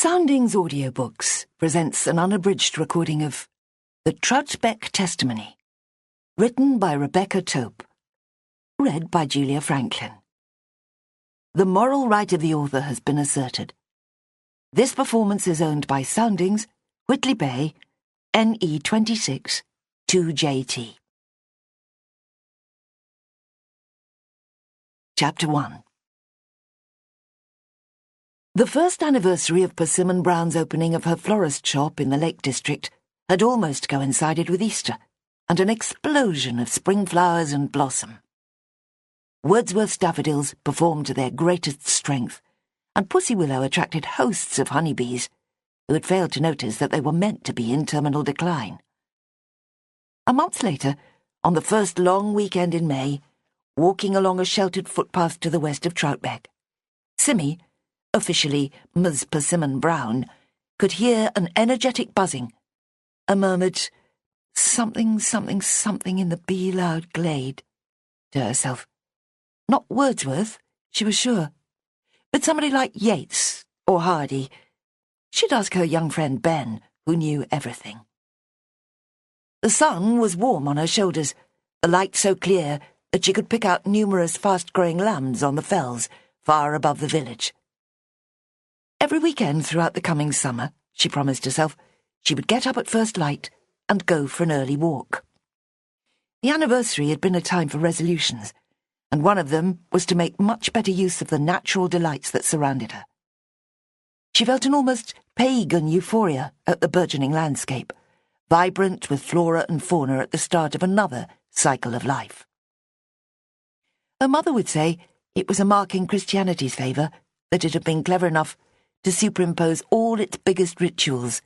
Soundings Audiobooks presents an unabridged recording of The Troutbeck Testimony, written by Rebecca Tope, read by Julia Franklin. The moral right of the author has been asserted. This performance is owned by Soundings, Whitley Bay, NE26 2JT. Chapter 1. The first anniversary of Persimmon Brown's opening of her florist shop in the Lake District had almost coincided with Easter, and an explosion of spring flowers and blossom. Wordsworth's daffodils performed to their greatest strength, and Pussy Willow attracted hosts of honeybees, who had failed to notice that they were meant to be in terminal decline. A month later, on the first long weekend in May, walking along a sheltered footpath to the west of Troutbeck, Simmy, officially Ms. Persimmon Brown, could hear an energetic buzzing, a murmured something, something, something in the bee-loud glade, to herself. Not Wordsworth, she was sure, but somebody like Yeats or Hardy. She'd ask her young friend Ben, who knew everything. The sun was warm on her shoulders, the light so clear that she could pick out numerous fast-growing lambs on the fells far above the village. Every weekend throughout the coming summer, she promised herself, she would get up at first light and go for an early walk. The anniversary had been a time for resolutions, and one of them was to make much better use of the natural delights that surrounded her. She felt an almost pagan euphoria at the burgeoning landscape, vibrant with flora and fauna at the start of another cycle of life. Her mother would say it was a mark in Christianity's favour that it had been clever enough to superimpose all its biggest rituals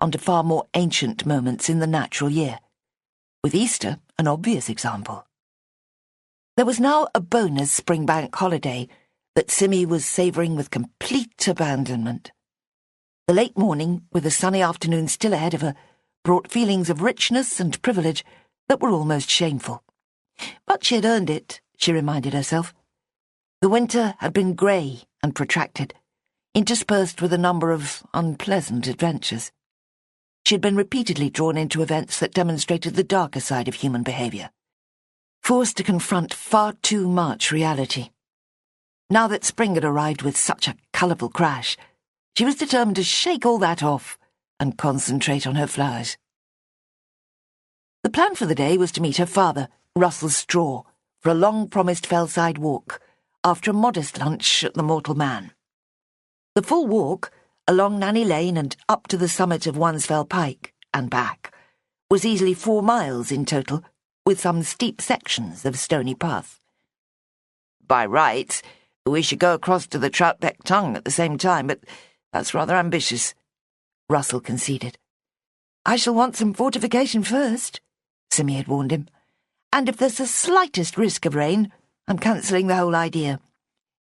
onto far more ancient moments in the natural year, with Easter an obvious example. There was now a bonus spring bank holiday that Simmy was savouring with complete abandonment. The late morning, with the sunny afternoon still ahead of her, brought feelings of richness and privilege that were almost shameful. But she had earned it, she reminded herself. The winter had been grey and protracted, interspersed with a number of unpleasant adventures. She had been repeatedly drawn into events that demonstrated the darker side of human behaviour, forced to confront far too much reality. Now that spring had arrived with such a colourful crash, she was determined to shake all that off and concentrate on her flowers. The plan for the day was to meet her father, Russell Straw, for a long-promised fellside walk, after a modest lunch at the Mortal Man. The full walk, along Nanny Lane and up to the summit of Wansfell Pike, and back, was easily 4 miles in total, with some steep sections of stony path. By rights, we should go across to the Troutbeck Tongue at the same time, but that's rather ambitious, Russell conceded. I shall want some fortification first, Simmy had warned him, and if there's the slightest risk of rain, I'm cancelling the whole idea.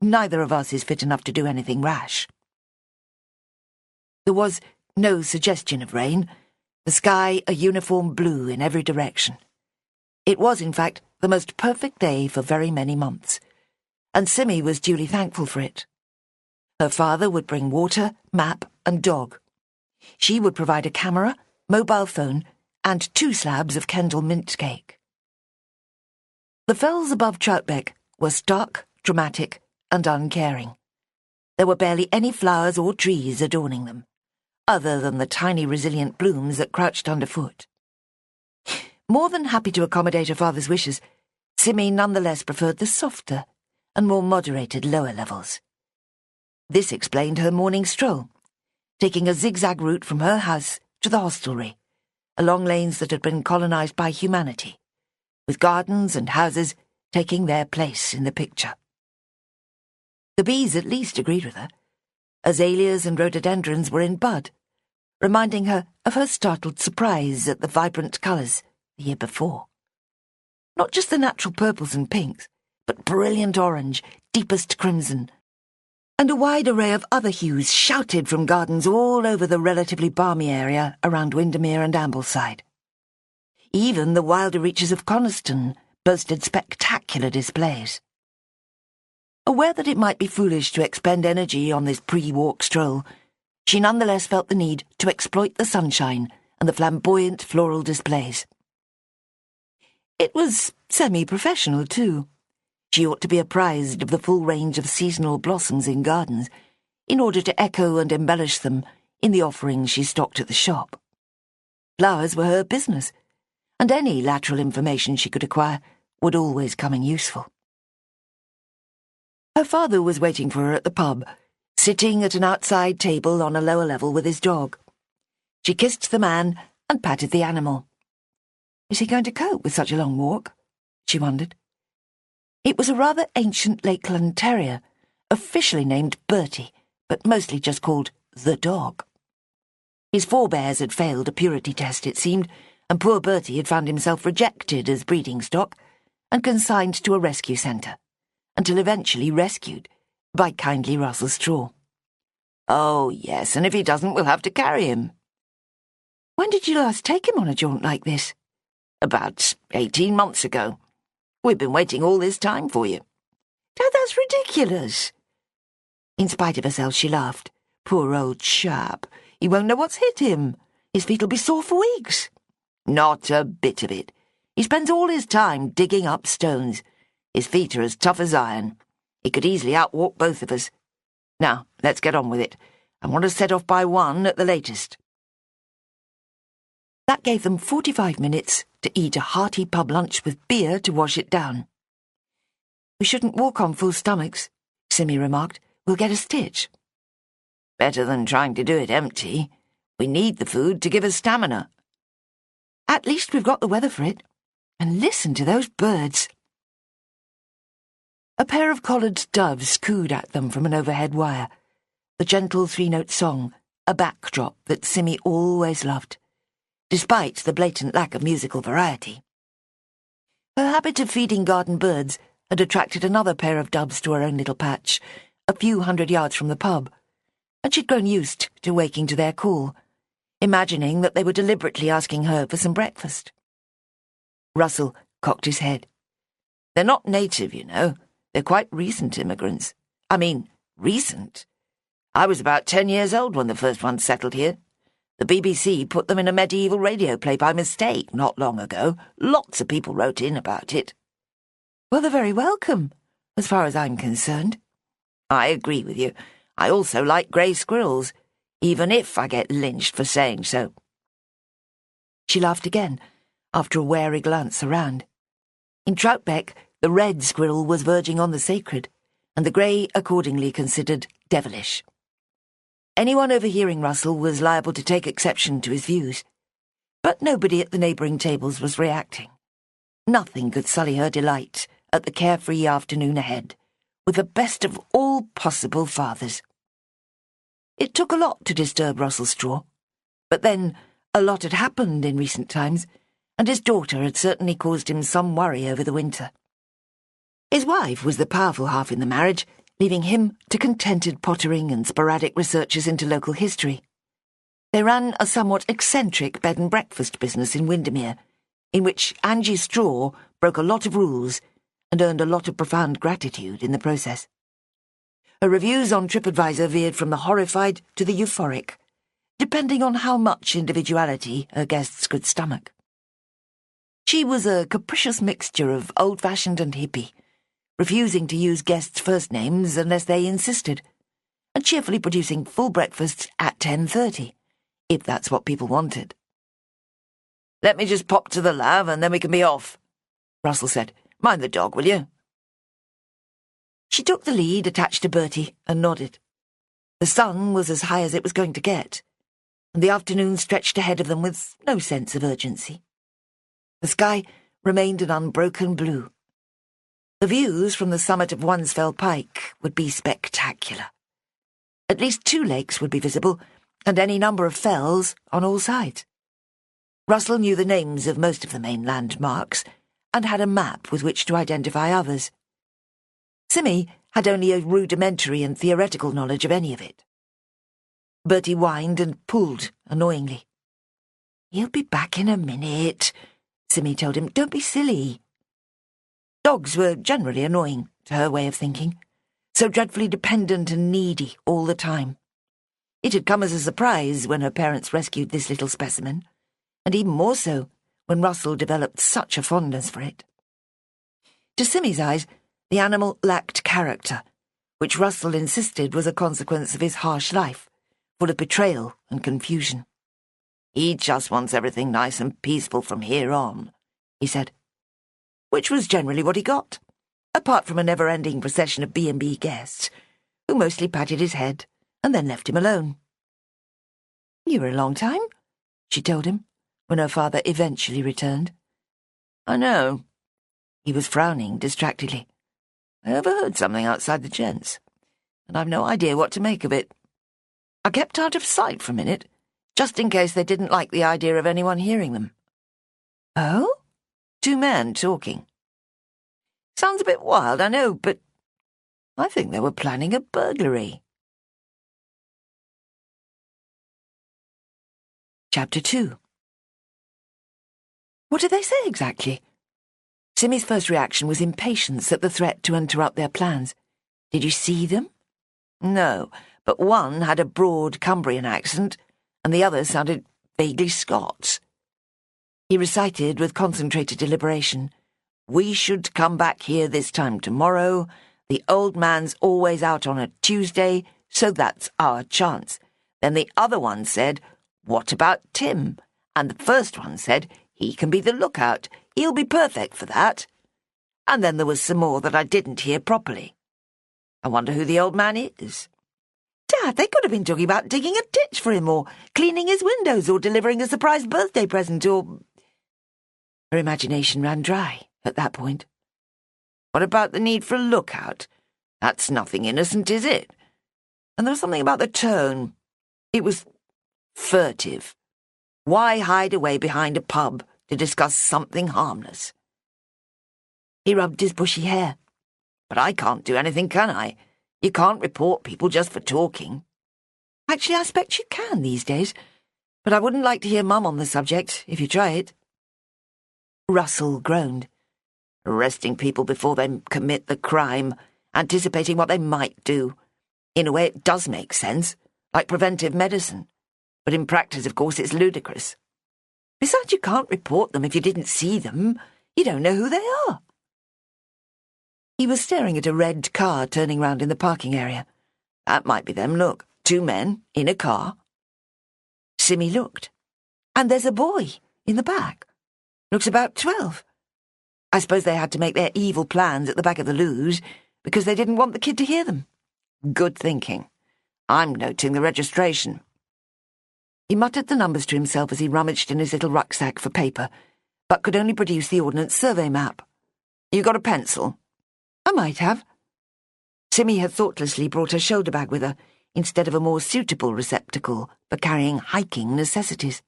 Neither of us is fit enough to do anything rash. There was no suggestion of rain, the sky a uniform blue in every direction. It was, in fact, the most perfect day for very many months, and Simmy was duly thankful for it. Her father would bring water, map, and dog. She would provide a camera, mobile phone, and 2 slabs of Kendal mint cake. The fells above Troutbeck were stark, dramatic, and uncaring. There were barely any flowers or trees adorning them, other than the tiny resilient blooms that crouched underfoot. More than happy to accommodate her father's wishes, Simmy nonetheless preferred the softer and more moderated lower levels. This explained her morning stroll, taking a zigzag route from her house to the hostelry, along lanes that had been colonised by humanity, with gardens and houses taking their place in the picture. The bees at least agreed with her. Azaleas and rhododendrons were in bud, reminding her of her startled surprise at the vibrant colours the year before. Not just the natural purples and pinks, but brilliant orange, deepest crimson, and a wide array of other hues shouted from gardens all over the relatively balmy area around Windermere and Ambleside. Even the wilder reaches of Coniston boasted spectacular displays. Aware that it might be foolish to expend energy on this pre-walk stroll, she nonetheless felt the need to exploit the sunshine and the flamboyant floral displays. It was semi-professional, too. She ought to be apprised of the full range of seasonal blossoms in gardens in order to echo and embellish them in the offerings she stocked at the shop. Flowers were her business, and any lateral information she could acquire would always come in useful. Her father was waiting for her at the pub, sitting at an outside table on a lower level with his dog. She kissed the man and patted the animal. Is he going to cope with such a long walk? She wondered. It was a rather ancient Lakeland terrier, officially named Bertie, but mostly just called the dog. His forebears had failed a purity test, it seemed, and poor Bertie had found himself rejected as breeding stock and consigned to a rescue centre, until eventually rescued by kindly Russell Straw. Oh, yes, and if he doesn't, we'll have to carry him. When did you last take him on a jaunt like this? About 18 months ago. We've been waiting all this time for you. Dad, that's ridiculous. In spite of herself, she laughed. Poor old chap. He won't know what's hit him. His feet'll be sore for weeks. Not a bit of it. He spends all his time digging up stones. His feet are as tough as iron. He could easily outwalk both of us. Now, let's get on with it. I want to set off by 1 at the latest. That gave them 45 minutes to eat a hearty pub lunch with beer to wash it down. We shouldn't walk on full stomachs, Simmy remarked. We'll get a stitch. Better than trying to do it empty. We need the food to give us stamina. At least we've got the weather for it. And listen to those birds. A pair of collared doves cooed at them from an overhead wire, the gentle 3-note song, a backdrop that Simmy always loved, despite the blatant lack of musical variety. Her habit of feeding garden birds had attracted another pair of doves to her own little patch, a few hundred yards from the pub, and she'd grown used to waking to their call, imagining that they were deliberately asking her for some breakfast. Russell cocked his head. They're not native, you know. They're quite recent immigrants. I mean, recent. I was about 10 years old when the first ones settled here. The BBC put them in a medieval radio play by mistake not long ago. Lots of people wrote in about it. Well, they're very welcome, as far as I'm concerned. I agree with you. I also like grey squirrels, even if I get lynched for saying so. She laughed again, after a wary glance around. In Troutbeck, the red squirrel was verging on the sacred, and the grey accordingly considered devilish. Anyone overhearing Russell was liable to take exception to his views, but nobody at the neighbouring tables was reacting. Nothing could sully her delight at the carefree afternoon ahead, with the best of all possible fathers. It took a lot to disturb Russell Straw, but then a lot had happened in recent times, and his daughter had certainly caused him some worry over the winter. His wife was the powerful half in the marriage, leaving him to contented pottering and sporadic researches into local history. They ran a somewhat eccentric bed and breakfast business in Windermere, in which Angie Straw broke a lot of rules and earned a lot of profound gratitude in the process. Her reviews on TripAdvisor veered from the horrified to the euphoric, depending on how much individuality her guests could stomach. She was a capricious mixture of old-fashioned and hippie, refusing to use guests' first names unless they insisted, and cheerfully producing full breakfasts at 10:30, if that's what people wanted. Let me just pop to the lav and then we can be off, Russell said. Mind the dog, will you? She took the lead attached to Bertie and nodded. The sun was as high as it was going to get, and the afternoon stretched ahead of them with no sense of urgency. The sky remained an unbroken blue. The views from the summit of Wansfell Pike would be spectacular. At least 2 lakes would be visible, and any number of fells on all sides. Russell knew the names of most of the main landmarks, and had a map with which to identify others. Simmy had only a rudimentary and theoretical knowledge of any of it. Bertie whined and pulled annoyingly. "He'll be back in a minute," Simmy told him. "Don't be silly." Dogs were generally annoying, to her way of thinking, so dreadfully dependent and needy all the time. It had come as a surprise when her parents rescued this little specimen, and even more so when Russell developed such a fondness for it. To Simmy's eyes, the animal lacked character, which Russell insisted was a consequence of his harsh life, full of betrayal and confusion. "He just wants everything nice and peaceful from here on," he said. Which was generally what he got, apart from a never-ending procession of B&B guests, who mostly patted his head and then left him alone. "You were a long time," she told him, when her father eventually returned. "I know." He was frowning distractedly. "I overheard something outside the gents, and I've no idea what to make of it. I kept out of sight for a minute, just in case they didn't like the idea of anyone hearing them." "Oh?" "Two men talking. Sounds a bit wild, I know, but I think they were planning a burglary." Chapter 2. What did they say exactly? Simmy's first reaction was impatience at the threat to interrupt their plans. "Did you see them?" "No, but one had a broad Cumbrian accent, and the other sounded vaguely Scots." He recited with concentrated deliberation, "We should come back here this time tomorrow. The old man's always out on a Tuesday, so that's our chance." Then the other one said, "What about Tim?" And the first one said, "He can be the lookout. He'll be perfect for that." And then there was some more that I didn't hear properly. I wonder who the old man is. Dad, they could have been talking about digging a ditch for him, or cleaning his windows, or delivering a surprise birthday present, or... Her imagination ran dry at that point. What about the need for a lookout? That's nothing innocent, is it? And there was something about the tone. It was furtive. Why hide away behind a pub to discuss something harmless? He rubbed his bushy hair. But I can't do anything, can I? You can't report people just for talking. Actually, I expect you can these days, but I wouldn't like to hear Mum on the subject, if you try it. Russell groaned. Arresting people before they commit the crime, anticipating what they might do. In a way, it does make sense, like preventive medicine. But in practice, of course, it's ludicrous. Besides, you can't report them if you didn't see them. You don't know who they are. He was staring at a red car turning round in the parking area. That might be them, look. Two men in a car. Simmy looked. And there's a boy in the back. Looks about 12. I suppose they had to make their evil plans at the back of the loos because they didn't want the kid to hear them. Good thinking. I'm noting the registration. He muttered the numbers to himself as he rummaged in his little rucksack for paper, but could only produce the Ordnance Survey map. You got a pencil? I might have. Simmy had thoughtlessly brought her shoulder bag with her, instead of a more suitable receptacle for carrying hiking necessities.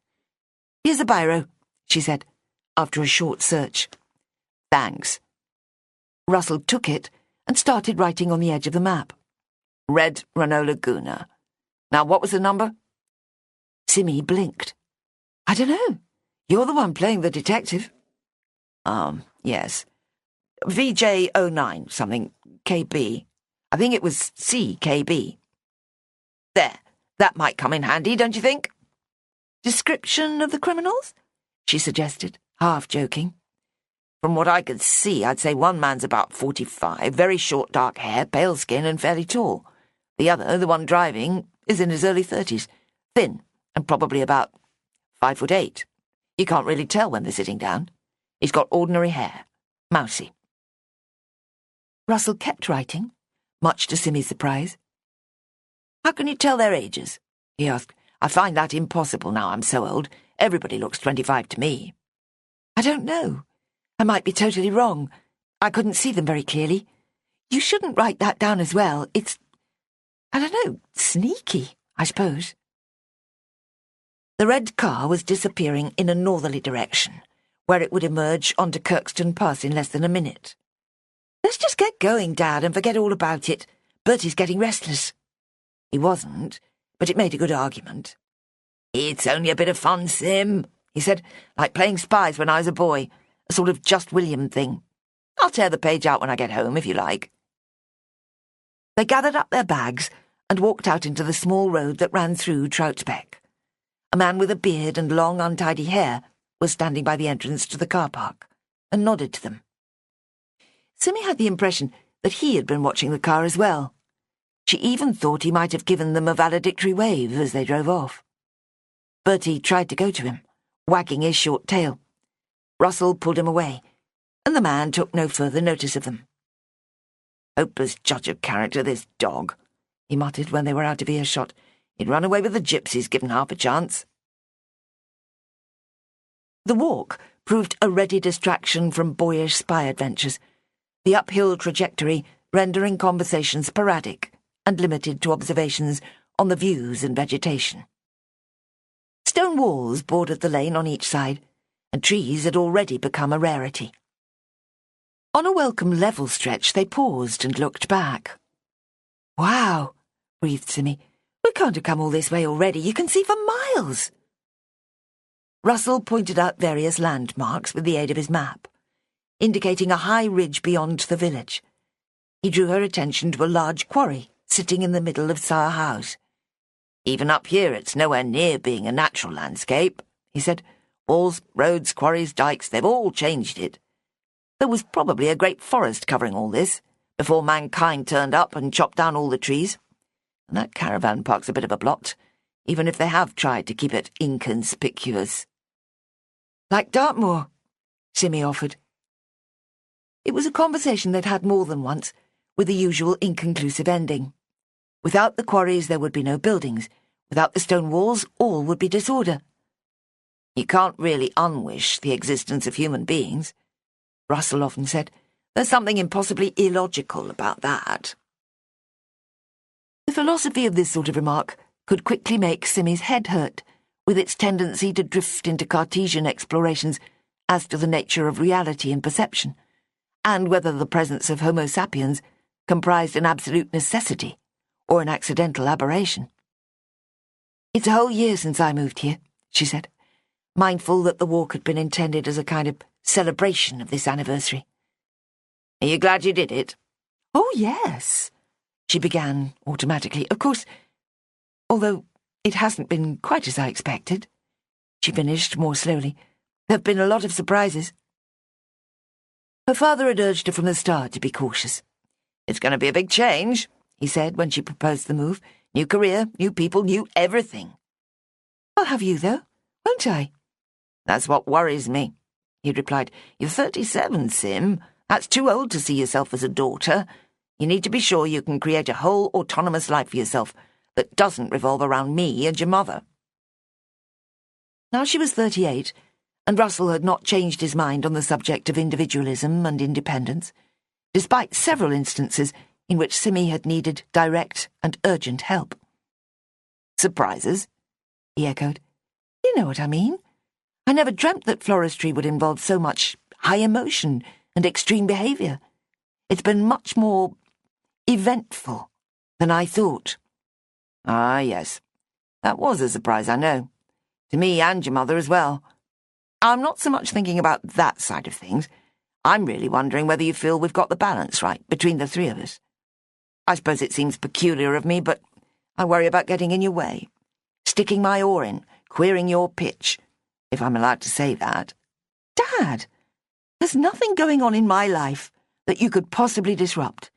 Here's a biro, she said, after a short search. Thanks. Russell took it and started writing on the edge of the map. Red Renault Laguna. Now, what was the number? Simmy blinked. I don't know. You're the one playing the detective. Yes. VJ09 something, KB. I think it was CKB. There, that might come in handy, don't you think? Description of the criminals? She suggested, half joking. From what I could see, I'd say one man's about 45, very short dark hair, pale skin and fairly tall. The other, the one driving, is in his early 30s, thin and probably about 5'8". You can't really tell when they're sitting down. He's got ordinary hair, mousy. Russell kept writing, much to Simmy's surprise. How can you tell their ages? He asked. I find that impossible now I'm so old. Everybody looks 25 to me. I don't know. I might be totally wrong. I couldn't see them very clearly. You shouldn't write that down as well. It's, I don't know, sneaky, I suppose. The red car was disappearing in a northerly direction, where it would emerge onto Kirkstone Pass in less than a minute. Let's just get going, Dad, and forget all about it. Bertie's getting restless. He wasn't, but it made a good argument. It's only a bit of fun, Sim, he said, like playing spies when I was a boy, a sort of Just William thing. I'll tear the page out when I get home, if you like. They gathered up their bags and walked out into the small road that ran through Troutbeck. A man with a beard and long, untidy hair was standing by the entrance to the car park and nodded to them. Simmy had the impression that he had been watching the car as well. She even thought he might have given them a valedictory wave as they drove off. Bertie tried to go to him, wagging his short tail. Russell pulled him away, and the man took no further notice of them. "Hopeless judge of character, this dog," he muttered when they were out of earshot. "He'd run away with the gypsies given half a chance." The walk proved a ready distraction from boyish spy adventures, the uphill trajectory rendering conversation sporadic and limited to observations on the views and vegetation. Stone walls bordered the lane on each side, and trees had already become a rarity. On a welcome level stretch, they paused and looked back. "Wow," breathed Simmy. "We can't have come all this way already. You can see for miles." Russell pointed out various landmarks with the aid of his map, indicating a high ridge beyond the village. He drew her attention to a large quarry sitting in the middle of Sire House. "Even up here it's nowhere near being a natural landscape," he said. "Walls, roads, quarries, dikes, they've all changed it. There was probably a great forest covering all this, before mankind turned up and chopped down all the trees. And that caravan park's a bit of a blot, even if they have tried to keep it inconspicuous." "Like Dartmoor," Simmy offered. It was a conversation they'd had more than once, with the usual inconclusive ending. Without the quarries there would be no buildings. Without the stone walls, all would be disorder. "You can't really unwish the existence of human beings," Russell often said. "There's something impossibly illogical about that." The philosophy of this sort of remark could quickly make Simmy's head hurt, with its tendency to drift into Cartesian explorations as to the nature of reality and perception, and whether the presence of Homo sapiens comprised an absolute necessity or an accidental aberration. "It's a whole year since I moved here," she said, mindful that the walk had been intended as a kind of celebration of this anniversary. "Are you glad you did it?" "Oh, yes," she began automatically. "Of course, although it hasn't been quite as I expected," she finished more slowly. "There have been a lot of surprises." Her father had urged her from the start to be cautious. "It's going to be a big change," he said when she proposed the move. "New career, new people, new everything." "I'll have you, though, won't I?" "That's what worries me," he replied. "You're 37, Sim. That's too old to see yourself as a daughter. You need to be sure you can create a whole autonomous life for yourself that doesn't revolve around me and your mother." Now she was 38, and Russell had not changed his mind on the subject of individualism and independence, despite several instances in which Simmy had needed direct and urgent help. "Surprises?" he echoed. "You know what I mean. I never dreamt that floristry would involve so much high emotion and extreme behaviour. It's been much more eventful than I thought." "Ah, yes. That was a surprise, I know. To me and your mother as well. I'm not so much thinking about that side of things. I'm really wondering whether you feel we've got the balance right between the three of us. I suppose it seems peculiar of me, but I worry about getting in your way, sticking my oar in, queering your pitch, if I'm allowed to say that." "Dad, there's nothing going on in my life that you could possibly disrupt.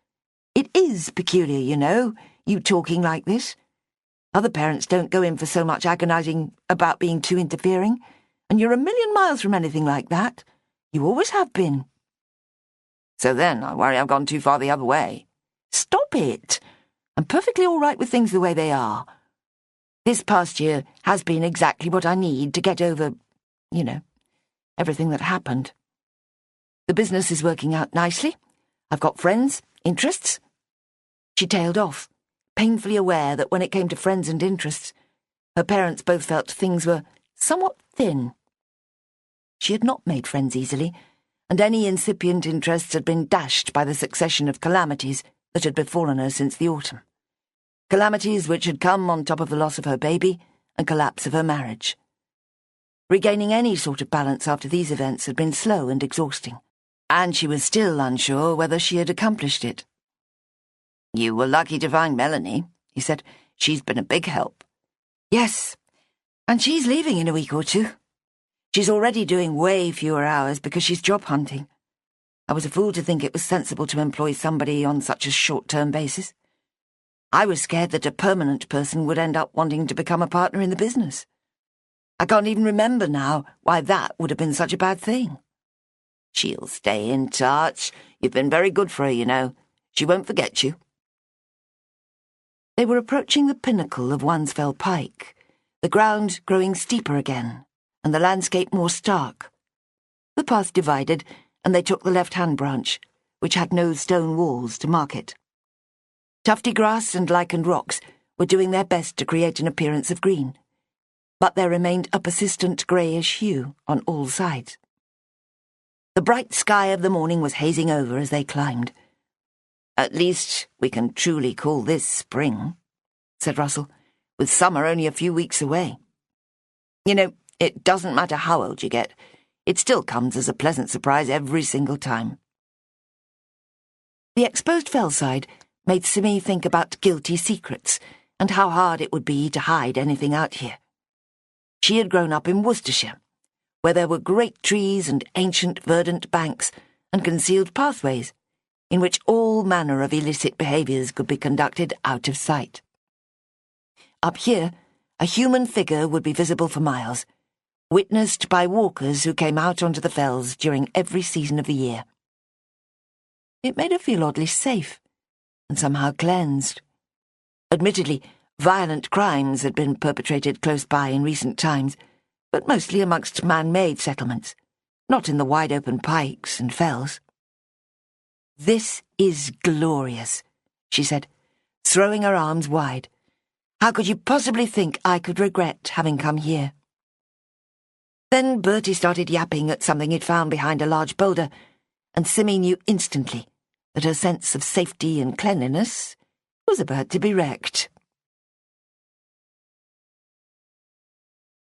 It is peculiar, you know, you talking like this. Other parents don't go in for so much agonising about being too interfering, and you're a million miles from anything like that. You always have been." "So then I worry I've gone too far the other way." "Stop it! I'm perfectly all right with things the way they are. This past year has been exactly what I need to get over, everything that happened. The business is working out nicely. I've got friends, interests." She tailed off, painfully aware that when it came to friends and interests, her parents both felt things were somewhat thin. She had not made friends easily, and any incipient interests had been dashed by the succession of calamities that had befallen her since the autumn. Calamities which had come on top of the loss of her baby and collapse of her marriage. Regaining any sort of balance after these events had been slow and exhausting, and she was still unsure whether she had accomplished it. "You were lucky to find Melanie," he said. "She's been a big help." "Yes, and she's leaving in a week or two. She's already doing way fewer hours because she's job hunting. I was a fool to think it was sensible to employ somebody on such a short-term basis. I was scared that a permanent person would end up wanting to become a partner in the business. I can't even remember now why that would have been such a bad thing. She'll stay in touch. You've been very good for her, you know. She won't forget you." They were approaching the pinnacle of Wansfell Pike, the ground growing steeper again, and the landscape more stark. The path divided, and they took the left-hand branch, which had no stone walls to mark it. Tufty grass and lichened rocks were doing their best to create an appearance of green, but there remained a persistent greyish hue on all sides. The bright sky of the morning was hazing over as they climbed. "At least we can truly call this spring," said Russell, "with summer only a few weeks away. You know, it doesn't matter how old you get, it still comes as a pleasant surprise every single time." The exposed fellside made Simi think about guilty secrets and how hard it would be to hide anything out here. She had grown up in Worcestershire, where there were great trees and ancient verdant banks and concealed pathways, in which all manner of illicit behaviours could be conducted out of sight. Up here, a human figure would be visible for miles, witnessed by walkers who came out onto the fells during every season of the year. It made her feel oddly safe, and somehow cleansed. Admittedly, violent crimes had been perpetrated close by in recent times, but mostly amongst man-made settlements, not in the wide-open pikes and fells. "This is glorious," she said, throwing her arms wide. "How could you possibly think I could regret having come here?" Then Bertie started yapping at something he'd found behind a large boulder, and Simi knew instantly that her sense of safety and cleanliness was about to be wrecked.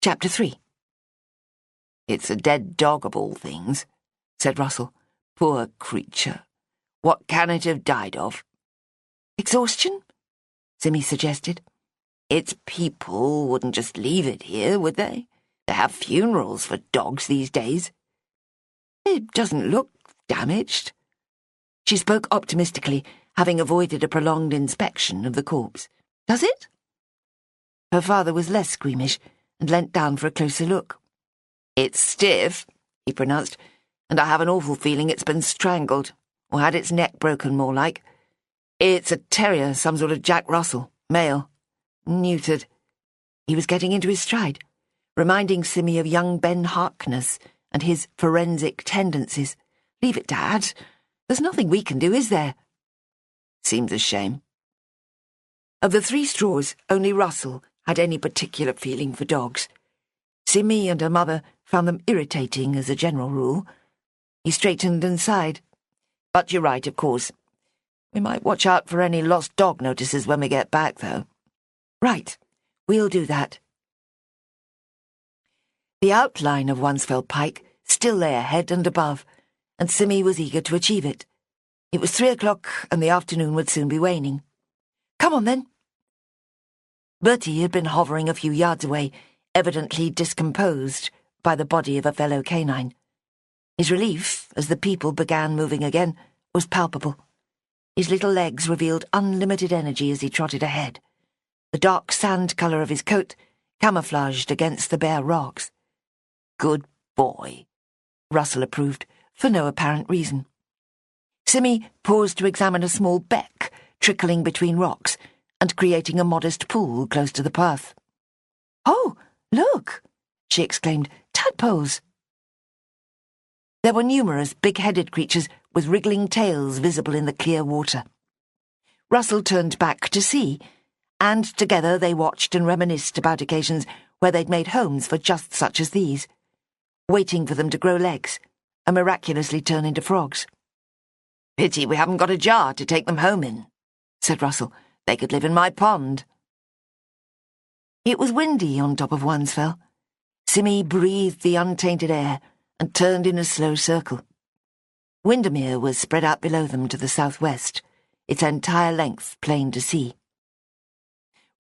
Chapter 3. "It's a dead dog of all things," said Russell. "Poor creature. What can it have died of?" "Exhaustion?" Simi suggested. "Its people wouldn't just leave it here, would they? They have funerals for dogs these days." "It doesn't look damaged." She spoke optimistically, having avoided a prolonged inspection of the corpse. "Does it?" Her father was less squeamish and leant down for a closer look. "It's stiff," he pronounced, "and I have an awful feeling it's been strangled, or had its neck broken more like. It's a terrier, some sort of Jack Russell, male. Neutered." He was getting into his stride, reminding Simi of young Ben Harkness and his forensic tendencies. "Leave it, Dad. There's nothing we can do, is there?" "Seems a shame." Of the 3 straws, only Russell had any particular feeling for dogs. Simi and her mother found them irritating as a general rule. He straightened and sighed. "But you're right, of course. We might watch out for any lost dog notices when we get back, though." "Right, we'll do that." The outline of Wansfell Pike still lay ahead and above, and Simi was eager to achieve it. It was 3 o'clock, and the afternoon would soon be waning. "Come on, then." Bertie had been hovering a few yards away, evidently discomposed by the body of a fellow canine. His relief, as the people began moving again, was palpable. His little legs revealed unlimited energy as he trotted ahead, the dark sand colour of his coat camouflaged against the bare rocks. "Good boy," Russell approved, for no apparent reason. Simi paused to examine a small beck trickling between rocks and creating a modest pool close to the path. "Oh, look!" she exclaimed. "Tadpoles!" There were numerous big-headed creatures with wriggling tails visible in the clear water. Russell turned back to see, and together they watched and reminisced about occasions where they'd made homes for just such as these, waiting for them to grow legs and miraculously turn into frogs. "Pity we haven't got a jar to take them home in," said Russell. "They could live in my pond." It was windy on top of Wansfell. Simi breathed the untainted air and turned in a slow circle. Windermere was spread out below them to the southwest, its entire length plain to see.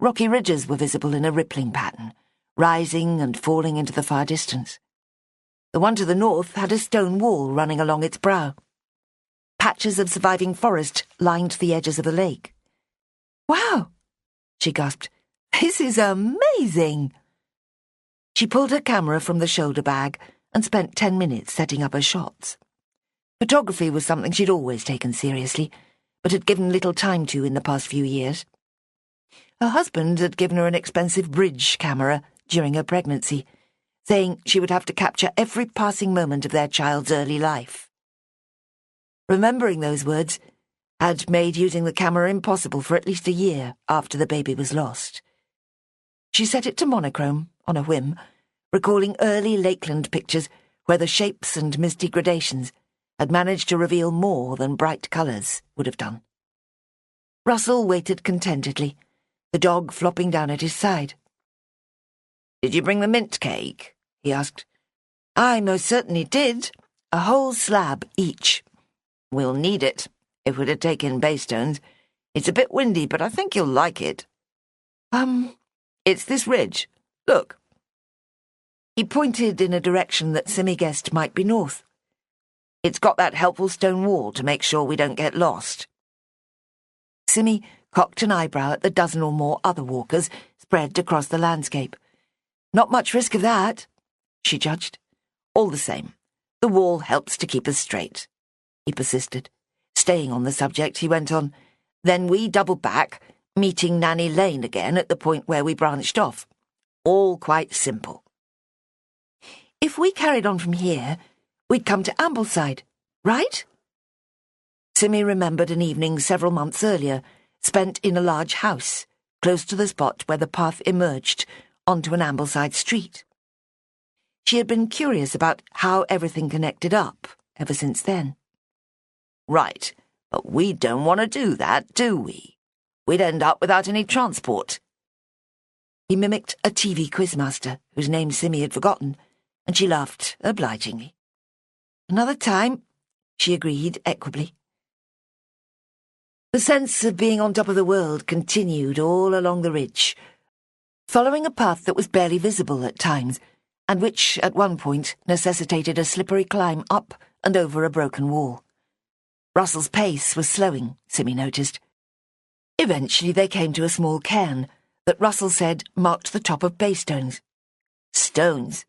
Rocky ridges were visible in a rippling pattern, rising and falling into the far distance. The one to the north had a stone wall running along its brow. Patches of surviving forest lined the edges of the lake. "Wow!" she gasped. "This is amazing!" She pulled her camera from the shoulder bag and spent 10 minutes setting up her shots. Photography was something she'd always taken seriously, but had given little time to in the past few years. Her husband had given her an expensive bridge camera during her pregnancy, saying she would have to capture every passing moment of their child's early life. Remembering those words had made using the camera impossible for at least a year after the baby was lost. She set it to monochrome, on a whim, recalling early Lakeland pictures where the shapes and misty gradations had managed to reveal more than bright colours would have done. Russell waited contentedly, the dog flopping down at his side. "Did you bring the mint cake?" he asked. "I most certainly did. A whole slab each." "We'll need it, if we're to take in Baystones. It's a bit windy, but I think you'll like it." It's this ridge. Look." He pointed in a direction that Simmy guessed might be north. "It's got that helpful stone wall to make sure we don't get lost." Simmy cocked an eyebrow at the dozen or more other walkers spread across the landscape. "Not much risk of that," she judged. "All the same, the wall helps to keep us straight," he persisted. Staying on the subject, he went on, "Then we double back, meeting Nanny Lane again at the point where we branched off. All quite simple." "If we carried on from here, we'd come to Ambleside, right?" Simmy remembered an evening several months earlier, spent in a large house, close to the spot where the path emerged onto an Ambleside street. She had been curious about how everything connected up ever since then. "Right, but we don't want to do that, do we? We'd end up without any transport." He mimicked a TV quizmaster whose name Simmy had forgotten, and she laughed obligingly. "Another time," she agreed equably. The sense of being on top of the world continued all along the ridge, following a path that was barely visible at times, and which, at one point, necessitated a slippery climb up and over a broken wall. Russell's pace was slowing, Simmy noticed. Eventually they came to a small cairn that Russell said marked the top of Baystones. "Stones.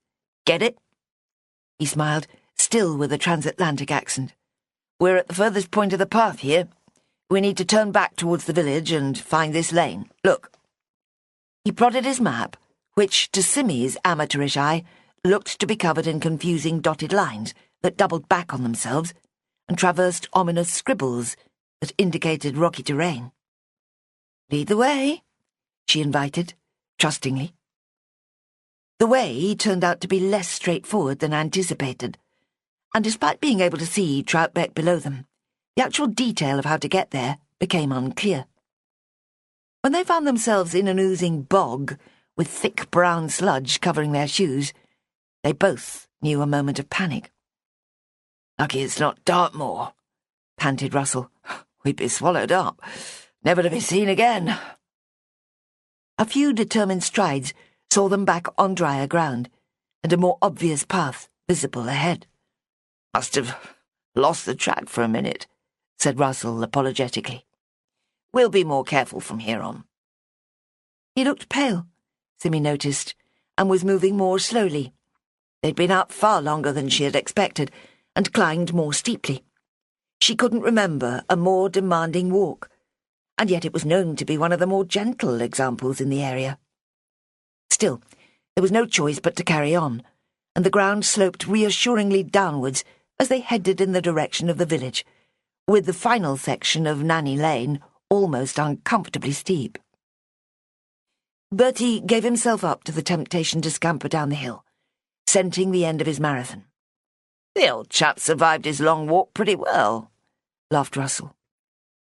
Get it?" He smiled, still with a transatlantic accent. "We're at the furthest point of the path here. We need to turn back towards the village and find this lane. Look." He prodded his map, which, to Simmy's amateurish eye, looked to be covered in confusing dotted lines that doubled back on themselves and traversed ominous scribbles that indicated rocky terrain. "Lead the way," she invited, trustingly. The way turned out to be less straightforward than anticipated, and despite being able to see Troutbeck below them, the actual detail of how to get there became unclear. When they found themselves in an oozing bog, with thick brown sludge covering their shoes, they both knew a moment of panic. "Lucky it's not Dartmoor," panted Russell. "We'd be swallowed up, never to be seen again." A few determined strides saw them back on drier ground, and a more obvious path visible ahead. "Must have lost the track for a minute," said Russell apologetically. "We'll be more careful from here on." He looked pale, Simmy noticed, and was moving more slowly. They'd been out far longer than she had expected, and climbed more steeply. She couldn't remember a more demanding walk, and yet it was known to be one of the more gentle examples in the area. Still, there was no choice but to carry on, and the ground sloped reassuringly downwards as they headed in the direction of the village, with the final section of Nanny Lane almost uncomfortably steep. Bertie gave himself up to the temptation to scamper down the hill, scenting the end of his marathon. "The old chap survived his long walk pretty well," laughed Russell.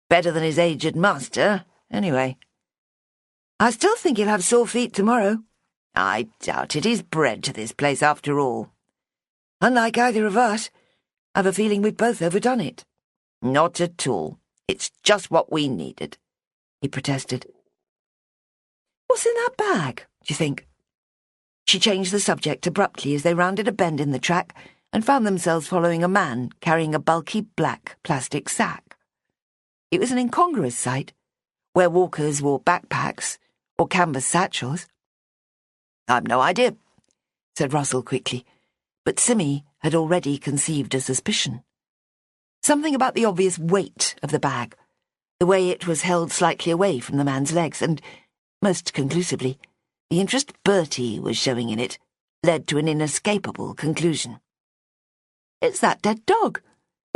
"Better than his aged master, anyway." "I still think he'll have sore feet tomorrow." "I doubt it. He's bred to this place after all." "Unlike either of us, I've a feeling we've both overdone it." "Not at all. It's just what we needed," he protested. What's in that bag, do you think? She changed the subject abruptly as they rounded a bend in the track and found themselves following a man carrying a bulky black plastic sack. It was an incongruous sight, where walkers wore backpacks or canvas satchels. "I've no idea," said Russell quickly, but Simmy had already conceived a suspicion. Something about the obvious weight of the bag, the way it was held slightly away from the man's legs, and, most conclusively, the interest Bertie was showing in it, led to an inescapable conclusion. "It's that dead dog,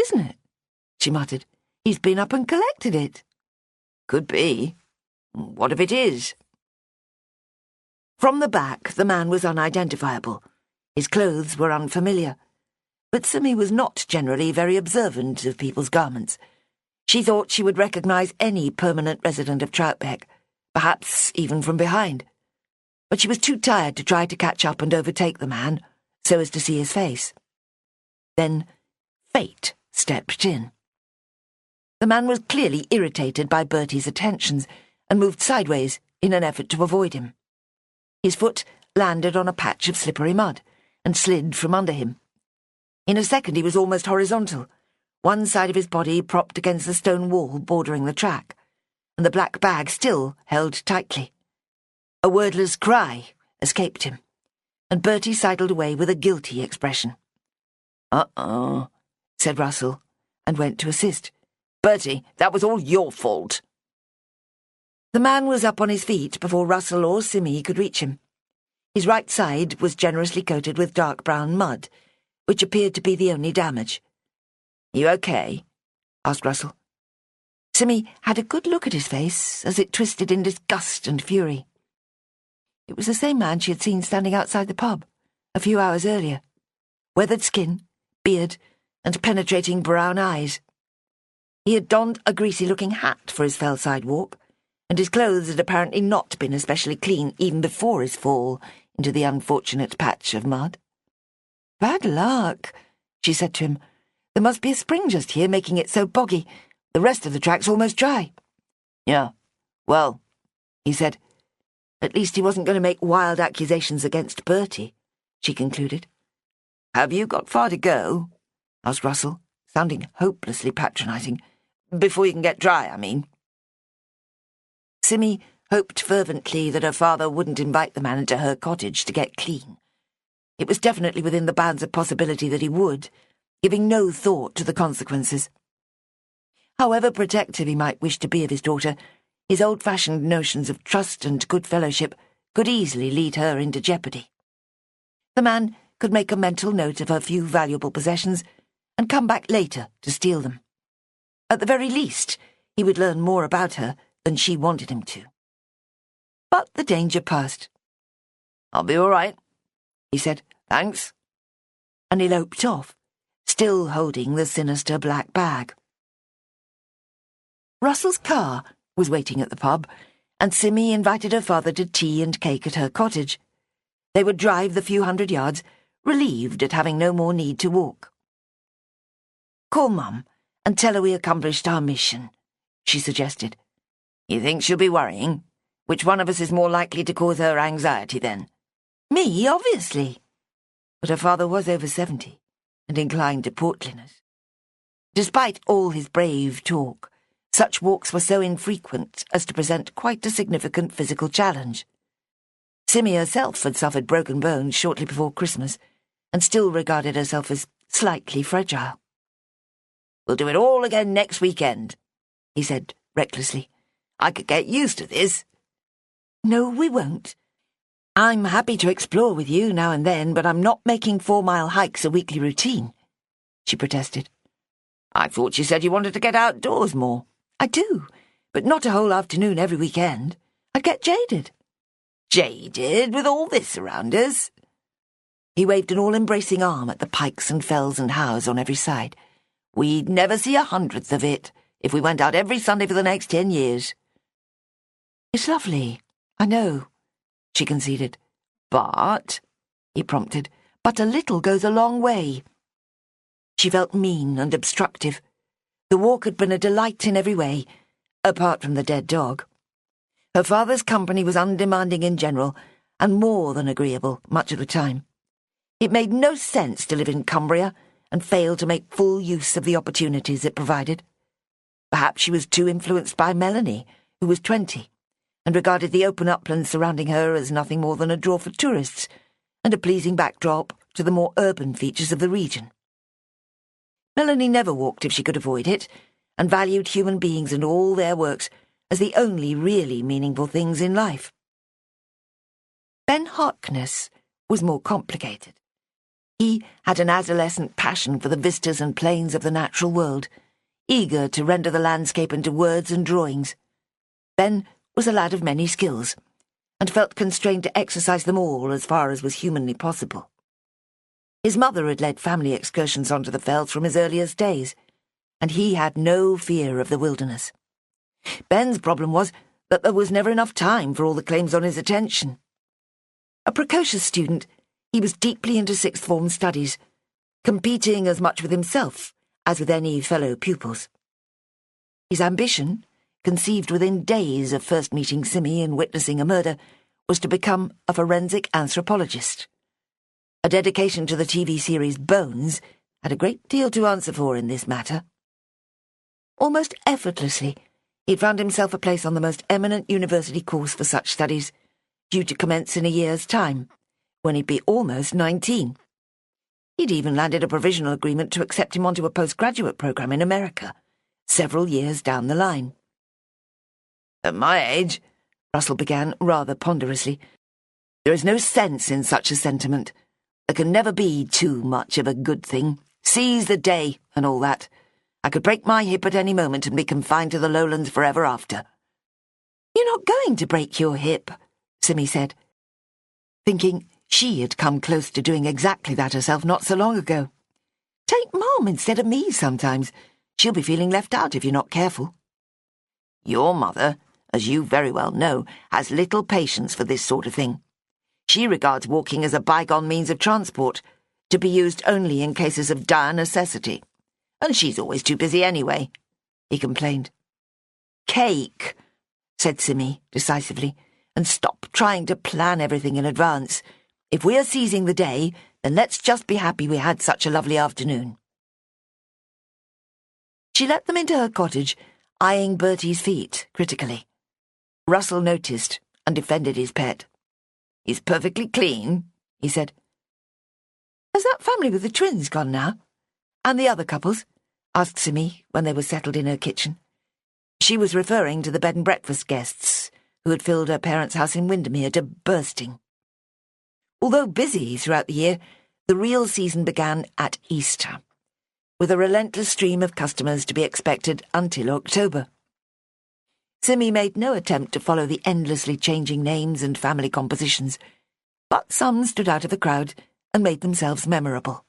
isn't it?" she muttered. "He's been up and collected it." "Could be. What if it is?" From the back, the man was unidentifiable. His clothes were unfamiliar. But Simmy was not generally very observant of people's garments. She thought she would recognise any permanent resident of Troutbeck, perhaps even from behind. But she was too tired to try to catch up and overtake the man, so as to see his face. Then fate stepped in. The man was clearly irritated by Bertie's attentions and moved sideways in an effort to avoid him. His foot landed on a patch of slippery mud and slid from under him. In a second he was almost horizontal, one side of his body propped against the stone wall bordering the track, and the black bag still held tightly. A wordless cry escaped him, and Bertie sidled away with a guilty expression. "Uh-oh," said Russell, and went to assist. "Bertie, that was all your fault." The man was up on his feet before Russell or Simmy could reach him. His right side was generously coated with dark brown mud, which appeared to be the only damage. "You okay?" asked Russell. Simmy had a good look at his face as it twisted in disgust and fury. It was the same man she had seen standing outside the pub a few hours earlier. Weathered skin, beard, and penetrating brown eyes. He had donned a greasy-looking hat for his fell-side walk, and his clothes had apparently not been especially clean even before his fall into the unfortunate patch of mud. "Bad luck," she said to him. "There must be a spring just here, making it so boggy. The rest of the track's almost dry." "Yeah, well," he said. At least he wasn't going to make wild accusations against Bertie, she concluded. "Have you got far to go?" asked Russell, sounding hopelessly patronising. "Before you can get dry, I mean." Simmy hoped fervently that her father wouldn't invite the man into her cottage to get clean. It was definitely within the bounds of possibility that he would, giving no thought to the consequences. However protective he might wish to be of his daughter, his old-fashioned notions of trust and good fellowship could easily lead her into jeopardy. The man could make a mental note of her few valuable possessions and come back later to steal them. At the very least, he would learn more about her than she wanted him to. But the danger passed. "I'll be all right," he said. "Thanks." And he loped off, still holding the sinister black bag. Russell's car was waiting at the pub, and Simmy invited her father to tea and cake at her cottage. They would drive the few hundred yards, relieved at having no more need to walk. "Call Mum and tell her we accomplished our mission," she suggested. "You think she'll be worrying? Which one of us is more likely to cause her anxiety, then?" "Me, obviously." But her father was over 70 and inclined to portliness. Despite all his brave talk, such walks were so infrequent as to present quite a significant physical challenge. Simmy herself had suffered broken bones shortly before Christmas and still regarded herself as slightly fragile. "We'll do it all again next weekend," he said recklessly. "I could get used to this." "No, we won't. I'm happy to explore with you now and then, but I'm not making 4-mile hikes a weekly routine," she protested. "I thought you said you wanted to get outdoors more." "I do, but not a whole afternoon every weekend. I'd get jaded." "Jaded with all this around us?" He waved an all-embracing arm at the pikes and fells and hows on every side. "We'd never see 1/100th of it if we went out every Sunday for the next 10 years. "It's lovely, I know," she conceded. "But," he prompted, "but a little goes a long way." She felt mean and obstructive. The walk had been a delight in every way, apart from the dead dog. Her father's company was undemanding in general, and more than agreeable much of the time. It made no sense to live in Cumbria and fail to make full use of the opportunities it provided. Perhaps she was too influenced by Melanie, who was 20, and regarded the open uplands surrounding her as nothing more than a draw for tourists, and a pleasing backdrop to the more urban features of the region. Melanie never walked if she could avoid it, and valued human beings and all their works as the only really meaningful things in life. Ben Harkness was more complicated. He had an adolescent passion for the vistas and plains of the natural world, eager to render the landscape into words and drawings. Ben was a lad of many skills, and felt constrained to exercise them all as far as was humanly possible. His mother had led family excursions onto the fells from his earliest days, and he had no fear of the wilderness. Ben's problem was that there was never enough time for all the claims on his attention. A precocious student, he was deeply into sixth form studies, competing as much with himself as with any fellow pupils. His ambition, conceived within days of first meeting Simi and witnessing a murder, was to become a forensic anthropologist. A dedication to the TV series Bones had a great deal to answer for in this matter. Almost effortlessly, he'd found himself a place on the most eminent university course for such studies, due to commence in a year's time, when he'd be almost 19. He'd even landed a provisional agreement to accept him onto a postgraduate program in America, several years down the line. "At my age," Russell began rather ponderously, "there is no sense in such a sentiment. There can never be too much of a good thing. Seize the day and all that. I could break my hip at any moment and be confined to the lowlands forever after." "You're not going to break your hip," Simi said, thinking she had come close to doing exactly that herself not so long ago. "Take Mom instead of me sometimes. She'll be feeling left out if you're not careful." "Your mother, as you very well know, has little patience for this sort of thing. She regards walking as a bygone means of transport, to be used only in cases of dire necessity. And she's always too busy anyway," he complained. "Cake," said Simi decisively, "and stop trying to plan everything in advance. If we're seizing the day, then let's just be happy we had such a lovely afternoon." She let them into her cottage, eyeing Bertie's feet critically. Russell noticed and defended his pet. "He's perfectly clean," he said. "Has that family with the twins gone now? And the other couples?" asked Simi when they were settled in her kitchen. She was referring to the bed and breakfast guests who had filled her parents' house in Windermere to bursting. Although busy throughout the year, the real season began at Easter, with a relentless stream of customers to be expected until October. Simi made no attempt to follow the endlessly changing names and family compositions, but some stood out of the crowd and made themselves memorable.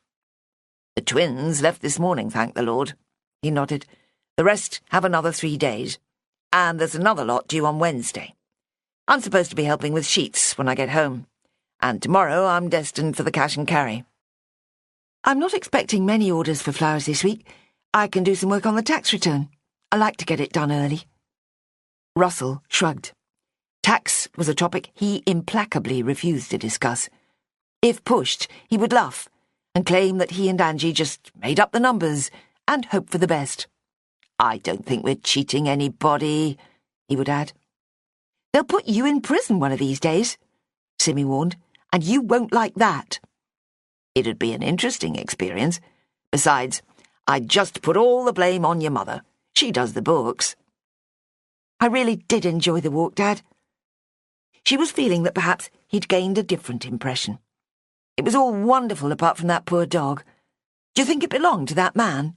"The twins left this morning, thank the Lord," he nodded. "The rest have another 3 days, and there's another lot due on Wednesday. I'm supposed to be helping with sheets when I get home, and tomorrow I'm destined for the cash and carry." "I'm not expecting many orders for flowers this week. I can do some work on the tax return. I like to get it done early." Russell shrugged. Tax was a topic he implacably refused to discuss. If pushed, he would laugh and claim that he and Angie just made up the numbers and hoped for the best. "I don't think we're cheating anybody," he would add. "They'll put you in prison one of these days," Simi warned, "and you won't like that." "It'd be an interesting experience. Besides, I'd just put all the blame on your mother. She does the books." "I really did enjoy the walk, Dad." She was feeling that perhaps he'd gained a different impression. "It was all wonderful apart from that poor dog. Do you think it belonged to that man?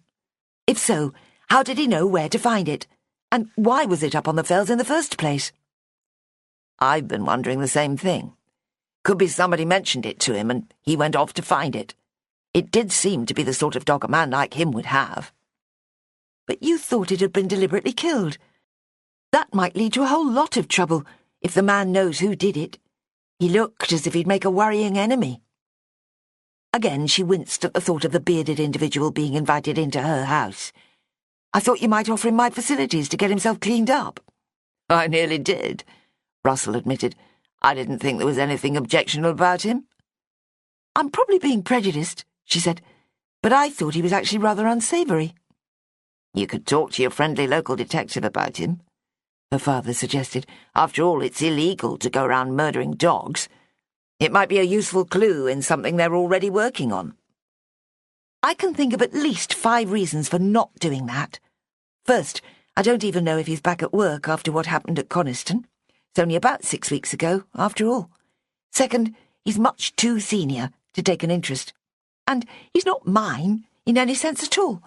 If so, how did he know where to find it? And why was it up on the fells in the first place?" "I've been wondering the same thing. Could be somebody mentioned it to him and he went off to find it. It did seem to be the sort of dog a man like him would have." "But you thought it had been deliberately killed. That might lead to a whole lot of trouble if the man knows who did it. He looked as if he'd make a worrying enemy." Again she winced at the thought of the bearded individual being invited into her house. "I thought you might offer him my facilities to get himself cleaned up." "I nearly did. Russell admitted. "I didn't think there was anything objectionable about him." "I'm probably being prejudiced," she said, "but I thought he was actually rather unsavoury." "You could talk to your friendly local detective about him," her father suggested. "After all, it's illegal to go around murdering dogs. It might be a useful clue in something they're already working on." "I can think of at least 5 reasons for not doing that. First, I don't even know if he's back at work after what happened at Coniston. It's only about 6 weeks ago, after all. Second, he's much too senior to take an interest. And he's not mine in any sense at all.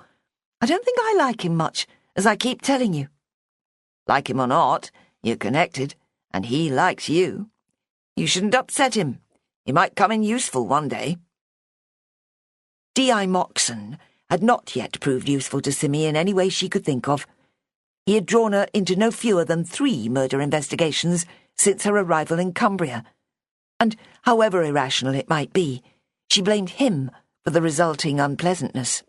I don't think I like him much, as I keep telling you." "Like him or not, you're connected, and he likes you. You shouldn't upset him. He might come in useful one day." D.I. Moxon had not yet proved useful to Simi in any way she could think of. He had drawn her into no fewer than 3 murder investigations since her arrival in Cumbria, and, however irrational it might be, she blamed him for the resulting unpleasantness.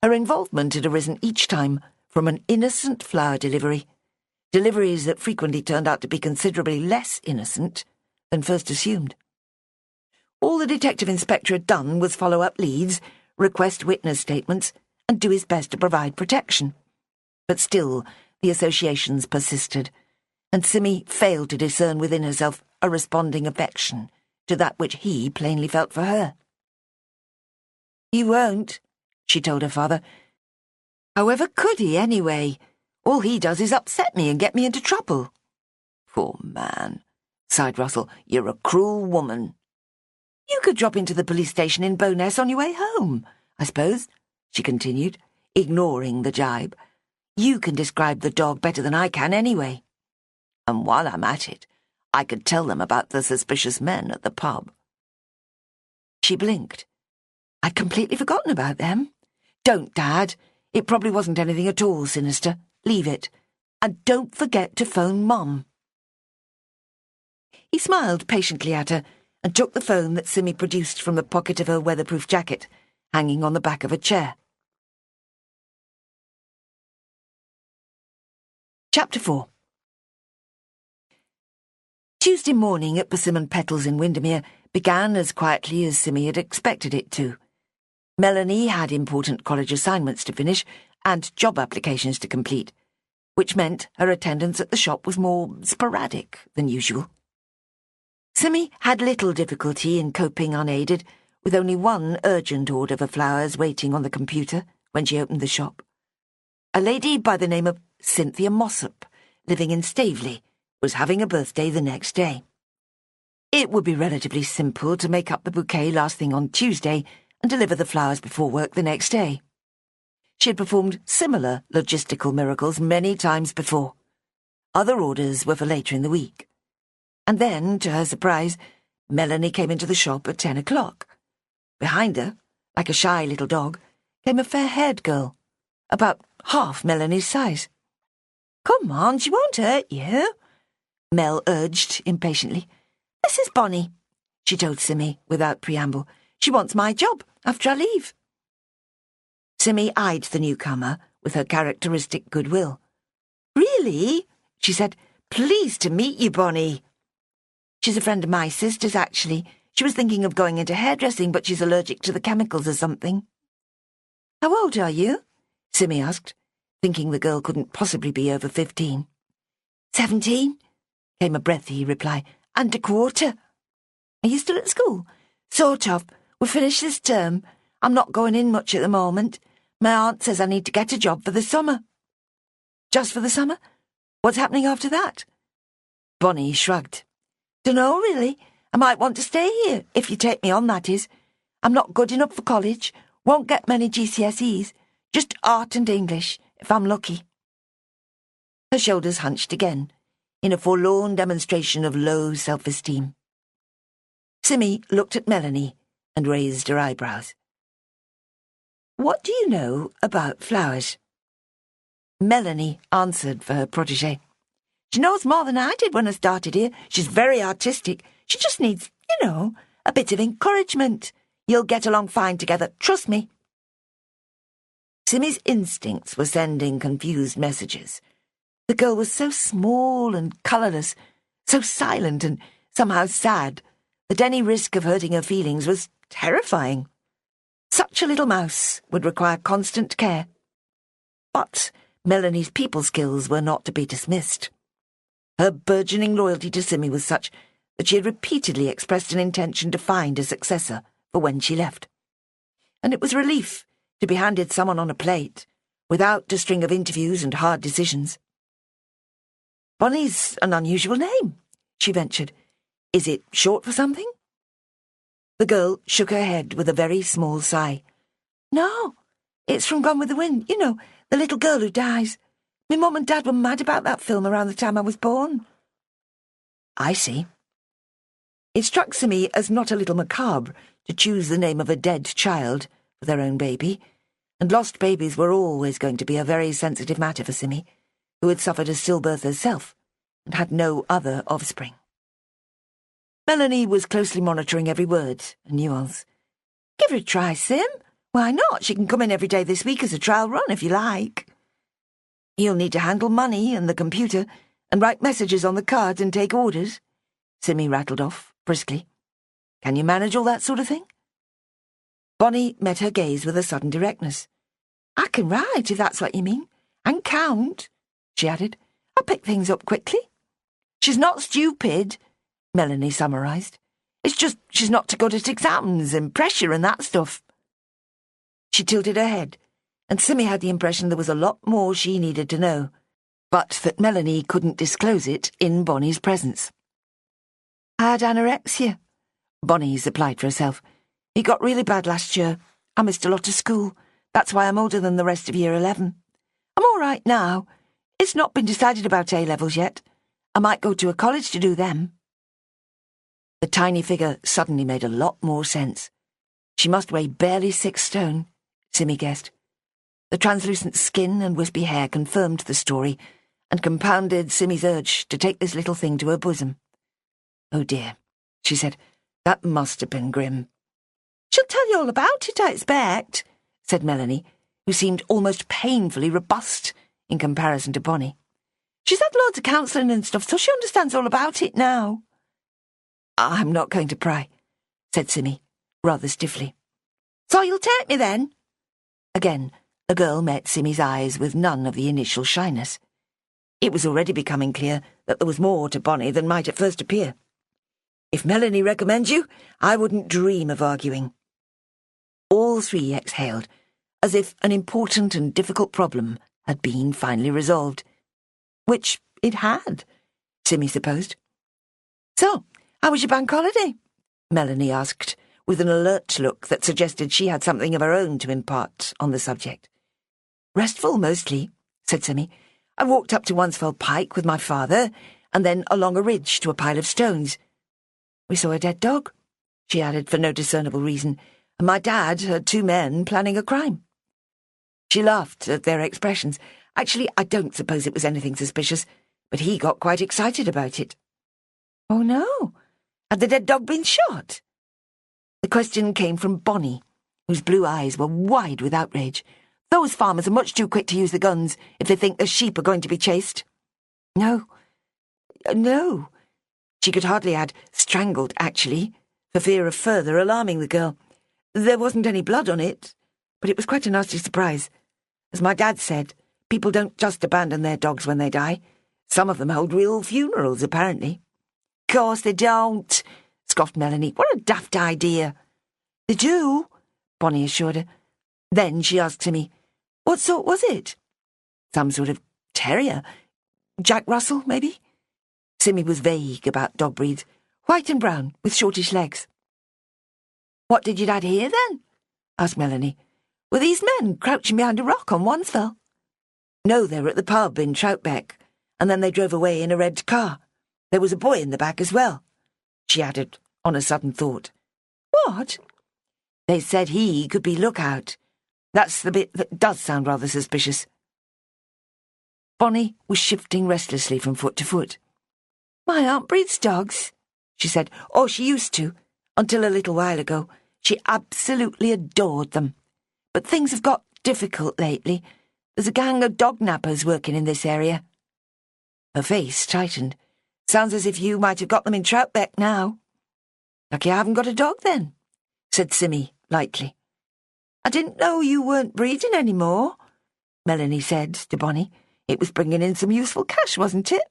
Her involvement had arisen each time from an innocent flower delivery, deliveries that frequently turned out to be considerably less innocent than first assumed. All the detective inspector had done was follow up leads, request witness statements, and do his best to provide protection. But still, the associations persisted, and Simi failed to discern within herself a responding affection to that which he plainly felt for her. "He won't," she told her father. "However could he, anyway? All he does is upset me and get me into trouble." "Poor man," sighed Russell. "You're a cruel woman." "You could drop into the police station in Bowness on your way home, I suppose," she continued, ignoring the jibe. "You can describe the dog better than I can, anyway. And while I'm at it, I could tell them about the suspicious men at the pub." She blinked. "I'd completely forgotten about them." "Don't, Dad. It probably wasn't anything at all sinister. Leave it. And don't forget to phone Mum." He smiled patiently at her and took the phone that Simi produced from the pocket of her weatherproof jacket, hanging on the back of a chair. Chapter 4. Tuesday morning at Persimmon Petals in Windermere began as quietly as Simi had expected it to. Melanie had important college assignments to finish and job applications to complete, which meant her attendance at the shop was more sporadic than usual. Simi had little difficulty in coping unaided, with only one urgent order for flowers waiting on the computer when she opened the shop. A lady by the name of Cynthia Mossop, living in Staveley, was having a birthday the next day. It would be relatively simple to make up the bouquet last thing on Tuesday and deliver the flowers before work the next day. She had performed similar logistical miracles many times before. Other orders were for later in the week. And then, to her surprise, Melanie came into the shop at 10 o'clock. Behind her, like a shy little dog, came a fair-haired girl, about half Melanie's size. "Come on, she won't hurt you," Mel urged impatiently. "Mrs. Bonny," she told Simi without preamble. "She wants my job after I leave." Simi eyed the newcomer with her characteristic goodwill. "Really?" she said. "Pleased to meet you, Bonny." "She's a friend of my sister's, actually. She was thinking of going into hairdressing, but she's allergic to the chemicals or something." "How old are you?" Simi asked, thinking the girl couldn't possibly be over 15. 17, came a breathy reply. "And a quarter." "Are you still at school?" "Sort of. We're finished this term. I'm not going in much at the moment. My aunt says I need to get a job for the summer." "Just for the summer? What's happening after that?" Bonny shrugged. "Dunno, really. I might want to stay here, if you take me on, that is. I'm not good enough for college, won't get many GCSEs, just art and English, if I'm lucky." Her shoulders hunched again, in a forlorn demonstration of low self-esteem. Simi looked at Melanie and raised her eyebrows. "What do you know about flowers?" Melanie answered for her protégée. "She knows more than I did when I started here. She's very artistic. She just needs, a bit of encouragement. You'll get along fine together, trust me." Simi's instincts were sending confused messages. The girl was so small and colourless, so silent and somehow sad that any risk of hurting her feelings was terrifying. Such a little mouse would require constant care. But Melanie's people skills were not to be dismissed. Her burgeoning loyalty to Simmy was such that she had repeatedly expressed an intention to find a successor for when she left. And it was a relief to be handed someone on a plate, without a string of interviews and hard decisions. "Bonnie's an unusual name," she ventured. "Is it short for something?" The girl shook her head with a very small sigh. "No, it's from Gone with the Wind. You know, the little girl who dies. My mum and dad were mad about that film around the time I was born." "I see." It struck Simmy as not a little macabre to choose the name of a dead child for their own baby, and lost babies were always going to be a very sensitive matter for Simmy, who had suffered a stillbirth herself and had no other offspring. Melanie was closely monitoring every word and nuance. "Give her a try, Sim. Why not? She can come in every day this week as a trial run if you like. You'll need to handle money and the computer and write messages on the cards and take orders," Simmy rattled off briskly. "Can you manage all that sort of thing?" Bonnie met her gaze with a sudden directness. "I can write, if that's what you mean. And count," she added. "I pick things up quickly." "She's not stupid," Melanie summarised. "It's just she's not too good at exams and pressure and that stuff." She tilted her head, and Simmy had the impression there was a lot more she needed to know, but that Melanie couldn't disclose it in Bonnie's presence. "I had anorexia," Bonnie supplied for herself. "It got really bad last year. I missed a lot of school. That's why I'm older than the rest of Year 11. I'm all right now. It's not been decided about A-levels yet. I might go to a college to do them." The tiny figure suddenly made a lot more sense. She must weigh barely 6 stone, Simmy guessed. The translucent skin and wispy hair confirmed the story and compounded Simmy's urge to take this little thing to her bosom. "Oh dear," she said. "That must have been grim." "She'll tell you all about it, I expect," said Melanie, who seemed almost painfully robust in comparison to Bonnie. "She's had loads of counselling and stuff, so she understands all about it now." "I'm not going to pry," said Simmy, rather stiffly. "So you'll take me then?" Again, the girl met Simmy's eyes with none of the initial shyness. It was already becoming clear that there was more to Bonnie than might at first appear. "If Melanie recommends you, I wouldn't dream of arguing." All three exhaled, as if an important and difficult problem had been finally resolved. Which it had, Simmy supposed. "So, how was your bank holiday?" Melanie asked, with an alert look that suggested she had something of her own to impart on the subject. "Restful, mostly," said Simmy. "I walked up to Wansfeld Pike with my father, and then along a ridge to a pile of stones. We saw a dead dog," she added for no discernible reason, "and my dad heard 2 men planning a crime." She laughed at their expressions. Actually, I don't suppose it was anything suspicious, but he got quite excited about it. "Oh no, had the dead dog been shot?" The question came from Bonnie, whose blue eyes were wide with outrage. "Those farmers are much too quick to use the guns if they think their sheep are going to be chased." No. She could hardly add strangled, actually, for fear of further alarming the girl. "There wasn't any blood on it, but it was quite a nasty surprise. As my dad said, people don't just abandon their dogs when they die. Some of them hold real funerals, apparently." "Course they don't," scoffed Melanie. "What a daft idea." "They do," Bonnie assured her. Then she asked Simmy, "What sort was it?" "Some sort of terrier. Jack Russell, maybe?" Simmy was vague about dog breeds. "White and brown, with shortish legs." "What did your dad hear, then?" asked Melanie. "Were these men crouching behind a rock on Wansfell?" "No, they were at the pub in Troutbeck, and then they drove away in a red car. There was a boy in the back as well," she added, on a sudden thought. "What?" "They said he could be lookout. That's the bit that does sound rather suspicious." Bonnie was shifting restlessly from foot to foot. "My aunt breeds dogs," she said. "Oh, she used to, until a little while ago. She absolutely adored them. But things have got difficult lately. There's a gang of dog nappers working in this area." Her face tightened. Sounds as if you might have got them in Troutbeck now. Lucky I haven't got a dog then, said Simmy lightly. I didn't know you weren't breeding any more, Melanie said to Bonnie. It was bringing in some useful cash, wasn't it?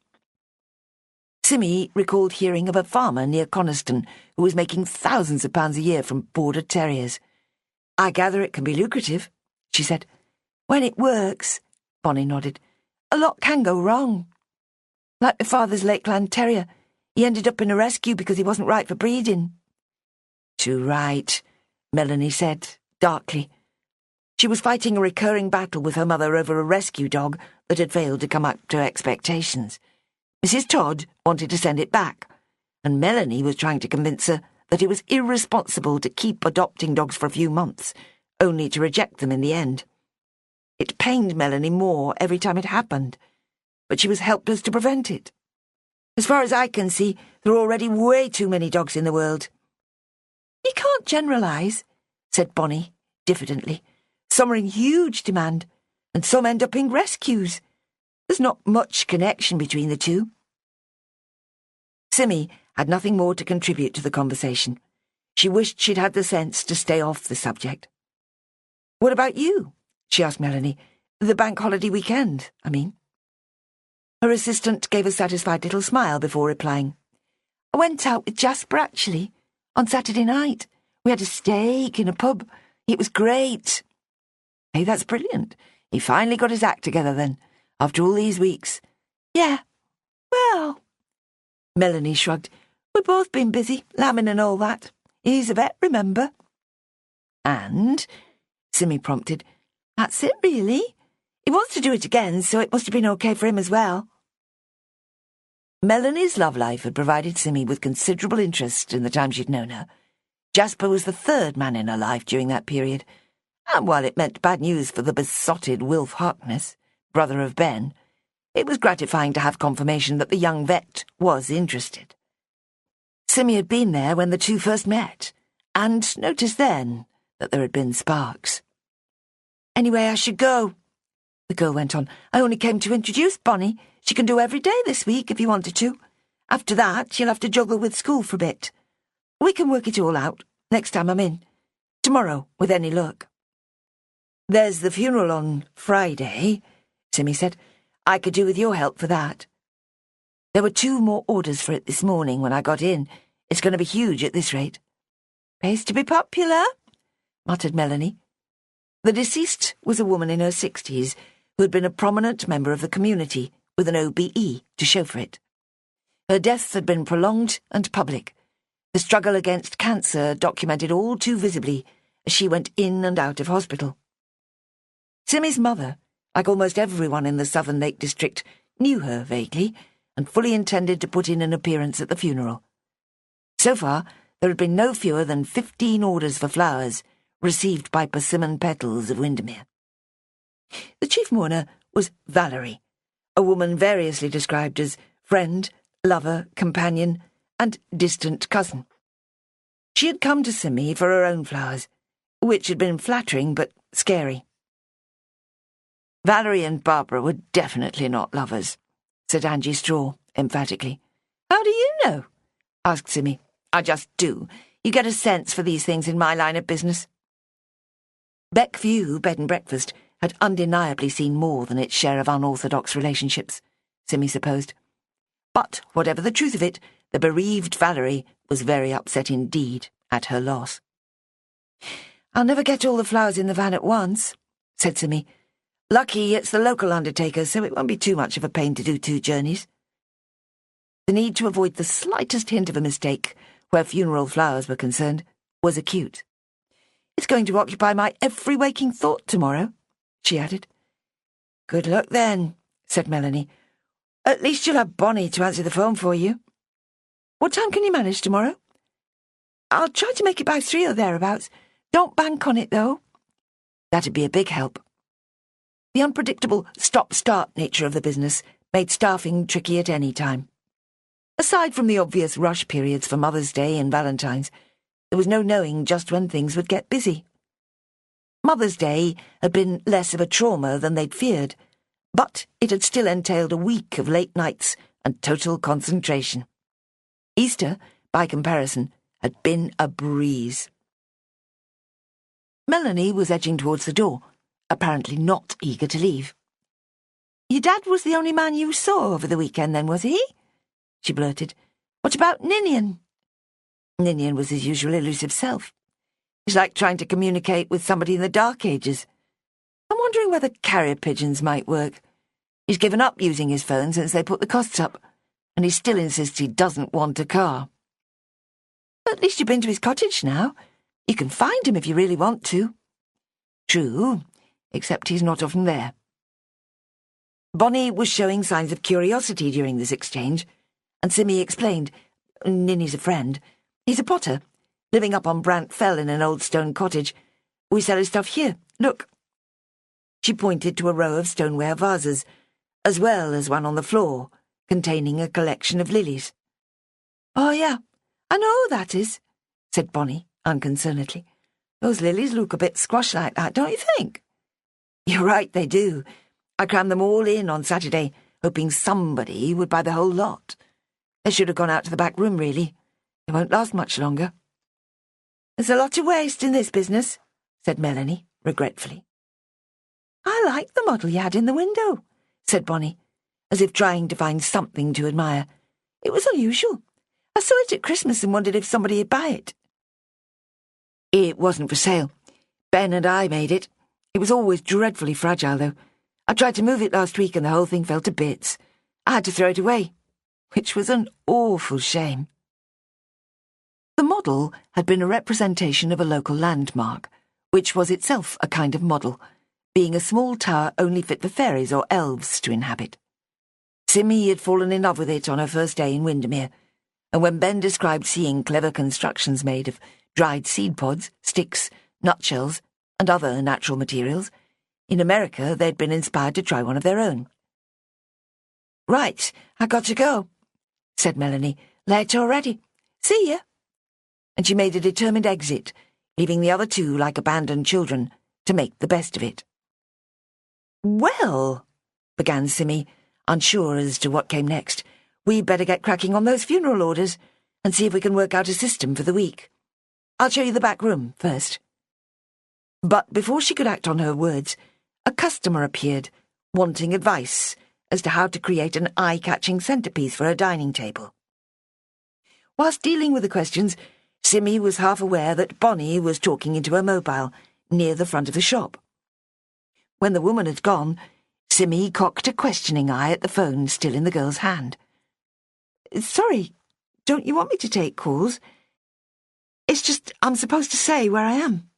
Simmy recalled hearing of a farmer near Coniston who was making thousands of pounds a year from border terriers. I gather it can be lucrative, she said. When it works, Bonnie nodded. A lot can go wrong. Like my father's Lakeland Terrier, he ended up in a rescue because he wasn't right for breeding. Too right, Melanie said, darkly. She was fighting a recurring battle with her mother over a rescue dog that had failed to come up to expectations. Mrs. Todd wanted to send it back, and Melanie was trying to convince her that it was irresponsible to keep adopting dogs for a few months, only to reject them in the end. It pained Melanie more every time it happened, but she was helpless to prevent it. As far as I can see, there are already way too many dogs in the world. You can't generalise, said Bonnie, diffidently. Some are in huge demand, and some end up in rescues. There's not much connection between the two. Simmy had nothing more to contribute to the conversation. She wished she'd had the sense to stay off the subject. What about you? She asked Melanie. The bank holiday weekend, I mean. Her assistant gave a satisfied little smile before replying. I went out with Jasper, actually, on Saturday night. We had a steak in a pub. It was great. Hey, that's brilliant. He finally got his act together then, after all these weeks. Yeah, well... Melanie shrugged. We've both been busy, lambing and all that. He's a vet, remember? And, Simmy prompted, that's it, really. He wants to do it again, so it must have been okay for him as well. Melanie's love life had provided Simmy with considerable interest in the time she'd known her. Jasper was the third man in her life during that period, and while it meant bad news for the besotted Wilf Harkness, brother of Ben, it was gratifying to have confirmation that the young vet was interested. Simmy had been there when the two first met, and noticed then that there had been sparks. Anyway, I should go, the girl went on. I only came to introduce Bonnie. She can do every day this week if you wanted to. After that, she'll have to juggle with school for a bit. We can work it all out next time I'm in. Tomorrow, with any luck. There's the funeral on Friday, Simmy said. I could do with your help for that. There were 2 more orders for it this morning when I got in. It's going to be huge at this rate. Pays to be popular, muttered Melanie. The deceased was a woman in her 60s who had been a prominent member of the community with an OBE to show for it. Her death had been prolonged and public. The struggle against cancer documented all too visibly as she went in and out of hospital. Simmy's mother, like almost everyone in the Southern Lake District, knew her vaguely and fully intended to put in an appearance at the funeral. So far, there had been no fewer than 15 orders for flowers received by Persimmon Petals of Windermere. The chief mourner was Valerie, a woman variously described as friend, lover, companion, and distant cousin. She had come to Simmy for her own flowers, which had been flattering but scary. Valerie and Barbara were definitely not lovers, said Angie Straw emphatically. How do you know? Asked Simmy. I just do. You get a sense for these things in my line of business. Beckview Bed and Breakfast had undeniably seen more than its share of unorthodox relationships, Simmy supposed. But, whatever the truth of it, the bereaved Valerie was very upset indeed at her loss. I'll never get all the flowers in the van at once, said Simmy. Lucky it's the local undertaker, so it won't be too much of a pain to do 2 journeys. The need to avoid the slightest hint of a mistake where funeral flowers were concerned was acute. It's going to occupy my every waking thought tomorrow, she added. Good luck then, said Melanie. At least you'll have Bonnie to answer the phone for you. What time can you manage tomorrow? I'll try to make it by 3 or thereabouts. Don't bank on it, though. That'd be a big help. The unpredictable stop-start nature of the business made staffing tricky at any time. Aside from the obvious rush periods for Mother's Day and Valentine's, there was no knowing just when things would get busy. Mother's Day had been less of a trauma than they'd feared, but it had still entailed a week of late nights and total concentration. Easter, by comparison, had been a breeze. Melanie was edging towards the door, apparently not eager to leave. "Your dad was the only man you saw over the weekend, then, was he?" she blurted. "What about Ninian?" Ninian was his usual elusive self. It's like trying to communicate with somebody in the Dark Ages. I'm wondering whether carrier pigeons might work. He's given up using his phone since they put the costs up, and he still insists he doesn't want a car. At least you've been to his cottage now. You can find him if you really want to. True, except he's not often there. Bonnie was showing signs of curiosity during this exchange, and Simmy explained, "Ninny's a friend. He's a potter, living up on Brant Fell in an old stone cottage. We sell his stuff here. Look." She pointed to a row of stoneware vases, as well as one on the floor, containing a collection of lilies. "Oh, yeah, I know who that is," said Bonnie, unconcernedly. "Those lilies look a bit squash like that, don't you think?" "You're right, they do. I crammed them all in on Saturday, hoping somebody would buy the whole lot. They should have gone out to the back room, really. They won't last much longer." "There's a lot of waste in this business," said Melanie, regretfully. "I like the model you had in the window," said Bonnie, as if trying to find something to admire. "It was unusual. I saw it at Christmas and wondered if somebody'd buy it." "It wasn't for sale. Ben and I made it. It was always dreadfully fragile, though. I tried to move it last week and the whole thing fell to bits. I had to throw it away, which was an awful shame." The model had been a representation of a local landmark, which was itself a kind of model, being a small tower only fit for fairies or elves to inhabit. Simmy had fallen in love with it on her first day in Windermere, and when Ben described seeing clever constructions made of dried seed pods, sticks, nutshells, and other natural materials, in America they'd been inspired to try one of their own. "Right, I got to go," said Melanie. "Late already. See ya." And she made a determined exit, leaving the other two like abandoned children to make the best of it. "Well," began Simmy, unsure as to what came next, "we'd better get cracking on those funeral orders and see if we can work out a system for the week. I'll show you the back room first." But before she could act on her words, a customer appeared, wanting advice as to how to create an eye-catching centrepiece for her dining table. Whilst dealing with the questions, Simmy was half aware that Bonnie was talking into her mobile near the front of the shop. When the woman had gone, Simmy cocked a questioning eye at the phone still in the girl's hand. "Sorry, don't you want me to take calls? It's just I'm supposed to say where I am."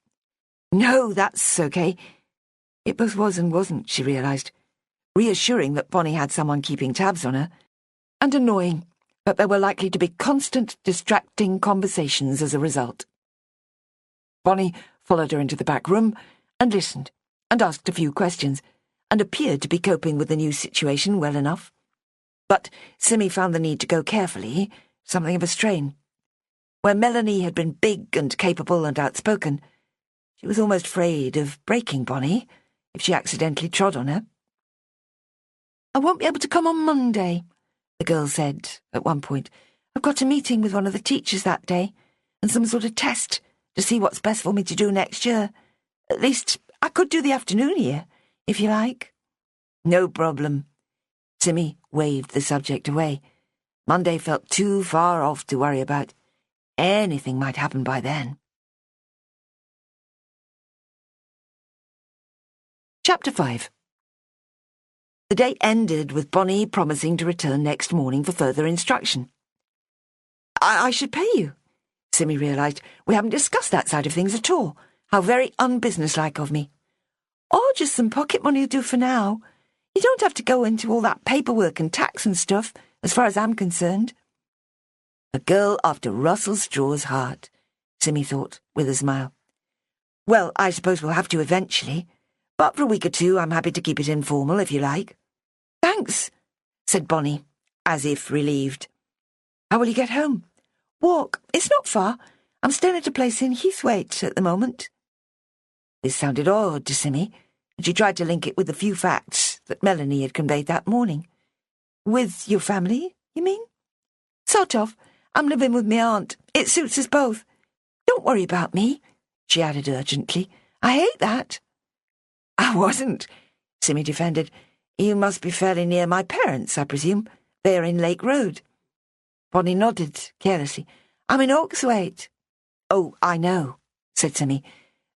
"No, that's okay." It both was and wasn't, she realised, reassuring that Bonnie had someone keeping tabs on her, and annoying that there were likely to be constant, distracting conversations as a result. Bonnie followed her into the back room and listened, and asked a few questions, and appeared to be coping with the new situation well enough. But Simmy found the need to go carefully, something of a strain. Where Melanie had been big and capable and outspoken, she was almost afraid of breaking Bonnie if she accidentally trod on her. "I won't be able to come on Monday," the girl said at one point. "I've got a meeting with one of the teachers that day, and some sort of test to see what's best for me to do next year. At least, I could do the afternoon here, if you like." "No problem." Simmy waved the subject away. Monday felt too far off to worry about. Anything might happen by then. Chapter 5. The day ended with Bonnie promising to return next morning for further instruction. I should pay you," Simmy realised. "We haven't discussed that side of things at all. How very unbusinesslike of me." "Oh, just some pocket money will do for now. You don't have to go into all that paperwork and tax and stuff, as far as I'm concerned." A girl after Russell Straw's heart, Simmy thought, with a smile. "Well, I suppose we'll have to eventually, but for a week or two I'm happy to keep it informal, if you like." "Thanks," said Bonnie, as if relieved. "How will you get home?" "Walk. It's not far. I'm staying at a place in Heathwaite at the moment." This sounded odd to Simmy, and she tried to link it with the few facts that Melanie had conveyed that morning. With your family, you mean? Sort of. I'm living with my aunt. It suits us both. Don't worry about me, she added urgently. I hate that. I wasn't, Simmy defended. You must be fairly near my parents, I presume. They're in Lake Road. Bonnie nodded carelessly. I'm in Oakswaite. Oh, I know, said Simmy.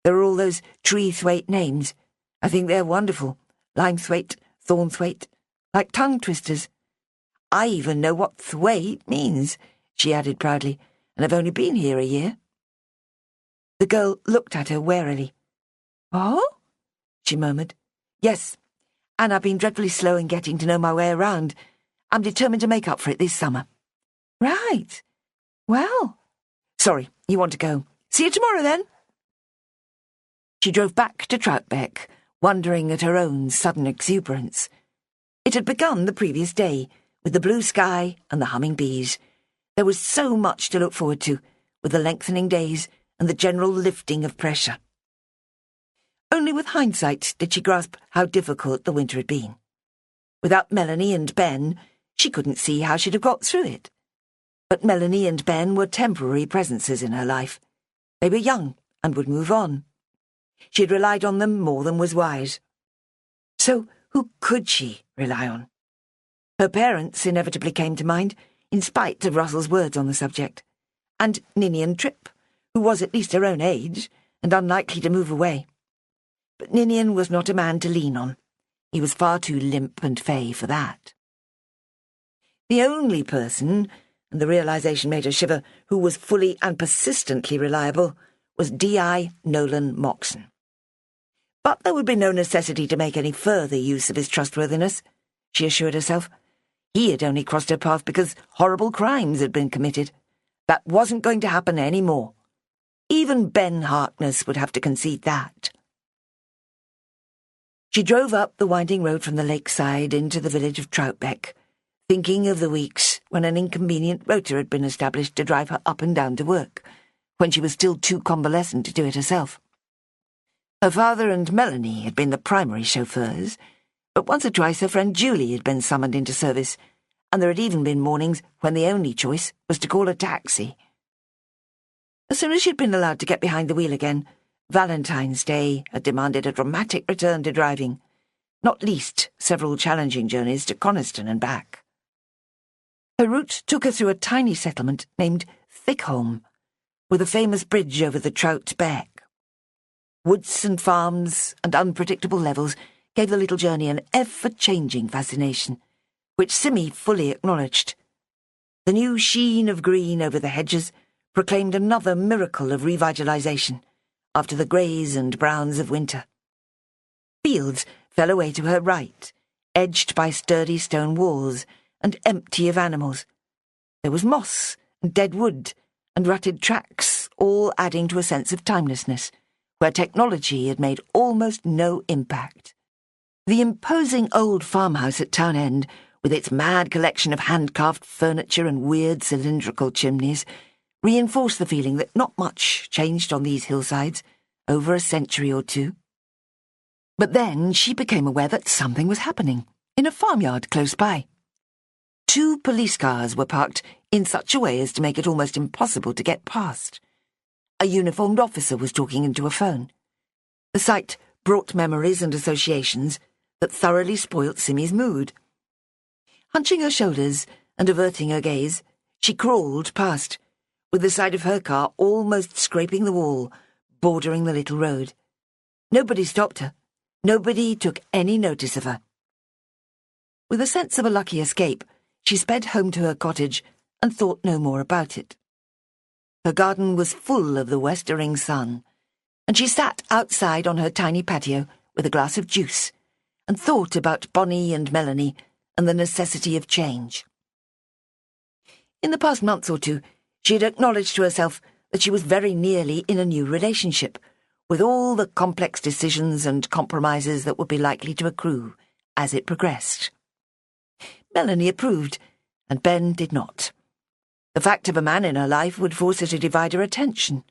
There are all those Treethwaite names. I think they're wonderful. Limethwaite, Thornthwaite, like tongue twisters. I even know what Thwaite means, she added proudly, and I've only been here a year. The girl looked at her warily. Oh? She murmured. Yes, and I've been dreadfully slow in getting to know my way around. I'm determined to make up for it this summer. Right. Well. Sorry, you want to go. See you tomorrow, then. She drove back to Troutbeck, wondering at her own sudden exuberance. It had begun the previous day, with the blue sky and the humming bees. There was so much to look forward to, with the lengthening days and the general lifting of pressure. Only with hindsight did she grasp how difficult the winter had been. Without Melanie and Ben, she couldn't see how she'd have got through it. But Melanie and Ben were temporary presences in her life. They were young and would move on. She had relied on them more than was wise. So who could she rely on? Her parents inevitably came to mind, in spite of Russell's words on the subject, and Ninian Tripp, who was at least her own age and unlikely to move away. But Ninian was not a man to lean on. He was far too limp and fey for that. The only person, and the realization made her shiver, who was fully and persistently reliable, was D.I. Nolan Moxon. But there would be no necessity to make any further use of his trustworthiness, she assured herself. He had only crossed her path because horrible crimes had been committed. That wasn't going to happen any more. Even Ben Harkness would have to concede that. She drove up the winding road from the lakeside into the village of Troutbeck, thinking of the weeks when an inconvenient rota had been established to drive her up and down to work, when she was still too convalescent to do it herself. Her father and Melanie had been the primary chauffeurs, but once or twice her friend Julie had been summoned into service, and there had even been mornings when the only choice was to call a taxi. As soon as she'd been allowed to get behind the wheel again, Valentine's Day had demanded a dramatic return to driving, not least several challenging journeys to Coniston and back. Her route took her through a tiny settlement named Thickholm, with a famous bridge over the Troutbeck. Woods and farms and unpredictable levels gave the little journey an ever-changing fascination, which Simmy fully acknowledged. The new sheen of green over the hedges proclaimed another miracle of revitalization after the greys and browns of winter. Fields fell away to her right, edged by sturdy stone walls and empty of animals. There was moss and dead wood and rutted tracks, all adding to a sense of timelessness, where technology had made almost no impact. The imposing old farmhouse at Town End, with its mad collection of hand-carved furniture and weird cylindrical chimneys, reinforced the feeling that not much changed on these hillsides over a century or two. But then she became aware that something was happening in a farmyard close by. 2 police cars were parked in such a way as to make it almost impossible to get past. A uniformed officer was talking into a phone. The sight brought memories and associations that thoroughly spoilt Simmy's mood. Hunching her shoulders and averting her gaze, she crawled past, with the side of her car almost scraping the wall, bordering the little road. Nobody stopped her. Nobody took any notice of her. With a sense of a lucky escape, she sped home to her cottage and thought no more about it. Her garden was full of the westering sun, and she sat outside on her tiny patio with a glass of juice and thought about Bonnie and Melanie and the necessity of change. In the past month or two, she had acknowledged to herself that she was very nearly in a new relationship, with all the complex decisions and compromises that would be likely to accrue as it progressed. Melanie approved, and Ben did not. The fact of a man in her life would force her to divide her attention.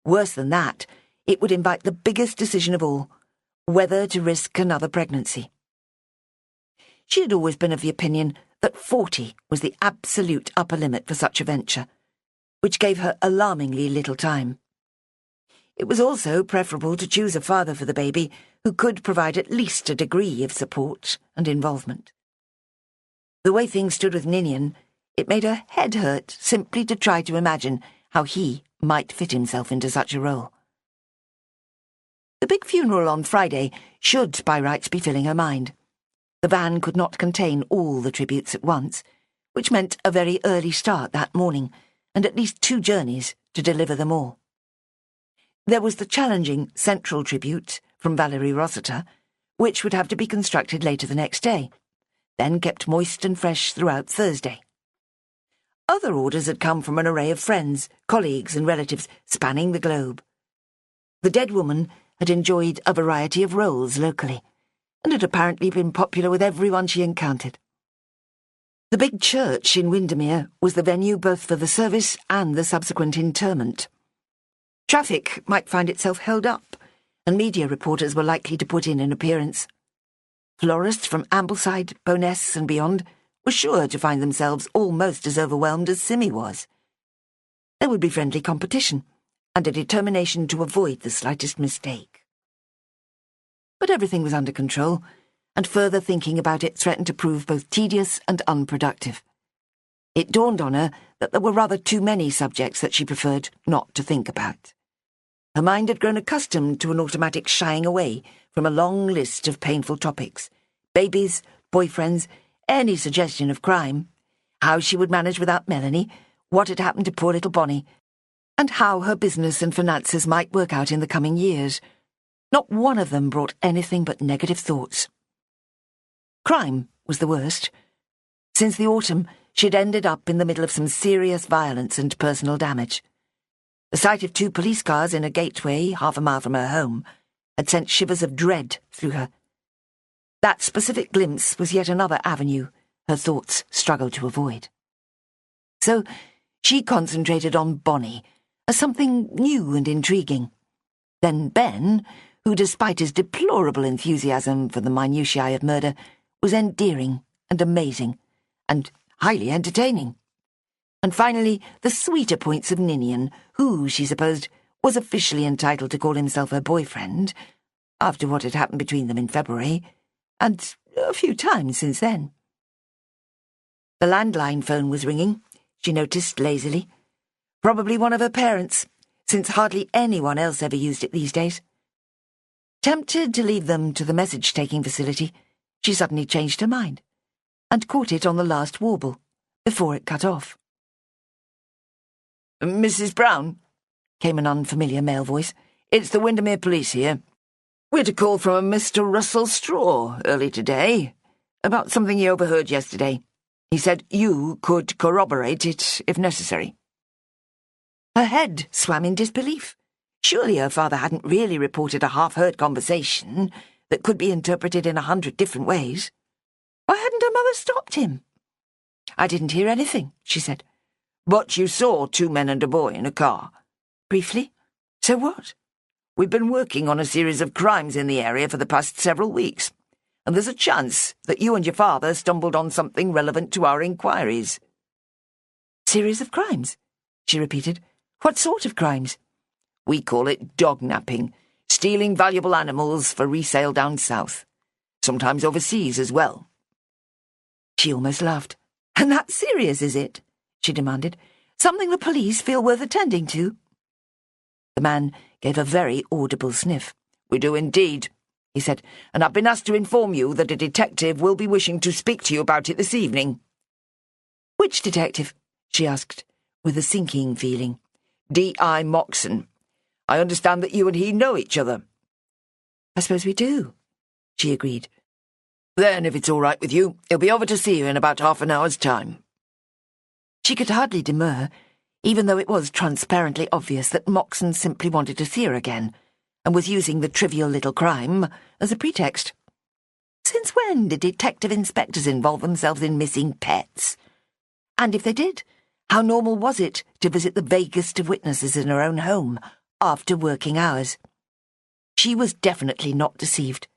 Worse than that, it would invite the biggest decision of all, whether to risk another pregnancy. She had always been of the opinion that 40 was the absolute upper limit for such a venture, which gave her alarmingly little time. It was also preferable to choose a father for the baby who could provide at least a degree of support and involvement. The way things stood with Ninian, it made her head hurt simply to try to imagine how he might fit himself into such a role. The big funeral on Friday should, by rights, be filling her mind. The van could not contain all the tributes at once, which meant a very early start that morning, and at least 2 journeys to deliver them all. There was the challenging central tribute from Valerie Rossiter, which would have to be constructed later the next day, then kept moist and fresh throughout Thursday. Other orders had come from an array of friends, colleagues and relatives spanning the globe. The dead woman had enjoyed a variety of roles locally, and had apparently been popular with everyone she encountered. The big church in Windermere was the venue both for the service and the subsequent interment. Traffic might find itself held up, and media reporters were likely to put in an appearance. Florists from Ambleside, Bowness and beyond were sure to find themselves almost as overwhelmed as Simmy was. There would be friendly competition, and a determination to avoid the slightest mistake. But everything was under control, and further thinking about it threatened to prove both tedious and unproductive. It dawned on her that there were rather too many subjects that she preferred not to think about. Her mind had grown accustomed to an automatic shying away from a long list of painful topics: babies, boyfriends, any suggestion of crime, how she would manage without Melanie, what had happened to poor little Bonnie, and how her business and finances might work out in the coming years. Not one of them brought anything but negative thoughts. Crime was the worst. Since the autumn, she'd ended up in the middle of some serious violence and personal damage. The sight of 2 police cars in a gateway 1/2 mile from her home had sent shivers of dread through her. That specific glimpse was yet another avenue her thoughts struggled to avoid. So she concentrated on Bonnie as something new and intriguing. Then Ben, who, despite his deplorable enthusiasm for the minutiae of murder, was endearing and amazing, and highly entertaining. And finally, the sweeter points of Ninian, who, she supposed, was officially entitled to call himself her boyfriend, after what had happened between them in February, and a few times since then. The landline phone was ringing, she noticed lazily. Probably one of her parents, since hardly anyone else ever used it these days. Tempted to leave them to the message-taking facility, she suddenly changed her mind, and caught it on the last warble, before it cut off. "Mrs. Brown," came an unfamiliar male voice. "It's the Windermere Police here. We had a call from a Mr. Russell Straw early today, about something he overheard yesterday. He said you could corroborate it if necessary." Her head swam in disbelief. Surely her father hadn't really reported a half-heard conversation that could be interpreted in 100 different ways. Why hadn't her mother stopped him? "I didn't hear anything," she said. "But you saw 2 men and a boy in a car." "Briefly. So what?" "We've been working on a series of crimes in the area for the past several weeks, and there's a chance that you and your father stumbled on something relevant to our inquiries." "Series of crimes?" she repeated. "What sort of crimes?" "We call it dog-napping, stealing valuable animals for resale down south, sometimes overseas as well." She almost laughed. "And that's serious, is it?" she demanded. "Something the police feel worth attending to?" The man gave a very audible sniff. "We do indeed," he said, "and I've been asked to inform you that a detective will be wishing to speak to you about it this evening." "Which detective?" she asked, with a sinking feeling. D.I. Moxon. I understand that you and he know each other." "I suppose we do," she agreed. "Then, if it's all right with you, he'll be over to see you in about half an hour's time." She could hardly demur, even though it was transparently obvious that Moxon simply wanted to see her again, and was using the trivial little crime as a pretext. Since when did detective inspectors involve themselves in missing pets? And if they did, how normal was it to visit the vaguest of witnesses in her own home after working hours? She was definitely not deceived.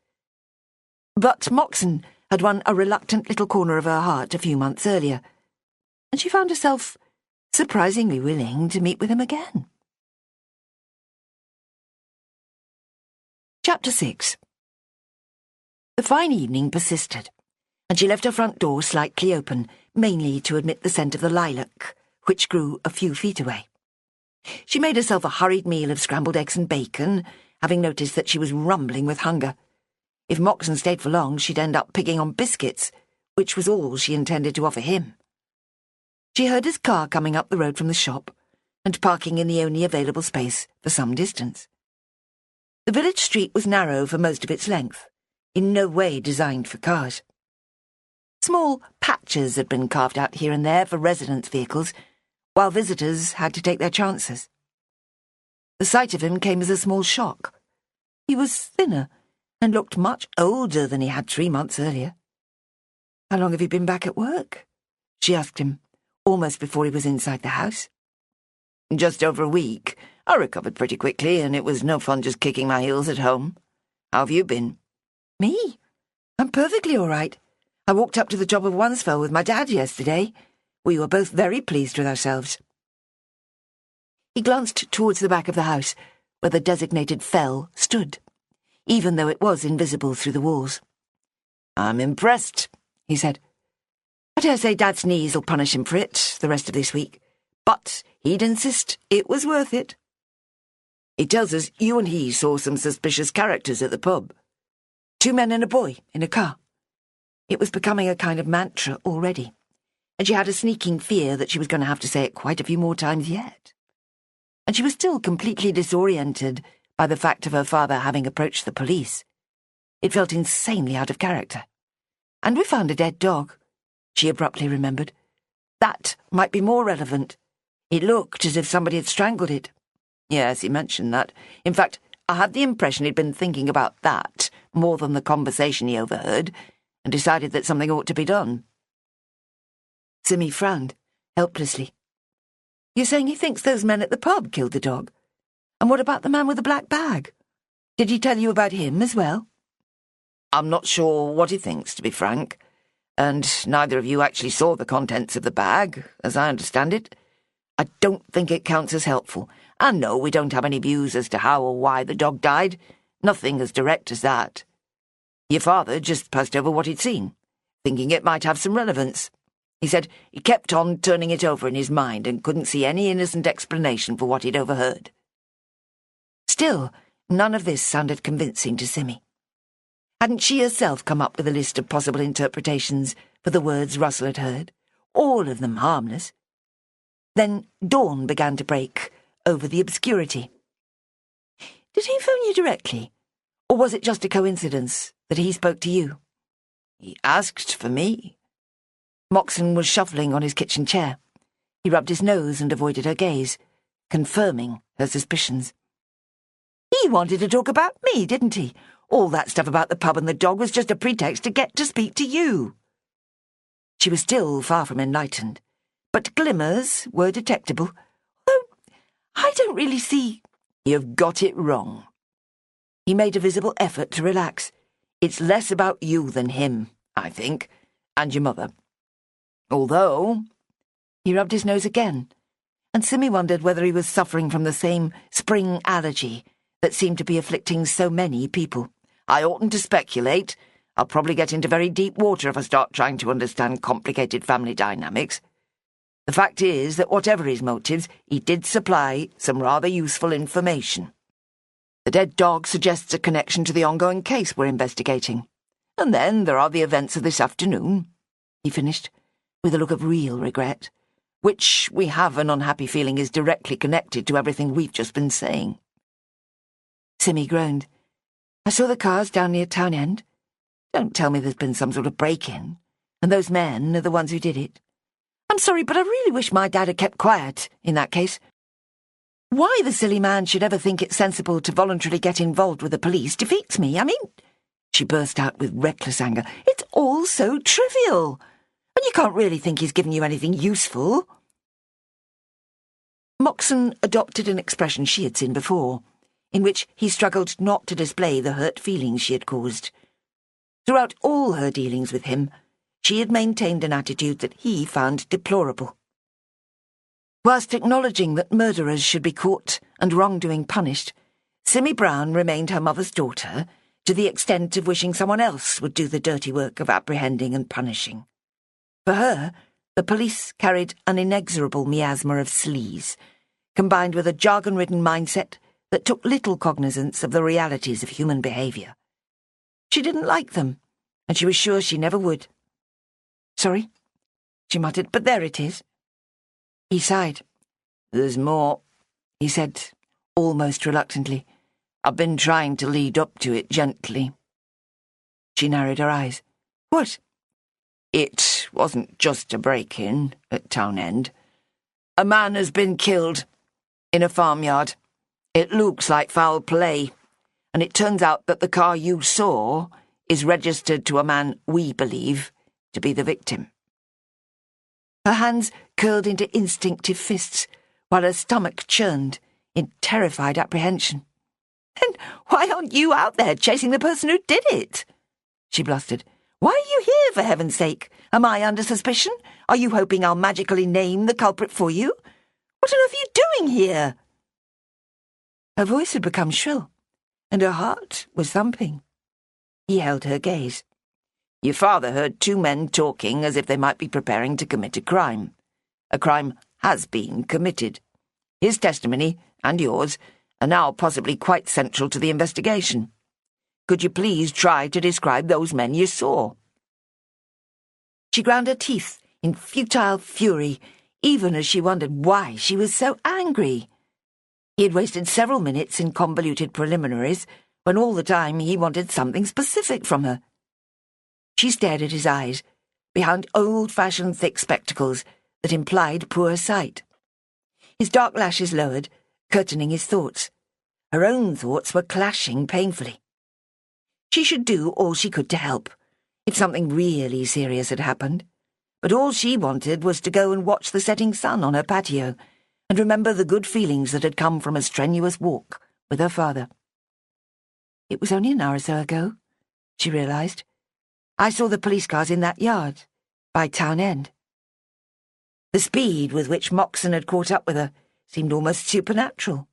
But Moxon had won a reluctant little corner of her heart a few months earlier, and she found herself surprisingly willing to meet with him again. Chapter 6. The fine evening persisted, and she left her front door slightly open, mainly to admit the scent of the lilac, which grew a few feet away. She made herself a hurried meal of scrambled eggs and bacon, having noticed that she was rumbling with hunger. If Moxon stayed for long, she'd end up picking on biscuits, which was all she intended to offer him. She heard his car coming up the road from the shop, and parking in the only available space for some distance. The village street was narrow for most of its length, in no way designed for cars. Small patches had been carved out here and there for residents' vehicles, while visitors had to take their chances. The sight of him came as a small shock. He was thinner and looked much older than he had 3 months earlier. "How long have you been back at work?" she asked him, almost before he was inside the house. "Just over a week. I recovered pretty quickly, and it was no fun just kicking my heels at home. How have you been?" "Me? I'm perfectly all right. I walked up to the top of Wansfell with my dad yesterday. We were both very pleased with ourselves." He glanced towards the back of the house, where the designated fell stood, even though it was invisible through the walls. "I'm impressed," he said. "I dare say Dad's knees will punish him for it the rest of this week, but he'd insist it was worth it. He tells us you and he saw some suspicious characters at the pub. 2 men and a boy in a car." It was becoming a kind of mantra already, and she had a sneaking fear that she was going to have to say it quite a few more times yet. And she was still completely disoriented by the fact of her father having approached the police. It felt insanely out of character. "And we found a dead dog," she abruptly remembered. "That might be more relevant. It looked as if somebody had strangled it." Yes, he mentioned that. In fact, I had the impression he'd been thinking about that more than the conversation he overheard, and decided that something ought to be done. Simmy frowned, helplessly. "You're saying he thinks those men at the pub killed the dog? And what about the man with the black bag? Did he tell you about him as well?" "I'm not sure what he thinks, to be frank. And neither of you actually saw the contents of the bag, as I understand it. I don't think it counts as helpful. And no, we don't have any views as to how or why the dog died. Nothing as direct as that. Your father just passed over what he'd seen, thinking it might have some relevance. He said he kept on turning it over in his mind and couldn't see any innocent explanation for what he'd overheard." Still, none of this sounded convincing to Simmy. Hadn't she herself come up with a list of possible interpretations for the words Russell had heard, all of them harmless? Then dawn began to break over the obscurity. "Did he phone you directly, or was it just a coincidence that he spoke to you?" "He asked for me." Moxon was shuffling on his kitchen chair. He rubbed his nose and avoided her gaze, confirming her suspicions. "He wanted to talk about me, didn't he? All that stuff about the pub and the dog was just a pretext to get to speak to you." She was still far from enlightened, but glimmers were detectable. "Though I don't really see—" "You've got it wrong." He made a visible effort to relax. "It's less about you than him, I think, and your mother. Although—" He rubbed his nose again, and Simmy wondered whether he was suffering from the same spring allergy that seemed to be afflicting so many people. "I oughtn't to speculate. I'll probably get into very deep water if I start trying to understand complicated family dynamics. The fact is that whatever his motives, he did supply some rather useful information. The dead dog suggests a connection to the ongoing case we're investigating. And then there are the events of this afternoon," he finished, with a look of real regret, "which we have an unhappy feeling is directly connected to everything we've just been saying." Simmy groaned. "I saw the cars down near Town End. Don't tell me there's been some sort of break-in, and those men are the ones who did it. I'm sorry, but I really wish my dad had kept quiet in that case. Why the silly man should ever think it sensible to voluntarily get involved with the police defeats me. I mean," she burst out with reckless anger, "it's all so trivial, and you can't really think he's given you anything useful." Moxon adopted an expression she had seen before, in which he struggled not to display the hurt feelings she had caused. Throughout all her dealings with him, she had maintained an attitude that he found deplorable. Whilst acknowledging that murderers should be caught and wrongdoing punished, Simmy Brown remained her mother's daughter to the extent of wishing someone else would do the dirty work of apprehending and punishing. For her, the police carried an inexorable miasma of sleaze, combined with a jargon-ridden mindset that took little cognizance of the realities of human behaviour. She didn't like them, and she was sure she never would. "Sorry," she muttered, "but there it is." He sighed. "There's more," he said, almost reluctantly. "I've been trying to lead up to it gently." She narrowed her eyes. "What?" "It wasn't just a break-in at Town End. A man has been killed in a farmyard. It looks like foul play, and it turns out that the car you saw is registered to a man we believe to be the victim." Her hands curled into instinctive fists, while her stomach churned in terrified apprehension. "Then why aren't you out there chasing the person who did it?" she blustered. "Why are you here, for heaven's sake? Am I under suspicion? Are you hoping I'll magically name the culprit for you? What on earth are you doing here?" Her voice had become shrill, and her heart was thumping. He held her gaze. "Your father heard two men talking as if they might be preparing to commit a crime. A crime has been committed. His testimony, and yours, are now possibly quite central to the investigation. Could you please try to describe those men you saw?" She ground her teeth in futile fury, even as she wondered why she was so angry. He had wasted several minutes in convoluted preliminaries, when all the time he wanted something specific from her. She stared at his eyes, behind old-fashioned thick spectacles that implied poor sight. His dark lashes lowered, curtaining his thoughts. Her own thoughts were clashing painfully. She should do all she could to help, if something really serious had happened. But all she wanted was to go and watch the setting sun on her patio, and remember the good feelings that had come from a strenuous walk with her father. It was only an hour or so ago, she realised. I saw the police cars in that yard, by Town End. The speed with which Moxon had caught up with her seemed almost supernatural.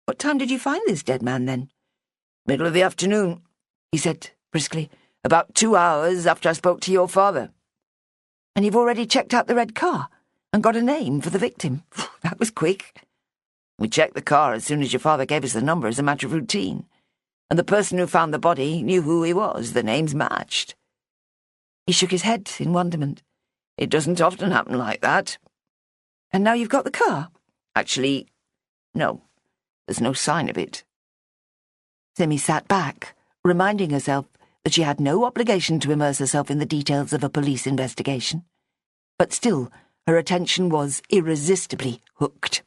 "What time did you find this dead man, then?" "Middle of the afternoon," he said briskly. "About 2 hours after I spoke to your father." "And you've already checked out the red car and got a name for the victim? That was quick." "We checked the car as soon as your father gave us the number as a matter of routine. And the person who found the body knew who he was. The names matched." He shook his head in wonderment. "It doesn't often happen like that." "And now you've got the car?" "Actually, no. There's no sign of it." Simmy sat back, reminding herself that she had no obligation to immerse herself in the details of a police investigation. But still, her attention was irresistibly hooked.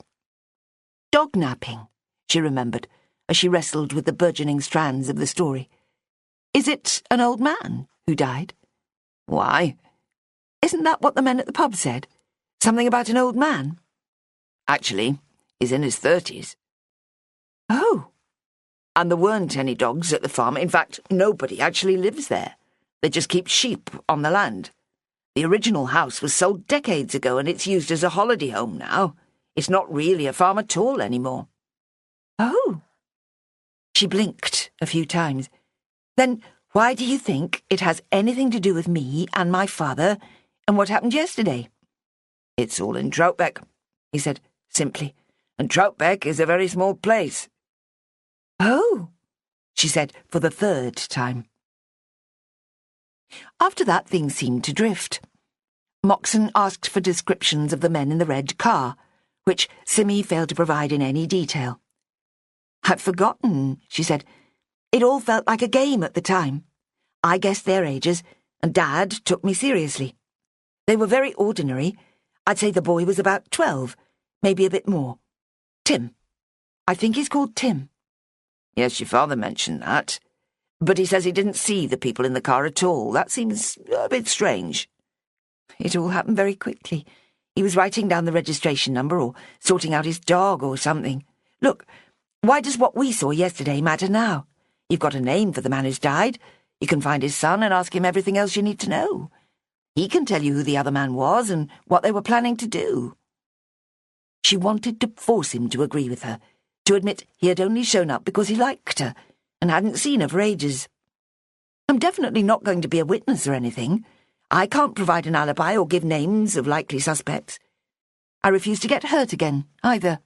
Dog napping, she remembered, as she wrestled with the burgeoning strands of the story. Is it an old man who died? Why? Isn't that what the men at the pub said? Something about an old man? Actually, he's in his 30s. Oh. And there weren't any dogs at the farm. In fact, nobody actually lives there. They just keep sheep on the land. The original house was sold decades ago, and it's used as a holiday home now. It's not really a farm at all anymore. Oh. She blinked a few times. Then why do you think it has anything to do with me and my father and what happened yesterday? It's all in Troutbeck, he said simply, and Troutbeck is a very small place. Oh, she said for the third time. After that, things seemed to drift. Moxon asked for descriptions of the men in the red car, which Simmy failed to provide in any detail. I've forgotten, she said. It all felt like a game at the time. I guessed their ages, and Dad took me seriously. They were very ordinary. I'd say the boy was about 12, maybe a bit more. Tim. I think he's called Tim. Yes, your father mentioned that. But he says he didn't see the people in the car at all. That seems a bit strange. It all happened very quickly. He was writing down the registration number or sorting out his dog or something. Look, why does what we saw yesterday matter now? You've got a name for the man who's died. You can find his son and ask him everything else you need to know. He can tell you who the other man was and what they were planning to do." She wanted to force him to agree with her, to admit he had only shown up because he liked her and hadn't seen her for ages. "I'm definitely not going to be a witness or anything. I can't provide an alibi or give names of likely suspects. I refuse to get hurt again, either."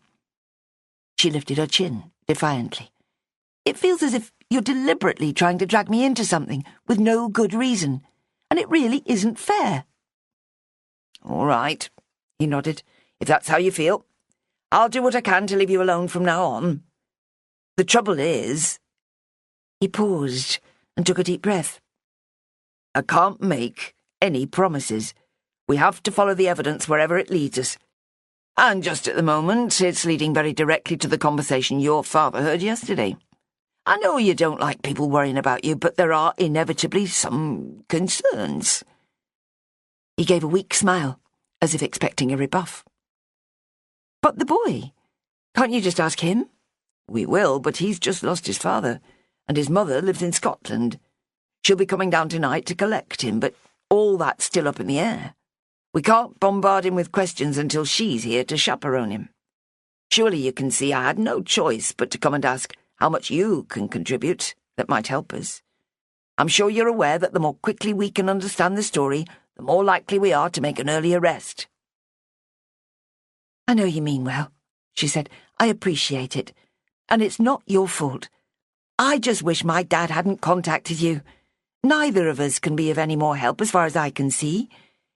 She lifted her chin defiantly. "It feels as if you're deliberately trying to drag me into something with no good reason, and it really isn't fair." "All right," he nodded, "if that's how you feel. I'll do what I can to leave you alone from now on. The trouble is—" He paused and took a deep breath. "I can't make any promises. We have to follow the evidence wherever it leads us. And just at the moment, it's leading very directly to the conversation your father heard yesterday. I know you don't like people worrying about you, but there are inevitably some concerns." He gave a weak smile, as if expecting a rebuff. "But the boy, can't you just ask him?" "We will, but he's just lost his father, and his mother lives in Scotland. She'll be coming down tonight to collect him, but all that's still up in the air. We can't bombard him with questions until she's here to chaperone him. Surely you can see I had no choice but to come and ask how much you can contribute that might help us. I'm sure you're aware that the more quickly we can understand the story, the more likely we are to make an early arrest." "I know you mean well," she said. "I appreciate it. And it's not your fault. I just wish my dad hadn't contacted you. Neither of us can be of any more help as far as I can see.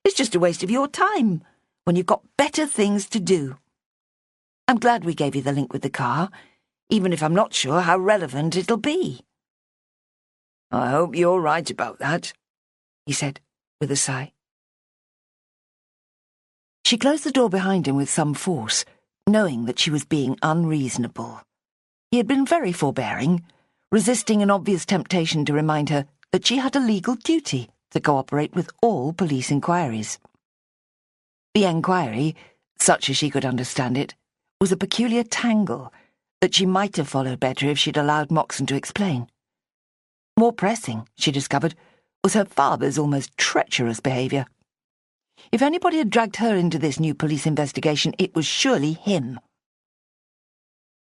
It's just a waste of your time when you've got better things to do. I'm glad we gave you the link with the car, even if I'm not sure how relevant it'll be." "I hope you're right about that," he said, with a sigh. She closed the door behind him with some force, knowing that she was being unreasonable. He had been very forbearing, resisting an obvious temptation to remind her that she had a legal duty to cooperate with all police inquiries. The inquiry, such as she could understand it, was a peculiar tangle that she might have followed better if she'd allowed Moxon to explain. More pressing, she discovered, was her father's almost treacherous behaviour. If anybody had dragged her into this new police investigation, it was surely him.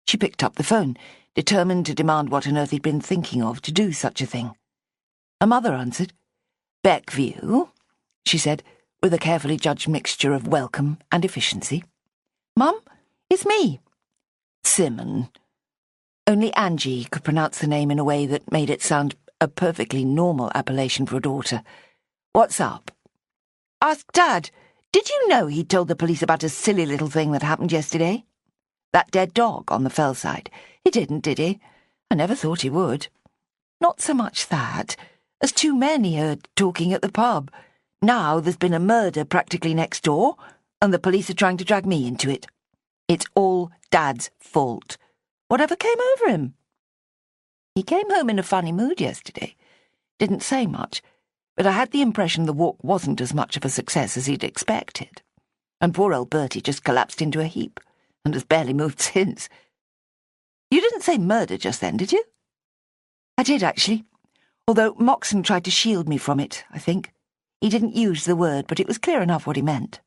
She picked up the phone, determined to demand what on earth he'd been thinking of to do such a thing. Her mother answered. "Beckview," she said, with a carefully judged mixture of welcome and efficiency. "Mum, it's me." "Simon." Only Angie could pronounce the name in a way that made it sound a perfectly normal appellation for a daughter. "What's up?" "Ask Dad. Did you know he told the police about a silly little thing that happened yesterday? That dead dog on the fell side. He didn't, did he? I never thought he would. Not so much that, as two men he heard talking at the pub. Now there's been a murder practically next door, and the police are trying to drag me into it. It's all Dad's fault. Whatever came over him?" "He came home in a funny mood yesterday. Didn't say much, but I had the impression the walk wasn't as much of a success as he'd expected. And poor old Bertie just collapsed into a heap, and has barely moved since." "You didn't say murder just then, did you?" "I did, actually, although Moxon tried to shield me from it, I think. He didn't use the word, but it was clear enough what he meant."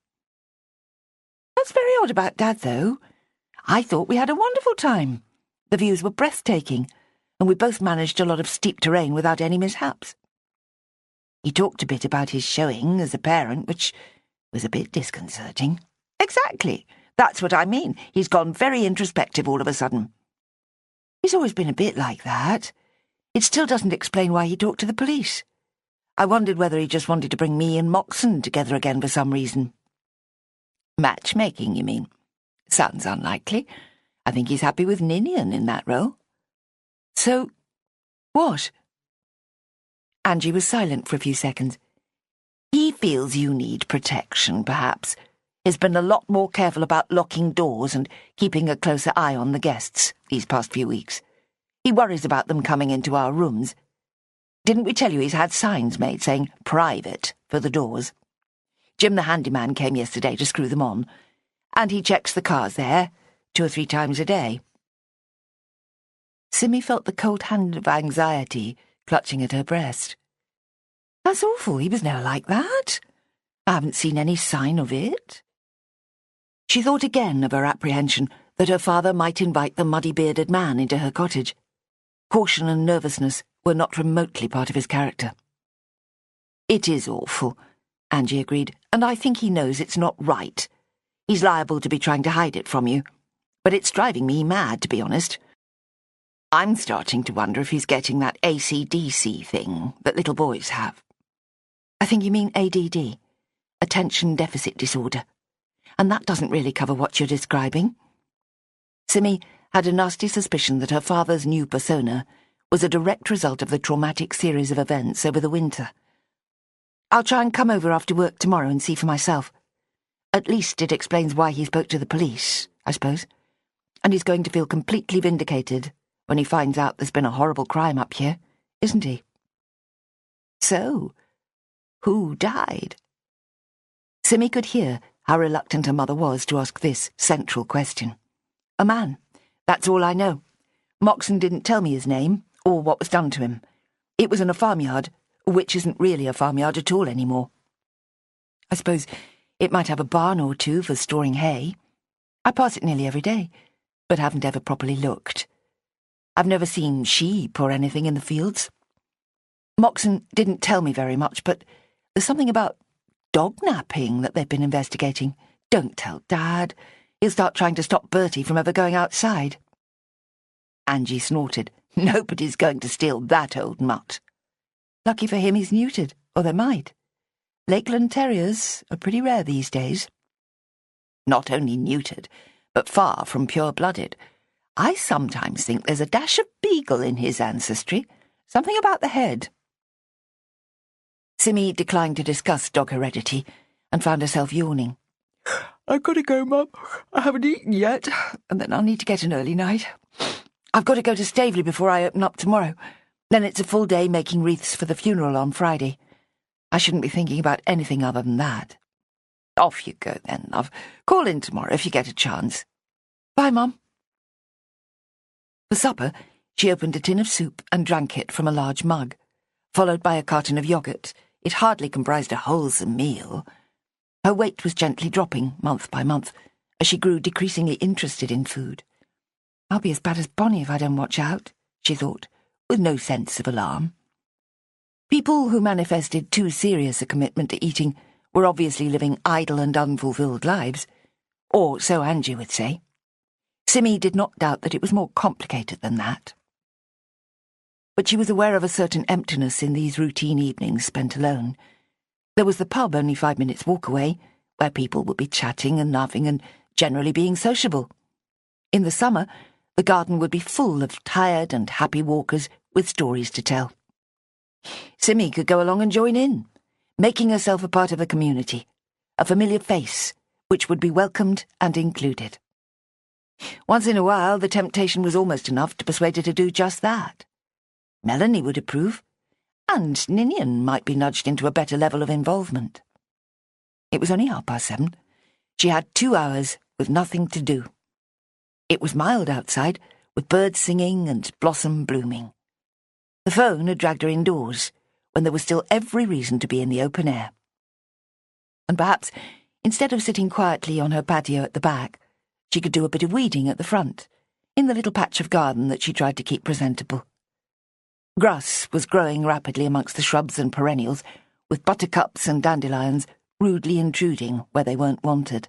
"That's very odd about Dad, though. I thought we had a wonderful time. The views were breathtaking, and we both managed a lot of steep terrain without any mishaps. He talked a bit about his showing as a parent, which was a bit disconcerting." "Exactly. That's what I mean. He's gone very introspective all of a sudden." "He's always been a bit like that. It still doesn't explain why he talked to the police. I wondered whether he just wanted to bring me and Moxon together again for some reason." "Matchmaking, you mean? Sounds unlikely. I think he's happy with Ninian in that role." "So, what?" Angie was silent for a few seconds. "He feels you need protection, perhaps. He's been a lot more careful about locking doors and keeping a closer eye on the guests these past few weeks. He worries about them coming into our rooms. Didn't we tell you he's had signs made saying 'private' for the doors? Jim the handyman came yesterday to screw them on, and he checks the cars there 2 or 3 times a day." Simmy felt the cold hand of anxiety clutching at her breast. That's awful, he was never like that. I haven't seen any sign of it. She thought again of her apprehension that her father might invite the muddy-bearded man into her cottage. Caution and nervousness were not remotely part of his character. It is awful, Angie agreed, and I think he knows it's not right. He's liable to be trying to hide it from you, but it's driving me mad, to be honest. I'm starting to wonder if he's getting that ACDC thing that little boys have. I think you mean ADD, attention deficit disorder, and that doesn't really cover what you're describing. Simi had a nasty suspicion that her father's new persona was a direct result of the traumatic series of events over the winter. I'll try and come over after work tomorrow and see for myself. At least it explains why he spoke to the police, I suppose. And he's going to feel completely vindicated when he finds out there's been a horrible crime up here, isn't he? So, who died? Simi could hear how reluctant her mother was to ask this central question. A man. That's all I know. Moxon didn't tell me his name, or what was done to him. It was in a farmyard, which isn't really a farmyard at all anymore. I suppose it might have a barn or two for storing hay. I pass it nearly every day, but haven't ever properly looked. I've never seen sheep or anything in the fields. Moxon didn't tell me very much, but there's something about dog napping that they've been investigating. Don't tell Dad. He'll start trying to stop Bertie from ever going outside. Angie snorted. Nobody's going to steal that old mutt. Lucky for him he's neutered, or they might. Lakeland Terriers are pretty rare these days. Not only neutered, but far from pure-blooded. I sometimes think there's a dash of beagle in his ancestry, something about the head. Simi declined to discuss dog heredity and found herself yawning. I've got to go, Mum. I haven't eaten yet, and then I'll need to get an early night. I've got to go to Staveley before I open up tomorrow. Then it's a full day making wreaths for the funeral on Friday. I shouldn't be thinking about anything other than that. Off you go, then, love. Call in tomorrow if you get a chance. Bye, Mum. For supper, she opened a tin of soup and drank it from a large mug, followed by a carton of yoghurt. It hardly comprised a wholesome meal. Her weight was gently dropping, month by month, as she grew decreasingly interested in food. I'll be as bad as Bonnie if I don't watch out, she thought, with no sense of alarm. People who manifested too serious a commitment to eating were obviously living idle and unfulfilled lives, or so Angie would say. Simi did not doubt that it was more complicated than that. But she was aware of a certain emptiness in these routine evenings spent alone. There was the pub only 5 minutes' walk away, where people would be chatting and laughing and generally being sociable. In the summer, the garden would be full of tired and happy walkers with stories to tell. Simi could go along and join in, making herself a part of the community, a familiar face which would be welcomed and included. Once in a while, the temptation was almost enough to persuade her to do just that. Melanie would approve, and Ninian might be nudged into a better level of involvement. It was only 7:30. She had 2 hours with nothing to do. It was mild outside, with birds singing and blossom blooming. The phone had dragged her indoors, when there was still every reason to be in the open air. And perhaps, instead of sitting quietly on her patio at the back, she could do a bit of weeding at the front, in the little patch of garden that she tried to keep presentable. Grass was growing rapidly amongst the shrubs and perennials, with buttercups and dandelions rudely intruding where they weren't wanted.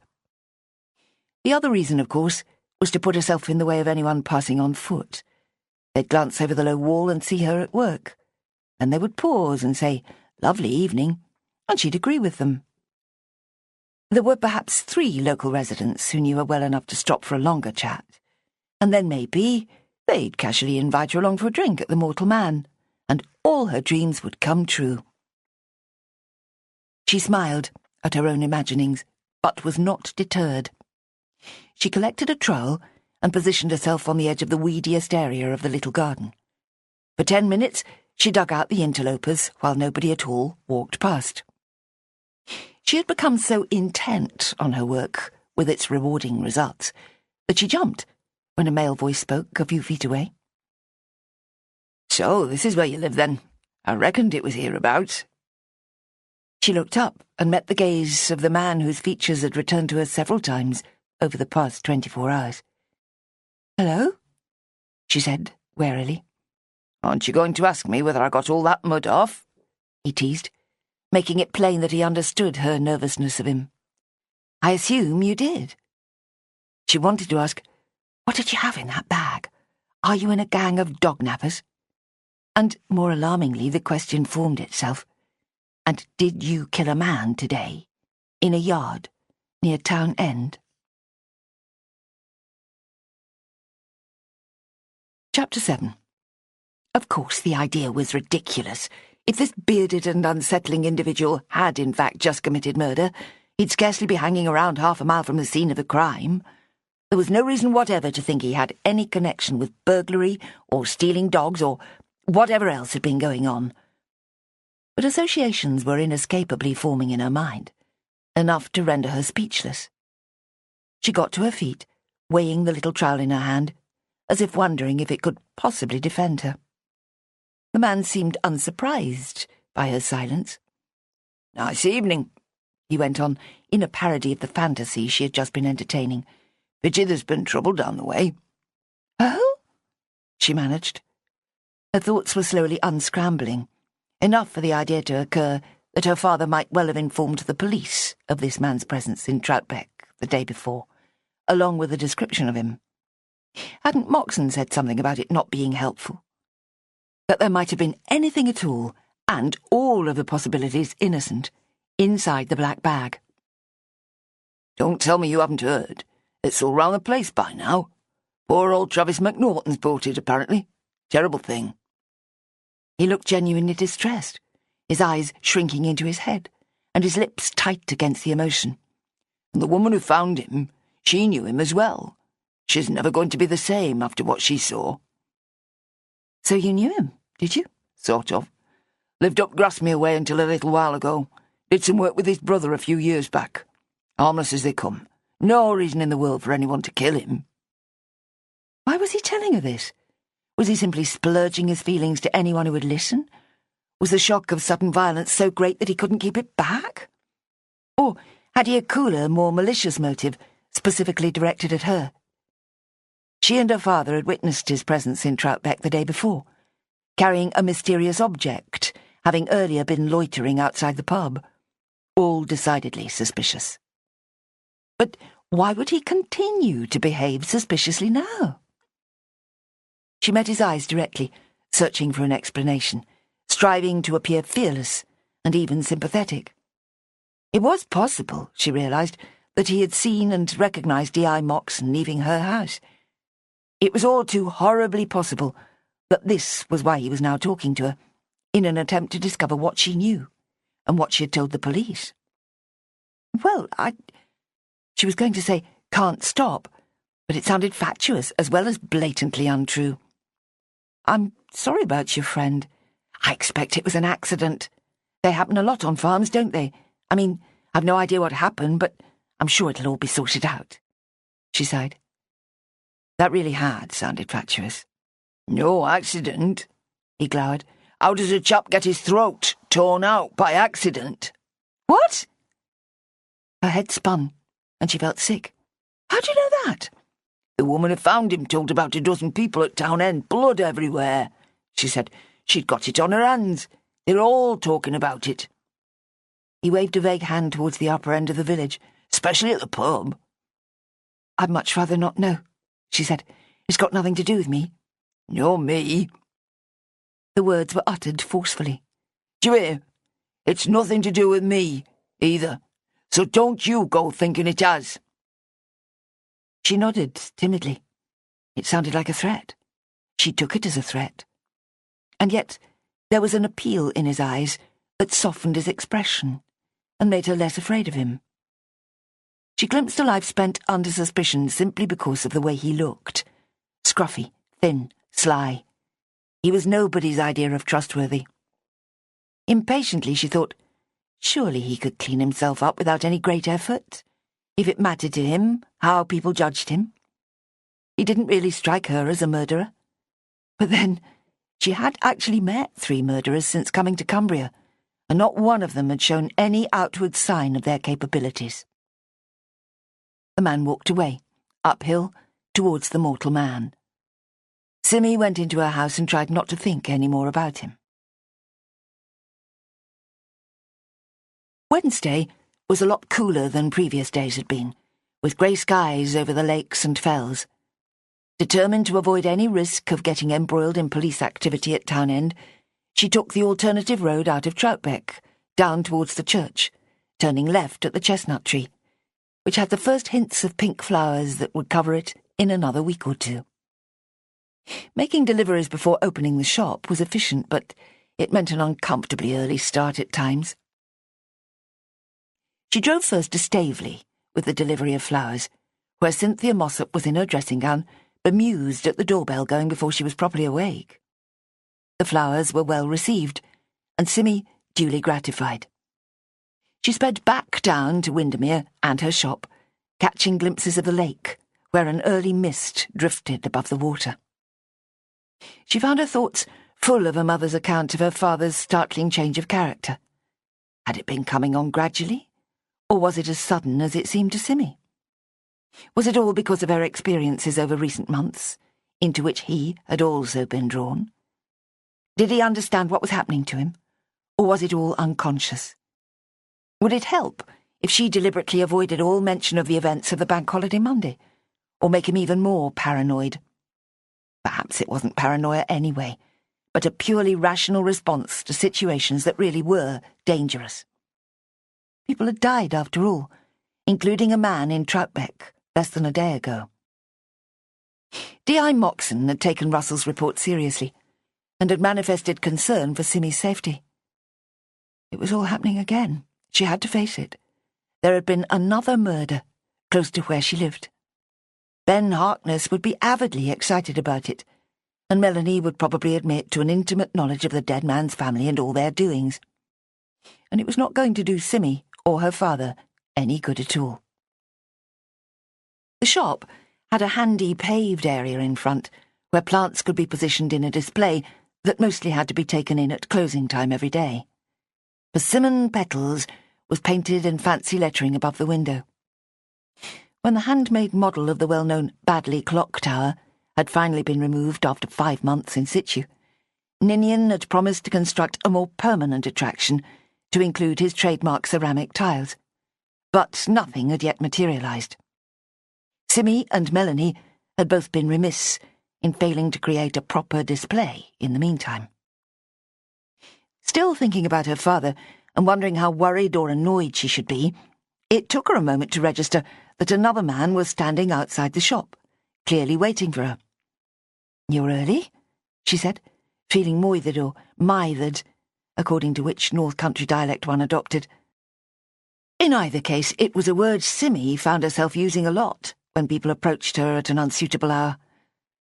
The other reason, of course, was to put herself in the way of anyone passing on foot. They'd glance over the low wall and see her at work. Then they would pause and say, "Lovely evening," and she'd agree with them. There were perhaps 3 local residents who knew her well enough to stop for a longer chat, and then maybe they'd casually invite her along for a drink at the Mortal Man, and all her dreams would come true. She smiled at her own imaginings, but was not deterred. She collected a trowel and positioned herself on the edge of the weediest area of the little garden. For 10 minutes, she dug out the interlopers while nobody at all walked past. She had become so intent on her work, with its rewarding results, that she jumped when a male voice spoke a few feet away. So, this is where you live, then. I reckoned it was hereabouts. She looked up and met the gaze of the man whose features had returned to her several times over the past 24 hours. "Hello?" she said, warily. "Aren't you going to ask me whether I got all that mud off?" he teased, making it plain that he understood her nervousness of him. "I assume you did." She wanted to ask, "What did you have in that bag? Are you in a gang of dog-nappers?" And, more alarmingly, the question formed itself. "And did you kill a man today, in a yard, near Town End?" Chapter 7. Of course, the idea was ridiculous. If this bearded and unsettling individual had in fact just committed murder, he'd scarcely be hanging around half a mile from the scene of the crime. There was no reason whatever to think he had any connection with burglary or stealing dogs or whatever else had been going on. But associations were inescapably forming in her mind, enough to render her speechless. She got to her feet, weighing the little trowel in her hand, as if wondering if it could possibly defend her. The man seemed unsurprised by her silence. "Nice evening," he went on, in a parody of the fantasy she had just been entertaining. "Pity there's been trouble down the way." "Oh?" she managed. Her thoughts were slowly unscrambling, enough for the idea to occur that her father might well have informed the police of this man's presence in Troutbeck the day before, along with a description of him. Hadn't Moxon said something about it not being helpful? That there might have been anything at all, and all of the possibilities innocent, inside the black bag. "Don't tell me you haven't heard. It's all round the place by now. Poor old Travis McNaughton's bought it, apparently. Terrible thing." He looked genuinely distressed, his eyes shrinking into his head, and his lips tight against the emotion. "And the woman who found him, she knew him as well. She's never going to be the same after what she saw." "So you knew him, did you?" "Sort of. Lived up Grasmere way until a little while ago. Did some work with his brother a few years back. Harmless as they come. No reason in the world for anyone to kill him." Why was he telling her this? Was he simply splurging his feelings to anyone who would listen? Was the shock of sudden violence so great that he couldn't keep it back? Or had he a cooler, more malicious motive, specifically directed at her? She and her father had witnessed his presence in Troutbeck the day before, carrying a mysterious object, having earlier been loitering outside the pub. All decidedly suspicious. But why would he continue to behave suspiciously now? She met his eyes directly, searching for an explanation, striving to appear fearless and even sympathetic. It was possible, she realised, that he had seen and recognised D.I. Moxon leaving her house. It was all too horribly possible that this was why he was now talking to her, in an attempt to discover what she knew and what she had told the police. "Well, She was going to say, "can't stop," but it sounded fatuous as well as blatantly untrue. "I'm sorry about your friend. I expect it was an accident. They happen a lot on farms, don't they? I mean, I've no idea what happened, but I'm sure it'll all be sorted out," she sighed. That really had sounded fatuous. "No accident," he glowered. "How does a chap get his throat torn out by accident?" "What?" Her head spun, and she felt sick. "How do you know that?" "The woman who found him told about a dozen people at Town End, blood everywhere," she said. "She'd got it on her hands. They're all talking about it." He waved a vague hand towards the upper end of the village, "especially at the pub." "I'd much rather not know," she said. "It's got nothing to do with me." "Nor me." The words were uttered forcefully. "Do you hear? It's nothing to do with me, either. So don't you go thinking it has." She nodded timidly. It sounded like a threat. She took it as a threat. And yet there was an appeal in his eyes that softened his expression and made her less afraid of him. She glimpsed a life spent under suspicion simply because of the way he looked. Scruffy, thin, sly. He was nobody's idea of trustworthy. Impatiently she thought, surely he could clean himself up without any great effort, if it mattered to him how people judged him. He didn't really strike her as a murderer. But then, She had actually met 3 murderers since coming to Cumbria, and not one of them had shown any outward sign of their capabilities. The man walked away, uphill, towards the mortal man. Simmy went into her house and tried not to think any more about him. Wednesday was a lot cooler than previous days had been, with grey skies over the lakes and fells. Determined to avoid any risk of getting embroiled in police activity at Town End, she took the alternative road out of Troutbeck, down towards the church, turning left at the chestnut tree, which had the first hints of pink flowers that would cover it in another week or 2. Making deliveries before opening the shop was efficient, but it meant an uncomfortably early start at times. She drove first to Staveley with the delivery of flowers, where Cynthia Mossop was in her dressing gown, bemused at the doorbell going before she was properly awake. The flowers were well received, and Simmy duly gratified. She sped back down to Windermere and her shop, catching glimpses of the lake, where an early mist drifted above the water. She found her thoughts full of her mother's account of her father's startling change of character. Had it been coming on gradually, or was it as sudden as it seemed to Simmy? Was it all because of her experiences over recent months, into which he had also been drawn? Did he understand what was happening to him, or was it all unconscious? Would it help if she deliberately avoided all mention of the events of the Bank Holiday Monday, or make him even more paranoid? Perhaps it wasn't paranoia anyway, but a purely rational response to situations that really were dangerous. People had died, after all, including a man in Troutbeck less than a day ago. D.I. Moxon had taken Russell's report seriously and had manifested concern for Simmy's safety. It was all happening again. She had to face it. There had been another murder close to where she lived. Ben Harkness would be avidly excited about it, and Melanie would probably admit to an intimate knowledge of the dead man's family and all their doings. And it was not going to do Simmy or her father any good at all. The shop had a handy paved area in front, where plants could be positioned in a display that mostly had to be taken in at closing time every day. Persimmon Petals was painted in fancy lettering above the window. When the handmade model of the well-known Badley Clock Tower had finally been removed after 5 months in situ, Ninian had promised to construct a more permanent attraction to include his trademark ceramic tiles, but nothing had yet materialised. Simmy and Melanie had both been remiss in failing to create a proper display in the meantime. Still thinking about her father and wondering how worried or annoyed she should be, it took her a moment to register that another man was standing outside the shop, clearly waiting for her. "You're early?" she said, feeling moithered or mithered, according to which North Country dialect one adopted. In either case, it was a word Simmy found herself using a lot when people approached her at an unsuitable hour.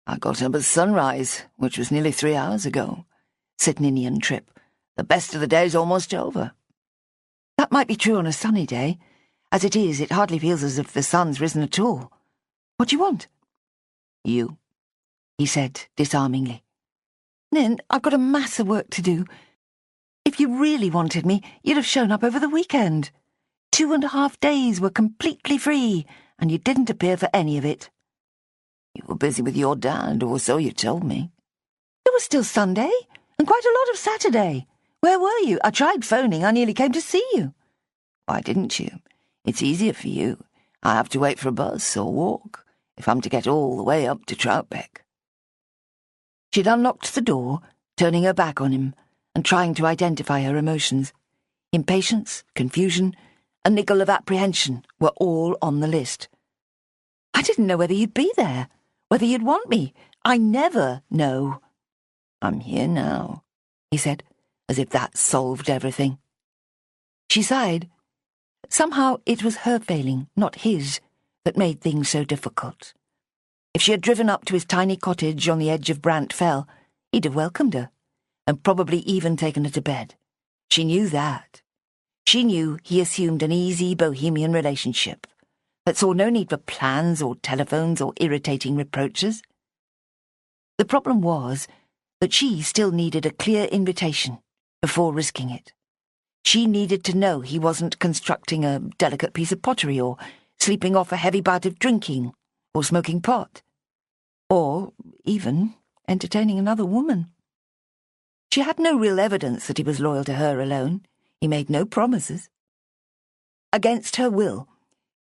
"I got up at sunrise, which was nearly 3 hours ago," said Ninian Tripp. "The best of the day's almost over." That might be true on a sunny day. As it is, it hardly feels as if the sun's risen at all. "What do you want?" "You," he said disarmingly. "Nin, I've got a mass of work to do. If you really wanted me, you'd have shown up over the weekend. 2.5 days were completely free, and you didn't appear for any of it." "You were busy with your dad, or so you told me." "There was still Sunday, and quite a lot of Saturday. Where were you? I tried phoning. I nearly came to see you." "Why didn't you? It's easier for you. I have to wait for a bus or walk if I'm to get all the way up to Troutbeck." She'd unlocked the door, turning her back on him and trying to identify her emotions. Impatience, confusion, a niggle of apprehension were all on the list. "I didn't know whether you'd be there, whether you'd want me. I never know." "I'm here now," he said, as if that solved everything. She sighed. Somehow it was her failing, not his, that made things so difficult. If she had driven up to his tiny cottage on the edge of Brant Fell, he'd have welcomed her, and probably even taken her to bed. She knew that. She knew he assumed an easy bohemian relationship that saw no need for plans or telephones or irritating reproaches. The problem was but she still needed a clear invitation before risking it. She needed to know he wasn't constructing a delicate piece of pottery or sleeping off a heavy bout of drinking or smoking pot, or even entertaining another woman. She had no real evidence that he was loyal to her alone. He made no promises. Against her will,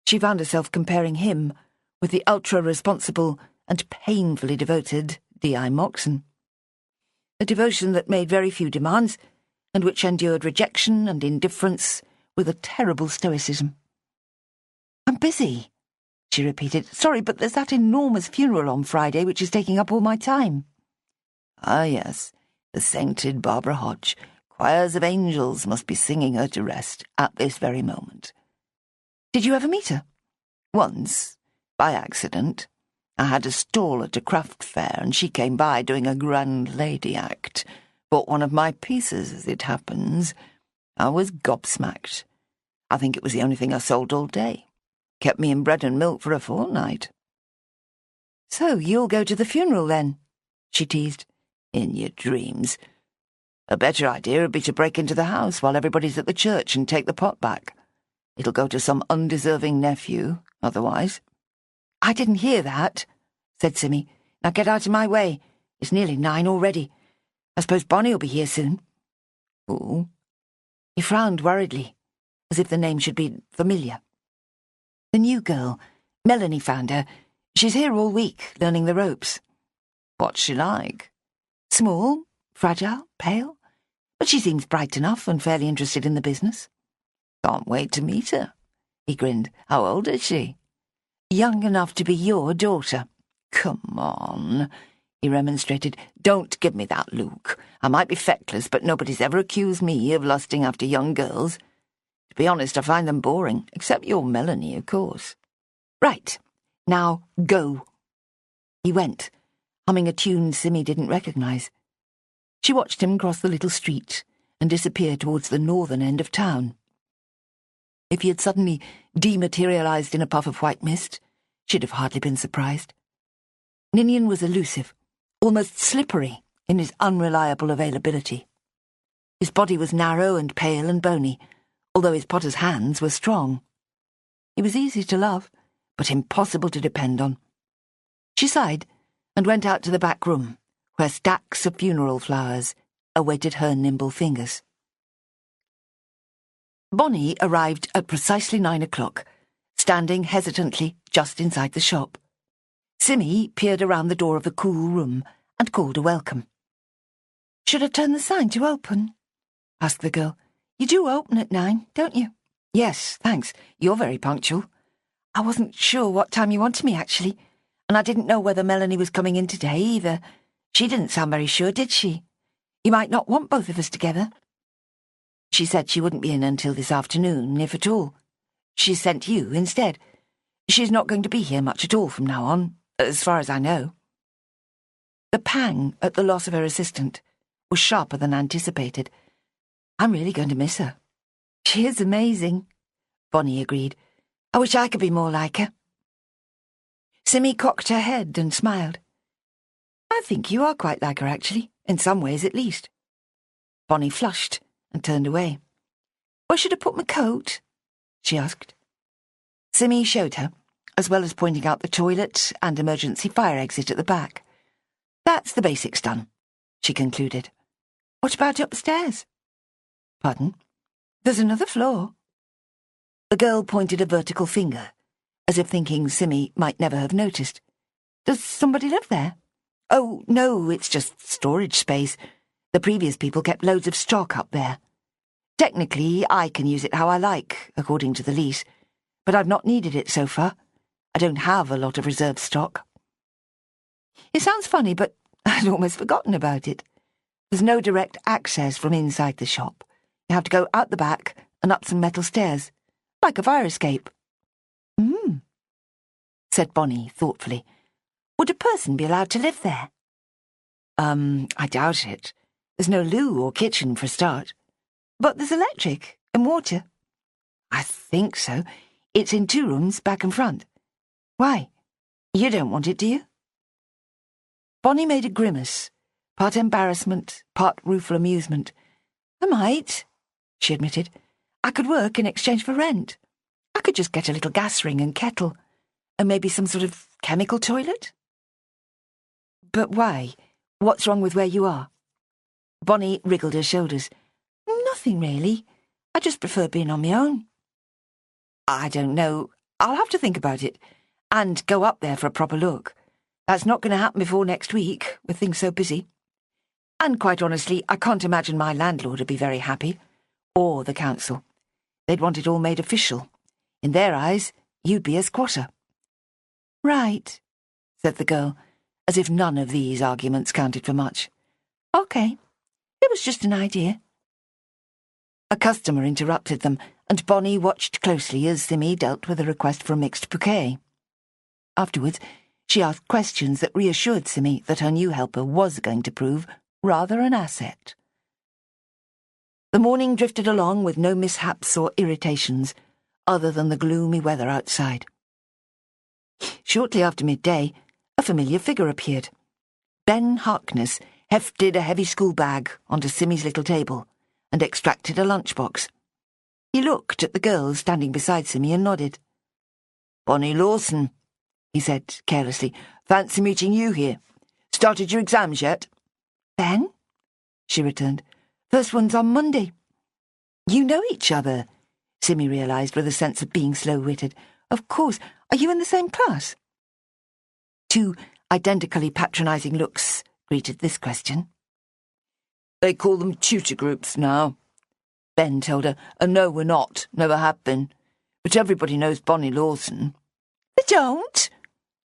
she found herself comparing him with the ultra-responsible and painfully devoted D.I. Moxon. A devotion that made very few demands and which endured rejection and indifference with a terrible stoicism. "I'm busy," she repeated. "Sorry, but there's that enormous funeral on Friday which is taking up all my time." "Ah, yes, the sainted Barbara Hodge. Choirs of angels must be singing her to rest at this very moment." "Did you ever meet her?" "Once, by accident. I had a stall at a craft fair, and she came by doing a grand lady act. Bought one of my pieces, as it happens. I was gobsmacked. I think it was the only thing I sold all day. Kept me in bread and milk for a fortnight." "So you'll go to the funeral, then?" she teased. "In your dreams. A better idea would be to break into the house while everybody's at the church and take the pot back. It'll go to some undeserving nephew, otherwise." "I didn't hear that," said Simmy. "Now get out of my way. It's nearly 9 already. I suppose Bonnie'll be here soon." "Who?" He frowned worriedly, as if the name should be familiar. "The new girl. Melanie found her. She's here all week, learning the ropes." "What's she like?" "Small, fragile, pale, but she seems bright enough and fairly interested in the business." "Can't wait to meet her." He grinned. "How old is she?" "Young enough to be your daughter." "Come on," he remonstrated. "Don't give me that look. I might be feckless, but nobody's ever accused me of lusting after young girls. To be honest, I find them boring, except your Melanie, of course." "Right. Now go." He went, humming a tune Simmy didn't recognise. She watched him cross the little street and disappear towards the northern end of town. If he had suddenly dematerialised in a puff of white mist, she'd have hardly been surprised. Ninian was elusive, almost slippery in his unreliable availability. His body was narrow and pale and bony, although his potter's hands were strong. He was easy to love, but impossible to depend on. She sighed and went out to the back room, where stacks of funeral flowers awaited her nimble fingers. Bonnie arrived at precisely 9 o'clock, standing hesitantly just inside the shop. Simmy peered around the door of the cool room and called a welcome. "Should I turn the sign to open?" asked the girl. "You do open at 9, don't you?" "Yes, thanks. You're very punctual." "I wasn't sure what time you wanted me, actually, and I didn't know whether Melanie was coming in today, either. She didn't sound very sure, did she? You might not want both of us together." "She said she wouldn't be in until this afternoon, if at all. She sent you instead. She's not going to be here much at all from now on, as far as I know." The pang at the loss of her assistant was sharper than anticipated. "I'm really going to miss her." "She is amazing," Bonnie agreed. "I wish I could be more like her." Simmy cocked her head and smiled. "I think you are quite like her, actually, in some ways at least." Bonnie flushed and turned away. "Where should I put my coat?" she asked. Simmy showed her, as well as pointing out the toilet and emergency fire exit at the back. "That's the basics done," she concluded. "What about upstairs?" "Pardon?" "There's another floor." The girl pointed a vertical finger, as if thinking Simmy might never have noticed. "Does somebody live there?" "Oh, no, it's just storage space. The previous people kept loads of stock up there. Technically, I can use it how I like, according to the lease, but I've not needed it so far. I don't have a lot of reserve stock." "It sounds funny, but I'd almost forgotten about it. There's no direct access from inside the shop. You have to go out the back and up some metal stairs, like a fire escape." "Hmm," said Bonnie thoughtfully. "Would a person be allowed to live there?" I doubt it. There's no loo or kitchen for a start." "But there's electric and water." "I think so. It's in 2 rooms, back and front." "Why? You don't want it, do you?" Bonnie made a grimace, part embarrassment, part rueful amusement. I might, she admitted. I could work in exchange for rent. I could just get a little gas ring and kettle, and maybe some sort of chemical toilet. But why? What's wrong with where you are? Bonnie wriggled her shoulders. Nothing really. I just prefer being on my own. I don't know. I'll have to think about it, and go up there for a proper look. That's not going to happen before next week, with things so busy. And quite honestly, I can't imagine my landlord would be very happy, or the council. They'd want it all made official. In their eyes, you'd be a squatter. Right, said the girl, as if none of these arguments counted for much. OK, it was just an idea. A customer interrupted them, and Bonnie watched closely as Simmy dealt with a request for a mixed bouquet. Afterwards, she asked questions that reassured Simmy that her new helper was going to prove rather an asset. The morning drifted along with no mishaps or irritations, other than the gloomy weather outside. Shortly after midday, a familiar figure appeared. Ben Harkness hefted a heavy school bag onto Simmy's little table and extracted a lunchbox. He looked at the girl standing beside Simmy and nodded. "Bonnie Lawson," he said carelessly. "Fancy meeting you here. Started your exams yet?" "Ben?" she returned. "First one's on Monday." "You know each other," Simmy realised with a sense of being slow-witted. "Of course. Are you in the same class?" Two identically patronising looks greeted this question. "They call them tutor groups now," Ben told her. "And no, we're not. Never have been. But everybody knows Bonnie Lawson." "They don't,"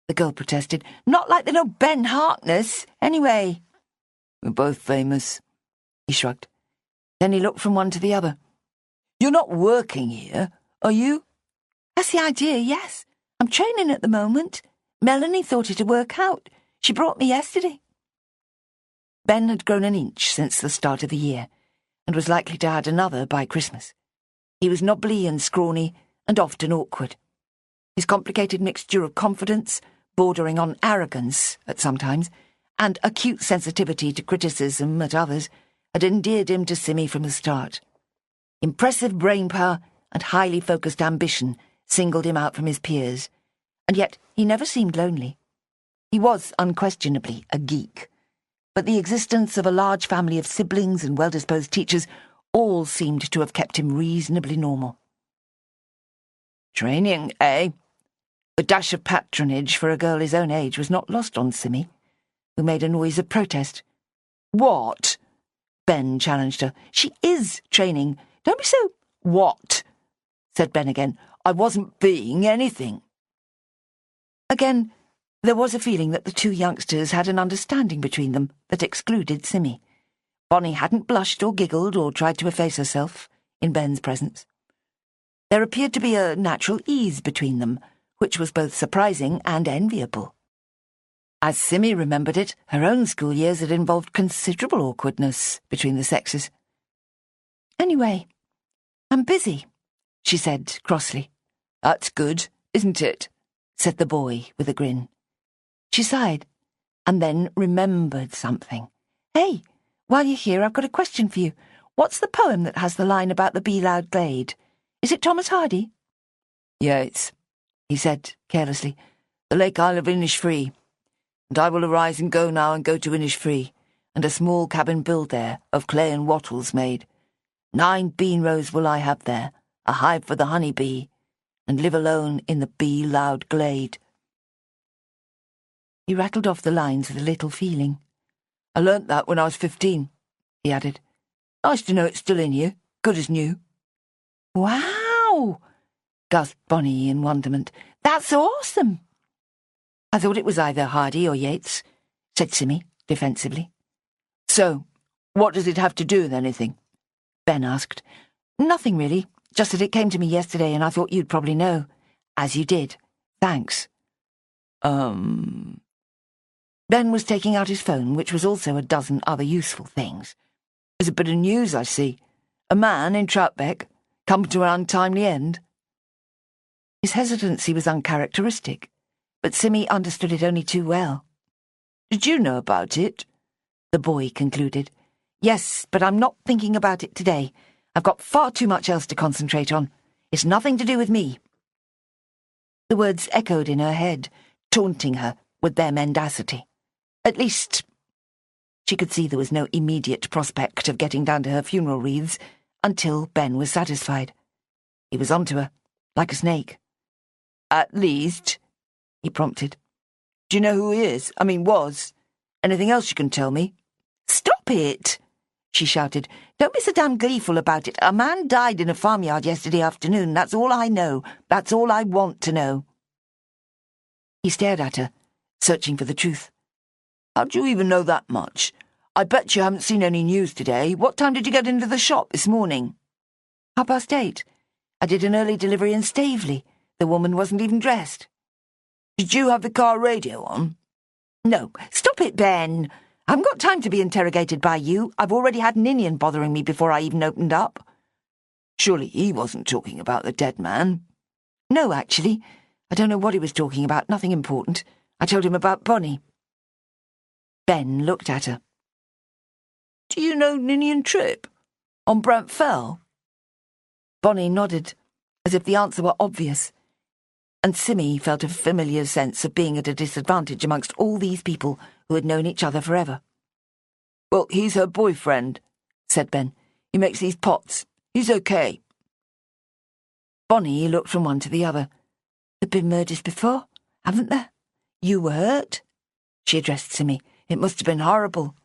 the girl protested. "Not like they know Ben Harkness, anyway." "We're both famous," he shrugged. Then he looked from one to the other. "You're not working here, are you?" "That's the idea, yes. I'm training at the moment. Melanie thought it'd work out. She brought me yesterday." Ben had grown an inch since the start of the year, and was likely to add another by Christmas. He was knobbly and scrawny, and often awkward. His complicated mixture of confidence, bordering on arrogance at some times, and acute sensitivity to criticism at others, had endeared him to Simmy from the start. Impressive brain power and highly focused ambition singled him out from his peers, and yet he never seemed lonely. He was unquestionably a geek, but the existence of a large family of siblings and well-disposed teachers all seemed to have kept him reasonably normal. "Training, eh?" A dash of patronage for a girl his own age was not lost on Simmy, who made a noise of protest. "What?" Ben challenged her. "She is training. Don't be so—" "What?" said Ben again. "I wasn't being anything." Again, there was a feeling that the two youngsters had an understanding between them that excluded Simmy. Bonnie hadn't blushed or giggled or tried to efface herself in Ben's presence. There appeared to be a natural ease between them, which was both surprising and enviable. As Simmy remembered it, her own school years had involved considerable awkwardness between the sexes. "Anyway, I'm busy," she said crossly. "That's good, isn't it?" said the boy with a grin. She sighed, and then remembered something. "Hey, while you're here, I've got a question for you. What's the poem that has the line about the bee-loud glade? Is it Thomas Hardy?" "Yes," he said carelessly. "The Lake Isle of Innisfree. And I will arise and go now and go to Innisfree, and a small cabin build there, of clay and wattles made. 9 bean rows will I have there, a hive for the honey bee, and live alone in the bee-loud glade." He rattled off the lines with a little feeling. "I learnt that when I was 15, he added. "Nice to know it's still in you, good as new." "Wow!" gasped Bonnie in wonderment. "That's awesome!" "I thought it was either Hardy or Yeats," said Simmy defensively. "So, what does it have to do with anything?" Ben asked. "Nothing really, just that it came to me yesterday and I thought you'd probably know. As you did. Thanks." Ben was taking out his phone, which was also a dozen other useful things. "There's a bit of news, I see. A man in Troutbeck come to an untimely end." His hesitancy was uncharacteristic, but Simmy understood it only too well. "Did you know about it?" the boy concluded. Yes, but I'm not thinking about it today. I've got far too much else to concentrate on. It's nothing to do with me. The words echoed in her head, taunting her with their mendacity. At least, she could see there was no immediate prospect of getting down to her funeral wreaths until Ben was satisfied. He was onto her, like a snake. At least, he prompted. Do you know who he is? I mean, was? Anything else you can tell me? Stop it, she shouted. Don't be so damn gleeful about it. A man died in a farmyard yesterday afternoon. That's all I know. That's all I want to know. He stared at her, searching for the truth. How do you even know that much? I bet you haven't seen any news today. What time did you get into the shop this morning? 8:30. I did an early delivery in Staveley. The woman wasn't even dressed. Did you have the car radio on? No. Stop it, Ben. I haven't got time to be interrogated by you. I've already had Ninian bothering me before I even opened up. Surely he wasn't talking about the dead man. No, actually. I don't know what he was talking about. Nothing important. I told him about Bonnie. Ben looked at her. Do you know Ninian Tripp? On Brant Fell? Bonnie nodded, as if the answer were obvious, and Simmy felt a familiar sense of being at a disadvantage amongst all these people who had known each other forever. Well, he's her boyfriend, said Ben. He makes these pots. He's okay. Bonnie looked from one to the other. There've been murders before, haven't there? You were hurt? She addressed Simmy. It must have been horrible.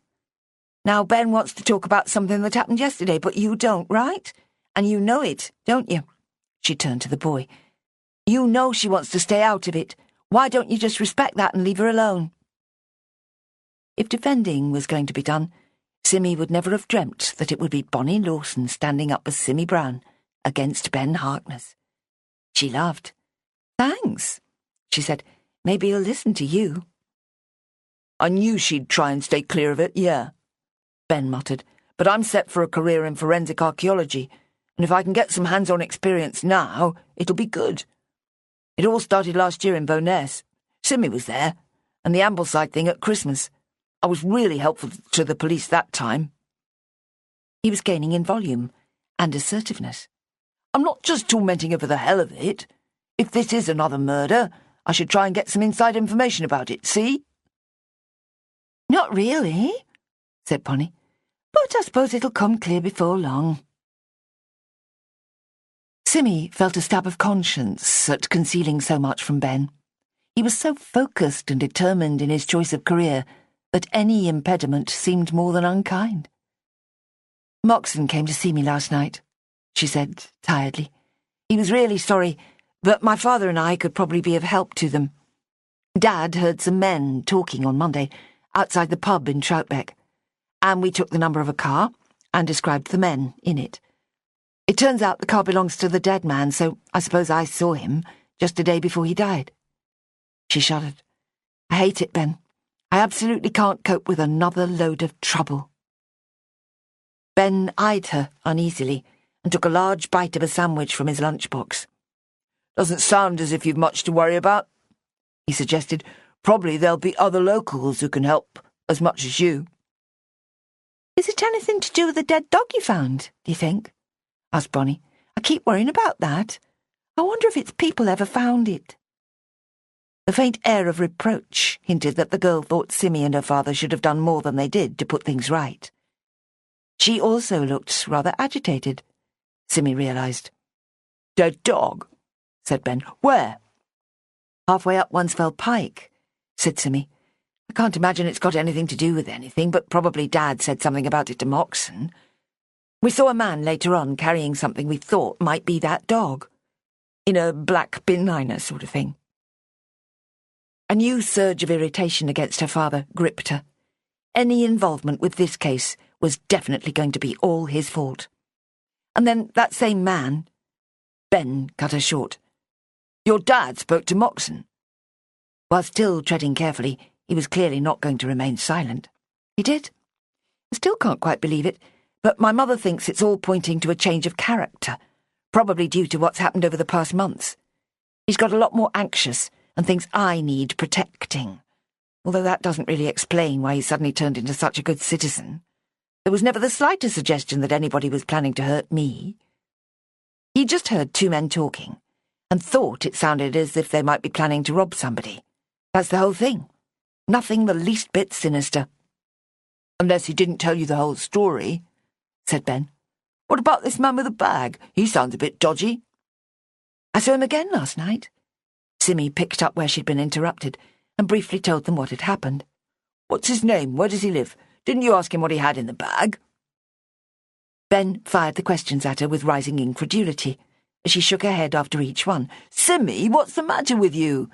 Now Ben wants to talk about something that happened yesterday, but you don't, right? And you know it, don't you? She turned to the boy. You know she wants to stay out of it. Why don't you just respect that and leave her alone? If defending was going to be done, Simmy would never have dreamt that it would be Bonnie Lawson standing up with Simmy Brown against Ben Harkness. She laughed. Thanks, she said. Maybe he'll listen to you. I knew she'd try and stay clear of it, yeah, Ben muttered. But I'm set for a career in forensic archaeology, and if I can get some hands-on experience now, it'll be good. It all started last year in Bowness. Simmy was there, and the Ambleside thing at Christmas. I was really helpful to the police that time. He was gaining in volume and assertiveness. I'm not just tormenting her for the hell of it. If this is another murder, I should try and get some inside information about it, see? Not really, said Bonnie. But I suppose it'll come clear before long. Simmy felt a stab of conscience at concealing so much from Ben. He was so focused and determined in his choice of career that any impediment seemed more than unkind. Moxon came to see me last night, she said tiredly. He was really sorry, but my father and I could probably be of help to them. Dad heard some men talking on Monday outside the pub in Troutbeck, and we took the number of a car and described the men in it. It turns out the car belongs to the dead man, so I suppose I saw him just a day before he died. She shuddered. I hate it, Ben. I absolutely can't cope with another load of trouble. Ben eyed her uneasily and took a large bite of a sandwich from his lunchbox. Doesn't sound as if you've much to worry about, he suggested. Probably there'll be other locals who can help as much as you. Is it anything to do with the dead dog you found, do you think? Asked Bonnie. I keep worrying about that. I wonder if its people ever found it. The faint air of reproach hinted that the girl thought Simmy and her father should have done more than they did to put things right. She also looked rather agitated, Simmy realised. Dead dog, said Ben. Where? Halfway up Onesfell Pike, said Simmy. I can't imagine it's got anything to do with anything, but probably Dad said something about it to Moxon. We saw a man later on carrying something we thought might be that dog, in a black bin liner sort of thing. A new surge of irritation against her father gripped her. Any involvement with this case was definitely going to be all his fault. And then that same man... Ben cut her short. Your dad spoke to Moxon. While still treading carefully, he was clearly not going to remain silent. He did. I still can't quite believe it, but my mother thinks it's all pointing to a change of character, probably due to what's happened over the past months. He's got a lot more anxious and thinks I need protecting. although that doesn't really explain why he suddenly turned into such a good citizen. There was never the slightest suggestion that anybody was planning to hurt me. He just heard two men talking, and thought it sounded as if they might be planning to rob somebody. That's the whole thing. Nothing the least bit sinister. Unless he didn't tell you the whole story, said Ben. What about this man with the bag? He sounds a bit dodgy. I saw him again last night. Simmy picked up where she'd been interrupted and briefly told them what had happened. What's his name? Where does he live? Didn't you ask him what he had in the bag? Ben fired the questions at her with rising incredulity, as she shook her head after each one. Simmy, what's the matter with you?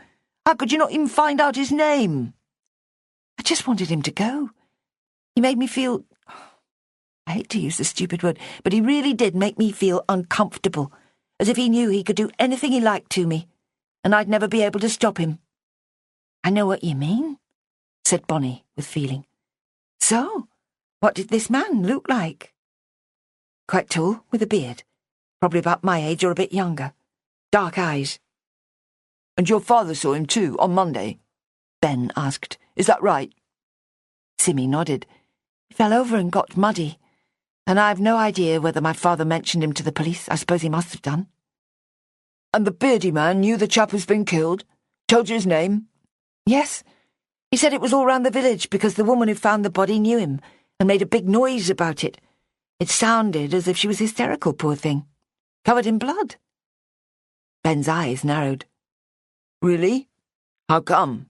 How could you not even find out his name? I just wanted him to go. He made me feel... I hate to use the stupid word, but he really did make me feel uncomfortable, as if he knew he could do anything he liked to me, and I'd never be able to stop him. I know what you mean, said Bonnie with feeling. So, what did this man look like? Quite tall, with a beard, probably about my age or a bit younger. Dark eyes. And your father saw him too, on Monday? Ben asked. Is that right? Simmy nodded. He fell over and got muddy, and I've no idea whether my father mentioned him to the police. I suppose he must have done. And the beardy man knew the chap who's been killed? Told you his name? Yes. He said it was all round the village because the woman who found the body knew him and made a big noise about it. It sounded as if she was hysterical, poor thing. Covered in blood. Ben's eyes narrowed. Really? How come?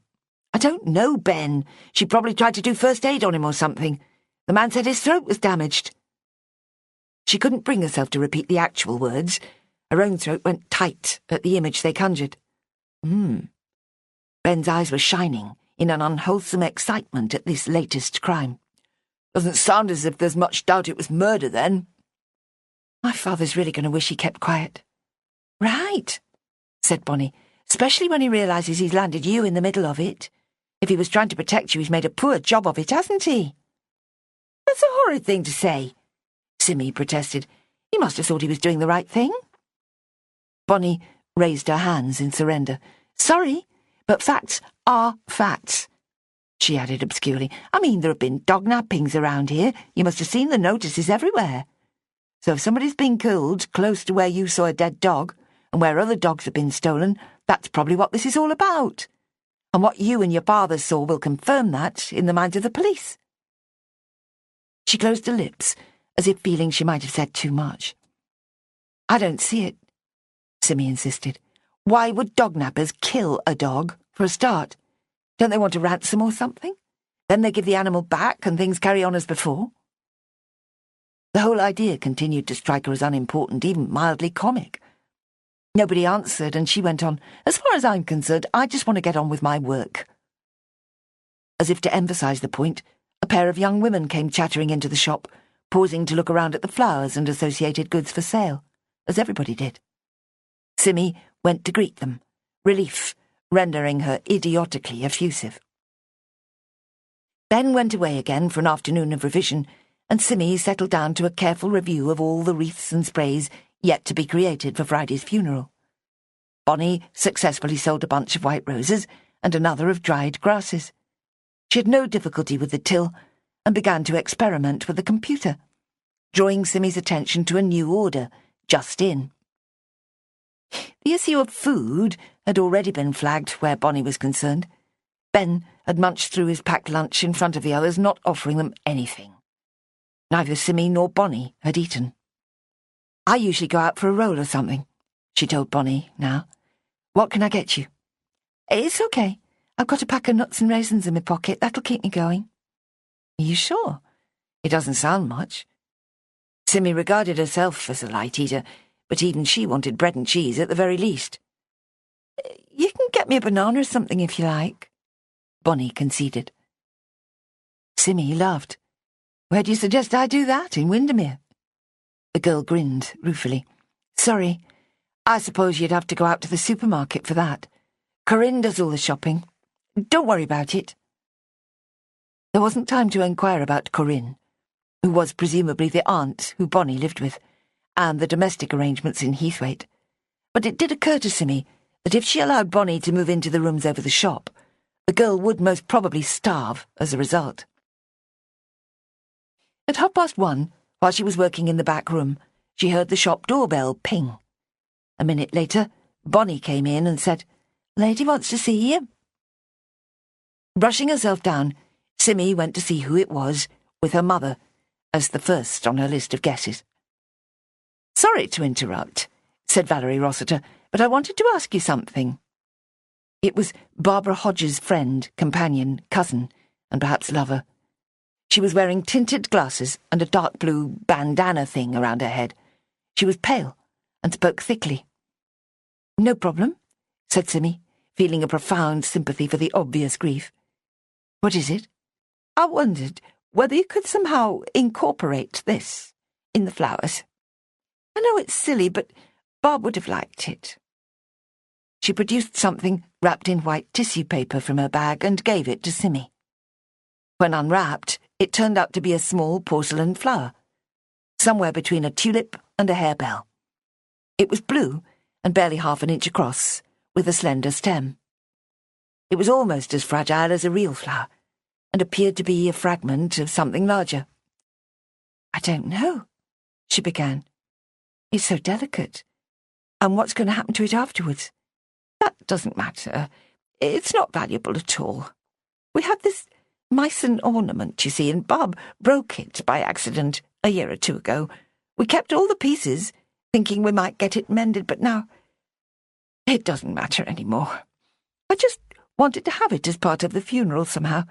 I don't know, Ben. She probably tried to do first aid on him or something. The man said his throat was damaged. She couldn't bring herself to repeat the actual words. Her own throat went tight at the image they conjured. Ben's eyes were shining in an unwholesome excitement at this latest crime. Doesn't sound as if there's much doubt it was murder, then. My father's really going to wish he kept quiet. Right, said Bonnie, especially when he realises he's landed you in the middle of it. If he was trying to protect you, he's made a poor job of it, hasn't he? That's a horrid thing to say, Simmy protested. He must have thought he was doing the right thing. Bonnie raised her hands in surrender. Sorry, but facts are facts, she added obscurely. I mean, there have been dog nappings around here. You must have seen the notices everywhere. So if somebody's been killed close to where you saw a dead dog, and where other dogs have been stolen, that's probably what this is all about. And what you and your father saw will confirm that in the minds of the police. She closed her lips, as if feeling she might have said too much. I don't see it, Simmy insisted. Why would dog nappers kill a dog, for a start? Don't they want a ransom or something? Then they give the animal back and things carry on as before. The whole idea continued to strike her as unimportant, even mildly comic. Nobody answered, and she went on, As far as I'm concerned, I just want to get on with my work. As if to emphasise the point, a pair of young women came chattering into the shop, pausing to look around at the flowers and associated goods for sale, as everybody did. Simmy went to greet them, relief rendering her idiotically effusive. Ben went away again for an afternoon of revision, and Simmy settled down to a careful review of all the wreaths and sprays yet to be created for Friday's funeral. Bonnie successfully sold a bunch of white roses and another of dried grasses. She had no difficulty with the till and began to experiment with the computer, drawing Simmy's attention to a new order just in. The issue of food had already been flagged where Bonnie was concerned. Ben had munched through his packed lunch in front of the others, not offering them anything. Neither Simmy nor Bonnie had eaten. I usually go out for a roll or something, she told Bonnie now. What can I get you? It's okay. I've got a pack of nuts and raisins in my pocket. That'll keep me going. Are you sure? It doesn't sound much. Simmy regarded herself as a light eater, but even she wanted bread and cheese at the very least. You can get me a banana or something if you like, Bonnie conceded. Simmy laughed. Where do you suggest I do that, in Windermere? The girl grinned ruefully. Sorry, I suppose you'd have to go out to the supermarket for that. Corinne does all the shopping. Don't worry about it. There wasn't time to inquire about Corinne, who was presumably the aunt who Bonnie lived with, and the domestic arrangements in Heathwaite. But it did occur to Simmy that if she allowed Bonnie to move into the rooms over the shop, The girl would most probably starve as a result. At 1:30, while she was working in the back room, she heard the shop doorbell ping. A minute later, Bonnie came in and said, "Lady wants to see you." Brushing herself down, Simmy went to see who it was, with her mother, as the first on her list of guesses. "Sorry to interrupt," said Valerie Rossiter, "but I wanted to ask you something." It was Barbara Hodges' friend, companion, cousin, and perhaps lover. She was wearing tinted glasses and a dark blue bandana thing around her head. She was pale and spoke thickly. "No problem," said Simmy, feeling a profound sympathy for the obvious grief. "What is it?" "I wondered whether you could somehow incorporate this in the flowers. I know it's silly, but Bob would have liked it." She produced something wrapped in white tissue paper from her bag and gave it to Simmy. When unwrapped, it turned out to be a small porcelain flower, somewhere between a tulip and a harebell. It was blue and barely half an inch across, with a slender stem. It was almost as fragile as a real flower, and appeared to be a fragment of something larger. "I don't know," she began. "It's so delicate. And what's going to happen to it afterwards?" "That doesn't matter. It's not valuable at all. We had this Meissen ornament, you see, and Bob broke it by accident a year or two ago. We kept all the pieces, thinking we might get it mended, but now it doesn't matter any more. I just wanted to have it as part of the funeral somehow.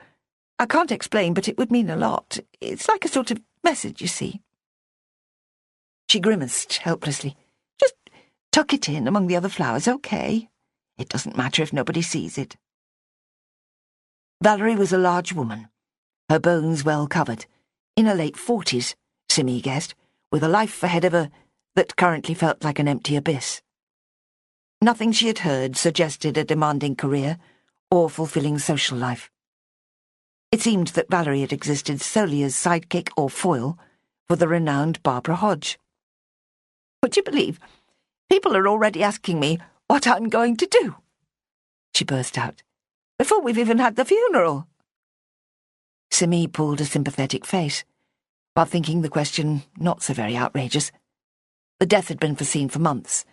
I can't explain, but it would mean a lot. It's like a sort of message, you see." She grimaced helplessly. "Just tuck it in among the other flowers, okay? It doesn't matter if nobody sees it." Valerie was a large woman, her bones well covered, in her late 40s, Simmy guessed, with a life ahead of her that currently felt like an empty abyss. Nothing she had heard suggested a demanding career or fulfilling social life. It seemed that Valerie had existed solely as sidekick or foil for the renowned Barbara Hodge. "Would you believe people are already asking me what I'm going to do?" she burst out, "before we've even had the funeral." Simmy pulled a sympathetic face, while thinking the question not so very outrageous. The death had been foreseen for months,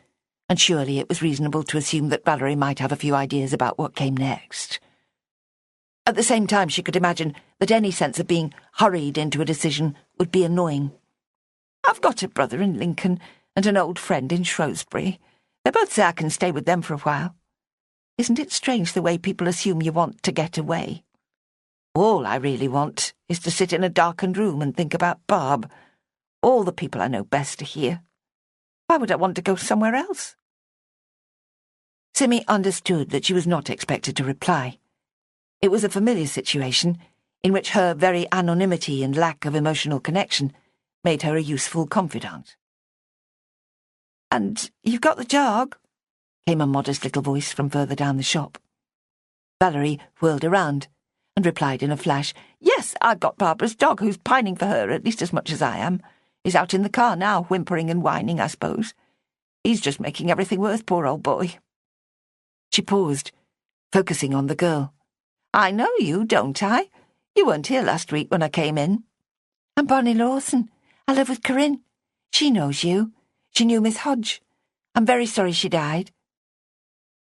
and surely it was reasonable to assume that Valerie might have a few ideas about what came next. At the same time, she could imagine that any sense of being hurried into a decision would be annoying. "I've got a brother in Lincoln and an old friend in Shrewsbury. They both say I can stay with them for a while. Isn't it strange the way people assume you want to get away? All I really want is to sit in a darkened room and think about Barb. All the people I know best are here. Why would I want to go somewhere else?" Simmy understood that she was not expected to reply. It was a familiar situation in which her very anonymity and lack of emotional connection made her a useful confidant. "And you've got the dog?" came a modest little voice from further down the shop. Valerie whirled around and replied in a flash, "Yes, I've got Barbara's dog, who's pining for her at least as much as I am. He's out in the car now, whimpering and whining, I suppose. He's just making everything worse, poor old boy." She paused, focusing on the girl. "I know you, don't I? You weren't here last week when I came in." "I'm Bonnie Lawson. I live with Corinne. She knows you. She knew Miss Hodge. I'm very sorry she died."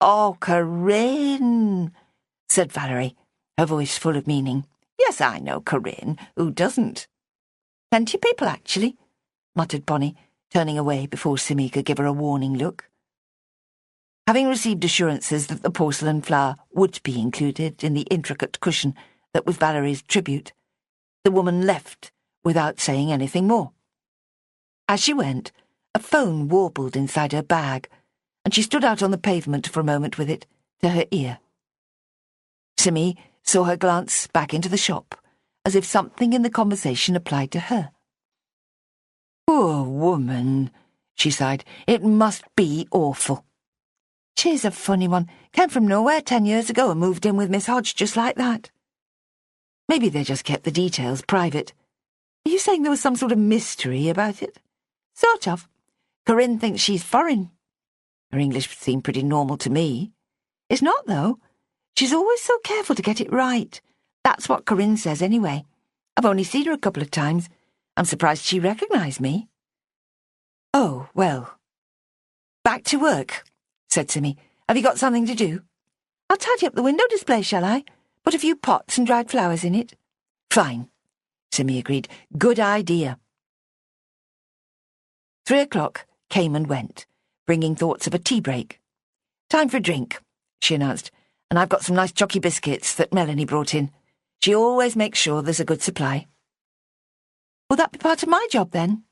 "Oh, Corinne," said Valerie, her voice full of meaning. "Yes, I know Corinne. Who doesn't?" "Plenty of people, actually," muttered Bonnie, turning away before Simmy could give her a warning look. Having received assurances that the porcelain flower would be included in the intricate cushion that was Valerie's tribute, the woman left without saying anything more. As she went, a phone warbled inside her bag, and she stood out on the pavement for a moment with it to her ear. Simmy saw her glance back into the shop, as if something in the conversation applied to her. "Poor woman," she sighed. "It must be awful." "She's a funny one. Came from nowhere 10 years ago and moved in with Miss Hodge just like that." "Maybe they just kept the details private. Are you saying there was some sort of mystery about it?" "Sort of. Corinne thinks she's foreign. Her English seemed pretty normal to me. It's not, though. She's always so careful to get it right. That's what Corinne says anyway. I've only seen her a couple of times. I'm surprised she recognised me. Oh, well. Back to work, said Simmy. Have you got something to do? I'll tidy up the window display, shall I? Put a few pots and dried flowers in it. Fine, Simmy agreed. Good idea. 3 o'clock came and went, bringing thoughts of a tea break. Time for a drink, she announced, and I've got some nice chocky biscuits that Melanie brought in. She always makes sure there's a good supply. Will that be part of my job, then?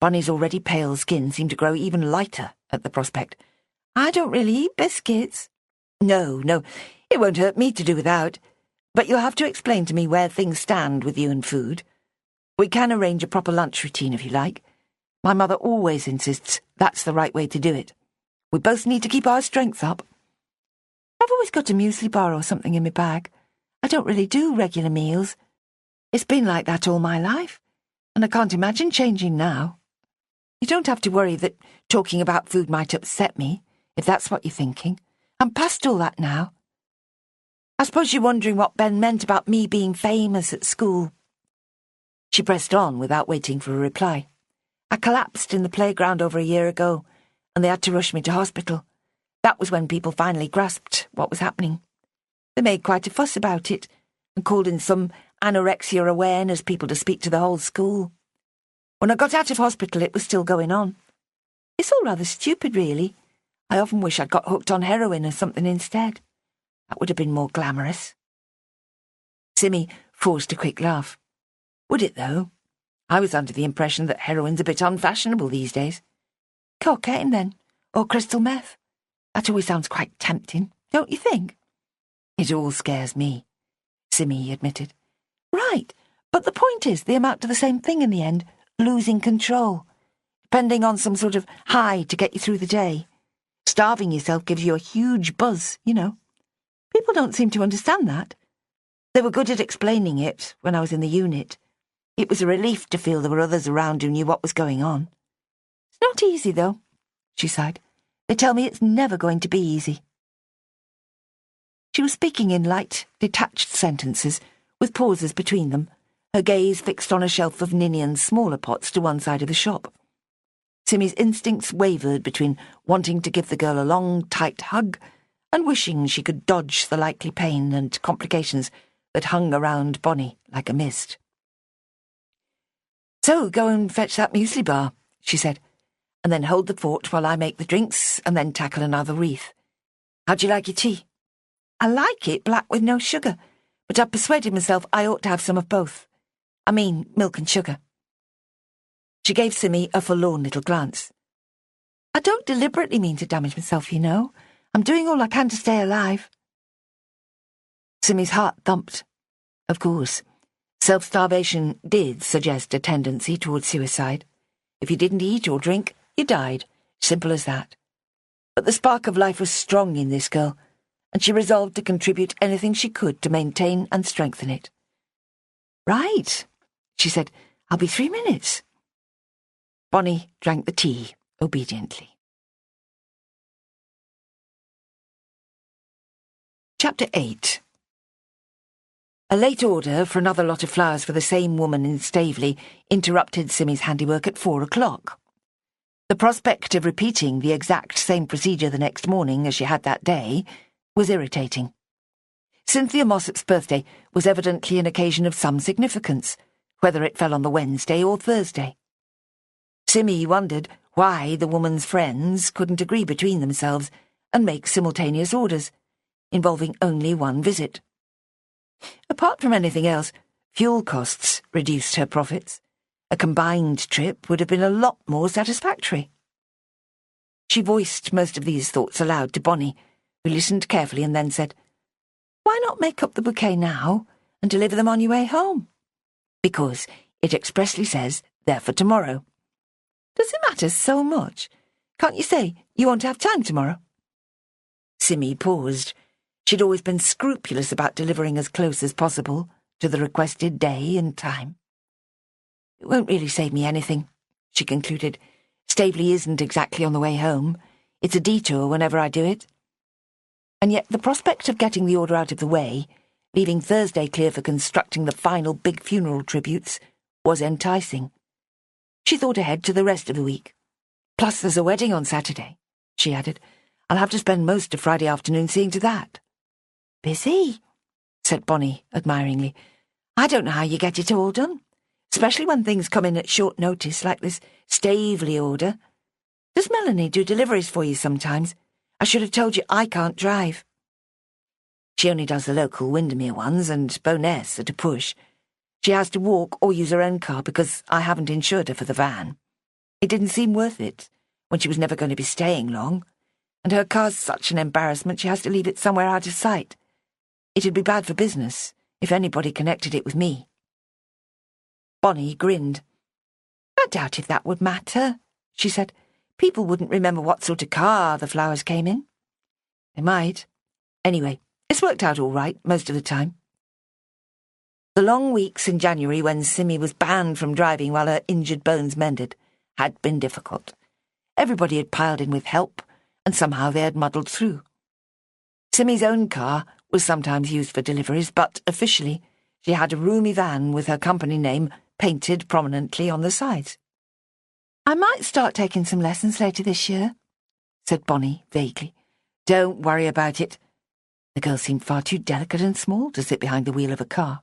Bonnie's already pale skin seemed to grow even lighter at the prospect. I don't really eat biscuits. No, it won't hurt me to do without. But you'll have to explain to me where things stand with you and food. We can arrange a proper lunch routine if you like. My mother always insists that's the right way to do it. We both need to keep our strength up. I've always got a muesli bar or something in my bag. I don't really do regular meals. It's been like that all my life, and I can't imagine changing now. You don't have to worry that talking about food might upset me, if that's what you're thinking. I'm past all that now. I suppose you're wondering what Ben meant about me being famous at school. She pressed on without waiting for a reply. I collapsed in the playground over a year ago, and they had to rush me to hospital. That was when people finally grasped what was happening. They made quite a fuss about it, and called in some anorexia awareness people to speak to the whole school. When I got out of hospital, it was still going on. It's all rather stupid, really. I often wish I'd got hooked on heroin or something instead. That would have been more glamorous. Simmy forced a quick laugh. Would it, though? I was under the impression that heroin's a bit unfashionable these days. Cocaine, then, or crystal meth. That always sounds quite tempting, don't you think? It all scares me, Simmy admitted. Right, but the point is they amount to the same thing in the end, losing control, depending on some sort of high to get you through the day. Starving yourself gives you a huge buzz, you know. People don't seem to understand that. They were good at explaining it when I was in the unit. It was a relief to feel there were others around who knew what was going on. It's not easy, though, she sighed. They tell me it's never going to be easy. She was speaking in light, detached sentences, with pauses between them, her gaze fixed on a shelf of Ninian's smaller pots to one side of the shop. Simmy's instincts wavered between wanting to give the girl a long, tight hug and wishing she could dodge the likely pain and complications that hung around Bonnie like a mist. So go and fetch that muesli bar, she said, and then hold the fort while I make the drinks and then tackle another wreath. How'd you like your tea? I like it black with no sugar, but I've persuaded myself I ought to have some of both. I mean, milk and sugar. She gave Simmy a forlorn little glance. I don't deliberately mean to damage myself, you know. I'm doing all I can to stay alive. Simmy's heart thumped. Of course, self-starvation did suggest a tendency towards suicide. If you didn't eat or drink, you died. Simple as that. But the spark of life was strong in this girl, and she resolved to contribute anything she could to maintain and strengthen it. Right, she said. I'll be 3 minutes. Bonnie drank the tea obediently. Chapter 8. A late order for another lot of flowers for the same woman in Staveley interrupted Simmy's handiwork at 4 o'clock. The prospect of repeating the exact same procedure the next morning as she had that day was irritating. Cynthia Mossop's birthday was evidently an occasion of some significance, whether it fell on the Wednesday or Thursday. Simmy wondered why the woman's friends couldn't agree between themselves and make simultaneous orders, involving only one visit. Apart from anything else, fuel costs reduced her profits. A combined trip would have been a lot more satisfactory. She voiced most of these thoughts aloud to Bonnie, who listened carefully and then said, Why not make up the bouquet now and deliver them on your way home? Because it expressly says they're for tomorrow. Does it matter so much? Can't you say you won't have time tomorrow? Simmy paused. She'd always been scrupulous about delivering as close as possible to the requested day and time. It won't really save me anything, she concluded. Staveley isn't exactly on the way home. It's a detour whenever I do it. and yet the prospect of getting the order out of the way, leaving Thursday clear for constructing the final big funeral tributes, was enticing. She thought ahead to the rest of the week. Plus there's a wedding on Saturday, she added. I'll have to spend most of Friday afternoon seeing to that. Busy, said Bonnie admiringly. I don't know how you get it all done, especially when things come in at short notice like this Stavely order. Does Melanie do deliveries for you sometimes? I should have told you I can't drive. She only does the local Windermere ones and Bowness at a push. She has to walk or use her own car because I haven't insured her for the van. It didn't seem worth it when she was never going to be staying long, and her car's such an embarrassment she has to leave it somewhere out of sight. It'd be bad for business if anybody connected it with me. Bonnie grinned. I doubt if that would matter, she said. People wouldn't remember what sort of car the flowers came in. They might. Anyway, it's worked out all right most of the time. The long weeks in January when Simmy was banned from driving while her injured bones mended had been difficult. Everybody had piled in with help, and somehow they had muddled through. Simmy's own car was sometimes used for deliveries, but officially she had a roomy van with her company name painted prominently on the sides. I might start taking some lessons later this year, said Bonnie vaguely. Don't worry about it. The girl seemed far too delicate and small to sit behind the wheel of a car.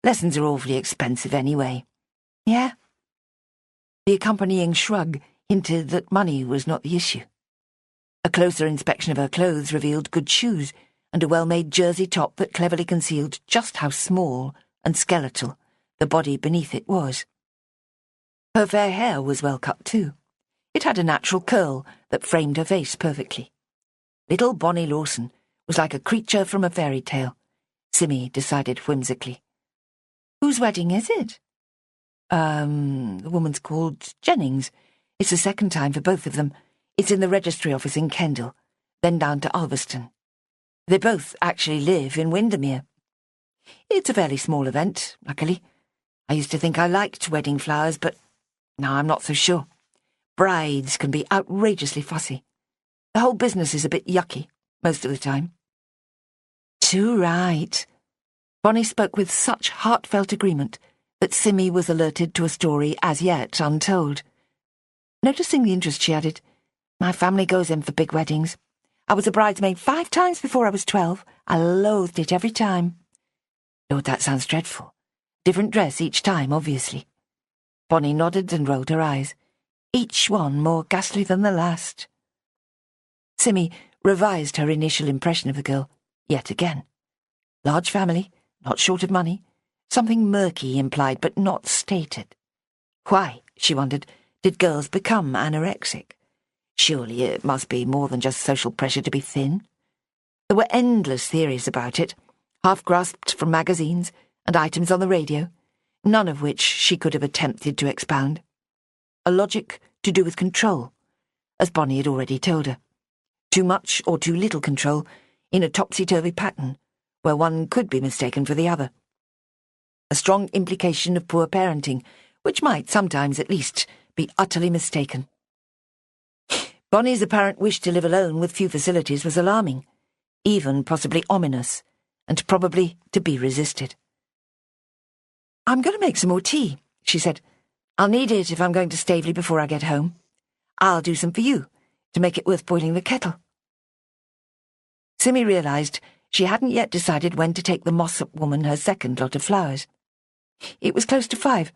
Lessons are awfully expensive anyway. Yeah? The accompanying shrug hinted that money was not the issue. A closer inspection of her clothes revealed good shoes and a well-made jersey top that cleverly concealed just how small and skeletal the body beneath it was. Her fair hair was well cut too. It had a natural curl that framed her face perfectly. Little Bonnie Lawson was like a creature from a fairy tale, Simmy decided whimsically. Whose wedding is it? The woman's called Jennings. It's the second time for both of them. It's in the registry office in Kendal, then down to Ulverston. They both actually live in Windermere. It's a fairly small event, luckily. I used to think I liked wedding flowers, but now I'm not so sure. Brides can be outrageously fussy. The whole business is a bit yucky, most of the time. Too right. Bonnie spoke with such heartfelt agreement that Simmy was alerted to a story as yet untold. Noticing the interest, she added, My family goes in for big weddings. I was a bridesmaid 5 times before I was 12. I loathed it every time. Lord, that sounds dreadful. Different dress each time, obviously. Bonnie nodded and rolled her eyes, each one more ghastly than the last. Simmy revised her initial impression of the girl, yet again. Large family, not short of money, something murky implied but not stated. Why, she wondered, did girls become anorexic? Surely it must be more than just social pressure to be thin. There were endless theories about it, half-grasped from magazines and items on the radio, none of which she could have attempted to expound. A logic to do with control, as Bonnie had already told her. Too much or too little control in a topsy-turvy pattern, where one could be mistaken for the other. A strong implication of poor parenting, which might sometimes at least be utterly mistaken. Bonnie's apparent wish to live alone with few facilities was alarming, even possibly ominous, and probably to be resisted. I'm going to make some more tea, she said. I'll need it if I'm going to Stavely before I get home. I'll do some for you, to make it worth boiling the kettle. Simmy realised she hadn't yet decided when to take the Mossop woman her second lot of flowers. It was close to 5,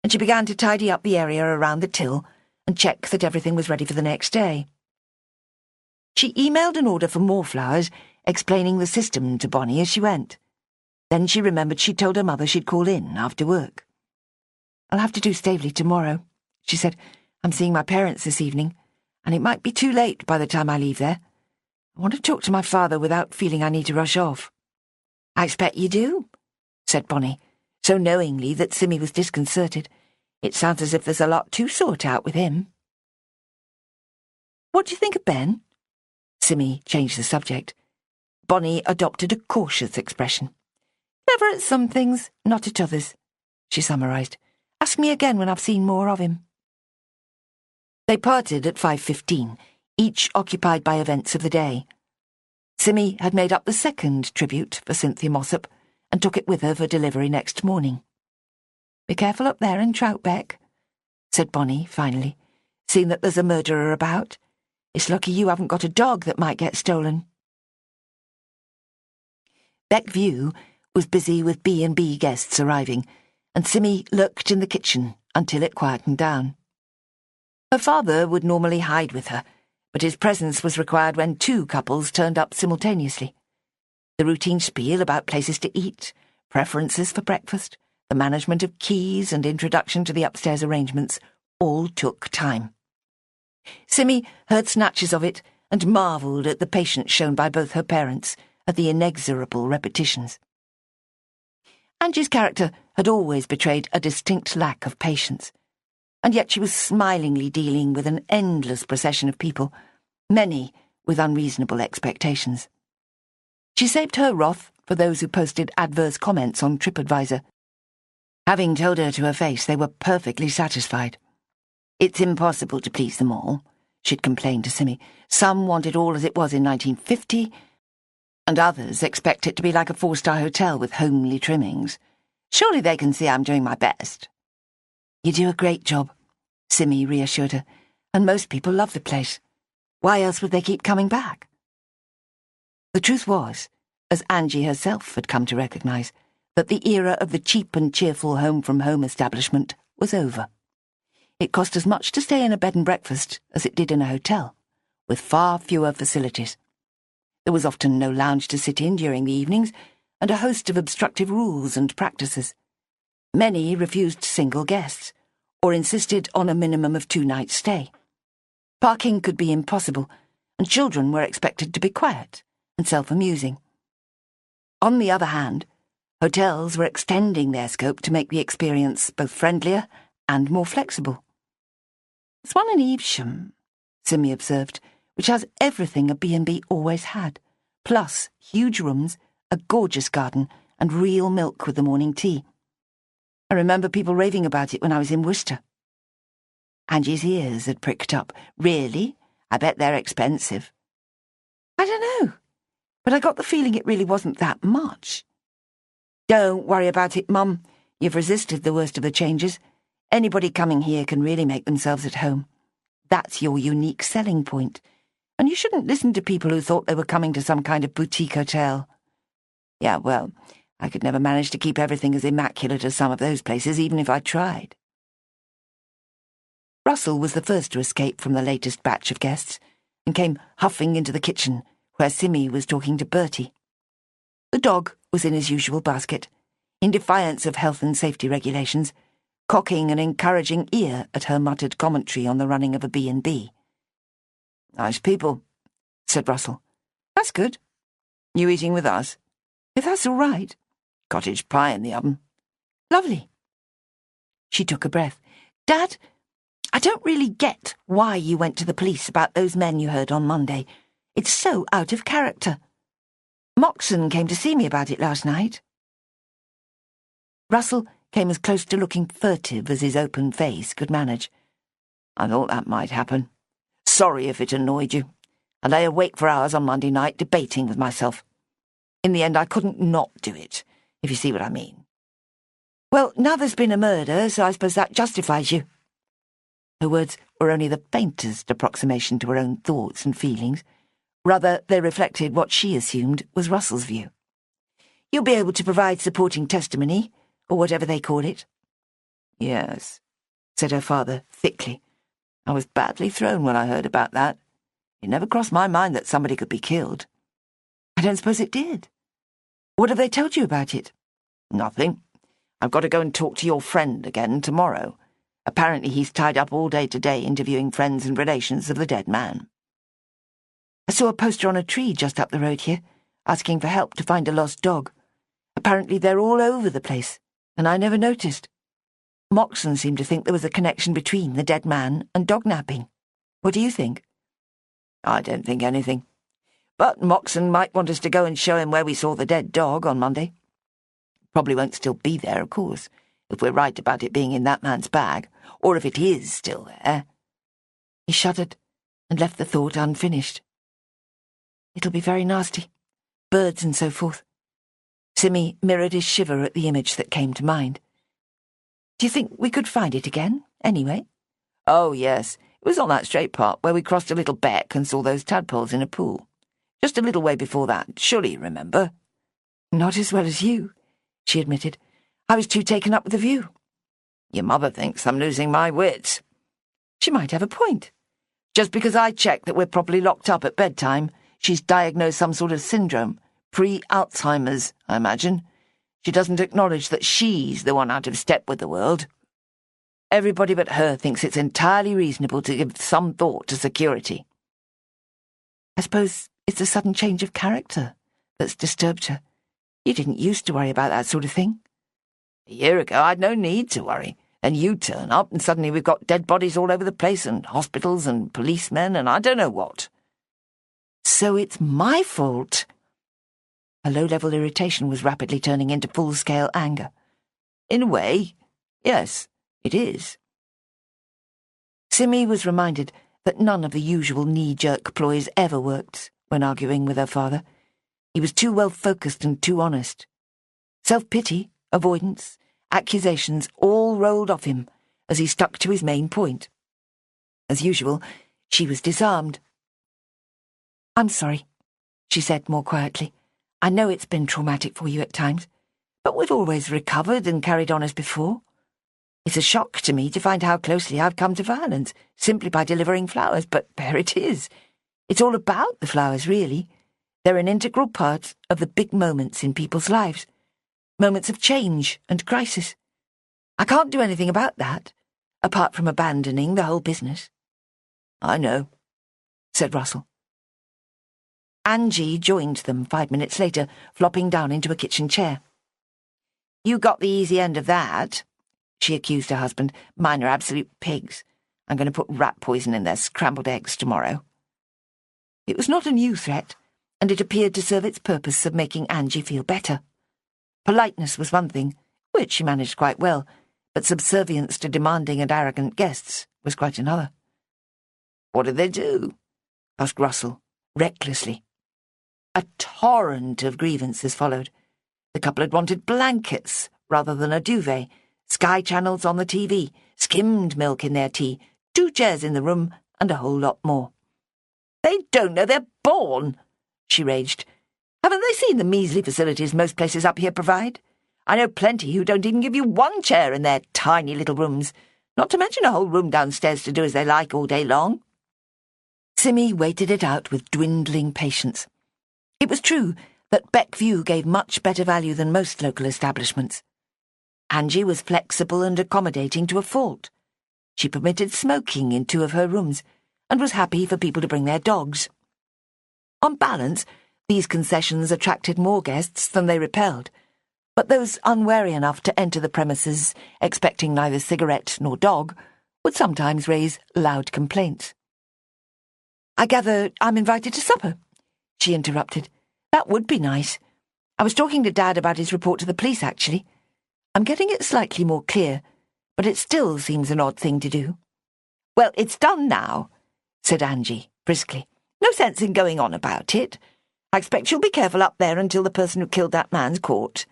and she began to tidy up the area around the till and check that everything was ready for the next day. She emailed an order for more flowers, explaining the system to Bonnie as she went. Then she remembered she'd told her mother she'd call in after work. I'll have to do Stavely tomorrow, she said. I'm seeing my parents this evening, and it might be too late by the time I leave there. I want to talk to my father without feeling I need to rush off. I expect you do, said Bonnie, so knowingly that Simmy was disconcerted. It sounds as if there's a lot to sort out with him. What do you think of Ben? Simmy changed the subject. Bonnie adopted a cautious expression. Clever at some things, not at others, she summarised. Ask me again when I've seen more of him. They parted at 5:15, each occupied by events of the day. Simmy had made up the second tribute for Cynthia Mossop and took it with her for delivery next morning. "Be careful up there in Troutbeck," said Bonnie, finally, "seeing that there's a murderer about. It's lucky you haven't got a dog that might get stolen." Beckview was busy with B&B guests arriving, and Simmy lurked in the kitchen until it quietened down. Her father would normally hide with her, but his presence was required when two couples turned up simultaneously. The routine spiel about places to eat, preferences for breakfast, the management of keys and introduction to the upstairs arrangements all took time. Simmy heard snatches of it and marvelled at the patience shown by both her parents at the inexorable repetitions. Angie's character had always betrayed a distinct lack of patience, and yet she was smilingly dealing with an endless procession of people, many with unreasonable expectations. She saved her wrath for those who posted adverse comments on TripAdvisor. Having told her to her face they were perfectly satisfied. "It's impossible to please them all," she'd complained to Simmy. "Some want it all as it was in 1950, and others expect it to be like a 4-star hotel with homely trimmings. Surely they can see I'm doing my best." "You do a great job," Simmy reassured her, "and most people love the place. Why else would they keep coming back?" The truth was, as Angie herself had come to recognise, that the era of the cheap and cheerful home-from-home establishment was over. It cost as much to stay in a bed and breakfast as it did in a hotel, with far fewer facilities. There was often no lounge to sit in during the evenings, and a host of obstructive rules and practices. Many refused single guests, or insisted on a minimum of 2 nights' stay. Parking could be impossible, and children were expected to be quiet and self-amusing. On the other hand, hotels were extending their scope to make the experience both friendlier and more flexible. "There's one in Evesham," Simmy observed, "which has everything a B&B always had, plus huge rooms, a gorgeous garden, and real milk with the morning tea. I remember people raving about it when I was in Worcester." Angie's ears had pricked up. "Really? I bet they're expensive." "I don't know, but I got the feeling it really wasn't that much." "Don't worry about it, Mum. You've resisted the worst of the changes. Anybody coming here can really make themselves at home. That's your unique selling point. And you shouldn't listen to people who thought they were coming to some kind of boutique hotel." "Yeah, well, I could never manage to keep everything as immaculate as some of those places, even if I tried." Russell was the first to escape from the latest batch of guests, and came huffing into the kitchen, where Simmy was talking to Bertie. The dog was in his usual basket, in defiance of health and safety regulations, cocking an encouraging ear at her muttered commentary on the running of a B&B. "Nice people," said Russell. "That's good. You eating with us?" "If that's all right." "Cottage pie in the oven." "Lovely." She took a breath. "Dad, I don't really get why you went to the police about those men you heard on Monday. It's so out of character. Moxon came to see me about it last night." Russell came as close to looking furtive as his open face could manage. "I thought that might happen. Sorry if it annoyed you. I lay awake for hours on Monday night debating with myself. In the end, I couldn't not do it, if you see what I mean." "Well, now there's been a murder, so I suppose that justifies you." Her words were only the faintest approximation to her own thoughts and feelings. Rather, they reflected what she assumed was Russell's view. "You'll be able to provide supporting testimony, or whatever they call it." "Yes," said her father thickly. "I was badly thrown when I heard about that. It never crossed my mind that somebody could be killed." "I don't suppose it did. What have they told you about it?" "Nothing. I've got to go and talk to your friend again tomorrow. Apparently he's tied up all day today interviewing friends and relations of the dead man." "I saw a poster on a tree just up the road here, asking for help to find a lost dog. Apparently they're all over the place, and I never noticed. Moxon seemed to think there was a connection between the dead man and dog napping. What do you think?" "I don't think anything. But Moxon might want us to go and show him where we saw the dead dog on Monday. Probably won't still be there, of course, if we're right about it being in that man's bag, or if it is still there." He shuddered and left the thought unfinished. "It'll be very nasty," birds and so forth. Simmy mirrored his shiver at the image that came to mind. Do you think we could find it again, anyway? Oh, yes. It was on that straight part where we crossed a little beck and saw those tadpoles in a pool. Just a little way before that, surely you remember? Not as well as you, she admitted. I was too taken up with the view. Your mother thinks I'm losing my wits. She might have a point. Just because I checked that we're properly locked up at bedtime, she's diagnosed some sort of syndrome. Pre-Alzheimer's, I imagine. She doesn't acknowledge that she's the one out of step with the world. Everybody but her thinks it's entirely reasonable to give some thought to security. I suppose it's a sudden change of character that's disturbed her. You didn't used to worry about that sort of thing. A year ago, I'd no need to worry. Then you turn up, and suddenly we've got dead bodies all over the place, and hospitals and policemen, and I don't know what. So it's my fault. Her low-level irritation was rapidly turning into full-scale anger. In a way, yes, it is. Simmy was reminded that none of the usual knee-jerk ploys ever worked when arguing with her father. He was too well-focused and too honest. Self-pity, avoidance, accusations all rolled off him as he stuck to his main point. As usual, she was disarmed. I'm sorry, she said more quietly. I know it's been traumatic for you at times, but we've always recovered and carried on as before. It's a shock to me to find how closely I've come to violence, simply by delivering flowers, but there it is. It's all about the flowers, really. They're an integral part of the big moments in people's lives. Moments of change and crisis. I can't do anything about that, apart from abandoning the whole business. I know, said Russell. Angie joined them 5 minutes later, flopping down into a kitchen chair. You got the easy end of that, she accused her husband. Mine are absolute pigs. I'm going to put rat poison in their scrambled eggs tomorrow. It was not a new threat, and it appeared to serve its purpose of making Angie feel better. Politeness was one thing, which she managed quite well, but subservience to demanding and arrogant guests was quite another. What did they do? Asked Russell, recklessly. A torrent of grievances followed. The couple had wanted blankets rather than a duvet, Sky channels on the TV, skimmed milk in their tea, 2 chairs in the room, and a whole lot more. They don't know they're born, she raged. Haven't they seen the measly facilities most places up here provide? I know plenty who don't even give you 1 chair in their tiny little rooms, not to mention a whole room downstairs to do as they like all day long. Simmy waited it out with dwindling patience. It was true that Beckview gave much better value than most local establishments. Angie was flexible and accommodating to a fault. She permitted smoking in 2 of her rooms, and was happy for people to bring their dogs. On balance, these concessions attracted more guests than they repelled, but those unwary enough to enter the premises expecting neither cigarette nor dog would sometimes raise loud complaints. I gather I'm invited to supper, she interrupted. That would be nice. I was talking to Dad about his report to the police, actually. I'm getting it slightly more clear, but it still seems an odd thing to do. Well, it's done now, said Angie, briskly. No sense in going on about it. I expect you'll be careful up there until the person who killed that man's caught.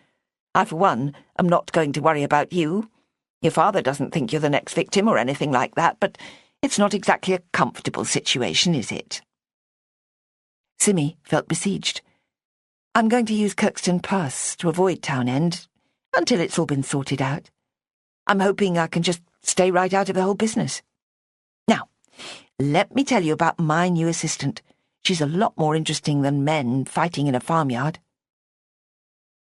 I, for one, am not going to worry about you. Your father doesn't think you're the next victim or anything like that, but it's not exactly a comfortable situation, is it? Simmy felt besieged. I'm going to use Kirkstone Pass to avoid Town End until it's all been sorted out. I'm hoping I can just stay right out of the whole business. Now, let me tell you about my new assistant. She's a lot more interesting than men fighting in a farmyard.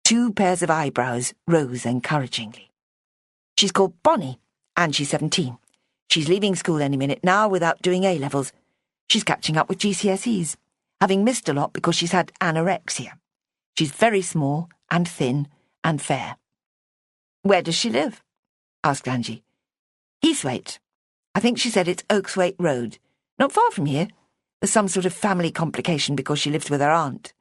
2 pairs of eyebrows rose encouragingly. She's called Bonnie, and she's 17. She's leaving school any minute now without doing A-levels. She's catching up with GCSEs, having missed a lot because she's had anorexia. She's very small and thin and fair. Where does she live? Asked Angie. Heathwaite. I think she said it's Oakswaite Road. Not far from here. There's some sort of family complication because she lived with her aunt.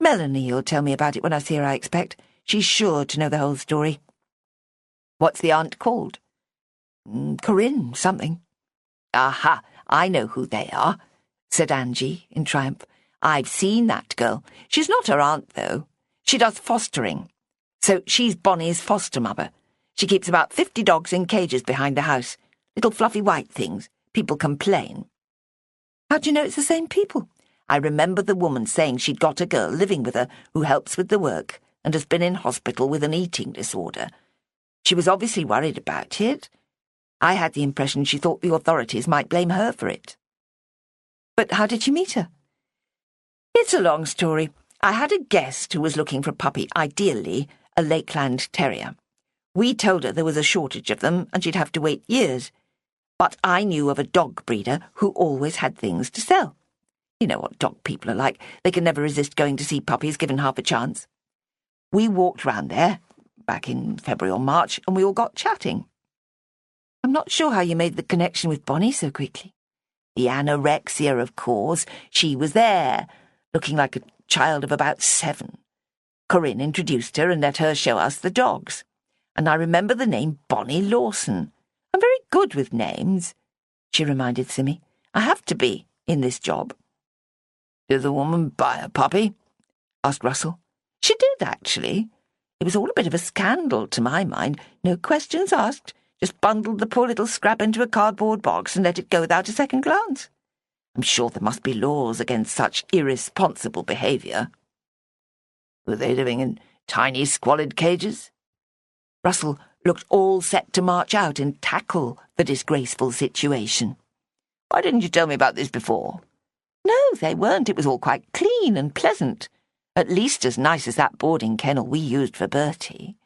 Melanie'll tell me about it when I see her, I expect. She's sure to know the whole story. What's the aunt called? Corinne something. Aha, I know who they are, said Angie in triumph. I've seen that girl. She's not her aunt, though. She does fostering. So she's Bonnie's foster mother. She keeps about 50 dogs in cages behind the house. Little fluffy white things. People complain. How do you know it's the same people? I remember the woman saying she'd got a girl living with her who helps with the work and has been in hospital with an eating disorder. She was obviously worried about it. I had the impression she thought the authorities might blame her for it. But how did you meet her? It's a long story. I had a guest who was looking for a puppy, ideally a Lakeland Terrier. We told her there was a shortage of them and she'd have to wait years. But I knew of a dog breeder who always had things to sell. You know what dog people are like. They can never resist going to see puppies given half a chance. We walked round there, back in February or March, and we all got chatting. I'm not sure how you made the connection with Bonnie so quickly. The anorexia, of course. She was there, looking like a child of about 7. Corinne introduced her and let her show us the dogs. And I remember the name Bonnie Lawson. I'm very good with names, she reminded Simmy. I have to be, in this job. Did the woman buy a puppy? Asked Russell. She did, actually. It was all a bit of a scandal, to my mind. No questions asked. Just bundled the poor little scrap into a cardboard box and let it go without a second glance. I'm sure there must be laws against such irresponsible behaviour. Were they living in tiny, squalid cages? Russell looked all set to march out and tackle the disgraceful situation. Why didn't you tell me about this before? No, they weren't. It was all quite clean and pleasant. At least as nice as that boarding kennel we used for Bertie.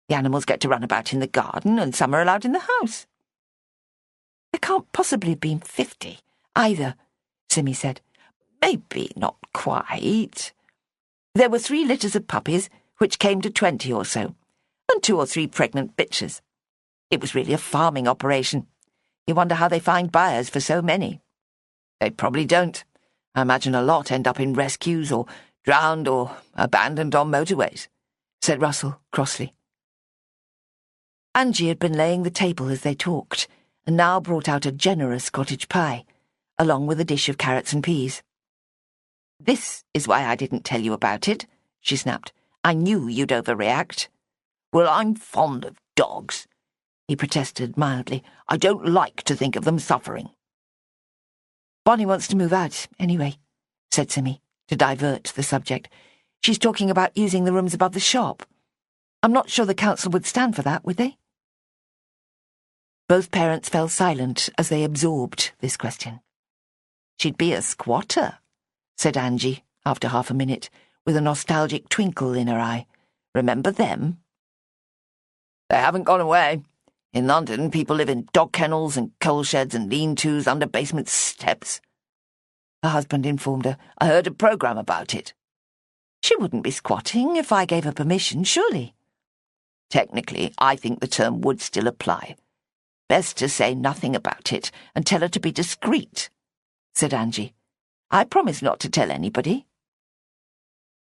The animals get to run about in the garden, and some are allowed in the house. There can't possibly have been 50, either, Simmy said. Maybe not quite. There were 3 litters of puppies, which came to 20 or so, and 2 or 3 pregnant bitches. It was really a farming operation. You wonder how they find buyers for so many. They probably don't. I imagine a lot end up in rescues or drowned or abandoned on motorways, said Russell crossly. Angie had been laying the table as they talked, and now brought out a generous cottage pie, along with a dish of carrots and peas. This is why I didn't tell you about it, she snapped. I knew you'd overreact. Well, I'm fond of dogs, he protested mildly. I don't like to think of them suffering. Bonnie wants to move out, anyway, said Simmy, to divert the subject. She's talking about using the rooms above the shop. I'm not sure the council would stand for that, would they? Both parents fell silent as they absorbed this question. She'd be a squatter, said Angie, after half a minute, with a nostalgic twinkle in her eye. Remember them? They haven't gone away. In London, people live in dog kennels and coal sheds and lean-tos under basement steps. Her husband informed her. I heard a programme about it. She wouldn't be squatting if I gave her permission, surely. Technically, I think the term would still apply. Best to say nothing about it and tell her to be discreet, said Angie. I promise not to tell anybody.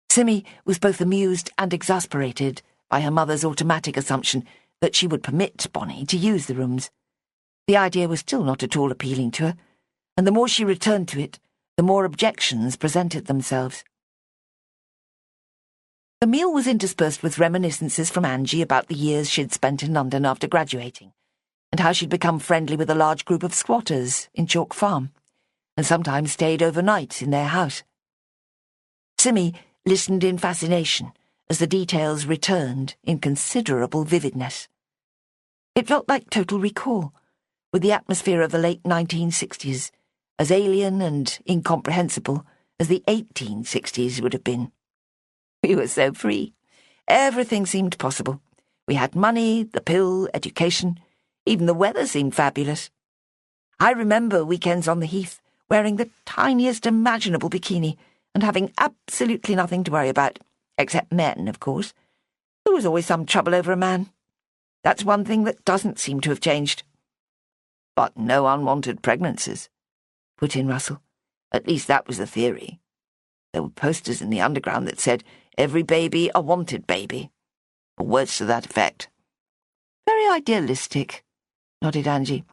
Simmy was both amused and exasperated by her mother's automatic assumption that she would permit Bonnie to use the rooms. The idea was still not at all appealing to her, and the more she returned to it, the more objections presented themselves. The meal was interspersed with reminiscences from Angie about the years she'd spent in London after graduating, and how she'd become friendly with a large group of squatters in Chalk Farm, and sometimes stayed overnight in their house. Simmy listened in fascination as the details returned in considerable vividness. It felt like Total Recall, with the atmosphere of the late 1960s, as alien and incomprehensible as the 1860s would have been. We were so free. Everything seemed possible. We had money, the pill, education. Even the weather seemed fabulous. I remember weekends on the heath, wearing the tiniest imaginable bikini and having absolutely nothing to worry about, except men, of course. There was always some trouble over a man. That's one thing that doesn't seem to have changed. But no unwanted pregnancies, put in Russell. At least that was the theory. There were posters in the underground that said, every baby a wanted baby, or words to that effect. Very idealistic, nodded Angie.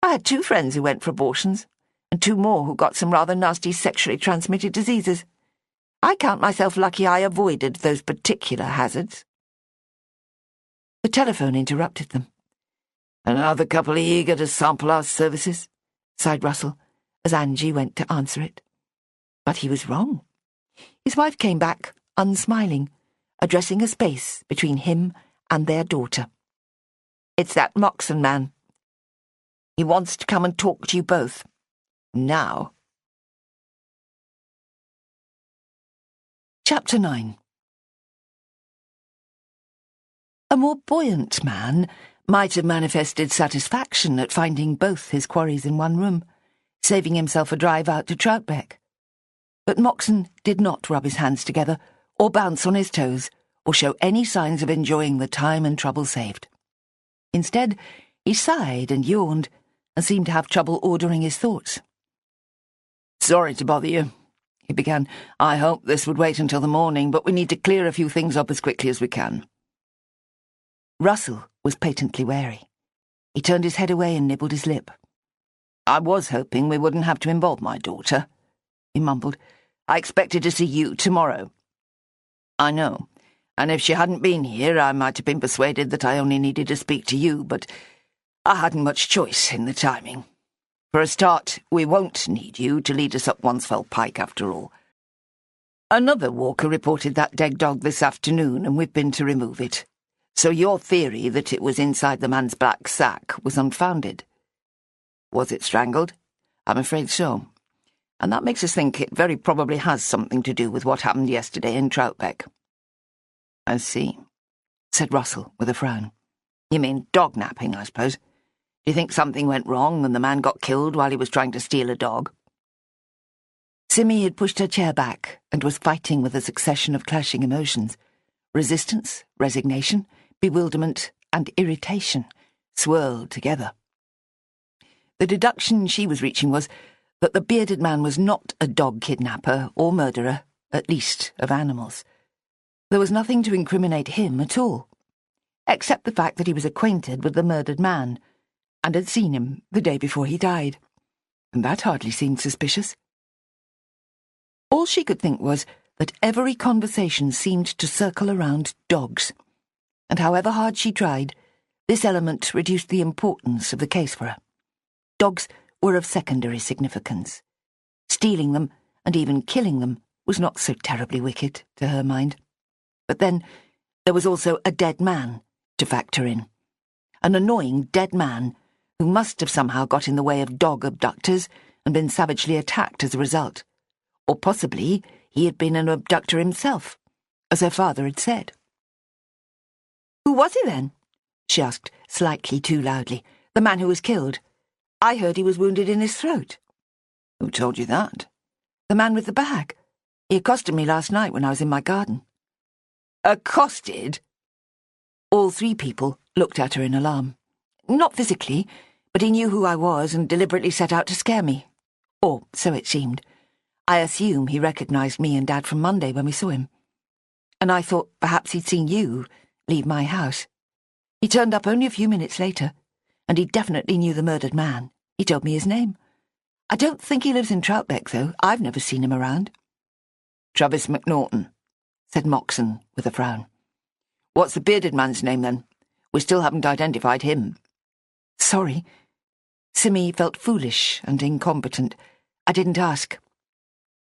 I had 2 friends who went for abortions. and 2 more who got some rather nasty sexually transmitted diseases. I count myself lucky I avoided those particular hazards." The telephone interrupted them. "Another couple eager to sample our services," sighed Russell, as Angie went to answer it. But he was wrong. His wife came back, unsmiling, addressing a space between him and their daughter. "It's that Moxon man. He wants to come and talk to you both. Now." Chapter 9. A more buoyant man might have manifested satisfaction at finding both his quarries in one room, saving himself a drive out to Troutbeck. But Moxon did not rub his hands together, or bounce on his toes, or show any signs of enjoying the time and trouble saved. Instead, he sighed and yawned, and seemed to have trouble ordering his thoughts. "Sorry to bother you," he began. "I hoped this would wait until the morning, but we need to clear a few things up as quickly as we can." Russell was patently wary. He turned his head away and nibbled his lip. "I was hoping we wouldn't have to involve my daughter," he mumbled. "I expected to see you tomorrow." "I know, and if she hadn't been here, I might have been persuaded that I only needed to speak to you, but I hadn't much choice in the timing. For a start, we won't need you to lead us up Wansfell Pike after all. Another walker reported that dead dog this afternoon, and we've been to remove it. So your theory that it was inside the man's black sack was unfounded. Was it strangled? I'm afraid so. And that makes us think it very probably has something to do with what happened yesterday in Troutbeck." "I see," said Russell with a frown. "You mean dog napping, I suppose. Do you think something went wrong and the man got killed while he was trying to steal a dog?" Simi had pushed her chair back and was fighting with a succession of clashing emotions. Resistance, resignation, bewilderment, and irritation swirled together. The deduction she was reaching was that the bearded man was not a dog kidnapper or murderer, at least of animals. There was nothing to incriminate him at all, except the fact that he was acquainted with the murdered man, and had seen him the day before he died. And that hardly seemed suspicious. All she could think was that every conversation seemed to circle around dogs, and however hard she tried, this element reduced the importance of the case for her. Dogs were of secondary significance. Stealing them, and even killing them, was not so terribly wicked, to her mind. But then, there was also a dead man to factor in. An annoying dead man who must have somehow got in the way of dog abductors and been savagely attacked as a result. Or possibly he had been an abductor himself, as her father had said. "Who was he then?" she asked, slightly too loudly. "The man who was killed? I heard he was wounded in his throat." "Who told you that?" "The man with the bag. He accosted me last night when I was in my garden." "Accosted?" All 3 people looked at her in alarm. "Not physically, but he knew who I was and deliberately set out to scare me. Or so it seemed. I assume he recognised me and Dad from Monday when we saw him. And I thought perhaps he'd seen you leave my house. He turned up only a few minutes later, and he definitely knew the murdered man. He told me his name. I don't think he lives in Troutbeck, though. I've never seen him around." "Travis McNaughton," said Moxon with a frown. "What's the bearded man's name, then? We still haven't identified him." "Sorry." Simi felt foolish and incompetent. "I didn't ask."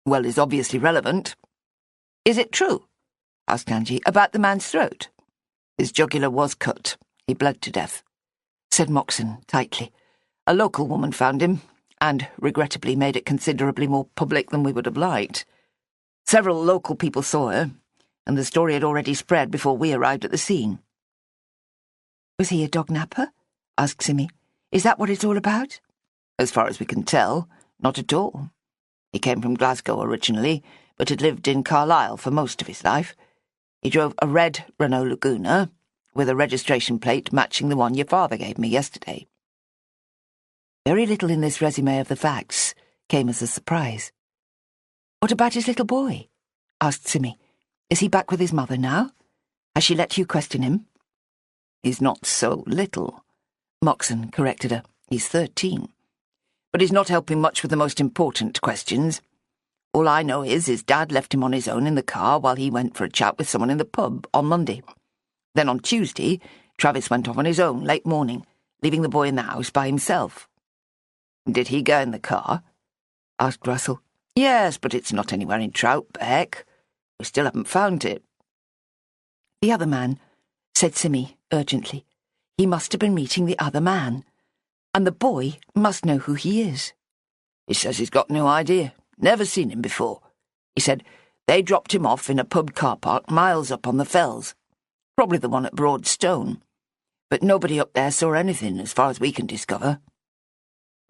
"Well, it's obviously relevant." "Is it true," asked Angie, "about the man's throat?" "His jugular was cut. He bled to death," said Moxon tightly. "A local woman found him, and regrettably made it considerably more public than we would have liked. Several local people saw her, and the story had already spread before we arrived at the scene." "Was he a dog napper?" asked Simi. "Is that what it's all about?" "As far as we can tell, not at all. He came from Glasgow originally, but had lived in Carlisle for most of his life. He drove a red Renault Laguna, with a registration plate matching the one your father gave me yesterday." Very little in this resume of the facts came as a surprise. "What about his little boy?" asked Simi. "Is he back with his mother now? Has she let you question him?" "He's not so little," Moxon corrected her. "He's 13. but he's not helping much with the most important questions. All I know is his dad left him on his own in the car while he went for a chat with someone in the pub on Monday. Then on Tuesday, Travis went off on his own late morning, leaving the boy in the house by himself. Did he go in the car? Asked Russell. Yes, but it's not anywhere in Troutbeck. We still haven't found it. The other man, said Simmy urgently. He must have been meeting the other man, and the boy must know who he is. He says he's got no idea, never seen him before. He said they dropped him off in a pub car park miles up on the fells, probably the one at Broadstone, but nobody up there saw anything as far as we can discover.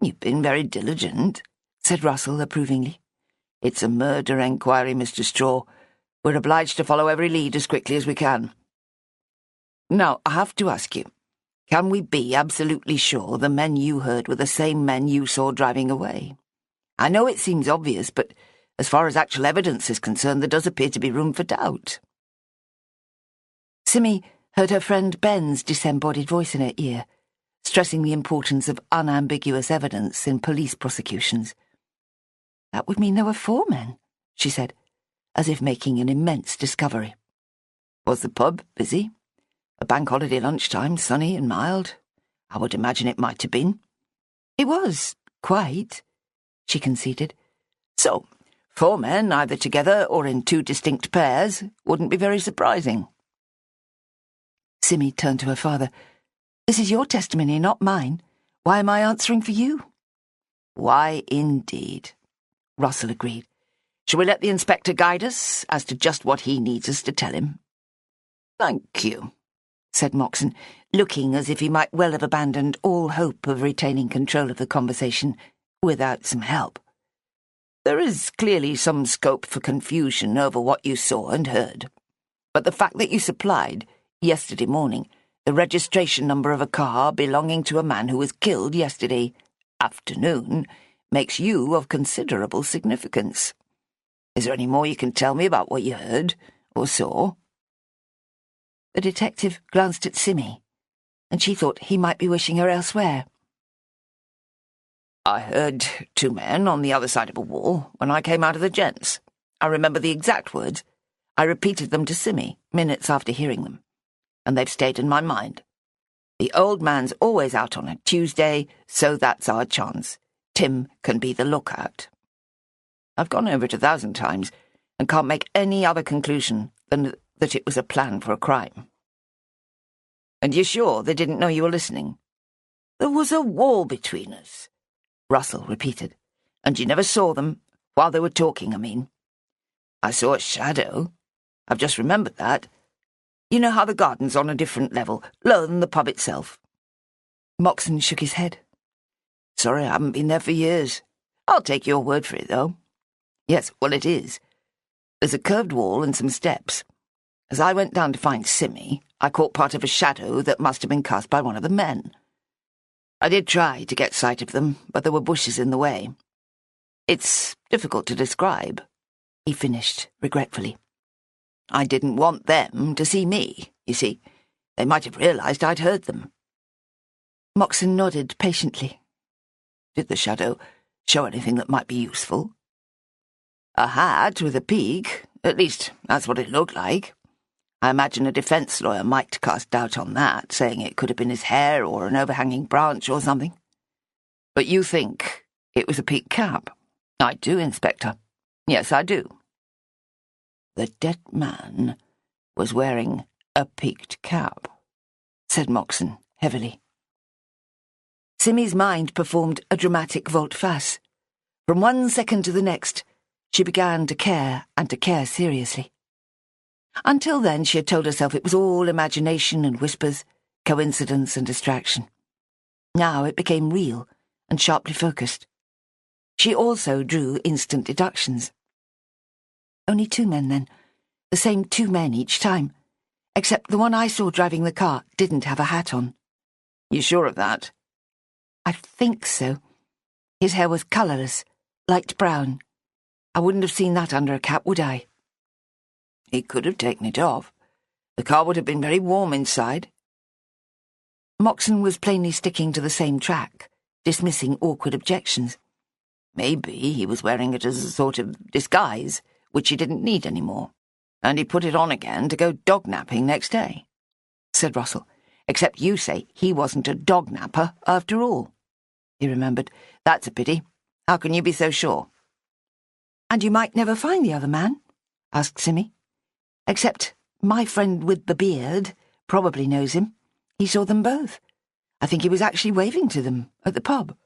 You've been very diligent, said Russell approvingly. It's a murder enquiry, Mr. Straw. We're obliged to follow every lead as quickly as we can. Now, I have to ask you, can we be absolutely sure the men you heard were the same men you saw driving away? I know it seems obvious, but as far as actual evidence is concerned, there does appear to be room for doubt. Simmy heard her friend Ben's disembodied voice in her ear, stressing the importance of unambiguous evidence in police prosecutions. That would mean there were 4 men, she said, as if making an immense discovery. Was the pub busy? A bank holiday lunchtime, sunny and mild? I would imagine it might have been. It was, quite, she conceded. So, 4 men, either together or in 2 distinct pairs, wouldn't be very surprising. Simmy turned to her father. This is your testimony, not mine. Why am I answering for you? Why, indeed, Russell agreed. Shall we let the inspector guide us as to just what he needs us to tell him? Thank you, said Moxon, looking as if he might well have abandoned all hope of retaining control of the conversation without some help. There is clearly some scope for confusion over what you saw and heard, but the fact that you supplied, yesterday morning, the registration number of a car belonging to a man who was killed yesterday afternoon makes you of considerable significance. Is there any more you can tell me about what you heard or saw? The detective glanced at Simmy, and she thought he might be wishing her elsewhere. I heard 2 men on the other side of a wall when I came out of the gents. I remember the exact words. I repeated them to Simmy minutes after hearing them, and they've stayed in my mind. The old man's always out on a Tuesday, so that's our chance. Tim can be the lookout. I've gone over it 1,000 times and can't make any other conclusion than that it was a plan for a crime. And you're sure they didn't know you were listening? There was a wall between us, Russell repeated. And you never saw them, while they were talking, I mean. I saw a shadow. I've just remembered that. You know how the garden's on a different level, lower than the pub itself? Moxon shook his head. Sorry, I haven't been there for years. I'll take your word for it, though. Yes, well, it is. There's a curved wall and some steps. As I went down to find Simmy, I caught part of a shadow that must have been cast by one of the men. I did try to get sight of them, but there were bushes in the way. It's difficult to describe, he finished regretfully. I didn't want them to see me, you see. They might have realised I'd heard them. Moxon nodded patiently. Did the shadow show anything that might be useful? A hat with a peak, at least that's what it looked like. I imagine a defence lawyer might cast doubt on that, saying it could have been his hair or an overhanging branch or something. But you think it was a peaked cap? I do, Inspector. Yes, I do. The dead man was wearing a peaked cap, said Moxon heavily. Simmy's mind performed a dramatic volte-face. From one second to the next, she began to care, and to care seriously. Until then, she had told herself it was all imagination and whispers, coincidence and distraction. Now it became real and sharply focused. She also drew instant deductions. Only 2 men, then. The same 2 men each time. Except the one I saw driving the car didn't have a hat on. You sure of that? I think so. His hair was colourless, light brown. I wouldn't have seen that under a cap, would I? He could have taken it off. The car would have been very warm inside. Moxon was plainly sticking to the same track, dismissing awkward objections. Maybe he was wearing it as a sort of disguise, which he didn't need anymore, and he put it on again to go dog-napping next day, said Russell. Except you say he wasn't a dog-napper after all. He remembered. That's a pity. How can you be so sure? And you might never find the other man, asked Simmy. Except my friend with the beard probably knows him. He saw them both. I think he was actually waving to them at the pub.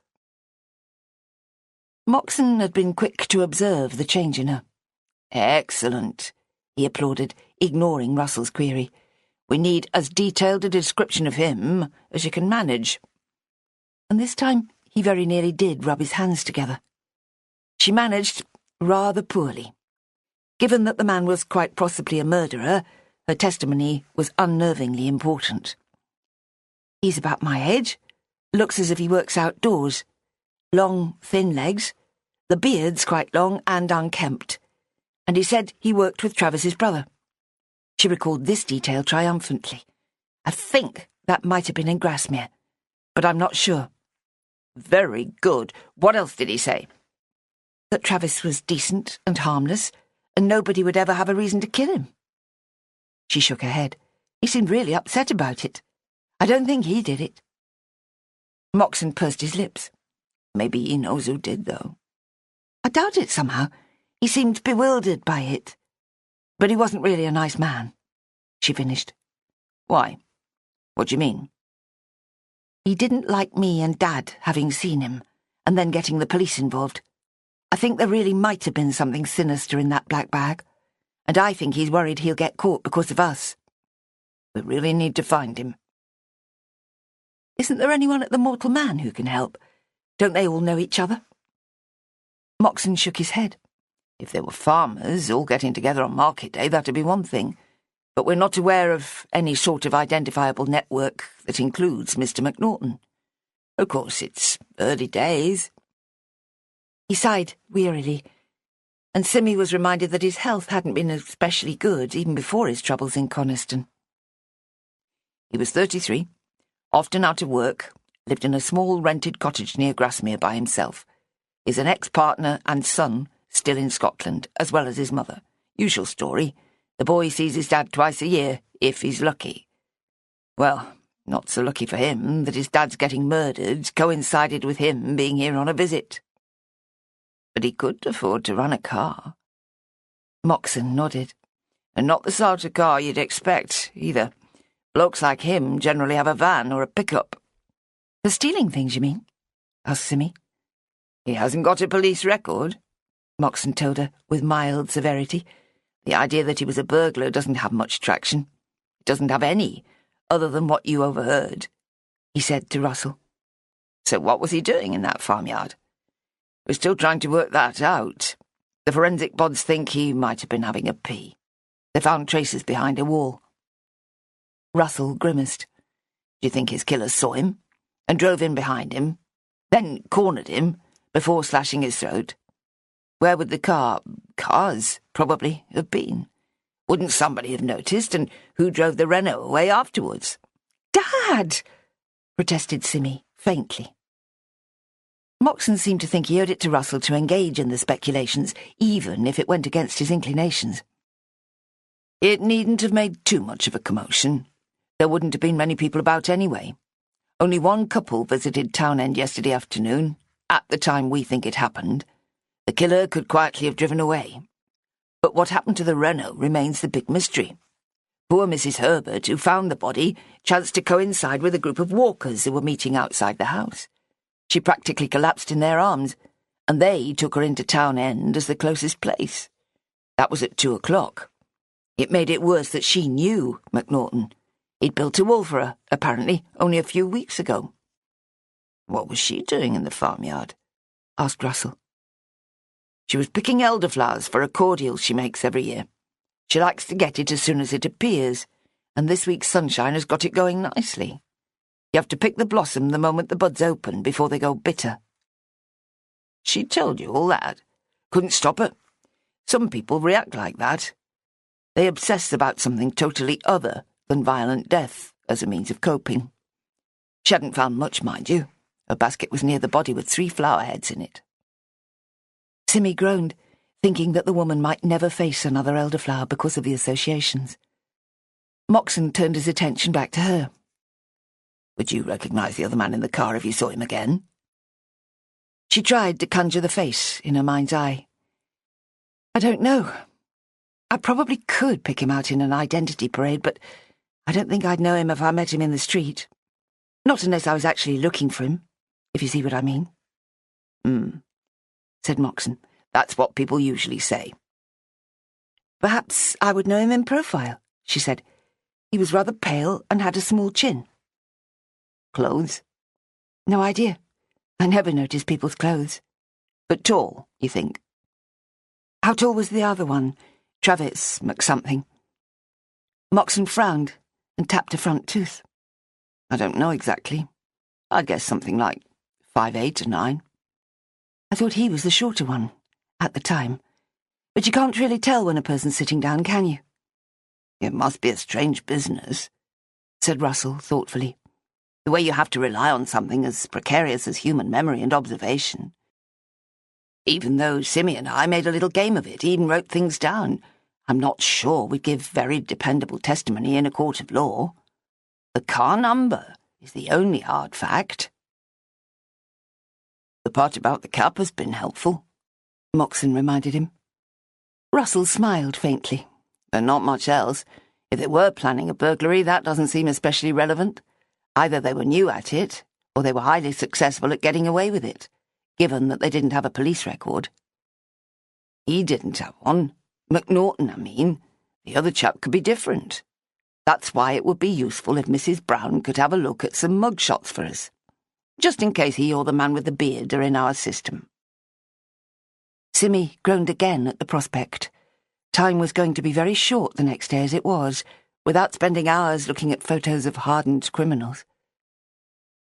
Moxon had been quick to observe the change in her. Excellent, he applauded, ignoring Russell's query. We need as detailed a description of him as you can manage. And this time he very nearly did rub his hands together. She managed rather poorly. Given that the man was quite possibly a murderer, her testimony was unnervingly important. He's about my age, looks as if he works outdoors. Long, thin legs, the beard's quite long and unkempt, and he said he worked with Travis's brother. She recalled this detail triumphantly. I think that might have been in Grasmere, but I'm not sure. Very good. What else did he say? That Travis was decent and harmless, and nobody would ever have a reason to kill him. She shook her head. He seemed really upset about it. I don't think he did it. Moxon pursed his lips. Maybe he knows who did, though. I doubt it somehow. He seemed bewildered by it. But he wasn't really a nice man, she finished. Why? What do you mean? He didn't like me and Dad having seen him, and then getting the police involved. I think there really might have been something sinister in that black bag, and I think he's worried he'll get caught because of us. We really need to find him. Isn't there anyone at the Mortal Man who can help? Don't they all know each other? Moxon shook his head. If they were farmers all getting together on market day, that'd be one thing. But we're not aware of any sort of identifiable network that includes Mr. McNaughton. Of course, it's early days. He sighed wearily, and Simmy was reminded that his health hadn't been especially good even before his troubles in Coniston. He was 33, often out of work, lived in a small rented cottage near Grasmere by himself. Is an ex-partner and son still in Scotland, as well as his mother. Usual story. The boy sees his dad twice a year, if he's lucky. Well, not so lucky for him that his dad's getting murdered coincided with him being here on a visit. But he could afford to run a car. Moxon nodded. And not the sort of car you'd expect, either. Blokes like him generally have a van or a pickup. For stealing things, you mean? Asked Simmy. He hasn't got a police record, Moxon told her with mild severity. The idea that he was a burglar doesn't have much traction. It doesn't have any, other than what you overheard, he said to Russell. So what was he doing in that farmyard? We're still trying to work that out. The forensic bods think he might have been having a pee. They found traces behind a wall. Russell grimaced. Do you think his killer saw him and drove in behind him, then cornered him before slashing his throat? Where would the cars probably have been? Wouldn't somebody have noticed, and who drove the Renault away afterwards? Dad! Protested Simmy, faintly. Moxon seemed to think he owed it to Russell to engage in the speculations, even if it went against his inclinations. It needn't have made too much of a commotion. There wouldn't have been many people about anyway. Only one couple visited Townend yesterday afternoon, at the time we think it happened. The killer could quietly have driven away. But what happened to the Renault remains the big mystery. Poor Mrs. Herbert, who found the body, chanced to coincide with a group of walkers who were meeting outside the house. She practically collapsed in their arms, and they took her into Townend as the closest place. That was at 2:00. It made it worse that she knew McNaughton. He'd built a wall for her, apparently, only a few weeks ago. What was she doing in the farmyard? Asked Russell. She was picking elderflowers for a cordial she makes every year. She likes to get it as soon as it appears, and this week's sunshine has got it going nicely. You have to pick the blossom the moment the buds open before they go bitter. She told you all that? Couldn't stop her? Some people react like that. They obsess about something totally other than violent death as a means of coping. She hadn't found much, mind you. Her basket was near the body with 3 flower heads in it. Simmy groaned, thinking that the woman might never face another elderflower because of the associations. Moxon turned his attention back to her. Would you recognise the other man in the car if you saw him again? She tried to conjure the face in her mind's eye. I don't know. I probably could pick him out in an identity parade, but I don't think I'd know him if I met him in the street. Not unless I was actually looking for him, if you see what I mean. Said Moxon. That's what people usually say. Perhaps I would know him in profile, she said. He was rather pale and had a small chin. Clothes? No idea. I never notice people's clothes. But tall, you think? How tall was the other one? Travis McSomething. Moxon frowned and tapped a front tooth. I don't know exactly. I guess something like 5'8" or 9. I thought he was the shorter one, at the time. But you can't really tell when a person's sitting down, can you? It must be a strange business, said Russell thoughtfully. The way you have to rely on something as precarious as human memory and observation. Even though Simmy and I made a little game of it, even wrote things down, I'm not sure we'd give very dependable testimony in a court of law. The car number is the only hard fact. The part about the cap has been helpful, Moxon reminded him. Russell smiled faintly. But not much else. If they were planning a burglary, that doesn't seem especially relevant. Either they were new at it, or they were highly successful at getting away with it, given that they didn't have a police record. He didn't have one. McNaughton, I mean. The other chap could be different. That's why it would be useful if Mrs. Brown could have a look at some mugshots for us, just in case he or the man with the beard are in our system. Simmy groaned again at the prospect. Time was going to be very short the next day as it was, without spending hours looking at photos of hardened criminals.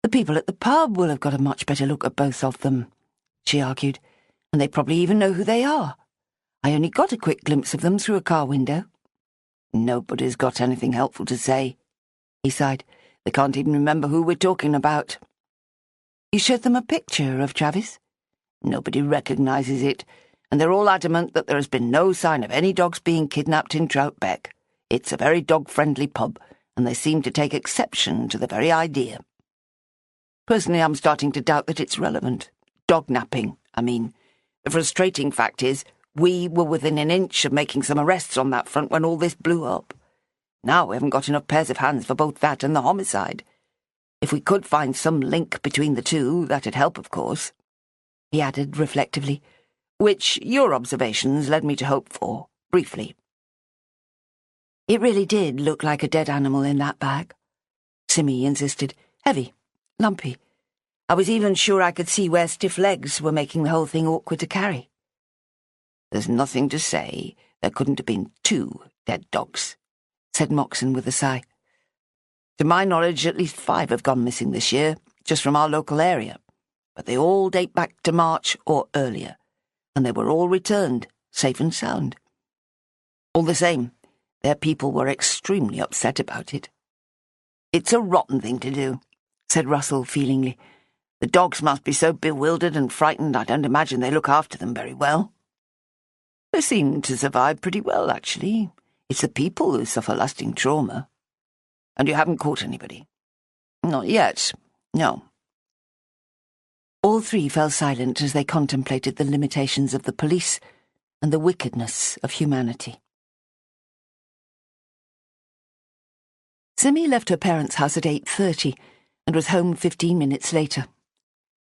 The people at the pub will have got a much better look at both of them, she argued, and they probably even know who they are. I only got a quick glimpse of them through a car window. Nobody's got anything helpful to say, he sighed. They can't even remember who we're talking about. You showed them a picture of Travis? Nobody recognises it, and they're all adamant that there has been no sign of any dogs being kidnapped in Troutbeck. It's a very dog-friendly pub, and they seem to take exception to the very idea. Personally, I'm starting to doubt that it's relevant. Dog-napping, I mean. The frustrating fact is, we were within an inch of making some arrests on that front when all this blew up. Now we haven't got enough pairs of hands for both that and the homicide. If we could find some link between the two, that'd help, of course, he added reflectively, which your observations led me to hope for, briefly. It really did look like a dead animal in that bag, Simmy insisted. Heavy, lumpy. I was even sure I could see where stiff legs were making the whole thing awkward to carry. There's nothing to say there couldn't have been 2 dead dogs, said Moxon with a sigh. To my knowledge, at least 5 have gone missing this year, just from our local area, but they all date back to March or earlier, and they were all returned, safe and sound. All the same, their people were extremely upset about it. It's a rotten thing to do, said Russell feelingly. The dogs must be so bewildered and frightened I don't imagine they look after them very well. They seem to survive pretty well, actually. It's the people who suffer lasting trauma. And you haven't caught anybody? Not yet, no. All 3 fell silent as they contemplated the limitations of the police and the wickedness of humanity. Simmy left her parents' house at 8:30 and was home 15 minutes later.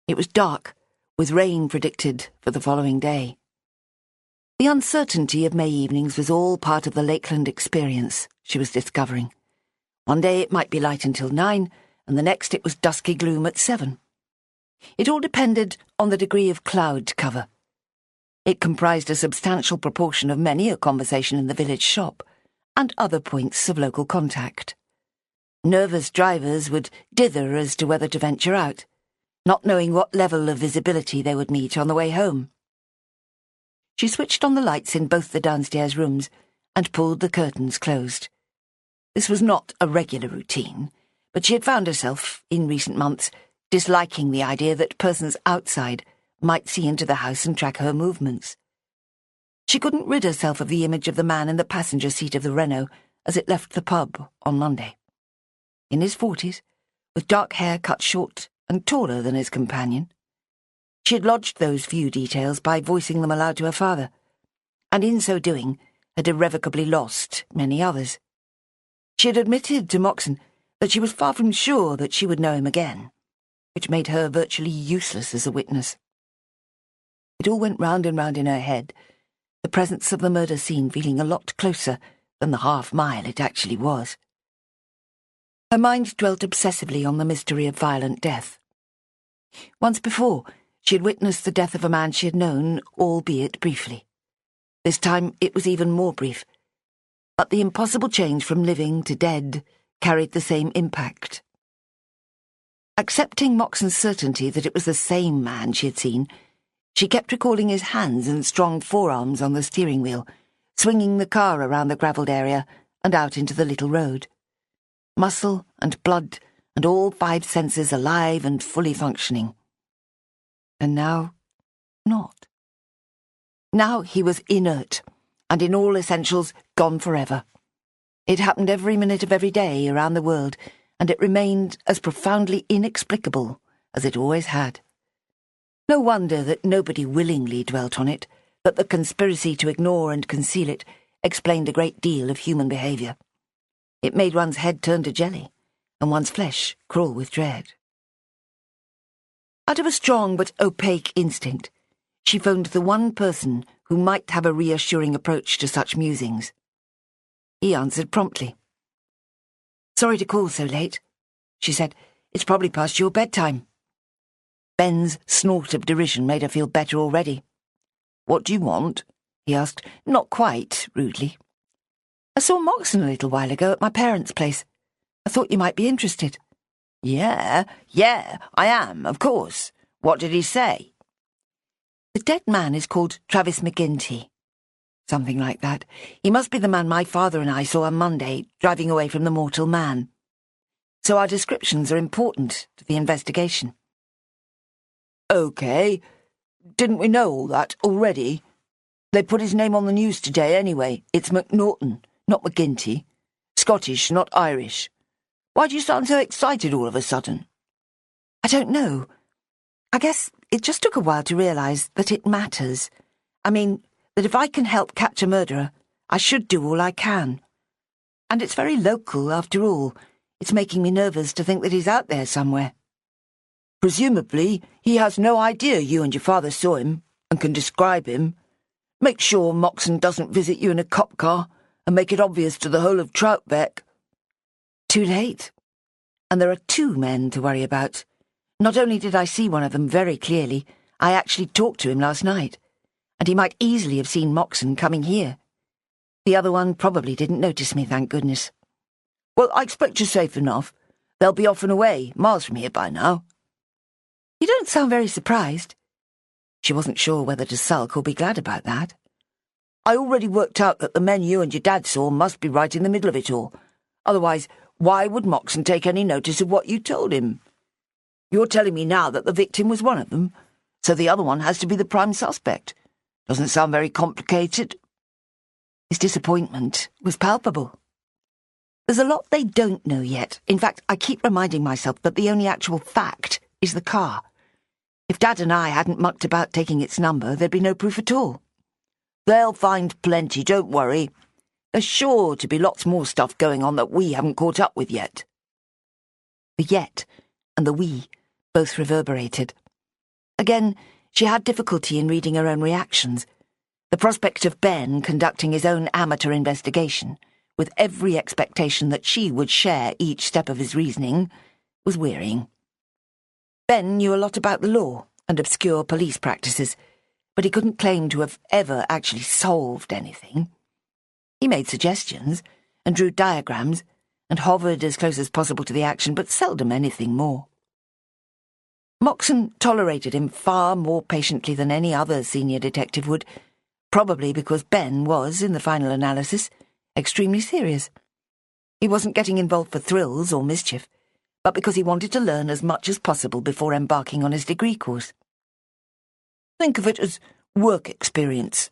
It was dark, with rain predicted for the following day. The uncertainty of May evenings was all part of the Lakeland experience, she was discovering. One day it might be light until 9, and the next it was dusky gloom at 7. It all depended on the degree of cloud cover. It comprised a substantial proportion of many a conversation in the village shop, and other points of local contact. Nervous drivers would dither as to whether to venture out, not knowing what level of visibility they would meet on the way home. She switched on the lights in both the downstairs rooms and pulled the curtains closed. This was not a regular routine, but she had found herself, in recent months, disliking the idea that persons outside might see into the house and track her movements. She couldn't rid herself of the image of the man in the passenger seat of the Renault as it left the pub on Monday. In his 40s, with dark hair cut short and taller than his companion. She had lodged those few details by voicing them aloud to her father, and in so doing had irrevocably lost many others. She had admitted to Moxon that she was far from sure that she would know him again, which made her virtually useless as a witness. It all went round and round in her head, the presence of the murder scene feeling a lot closer than the half-mile it actually was. Her mind dwelt obsessively on the mystery of violent death. Once before, she had witnessed the death of a man she had known, albeit briefly. This time it was even more brief, but the impossible change from living to dead carried the same impact. Accepting Moxon's certainty that it was the same man she had seen, she kept recalling his hands and strong forearms on the steering wheel, swinging the car around the gravelled area and out into the little road. Muscle and blood and all 5 senses alive and fully functioning. And now, not. Now he was inert, and in all essentials gone forever. It happened every minute of every day around the world, and it remained as profoundly inexplicable as it always had. No wonder that nobody willingly dwelt on it, that the conspiracy to ignore and conceal it explained a great deal of human behaviour. It made one's head turn to jelly, and one's flesh crawl with dread. Out of a strong but opaque instinct, she phoned the one person who might have a reassuring approach to such musings. He answered promptly. "Sorry to call so late," she said. "It's probably past your bedtime." Ben's snort of derision made her feel better already. "What do you want?" he asked, not quite rudely. "I saw Moxon a little while ago at my parents' place. I thought you might be interested." Yeah, I am, of course. What did he say?" "The dead man is called Travis McGinty." Something like that. He must be the man my father and I saw on Monday, driving away from the mortal man. So our descriptions are important to the investigation. OK. Didn't we know all that already? They put his name on the news today anyway. It's McNaughton, not McGinty. Scottish, not Irish. Why do you sound so excited all of a sudden?" "I don't know. I guess it just took a while to realise that it matters. I mean, that if I can help catch a murderer, I should do all I can. And it's very local, after all. It's making me nervous to think that he's out there somewhere." "Presumably, he has no idea you and your father saw him, and can describe him. Make sure Moxon doesn't visit you in a cop car, and make it obvious to the whole of Troutbeck." Too late. And there are 2 men to worry about. Not only did I see one of them very clearly, I actually talked to him last night, and he might easily have seen Moxon coming here. The other one probably didn't notice me, thank goodness. "Well, I expect you're safe enough. They'll be off and away, miles from here by now." "You don't sound very surprised." She wasn't sure whether to sulk or be glad about that. "I already worked out that the men you and your dad saw must be right in the middle of it all. Otherwise, why would Moxon take any notice of what you told him? You're telling me now that the victim was one of them, so the other one has to be the prime suspect. Doesn't sound very complicated." His disappointment was palpable. There's a lot they don't know yet. In fact, I keep reminding myself that the only actual fact is the car. If Dad and I hadn't mucked about taking its number, there'd be no proof at all. "They'll find plenty, don't worry. There's sure to be lots more stuff going on that we haven't caught up with yet." The yet and the we both reverberated. Again, she had difficulty in reading her own reactions. The prospect of Ben conducting his own amateur investigation, with every expectation that she would share each step of his reasoning, was wearying. Ben knew a lot about the law and obscure police practices, but he couldn't claim to have ever actually solved anything. He made suggestions, and drew diagrams, and hovered as close as possible to the action, but seldom anything more. Moxon tolerated him far more patiently than any other senior detective would, probably because Ben was, in the final analysis, extremely serious. He wasn't getting involved for thrills or mischief, but because he wanted to learn as much as possible before embarking on his degree course. Think of it as work experience,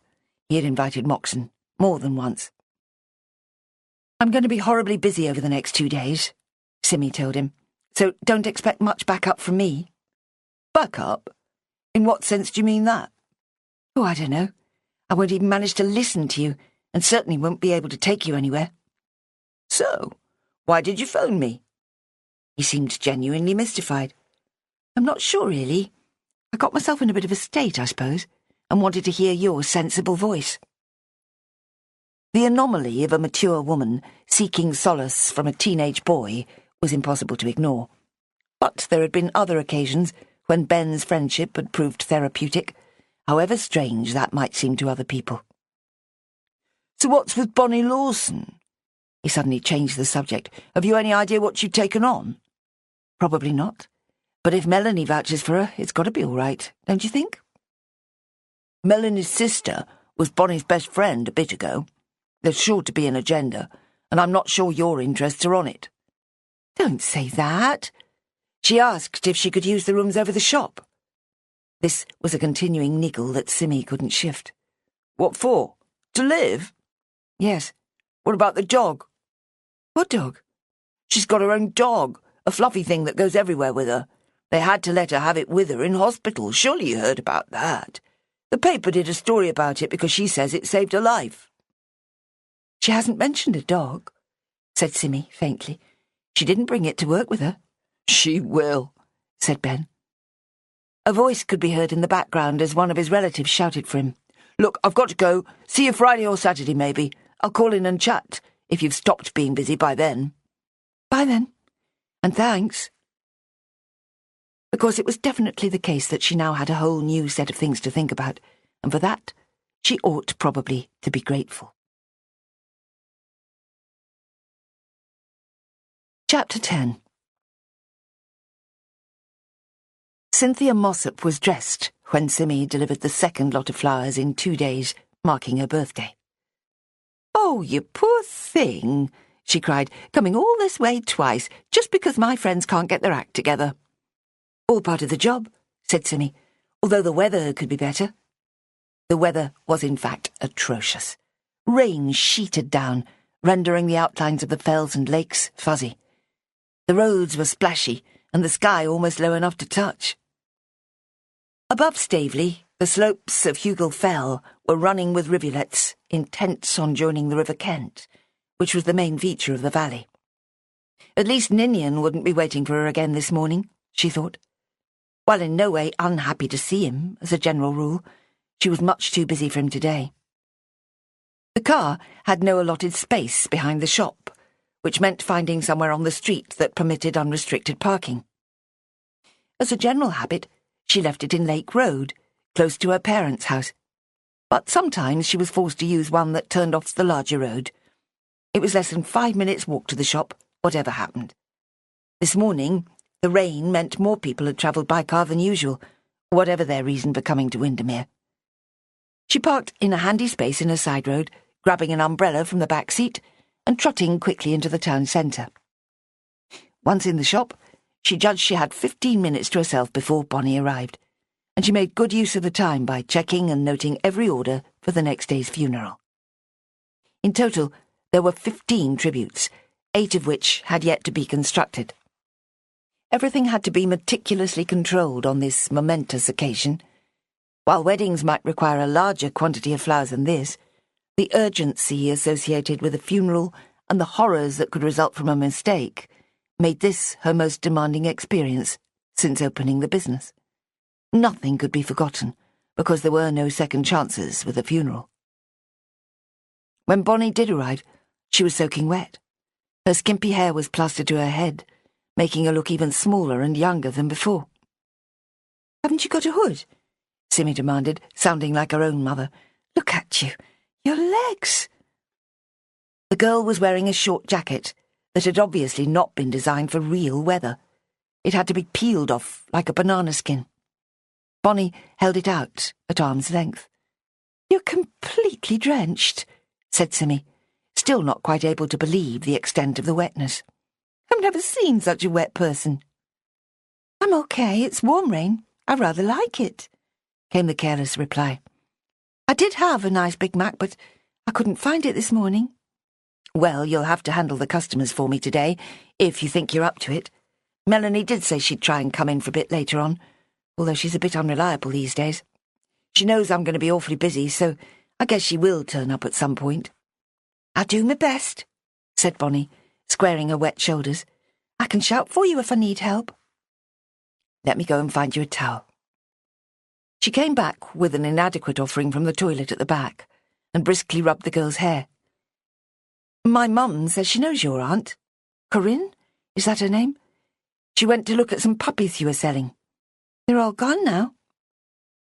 he had invited Moxon more than once. I'm going to be horribly busy over the next 2 days, Simmy told him, so don't expect much backup from me. Backup? In what sense do you mean that? Oh, I don't know. I won't even manage to listen to you, and certainly won't be able to take you anywhere. So, why did you phone me? He seemed genuinely mystified. I'm not sure, really. I got myself in a bit of a state, I suppose, and wanted to hear your sensible voice. The anomaly of a mature woman seeking solace from a teenage boy was impossible to ignore. But there had been other occasions when Ben's friendship had proved therapeutic, however strange that might seem to other people. So what's with Bonnie Lawson? He suddenly changed the subject. Have you any idea what you've taken on? Probably not. But if Melanie vouches for her, it's got to be all right, don't you think? Melanie's sister was Bonnie's best friend a bit ago. There's sure to be an agenda, and I'm not sure your interests are on it. Don't say that. She asked if she could use the rooms over the shop. This was a continuing niggle that Simmy couldn't shift. What for? To live? Yes. What about the dog? What dog? She's got her own dog, a fluffy thing that goes everywhere with her. They had to let her have it with her in hospital. Surely you heard about that. The paper did a story about it because she says it saved her life. She hasn't mentioned a dog, said Simmy faintly. She didn't bring it to work with her. She will, said Ben. A voice could be heard in the background as one of his relatives shouted for him. Look, I've got to go. See you Friday or Saturday, maybe. I'll call in and chat, if you've stopped being busy by then. Bye then. And thanks. Because it was definitely the case that she now had a whole new set of things to think about, and for that she ought probably to be grateful. Chapter 10. Cynthia Mossop was dressed when Simmy delivered the second lot of flowers in 2 days, marking her birthday. "Oh, you poor thing," she cried, "coming all this way twice, just because my friends can't get their act together." "All part of the job," said Simmy, "although the weather could be better." The weather was in fact atrocious. Rain sheeted down, rendering the outlines of the fells and lakes fuzzy. The roads were splashy, and the sky almost low enough to touch. Above Staveley, the slopes of Hugel Fell were running with rivulets, intent on joining the River Kent, which was the main feature of the valley. At least Ninian wouldn't be waiting for her again this morning, she thought. While in no way unhappy to see him, as a general rule, she was much too busy for him today. The car had no allotted space behind the shop, which meant finding somewhere on the street that permitted unrestricted parking. As a general habit, she left it in Lake Road, close to her parents' house. But sometimes she was forced to use one that turned off the larger road. It was less than 5 minutes' walk to the shop, whatever happened. This morning, the rain meant more people had travelled by car than usual, whatever their reason for coming to Windermere. She parked in a handy space in a side road, grabbing an umbrella from the back seat and trotting quickly into the town centre. Once in the shop, she judged she had 15 minutes to herself before Bonnie arrived, and she made good use of the time by checking and noting every order for the next day's funeral. In total, there were 15 tributes, 8 of which had yet to be constructed. Everything had to be meticulously controlled on this momentous occasion. While weddings might require a larger quantity of flowers than this, the urgency associated with a funeral and the horrors that could result from a mistake made this her most demanding experience since opening the business. Nothing could be forgotten, because there were no second chances with a funeral. When Bonnie did arrive, she was soaking wet. Her skimpy hair was plastered to her head, making her look even smaller and younger than before. "Haven't you got a hood?" Simmy demanded, sounding like her own mother. "Look at you. Your legs." The girl was wearing a short jacket that had obviously not been designed for real weather. It had to be peeled off like a banana skin. Bonnie held it out at arm's length. "You're completely drenched," said Simmy, still not quite able to believe the extent of the wetness. I've never seen such a wet person. I'm okay, it's warm rain. I rather like it, came the careless reply. I did have a nice Big Mac, but I couldn't find it this morning. Well, you'll have to handle the customers for me today, if you think you're up to it. Melanie did say she'd try and come in for a bit later on, although she's a bit unreliable these days. She knows I'm going to be awfully busy, so I guess she will turn up at some point. I'll do my best, said Bonnie, squaring her wet shoulders. I can shout for you if I need help. Let me go and find you a towel. She came back with an inadequate offering from the toilet at the back and briskly rubbed the girl's hair. My mum says she knows your aunt. Corinne? Is that her name? She went to look at some puppies you were selling. They're all gone now.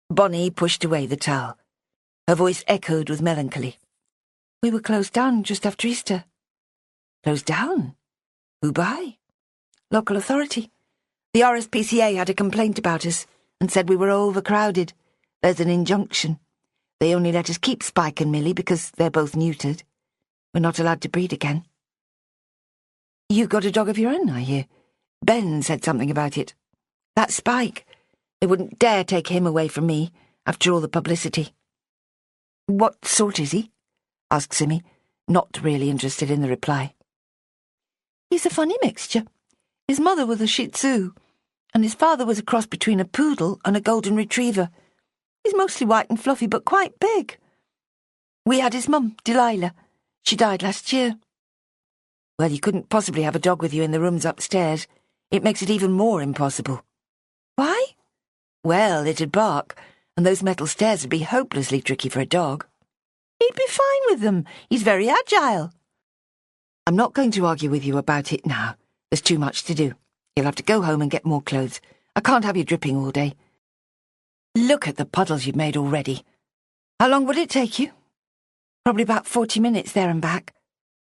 Bonnie pushed away the towel. Her voice echoed with melancholy. We were closed down just after Easter. Closed down? Who by? Local authority. The RSPCA had a complaint about us and said we were overcrowded. There's an injunction. They only let us keep Spike and Millie because they're both neutered. We're not allowed to breed again. You got a dog of your own, I hear. Ben said something about it. That's Spike. They wouldn't dare take him away from me after all the publicity. What sort is he? Asked Simmy, not really interested in the reply. He's a funny mixture. His mother was a Shih Tzu, and his father was a cross between a poodle and a golden retriever. He's mostly white and fluffy, but quite big. We had his mum, Delilah. She died last year. Well, you couldn't possibly have a dog with you in the rooms upstairs. It makes it even more impossible. Why? Well, it'd bark, and those metal stairs would be hopelessly tricky for a dog. He'd be fine with them. He's very agile. I'm not going to argue with you about it now. There's too much to do. You'll have to go home and get more clothes. I can't have you dripping all day. Look at the puddles you've made already. How long will it take you? Probably about 40 minutes there and back.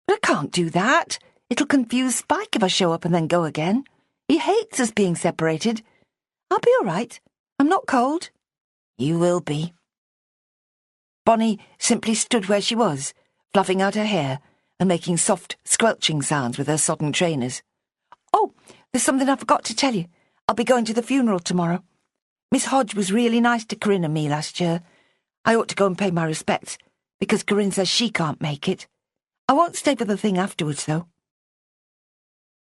But I can't do that. It'll confuse Spike if I show up and then go again. He hates us being separated. I'll be all right. I'm not cold. You will be. Bonnie simply stood where she was, fluffing out her hair and making soft, squelching sounds with her sodden trainers. Oh, there's something I forgot to tell you. I'll be going to the funeral tomorrow. Miss Hodge was really nice to Corinne and me last year. I ought to go and pay my respects, because Corinne says she can't make it. I won't stay for the thing afterwards, though.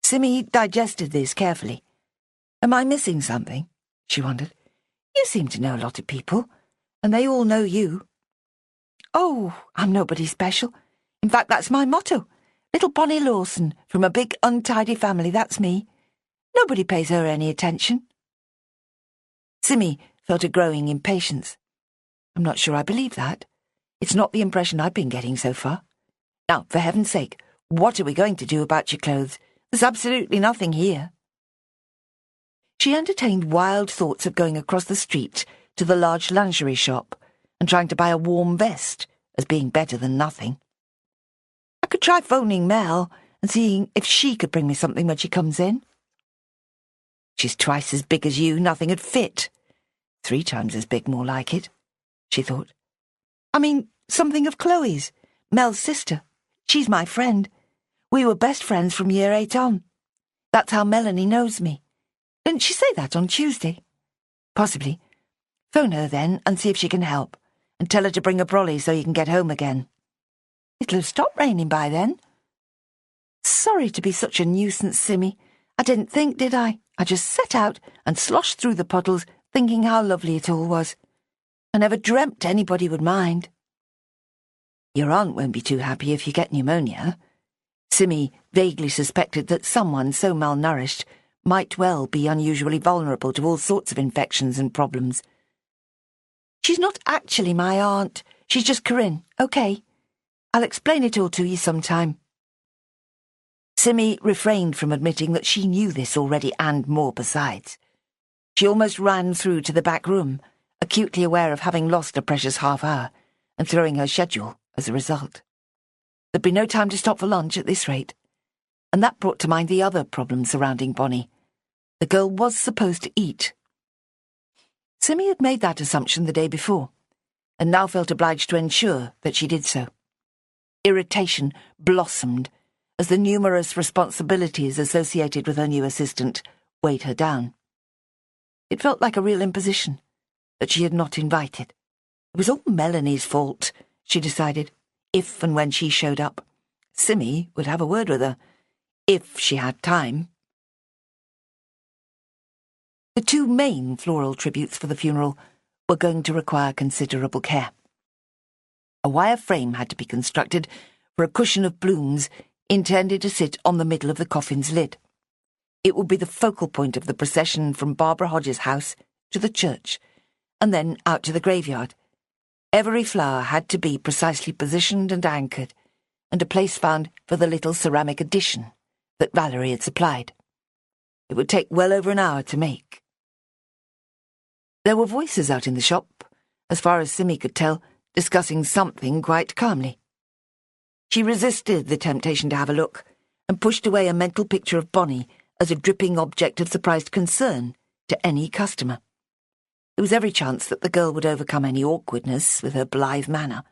Simmy digested this carefully. Am I missing something? She wondered. You seem to know a lot of people, and they all know you. Oh, I'm nobody special. In fact, that's my motto. Little Bonnie Lawson, from a big, untidy family, that's me. Nobody pays her any attention. Simmy felt a growing impatience. I'm not sure I believe that. It's not the impression I've been getting so far. Now, for heaven's sake, what are we going to do about your clothes? There's absolutely nothing here. She entertained wild thoughts of going across the street to the large lingerie shop and trying to buy a warm vest as being better than nothing. I could try phoning Mel and seeing if she could bring me something when she comes in. She's twice as big as you, nothing'd fit. 3 times as big, more like it, she thought. I mean, something of Chloe's, Mel's sister. She's my friend. We were best friends from year 8 on. That's how Melanie knows me. Didn't she say that on Tuesday? Possibly. Phone her then and see if she can help, and tell her to bring a brolly so you can get home again. It'll have stopped raining by then. Sorry to be such a nuisance, Simmy. I didn't think, did I? I just set out and sloshed through the puddles, thinking how lovely it all was. I never dreamt anybody would mind. Your aunt won't be too happy if you get pneumonia. Simmy vaguely suspected that someone so malnourished might well be unusually vulnerable to all sorts of infections and problems. She's not actually my aunt. She's just Corinne, OK? I'll explain it all to you sometime. Simmy refrained from admitting that she knew this already and more besides. She almost ran through to the back room, acutely aware of having lost a precious half hour and throwing her schedule as a result. There'd be no time to stop for lunch at this rate. And that brought to mind the other problem surrounding Bonnie. The girl was supposed to eat. Simmy had made that assumption the day before, and now felt obliged to ensure that she did so. Irritation blossomed as the numerous responsibilities associated with her new assistant weighed her down. It felt like a real imposition that she had not invited. It was all Melanie's fault, she decided, if and when she showed up. Simmy would have a word with her, if she had time. The two main floral tributes for the funeral were going to require considerable care. A wire frame had to be constructed for a cushion of blooms intended to sit on the middle of the coffin's lid. It would be the focal point of the procession from Barbara Hodges' house to the church, and then out to the graveyard. Every flower had to be precisely positioned and anchored, and a place found for the little ceramic addition that Valerie had supplied. It would take well over an hour to make. There were voices out in the shop, as far as Simmy could tell, discussing something quite calmly. She resisted the temptation to have a look, and pushed away a mental picture of Bonnie as a dripping object of surprised concern to any customer. There was every chance that the girl would overcome any awkwardness with her blithe manner,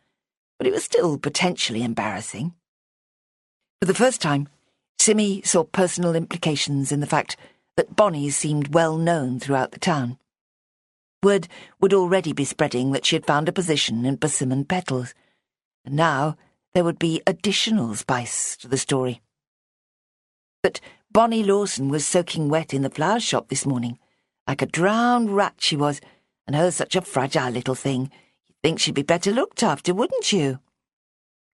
but it was still potentially embarrassing. For the first time, Simmy saw personal implications in the fact that Bonnie seemed well known throughout the town. Word would already be spreading that she had found a position in persimmon petals, and now there would be additional spice to the story. That Bonnie Lawson was soaking wet in the flower shop this morning, like a drowned rat she was, and her such a fragile little thing. You'd think she'd be better looked after, wouldn't you?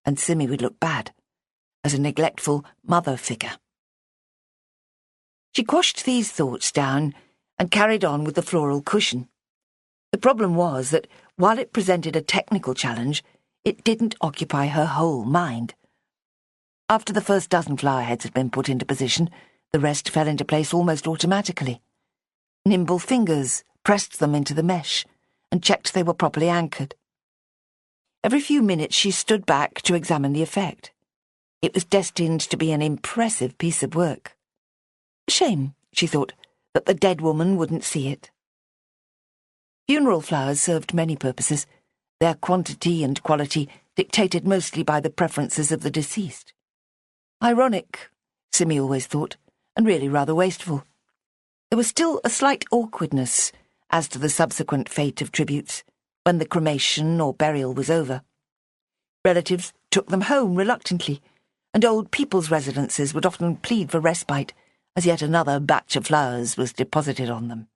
And Simmy would look bad, as a neglectful mother figure. She quashed these thoughts down and carried on with the floral cushion. The problem was that, while it presented a technical challenge, it didn't occupy her whole mind. After the first dozen flower heads had been put into position, the rest fell into place almost automatically. Nimble fingers pressed them into the mesh and checked they were properly anchored. Every few minutes she stood back to examine the effect. It was destined to be an impressive piece of work. A shame, she thought, that the dead woman wouldn't see it. Funeral flowers served many purposes, their quantity and quality dictated mostly by the preferences of the deceased. Ironic, Simmy always thought, and really rather wasteful. There was still a slight awkwardness as to the subsequent fate of tributes when the cremation or burial was over. Relatives took them home reluctantly, and old people's residences would often plead for respite as yet another batch of flowers was deposited on them.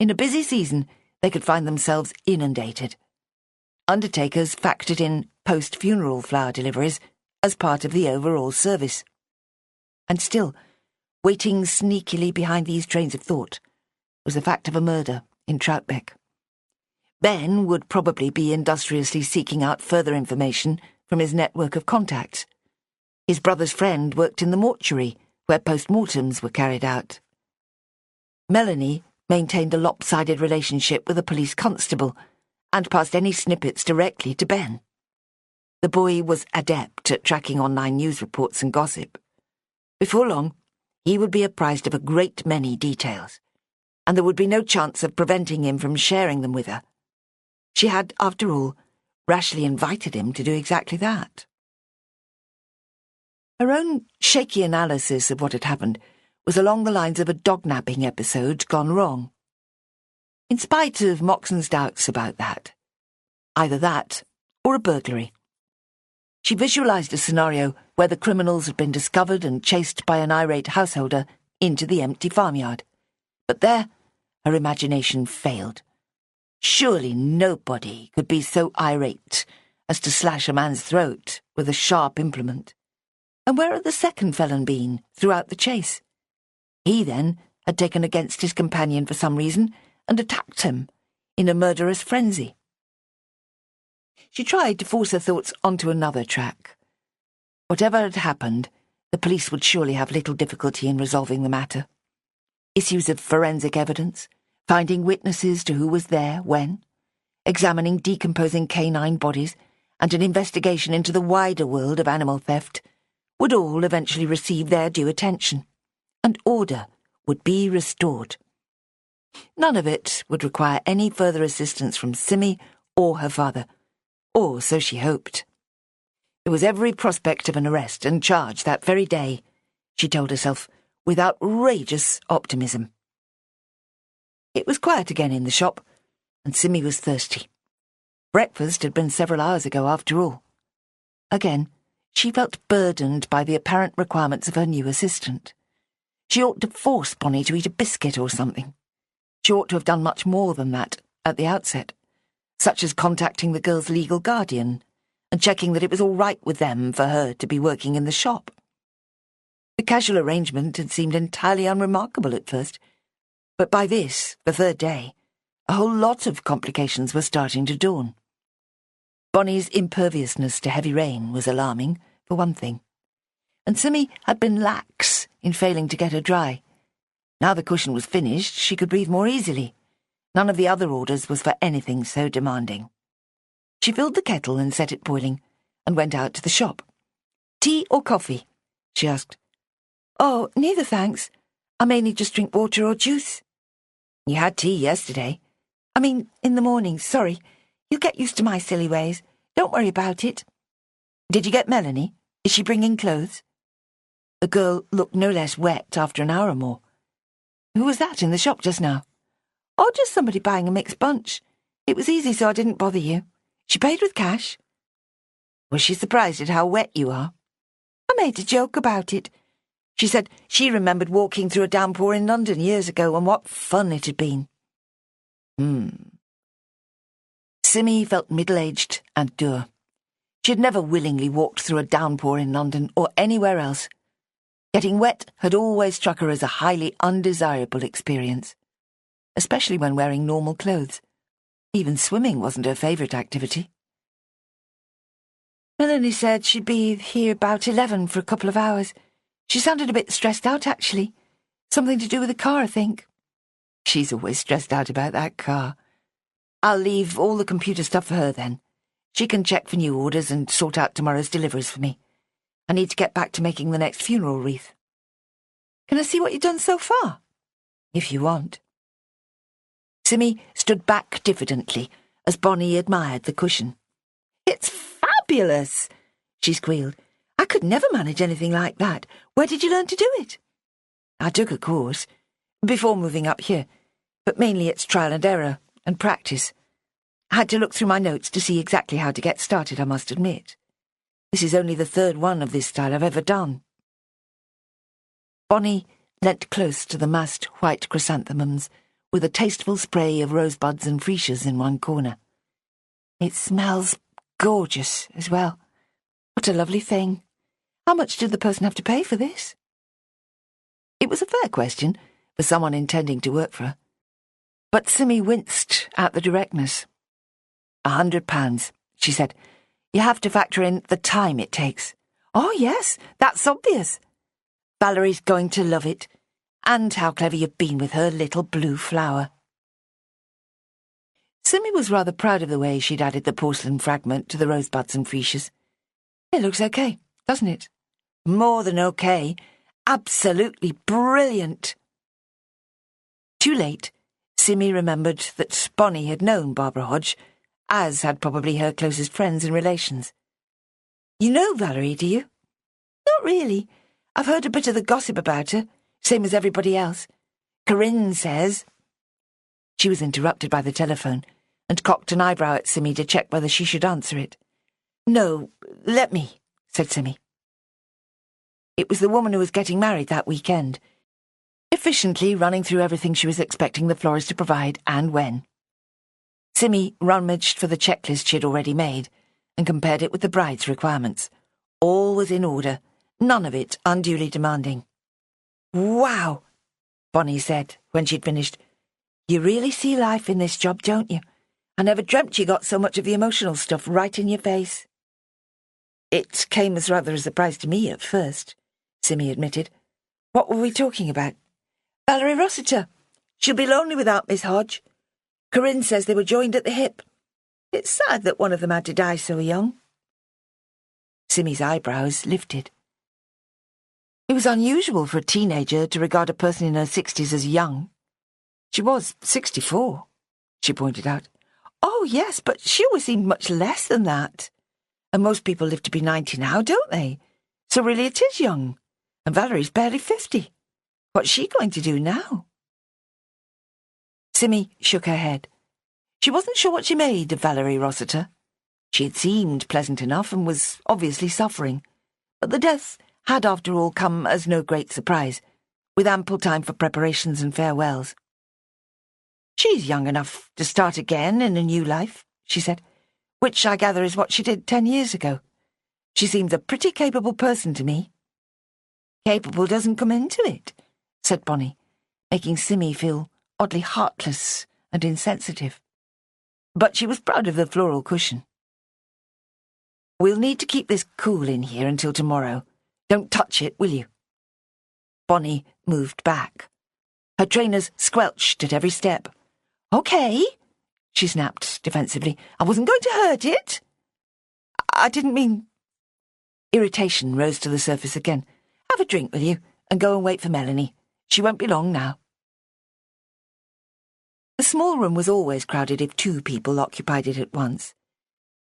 In a busy season, they could find themselves inundated. Undertakers factored in post-funeral flower deliveries as part of the overall service. And still, waiting sneakily behind these trains of thought was the fact of a murder in Troutbeck. Ben would probably be industriously seeking out further information from his network of contacts. His brother's friend worked in the mortuary, where post-mortems were carried out. Melanie maintained a lopsided relationship with a police constable and passed any snippets directly to Ben. The boy was adept at tracking online news reports and gossip. Before long, he would be apprised of a great many details, and there would be no chance of preventing him from sharing them with her. She had, after all, rashly invited him to do exactly that. Her own shaky analysis of what had happened was along the lines of a dog-napping episode gone wrong. In spite of Moxon's doubts about that, either that or a burglary. She visualized a scenario where the criminals had been discovered and chased by an irate householder into the empty farmyard. But there, her imagination failed. Surely nobody could be so irate as to slash a man's throat with a sharp implement. And where had the second felon been throughout the chase? He, then, had taken against his companion for some reason and attacked him in a murderous frenzy. She tried to force her thoughts onto another track. Whatever had happened, the police would surely have little difficulty in resolving the matter. Issues of forensic evidence, finding witnesses to who was there, when, examining decomposing canine bodies, and an investigation into the wider world of animal theft would all eventually receive their due attention, and order would be restored. None of it would require any further assistance from Simmy or her father, or so she hoped. There was every prospect of an arrest and charge that very day, she told herself, with outrageous optimism. It was quiet again in the shop, and Simmy was thirsty. Breakfast had been several hours ago after all. Again, she felt burdened by the apparent requirements of her new assistant. She ought to force Bonnie to eat a biscuit or something. She ought to have done much more than that at the outset, such as contacting the girl's legal guardian and checking that it was all right with them for her to be working in the shop. The casual arrangement had seemed entirely unremarkable at first, but by this, the third day, a whole lot of complications were starting to dawn. Bonnie's imperviousness to heavy rain was alarming, for one thing, and Simmy had been lax in failing to get her dry. Now the cushion was finished, she could breathe more easily. None of the other orders was for anything so demanding. She filled the kettle and set it boiling, and went out to the shop. "Tea or coffee?" she asked. "Oh, neither, thanks. I mainly just drink water or juice." "You had tea yesterday." "I mean, in the morning, sorry. You'll get used to my silly ways. Don't worry about it." "Did you get Melanie? Is she bringing clothes?" The girl looked no less wet after an hour or more. "Who was that in the shop just now?" "Oh, just somebody buying a mixed bunch. It was easy, so I didn't bother you. She paid with cash." "Was she surprised at how wet you are?" "I made a joke about it. She said she remembered walking through a downpour in London years ago and what fun it had been." Simmy felt middle-aged and dour. She had never willingly walked through a downpour in London or anywhere else. Getting wet had always struck her as a highly undesirable experience, especially when wearing normal clothes. Even swimming wasn't her favourite activity. "Melanie said she'd be here about 11 for a couple of hours. She sounded a bit stressed out, actually. Something to do with the car, I think." "She's always stressed out about that car. I'll leave all the computer stuff for her then. She can check for new orders and sort out tomorrow's deliveries for me. I need to get back to making the next funeral wreath." "Can I see what you've done so far?" "If you want." Simmy stood back diffidently as Bonnie admired the cushion. "It's fabulous," she squealed. "I could never manage anything like that. Where did you learn to do it?" "I took a course before moving up here, but mainly it's trial and error and practice. I had to look through my notes to see exactly how to get started, I must admit. This is only the third one of this style I've ever done." Bonnie leant close to the massed white chrysanthemums, with a tasteful spray of rosebuds and freesias in one corner. "It smells gorgeous as well. What a lovely thing. How much did the person have to pay for this?" It was a fair question for someone intending to work for her, but Simmy winced at the directness. £100, she said. "You have to factor in the time it takes." "Oh, yes, that's obvious. Valerie's going to love it. And how clever you've been with her little blue flower." Simmy was rather proud of the way she'd added the porcelain fragment to the rosebuds and freesias. "It looks okay, doesn't it?" "More than okay. Absolutely brilliant." Too late, Simmy remembered that Bonnie had known Barbara Hodge, as had probably her closest friends and relations. "You know Valerie, do you?" "Not really. I've heard a bit of the gossip about her, same as everybody else. Corinne says—" She was interrupted by the telephone and cocked an eyebrow at Simmy to check whether she should answer it. "No, let me," said Simmy. It was the woman who was getting married that weekend, efficiently running through everything she was expecting the florist to provide and when. Simmy rummaged for the checklist she had already made and compared it with the bride's requirements. All was in order, none of it unduly demanding. "Wow," Bonnie said when she'd finished. "You really see life in this job, don't you? I never dreamt you got so much of the emotional stuff right in your face." "It came as rather a surprise to me at first," Simmy admitted. "What were we talking about?" "Valerie Rossiter. She'll be lonely without Miss Hodge. Corinne says they were joined at the hip. It's sad that one of them had to die so young." Simmy's eyebrows lifted. It was unusual for a teenager to regard a person in her 60s as young. She was 64, she pointed out. "Oh, yes, but she always seemed much less than that." And most people live to be 90 now, don't they? So really it is young. And Valerie's barely 50. What's she going to do now? Simmy shook her head. She wasn't sure what she made of Valerie Rossiter. She had seemed pleasant enough and was obviously suffering. But the death had, after all, come as no great surprise, with ample time for preparations and farewells. She's young enough to start again in a new life, she said, which I gather is what she did 10 years ago. She seems a pretty capable person to me. Capable doesn't come into it, said Bonnie, making Simmy feel oddly heartless and insensitive. But she was proud of the floral cushion. We'll need to keep this cool in here until tomorrow. Don't touch it, will you? Bonnie moved back. Her trainers squelched at every step. Okay, she snapped defensively. I wasn't going to hurt it. I didn't mean... Irritation rose to the surface again. Have a drink, will you, and go and wait for Melanie. She won't be long now. The small room was always crowded if 2 people occupied it at once,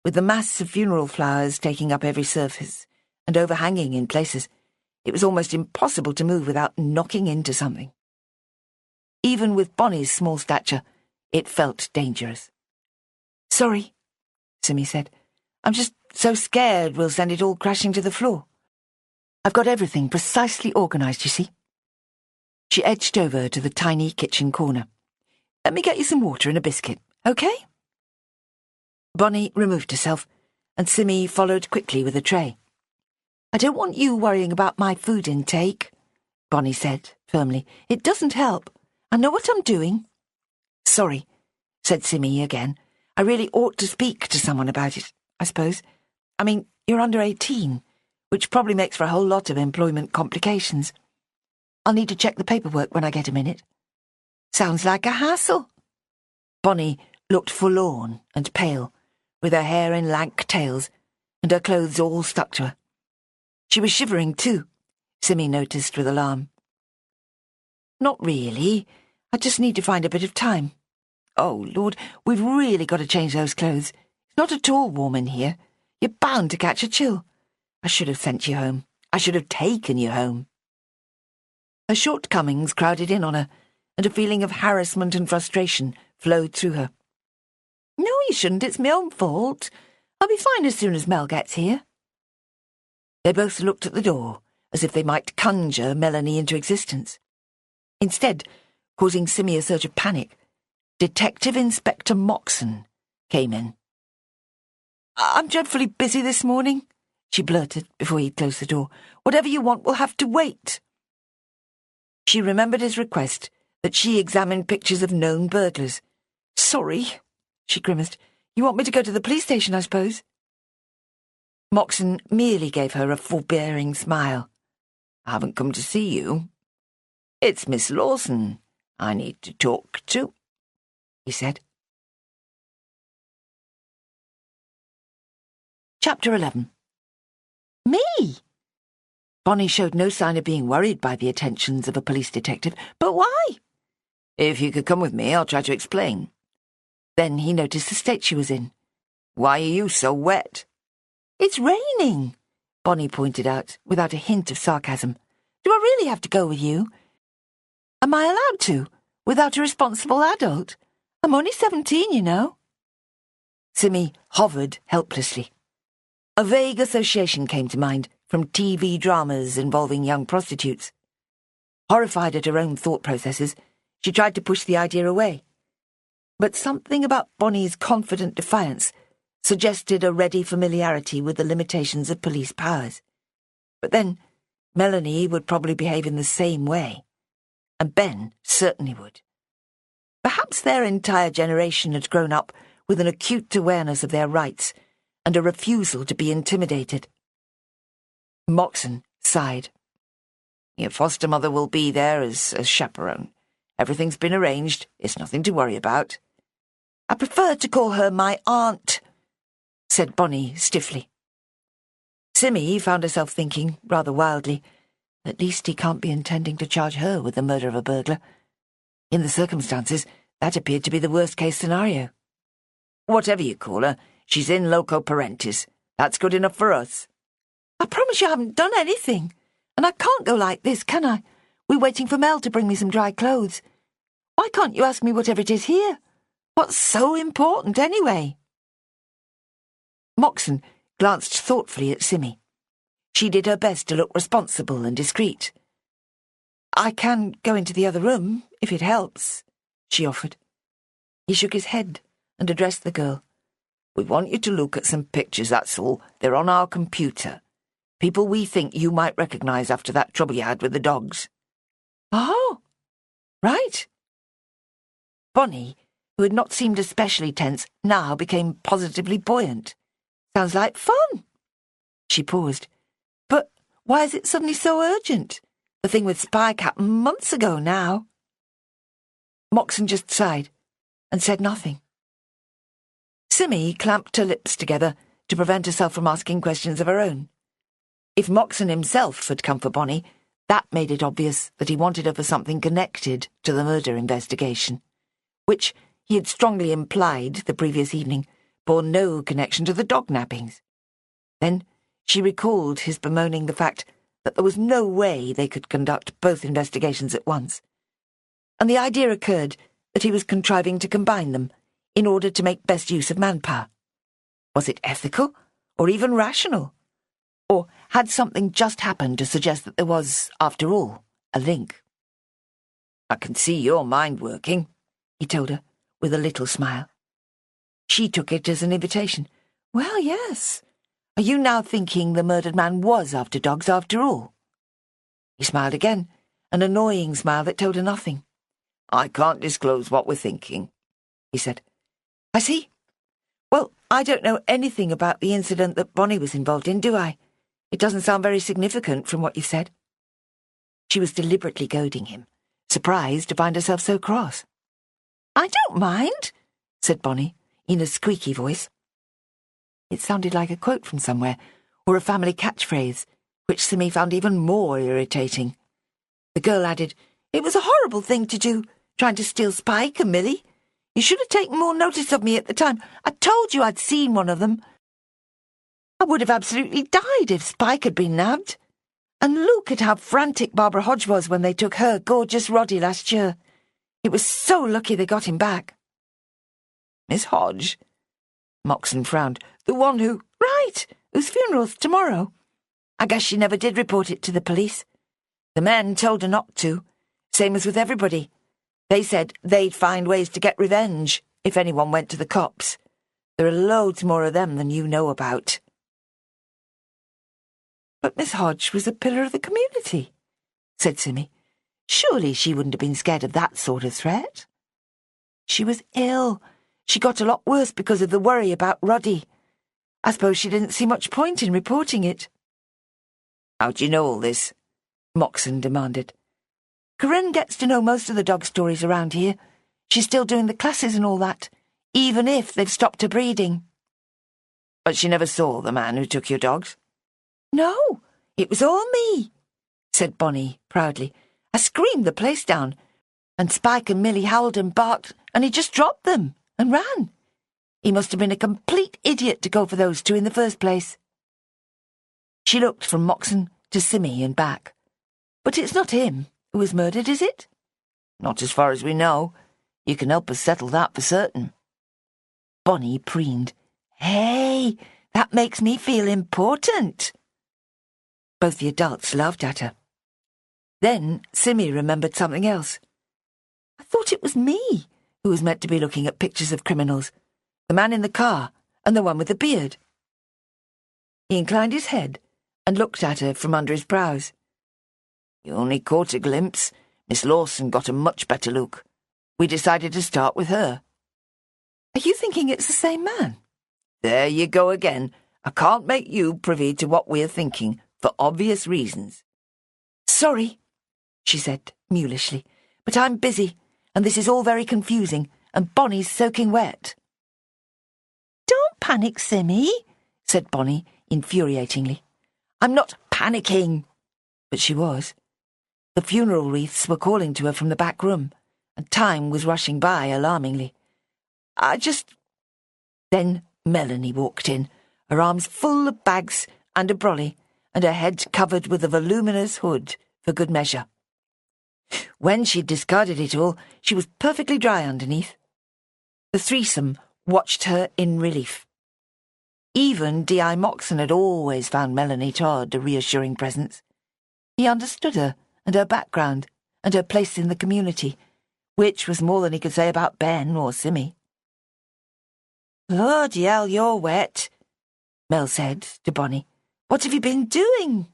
with the mass of funeral flowers taking up every surface and overhanging in places. It was almost impossible to move without knocking into something. Even with Bonnie's small stature, it felt dangerous. Sorry, Simmy said. I'm just so scared we'll send it all crashing to the floor. I've got everything precisely organised, you see. She edged over to the tiny kitchen corner. Let me get you some water and a biscuit, OK? Bonnie removed herself, and Simmy followed quickly with a tray. I don't want you worrying about my food intake, Bonnie said firmly. It doesn't help. I know what I'm doing. Sorry, said Simmy again. I really ought to speak to someone about it, I suppose. I mean, you're under 18, which probably makes for a whole lot of employment complications. I'll need to check the paperwork when I get a minute. Sounds like a hassle. Bonnie looked forlorn and pale, with her hair in lank tails, and her clothes all stuck to her. She was shivering too, Simmy noticed with alarm. Not really. I just need to find a bit of time. Oh, Lord, we've really got to change those clothes. It's not at all warm in here. You're bound to catch a chill. I should have sent you home. I should have taken you home. Her shortcomings crowded in on her, and a feeling of harassment and frustration flowed through her. No, you shouldn't. It's my own fault. I'll be fine as soon as Mel gets here. They both looked at the door, as if they might conjure Melanie into existence. Instead, causing Simmy a surge of panic, Detective Inspector Moxon came in. I'm dreadfully busy this morning, she blurted before he closed the door. Whatever you want will have to wait. She remembered his request that she examine pictures of known burglars. Sorry, she grimaced. You want me to go to the police station, I suppose? Moxon merely gave her a forbearing smile. I haven't come to see you. It's Miss Lawson I need to talk to, he said. Chapter 11. Me? Bonnie showed no sign of being worried by the attentions of a police detective. But why? If you could come with me, I'll try to explain. Then he noticed the state she was in. Why are you so wet? It's raining, Bonnie pointed out, without a hint of sarcasm. Do I really have to go with you? Am I allowed to, without a responsible adult? I'm only 17, you know. Simmy hovered helplessly. A vague association came to mind from TV dramas involving young prostitutes. Horrified at her own thought processes, she tried to push the idea away. But something about Bonnie's confident defiance suggested a ready familiarity with the limitations of police powers. But then, Melanie would probably behave in the same way, and Ben certainly would. Perhaps their entire generation had grown up with an acute awareness of their rights and a refusal to be intimidated. Moxon sighed. Your foster mother will be there as a chaperone. Everything's been arranged. It's nothing to worry about. I prefer to call her my aunt, said Bonnie stiffly. Simmy found herself thinking, rather wildly, at least he can't be intending to charge her with the murder of a burglar. In the circumstances, that appeared to be the worst-case scenario. Whatever you call her, she's in loco parentis, That's good enough for us. I promise you I haven't done anything. And I can't go like this, can I? We're waiting for Mel to bring me some dry clothes. Why can't you ask me whatever it is here? What's so important, anyway? Moxon glanced thoughtfully at Simmy. She did her best to look responsible and discreet. I can go into the other room, if it helps, she offered. He shook his head and addressed the girl. We want you to look at some pictures, that's all. They're on our computer. People we think you might recognise after that trouble you had with the dogs. Oh, right. Bonnie, who had not seemed especially tense, now became positively buoyant. Sounds like fun. She paused. But why is it suddenly so urgent? The thing with Spike happened months ago now. Moxon just sighed and said nothing. Simmy clamped her lips together to prevent herself from asking questions of her own. If Moxon himself had come for Bonnie, that made it obvious that he wanted her for something connected to the murder investigation, which he had strongly implied the previous evening bore no connection to the dog nappings. Then she recalled his bemoaning the fact that there was no way they could conduct both investigations at once, and the idea occurred that he was contriving to combine them in order to make best use of manpower. Was it ethical, or even rational? Or had something just happened to suggest that there was, after all, a link? I can see your mind working, he told her, with a little smile. She took it as an invitation. Well, yes. Are you now thinking the murdered man was after dogs after all? He smiled again, an annoying smile that told her nothing. I can't disclose what we're thinking, he said. I see. Well, I don't know anything about the incident that Bonnie was involved in, do I? It doesn't sound very significant from what you've said. She was deliberately goading him, surprised to find herself so cross. I don't mind, said Bonnie, in a squeaky voice. It sounded like a quote from somewhere, or a family catchphrase, which Simmy found even more irritating. The girl added, It was a horrible thing to do, trying to steal Spike and Millie. You should have taken more notice of me at the time. I told you I'd seen one of them. I would have absolutely died if Spike had been nabbed. And look at how frantic Barbara Hodge was when they took her gorgeous Roddy last year. It was so lucky they got him back. Miss Hodge? Moxon frowned. The one who... Right, whose funeral's tomorrow. I guess she never did report it to the police. The men told her not to, same as with everybody. They said they'd find ways to get revenge if anyone went to the cops. There are loads more of them than you know about. But Miss Hodge was a pillar of the community, said Simmy. Surely she wouldn't have been scared of that sort of threat. She was ill. She got a lot worse because of the worry about Roddy. I suppose she didn't see much point in reporting it. How do you know all this? Moxon demanded. Corinne gets to know most of the dog stories around here. She's still doing the classes and all that, even if they've stopped her breeding. But she never saw the man who took your dogs? No, it was all me, said Bonnie proudly. I screamed the place down, and Spike and Millie howled and barked, and he just dropped them and ran. He must have been a complete idiot to go for those two in the first place. She looked from Moxon to Simmy and back. But it's not him who was murdered, is it? Not as far as we know. You can help us settle that for certain. Bonnie preened. Hey, that makes me feel important. Both the adults laughed at her. Then Simmy remembered something else. I thought it was me who was meant to be looking at pictures of criminals, the man in the car and the one with the beard. He inclined his head and looked at her from under his brows. You only caught a glimpse. Miss Lawson got a much better look. We decided to start with her. Are you thinking it's the same man? There you go again. I can't make you privy to what we're thinking, for obvious reasons. Sorry, she said mulishly, but I'm busy, and this is all very confusing, and Bonnie's soaking wet. Don't panic, Simmy, said Bonnie infuriatingly. I'm not panicking. But she was. The funeral wreaths were calling to her from the back room, and time was rushing by alarmingly. Then Melanie walked in, her arms full of bags and a brolly, and her head covered with a voluminous hood for good measure. When she'd discarded it all, she was perfectly dry underneath. The threesome watched her in relief. Even D.I. Moxon had always found Melanie Todd a reassuring presence. He understood her and her background and her place in the community, which was more than he could say about Ben or Simmy. "Bloody hell, you're wet," Mel said to Bonnie. "What have you been doing?"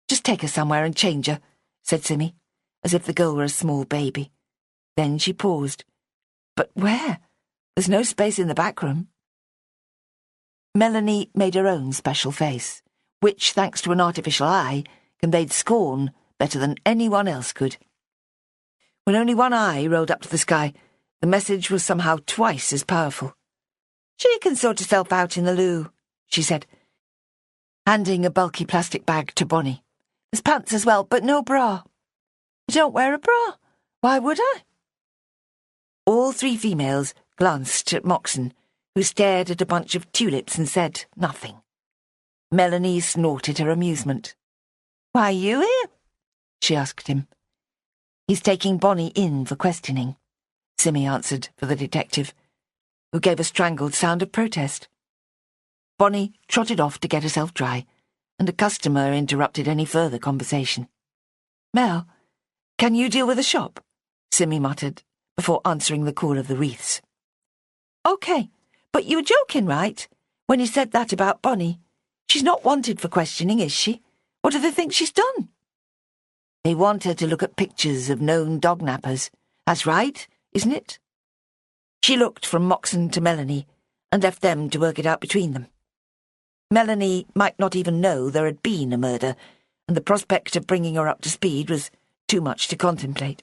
"Just take her somewhere and change her," said Simmy, as if the girl were a small baby. Then she paused. "But where? There's no space in the back room." Melanie made her own special face, which, thanks to an artificial eye, conveyed scorn better than anyone else could. When only one eye rolled up to the sky, the message was somehow twice as powerful. "She can sort herself out in the loo," she said, handing a bulky plastic bag to Bonnie. "There's pants as well, but no bra." "You don't wear a bra. Why would I?" All three females glanced at Moxon, who stared at a bunch of tulips and said nothing. Melanie snorted her amusement. "Why are you here?" she asked him. "He's taking Bonnie in for questioning," Simmy answered for the detective, who gave a strangled sound of protest. Bonnie trotted off to get herself dry, and a customer interrupted any further conversation. "Mel, can you deal with the shop?" Simmy muttered, before answering the call of the wreaths. "OK, but you were joking, right, when you said that about Bonnie? She's not wanted for questioning, is she? What do they think she's done?" "They want her to look at pictures of known dog nappers. That's right, isn't it?" She looked from Moxon to Melanie and left them to work it out between them. Melanie might not even know there had been a murder, and the prospect of bringing her up to speed was too much to contemplate.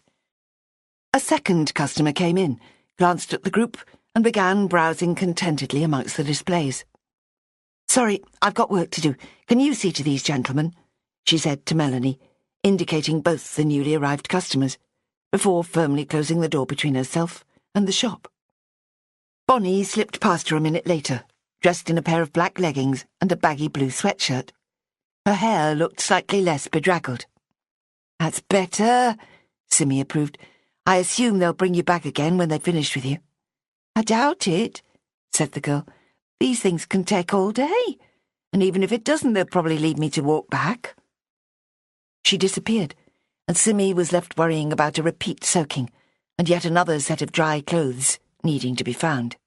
A second customer came in, glanced at the group, and began browsing contentedly amongst the displays. "Sorry, I've got work to do. Can you see to these gentlemen?" she said to Melanie, indicating both the newly arrived customers, before firmly closing the door between herself and the shop. Bonnie slipped past her a minute later, dressed in a pair of black leggings and a baggy blue sweatshirt. Her hair looked slightly less bedraggled. "That's better," Simmy approved. "I assume they'll bring you back again when they've finished with you." "I doubt it," said the girl. "These things can take all day, and even if it doesn't, they'll probably leave me to walk back." She disappeared, and Simmy was left worrying about a repeat soaking, and yet another set of dry clothes needing to be found.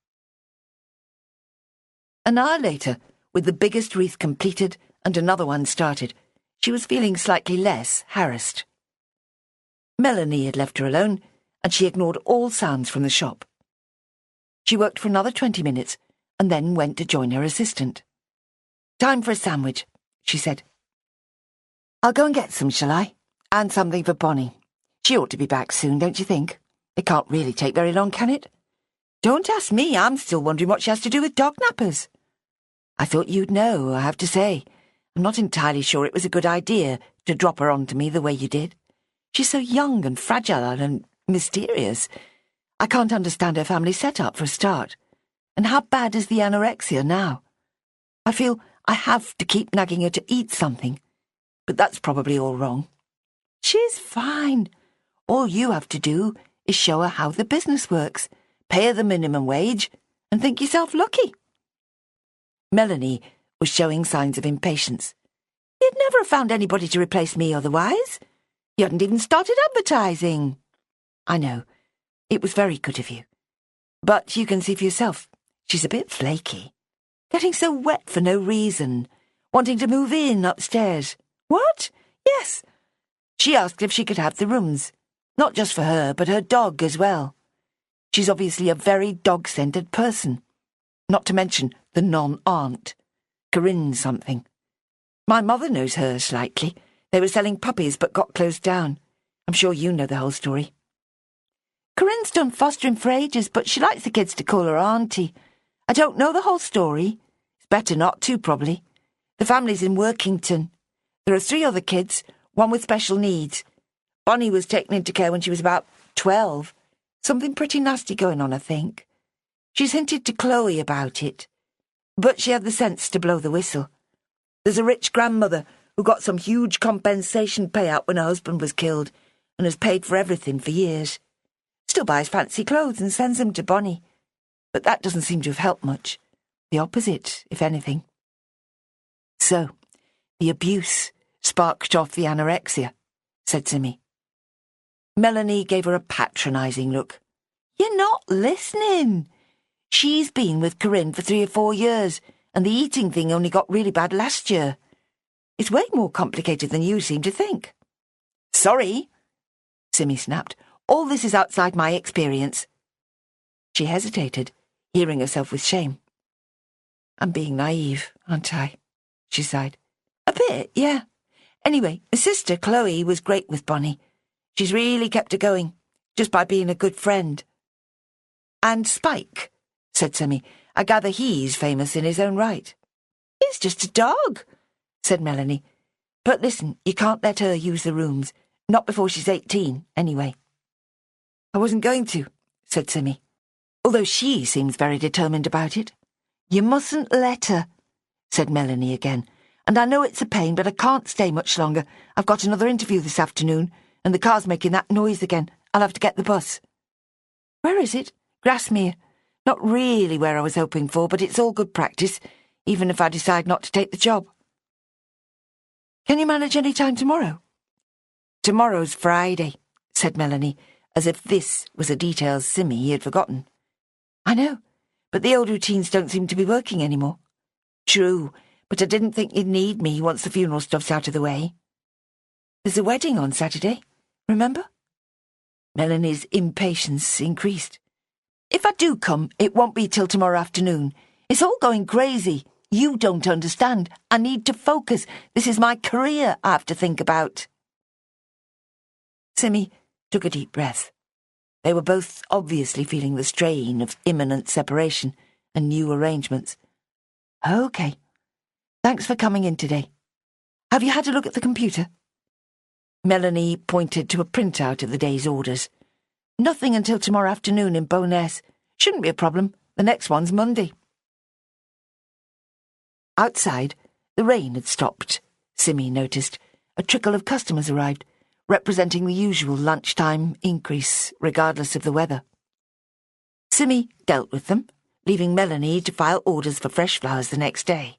An hour later, with the biggest wreath completed and another one started, she was feeling slightly less harassed. Melanie had left her alone, and she ignored all sounds from the shop. She worked for another 20 minutes, and then went to join her assistant. "Time for a sandwich," she said. "I'll go and get some, shall I? And something for Bonnie. She ought to be back soon, don't you think? It can't really take very long, can it?" "Don't ask me, I'm still wondering what she has to do with dog nappers." "I thought you'd know, I have to say. I'm not entirely sure it was a good idea to drop her onto me the way you did. She's so young and fragile and mysterious. I can't understand her family setup for a start. And how bad is the anorexia now? I feel I have to keep nagging her to eat something, but that's probably all wrong. She's fine. All you have to do is show her how the business works, pay her the minimum wage, and think yourself lucky." Melanie was showing signs of impatience. "You'd never have found anybody to replace me otherwise. You hadn't even started advertising." "I know. It was very good of you. But you can see for yourself, she's a bit flaky. Getting so wet for no reason. Wanting to move in upstairs." "What?" "Yes. She asked if she could have the rooms. Not just for her, but her dog as well. She's obviously a very dog-centred person. Not to mention the non-aunt. Corinne something. My mother knows her slightly. They were selling puppies but got closed down. I'm sure you know the whole story. Corinne's done fostering for ages, but she likes the kids to call her auntie. I don't know the whole story. It's better not to, probably. The family's in Workington. There are 3 other kids, one with special needs. Bonnie was taken into care when she was about 12. Something pretty nasty going on, I think. She's hinted to Chloe about it. But she had the sense to blow the whistle. There's a rich grandmother who got some huge compensation payout when her husband was killed and has paid for everything for years. Still buys fancy clothes and sends them to Bonnie. But that doesn't seem to have helped much. The opposite, if anything. So, the abuse sparked off the anorexia, said Simmy. Melanie gave her a patronising look. You're not listening. She's been with Corinne for 3 or 4 years, and the eating thing only got really bad last year. It's way more complicated than you seem to think. Sorry, Simmy snapped. All this is outside my experience. She hesitated, hearing herself with shame. I'm being naive, aren't I? She sighed. A bit, yeah. Anyway, her sister, Chloe, was great with Bonnie. She's really kept her going, just by being a good friend. And Spike, said Simmy. I gather he's famous in his own right. He's just a dog, said Melanie. But listen, you can't let her use the rooms. Not before she's 18, anyway. I wasn't going to, said Simmy, although she seems very determined about it. You mustn't let her, said Melanie again. And I know it's a pain, but I can't stay much longer. I've got another interview this afternoon, and the car's making that noise again. I'll have to get the bus. Where is it? Grasmere. Not really where I was hoping for, but it's all good practice, even if I decide not to take the job. Can you manage any time tomorrow? Tomorrow's Friday, said Melanie, as if this was a detail Simmy had forgotten. I know, but the old routines don't seem to be working anymore. True, but I didn't think you'd need me once the funeral stuff's out of the way. There's a wedding on Saturday, remember? Melanie's impatience increased. If I do come, it won't be till tomorrow afternoon. It's all going crazy. You don't understand. I need to focus. This is my career I have to think about. Simmy took a deep breath. They were both obviously feeling the strain of imminent separation and new arrangements. OK. Thanks for coming in today. Have you had a look at the computer? Melanie pointed to a printout of the day's orders. Nothing until tomorrow afternoon in Bowness. Shouldn't be a problem. The next one's Monday. Outside, the rain had stopped, Simmy noticed. A trickle of customers arrived, representing the usual lunchtime increase, regardless of the weather. Simmy dealt with them, leaving Melanie to file orders for fresh flowers the next day.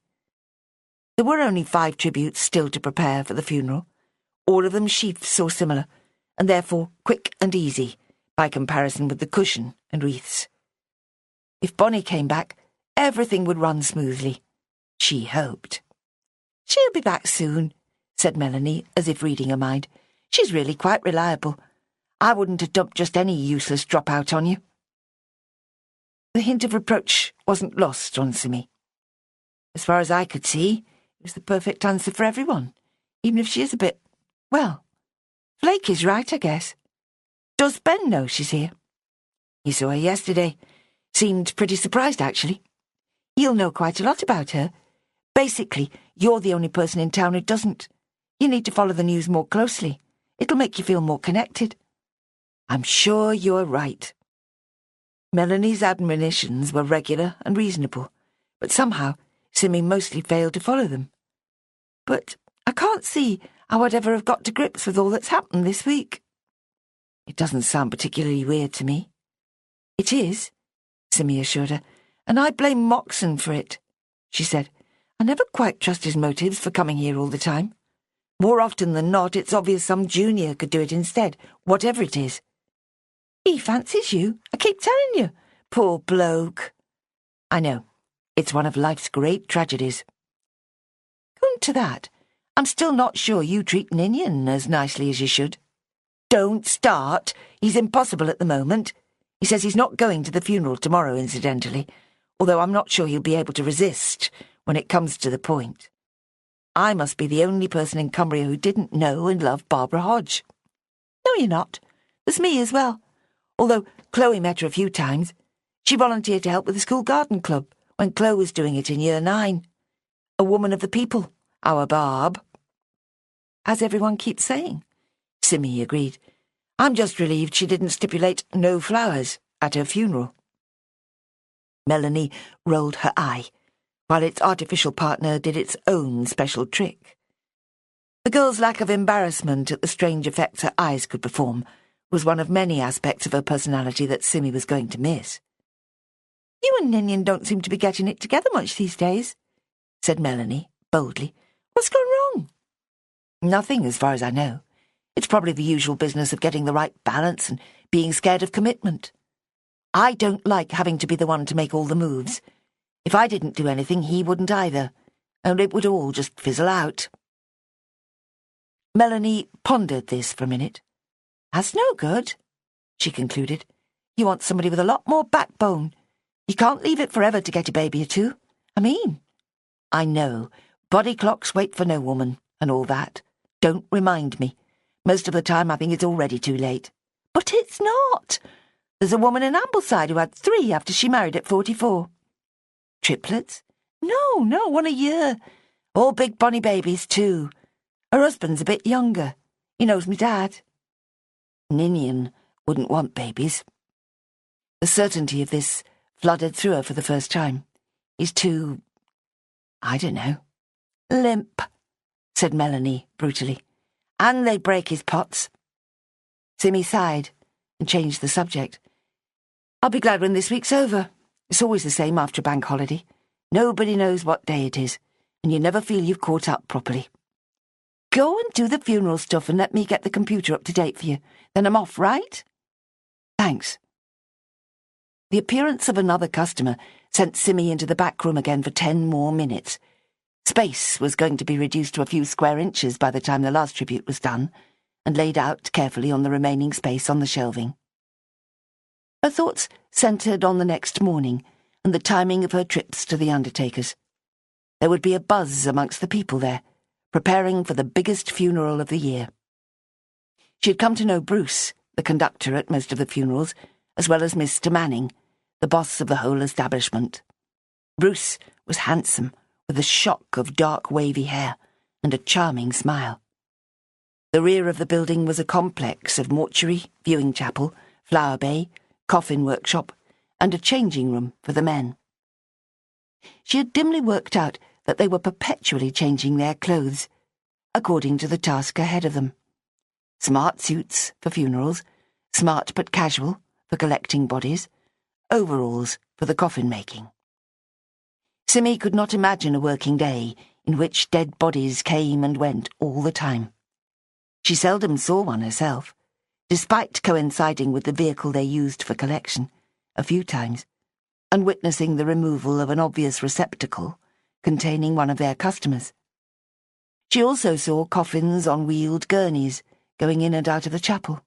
There were only 5 tributes still to prepare for the funeral, all of them sheafs or similar, and therefore quick and easy, by comparison with the cushion and wreaths. If Bonnie came back, everything would run smoothly. She hoped. She'll be back soon, said Melanie, as if reading her mind. She's really quite reliable. I wouldn't have dumped just any useless dropout on you. The hint of reproach wasn't lost on Simmy. As far as I could see, it was the perfect answer for everyone, even if she is a bit, well, flaky's right, I guess. Does Ben know she's here? He saw her yesterday. Seemed pretty surprised, actually. He'll know quite a lot about her. Basically, you're the only person in town who doesn't. You need to follow the news more closely. It'll make you feel more connected. I'm sure you're right. Melanie's admonitions were regular and reasonable, but somehow Simmy mostly failed to follow them. But I can't see how I'd ever have got to grips with all that's happened this week. It doesn't sound particularly weird to me. It is, Simmy assured her, and I blame Moxon for it, she said. I never quite trust his motives for coming here all the time. More often than not, it's obvious some junior could do it instead, whatever it is. He fancies you, I keep telling you. Poor bloke. I know. It's one of life's great tragedies. Come to that, I'm still not sure you treat Ninian as nicely as you should. Don't start. He's impossible at the moment. He says he's not going to the funeral tomorrow, incidentally, although I'm not sure he'll be able to resist when it comes to the point. I must be the only person in Cumbria who didn't know and love Barbara Hodge. No, you're not. There's me as well. Although Chloe met her a few times. She volunteered to help with the school garden club when Chloe was doing it in Year 9. A woman of the people, our Barb. As everyone keeps saying, Simmy agreed. I'm just relieved she didn't stipulate no flowers at her funeral. Melanie rolled her eye. while its artificial partner did its own special trick. The girl's lack of embarrassment at the strange effects her eyes could perform was one of many aspects of her personality that Simmy was going to miss. "You and Ninian don't seem to be getting it together much these days," said Melanie, boldly. "What's gone wrong?" "Nothing, as far as I know. It's probably the usual business of getting the right balance and being scared of commitment. I don't like having to be the one to make all the moves. If I didn't do anything, he wouldn't either, and it would all just fizzle out." Melanie pondered this for a minute. "That's no good," she concluded. "You want somebody with a lot more backbone. You can't leave it forever to get a baby or two. I know, body clocks wait for no woman, and all that. Don't remind me. Most of the time I think it's already too late. But it's not. There's a woman in Ambleside who had 3 after she married at 44. Triplets? No, 1 a year. All big bonny babies, too. Her husband's a bit younger. He knows me dad. Ninian wouldn't want babies." The certainty of this flooded through her for the first time. "He's too... I don't know." "Limp," said Melanie brutally. "And they break his pots." Simmy sighed and changed the subject. "I'll be glad when this week's over. It's always the same after a bank holiday. Nobody knows what day it is, and you never feel you've caught up properly. Go and do the funeral stuff and let me get the computer up to date for you. Then I'm off, right?" "Thanks." The appearance of another customer sent Simmy into the back room again for 10 more minutes. Space was going to be reduced to a few square inches by the time the last tribute was done, and laid out carefully on the remaining space on the shelving. Her thoughts centred on the next morning and the timing of her trips to the undertaker's. There would be a buzz amongst the people there, preparing for the biggest funeral of the year. She had come to know Bruce, the conductor at most of the funerals, as well as Mr. Manning, the boss of the whole establishment. Bruce was handsome, with a shock of dark wavy hair and a charming smile. The rear of the building was a complex of mortuary, viewing chapel, flower bay, coffin workshop, and a changing room for the men. She had dimly worked out that they were perpetually changing their clothes, according to the task ahead of them. Smart suits for funerals, smart but casual for collecting bodies, overalls for the coffin making. Simmy could not imagine a working day in which dead bodies came and went all the time. She seldom saw one herself, despite coinciding with the vehicle they used for collection a few times, and witnessing the removal of an obvious receptacle containing one of their customers. She also saw coffins on wheeled gurneys going in and out of the chapel.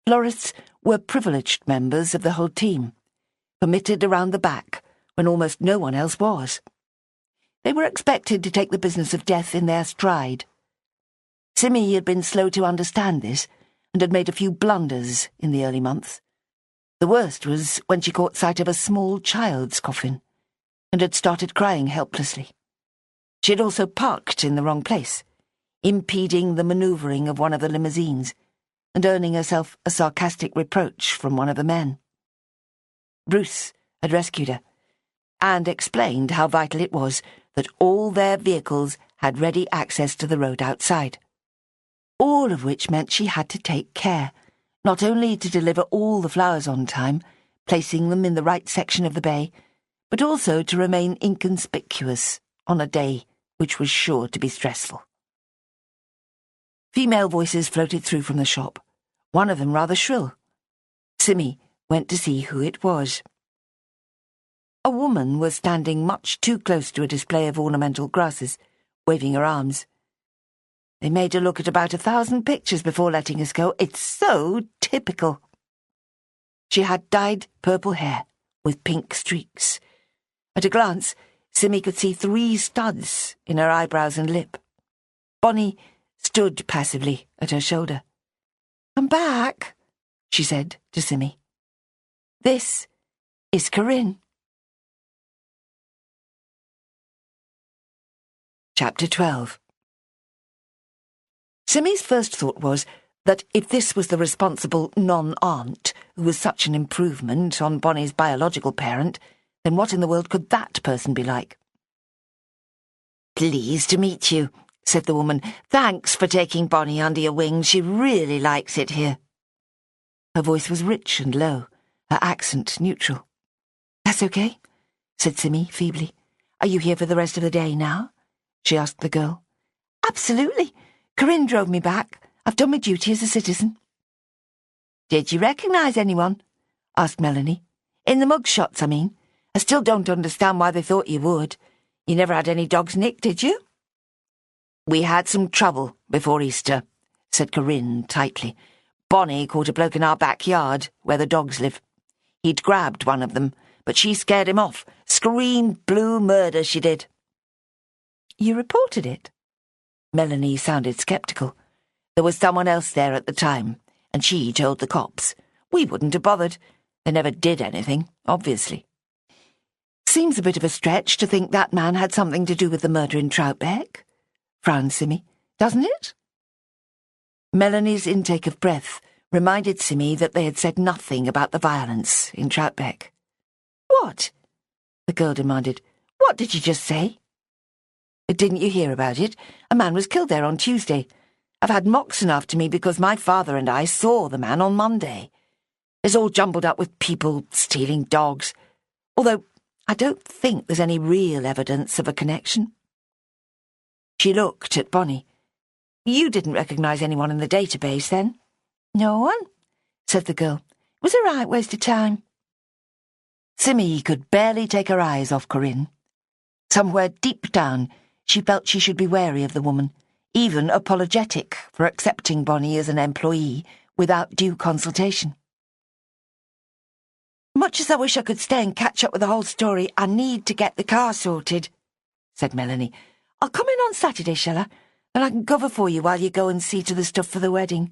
Florists were privileged members of the whole team, permitted around the back when almost no one else was. They were expected to take the business of death in their stride. Simmy had been slow to understand this and had made a few blunders in the early months. The worst was when she caught sight of a small child's coffin and had started crying helplessly. She had also parked in the wrong place, impeding the manoeuvring of one of the limousines and earning herself a sarcastic reproach from one of the men. Bruce had rescued her and explained how vital it was that all their vehicles had ready access to the road outside, all of which meant she had to take care, not only to deliver all the flowers on time, placing them in the right section of the bay, but also to remain inconspicuous on a day which was sure to be stressful. Female voices floated through from the shop, one of them rather shrill. Simmy went to see who it was. A woman was standing much too close to a display of ornamental grasses, waving her arms. They made her look at about 1,000 pictures before letting us go. It's so typical. She had dyed purple hair with pink streaks. At a glance, Simmy could see 3 studs in her eyebrows and lip. Bonnie stood passively at her shoulder. "Come back," she said to Simmy. "This is Corinne." Chapter 12. Simmy's first thought was that if this was the responsible non-aunt who was such an improvement on Bonnie's biological parent, Then what in the world could that person be like? "Pleased to meet you," said the woman. "Thanks for taking Bonnie under your wing. She really likes it here." Her voice was rich and low, her accent neutral. "That's okay," said Simmy feebly. "Are you here for the rest of the day now?" she asked the girl. "Absolutely. Corinne drove me back. I've done my duty as a citizen." "Did you recognise anyone?" asked Melanie. "In the mugshots, I mean. I still don't understand why they thought you would. You never had any dogs nicked, did you?" "We had some trouble before Easter," said Corinne tightly. "Bonnie caught a bloke in our backyard, where the dogs live. He'd grabbed one of them, but she scared him off. Screamed blue murder, she did." "You reported it?" Melanie sounded sceptical. "There was someone else there at the time, and she told the cops. We wouldn't have bothered. They never did anything, obviously." "Seems a bit of a stretch to think that man had something to do with the murder in Troutbeck," frowned Simmy, "doesn't it?" Melanie's intake of breath reminded Simmy that they had said nothing about the violence in Troutbeck. "What?" the girl demanded. "What did you just say?" "Didn't you hear about it? A man was killed there on Tuesday. I've had Moxon after me because my father and I saw the man on Monday. It's all jumbled up with people stealing dogs, although I don't think there's any real evidence of a connection." She looked at Bonnie. "You didn't recognise anyone in the database, then?" "No one," said the girl. "It was a right waste of time." Simmy could barely take her eyes off Corinne. Somewhere deep down, she felt she should be wary of the woman, even apologetic for accepting Bonnie as an employee without due consultation. "Much as I wish I could stay and catch up with the whole story, I need to get the car sorted," said Melanie. "I'll come in on Saturday, shall I? Then I can cover for you while you go and see to the stuff for the wedding.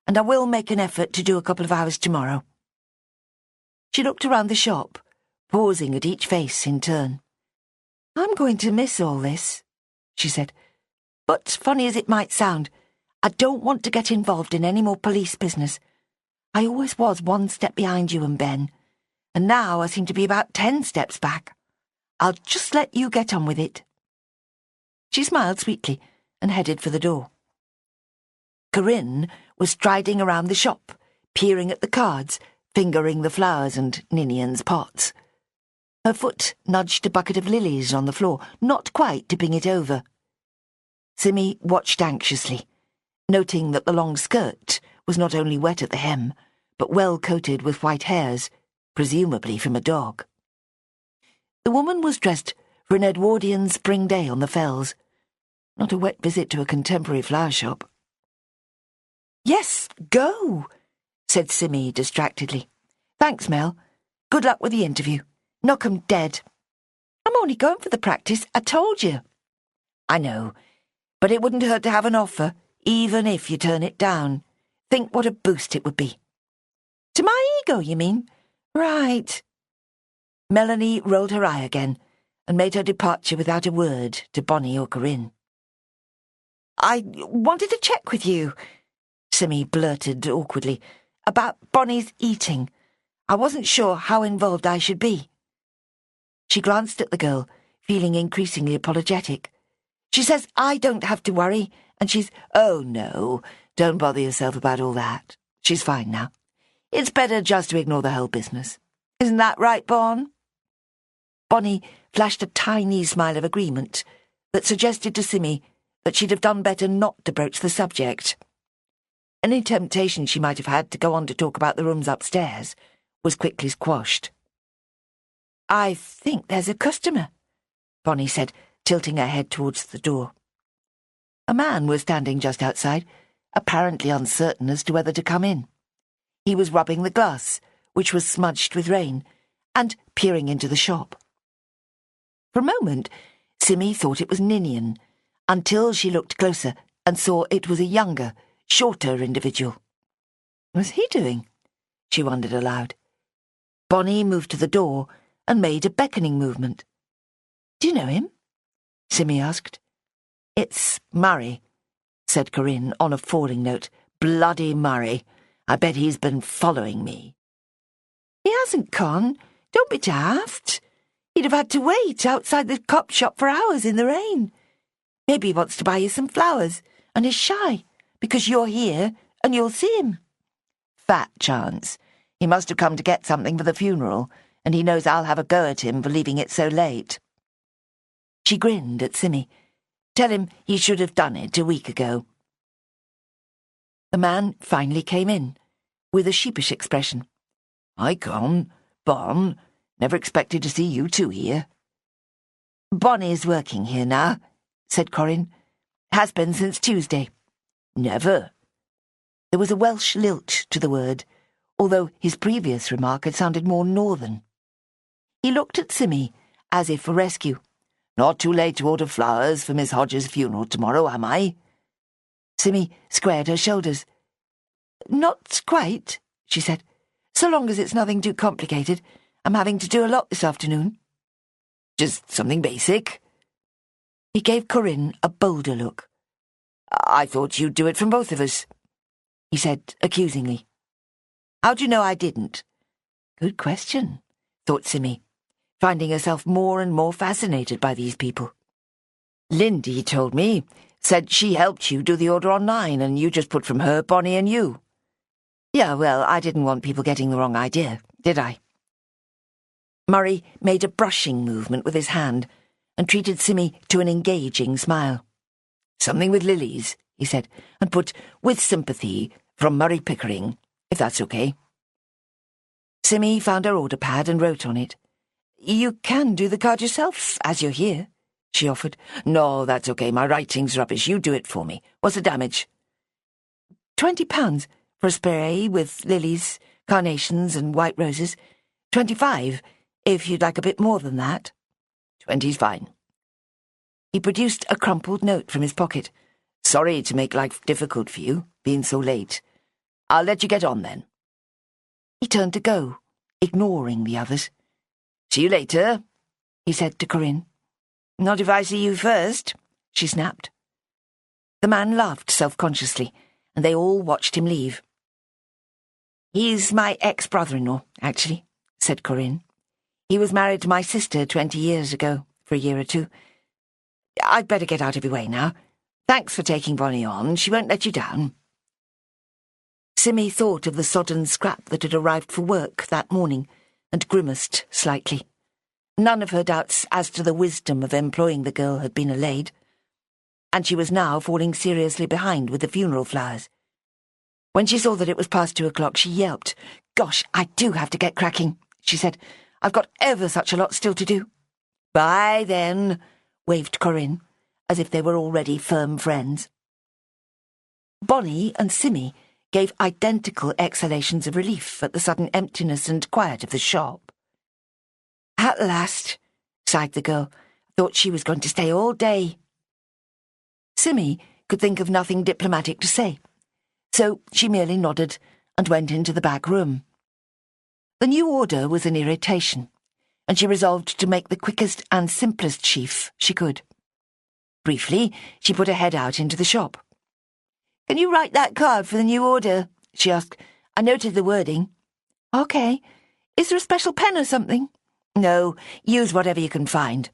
And I will make an effort to do a couple of hours tomorrow." She looked around the shop, pausing at each face in turn. "I'm going to miss all this," she said. "But, funny as it might sound, I don't want to get involved in any more police business. I always was one step behind you and Ben, and now I seem to be about 10 steps back. I'll just let you get on with it." She smiled sweetly and headed for the door. Corinne was striding around the shop, peering at the cards, fingering the flowers and Ninian's pots. Her foot nudged a bucket of lilies on the floor, not quite tipping it over. Simmy watched anxiously, noting that the long skirt was not only wet at the hem, but well coated with white hairs, presumably from a dog. The woman was dressed for an Edwardian spring day on the fells, not a wet visit to a contemporary flower shop. "Yes, go," said Simmy distractedly. "Thanks, Mel. Good luck with the interview. Knock 'em dead." "I'm only going for the practice, I told you." "I know, but it wouldn't hurt to have an offer, even if you turn it down. Think what a boost it would be." "To my ego, you mean? Right." Melanie rolled her eye again and made her departure without a word to Bonnie or Corinne. "I wanted to check with you," Simmy blurted awkwardly, "about Bonnie's eating. I wasn't sure how involved I should be." She glanced at the girl, feeling increasingly apologetic. "She says I don't have to worry, and she's—" "Oh, no, don't bother yourself about all that. She's fine now. It's better just to ignore the whole business. Isn't that right, Bon?" Bonnie flashed a tiny smile of agreement that suggested to Simmy that she'd have done better not to broach the subject. Any temptation she might have had to go on to talk about the rooms upstairs was quickly squashed. "I think there's a customer," Bonnie said, tilting her head towards the door. A man was standing just outside, apparently uncertain as to whether to come in. He was rubbing the glass, which was smudged with rain, and peering into the shop. For a moment, Simmy thought it was Ninian, until she looked closer and saw it was a younger, shorter individual. What was he doing? She wondered aloud. Bonnie moved to the door and made a beckoning movement. "Do you know him?" Simmy asked. "It's Murray," said Corinne on a falling note. "Bloody Murray. I bet he's been following me." "He hasn't, Con. Don't be daft." He'd have had to wait outside the cop shop for hours in the rain. Maybe he wants to buy you some flowers and is shy because you're here and you'll see him. Fat chance. He must have come to get something for the funeral, and he knows I'll have a go at him for leaving it so late." She grinned at Simmy. "Tell him he should have done it a week ago." The man finally came in, with a sheepish expression. "Hi, Con. Bon. Never expected to see you two here." "Bonnie's working here now," said Corin. "Has been since Tuesday." "Never." There was a Welsh lilt to the word, although his previous remark had sounded more northern. He looked at Simmy, as if for rescue. "Not too late to order flowers for Miss Hodges' funeral tomorrow, am I?" Simmy squared her shoulders. "Not quite," she said. "So long as it's nothing too complicated. I'm having to do a lot this afternoon." "Just something basic?" He gave Corinne a bolder look. "I thought you'd do it from both of us," he said accusingly. "How do you know I didn't?" Good question, thought Simmy, finding herself more and more fascinated by these people. "Lindy told me, said she helped you do the order online and you just put from her, Bonnie and you." "Yeah, well, I didn't want people getting the wrong idea, did I?" Murray made a brushing movement with his hand and treated Simmy to an engaging smile. "Something with lilies," he said, and put, "with sympathy, from Murray Pickering, if that's okay." Simmy found her order pad and wrote on it. "You can do the card yourself, as you're here," she offered. "No, that's okay. My writing's rubbish. You do it for me. What's the damage?" £20 for a spray with lilies, carnations and white roses. 25 if you'd like a bit more than that." 20's fine." He produced a crumpled note from his pocket. "Sorry to make life difficult for you, being so late. I'll let you get on then." He turned to go, ignoring the others. "See you later," he said to Corinne. "Not if I see you first," she snapped. The man laughed self-consciously, and they all watched him leave. "He's my ex-brother-in-law, actually," said Corinne. "He was married to my sister 20 years ago, for a year or two. I'd better get out of your way now. Thanks for taking Bonnie on. She won't let you down." Simmy thought of the sodden scrap that had arrived for work that morning and grimaced slightly. None of her doubts as to the wisdom of employing the girl had been allayed, and she was now falling seriously behind with the funeral flowers. When she saw that it was past 2 o'clock, she yelped. "Gosh, I do have to get cracking," she said. "I've got ever such a lot still to do." "Bye, then," waved Corinne, as if they were already firm friends. Bonnie and Simmy gave identical exhalations of relief at the sudden emptiness and quiet of the shop. "At last," sighed the girl. "Thought she was going to stay all day." Simmy could think of nothing diplomatic to say, so she merely nodded and went into the back room. The new order was an irritation, and she resolved to make the quickest and simplest sheaf she could. Briefly, she put her head out into the shop. "Can you write that card for the new order?" she asked. "I noted the wording." "Okay. Is there a special pen or something?" "No, use whatever you can find."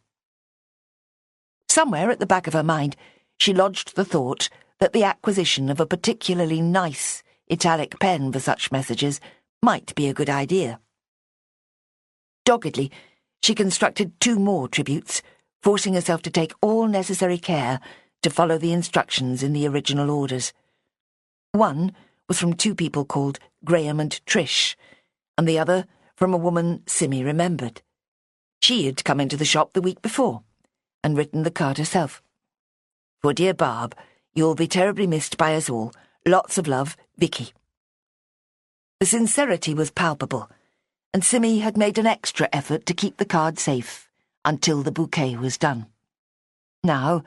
Somewhere at the back of her mind, she lodged the thought that the acquisition of a particularly nice italic pen for such messages might be a good idea. Doggedly, she constructed 2 more tributes, forcing herself to take all necessary care to follow the instructions in the original orders. One was from 2 people called Graham and Trish, and the other from a woman Simmy remembered. She had come into the shop the week before and written the card herself. "For dear Barb, you'll be terribly missed by us all. Lots of love, Vicky." The sincerity was palpable, and Simmy had made an extra effort to keep the card safe until the bouquet was done. Now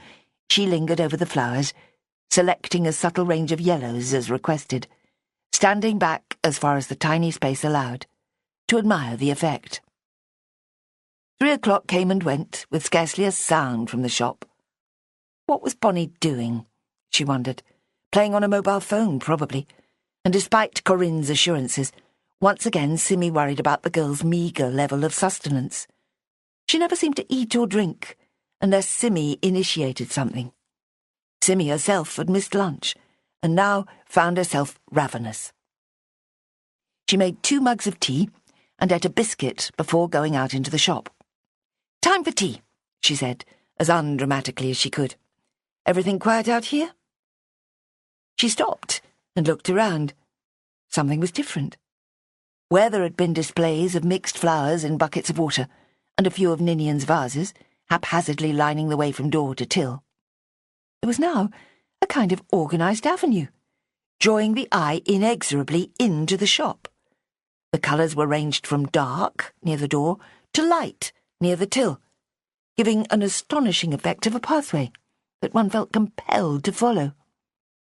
she lingered over the flowers, selecting a subtle range of yellows as requested, standing back as far as the tiny space allowed, to admire the effect. 3 o'clock came and went, with scarcely a sound from the shop. What was Bonnie doing, she wondered? Playing on a mobile phone, probably, and despite Corinne's assurances, once again Simmy worried about the girl's meagre level of sustenance. She never seemed to eat or drink, unless Simmy initiated something. Simmy herself had missed lunch, and now found herself ravenous. She made 2 mugs of tea and ate a biscuit before going out into the shop. "Time for tea," she said, as undramatically as she could. "Everything quiet out here?" She stopped and looked around. Something was different. Where there had been displays of mixed flowers in buckets of water, and a few of Ninian's vases, haphazardly lining the way from door to till, there was now a kind of organised avenue, drawing the eye inexorably into the shop. The colours were ranged from dark, near the door, to light, near the till, giving an astonishing effect of a pathway that one felt compelled to follow.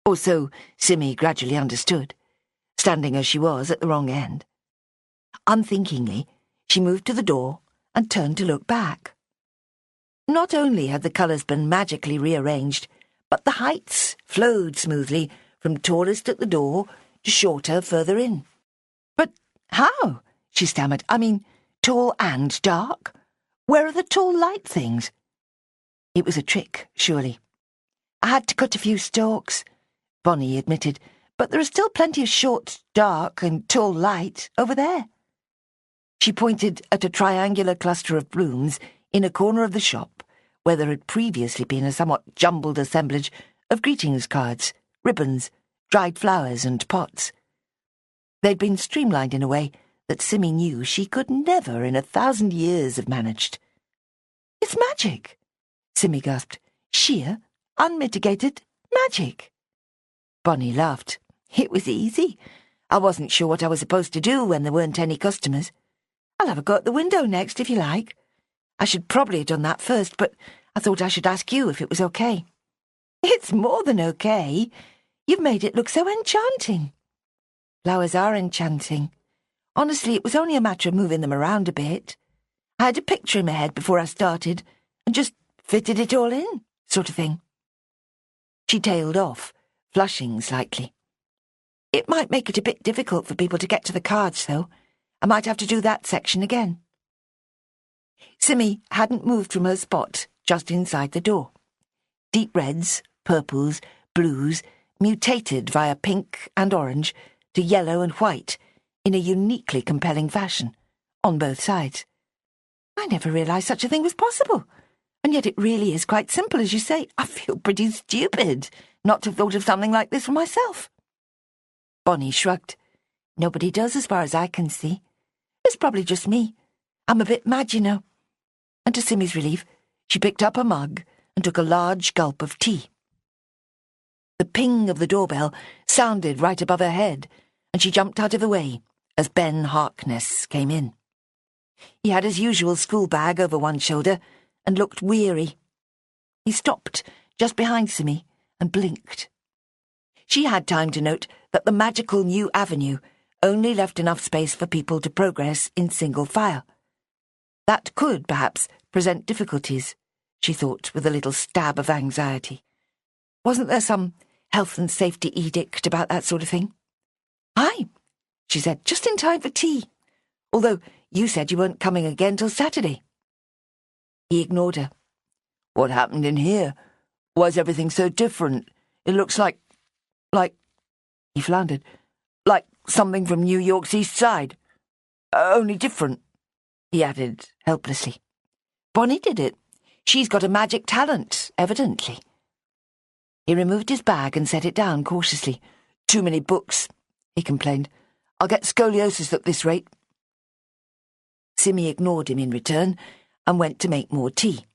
Or so Simmy gradually understood, standing as she was at the wrong end. Unthinkingly, she moved to the door and turned to look back. Not only had the colours been magically rearranged, but the heights flowed smoothly from tallest at the door to shorter further in. "But how?" she stammered. "I mean, tall and dark? Where are the tall light things?" It was a trick, surely. "I had to cut a few stalks," Bonnie admitted, "but there are still plenty of short, dark and tall light over there." She pointed at a triangular cluster of blooms in a corner of the shop where there had previously been a somewhat jumbled assemblage of greetings cards, ribbons, dried flowers and pots. They'd been streamlined in a way that Simmy knew she could never in 1,000 years have managed. "It's magic," Simmy gasped. "Sheer, unmitigated magic." Bonnie laughed. "It was easy. I wasn't sure what I was supposed to do when there weren't any customers. I'll have a go at the window next, if you like. I should probably have done that first, but I thought I should ask you if it was okay." "It's more than okay. You've made it look so enchanting." "Flowers are enchanting. Honestly, it was only a matter of moving them around a bit. I had a picture in my head before I started, and just fitted it all in, sort of thing." She tailed off, flushing slightly. "It might make it a bit difficult for people to get to the cards, though. I might have to do that section again." Simmy hadn't moved from her spot just inside the door. Deep reds, purples, blues, mutated via pink and orange to yellow and white in a uniquely compelling fashion, on both sides. "I never realised such a thing was possible. And yet it really is quite simple, as you say. I feel pretty stupid not to have thought of something like this for myself." Bonnie shrugged. "Nobody does, as far as I can see. It's probably just me. I'm a bit mad, you know." And to Simmy's relief, she picked up a mug and took a large gulp of tea. The ping of the doorbell sounded right above her head, and she jumped out of the way as Ben Harkness came in. He had his usual school bag over one shoulder and looked weary. He stopped just behind Simmy and blinked. She had time to note that the magical new avenue only left enough space for people to progress in single file. That could, perhaps, present difficulties, she thought with a little stab of anxiety. Wasn't there some health and safety edict about that sort of thing? "Hi," she said, "just in time for tea. Although you said you weren't coming again till Saturday." He ignored her. "What happened in here? Why's everything so different? It looks like, he floundered, like something from New York's East Side. Only different," he added helplessly. "Bonnie did it. She's got a magic talent, evidently." He removed his bag and set it down cautiously. "Too many books," he complained. "I'll get scoliosis at this rate." Simmy ignored him in return and went to make more tea.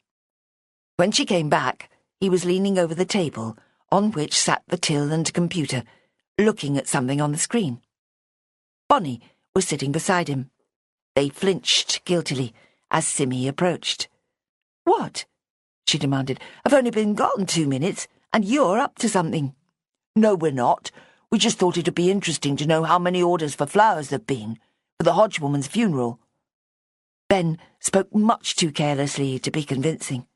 When she came back, he was leaning over the table, on which sat the till and computer, looking at something on the screen. Bonnie was sitting beside him. They flinched guiltily as Simmy approached. "What?" she demanded. "I've only been gone 2 minutes, and you're up to something." "No, we're not. We just thought it'd be interesting to know how many orders for flowers there've been, for the Hodge woman's funeral." Ben spoke much too carelessly to be convincing.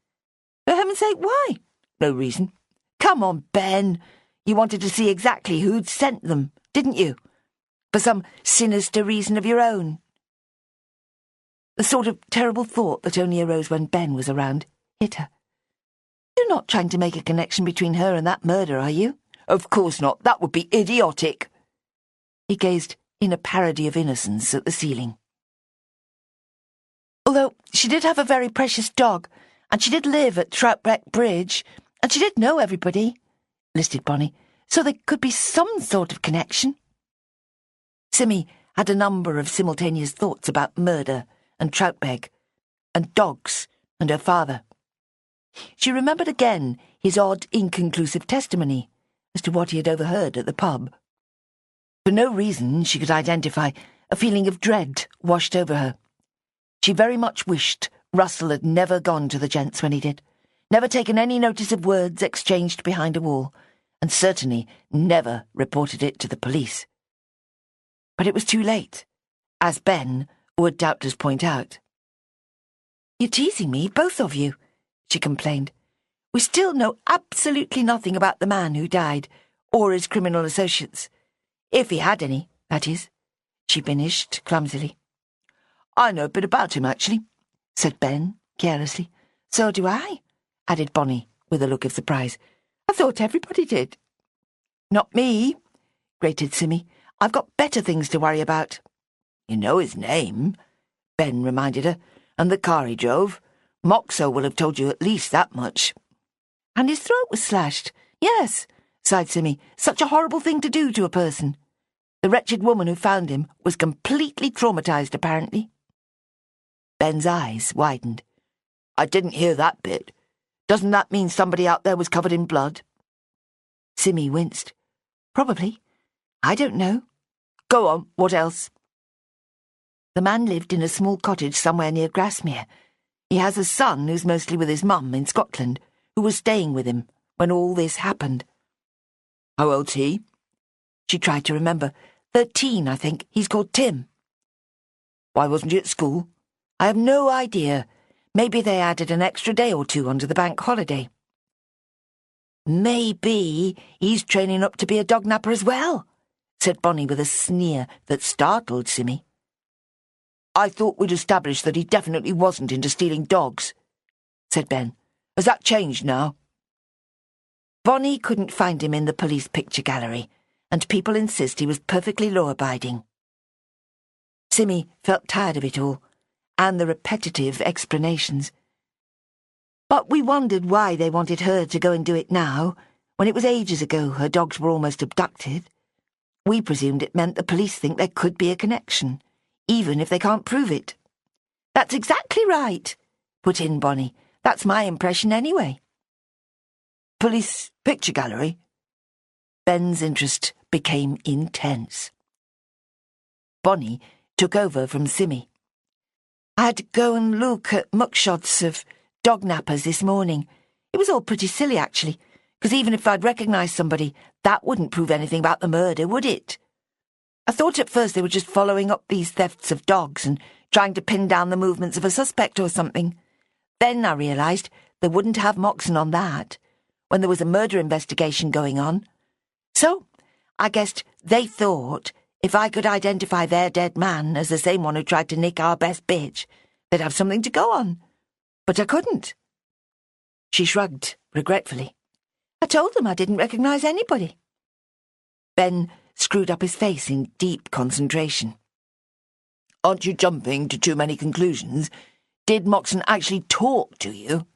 "For heaven's sake, why?" "No reason." "Come on, Ben. You wanted to see exactly who'd sent them, didn't you? For some sinister reason of your own." The sort of terrible thought that only arose when Ben was around hit her. You're not trying to make a connection between her and that murder, are you? Of course not. That would be idiotic. He gazed in a parody of innocence at the ceiling. Although she did have a very precious dog, and she did live at Troutbeck Bridge, and she did know everybody, listed Bonnie, so there could be some sort of connection. Simmy had a number of simultaneous thoughts about murder and Troutbeck and dogs and her father. She remembered again his odd, inconclusive testimony as to what he had overheard at the pub. For no reason she could identify, a feeling of dread washed over her. She very much wished Russell had never gone to the gents when he did, never taken any notice of words exchanged behind a wall, and certainly never reported it to the police. But it was too late, as Ben would doubtless point out. You're teasing me, both of you, she complained. We still know absolutely nothing about the man who died, or his criminal associates. If he had any, that is, she finished clumsily. I know a bit about him, actually, said Ben carelessly. So do I, added Bonnie with a look of surprise. I thought everybody did. Not me, grated Simmy. I've got better things to worry about. You know his name, Ben reminded her, and the car he drove. Moxo will have told you at least that much. And his throat was slashed. Yes, sighed Simmy. Such a horrible thing to do to a person. The wretched woman who found him was completely traumatized, apparently. Ben's eyes widened. I didn't hear that bit. Doesn't that mean somebody out there was covered in blood? Simmy winced. Probably. I don't know. Go on, what else? The man lived in a small cottage somewhere near Grasmere. He has a son who's mostly with his mum in Scotland, who was staying with him when all this happened. How old's he? She tried to remember. 13, I think. He's called Tim. Why wasn't he at school? I have no idea. Maybe they added an extra day or two onto the bank holiday. Maybe he's training up to be a dog napper as well, said Bonnie with a sneer that startled Simmy. I thought we'd established that he definitely wasn't into stealing dogs, said Ben. Has that changed now? Bonnie couldn't find him in the police picture gallery, and people insist he was perfectly law-abiding. Simmy felt tired of it all, and the repetitive explanations. But we wondered why they wanted her to go and do it now, when it was ages ago her dogs were almost abducted. We presumed it meant the police think there could be a connection, even if they can't prove it. That's exactly right, put in Bonnie. That's my impression anyway. Police picture gallery? Ben's interest became intense. Bonnie took over from Simmy. I had to go and look at mugshots of dog nappers this morning. It was all pretty silly, actually, because even if I'd recognised somebody, that wouldn't prove anything about the murder, would it? I thought at first they were just following up these thefts of dogs and trying to pin down the movements of a suspect or something. Then I realised they wouldn't have Moxon on that, when there was a murder investigation going on. So I guessed they thought if I could identify their dead man as the same one who tried to nick our best bitch, they'd have something to go on. But I couldn't. She shrugged regretfully. I told them I didn't recognise anybody. Ben screwed up his face in deep concentration. Aren't you jumping to too many conclusions? Did Moxon actually talk to you?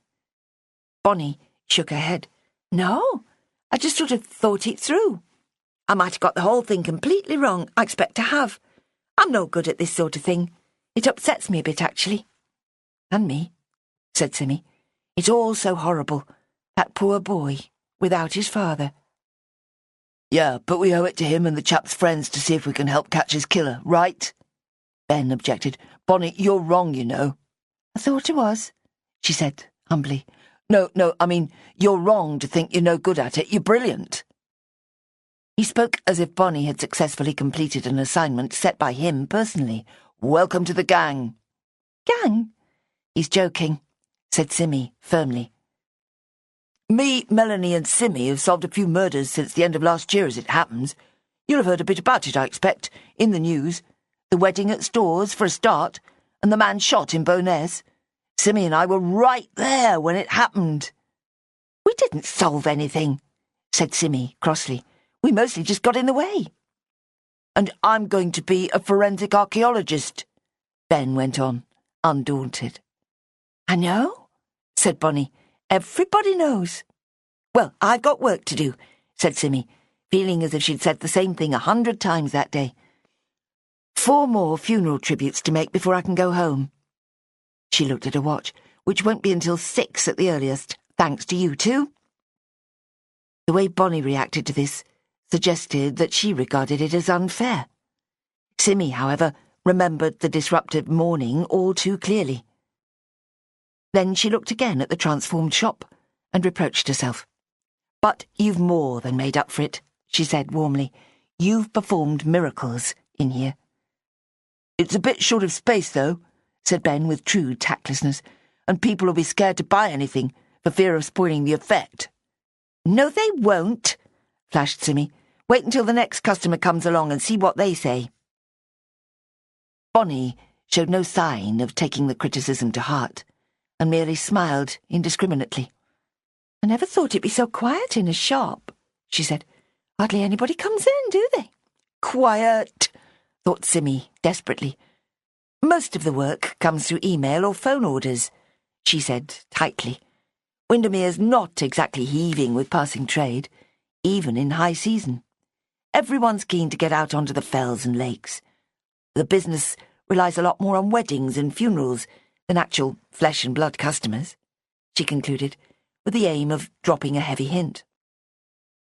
Bonnie shook her head. No, I just sort of thought it through. I might have got the whole thing completely wrong. I expect to have. I'm no good at this sort of thing. It upsets me a bit, actually. And me, said Simmy. It's all so horrible. That poor boy, without his father. Yeah, but we owe it to him and the chap's friends to see if we can help catch his killer, right? Ben objected. Bonnie, you're wrong, you know. I thought I was, she said humbly. No, I mean, you're wrong to think you're no good at it. You're brilliant. He spoke as if Bonnie had successfully completed an assignment set by him personally. Welcome to the gang. Gang? He's joking, said Simmy firmly. Me, Melanie and Simmy have solved a few murders since the end of last year, as it happens. You'll have heard a bit about it, I expect, in the news. The wedding at Storrs, for a start, and the man shot in Bowness. Simmy and I were right there when it happened." "We didn't solve anything," said Simmy crossly. "We mostly just got in the way." "And I'm going to be a forensic archaeologist," Ben went on, undaunted. "I know," said Bonnie. "Everybody knows." "Well, I've got work to do," said Simmy, feeling as if she'd said the same thing 100 times that day. 4 more funeral tributes to make before I can go home." She looked at her watch, "which won't be until 6 at the earliest, thanks to you two." The way Bonnie reacted to this suggested that she regarded it as unfair. Simmy, however, remembered the disruptive morning all too clearly. Then she looked again at the transformed shop and reproached herself. "But you've more than made up for it," she said warmly. "You've performed miracles in here." "It's a bit short of space, though," said Ben with true tactlessness, "and people will be scared to buy anything for fear of spoiling the effect." "No, they won't," flashed Simmy. "Wait until the next customer comes along and see what they say." Bonnie showed no sign of taking the criticism to heart, and merely smiled indiscriminately. "I never thought it'd be so quiet in a shop," she said. "Hardly anybody comes in, do they?" "Quiet," thought Simmy desperately. "Most of the work comes through email or phone orders," she said tightly. "Windermere's not exactly heaving with passing trade, even in high season. Everyone's keen to get out onto the fells and lakes. The business relies a lot more on weddings and funerals than actual flesh-and-blood customers," she concluded, with the aim of dropping a heavy hint.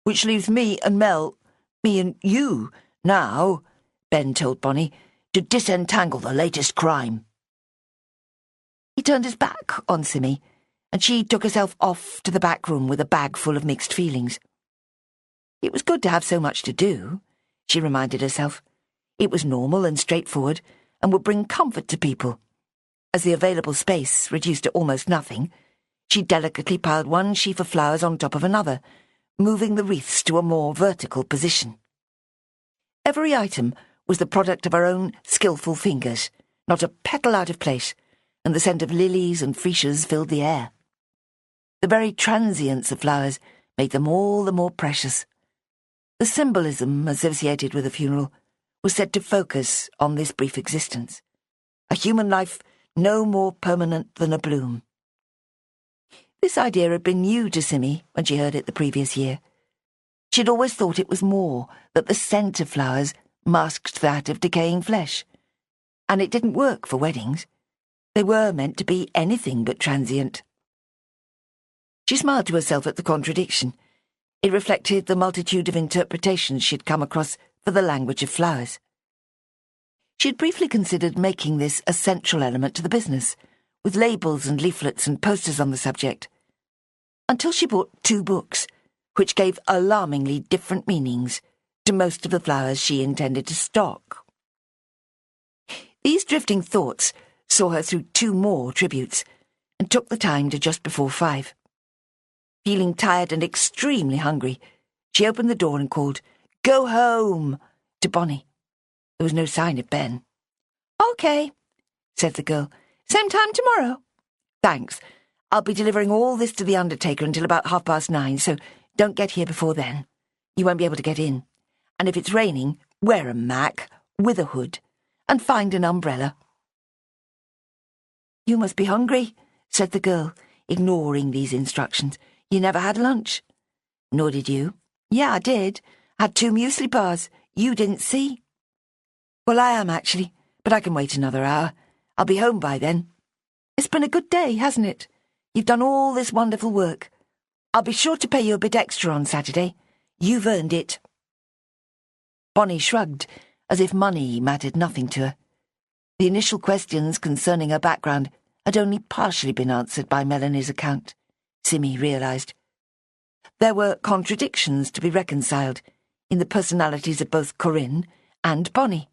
"Which leaves me and you, now," Ben told Bonnie, "to disentangle the latest crime." He turned his back on Simmy, and she took herself off to the back room with a bag full of mixed feelings. It was good to have so much to do, she reminded herself. It was normal and straightforward, and would bring comfort to people. As the available space reduced to almost nothing, she delicately piled one sheaf of flowers on top of another, moving the wreaths to a more vertical position. Every item was the product of her own skillful fingers, not a petal out of place, and the scent of lilies and freesias filled the air. The very transience of flowers made them all the more precious. The symbolism associated with a funeral was said to focus on this brief existence, a human life no more permanent than a bloom. This idea had been new to Simmy when she heard it the previous year. She'd always thought it was more that the scent of flowers masked that of decaying flesh. And it didn't work for weddings. They were meant to be anything but transient. She smiled to herself at the contradiction. It reflected the multitude of interpretations she'd come across for the language of flowers. She'd briefly considered making this a central element to the business, with labels and leaflets and posters on the subject, until she bought 2 books, which gave alarmingly different meanings to most of the flowers she intended to stock. These drifting thoughts saw her through 2 more tributes, and took the time to just before 5. Feeling tired and extremely hungry, she opened the door and called, "Go home," to Bonnie. There was no sign of Ben. "Okay," said the girl. "Same time tomorrow." "Thanks. I'll be delivering all this to the undertaker until about 9:30, so don't get here before then. You won't be able to get in. And if it's raining, wear a mac with a hood, and find an umbrella." "You must be hungry," said the girl, ignoring these instructions. "You never had lunch." "Nor did you." "Yeah, I did. Had 2 muesli bars. You didn't see." "Well, I am, actually, but I can wait another hour. I'll be home by then. It's been a good day, hasn't it? You've done all this wonderful work. I'll be sure to pay you a bit extra on Saturday. You've earned it." Bonnie shrugged, as if money mattered nothing to her. The initial questions concerning her background had only partially been answered by Melanie's account, Simmy realised. There were contradictions to be reconciled in the personalities of both Corinne and Bonnie.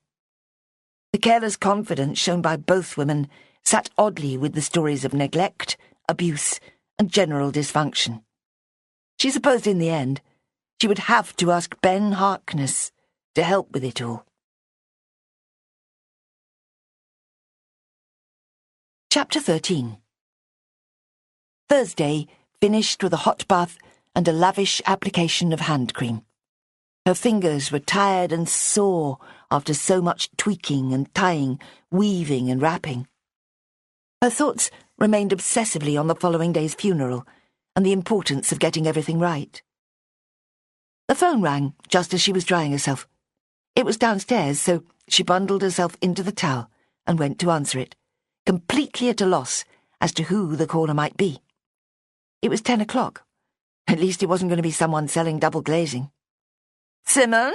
The careless confidence shown by both women sat oddly with the stories of neglect, abuse, and general dysfunction. She supposed in the end she would have to ask Ben Harkness to help with it all. Chapter 13. Thursday finished with a hot bath and a lavish application of hand cream. Her fingers were tired and sore after so much tweaking and tying, weaving and wrapping. Her thoughts remained obsessively on the following day's funeral and the importance of getting everything right. The phone rang just as she was drying herself. It was downstairs, so she bundled herself into the towel and went to answer it, completely at a loss as to who the caller might be. It was 10 o'clock. At least it wasn't going to be someone selling double glazing. "Simon?"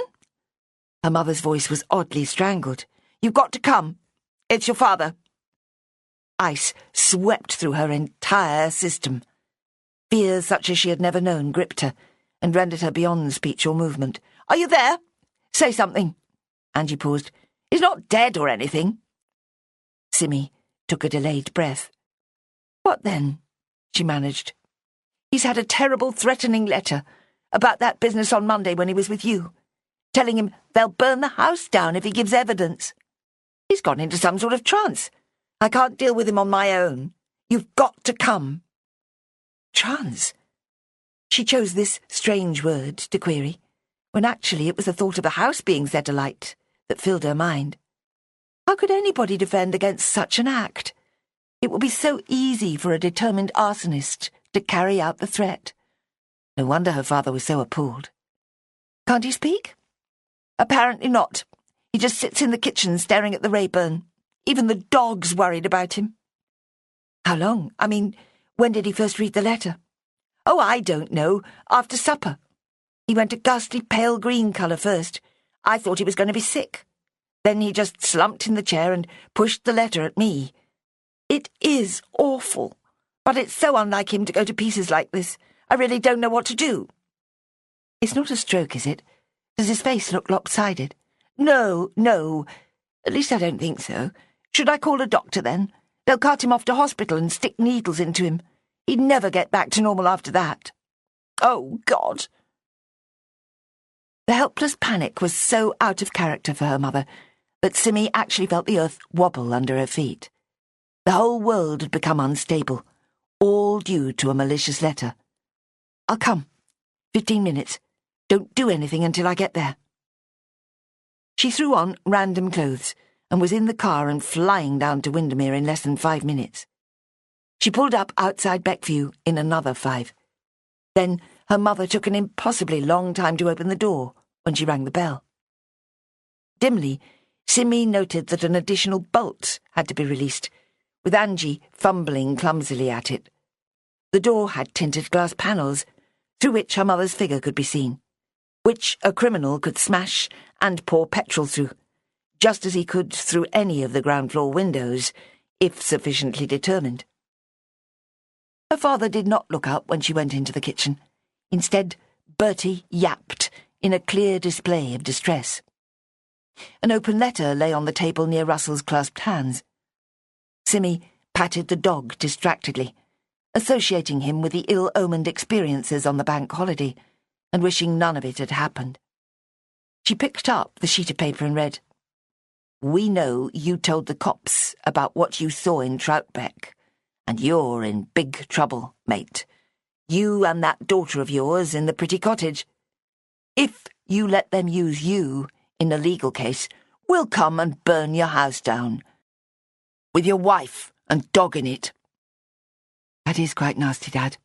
Her mother's voice was oddly strangled. "You've got to come. It's your father." Ice swept through her entire system. Fears such as she had never known gripped her and rendered her beyond speech or movement. "Are you there? Say something." Angie paused. "He's not dead or anything." Simmy took a delayed breath. "What then?" she managed. "He's had a terrible threatening letter about that business on Monday when he was with you, telling him they'll burn the house down if he gives evidence. He's gone into some sort of trance. I can't deal with him on my own. You've got to come." Trance? She chose this strange word to query, when actually it was the thought of the house being set alight that filled her mind. How could anybody defend against such an act? It would be so easy for a determined arsonist to carry out the threat. No wonder her father was so appalled. "Can't he speak?" "Apparently not. He just sits in the kitchen staring at the Rayburn. Even the dog's worried about him." "How long? I mean, when did he first read the letter?" "Oh, I don't know. After supper. He went a ghastly pale green colour first. I thought he was going to be sick. Then he just slumped in the chair and pushed the letter at me. It is awful, but it's so unlike him to go to pieces like this. I really don't know what to do." "It's not a stroke, is it? Does his face look lopsided?" No. At least I don't think so. Should I call a doctor then? They'll cart him off to hospital and stick needles into him. He'd never get back to normal after that." "Oh, God." The helpless panic was so out of character for her mother that Simmy actually felt the earth wobble under her feet. The whole world had become unstable, all due to a malicious letter. "I'll come. 15 minutes. Don't do anything until I get there." She threw on random clothes and was in the car and flying down to Windermere in less than 5 minutes. She pulled up outside Beckview in another 5. Then her mother took an impossibly long time to open the door when she rang the bell. Dimly, Simmy noted that an additional bolt had to be released, with Angie fumbling clumsily at it. The door had tinted glass panels, through which her mother's figure could be seen, which a criminal could smash and pour petrol through, just as he could through any of the ground-floor windows, if sufficiently determined. Her father did not look up when she went into the kitchen. Instead, Bertie yapped in a clear display of distress. An open letter lay on the table near Russell's clasped hands. Simmy patted the dog distractedly, associating him with the ill-omened experiences on the bank holiday, and wishing none of it had happened. She picked up the sheet of paper and read, "We know you told the cops about what you saw in Troutbeck, and you're in big trouble, mate. You and that daughter of yours in the pretty cottage. If you let them use you in a legal case, we'll come and burn your house down, with your wife and dog in it." "That is quite nasty, Dad,"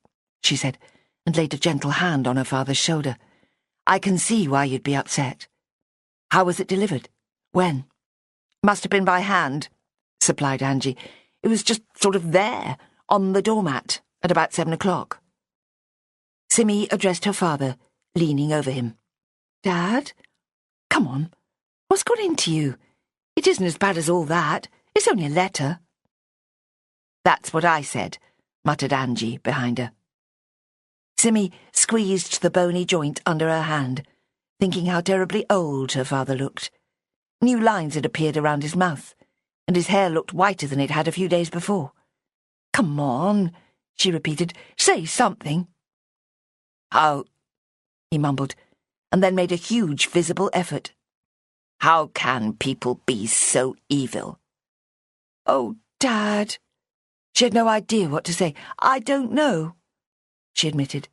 she said, and laid a gentle hand on her father's shoulder. "I can see why you'd be upset. How was it delivered? When?" "Must have been by hand," supplied Angie. "It was just sort of there, on the doormat, at about 7 o'clock. Simmy addressed her father, leaning over him. "Dad? Come on. What's got into you? It isn't as bad as all that. It's only a letter." "That's what I said," muttered Angie behind her. Simmy squeezed the bony joint under her hand, thinking how terribly old her father looked. New lines had appeared around his mouth, and his hair looked whiter than it had a few days before. "Come on," she repeated. "Say something." "How," he mumbled, and then made a huge visible effort. "How can people be so evil?" "Oh, Dad," She had no idea what to say. "I don't know," she admitted.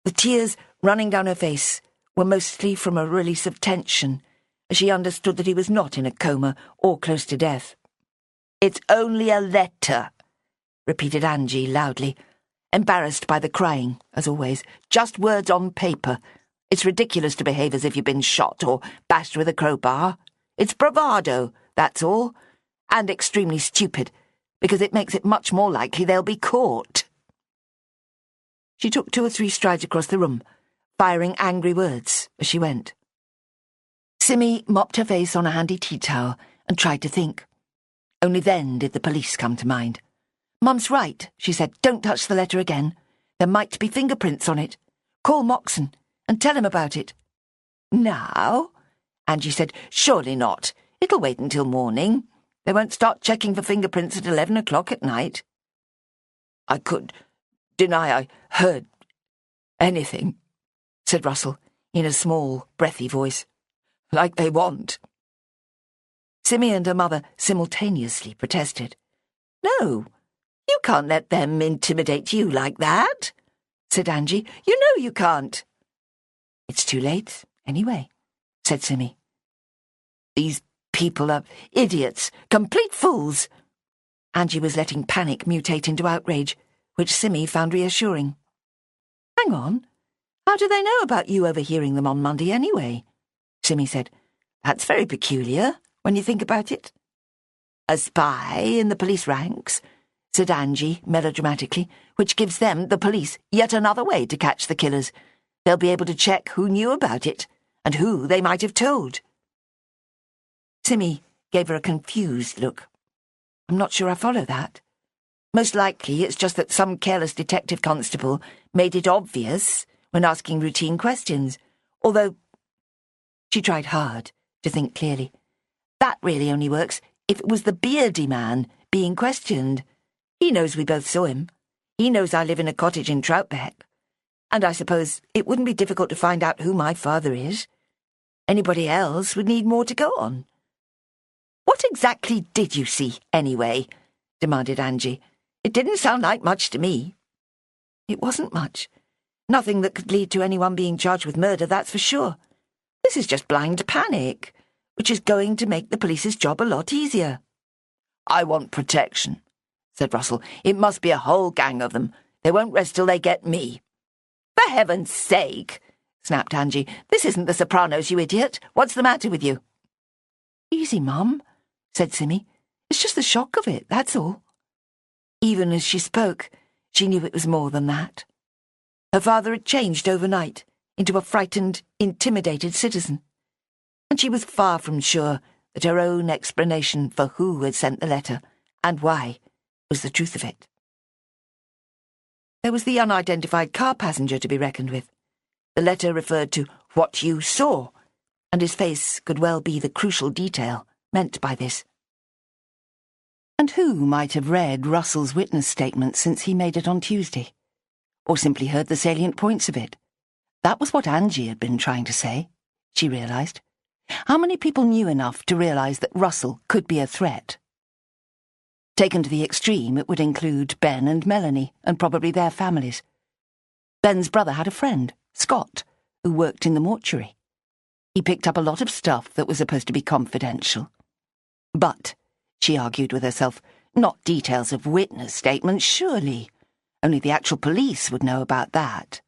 The tears running down her face were mostly from a release of tension, as she understood that he was not in a coma or close to death. "It's only a letter," repeated Angie loudly, embarrassed by the crying, as always. "Just words on paper. It's ridiculous to behave as if you've been shot or bashed with a crowbar. It's bravado, that's all, and extremely stupid, because it makes it much more likely they'll be caught." She took 2 or 3 strides across the room, firing angry words as she went. Simmy mopped her face on a handy tea towel and tried to think. Only then did the police come to mind. "Mum's right," she said. "Don't touch the letter again. There might be fingerprints on it. Call Moxon and tell him about it." "Now?" Angie said. "Surely not. It'll wait until morning. They won't start checking for fingerprints at 11 o'clock at night." "I could deny I heard anything," said Russell, in a small, breathy voice. "Like they want." Simmy and her mother simultaneously protested. "No, you can't let them intimidate you like that," said Angie. "You know you can't." "It's too late, anyway," said Simmy. "These people are idiots, complete fools." Angie was letting panic mutate into outrage, which Simmy found reassuring. "Hang on. How do they know about you overhearing them on Monday anyway?" Simmy said. "That's very peculiar, when you think about it." "A spy in the police ranks," said Angie melodramatically, "which gives them, the police, yet another way to catch the killers. They'll be able to check who knew about it, and who they might have told." Simmy gave her a confused look. "I'm not sure I follow that. Most likely it's just that some careless detective constable made it obvious when asking routine questions, although—" She tried hard to think clearly. "That really only works if it was the beardy man being questioned. He knows we both saw him. He knows I live in a cottage in Troutbeck. And I suppose it wouldn't be difficult to find out who my father is. Anybody else would need more to go on." "What exactly did you see, anyway?" demanded Angie. "It didn't sound like much to me." "It wasn't much. Nothing that could lead to anyone being charged with murder, that's for sure. This is just blind panic, which is going to make the police's job a lot easier." "I want protection," said Russell. "It must be a whole gang of them. They won't rest till they get me." "For heaven's sake," snapped Angie. "This isn't the Sopranos, you idiot. What's the matter with you?" "Easy, Mum," said Simmy. "It's just the shock of it, that's all." Even as she spoke, she knew it was more than that. Her father had changed overnight into a frightened, intimidated citizen, and she was far from sure that her own explanation for who had sent the letter and why was the truth of it. There was the unidentified car passenger to be reckoned with. The letter referred to what you saw, and his face could well be the crucial detail meant by this. And who might have read Russell's witness statement since he made it on Tuesday? Or simply heard the salient points of it? That was what Angie had been trying to say, she realised. How many people knew enough to realise that Russell could be a threat? Taken to the extreme, it would include Ben and Melanie, and probably their families. Ben's brother had a friend, Scott, who worked in the mortuary. He picked up a lot of stuff that was supposed to be confidential. But, she argued with herself, not details of witness statements, surely. Only the actual police would know about that.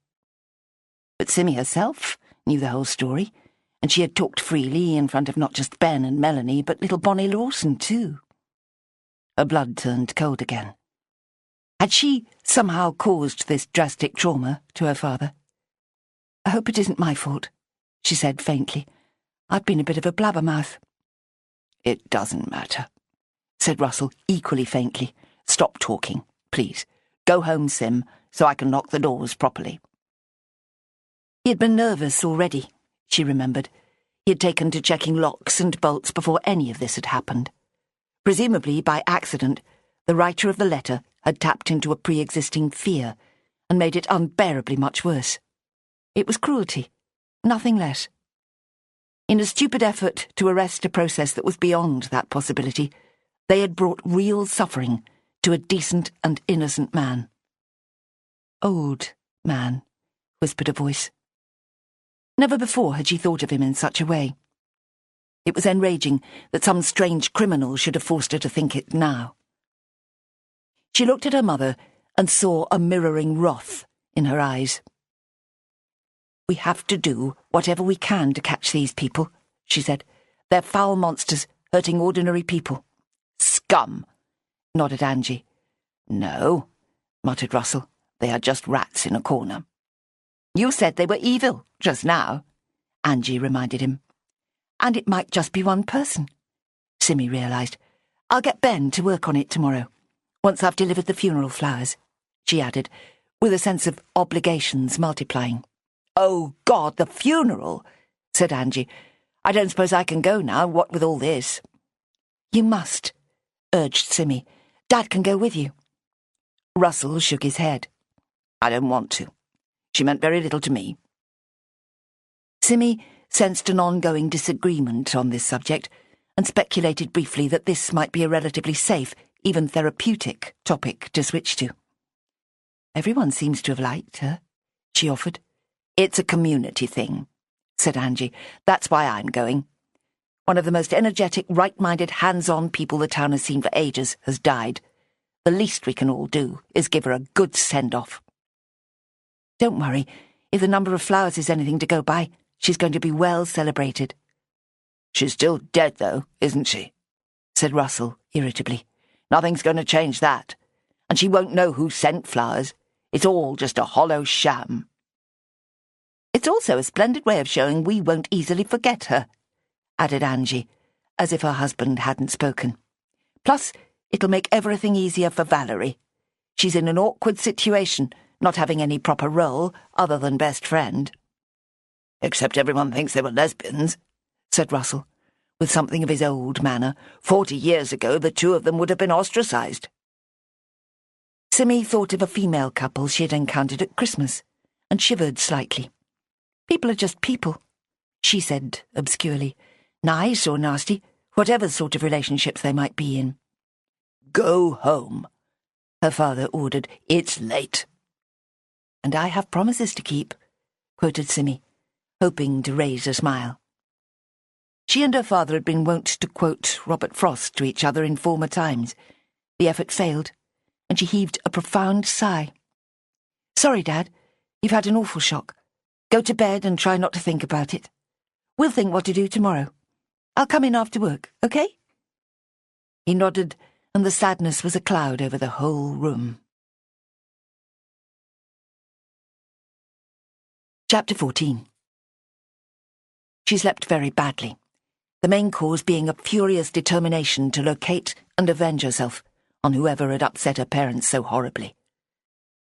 But Simmy herself knew the whole story, and she had talked freely in front of not just Ben and Melanie, but little Bonnie Lawson too. Her blood turned cold again. Had she somehow caused this drastic trauma to her father? "I hope it isn't my fault," she said faintly. "I've been a bit of a blabbermouth." "It doesn't matter," said Russell equally faintly. "Stop talking, please. Go home, Sim, so I can lock the doors properly." He had been nervous already, she remembered. He had taken to checking locks and bolts before any of this had happened. Presumably, by accident, the writer of the letter had tapped into a pre-existing fear and made it unbearably much worse. It was cruelty, nothing less. In a stupid effort to arrest a process that was beyond that possibility, they had brought real suffering to a decent and innocent man. "Old man," whispered a voice. Never before had she thought of him in such a way. It was enraging that some strange criminal should have forced her to think it now. She looked at her mother and saw a mirroring wrath in her eyes. "We have to do whatever we can to catch these people," she said. "They're foul monsters, hurting ordinary people." "Scum," nodded Angie. "No," muttered Russell. "They are just rats in a corner." "You said they were evil just now," Angie reminded him. "And it might just be one person," Simmy realised. "I'll get Ben to work on it tomorrow, once I've delivered the funeral flowers," she added, with a sense of obligations multiplying. "Oh, God, the funeral," said Angie. "I don't suppose I can go now, what with all this." "You must," urged Simmy. "Dad can go with you." Russell shook his head. "I don't want to. She meant very little to me." Simmy sensed an ongoing disagreement on this subject and speculated briefly that this might be a relatively safe, even therapeutic, topic to switch to. "Everyone seems to have liked her," she offered. "It's a community thing," said Angie. "That's why I'm going. One of the most energetic, right-minded, hands-on people the town has seen for ages has died. The least we can all do is give her a good send-off." "Don't worry. If the number of flowers is anything to go by, she's going to be well celebrated." "She's still dead, though, isn't she?" said Russell irritably. "Nothing's going to change that. And she won't know who sent flowers. It's all just a hollow sham." "It's also a splendid way of showing we won't easily forget her," added Angie, as if her husband hadn't spoken. "Plus, it'll make everything easier for Valerie. She's in an awkward situation, not having any proper role other than best friend." "Except everyone thinks they were lesbians," said Russell, with something of his old manner. 40 years ago, the two of them would have been ostracised." Simmy thought of a female couple she had encountered at Christmas, and shivered slightly. "People are just people," she said obscurely. "Nice or nasty, whatever sort of relationships they might be in." "Go home," her father ordered. "It's late." "And I have promises to keep," quoted Simmy, hoping to raise a smile. She and her father had been wont to quote Robert Frost to each other in former times. The effort failed, and she heaved a profound sigh. "Sorry, Dad. You've had an awful shock. Go to bed and try not to think about it. We'll think what to do tomorrow. I'll come in after work, okay?" He nodded, and the sadness was a cloud over the whole room. Chapter 14. She slept very badly, the main cause being a furious determination to locate and avenge herself on whoever had upset her parents so horribly.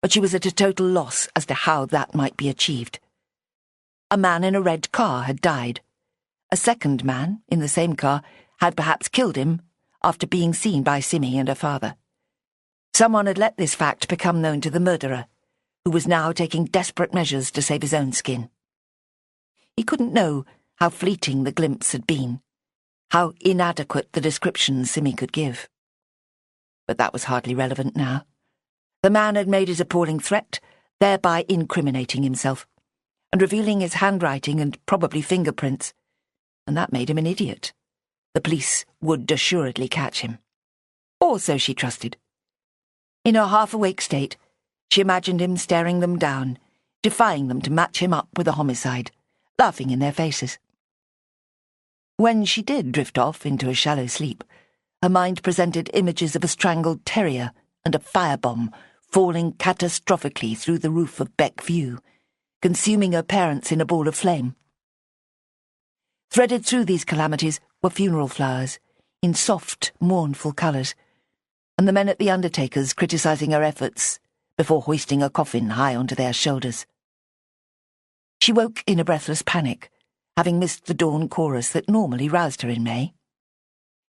But she was at a total loss as to how that might be achieved. A man in a red car had died. A second man, in the same car, had perhaps killed him after being seen by Simmy and her father. Someone had let this fact become known to the murderer, who was now taking desperate measures to save his own skin. He couldn't know how fleeting the glimpse had been, how inadequate the description Simmy could give. But that was hardly relevant now. The man had made his appalling threat, thereby incriminating himself, and revealing his handwriting and probably fingerprints, and that made him an idiot. The police would assuredly catch him. Or so she trusted. In her half-awake state, she imagined him staring them down, defying them to match him up with a homicide, laughing in their faces. When she did drift off into a shallow sleep, her mind presented images of a strangled terrier and a firebomb falling catastrophically through the roof of Beck View, consuming her parents in a ball of flame. Threaded through these calamities were funeral flowers, in soft, mournful colours, and the men at the undertaker's criticising her efforts before hoisting a coffin high onto their shoulders. She woke in a breathless panic, having missed the dawn chorus that normally roused her in May.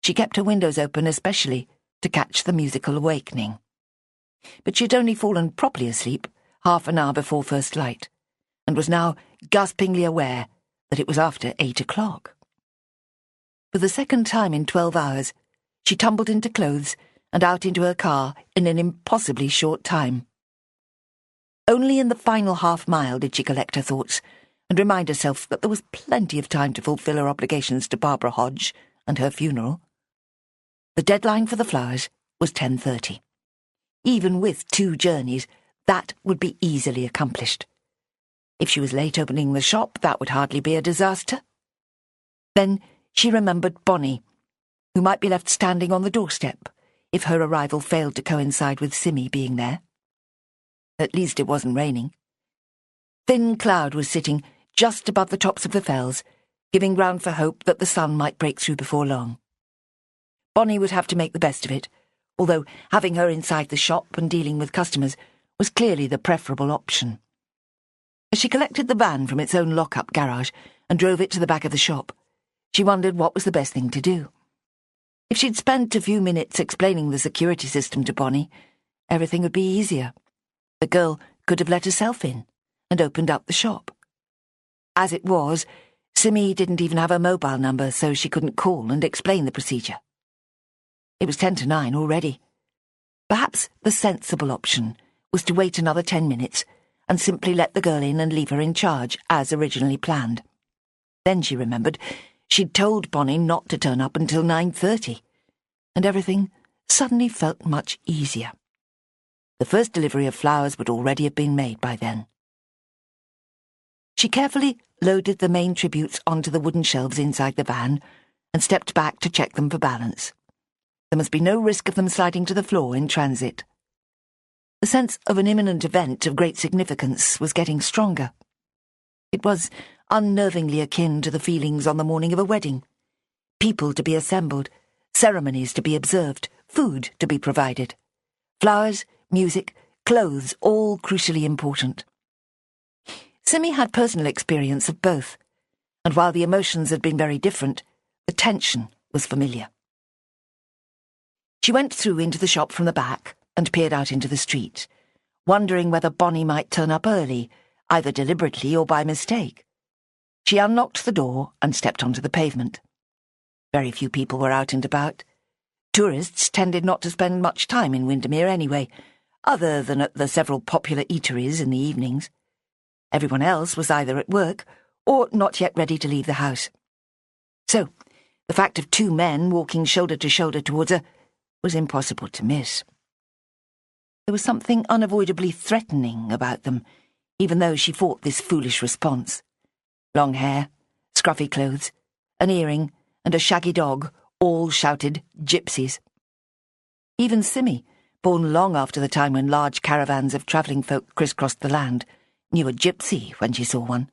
She kept her windows open especially to catch the musical awakening. But she had only fallen properly asleep half an hour before first light, and was now gaspingly aware that it was after 8 o'clock. For the second time in 12 hours, she tumbled into clothes and out into her car in an impossibly short time. Only in the final half-mile did she collect her thoughts and remind herself that there was plenty of time to fulfill her obligations to Barbara Hodge and her funeral. The deadline for the flowers was 10:30. Even with 2 journeys, that would be easily accomplished. If she was late opening the shop, that would hardly be a disaster. Then she remembered Bonnie, who might be left standing on the doorstep if her arrival failed to coincide with Simmy being there. At least it wasn't raining. Thin cloud was sitting just above the tops of the fells, giving ground for hope that the sun might break through before long. Bonnie would have to make the best of it, although having her inside the shop and dealing with customers was clearly the preferable option. As she collected the van from its own lock-up garage and drove it to the back of the shop, she wondered what was the best thing to do. If she'd spent a few minutes explaining the security system to Bonnie, everything would be easier. The girl could have let herself in and opened up the shop. As it was, Simmy didn't even have a mobile number, so she couldn't call and explain the procedure. It was 10 to 9 already. Perhaps the sensible option was to wait another 10 minutes and simply let the girl in and leave her in charge, as originally planned. Then she remembered she'd told Bonnie not to turn up until 9:30, and everything suddenly felt much easier. The first delivery of flowers would already have been made by then. She carefully loaded the main tributes onto the wooden shelves inside the van and stepped back to check them for balance. There must be no risk of them sliding to the floor in transit. The sense of an imminent event of great significance was getting stronger. It was unnervingly akin to the feelings on the morning of a wedding. People to be assembled, ceremonies to be observed, food to be provided. Flowers, music, clothes, all crucially important. Simmy had personal experience of both, and while the emotions had been very different, the tension was familiar. She went through into the shop from the back and peered out into the street, wondering whether Bonnie might turn up early, either deliberately or by mistake. She unlocked the door and stepped onto the pavement. Very few people were out and about. Tourists tended not to spend much time in Windermere anyway, other than at the several popular eateries in the evenings. Everyone else was either at work or not yet ready to leave the house. So, the fact of 2 men walking shoulder to shoulder towards her was impossible to miss. There was something unavoidably threatening about them, even though she fought this foolish response. Long hair, scruffy clothes, an earring, and a shaggy dog all shouted gypsies. Even Simmy, born long after the time when large caravans of travelling folk crisscrossed the land, knew a gypsy when she saw one.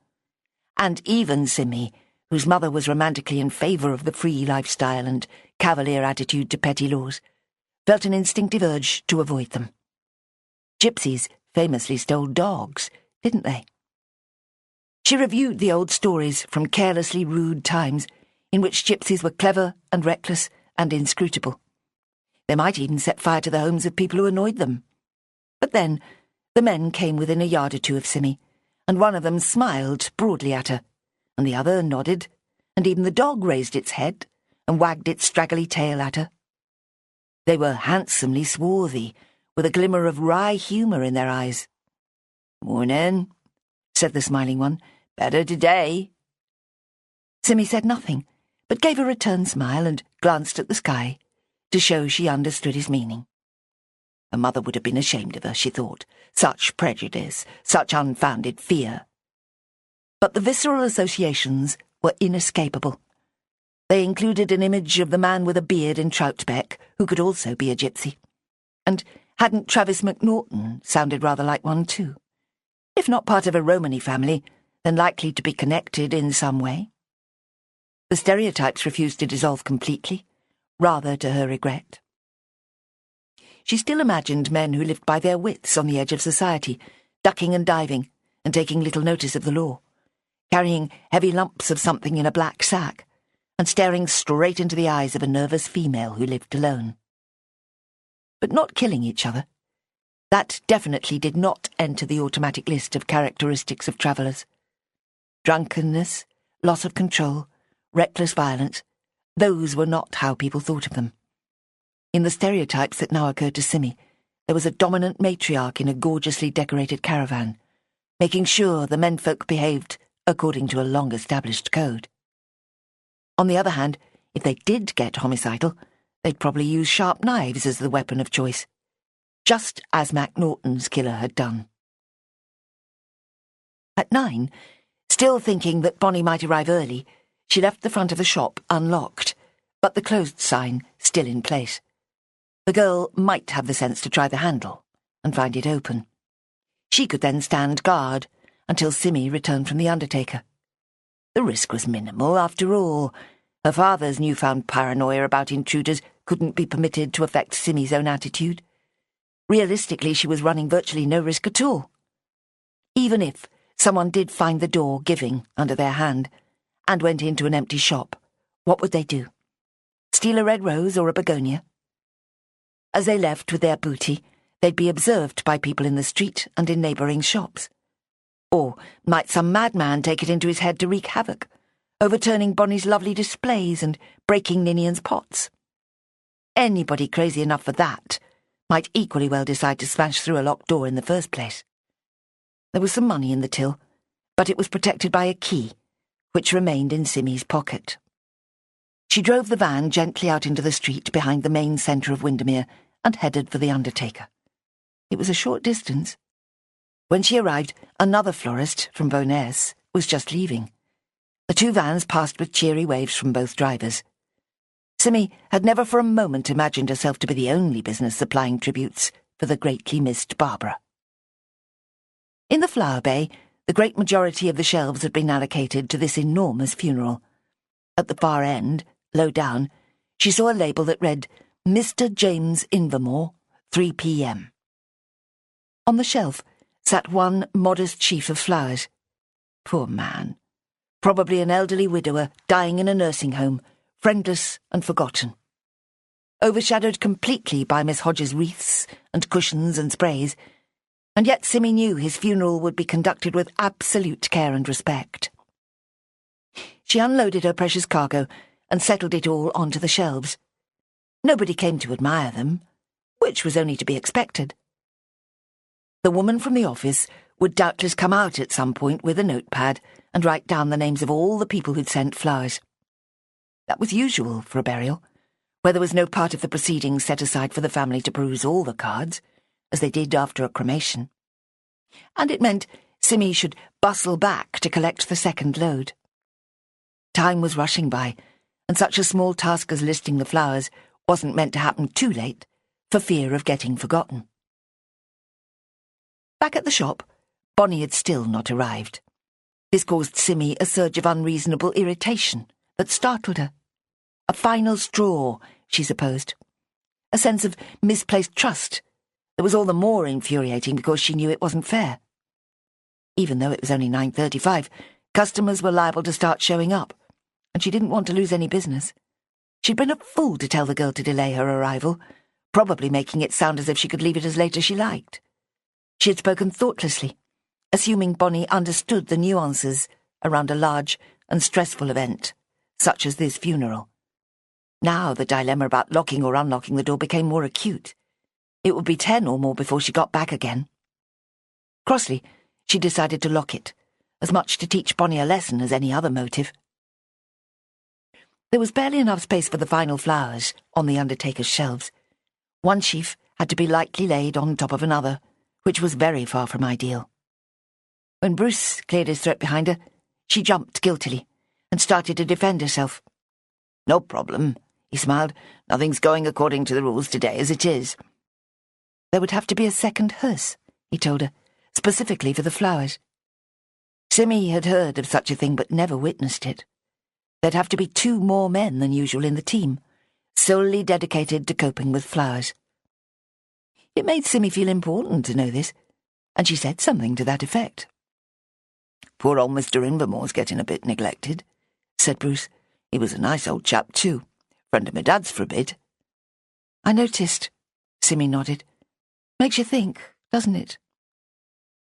And even Simmy, whose mother was romantically in favour of the free lifestyle and cavalier attitude to petty laws, felt an instinctive urge to avoid them. Gypsies famously stole dogs, didn't they? She reviewed the old stories from carelessly rude times in which gypsies were clever and reckless and inscrutable. They might even set fire to the homes of people who annoyed them. But then the men came within a yard or two of Simmy, and one of them smiled broadly at her, and the other nodded, and even the dog raised its head and wagged its straggly tail at her. They were handsomely swarthy, with a glimmer of wry humour in their eyes. "Mornin'," said the smiling one. "Better today." Simmy said nothing, but gave a return smile and glanced at the sky, to show she understood his meaning. Her mother would have been ashamed of her, she thought. Such prejudice, such unfounded fear. But the visceral associations were inescapable. They included an image of the man with a beard in Troutbeck, who could also be a gypsy. And hadn't Travis McNaughton sounded rather like one too? If not part of a Romany family, then likely to be connected in some way. The stereotypes refused to dissolve completely, rather to her regret. She still imagined men who lived by their wits on the edge of society, ducking and diving, and taking little notice of the law, carrying heavy lumps of something in a black sack, and staring straight into the eyes of a nervous female who lived alone. But not killing each other. That definitely did not enter the automatic list of characteristics of travellers. Drunkenness, loss of control, reckless violence, those were not how people thought of them. In the stereotypes that now occurred to Simi, there was a dominant matriarch in a gorgeously decorated caravan, making sure the menfolk behaved according to a long-established code. On the other hand, if they did get homicidal, they'd probably use sharp knives as the weapon of choice, just as Mac Norton's killer had done. At 9, still thinking that Bonnie might arrive early, she left the front of the shop unlocked, but the closed sign still in place. The girl might have the sense to try the handle and find it open. She could then stand guard until Simi returned from the undertaker. The risk was minimal, after all. Her father's newfound paranoia about intruders couldn't be permitted to affect Simi's own attitude. Realistically, she was running virtually no risk at all. Even if someone did find the door giving under their hand and went into an empty shop, what would they do? Steal a red rose or a begonia? As they left with their booty, they'd be observed by people in the street and in neighbouring shops. Or might some madman take it into his head to wreak havoc, overturning Bonnie's lovely displays and breaking Ninian's pots? Anybody crazy enough for that might equally well decide to smash through a locked door in the first place. There was some money in the till, but it was protected by a key, which remained in Simi's pocket. She drove the van gently out into the street behind the main centre of Windermere and headed for the undertaker. It was a short distance. When she arrived, another florist from Bowness was just leaving. The two vans passed with cheery waves from both drivers. Simi had never for a moment imagined herself to be the only business supplying tributes for the greatly missed Barbara. In the flower bay, the great majority of the shelves had been allocated to this enormous funeral. At the far end, low down, she saw a label that read, Mr. James Invermore, 3 p.m. On the shelf sat one modest sheaf of flowers. Poor man. Probably an elderly widower dying in a nursing home, friendless and forgotten. Overshadowed completely by Miss Hodges' wreaths and cushions and sprays, and yet Simi knew his funeral would be conducted with absolute care and respect. She unloaded her precious cargo and settled it all onto the shelves. Nobody came to admire them, which was only to be expected. The woman from the office would doubtless come out at some point with a notepad and write down the names of all the people who'd sent flowers. That was usual for a burial, where there was no part of the proceedings set aside for the family to peruse all the cards, as they did after a cremation. And it meant Simi should bustle back to collect the second load. Time was rushing by, and such a small task as listing the flowers wasn't meant to happen too late, for fear of getting forgotten. Back at the shop, Bonnie had still not arrived. This caused Simi a surge of unreasonable irritation that startled her. A final straw, she supposed. A sense of misplaced trust that was all the more infuriating because she knew it wasn't fair. Even though it was only 9:35, customers were liable to start showing up, and she didn't want to lose any business. She'd been a fool to tell the girl to delay her arrival, probably making it sound as if she could leave it as late as she liked. She had spoken thoughtlessly, assuming Bonnie understood the nuances around a large and stressful event, such as this funeral. Now the dilemma about locking or unlocking the door became more acute. It would be 10 or more before she got back again. Crossly, she decided to lock it, as much to teach Bonnie a lesson as any other motive. There was barely enough space for the final flowers on the undertaker's shelves. One sheaf had to be lightly laid on top of another, which was very far from ideal. When Bruce cleared his throat behind her, she jumped guiltily and started to defend herself. "No problem," he smiled. "Nothing's going according to the rules today as it is." There would have to be a second hearse, he told her, specifically for the flowers. Simi had heard of such a thing but never witnessed it. There'd have to be 2 more men than usual in the team, solely dedicated to coping with flowers. It made Simi feel important to know this, and she said something to that effect. "Poor old Mr. Invermore's getting a bit neglected," said Bruce. "He was a nice old chap, too. Friend of my dad's for a bit." "I noticed," Simi nodded. "Makes you think, doesn't it?"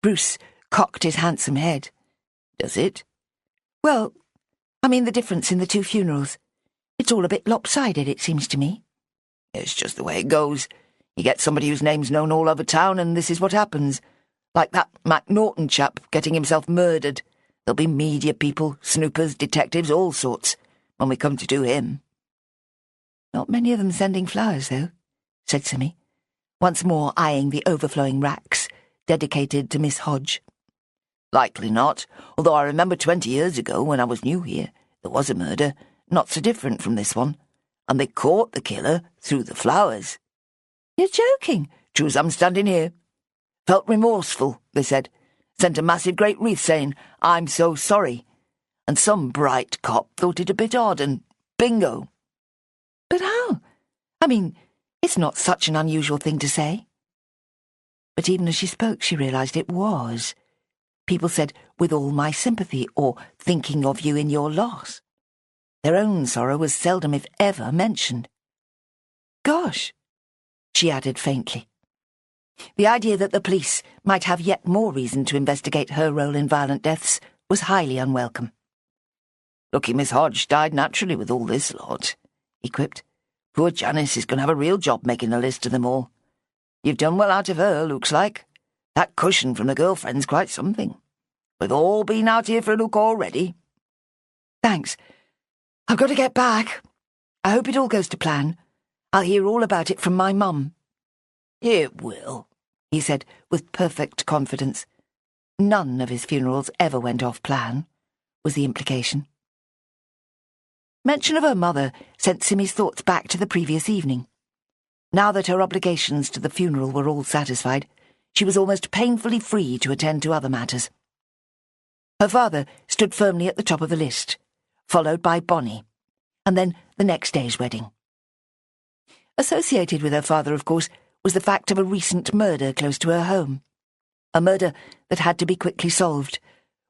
Bruce cocked his handsome head. "Does it?" "Well, I mean the difference in the 2 funerals. It's all a bit lopsided, it seems to me." It's just the way it goes. You get somebody whose name's known all over town, and this is what happens. Like that MacNaughton chap getting himself murdered. There'll be media people, snoopers, detectives, all sorts, when we come to do him." "Not many of them sending flowers, though," said Simmy, once more eyeing the overflowing racks dedicated to Miss Hodge. "Likely not, although I remember 20 years ago, when I was new here, there was a murder, not so different from this one, and they caught the killer through the flowers." "You're joking." "True as I'm standing here. Felt remorseful," they said. "Sent a massive great wreath saying, 'I'm so sorry.' And some bright cop thought it a bit odd, and bingo." "But how? I mean, it's not such an unusual thing to say." But even as she spoke, she realised it was. People said, "with all my sympathy," or "thinking of you in your loss." Their own sorrow was seldom, if ever, mentioned. "Gosh," she added faintly. The idea that the police might have yet more reason to investigate her role in violent deaths was highly unwelcome. "Lucky Miss Hodge died naturally with all this lot," he quipped. "Poor Janice is going to have a real job making a list of them all. You've done well out of her, looks like. That cushion from the girlfriend's quite something. We've all been out here for a look already." "Thanks. I've got to get back. I hope it all goes to plan. I'll hear all about it from my mum." "It will," he said with perfect confidence. None of his funerals ever went off plan, was the implication. Mention of her mother sent Simmy's thoughts back to the previous evening. Now that her obligations to the funeral were all satisfied, she was almost painfully free to attend to other matters. Her father stood firmly at the top of the list, followed by Bonnie, and then the next day's wedding. Associated with her father, of course, was the fact of a recent murder close to her home. A murder that had to be quickly solved,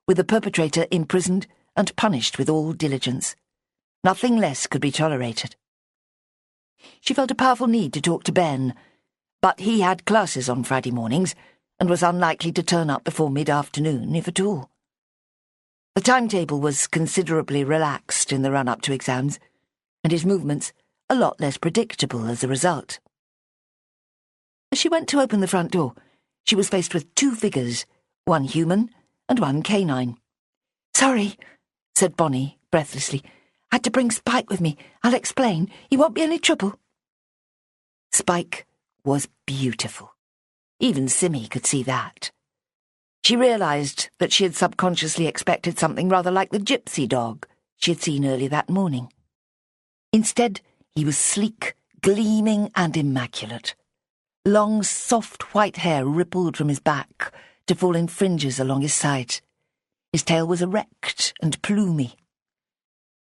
with the perpetrator imprisoned and punished with all diligence. Nothing less could be tolerated. She felt a powerful need to talk to Ben, but he had classes on Friday mornings and was unlikely to turn up before mid-afternoon, if at all. The timetable was considerably relaxed in the run-up to exams, and his movements a lot less predictable as a result. As she went to open the front door, she was faced with two figures, one human and one canine. "Sorry," said Bonnie breathlessly. "Had to bring Spike with me. I'll explain. He won't be any trouble." Spike was beautiful. Even Simmy could see that. She realised that she had subconsciously expected something rather like the gypsy dog she had seen early that morning. Instead, he was sleek, gleaming and immaculate. Long, soft white hair rippled from his back to fall in fringes along his sides. His tail was erect and plumy.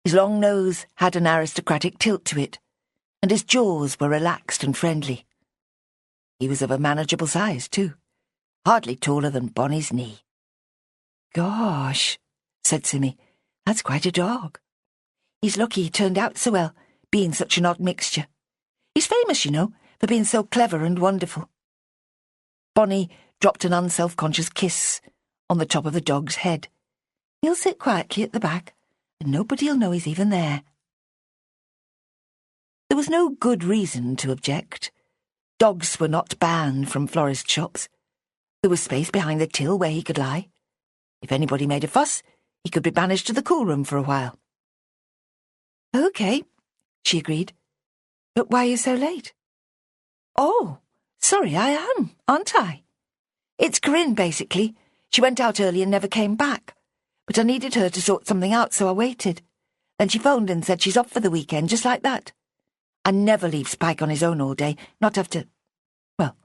His long nose had an aristocratic tilt to it, and his jaws were relaxed and friendly. He was of a manageable size, too, hardly taller than Bonnie's knee. "Gosh," said Simmy, "that's quite a dog. He's lucky he turned out so well, being such an odd mixture. He's famous, you know, for being so clever and wonderful." Bonnie dropped an unself-conscious kiss on the top of the dog's head. "He'll sit quietly at the back, and nobody'll know he's even there." There was no good reason to object. Dogs were not banned from florist shops. There was space behind the till where he could lie. If anybody made a fuss, he could be banished to the cool room for a while. "OK," she agreed. "But why are you so late?" "Oh, sorry, I am, aren't I? It's Corinne, basically. She went out early and never came back. But I needed her to sort something out, so I waited. Then she phoned and said she's off for the weekend, just like that. I never leave Spike on his own all day, not after... well,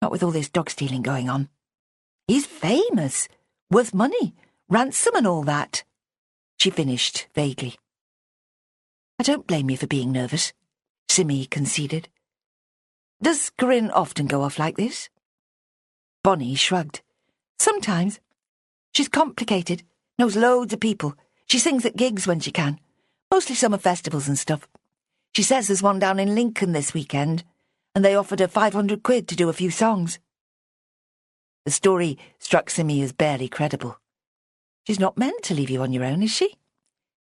not with all this dog-stealing going on. He's famous, worth money, ransom and all that," she finished vaguely. "I don't blame you for being nervous," Simmy conceded. "Does Corinne often go off like this?" Bonnie shrugged. "Sometimes. She's complicated, knows loads of people. She sings at gigs when she can, mostly summer festivals and stuff. She says there's one down in Lincoln this weekend, and they offered her 500 quid to do a few songs." The story struck Simmy as barely credible. "She's not meant to leave you on your own, is she?"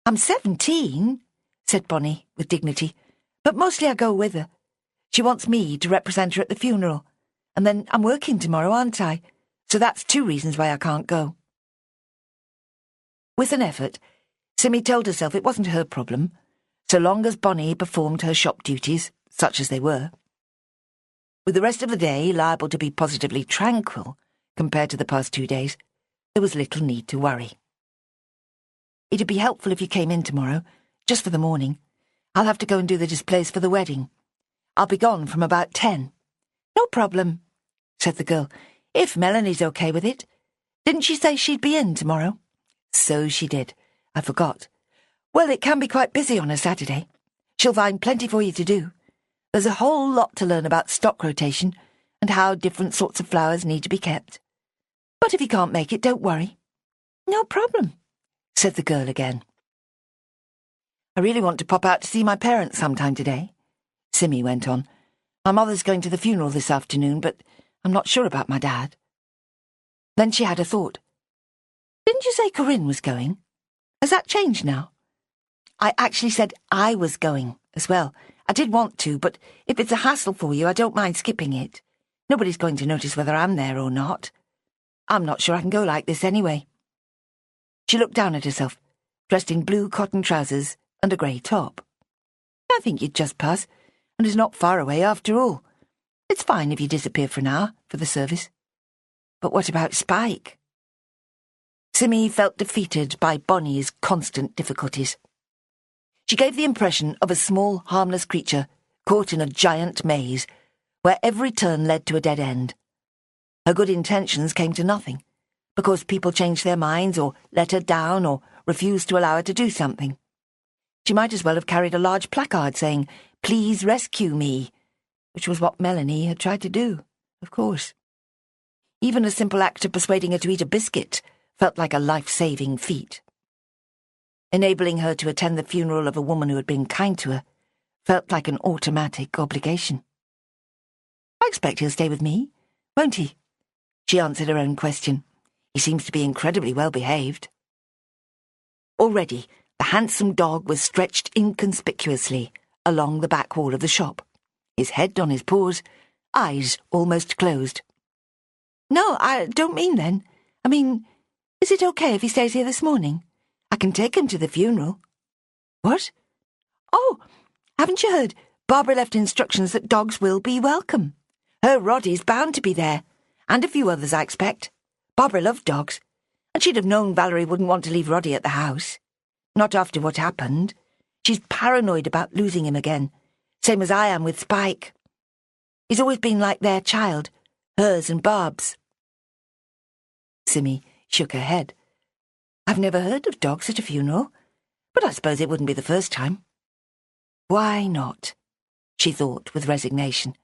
"I'm 17, said Bonnie with dignity, "but mostly I go with her. She wants me to represent her at the funeral, and then I'm working tomorrow, aren't I? So that's 2 reasons why I can't go." With an effort, Simmy told herself it wasn't her problem, so long as Bonnie performed her shop duties, such as they were. With the rest of the day liable to be positively tranquil compared to the past 2 days, there was little need to worry. "It'd be helpful if you came in tomorrow, just for the morning. I'll have to go and do the displays for the wedding. I'll be gone from about 10. "No problem," said the girl, "if Melanie's okay with it. Didn't she say she'd be in tomorrow?" "So she did. I forgot. Well, it can be quite busy on a Saturday. She'll find plenty for you to do. There's a whole lot to learn about stock rotation and how different sorts of flowers need to be kept. But if you can't make it, don't worry." "No problem," said the girl again. "I really want to pop out to see my parents sometime today," Simmy went on. "My mother's going to the funeral this afternoon, but I'm not sure about my dad." Then she had a thought. "Didn't you say Corinne was going? Has that changed now?" "I actually said I was going as well. I did want to, but if it's a hassle for you, I don't mind skipping it. Nobody's going to notice whether I'm there or not. I'm not sure I can go like this anyway." She looked down at herself, dressed in blue cotton trousers and a grey top. "I think you'd just pass, and it's not far away after all. It's fine if you disappear for an hour for the service." "But what about Spike?" Simmy felt defeated by Bonnie's constant difficulties. She gave the impression of a small, harmless creature caught in a giant maze, where every turn led to a dead end. Her good intentions came to nothing, because people changed their minds or let her down or refused to allow her to do something. She might as well have carried a large placard saying, "Please rescue me," which was what Melanie had tried to do, of course. Even a simple act of persuading her to eat a biscuit felt like a life-saving feat. Enabling her to attend the funeral of a woman who had been kind to her felt like an automatic obligation. "I expect he'll stay with me, won't he?" She answered her own question. "He seems to be incredibly well behaved." Already, the handsome dog was stretched inconspicuously along the back wall of the shop, his head on his paws, eyes almost closed. "No, I don't mean then. I mean, is it okay if he stays here this morning? I can take him to the funeral." "What?" "Oh, haven't you heard? Barbara left instructions that dogs will be welcome. Her Roddy's bound to be there, and a few others, I expect. Barbara loved dogs, and she'd have known Valerie wouldn't want to leave Roddy at the house. Not after what happened. She's paranoid about losing him again, same as I am with Spike. He's always been like their child, hers and Barb's." Simmy shook her head. "I've never heard of dogs at a funeral, but I suppose it wouldn't be the first time." Why not? She thought with resignation.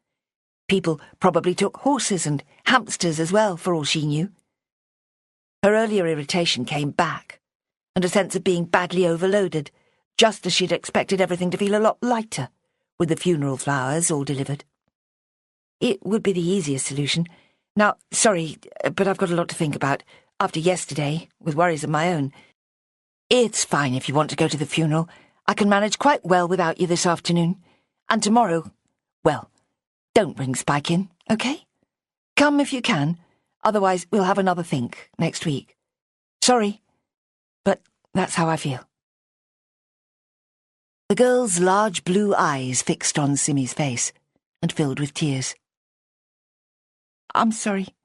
People probably took horses and hamsters as well, for all she knew. Her earlier irritation came back, and a sense of being badly overloaded, just as she'd expected everything to feel a lot lighter, with the funeral flowers all delivered. It would be the easiest solution. Now, sorry, but I've got a lot to think about, after yesterday, with worries of my own. It's fine if you want to go to the funeral. I can manage quite well without you this afternoon. And tomorrow, well, don't bring Spike in, okay? Come if you can, otherwise we'll have another think next week. Sorry, but that's how I feel. The girl's large blue eyes fixed on Simmy's face and filled with tears. "I'm sorry,"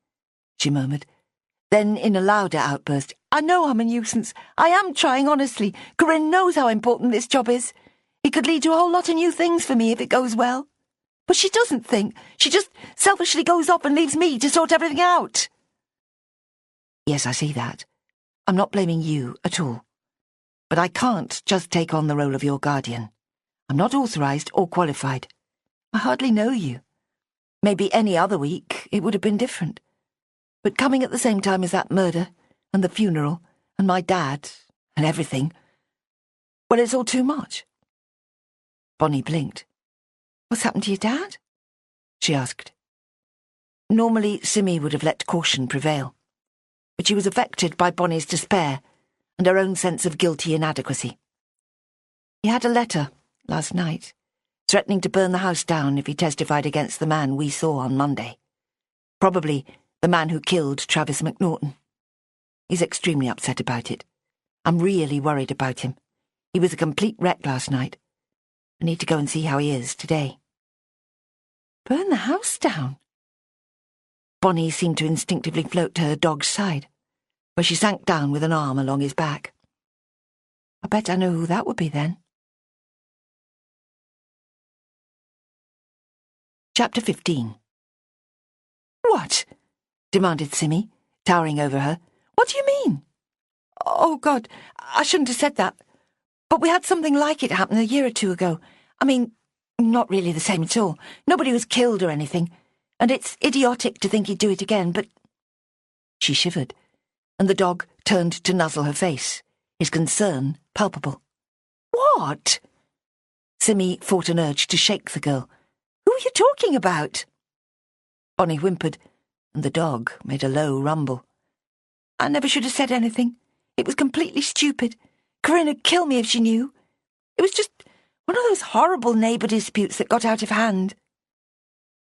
she murmured. Then, in a louder outburst, "I know I'm a nuisance. I am trying, honestly. Corinne knows how important this job is. It could lead to a whole lot of new things for me if it goes well. But she doesn't think. She just selfishly goes off and leaves me to sort everything out." "Yes, I see that. I'm not blaming you at all. But I can't just take on the role of your guardian. I'm not authorised or qualified. I hardly know you. Maybe any other week it would have been different. But coming at the same time as that murder, and the funeral, and my dad, and everything, well, it's all too much." Bonnie blinked. "What's happened to your dad?" she asked. Normally, Simmy would have let caution prevail, but she was affected by Bonnie's despair and her own sense of guilty inadequacy. "He had a letter last night threatening to burn the house down if he testified against the man we saw on Monday. Probably the man who killed Travis McNaughton. He's extremely upset about it. I'm really worried about him. He was a complete wreck last night. I need to go and see how he is today. Burn the house down? Bonnie seemed to instinctively float to her dog's side, where she sank down with an arm along his back. I bet I know who that would be then. Chapter 15. What? Demanded Simmy, towering over her. What do you mean? Oh, God, I shouldn't have said that. But we had something like it happen a year or two ago. I mean, not really the same at all. Nobody was killed or anything. And it's idiotic to think he'd do it again, but... She shivered, and the dog turned to nuzzle her face, his concern palpable. What? Simmy fought an urge to shake the girl. Who are you talking about? Bonnie whimpered, and the dog made a low rumble. I never should have said anything. It was completely stupid. Corinne'd kill me if she knew. It was just one of those horrible neighbour disputes that got out of hand.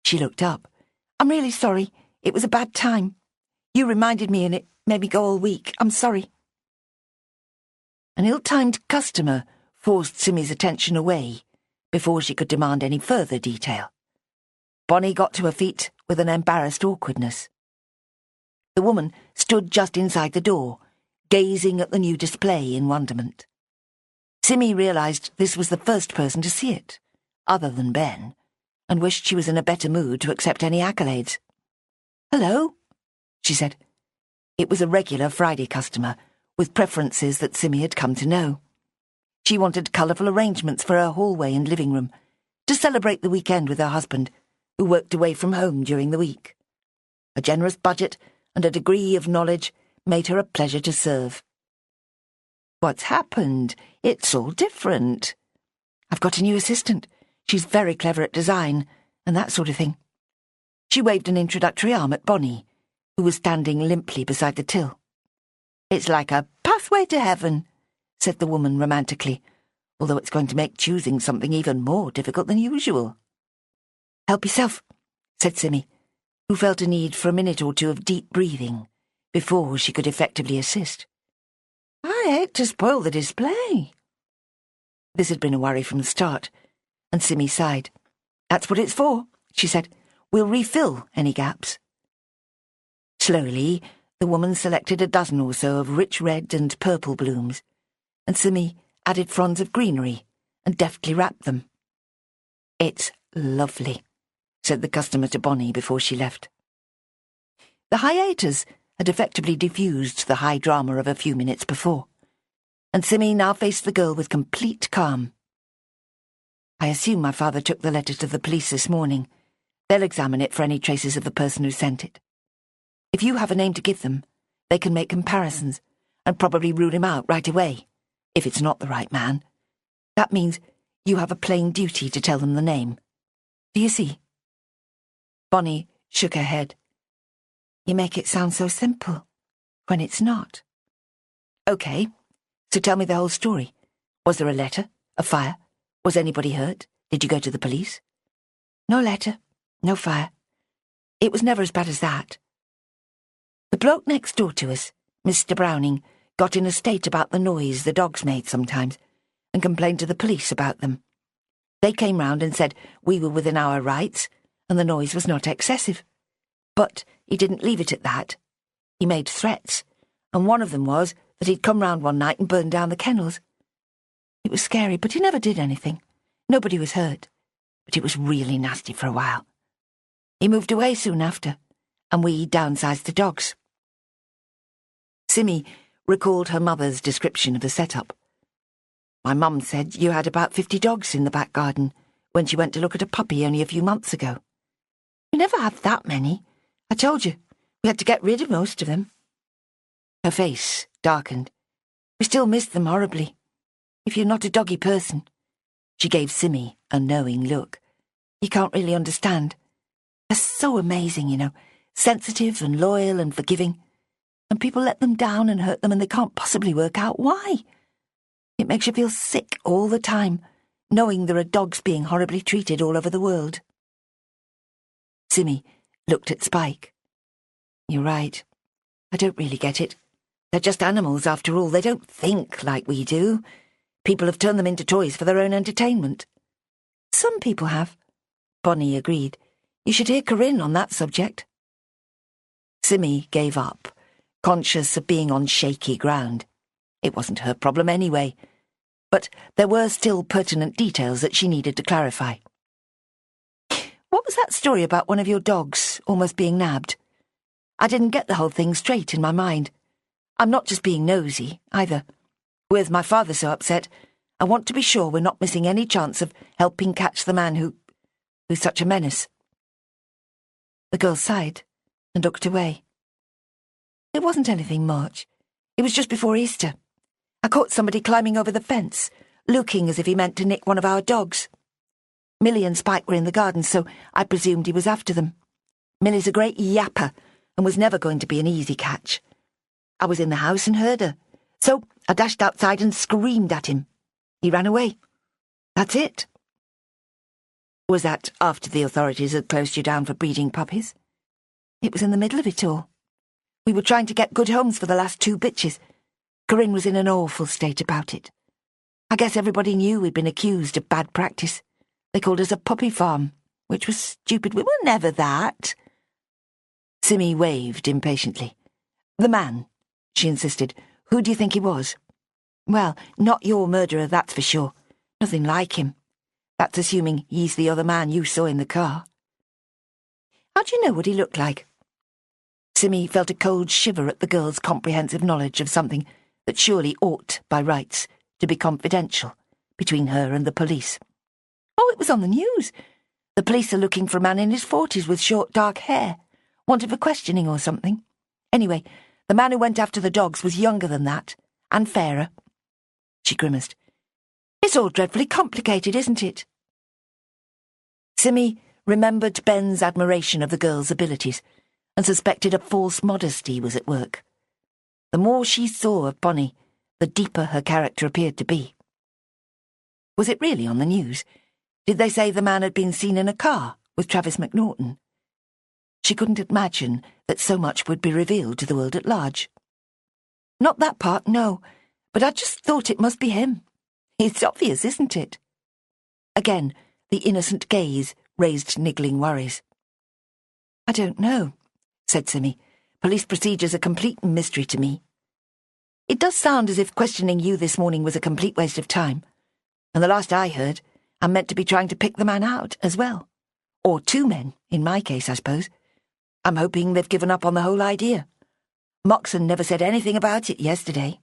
She looked up. I'm really sorry. It was a bad time. You reminded me and it made me go all weak. I'm sorry. An ill-timed customer forced Simmy's attention away before she could demand any further detail. Bonnie got to her feet with an embarrassed awkwardness. The woman stood just inside the door, gazing at the new display in wonderment. Simmy realised this was the first person to see it, other than Ben, and wished she was in a better mood to accept any accolades. Hello, she said. It was a regular Friday customer, with preferences that Simmy had come to know. She wanted colourful arrangements for her hallway and living room, to celebrate the weekend with her husband, who worked away from home during the week. A generous budget and a degree of knowledge made her a pleasure to serve. What's happened? It's all different. I've got a new assistant. She's very clever at design, and that sort of thing. She waved an introductory arm at Bonnie, who was standing limply beside the till. It's like a pathway to heaven, said the woman romantically, although it's going to make choosing something even more difficult than usual. Help yourself, said Simmy, who felt a need for a minute or two of deep breathing before she could effectively assist. I hate to spoil the display. This had been a worry from the start, and Simmy sighed. That's what it's for, she said. We'll refill any gaps. Slowly, the woman selected a dozen or so of rich red and purple blooms, and Simmy added fronds of greenery and deftly wrapped them. It's lovely, said the customer to Bonnie before she left. The hiatus had effectively diffused the high drama of a few minutes before, and Simmy now faced the girl with complete calm. I assume my father took the letter to the police this morning. They'll examine it for any traces of the person who sent it. If you have a name to give them, they can make comparisons and probably rule him out right away, if it's not the right man. That means you have a plain duty to tell them the name. Do you see? Bonnie shook her head. You make it sound so simple, when it's not. OK, so tell me the whole story. Was there a letter? A fire? Was anybody hurt? Did you go to the police? No letter, no fire. It was never as bad as that. The bloke next door to us, Mr. Browning, got in a state about the noise the dogs made sometimes, and complained to the police about them. They came round and said we were within our rights, and the noise was not excessive. But he didn't leave it at that. He made threats, and one of them was that he'd come round one night and burn down the kennels. It was scary, but he never did anything. Nobody was hurt, but it was really nasty for a while. He moved away soon after, and we downsized the dogs. Simmy recalled her mother's description of the setup. My mum said you had about 50 dogs in the back garden when she went to look at a puppy only a few months ago. We never had that many. I told you, we had to get rid of most of them. Her face darkened. We still miss them horribly. If you're not a doggy person, she gave Simmy a knowing look. You can't really understand. They're so amazing, you know, sensitive and loyal and forgiving. And people let them down and hurt them and they can't possibly work out why. It makes you feel sick all the time, knowing there are dogs being horribly treated all over the world. Simmy looked at Spike. You're right. I don't really get it. They're just animals, after all. They don't think like we do. People have turned them into toys for their own entertainment. Some people have, Bonnie agreed. You should hear Corinne on that subject. Simmy gave up, conscious of being on shaky ground. It wasn't her problem anyway, but there were still pertinent details that she needed to clarify. What was that story about one of your dogs almost being nabbed? I didn't get the whole thing straight in my mind. I'm not just being nosy, either. With my father so upset, I want to be sure we're not missing any chance of helping catch the man who's such a menace. The girl sighed and looked away. It wasn't anything much. It was just before Easter. I caught somebody climbing over the fence, looking as if he meant to nick one of our dogs. Millie and Spike were in the garden, so I presumed he was after them. Millie's a great yapper and was never going to be an easy catch. I was in the house and heard her, so I dashed outside and screamed at him. He ran away. That's it. Was that after the authorities had closed you down for breeding puppies? It was in the middle of it all. We were trying to get good homes for the last 2 bitches. Corinne was in an awful state about it. I guess everybody knew we'd been accused of bad practice. They called us a puppy farm, which was stupid. We were never that. Simmy waved impatiently. The man, she insisted. Who do you think he was? Well, not your murderer, that's for sure. Nothing like him. That's assuming he's the other man you saw in the car. How do you know what he looked like? Simmy felt a cold shiver at the girl's comprehensive knowledge of something that surely ought, by rights, to be confidential between her and the police. Oh, it was on the news. The police are looking for a man in his 40s with short dark hair, wanted for questioning or something. Anyway, the man who went after the dogs was younger than that, and fairer. She grimaced. It's all dreadfully complicated, isn't it? Simmy remembered Ben's admiration of the girl's abilities and suspected a false modesty was at work. The more she saw of Bonnie, the deeper her character appeared to be. Was it really on the news? Did they say the man had been seen in a car with Travis McNaughton? She couldn't imagine that so much would be revealed to the world at large. Not that part, no, but I just thought it must be him. It's obvious, isn't it? Again, the innocent gaze raised niggling worries. I don't know, said Simmy. Police procedures are a complete mystery to me. It does sound as if questioning you this morning was a complete waste of time. And the last I heard, I'm meant to be trying to pick the man out as well. Or 2 men, in my case, I suppose. I'm hoping they've given up on the whole idea. Moxon never said anything about it yesterday.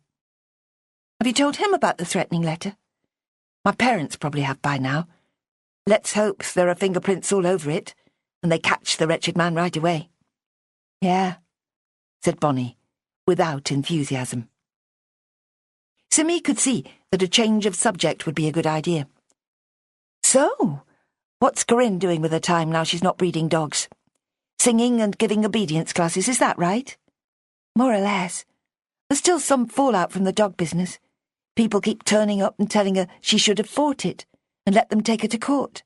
Have you told him about the threatening letter? My parents probably have by now. Let's hope there are fingerprints all over it, and they catch the wretched man right away. Yeah, said Bonnie, without enthusiasm. Simmy could see that a change of subject would be a good idea. So, what's Corinne doing with her time now she's not breeding dogs? Singing and giving obedience classes, is that right? More or less. There's still some fallout from the dog business. People keep turning up and telling her she should have fought it and let them take her to court.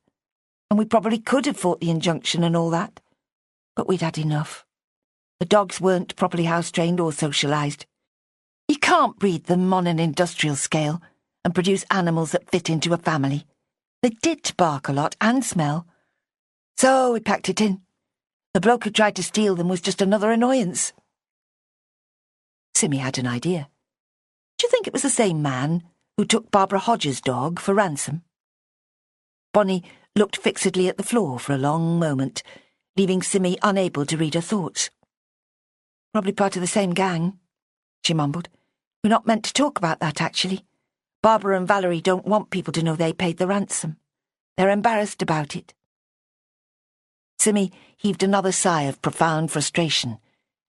And we probably could have fought the injunction and all that. But we'd had enough. The dogs weren't properly house-trained or socialised. You can't breed them on an industrial scale and produce animals that fit into a family. They did bark a lot and smell. So we packed it in. The bloke who tried to steal them was just another annoyance. Simmy had an idea. Do you think it was the same man who took Barbara Hodges' dog for ransom? Bonnie looked fixedly at the floor for a long moment, leaving Simmy unable to read her thoughts. Probably part of the same gang, she mumbled. We're not meant to talk about that, actually. Barbara and Valerie don't want people to know they paid the ransom. They're embarrassed about it. Simmy heaved another sigh of profound frustration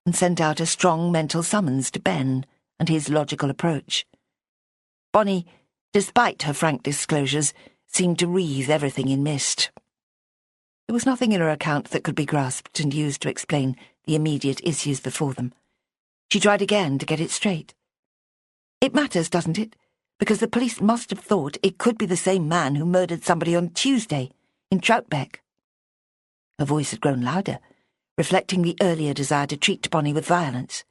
and sent out a strong mental summons to Ben and his logical approach. Bonnie, despite her frank disclosures, seemed to wreathe everything in mist. There was nothing in her account that could be grasped and used to explain the immediate issues before them. She tried again to get it straight. It matters, doesn't it, because the police must have thought it could be the same man who murdered somebody on Tuesday in Troutbeck. Her voice had grown louder, reflecting the earlier desire to treat Bonnie with violence.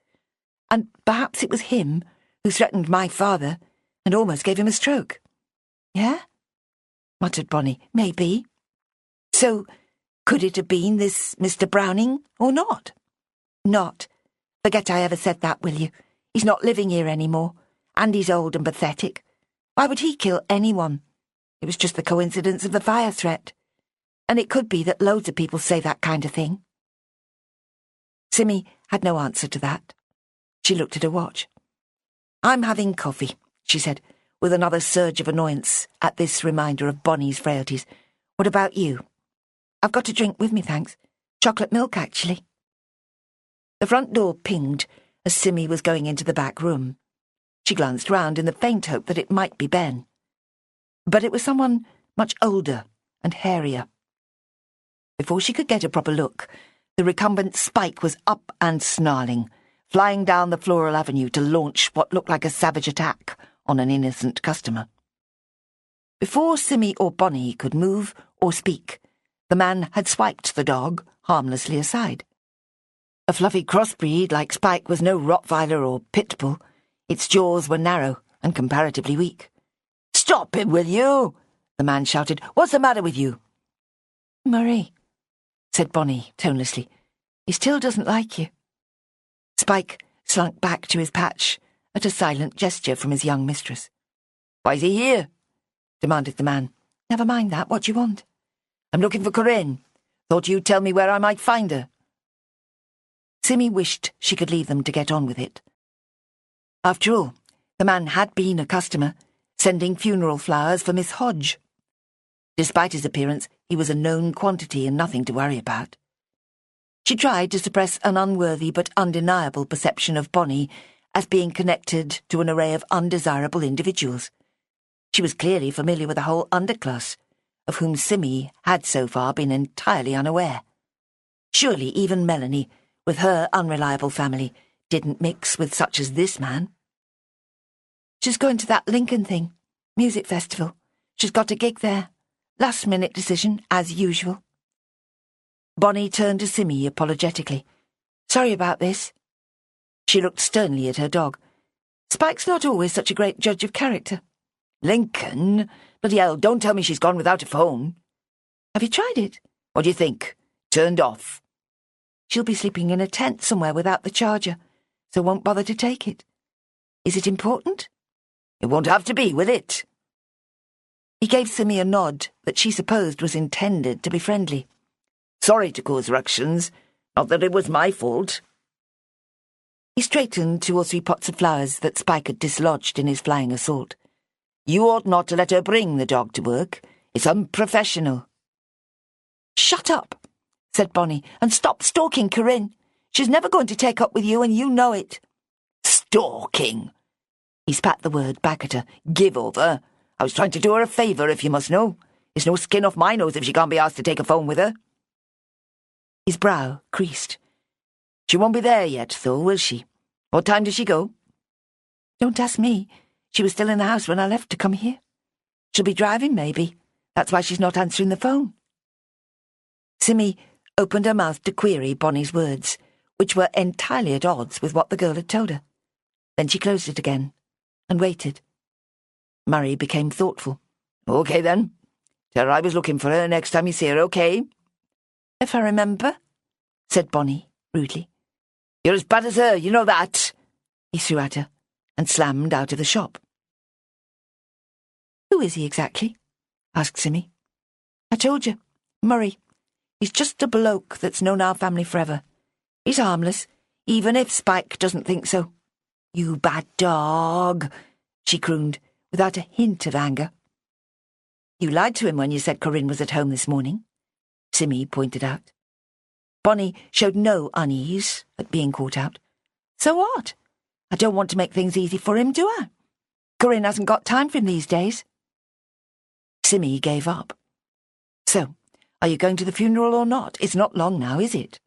And perhaps it was him who threatened my father and almost gave him a stroke. Yeah? Muttered Bonnie. Maybe. So, could it have been this Mr. Browning or not? Not. Forget I ever said that, will you? He's not living here anymore, and he's old and pathetic. Why would he kill anyone? It was just the coincidence of the fire threat. And it could be that loads of people say that kind of thing. Simmy had no answer to that. She looked at her watch. I'm having coffee, she said, with another surge of annoyance at this reminder of Bonnie's frailties. What about you? I've got a drink with me, thanks. Chocolate milk, actually. The front door pinged as Simmy was going into the back room. She glanced round in the faint hope that it might be Ben. But it was someone much older and hairier. Before she could get a proper look, the recumbent Spike was up and snarling, flying down the floral avenue to launch what looked like a savage attack on an innocent customer. Before Simmy or Bonnie could move or speak, the man had swiped the dog harmlessly aside. A fluffy crossbreed like Spike was no Rottweiler or Pitbull. Its jaws were narrow and comparatively weak. "Stop him, will you?" the man shouted. "What's the matter with you?" "Murray," said Bonnie tonelessly. "He still doesn't like you." Spike slunk back to his patch at a silent gesture from his young mistress. "Why's he here?" demanded the man. "Never mind that. What do you want?" "I'm looking for Corinne. Thought you'd tell me where I might find her." Simmy wished she could leave them to get on with it. After all, the man had been a customer, sending funeral flowers for Miss Hodge. Despite his appearance, he was a known quantity and nothing to worry about. She tried to suppress an unworthy but undeniable perception of Bonnie as being connected to an array of undesirable individuals. She was clearly familiar with the whole underclass, of whom Simmy had so far been entirely unaware. Surely even Melanie, with her unreliable family, didn't mix with such as this man. "She's going to that Lincoln thing, music festival. She's got a gig there. Last-minute decision, as usual." Bonnie turned to Simmy apologetically. "Sorry about this." She looked sternly at her dog. "Spike's not always such a great judge of character." "Lincoln? Bloody hell, don't tell me she's gone without a phone." "Have you tried it?" "What do you think? Turned off." "She'll be sleeping in a tent somewhere without the charger, so won't bother to take it. Is it important?" "It won't have to be, will it?" He gave Simmy a nod that she supposed was intended to be friendly. "Sorry to cause ructions. Not that it was my fault." He straightened 2 or 3 pots of flowers that Spike had dislodged in his flying assault. "You ought not to let her bring the dog to work. It's unprofessional." "Shut up," said Bonnie, "and stop stalking Corinne. She's never going to take up with you, and you know it." "Stalking!" He spat the word back at her. "Give over. I was trying to do her a favour, if you must know. There's no skin off my nose if she can't be asked to take a phone with her." His brow creased. "She won't be there yet, though, will she? What time does she go?" "Don't ask me. She was still in the house when I left to come here. She'll be driving, maybe. That's why she's not answering the phone." Simmy opened her mouth to query Bonnie's words, which were entirely at odds with what the girl had told her. Then she closed it again and waited. Murray became thoughtful. "OK, then. Tell her I was looking for her next time you see her, OK?" "If I remember," said Bonnie rudely. "You're as bad as her, you know that," he threw at her, and slammed out of the shop. "Who is he exactly?" asked Simmy. "I told you, Murray. He's just a bloke that's known our family forever. He's harmless, even if Spike doesn't think so." "You bad dog," she crooned, without a hint of anger. "You lied to him when you said Corinne was at home this morning," Simmy pointed out. Bonnie showed no unease at being caught out. "So what? I don't want to make things easy for him, do I? Corinne hasn't got time for him these days." Simmy gave up. "So, are you going to the funeral or not? It's not long now, is it?"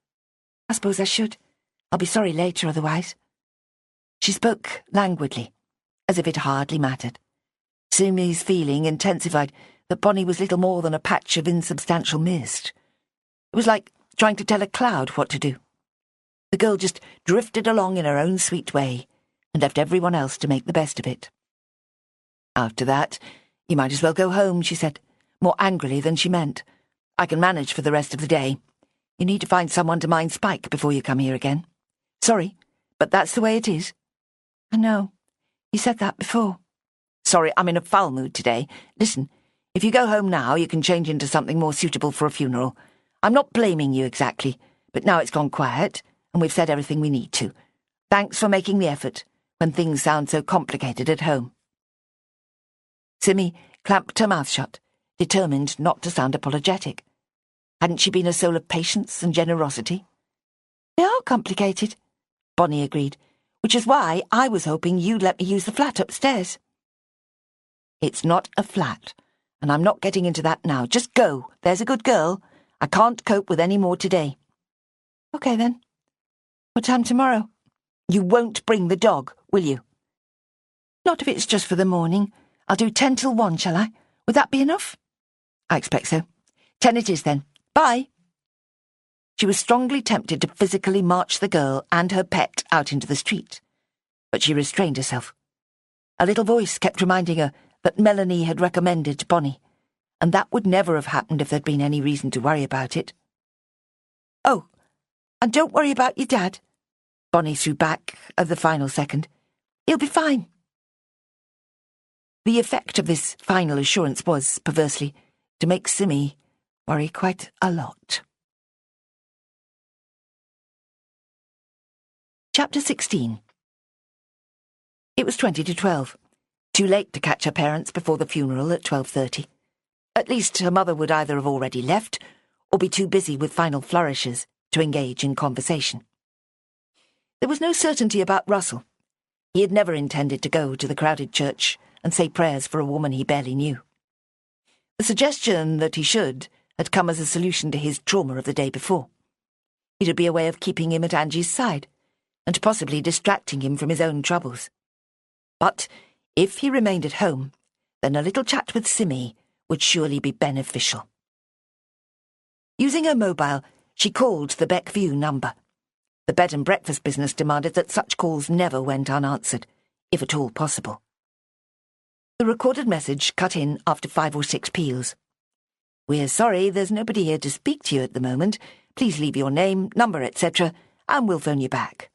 "I suppose I should. I'll be sorry later otherwise." She spoke languidly, as if it hardly mattered. Simi's feeling intensified that Bonnie was little more than a patch of insubstantial mist. It was like trying to tell a cloud what to do. The girl just drifted along in her own sweet way and left everyone else to make the best of it. After that, you might as well go home, she said, more angrily than she meant. I can manage for the rest of the day. You need to find someone to mind Spike before you come here again. Sorry, but that's the way it is. I know. You said that before. Sorry, I'm in a foul mood today. Listen, if you go home now, you can change into something more suitable for a funeral. I'm not blaming you exactly, but now it's gone quiet, and we've said everything we need to. Thanks for making the effort, when things sound so complicated at home. Simi clamped her mouth shut, determined not to sound apologetic. Hadn't she been a soul of patience and generosity? They are complicated, Bonnie agreed, which is why I was hoping you'd let me use the flat upstairs. It's not a flat, and I'm not getting into that now. Just go, there's a good girl. I can't cope with any more today. OK, then. What time tomorrow? You won't bring the dog, will you? Not if it's just for the morning. I'll do 10 till 1, shall I? Would that be enough? I expect so. 10 it is, then. Bye. She was strongly tempted to physically march the girl and her pet out into the street, but she restrained herself. A little voice kept reminding her that Melanie had recommended Bonnie, and that would never have happened if there'd been any reason to worry about it. Oh, and don't worry about your dad, Bonnie threw back at the final second. He'll be fine. The effect of this final assurance was, perversely, to make Simi worry quite a lot. Chapter 16. It was 20 to 12. Too late to catch her parents before the funeral at 12:30. At least her mother would either have already left or be too busy with final flourishes to engage in conversation. There was no certainty about Russell. He had never intended to go to the crowded church and say prayers for a woman he barely knew. The suggestion that he should had come as a solution to his trauma of the day before. It would be a way of keeping him at Angie's side, and possibly distracting him from his own troubles. But if he remained at home, then a little chat with Simi would surely be beneficial. Using her mobile, she called the Beckview number. The bed and breakfast business demanded that such calls never went unanswered, if at all possible. The recorded message cut in after 5 or 6 peals. We're sorry, there's nobody here to speak to you at the moment. Please leave your name, number, etc., and we'll phone you back.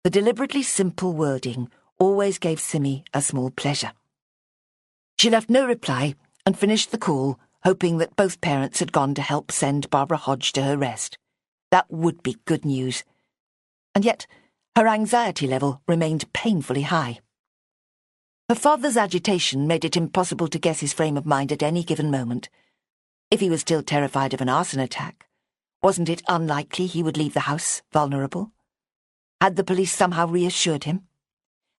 The deliberately simple wording always gave Simi a small pleasure. She left no reply and finished the call, hoping that both parents had gone to help send Barbara Hodge to her rest. That would be good news. And yet, her anxiety level remained painfully high. Her father's agitation made it impossible to guess his frame of mind at any given moment. If he was still terrified of an arson attack, wasn't it unlikely he would leave the house vulnerable? Had the police somehow reassured him?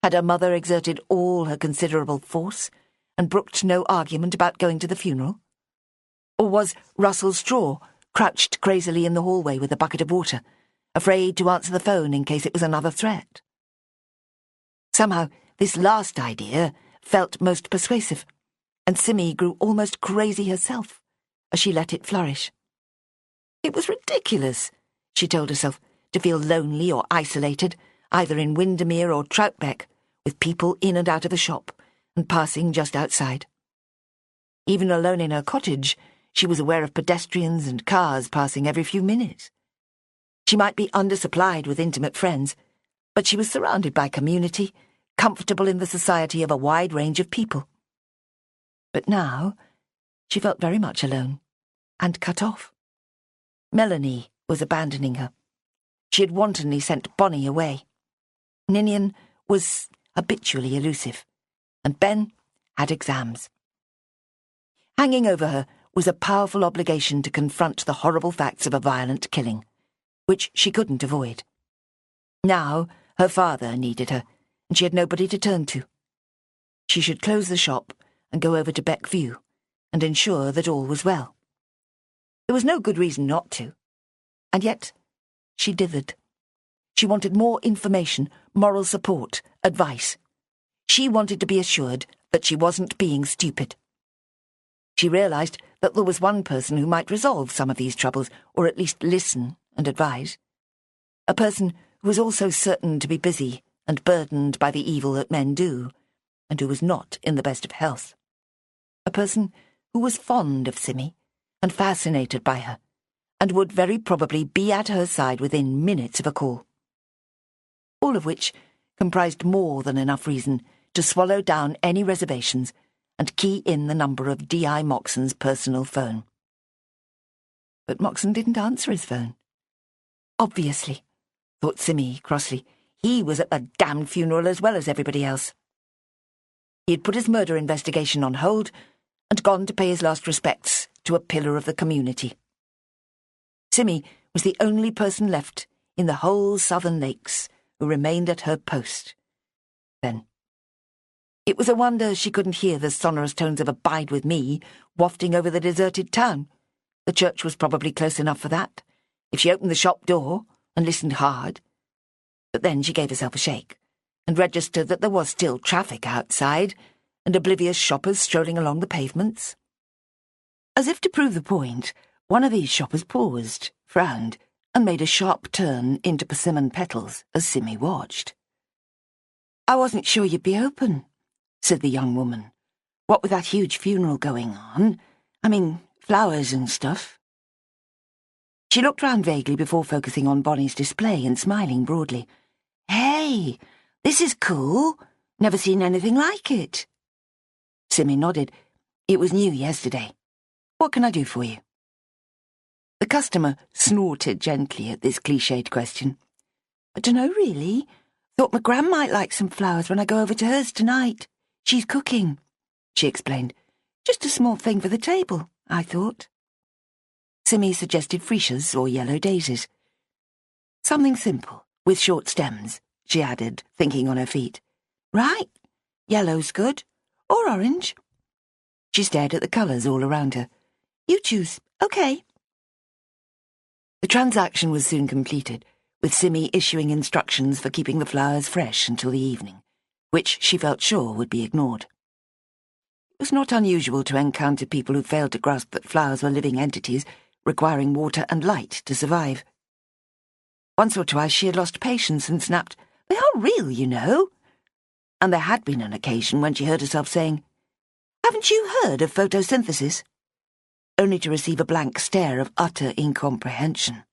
Had her mother exerted all her considerable force and brooked no argument about going to the funeral? Or was Russell Straw crouched crazily in the hallway with a bucket of water, afraid to answer the phone in case it was another threat? Somehow, this last idea felt most persuasive, and Simi grew almost crazy herself as she let it flourish. It was ridiculous, she told herself, to feel lonely or isolated, either in Windermere or Troutbeck, with people in and out of the shop and passing just outside. Even alone in her cottage, she was aware of pedestrians and cars passing every few minutes. She might be undersupplied with intimate friends, but she was surrounded by community, comfortable in the society of a wide range of people. But now, she felt very much alone, and cut off. Melanie was abandoning her. She had wantonly sent Bonnie away. Ninian was habitually elusive, and Ben had exams. Hanging over her was a powerful obligation to confront the horrible facts of a violent killing, which she couldn't avoid. Now, her father needed her, and she had nobody to turn to. She should close the shop and go over to Beckview and ensure that all was well. There was no good reason not to, and yet she dithered. She wanted more information, moral support, advice. She wanted to be assured that she wasn't being stupid. She realised that there was one person who might resolve some of these troubles, or at least listen and advise. A person who was also certain to be busy and burdened by the evil that men do, and who was not in the best of health. A person who was fond of Simmy and fascinated by her, and would very probably be at her side within minutes of a call. All of which comprised more than enough reason to swallow down any reservations and key in the number of D.I. Moxon's personal phone. But Moxon didn't answer his phone. Obviously, thought Simmy crossly, he was at the damned funeral as well as everybody else. He had put his murder investigation on hold and gone to pay his last respects to a pillar of the community. Simmy was the only person left in the whole Southern Lakes who remained at her post. Then, it was a wonder she couldn't hear the sonorous tones of "Abide with Me" wafting over the deserted town. The church was probably close enough for that, if she opened the shop door and listened hard. But then she gave herself a shake, and registered that there was still traffic outside, and oblivious shoppers strolling along the pavements. As if to prove the point, one of these shoppers paused, frowned, and made a sharp turn into persimmon petals as Simmy watched. "I wasn't sure you'd be open," said the young woman. "What with that huge funeral going on? I mean, flowers and stuff." She looked round vaguely before focusing on Bonnie's display and smiling broadly. "Hey, this is cool. Never seen anything like it." Simmy nodded. "It was new yesterday. What can I do for you?" The customer snorted gently at this cliched question. "I dunno, really. Thought my gran might like some flowers when I go over to hers tonight. She's cooking," she explained. "Just a small thing for the table, I thought." Simmy suggested freesias or yellow daisies. "Something simple, with short stems," she added, thinking on her feet. "Right, yellow's good. Or orange." She stared at the colours all around her. "You choose. OK." The transaction was soon completed, with Simmy issuing instructions for keeping the flowers fresh until the evening, which she felt sure would be ignored. It was not unusual to encounter people who failed to grasp that flowers were living entities, requiring water and light to survive. Once or twice she had lost patience and snapped, "They are real, you know." And there had been an occasion when she heard herself saying, "Haven't you heard of photosynthesis?" Only to receive a blank stare of utter incomprehension.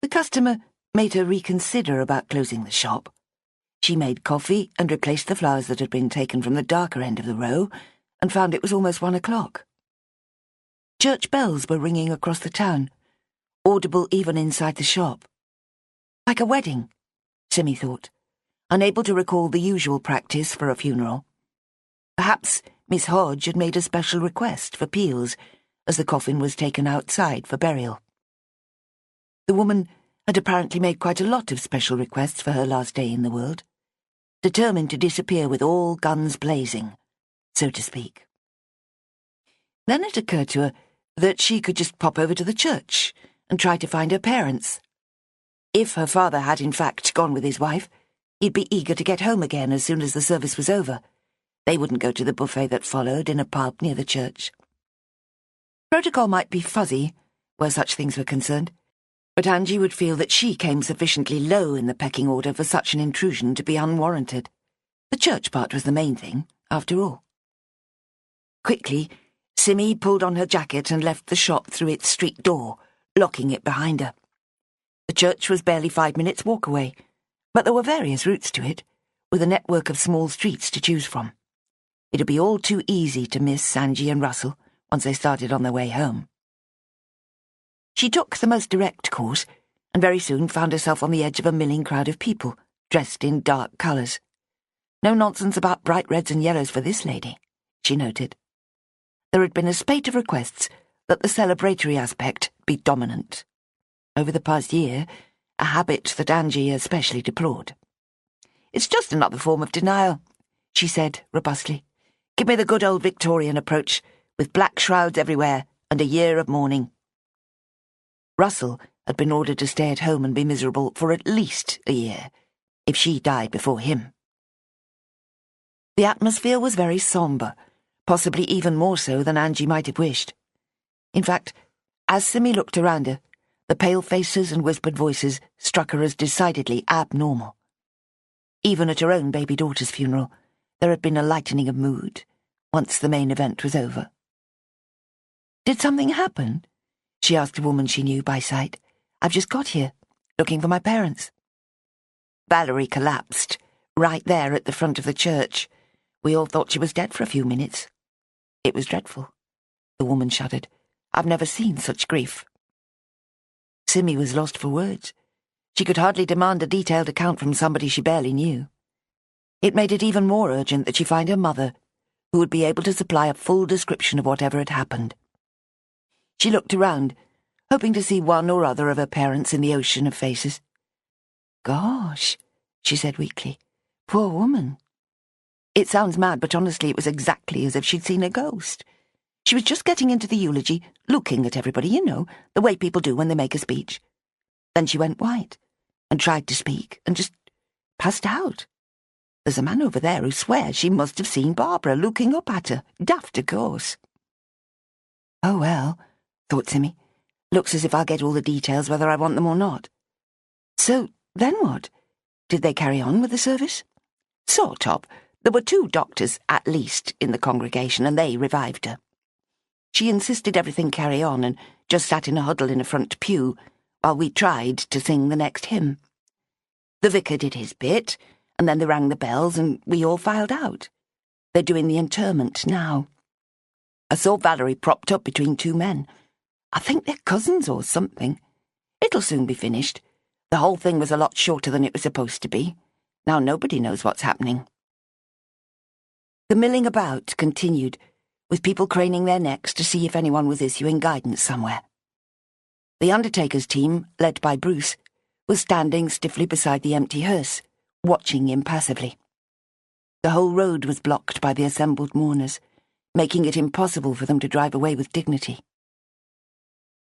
The customer made her reconsider about closing the shop. She made coffee and replaced the flowers that had been taken from the darker end of the row, and found it was almost 1 o'clock. Church bells were ringing across the town, audible even inside the shop. Like a wedding, Simmy thought, unable to recall the usual practice for a funeral. Perhaps Miss Hodge had made a special request for peals as the coffin was taken outside for burial. The woman had apparently made quite a lot of special requests for her last day in the world, determined to disappear with all guns blazing, so to speak. Then it occurred to her that she could just pop over to the church and try to find her parents. If her father had in fact gone with his wife, he'd be eager to get home again as soon as the service was over. They wouldn't go to the buffet that followed in a pub near the church. Protocol might be fuzzy, where such things were concerned, but Angie would feel that she came sufficiently low in the pecking order for such an intrusion to be unwarranted. The church part was the main thing, after all. Quickly, Simmy pulled on her jacket and left the shop through its street door, locking it behind her. The church was barely 5 minutes' walk away, but there were various routes to it, with a network of small streets to choose from. It'd be all too easy to miss Angie and Russell once they started on their way home. She took the most direct course, and very soon found herself on the edge of a milling crowd of people, dressed in dark colours. No nonsense about bright reds and yellows for this lady, she noted. There had been a spate of requests that the celebratory aspect be dominant. Over the past year, a habit that Angie especially deplored. "It's just another form of denial," she said robustly. "Give me the good old Victorian approach, with black shrouds everywhere and a year of mourning." Russell had been ordered to stay at home and be miserable for at least a year, if she died before him. The atmosphere was very sombre, possibly even more so than Angie might have wished. In fact, as Simi looked around her, the pale faces and whispered voices struck her as decidedly abnormal. Even at her own baby daughter's funeral, there had been a lightening of mood, once the main event was over. "Did something happen?" she asked a woman she knew by sight. "I've just got here, looking for my parents." Valerie collapsed, right there at the front of the church. We all thought she was dead for a few minutes. It was dreadful. The woman shuddered. "I've never seen such grief." Simi was lost for words. She could hardly demand a detailed account from somebody she barely knew. It made it even more urgent that she find her mother, who would be able to supply a full description of whatever had happened. She looked around, hoping to see one or other of her parents in the ocean of faces. "Gosh," she said weakly. "Poor woman." It sounds mad, but honestly it was exactly as if she'd seen a ghost. She was just getting into the eulogy, looking at everybody, you know, the way people do when they make a speech. Then she went white, and tried to speak, and just passed out. There's a man over there who swears she must have seen Barbara looking up at her. Daft, of course. "Oh well," thought Simi. "Looks as if I'll get all the details whether I want them or not." So, then what? Did they carry on with the service? Sort of. There were 2 doctors, at least, in the congregation, and they revived her. She insisted everything carry on and just sat in a huddle in a front pew while we tried to sing the next hymn. The vicar did his bit, and then they rang the bells and we all filed out. They're doing the interment now. I saw Valerie propped up between 2 men. I think they're cousins or something. It'll soon be finished. The whole thing was a lot shorter than it was supposed to be. Now nobody knows what's happening. The milling about continued, with people craning their necks to see if anyone was issuing guidance somewhere. The undertaker's team, led by Bruce, was standing stiffly beside the empty hearse, watching impassively. The whole road was blocked by the assembled mourners, making it impossible for them to drive away with dignity.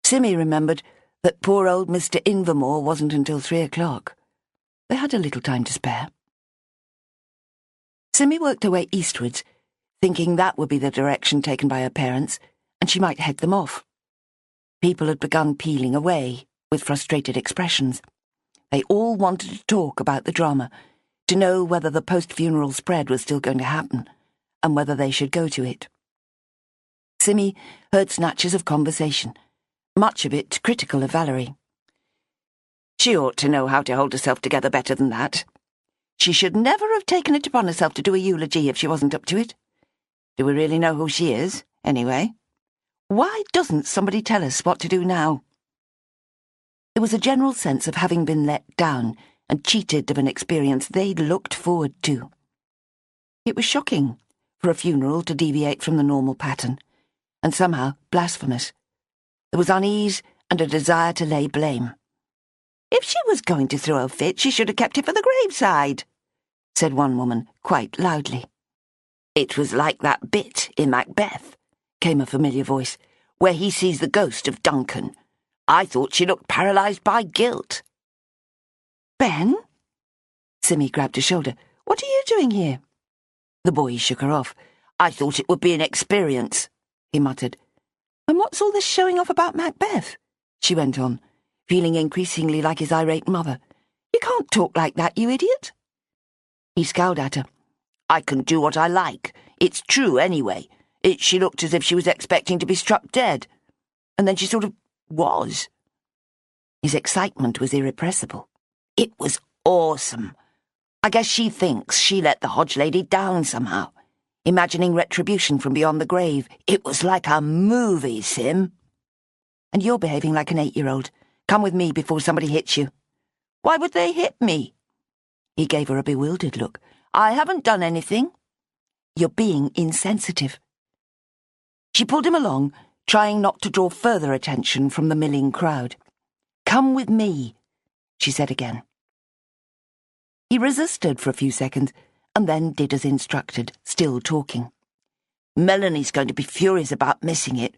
Simi remembered that poor old Mr. Invermore wasn't until 3 o'clock. They had a little time to spare. Simi worked her way eastwards, thinking that would be the direction taken by her parents, and she might head them off. People had begun peeling away, with frustrated expressions. They all wanted to talk about the drama, to know whether the post-funeral spread was still going to happen, and whether they should go to it. Simi heard snatches of conversation, much of it critical of Valerie. She ought to know how to hold herself together better than that. She should never have taken it upon herself to do a eulogy if she wasn't up to it. Do we really know who she is, anyway? Why doesn't somebody tell us what to do now? There was a general sense of having been let down and cheated of an experience they'd looked forward to. It was shocking for a funeral to deviate from the normal pattern, and somehow blasphemous. There was unease and a desire to lay blame. "If she was going to throw a fit, she should have kept it for the graveside," said one woman quite loudly. "It was like that bit in Macbeth," came a familiar voice, "where he sees the ghost of Duncan. I thought she looked paralysed by guilt." "Ben?" Simi grabbed her shoulder. "What are you doing here?" The boy shook her off. "I thought it would be an experience," he muttered. "And what's all this showing off about Macbeth?" she went on, feeling increasingly like his irate mother. "You can't talk like that, you idiot." He scowled at her. "I can do what I like. It's true anyway. She looked as if she was expecting to be struck dead. And then she sort of was." His excitement was irrepressible. "It was awesome. I guess she thinks she let the Hodge lady down somehow, imagining retribution from beyond the grave. It was like a movie, Sim." "And you're behaving like an 8-year-old. Come with me before somebody hits you." "Why would they hit me?" He gave her a bewildered look. "I haven't done anything." "You're being insensitive." She pulled him along, trying not to draw further attention from the milling crowd. "Come with me," she said again. He resisted for a few seconds, and then did as instructed, still talking. "Melanie's going to be furious about missing it.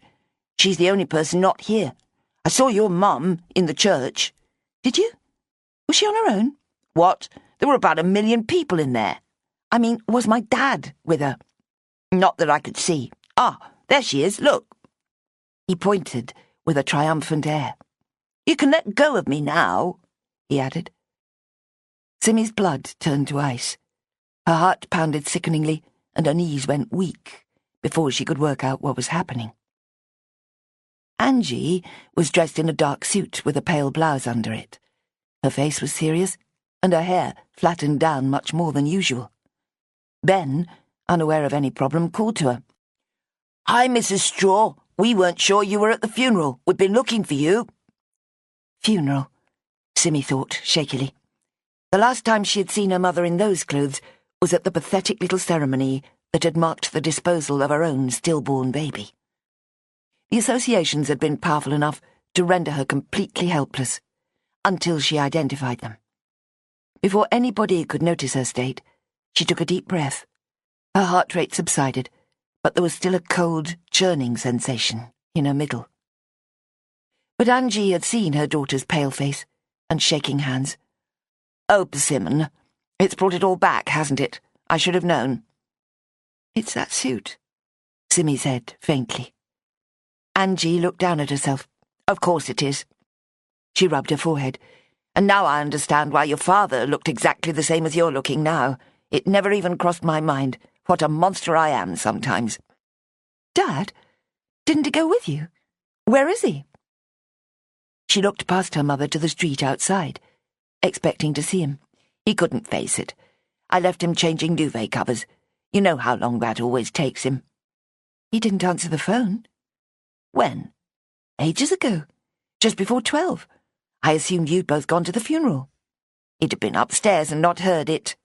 She's the only person not here. I saw your mum in the church." "Did you? Was she on her own?" "What? There were about 1 million people in there. I mean, was my dad with her? Not that I could see. Ah, there she is, look. He pointed with a triumphant air. You can let go of me now, he added. Simmy's blood turned to ice. Her heart pounded sickeningly, and her knees went weak before she could work out what was happening. Angie was dressed in a dark suit with a pale blouse under it. Her face was serious, and her hair flattened down much more than usual. Ben, unaware of any problem, called to her. Hi, Mrs. Straw. We weren't sure you were at the funeral. We've been looking for you. Funeral, Simmy thought shakily. The last time she had seen her mother in those clothes was at the pathetic little ceremony that had marked the disposal of her own stillborn baby. The associations had been powerful enough to render her completely helpless, until she identified them. Before anybody could notice her state, she took a deep breath. Her heart rate subsided, but there was still a cold, churning sensation in her middle. But Angie had seen her daughter's pale face and shaking hands. Oh, Persimmon, it's brought it all back, hasn't it? I should have known. It's that suit, Simmy said faintly. Angie looked down at herself. Of course it is. She rubbed her forehead. And now I understand why your father looked exactly the same as you're looking now. It never even crossed my mind. What a monster I am sometimes. Dad? Didn't he go with you? Where is he? She looked past her mother to the street outside, expecting to see him. He couldn't face it. I left him changing duvet covers. You know how long that always takes him. He didn't answer the phone. When? Ages ago. Just before 12. I assumed you'd both gone to the funeral. He'd have been upstairs and not heard it.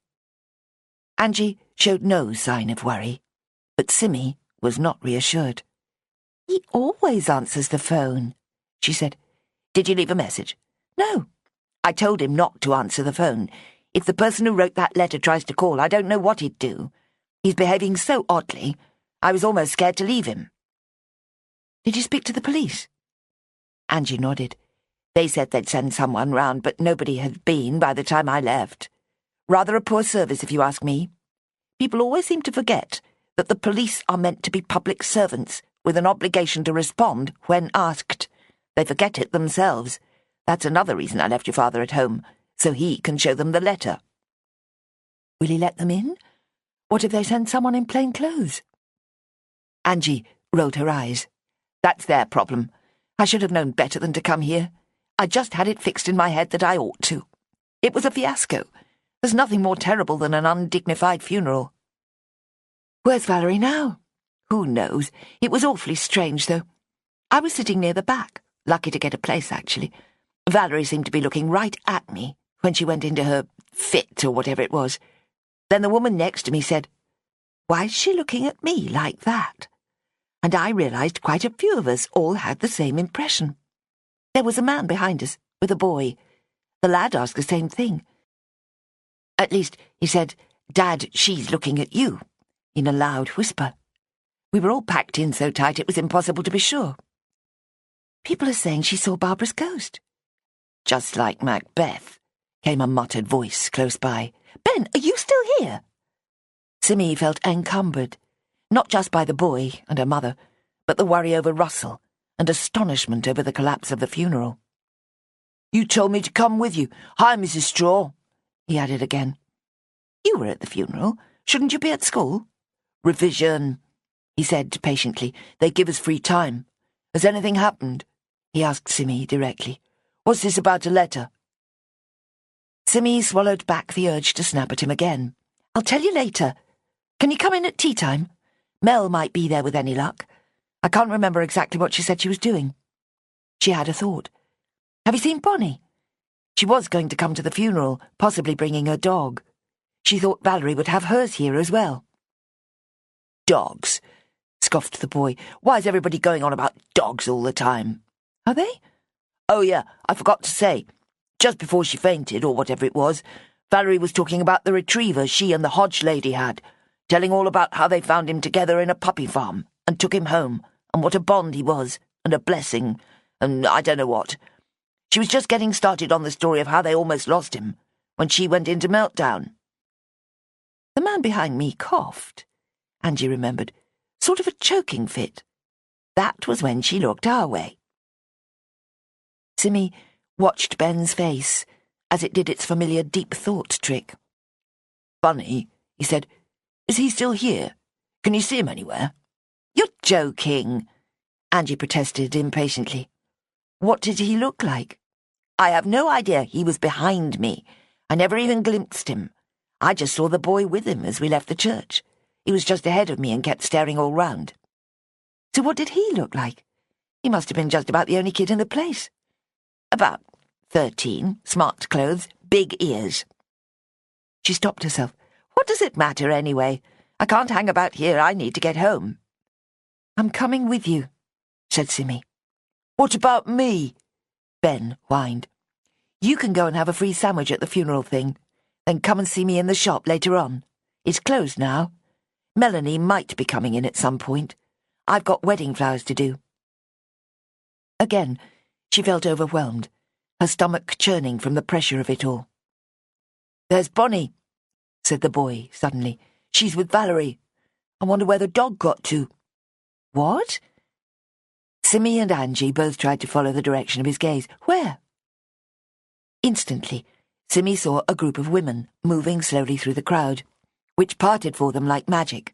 Angie showed no sign of worry, but Simmy was not reassured. He always answers the phone, she said. Did you leave a message? No. I told him not to answer the phone. If the person who wrote that letter tries to call, I don't know what he'd do. He's behaving so oddly, I was almost scared to leave him. Did you speak to the police? Angie nodded. They said they'd send someone round, but nobody had been by the time I left. Rather a poor service, if you ask me. People always seem to forget that the police are meant to be public servants with an obligation to respond when asked. They forget it themselves. That's another reason I left your father at home, so he can show them the letter. Will he let them in? What if they send someone in plain clothes? Angie rolled her eyes. That's their problem. I should have known better than to come here. I just had it fixed in my head that I ought to. It was a fiasco. There's nothing more terrible than an undignified funeral. Where's Valerie now? Who knows? It was awfully strange, though. I was sitting near the back, lucky to get a place, actually. Valerie seemed to be looking right at me when she went into her fit or whatever it was. Then the woman next to me said, Why's she looking at me like that? And I realised quite a few of us all had the same impression. There was a man behind us, with a boy. The lad asked the same thing. At least, he said, Dad, she's looking at you, in a loud whisper. We were all packed in so tight it was impossible to be sure. People are saying she saw Barbara's ghost. Just like Macbeth, came a muttered voice close by. Ben, are you still here? Simmy felt encumbered, not just by the boy and her mother, but the worry over Russell and astonishment over the collapse of the funeral. You told me to come with you. Hi, Mrs. Straw, he added again. You were at the funeral. Shouldn't you be at school? Revision, he said patiently. They give us free time. Has anything happened? He asked Simmy directly. What's this about a letter? Simmy swallowed back the urge to snap at him again. I'll tell you later. Can you come in at tea time? Mel might be there with any luck. I can't remember exactly what she said she was doing. She had a thought. Have you seen Bonnie? She was going to come to the funeral, possibly bringing her dog. She thought Valerie would have hers here as well. Dogs, scoffed the boy. Why is everybody going on about dogs all the time? Are they? Oh, yeah, I forgot to say. Just before she fainted, or whatever it was, Valerie was talking about the retriever she and the Hodge lady had, telling all about how they found him together in a puppy farm and took him home, and what a bond he was, and a blessing, and I don't know what. She was just getting started on the story of how they almost lost him when she went into meltdown. The man behind me coughed. Angie remembered. Sort of a choking fit. That was when she looked our way. Simmy watched Ben's face as it did its familiar deep thought trick. "Bunny," he said. "Is he still here? Can you see him anywhere?" "You're joking," Angie protested impatiently. "What did he look like?" "I have no idea. He was behind me. I never even glimpsed him. I just saw the boy with him as we left the church. He was just ahead of me and kept staring all round." "So what did he look like? He must have been just about the only kid in the place." "About 13, smart clothes, big ears." She stopped herself. "What does it matter anyway? I can't hang about here. I need to get home." "I'm coming with you," said Simmy. "What about me?" Ben whined. "You can go and have a free sandwich at the funeral thing, then come and see me in the shop later on. It's closed now. Melanie might be coming in at some point. I've got wedding flowers to do." Again, she felt overwhelmed, her stomach churning from the pressure of it all. "There's Bonnie," said the boy suddenly. "She's with Valerie. I wonder where the dog got to." "What?" Simmy and Angie both tried to follow the direction of his gaze. "Where?" Instantly, Simmy saw a group of women moving slowly through the crowd, which parted for them like magic.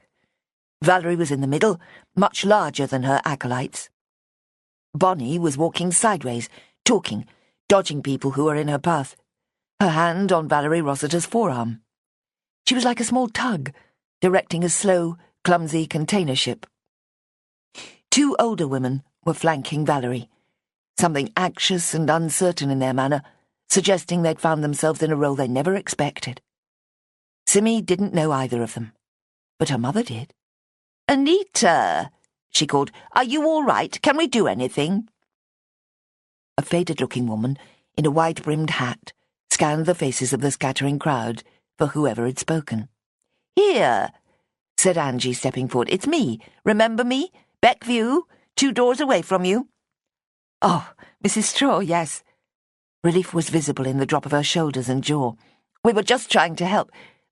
Valerie was in the middle, much larger than her acolytes. Bonnie was walking sideways, talking, dodging people who were in her path, her hand on Valerie Rossiter's forearm. She was like a small tug, directing a slow, clumsy container ship. Two older women were flanking Valerie, something anxious and uncertain in their manner, suggesting they'd found themselves in a role they never expected. Simmy didn't know either of them, but her mother did. "Anita," she called, "are you all right? Can we do anything?" A faded-looking woman in a wide-brimmed hat scanned the faces of the scattering crowd for whoever had spoken. "Here," said Angie, stepping forward. "It's me. Remember me? Beckview, 2 doors away from you." "Oh, Mrs. Straw, yes." Relief was visible in the drop of her shoulders and jaw. "We were just trying to help.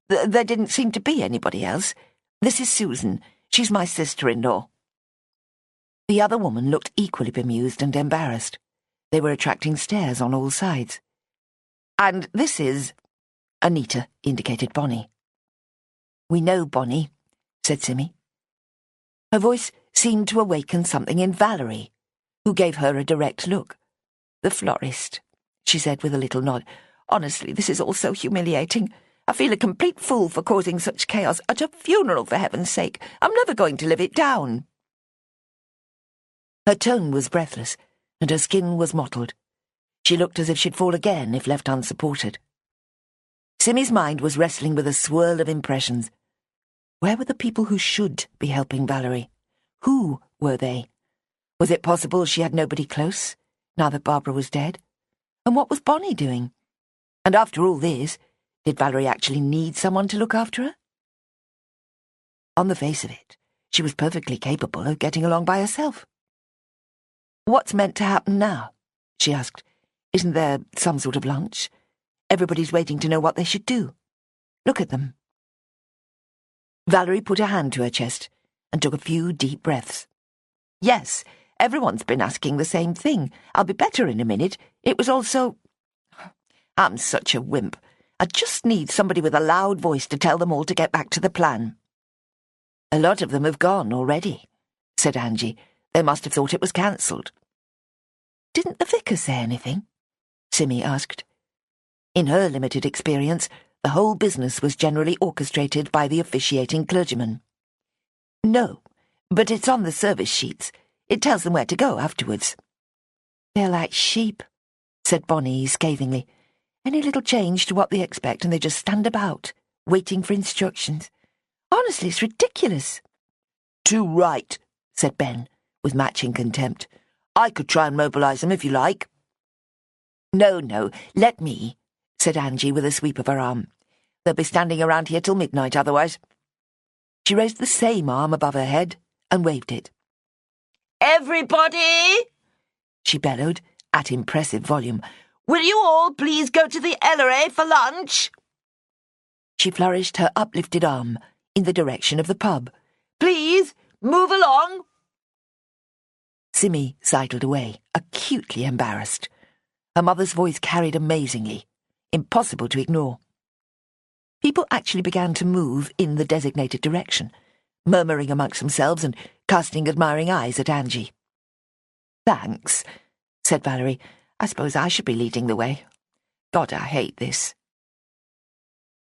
There didn't seem to be anybody else. This is Susan. She's my sister-in-law." The other woman looked equally bemused and embarrassed. They were attracting stares on all sides. "And this is—" Anita indicated Bonnie. "We know Bonnie," said Simmy. Her voice seemed to awaken something in Valerie, who gave her a direct look. "The florist," she said with a little nod. "Honestly, this is all so humiliating. I feel a complete fool for causing such chaos at a funeral, for heaven's sake. I'm never going to live it down." Her tone was breathless, and her skin was mottled. She looked as if she'd fall again if left unsupported. Simmy's mind was wrestling with a swirl of impressions. Where were the people who should be helping Valerie? Who were they? Was it possible she had nobody close, now that Barbara was dead? And what was Bonnie doing? And after all this, did Valerie actually need someone to look after her? On the face of it, she was perfectly capable of getting along by herself. "What's meant to happen now?" she asked. "Isn't there some sort of lunch? Everybody's waiting to know what they should do. Look at them." Valerie put a hand to her chest and took a few deep breaths. "Yes, everyone's been asking the same thing. I'll be better in a minute. It was all so... I'm such a wimp. I just need somebody with a loud voice to tell them all to get back to the plan." "A lot of them have gone already," said Angie. "They must have thought it was cancelled." "Didn't the vicar say anything?" Simmy asked. In her limited experience, the whole business was generally orchestrated by the officiating clergyman. "No, but it's on the service sheets. It tells them where to go afterwards." "They're like sheep," said Bonnie scathingly. "Any little change to what they expect and they just stand about, waiting for instructions. Honestly, it's ridiculous." "Too right," said Ben, with matching contempt. "I could try and mobilise them if you like." No, let me," said Angie with a sweep of her arm. "They'll be standing around here till midnight otherwise." She raised the same arm above her head and waved it. "Everybody," she bellowed, at impressive volume, "will you all please go to the Ellery for lunch?" She flourished her uplifted arm in the direction of the pub. "Please, move along!" Simmy sidled away, acutely embarrassed. Her mother's voice carried amazingly, impossible to ignore. People actually began to move in the designated direction, murmuring amongst themselves and casting admiring eyes at Angie. "Thanks," said Valerie. "I suppose I should be leading the way. God, I hate this."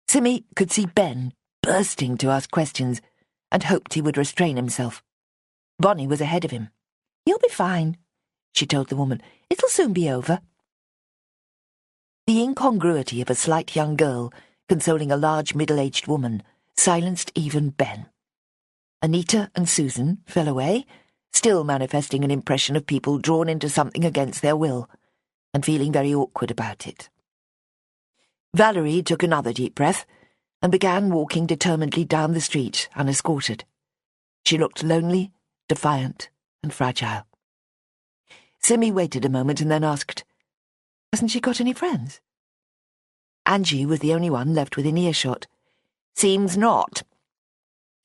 Simmy could see Ben bursting to ask questions and hoped he would restrain himself. Bonnie was ahead of him. "You'll be fine," she told the woman. "It'll soon be over." The incongruity of a slight young girl consoling a large middle-aged woman silenced even Ben. Anita and Susan fell away, still manifesting an impression of people drawn into something against their will, and feeling very awkward about it. Valerie took another deep breath and began walking determinedly down the street unescorted. She looked lonely, defiant, and fragile. Simmy waited a moment and then asked, "Hasn't she got any friends?" Angie was the only one left within earshot. "Seems not.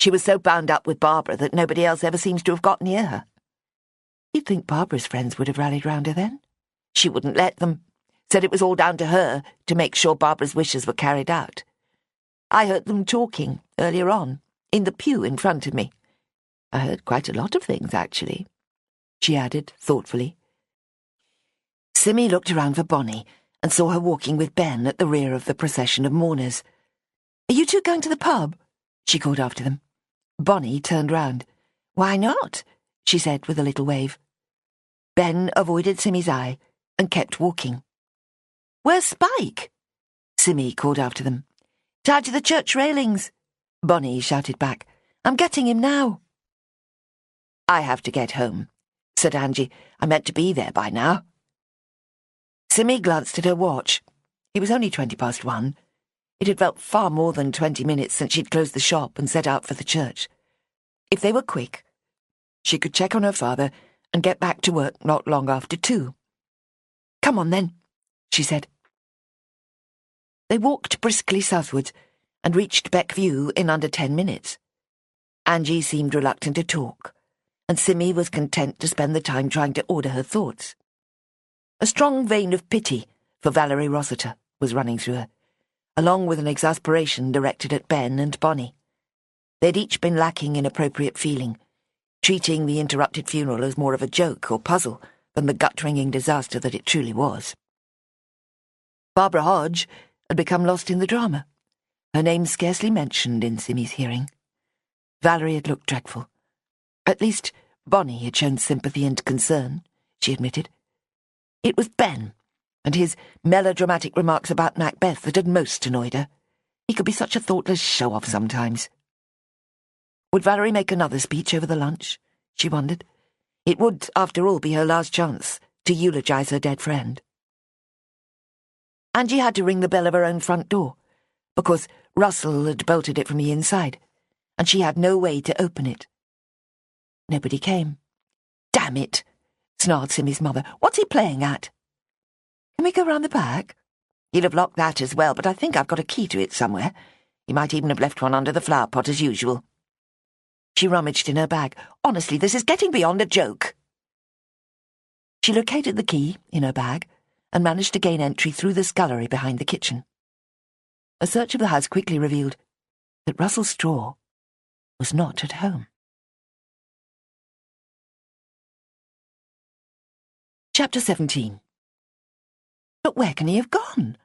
She was so bound up with Barbara that nobody else ever seems to have got near her." "You'd think Barbara's friends would have rallied round her then?" "She wouldn't let them. Said it was all down to her to make sure Barbara's wishes were carried out. I heard them talking earlier on, in the pew in front of me. I heard quite a lot of things, actually," she added thoughtfully. Simmy looked around for Bonnie and saw her walking with Ben at the rear of the procession of mourners. "Are you two going to the pub?" she called after them. Bonnie turned round. "Why not?" she said with a little wave. Ben avoided Simmy's eye and kept walking. "Where's Spike?" Simmy called after them. "Tied to the church railings," Bonnie shouted back. "I'm getting him now." "I have to get home," said Angie. "I meant to be there by now." Simmy glanced at her watch. It was only 1:20. It had felt far more than 20 minutes since she'd closed the shop and set out for the church. If they were quick, she could check on her father and get back to work not long after 2. "Come on, then," she said. They walked briskly southwards and reached Beckview in under 10 minutes. Angie seemed reluctant to talk, and Simmy was content to spend the time trying to order her thoughts. A strong vein of pity for Valerie Rossiter was running through her, along with an exasperation directed at Ben and Bonnie. They'd each been lacking in appropriate feeling, treating the interrupted funeral as more of a joke or puzzle than the gut-wringing disaster that it truly was. Barbara Hodge had become lost in the drama, her name scarcely mentioned in Simmy's hearing. Valerie had looked dreadful. At least Bonnie had shown sympathy and concern, she admitted. It was Ben and his melodramatic remarks about Macbeth that had most annoyed her. He could be such a thoughtless show-off sometimes. Would Valerie make another speech over the lunch? She wondered. It would, after all, be her last chance to eulogize her dead friend. Angie had to ring the bell of her own front door, because Russell had bolted it from the inside, and she had no way to open it. Nobody came. "Damn it," snarled Simmy's mother. "What's he playing at?" "Can we go round the back?" "He'll have locked that as well, but I think I've got a key to it somewhere. He might even have left one under the flower pot as usual." She rummaged in her bag. "Honestly, this is getting beyond a joke." She located the key in her bag and managed to gain entry through the scullery behind the kitchen. A search of the house quickly revealed that Russell Straw was not at home. Chapter 17. "But where can he have gone?"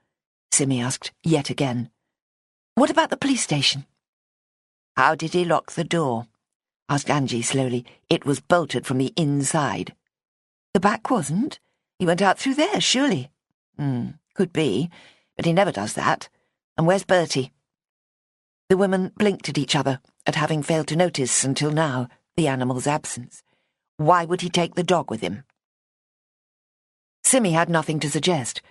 Simmy asked yet again. "What about the police station?" "How did he lock the door?" asked Angie slowly. "It was bolted from the inside." "The back wasn't? He went out through there, surely." Could be, but he never does that. And where's Bertie?" The women blinked at each other at having failed to notice until now the animal's absence. Why would he take the dog with him? Simmy had nothing to suggest.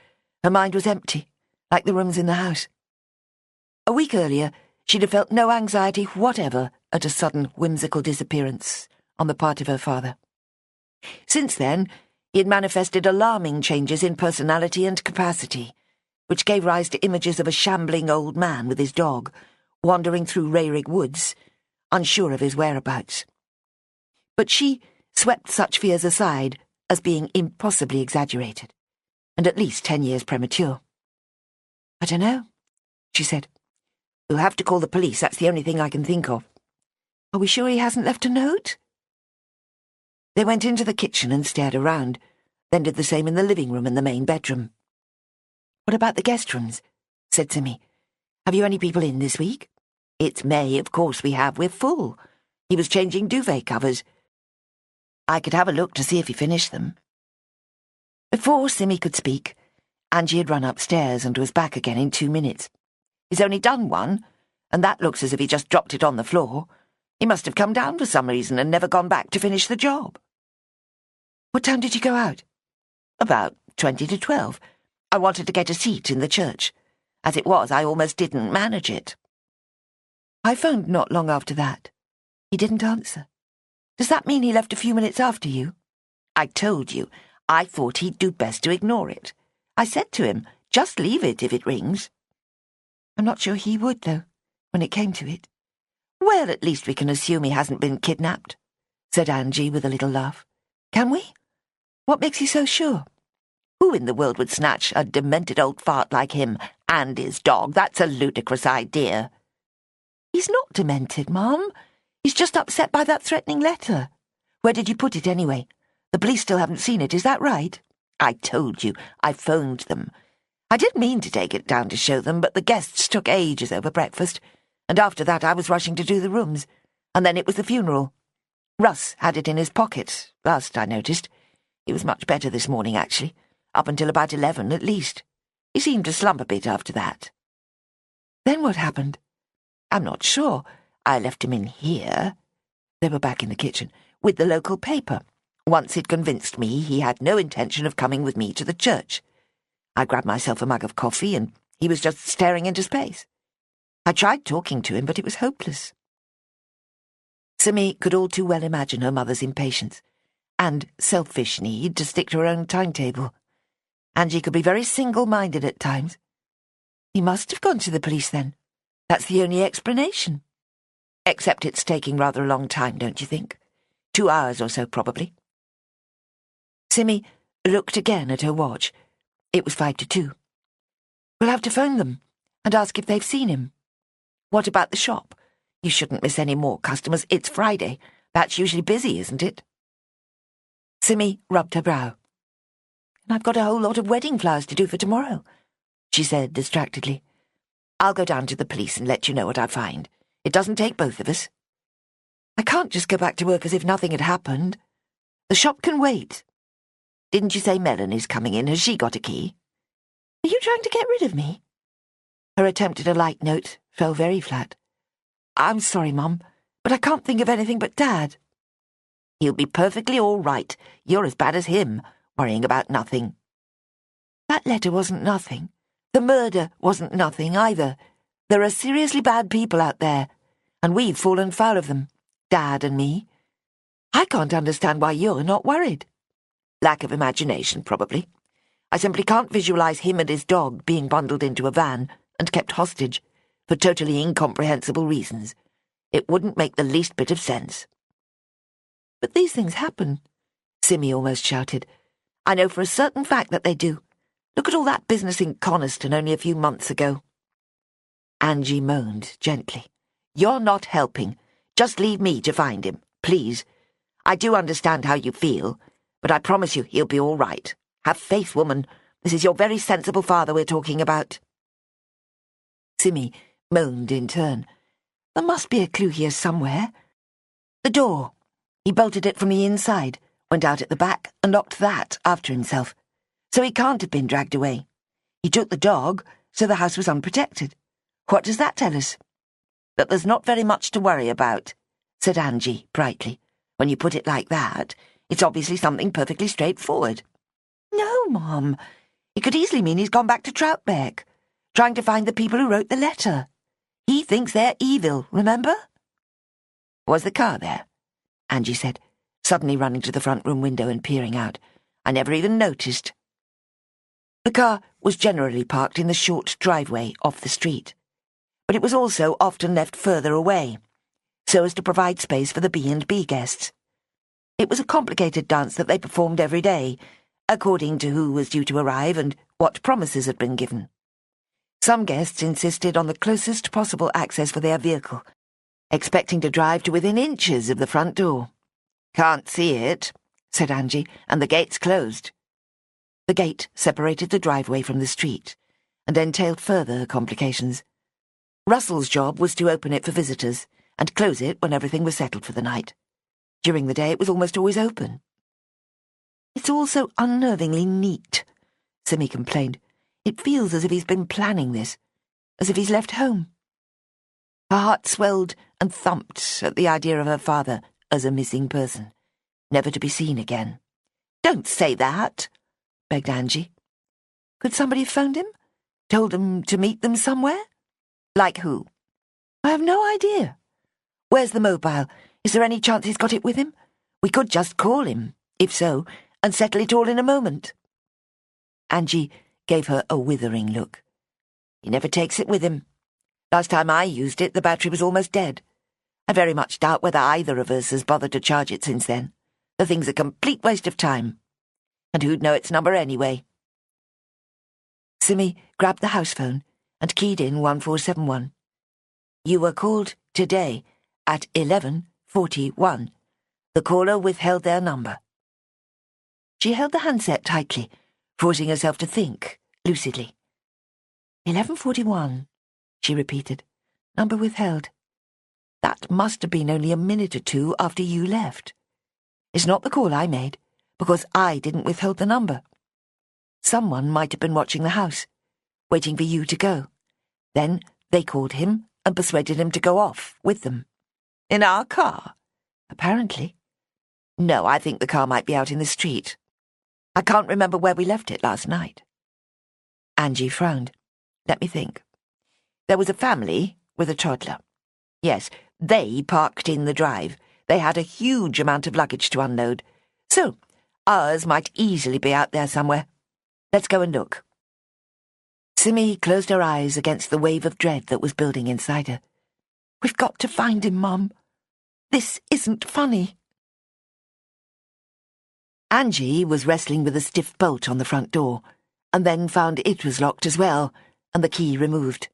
Her mind was empty, like the rooms in the house. A week earlier, she'd have felt no anxiety whatever at a sudden whimsical disappearance on the part of her father. Since then, he had manifested alarming changes in personality and capacity, which gave rise to images of a shambling old man with his dog, wandering through Rayrig Woods, unsure of his whereabouts. But she swept such fears aside as being impossibly exaggerated, and at least 10 years premature. "I don't know," she said. "We'll have to call the police, that's the only thing I can think of." "Are we sure he hasn't left a note?" They went into the kitchen and stared around, then did the same in the living room and the main bedroom. "What about the guest rooms?" said Simmy. "Have you any people in this week?" "It's May, of course we have. We're full. He was changing duvet covers. I could have a look to see if he finished them." Before Simmy could speak, Angie had run upstairs and was back again in 2 minutes. "He's only done one, and that looks as if he just dropped it on the floor. He must have come down for some reason and never gone back to finish the job." "What time did you go out?" "About 20 to 12. I wanted to get a seat in the church. As it was, I almost didn't manage it." "I phoned not long after that. He didn't answer. Does that mean he left a few minutes after you?" "I told you. I thought he'd do best to ignore it. I said to him, just leave it if it rings." "I'm not sure he would, though, when it came to it." "Well, at least we can assume he hasn't been kidnapped," said Angie with a little laugh. "Can we? What makes you so sure?" "Who in the world would snatch a demented old fart like him and his dog? That's a ludicrous idea." "He's not demented, Mum. He's just upset by that threatening letter. Where did you put it, anyway? The police still haven't seen it, is that right?" "I told you. I phoned them. I did mean to take it down to show them, but the guests took ages over breakfast, and after that I was rushing to do the rooms, and then it was the funeral. Russ had it in his pocket, last I noticed. He was much better this morning, actually, up until about 11 at least. He seemed to slump a bit after that." "Then what happened?" "I'm not sure. I left him in here." They were back in the kitchen, with the local paper. Once he'd convinced me he had no intention of coming with me to the church. I grabbed myself a mug of coffee, and he was just staring into space. I tried talking to him, but it was hopeless." Simmy could all too well imagine her mother's impatience, and selfish need to stick to her own timetable. Angie could be very single-minded at times. "He must have gone to the police, then. That's the only explanation. Except it's taking rather a long time, don't you think? 2 hours or so, probably." Simmy looked again at her watch. It was 5 to 2. "We'll have to phone them and ask if they've seen him." "What about the shop? You shouldn't miss any more customers. It's Friday. That's usually busy, isn't it?" Simmy rubbed her brow. "And I've got a whole lot of wedding flowers to do for tomorrow," she said distractedly. "I'll go down to the police and let you know what I find. It doesn't take both of us." "I can't just go back to work as if nothing had happened. The shop can wait." "Didn't you say Melanie's coming in? Has she got a key?" "Are you trying to get rid of me?" Her attempt at a light note fell very flat. "I'm sorry, Mum, but I can't think of anything but Dad." "He'll be perfectly all right. You're as bad as him, worrying about nothing." "That letter wasn't nothing. The murder wasn't nothing, either. There are seriously bad people out there, and we've fallen foul of them, Dad and me. I can't understand why you're not worried." "Lack of imagination, probably. I simply can't visualize him and his dog being bundled into a van and kept hostage for totally incomprehensible reasons. It wouldn't make the least bit of sense." "But these things happen," Simmy almost shouted. "I know for a certain fact that they do. Look at all that business in Coniston only a few months ago." Angie moaned gently. "You're not helping. Just leave me to find him, please. I do understand how you feel, but I promise you he'll be all right. Have faith, woman. This is your very sensible father we're talking about." Simmy moaned in turn. "There must be a clue here somewhere. The door. He bolted it from the inside, went out at the back, and locked that after himself. So he can't have been dragged away. He took the dog, so the house was unprotected. What does that tell us?" "That there's not very much to worry about," said Angie brightly. "When you put it like that, it's obviously something perfectly straightforward." "No, Mum. It could easily mean he's gone back to Troutbeck, trying to find the people who wrote the letter. He thinks they're evil, remember?" "Was the car there?" Angie said, suddenly running to the front room window and peering out. "I never even noticed." The car was generally parked in the short driveway off the street, but it was also often left further away, so as to provide space for the B&B guests. It was a complicated dance that they performed every day, according to who was due to arrive and what promises had been given. Some guests insisted on the closest possible access for their vehicle, expecting to drive to within inches of the front door. "Can't see it," said Angie, "and the gate's closed." The gate separated the driveway from the street, and entailed further complications. Russell's job was to open it for visitors, and close it when everything was settled for the night. During the day it was almost always open. "It's all so unnervingly neat," Simi complained. "It feels as if he's been planning this, as if he's left home." Her heart swelled and thumped at the idea of her father as a missing person, never to be seen again. "Don't say that," begged Angie. "Could somebody have phoned him? Told him to meet them somewhere?" "Like who?" "I have no idea. Where's the mobile? Is there any chance he's got it with him? We could just call him, if so, and settle it all in a moment." Angie gave her a withering look. "He never takes it with him. Last time I used it, the battery was almost dead. I very much doubt whether either of us has bothered to charge it since then. The thing's a complete waste of time. And who'd know its number anyway?" Simi grabbed the house phone and keyed in 1471. "You were called today at 11:41. The caller withheld their number." She held the handset tightly, forcing herself to think lucidly. 11:41, she repeated. "Number withheld. That must have been only a minute or two after you left. It's not the call I made, because I didn't withhold the number. Someone might have been watching the house, waiting for you to go. Then they called him and persuaded him to go off with them. In our car? Apparently. No, I think the car might be out in the street. I can't remember where we left it last night." Angie frowned. "Let me think. There was a family with a toddler. Yes, they parked in the drive. They had a huge amount of luggage to unload. So, ours might easily be out there somewhere. Let's go and look." Simi closed her eyes against the wave of dread that was building inside her. "We've got to find him, Mum. This isn't funny." Angie was wrestling with a stiff bolt on the front door, and then found it was locked as well, and the key removed.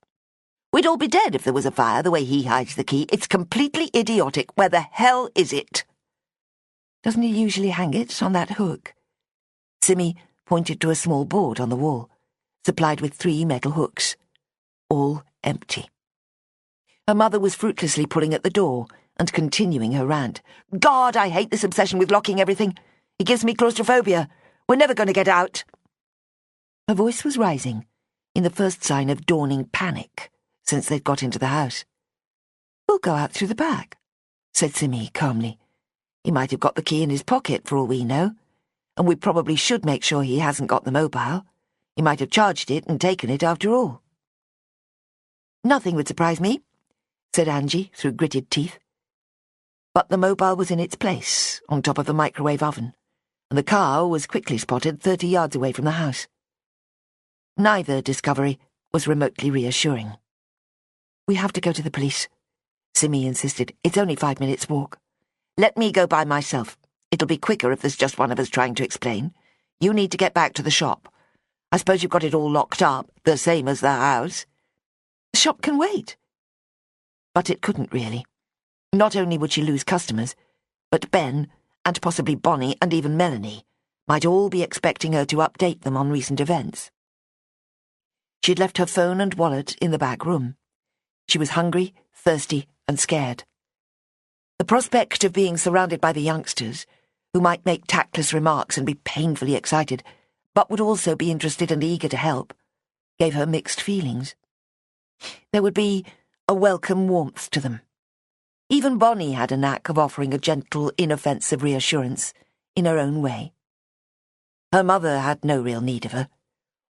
"We'd all be dead if there was a fire, the way he hides the key. It's completely idiotic. Where the hell is it?" "Doesn't he usually hang it on that hook?" Simi pointed to a small board on the wall, supplied with 3 metal hooks, all empty. Her mother was fruitlessly pulling at the door and continuing her rant. "God, I hate this obsession with locking everything. It gives me claustrophobia. We're never going to get out." Her voice was rising, in the first sign of dawning panic since they'd got into the house. "We'll go out through the back," said Simi calmly. "He might have got the key in his pocket, for all we know, and we probably should make sure he hasn't got the mobile. He might have charged it and taken it after all." "Nothing would surprise me," said Angie through gritted teeth. But the mobile was in its place, on top of the microwave oven, and the car was quickly spotted 30 yards away from the house. Neither discovery was remotely reassuring. "We have to go to the police," Simi insisted. "It's only 5 minutes' walk." "Let me go by myself. It'll be quicker if there's just one of us trying to explain. You need to get back to the shop. I suppose you've got it all locked up, the same as the house." "The shop can wait." But it couldn't really. Not only would she lose customers, but Ben, and possibly Bonnie and even Melanie, might all be expecting her to update them on recent events. She'd left her phone and wallet in the back room. She was hungry, thirsty, and scared. The prospect of being surrounded by the youngsters, who might make tactless remarks and be painfully excited, but would also be interested and eager to help, gave her mixed feelings. There would be a welcome warmth to them. Even Bonnie had a knack of offering a gentle, inoffensive reassurance in her own way. Her mother had no real need of her.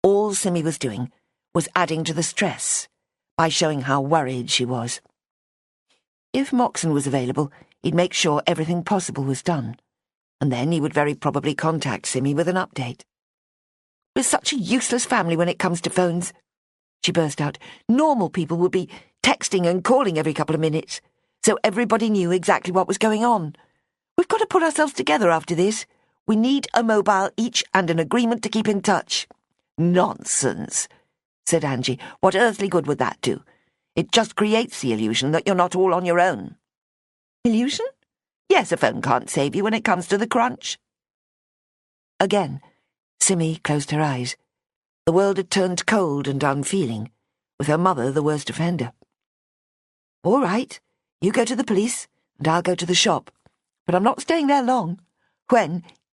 All Simi was doing was adding to the stress by showing how worried she was. If Moxon was available, he'd make sure everything possible was done, and then he would very probably contact Simi with an update. We're such a useless family when it comes to phones," she burst out. "Normal people would be texting and calling every couple of minutes, so everybody knew exactly what was going on. We've got to put ourselves together after this. We need a mobile each and an agreement to keep in touch." "Nonsense," said Angie. "What earthly good would that do? It just creates the illusion that you're not all on your own." "Illusion? Yes, a phone can't save you when it comes to the crunch." Again, Simmy closed her eyes. The world had turned cold and unfeeling, with her mother the worst offender. "All right, you go to the police, and I'll go to the shop. But I'm not staying there long.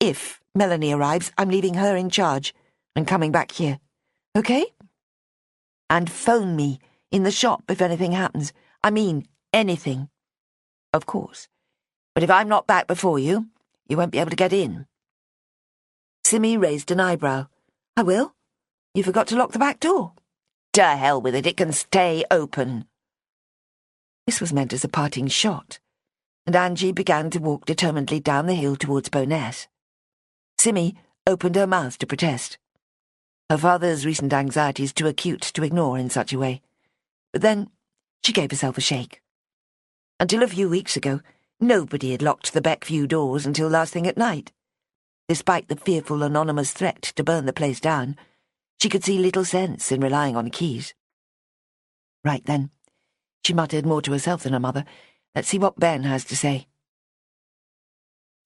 If Melanie arrives, I'm leaving her in charge and coming back here. Okay? And phone me in the shop if anything happens. I mean, anything." "Of course. But if I'm not back before you, you won't be able to get in." Simmy raised an eyebrow. "I will. You forgot to lock the back door." "To hell with it, it can stay open." This was meant as a parting shot, and Angie began to walk determinedly down the hill towards Bowness. Simmy opened her mouth to protest. Her father's recent anxieties too acute to ignore in such a way. But then she gave herself a shake. Until a few weeks ago, nobody had locked the Beckview doors until last thing at night. Despite the fearful anonymous threat to burn the place down, she could see little sense in relying on keys. "Right then," she muttered more to herself than her mother. "Let's see what Ben has to say."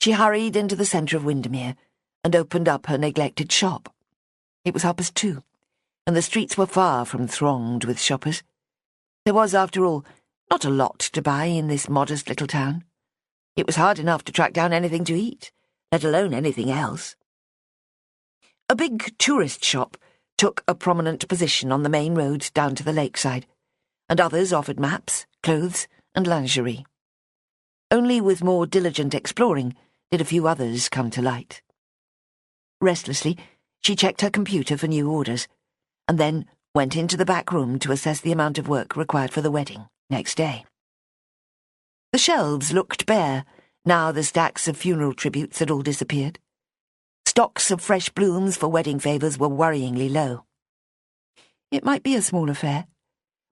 She hurried into the centre of Windermere and opened up her neglected shop. It was 2:30, and the streets were far from thronged with shoppers. There was, after all, not a lot to buy in this modest little town. It was hard enough to track down anything to eat, let alone anything else. A big tourist shop took a prominent position on the main road down to the lakeside, and others offered maps, clothes, and lingerie. Only with more diligent exploring did a few others come to light. Restlessly, she checked her computer for new orders, and then went into the back room to assess the amount of work required for the wedding next day. The shelves looked bare, now the stacks of funeral tributes had all disappeared. Stocks of fresh blooms for wedding favours were worryingly low. It might be a small affair,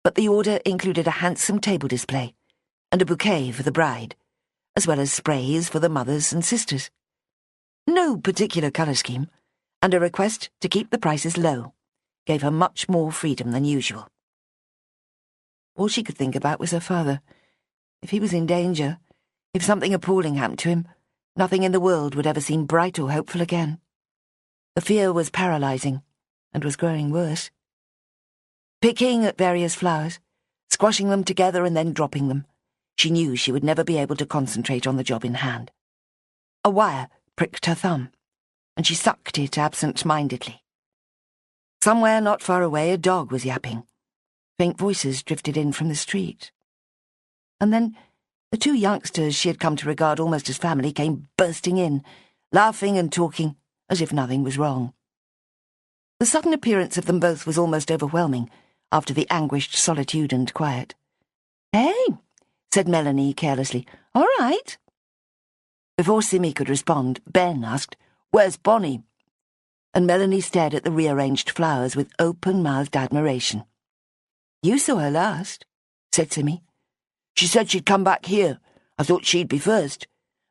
but the order included a handsome table display and a bouquet for the bride, as well as sprays for the mothers and sisters. No particular colour scheme, and a request to keep the prices low gave her much more freedom than usual. All she could think about was her father. If he was in danger, if something appalling happened to him, nothing in the world would ever seem bright or hopeful again. The fear was paralysing, and was growing worse. Picking at various flowers, squashing them together and then dropping them, she knew she would never be able to concentrate on the job in hand. A wire pricked her thumb, and she sucked it absent-mindedly. Somewhere not far away a dog was yapping. Faint voices drifted in from the street. And then the two youngsters she had come to regard almost as family came bursting in, laughing and talking as if nothing was wrong. The sudden appearance of them both was almost overwhelming after the anguished solitude and quiet. "Hey," said Melanie carelessly. "All right." Before Simmy could respond, Ben asked, "Where's Bonnie?" And Melanie stared at the rearranged flowers with open-mouthed admiration. "You saw her last," said Simmy. "She said she'd come back here. I thought she'd be first.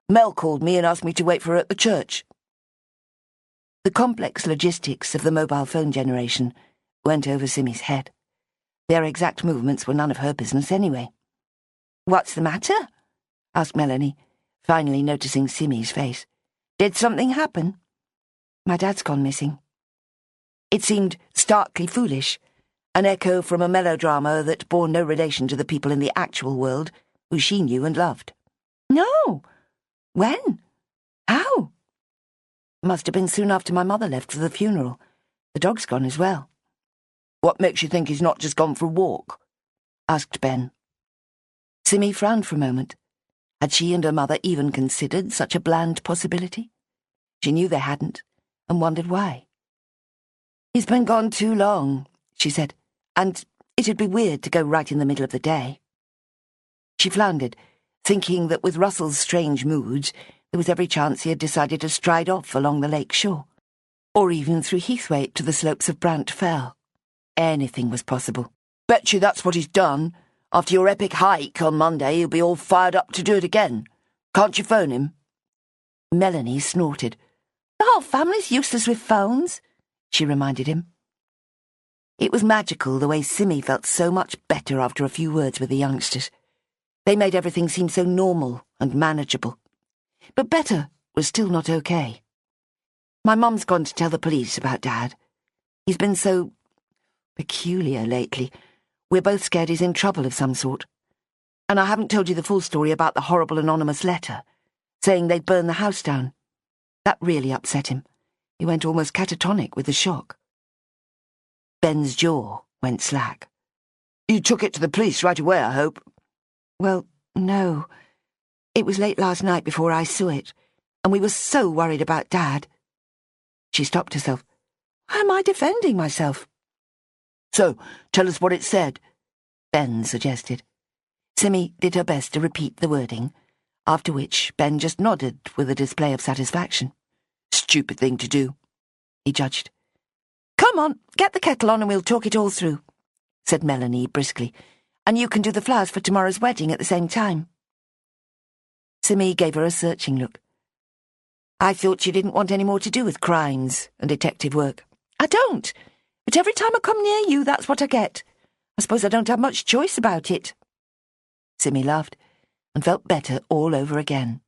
Mel called me and asked me to wait for her at the church." The complex logistics of the mobile phone generation went over Simmy's head. Their exact movements were none of her business anyway. "What's the matter?" asked Melanie, finally noticing Simmy's face. "Did something happen?" "My dad's gone missing." It seemed starkly foolish, an echo from a melodrama that bore no relation to the people in the actual world who she knew and loved. "No. When? How?" "Must have been soon after my mother left for the funeral. The dog's gone as well." "What makes you think he's not just gone for a walk?" asked Ben. Simmy frowned for a moment. Had she and her mother even considered such a bland possibility? She knew they hadn't, and wondered why. "He's been gone too long," she said, "and it'd be weird to go right in the middle of the day." She floundered, thinking that with Russell's strange moods, there was every chance he had decided to stride off along the lake shore. Or even through Heathwaite to the slopes of Brant Fell. Anything was possible. Bet you that's what he's done. After your epic hike on Monday, he'll be all fired up to do it again. Can't you phone him? Melanie snorted. The whole family's useless with phones, she reminded him. It was magical the way Simmy felt so much better after a few words with the youngsters. They made everything seem so normal and manageable. But better was still not okay. My mum's gone to tell the police about Dad. He's been so peculiar lately. We're both scared he's in trouble of some sort. And I haven't told you the full story about the horrible anonymous letter, saying they'd burn the house down. That really upset him. He went almost catatonic with the shock. Ben's jaw went slack. You took it to the police right away, I hope? Well, no. It was late last night before I saw it, and we were so worried about Dad. She stopped herself. Why am I defending myself? So, tell us what it said, Ben suggested. Simmy did her best to repeat the wording, after which Ben just nodded with a display of satisfaction. Stupid thing to do, he judged. Come on, get the kettle on and we'll talk it all through, said Melanie briskly, and you can do the flowers for tomorrow's wedding at the same time. Simmy gave her a searching look. I thought you didn't want any more to do with crimes and detective work. I don't, but every time I come near you, that's what I get. I suppose I don't have much choice about it. Simmy laughed and felt better all over again.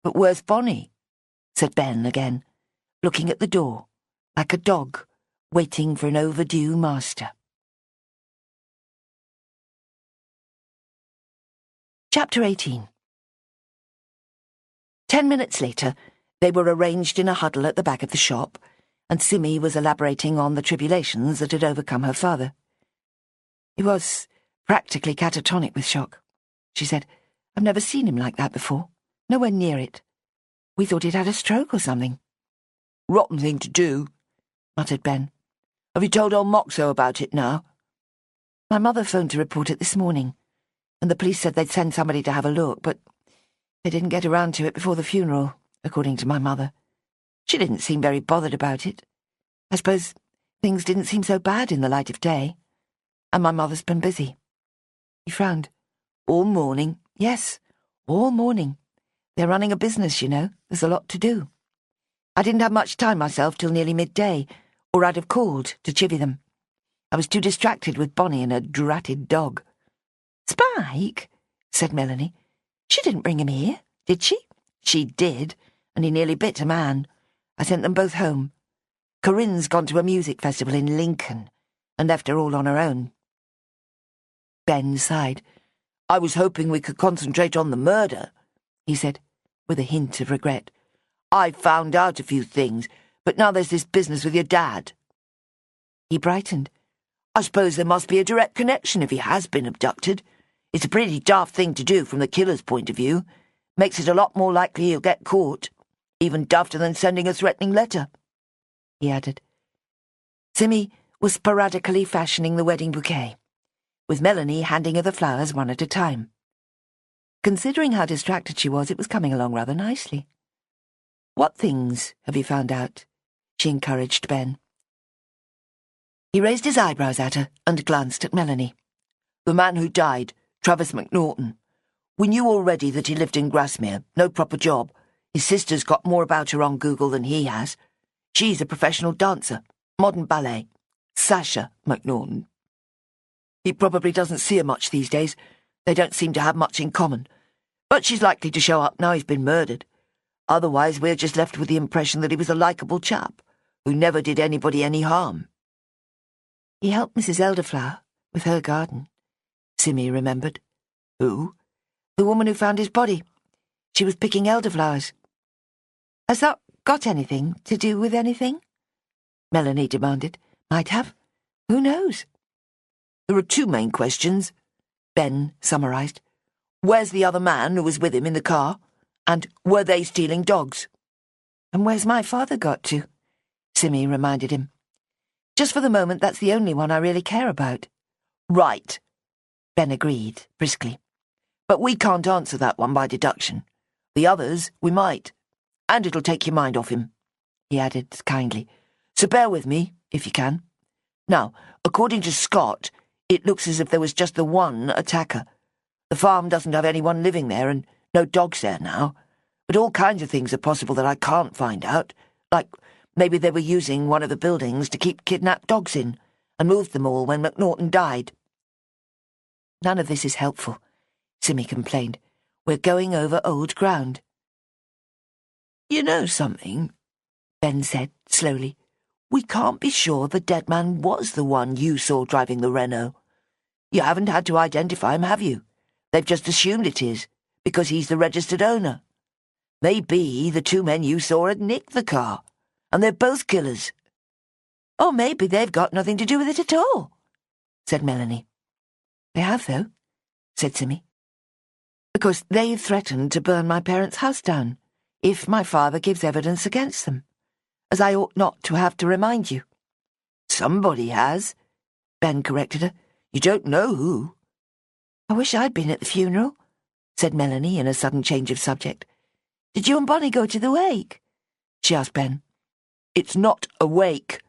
But where's Bonnie? Said Ben again, looking at the door, like a dog waiting for an overdue master. Chapter 18. 10 minutes later, they were arranged in a huddle at the back of the shop, and Simmy was elaborating on the tribulations that had overcome her father. He was practically catatonic with shock, she said. I've never seen him like that before. Nowhere near it. We thought he'd had a stroke or something. Rotten thing to do, muttered Ben. Have you told old Moxo about it now? My mother phoned to report it this morning, and the police said they'd send somebody to have a look, but they didn't get around to it before the funeral, according to my mother. She didn't seem very bothered about it. I suppose things didn't seem so bad in the light of day, and my mother's been busy. He frowned. All morning? Yes, all morning. They're running a business, you know. There's a lot to do. I didn't have much time myself till nearly midday, or I'd have called to chivvy them. I was too distracted with Bonnie and her dratted dog. Spike, said Melanie. She didn't bring him here, did she? She did, and he nearly bit a man. I sent them both home. Corinne's gone to a music festival in Lincoln and left her all on her own. Ben sighed. I was hoping we could concentrate on the murder, he said, with a hint of regret. I found out a few things, but now there's this business with your dad. He brightened. I suppose there must be a direct connection if he has been abducted. It's a pretty daft thing to do from the killer's point of view. Makes it a lot more likely he'll get caught. Even dafter than sending a threatening letter, he added. Simmy was sporadically fashioning the wedding bouquet, with Melanie handing her the flowers one at a time. Considering how distracted she was, it was coming along rather nicely. What things have you found out? She encouraged Ben. He raised his eyebrows at her and glanced at Melanie. The man who died, Travis McNaughton. We knew already that he lived in Grasmere, no proper job. His sister's got more about her on Google than he has. She's a professional dancer, modern ballet. Sasha McNaughton. He probably doesn't see her much these days. They don't seem to have much in common. But she's likely to show up now he's been murdered. Otherwise, we're just left with the impression that he was a likeable chap who never did anybody any harm. He helped Mrs. Elderflower with her garden, Simmy remembered. Who? The woman who found his body. She was picking elderflowers. Has that got anything to do with anything? Melanie demanded. Might have. Who knows? There are two main questions, Ben summarised. Where's the other man who was with him in the car? And were they stealing dogs? And where's my father got to? Simmy reminded him. Just for the moment, that's the only one I really care about. Right, Ben agreed, briskly. But we can't answer that one by deduction. The others, we might. And it'll take your mind off him. he added kindly, so bear with me, if you can. Now, according to Scott, it looks as if there was just the one attacker. The farm doesn't have anyone living there and no dogs there now, but all kinds of things are possible that I can't find out, like maybe they were using one of the buildings to keep kidnapped dogs in and moved them all when McNaughton died. None of this is helpful, Simmy complained. We're going over old ground. You know something, Ben said slowly. We can't be sure the dead man was the one you saw driving the Renault. You haven't had to identify him, have you? They've just assumed it is, because he's the registered owner. Maybe the two men you saw had nicked the car, and they're both killers. Or maybe they've got nothing to do with it at all, said Melanie. They have, though, said Simmy. Because they've threatened to burn my parents' house down, if my father gives evidence against them, as I ought not to have to remind you. Somebody has, Ben corrected her. You don't know who. I wish I'd been at the funeral, said Melanie in a sudden change of subject. Did you and Bonnie go to the wake? She asked Ben. It's not a wake,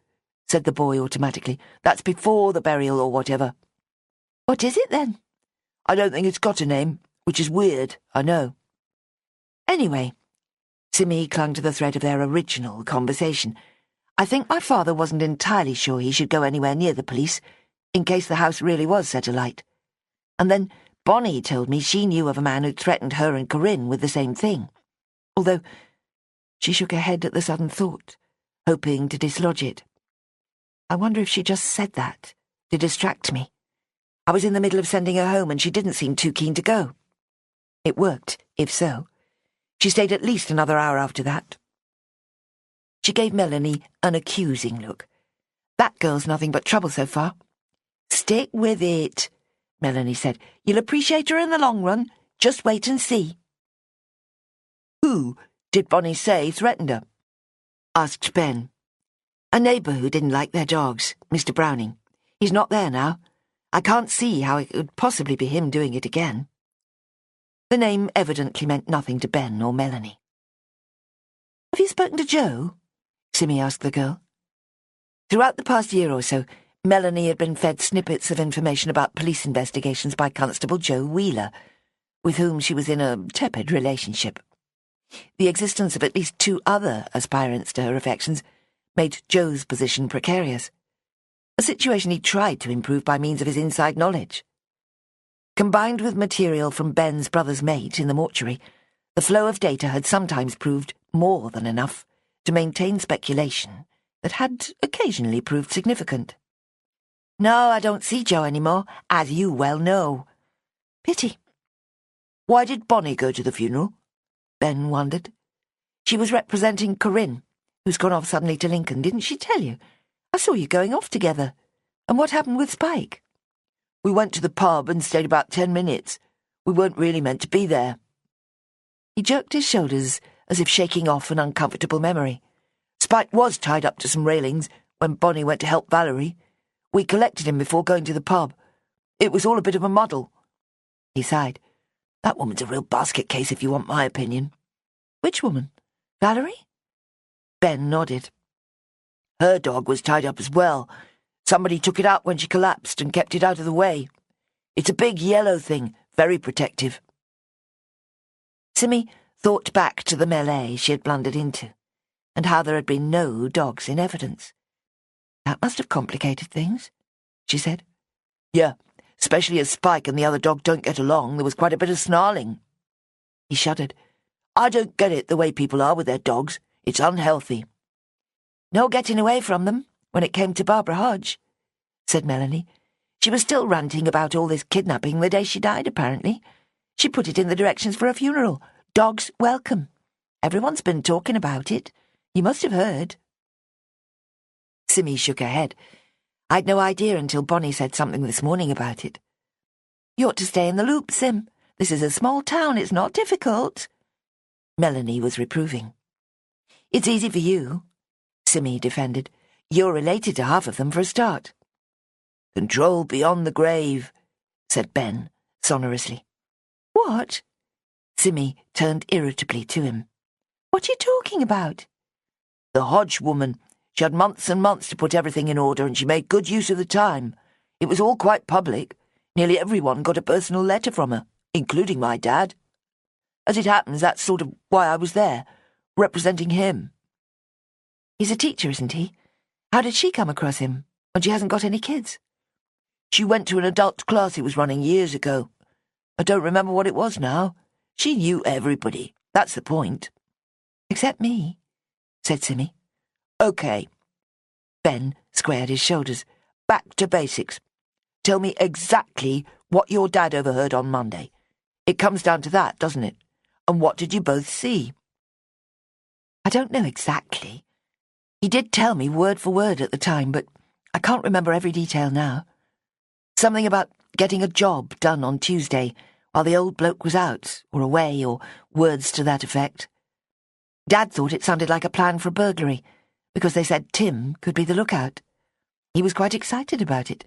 said the boy automatically. That's before the burial or whatever. What is it then? I don't think it's got a name, which is weird, I know. Anyway, Simmy clung to the thread of their original conversation. I think my father wasn't entirely sure he should go anywhere near the police, in case the house really was set alight. And then Bonnie told me she knew of a man who'd threatened her and Corinne with the same thing. Although she shook her head at the sudden thought, hoping to dislodge it. I wonder if she just said that, to distract me. I was in the middle of sending her home and she didn't seem too keen to go. It worked, if so. She stayed at least another hour after that. She gave Melanie an accusing look. That girl's nothing but trouble so far. Stick with it, Melanie said. You'll appreciate her in the long run. Just wait and see. Who did Bonnie say threatened her? Asked Ben. A neighbour who didn't like their dogs, Mr. Browning. He's not there now. I can't see how it could possibly be him doing it again. The name evidently meant nothing to Ben or Melanie. Have you spoken to Joe? Simmy asked the girl. Throughout the past year or so, Melanie had been fed snippets of information about police investigations by Constable Joe Wheeler, with whom she was in a tepid relationship. The existence of at least two other aspirants to her affections made Joe's position precarious, a situation he tried to improve by means of his inside knowledge. Combined with material from Ben's brother's mate in the mortuary, the flow of data had sometimes proved more than enough to maintain speculation that had occasionally proved significant. No, I don't see Joe anymore, as you well know. Pity. Why did Bonnie go to the funeral? Ben wondered. She was representing Corinne, who's gone off suddenly to Lincoln, didn't she tell you? I saw you going off together. And what happened with Spike? We went to the pub and stayed about 10 minutes. We weren't really meant to be there. He jerked his shoulders as if shaking off an uncomfortable memory. Spike was tied up to some railings when Bonnie went to help Valerie. We collected him before going to the pub. It was all a bit of a muddle. He sighed. That woman's a real basket case, if you want my opinion. Which woman? Valerie? Ben nodded. Her dog was tied up as well. Somebody took it out when she collapsed and kept it out of the way. It's a big yellow thing, very protective. Simmy thought back to the melee she had blundered into, and how there had been no dogs in evidence. That must have complicated things, she said. Yeah, especially as Spike and the other dog don't get along. There was quite a bit of snarling. He shuddered. I don't get it, the way people are with their dogs. It's unhealthy. No getting away from them when it came to Barbara Hodge, said Melanie. She was still ranting about all this kidnapping the day she died, apparently. She put it in the directions for a funeral. Dogs welcome. Everyone's been talking about it. You must have heard. Simmy shook her head. I'd no idea until Bonnie said something this morning about it. You ought to stay in the loop, Sim. This is a small town. It's not difficult. Melanie was reproving. It's easy for you, Simmy defended. You're related to half of them for a start. Control beyond the grave, said Ben sonorously. What? Simmy turned irritably to him. What are you talking about? The Hodge woman. She had months and months to put everything in order, and she made good use of the time. It was all quite public. Nearly everyone got a personal letter from her, including my dad. As it happens, that's sort of why I was there, representing him. He's a teacher, isn't he? How did she come across him, when she hasn't got any kids? She went to an adult class he was running years ago. I don't remember what it was now. She knew everybody. That's the point. Except me, said Simmy. OK. Ben squared his shoulders. Back to basics. Tell me exactly what your dad overheard on Monday. It comes down to that, doesn't it? And what did you both see? I don't know exactly. He did tell me word for word at the time, but I can't remember every detail now. Something about getting a job done on Tuesday while the old bloke was out, or away, or words to that effect. Dad thought it sounded like a plan for a burglary, because they said Tim could be the lookout. He was quite excited about it.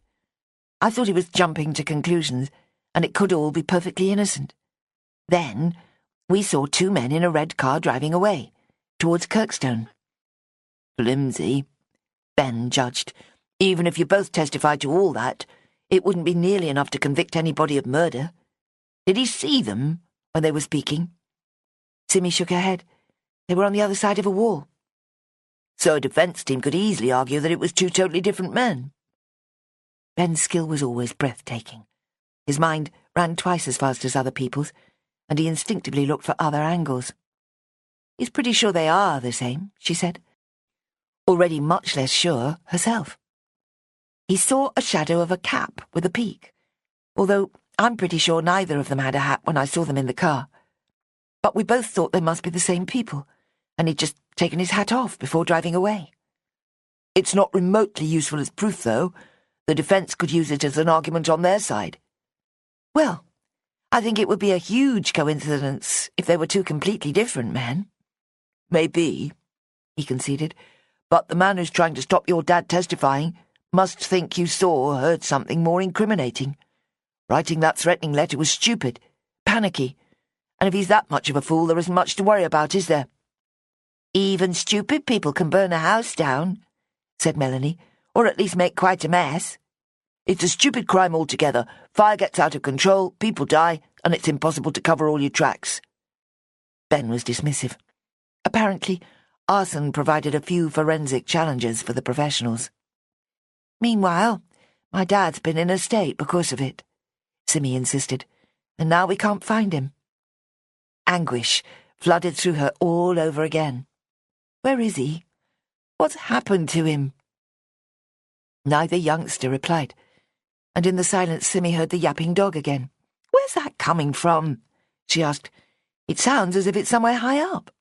I thought he was jumping to conclusions, and it could all be perfectly innocent. Then we saw two men in a red car driving away, towards Kirkstone. Flimsy, Ben judged. Even if you both testified to all that, it wouldn't be nearly enough to convict anybody of murder. Did he see them when they were speaking? Simmy shook her head. They were on the other side of a wall. So a defence team could easily argue that it was two totally different men. Ben's skill was always breathtaking. His mind ran twice as fast as other people's, and he instinctively looked for other angles. He's pretty sure they are the same, she said, already much less sure herself. He saw a shadow of a cap with a peak, although I'm pretty sure neither of them had a hat when I saw them in the car. But we both thought they must be the same people, and he'd just taken his hat off before driving away. It's not remotely useful as proof, though. The defence could use it as an argument on their side. Well, I think it would be a huge coincidence if they were two completely different men. Maybe, he conceded, but the man who's trying to stop your dad testifying must think you saw or heard something more incriminating. Writing that threatening letter was stupid, panicky, and if he's that much of a fool, there isn't much to worry about, is there? Even stupid people can burn a house down, said Melanie, or at least make quite a mess. It's a stupid crime altogether. Fire gets out of control, people die, and it's impossible to cover all your tracks. Ben was dismissive. Apparently, arson provided a few forensic challenges for the professionals. Meanwhile, my dad's been in a state because of it, Simmy insisted, and now we can't find him. Anguish flooded through her all over again. Where is he? What's happened to him? Neither youngster replied, and in the silence Simmy heard the yapping dog again. Where's that coming from? She asked. It sounds as if it's somewhere high up.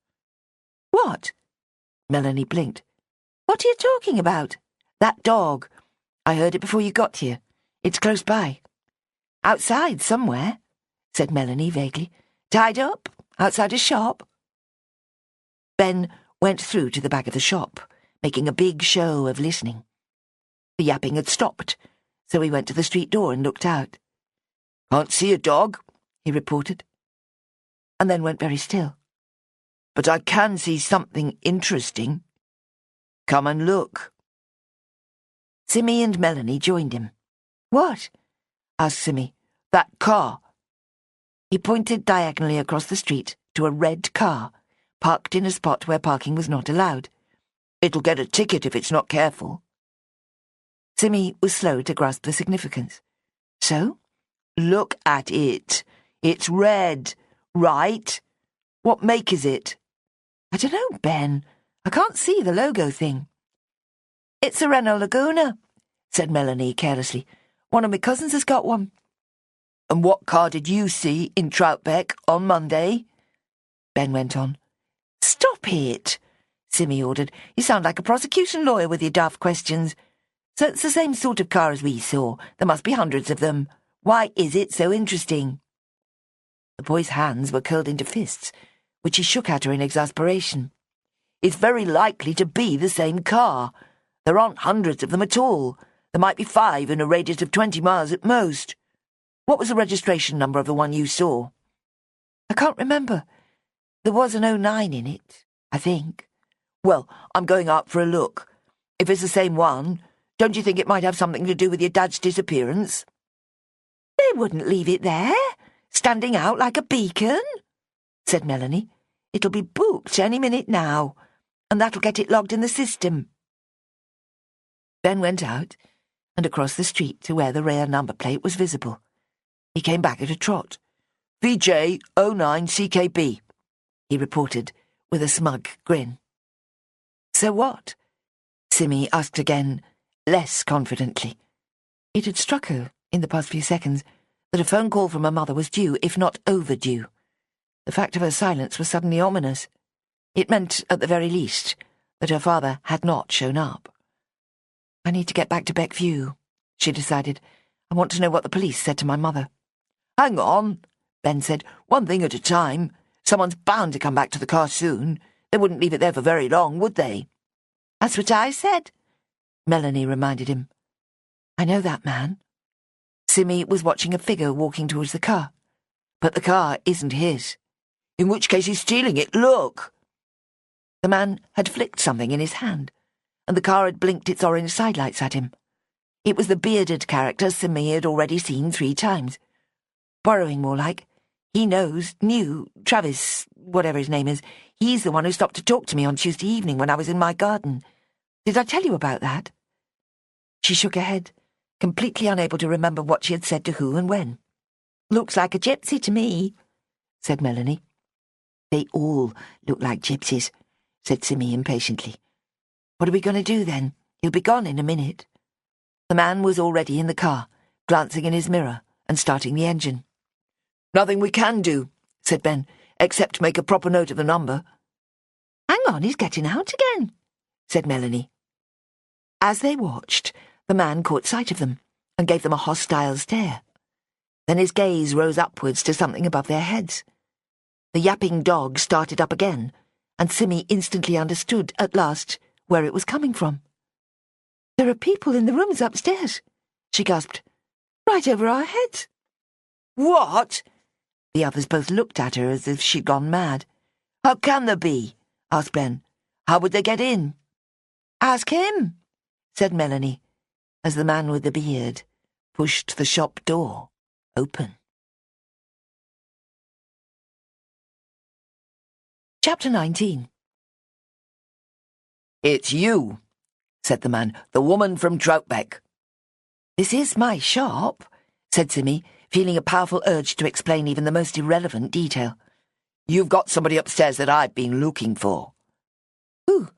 What? Melanie blinked. What are you talking about? That dog. I heard it before you got here. It's close by. Outside somewhere, said Melanie vaguely. Tied up? Outside a shop? Ben went through to the back of the shop, making a big show of listening. The yapping had stopped, so he went to the street door and looked out. Can't see a dog, he reported, and then went very still. But I can see something interesting. Come and look. Simmy and Melanie joined him. What? Asked Simmy. That car. He pointed diagonally across the street to a red car, parked in a spot where parking was not allowed. It'll get a ticket if it's not careful. Simmy was slow to grasp the significance. So? Look at it. It's red, right? What make is it? I don't know, Ben. I can't see the logo thing. It's a Renault Laguna, said Melanie carelessly. One of my cousins has got one. And what car did you see in Troutbeck on Monday? Ben went on. Stop it, Simmy ordered. You sound like a prosecution lawyer with your daft questions. So it's the same sort of car as we saw. There must be hundreds of them. Why is it so interesting? The boy's hands were curled into fists, which he shook at her in exasperation. It's very likely to be the same car. There aren't hundreds of them at all. There might be 5 in a radius of 20 miles at most. What was the registration number of the one you saw? I can't remember. There was an 09 in it, I think. Well, I'm going out for a look. If it's the same one, don't you think it might have something to do with your dad's disappearance? They wouldn't leave it there, standing out like a beacon, said Melanie. It'll be booked any minute now, and that'll get it logged in the system. Ben went out and across the street to where the rear number plate was visible. He came back at a trot. VJ09CKB, he reported with a smug grin. So what? Simi asked again, less confidently. It had struck her, in the past few seconds, that a phone call from her mother was due, if not overdue. The fact of her silence was suddenly ominous. It meant, at the very least, that her father had not shown up. I need to get back to Beckview, she decided. I want to know what the police said to my mother. Hang on, Ben said. One thing at a time. Someone's bound to come back to the car soon. They wouldn't leave it there for very long, would they? That's what I said, Melanie reminded him. I know that man. Simi was watching a figure walking towards the car. But the car isn't his. In which case he's stealing it, look! The man had flicked something in his hand, and the car had blinked its orange sidelights at him. It was the bearded character Simi had already seen 3 times. Borrowing, more like. He knew, Travis, whatever his name is. He's the one who stopped to talk to me on Tuesday evening when I was in my garden. Did I tell you about that? She shook her head, completely unable to remember what she had said to who and when. Looks like a gypsy to me, said Melanie. They all look like gypsies, said Simi impatiently. What are we going to do then? He'll be gone in a minute. The man was already in the car, glancing in his mirror and starting the engine. Nothing we can do, said Ben, except make a proper note of the number. Hang on, he's getting out again, said Melanie. As they watched, the man caught sight of them and gave them a hostile stare. Then his gaze rose upwards to something above their heads. The yapping dog started up again, and Simi instantly understood, at last, where it was coming from. There are people in the rooms upstairs, she gasped. Right over our heads. What? The others both looked at her as if she'd gone mad. How can there be? Asked Ben. How would they get in? Ask him, said Melanie, as the man with the beard pushed the shop door open. Chapter 19. It's you, said the man, the woman from Troutbeck. This is my shop, said Simi, feeling a powerful urge to explain even the most irrelevant detail. You've got somebody upstairs that I've been looking for. Who?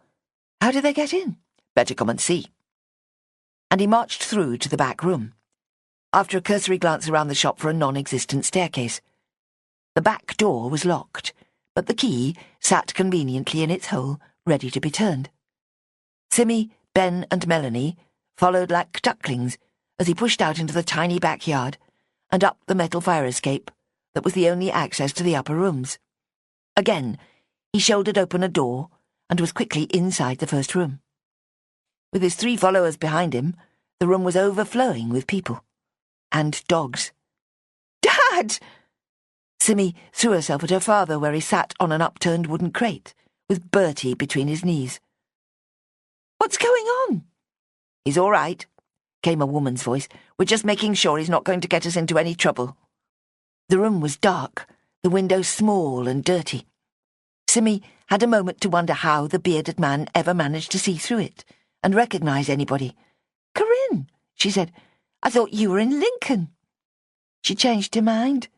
How did they get in? Better come and see. And he marched through to the back room, after a cursory glance around the shop for a non-existent staircase. The back door was locked, but the key sat conveniently in its hole, ready to be turned. Simi, Ben and Melanie followed like ducklings as he pushed out into the tiny backyard and up the metal fire escape that was the only access to the upper rooms. Again, he shouldered open a door and was quickly inside the first room. With his 3 followers behind him, the room was overflowing with people. And dogs. Dad! Simi threw herself at her father where he sat on an upturned wooden crate, with Bertie between his knees. What's going on? He's all right, came a woman's voice. We're just making sure he's not going to get us into any trouble. The room was dark, the window small and dirty. Simi had a moment to wonder how the bearded man ever managed to see through it and recognise anybody. Corinne, she said, I thought you were in Lincoln. She changed her mind,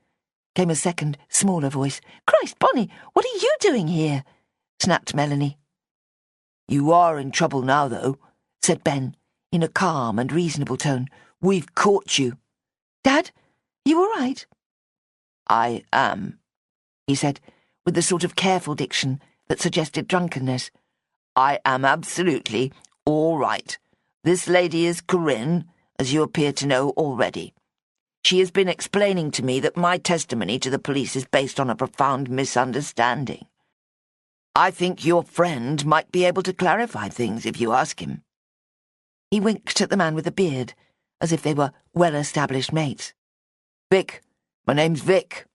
came a second, smaller voice. Christ, Bonnie, what are you doing here? Snapped Melanie. You are in trouble now, though, said Ben, in a calm and reasonable tone. We've caught you. Dad, you all right? I am, he said, with the sort of careful diction that suggested drunkenness. I am absolutely all right. This lady is Corinne, as you appear to know already. She has been explaining to me that my testimony to the police is based on a profound misunderstanding. I think your friend might be able to clarify things if you ask him. He winked at the man with the beard, as if they were well-established mates. Vic, my name's Vic,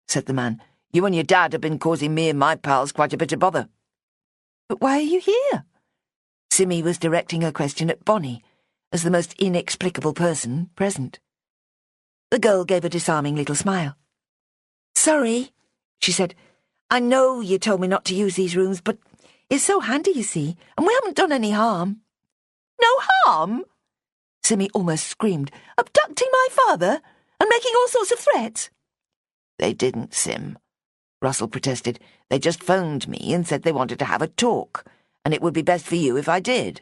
said the man. You and your dad have been causing me and my pals quite a bit of bother. But why are you here? Simmy was directing her question at Bonnie, as the most inexplicable person present. The girl gave a disarming little smile. Sorry, she said. I know you told me not to use these rooms, but it's so handy, you see, and we haven't done any harm. No harm? Simmy almost screamed. Abducting my father and making all sorts of threats? They didn't, Sim, Russell protested. They just phoned me and said they wanted to have a talk, and it would be best for you if I did.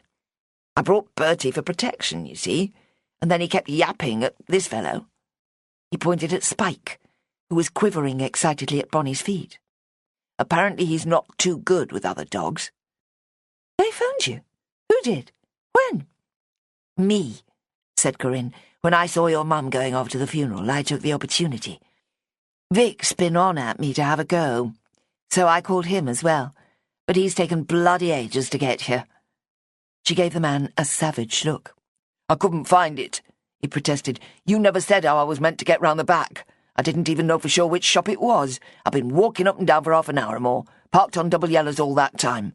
I brought Bertie for protection, you see, and then he kept yapping at this fellow. He pointed at Spike, who was quivering excitedly at Bonnie's feet. Apparently he's not too good with other dogs. They phoned you? Who did? When? Me, said Corinne. When I saw your mum going off to the funeral, I took the opportunity. Vic's been on at me to have a go, so I called him as well, but he's taken bloody ages to get here. She gave the man a savage look. I couldn't find it, he protested. You never said how I was meant to get round the back. I didn't even know for sure which shop it was. I've been walking up and down for half an hour or more, parked on double yellows all that time.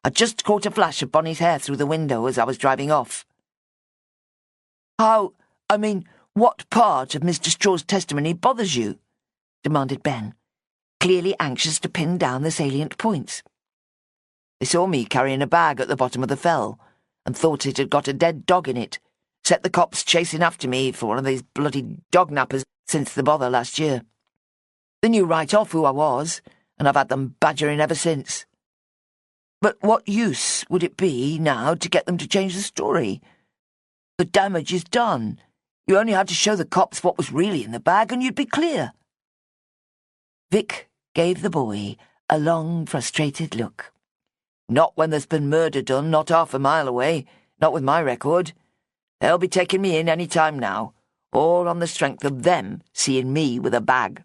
I just caught a flash of Bonnie's hair through the window as I was driving off. What part of Mr. Straw's testimony bothers you? Demanded Ben, clearly anxious to pin down the salient points. They saw me carrying a bag at the bottom of the fell and thought it had got a dead dog in it. Set the cops chasing after me for one of these bloody dog nappers since the bother last year. They knew right off who I was, and I've had them badgering ever since. But what use would it be now to get them to change the story? The damage is done. You only had to show the cops what was really in the bag and you'd be clear. Vic gave the boy a long, frustrated look. Not when there's been murder done, not half a mile away, not with my record. They'll be taking me in any time now, all on the strength of them seeing me with a bag.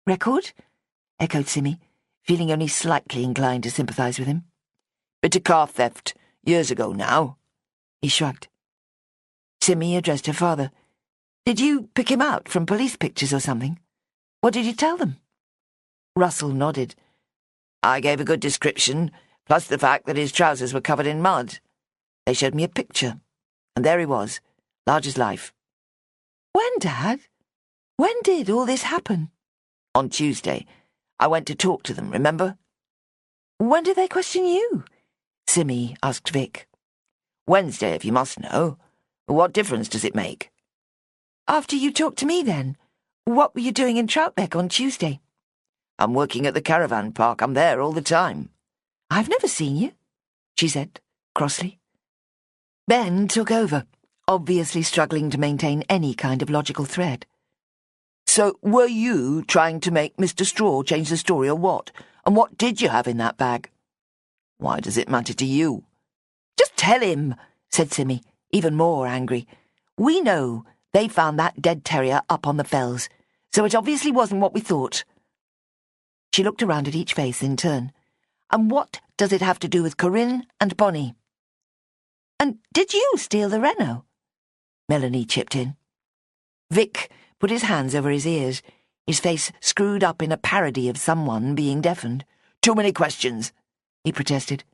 Record? Echoed Simmy, feeling only slightly inclined to sympathise with him. Bit of car theft, years ago now. He shrugged. Simmy addressed her father. Did you pick him out from police pictures or something? What did you tell them? Russell nodded. I gave a good description, plus the fact that his trousers were covered in mud. They showed me a picture, and there he was, large as life. When, Dad? When did all this happen? On Tuesday. I went to talk to them, remember? When did they question you? Simmy asked Vic. Wednesday, if you must know. What difference does it make? After you talked to me, then. What were you doing in Troutbeck on Tuesday? I'm working at the caravan park. I'm there all the time. I've never seen you, she said, crossly. Ben took over, obviously struggling to maintain any kind of logical thread. So were you trying to make Mr. Straw change the story or what? And what did you have in that bag? Why does it matter to you? Just tell him, said Simmy, even more angry. We know they found that dead terrier up on the fells, so it obviously wasn't what we thought. She looked around at each face in turn. And what does it have to do with Corinne and Bonnie? And did you steal the Renault? Melanie chipped in. Vic put his hands over his ears, his face screwed up in a parody of someone being deafened. Too many questions, he protested.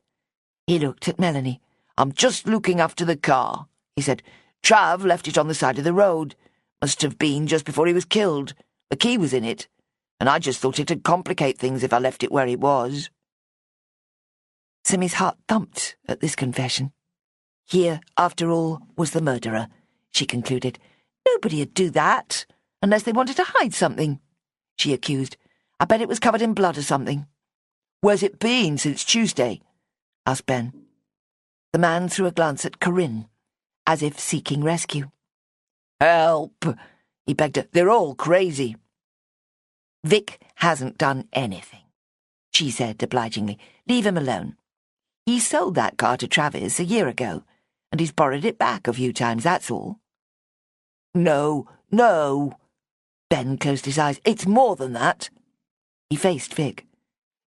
He looked at Melanie. I'm just looking after the car, he said. Trav left it on the side of the road. Must have been just before he was killed. The key was in it, and I just thought it'd complicate things if I left it where it was. Simmy's heart thumped at this confession. Here, after all, was the murderer, she concluded. Nobody'd do that, unless they wanted to hide something, she accused. I bet it was covered in blood or something. Where's it been since Tuesday? Asked Ben. The man threw a glance at Corinne, as if seeking rescue. Help, he begged her. They're all crazy. Vic hasn't done anything, she said obligingly. Leave him alone. He sold that car to Travis a year ago, and he's borrowed it back a few times, that's all. No. Ben closed his eyes. It's more than that. He faced Vic.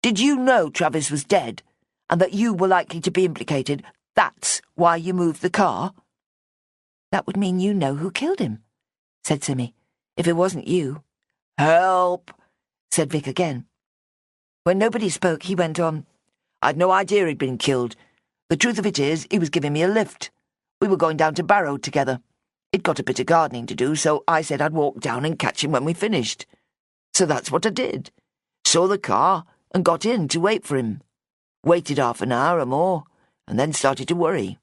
Did you know Travis was dead, and that you were likely to be implicated? That's why you moved the car? That would mean you know who killed him, said Simmy. If it wasn't you. Help, said Vic again. When nobody spoke, he went on. I'd no idea he'd been killed. The truth of it is, he was giving me a lift. We were going down to Barrow together. He'd got a bit of gardening to do, so I said I'd walk down and catch him when we finished. So that's what I did. Saw the car and got in to wait for him. Waited half an hour or more, and then started to worry.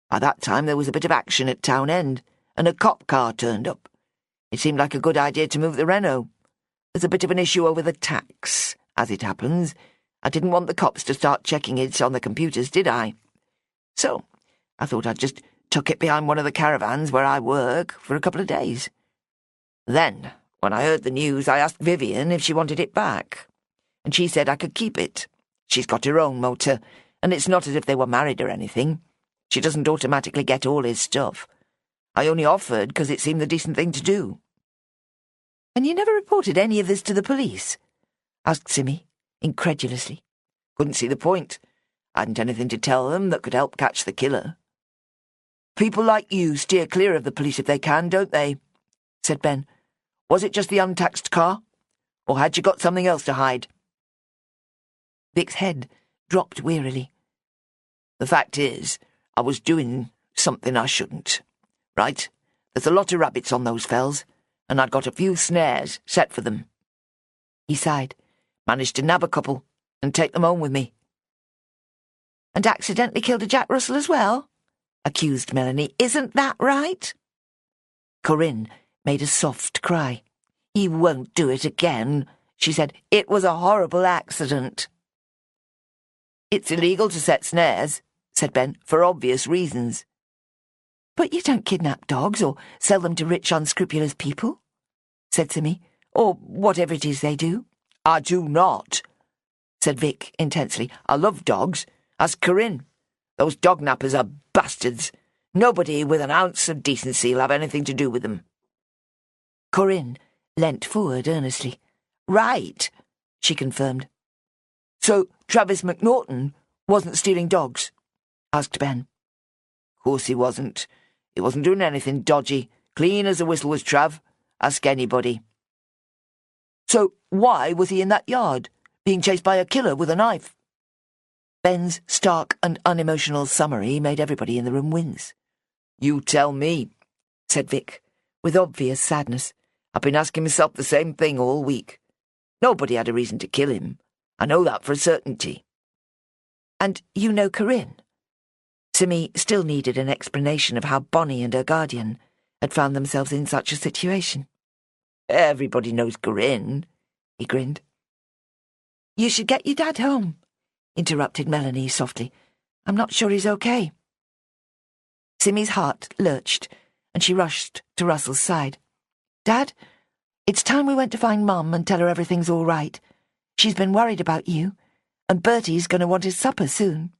By that time there was a bit of action at Town End, and a cop car turned up. It seemed like a good idea to move the Renault. There's a bit of an issue over the tax, as it happens. I didn't want the cops to start checking it on the computers, did I? So I thought I'd just tuck it behind one of the caravans where I work for a couple of days. Then, when I heard the news, I asked Vivian if she wanted it back, and she said I could keep it. She's got her own motor, and it's not as if they were married or anything. She doesn't automatically get all his stuff. I only offered because it seemed the decent thing to do. And you never reported any of this to the police? Asked Simmy, incredulously. Couldn't see the point. I hadn't anything to tell them that could help catch the killer. People like you steer clear of the police if they can, don't they? Said Ben. Was it just the untaxed car? Or had you got something else to hide? Vic's head dropped wearily. The fact is, I was doing something I shouldn't. Right? There's a lot of rabbits on those fells, and I'd got a few snares set for them. He sighed. Managed to nab a couple and take them home with me. And accidentally killed a Jack Russell as well? Accused Melanie. Isn't that right? Corinne made a soft cry. He won't do it again, she said. It was a horrible accident. It's illegal to set snares, said Ben, for obvious reasons. But you don't kidnap dogs or sell them to rich, unscrupulous people, said Simmy, or whatever it is they do. I do not, said Vic intensely. I love dogs. Ask Corinne. Those dog nappers are bastards. Nobody with an ounce of decency will have anything to do with them. Corinne leant forward earnestly. Right, she confirmed. So Travis McNaughton wasn't stealing dogs? Asked Ben. Of course he wasn't. He wasn't doing anything dodgy. Clean as a whistle was Trav. Ask anybody. So why was he in that yard, being chased by a killer with a knife? Ben's stark and unemotional summary made everybody in the room wince. You tell me, said Vic, with obvious sadness. I've been asking myself the same thing all week. Nobody had a reason to kill him. I know that for a certainty. And you know Corinne? Simmy still needed an explanation of how Bonnie and her guardian had found themselves in such a situation. Everybody knows Corinne, he grinned. You should get your dad home, interrupted Melanie softly. I'm not sure he's okay. Simmy's heart lurched, and she rushed to Russell's side. Dad, it's time we went to find Mum and tell her everything's all right. She's been worried about you, and Bertie's going to want his supper soon.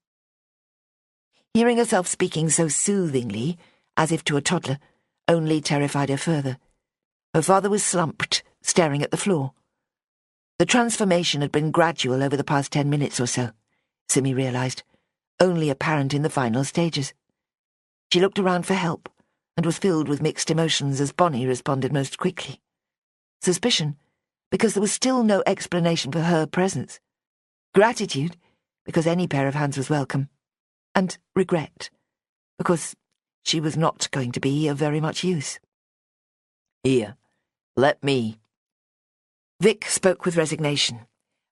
Hearing herself speaking so soothingly, as if to a toddler, only terrified her further. Her father was slumped, staring at the floor. The transformation had been gradual over the past 10 minutes or so, Simmy realised, only apparent in the final stages. She looked around for help, and was filled with mixed emotions as Bonnie responded most quickly. Suspicion, because there was still no explanation for her presence. Gratitude, because any pair of hands was welcome. And regret, because she was not going to be of very much use. Here, let me. Vic spoke with resignation,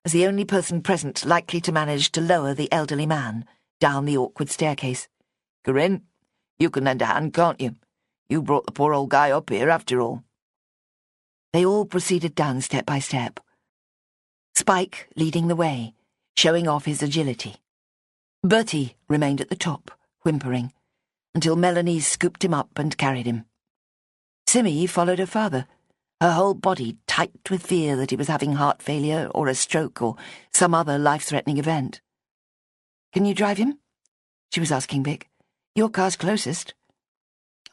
as the only person present likely to manage to lower the elderly man down the awkward staircase. Corinne, you can lend a hand, can't you? You brought the poor old guy up here, after all. They all proceeded down step by step. Spike leading the way, showing off his agility. Bertie remained at the top, whimpering, until Melanie scooped him up and carried him. Simmy followed her father, her whole body tight with fear that he was having heart failure or a stroke or some other life-threatening event. Can you drive him? She was asking Vic. Your car's closest.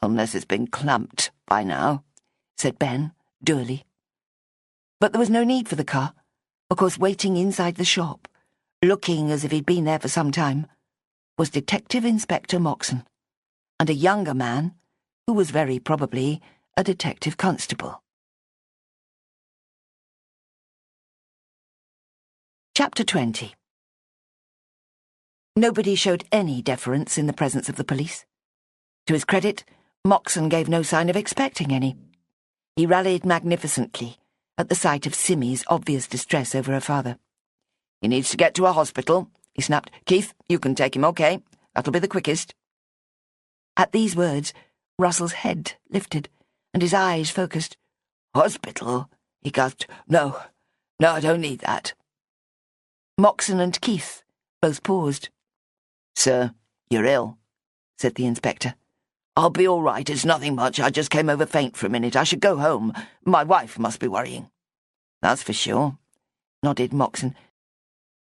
Unless it's been clamped by now, said Ben, dourly. But there was no need for the car, because waiting inside the shop, looking as if he'd been there for some time, was Detective Inspector Moxon, and a younger man who was very probably a detective constable. Chapter 20. Nobody showed any deference in the presence of the police. To his credit, Moxon gave no sign of expecting any. He rallied magnificently at the sight of Simmy's obvious distress over her father. "He needs to get to a hospital," he snapped. "Keith, you can take him, okay? That'll be the quickest." At these words, Russell's head lifted and his eyes focused. "Hospital?" he gasped. No, I don't need that." Moxon and Keith both paused. "Sir, you're ill," said the inspector. "I'll be all right. It's nothing much. I just came over faint for a minute. I should go home. My wife must be worrying." "That's for sure," nodded Moxon.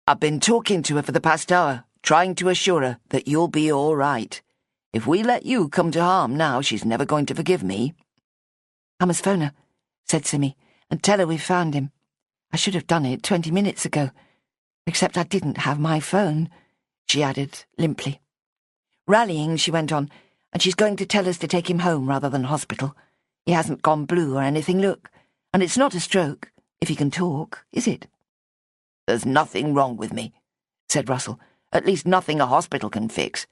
"I've been talking to her for the past hour, trying to assure her that you'll be all right. If we let you come to harm now, she's never going to forgive me." "I must phone her," said Simmy, "and tell her we've found him. I should have done it 20 minutes ago, except I didn't have my phone," she added limply. Rallying, she went on, "And she's going to tell us to take him home rather than hospital. He hasn't gone blue or anything, look. And it's not a stroke, if he can talk, is it?" "There's nothing wrong with me," said Russell. "At least nothing a hospital can fix.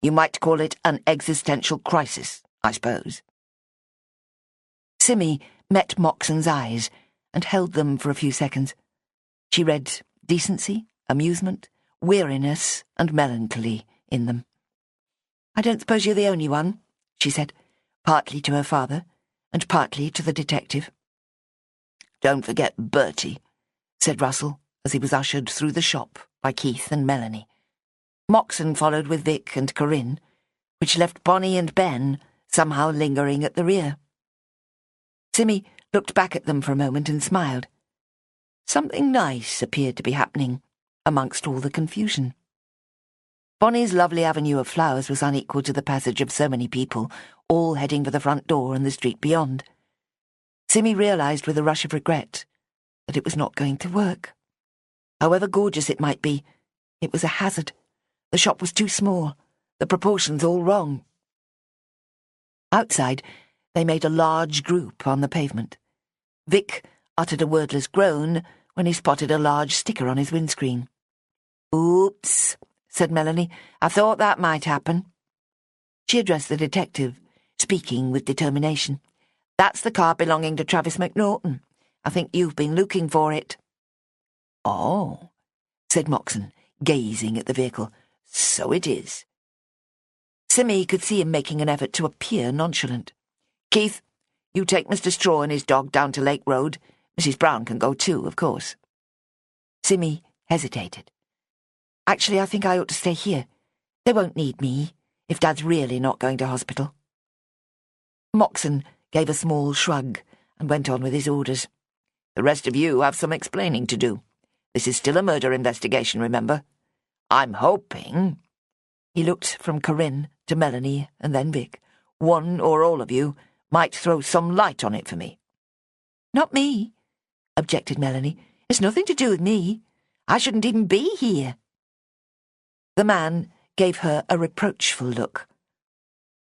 You might call it an existential crisis, I suppose." Simmy met Moxon's eyes and held them for a few seconds. She read decency, amusement, weariness, and melancholy in them. "I don't suppose you're the only one," she said, partly to her father and partly to the detective. "Don't forget Bertie," said Russell as he was ushered through the shop by Keith and Melanie. Moxon followed with Vic and Corinne, which left Bonnie and Ben somehow lingering at the rear. Simmy looked back at them for a moment and smiled. Something nice appeared to be happening amongst all the confusion. Bonnie's lovely avenue of flowers was unequal to the passage of so many people, all heading for the front door and the street beyond. Simmy realised with a rush of regret that it was not going to work. However gorgeous it might be, it was a hazard. The shop was too small, the proportions all wrong. Outside, they made a large group on the pavement. Vic uttered a wordless groan when he spotted a large sticker on his windscreen. "Oops," said Melanie. "I thought that might happen." She addressed the detective, speaking with determination. "That's the car belonging to Travis McNaughton. I think you've been looking for it." "Oh," said Moxon, gazing at the vehicle. "So it is." Simmy could see him making an effort to appear nonchalant. "Keith, you take Mr. Straw and his dog down to Lake Road. Mrs. Brown can go too, of course." Simmy hesitated. "Actually, I think I ought to stay here. They won't need me, if Dad's really not going to hospital." Moxon gave a small shrug and went on with his orders. "The rest of you have some explaining to do. This is still a murder investigation, remember? I'm hoping—" He looked from Corinne to Melanie and then Vic. "One or all of you might throw some light on it for me." "Not me," objected Melanie. "It's nothing to do with me. I shouldn't even be here." The man gave her a reproachful look.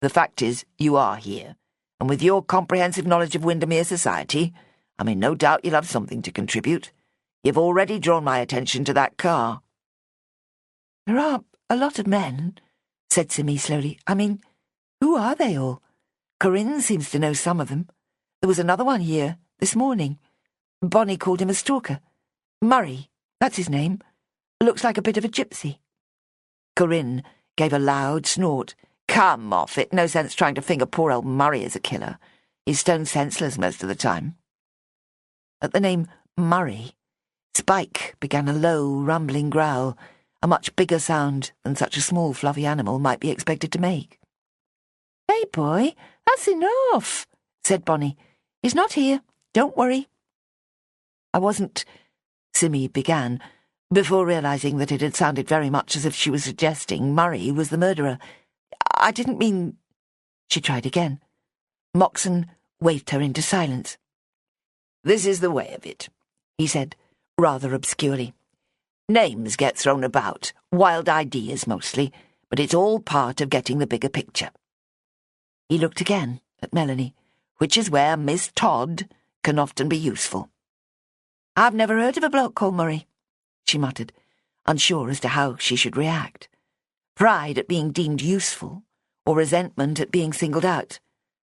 "The fact is, you are here, and with your comprehensive knowledge of Windermere society, I mean, no doubt you'll have something to contribute. You've already drawn my attention to that car." "There are a lot of men," said Simmy slowly. "I mean, who are they all? Corinne seems to know some of them. There was another one here this morning. Bonnie called him a stalker. Murray, that's his name. Looks like a bit of a gypsy." Corinne gave a loud snort. "Come off it. No sense trying to finger poor old Murray as a killer. He's stone senseless most of the time." At the name Murray, Spike began a low, rumbling growl, a much bigger sound than such a small, fluffy animal might be expected to make. "Hey, boy, that's enough," said Bonnie. "He's not here. Don't worry." "I wasn't—" Simmy began, before realising that it had sounded very much as if she was suggesting Murray was the murderer. "I didn't mean—" She tried again. Moxon waved her into silence. "This is the way of it," he said, rather obscurely. "Names get thrown about, wild ideas mostly, but it's all part of getting the bigger picture." He looked again at Melanie. "Which is where Miss Todd can often be useful." "I've never heard of a bloke called Murray," she muttered, unsure as to how she should react. Pride at being deemed useful, or resentment at being singled out.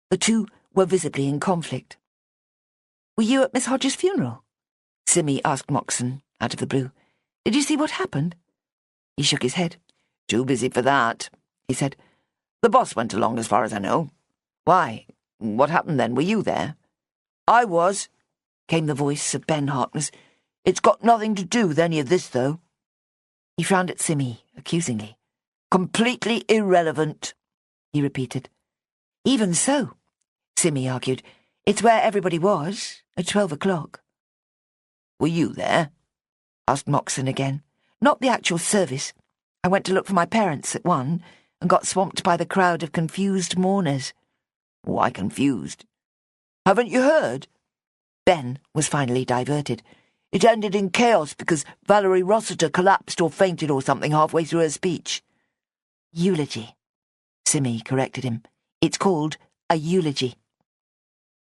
The two were visibly in conflict. "Were you at Miss Hodges' funeral?" Simmy asked Moxon, out of the blue. "Did you see what happened?" He shook his head. "Too busy for that," he said. "The boss went along as far as I know. Why? What happened then? Were you there?" "I was," came the voice of Ben Harkness. "It's got nothing to do with any of this, though." He frowned at Simmy, accusingly. "Completely irrelevant," he repeated. "Even so," Simmy argued, "it's where everybody was, at 12 o'clock. "Were you there?" asked Moxon again. "Not the actual service. I went to look for my parents at 1 and got swamped by the crowd of confused mourners." "Why confused?" "Haven't you heard?" Ben was finally diverted. "It ended in chaos because Valerie Rossiter collapsed or fainted or something halfway through her speech." "Eulogy," Simmy corrected him. "It's called a eulogy."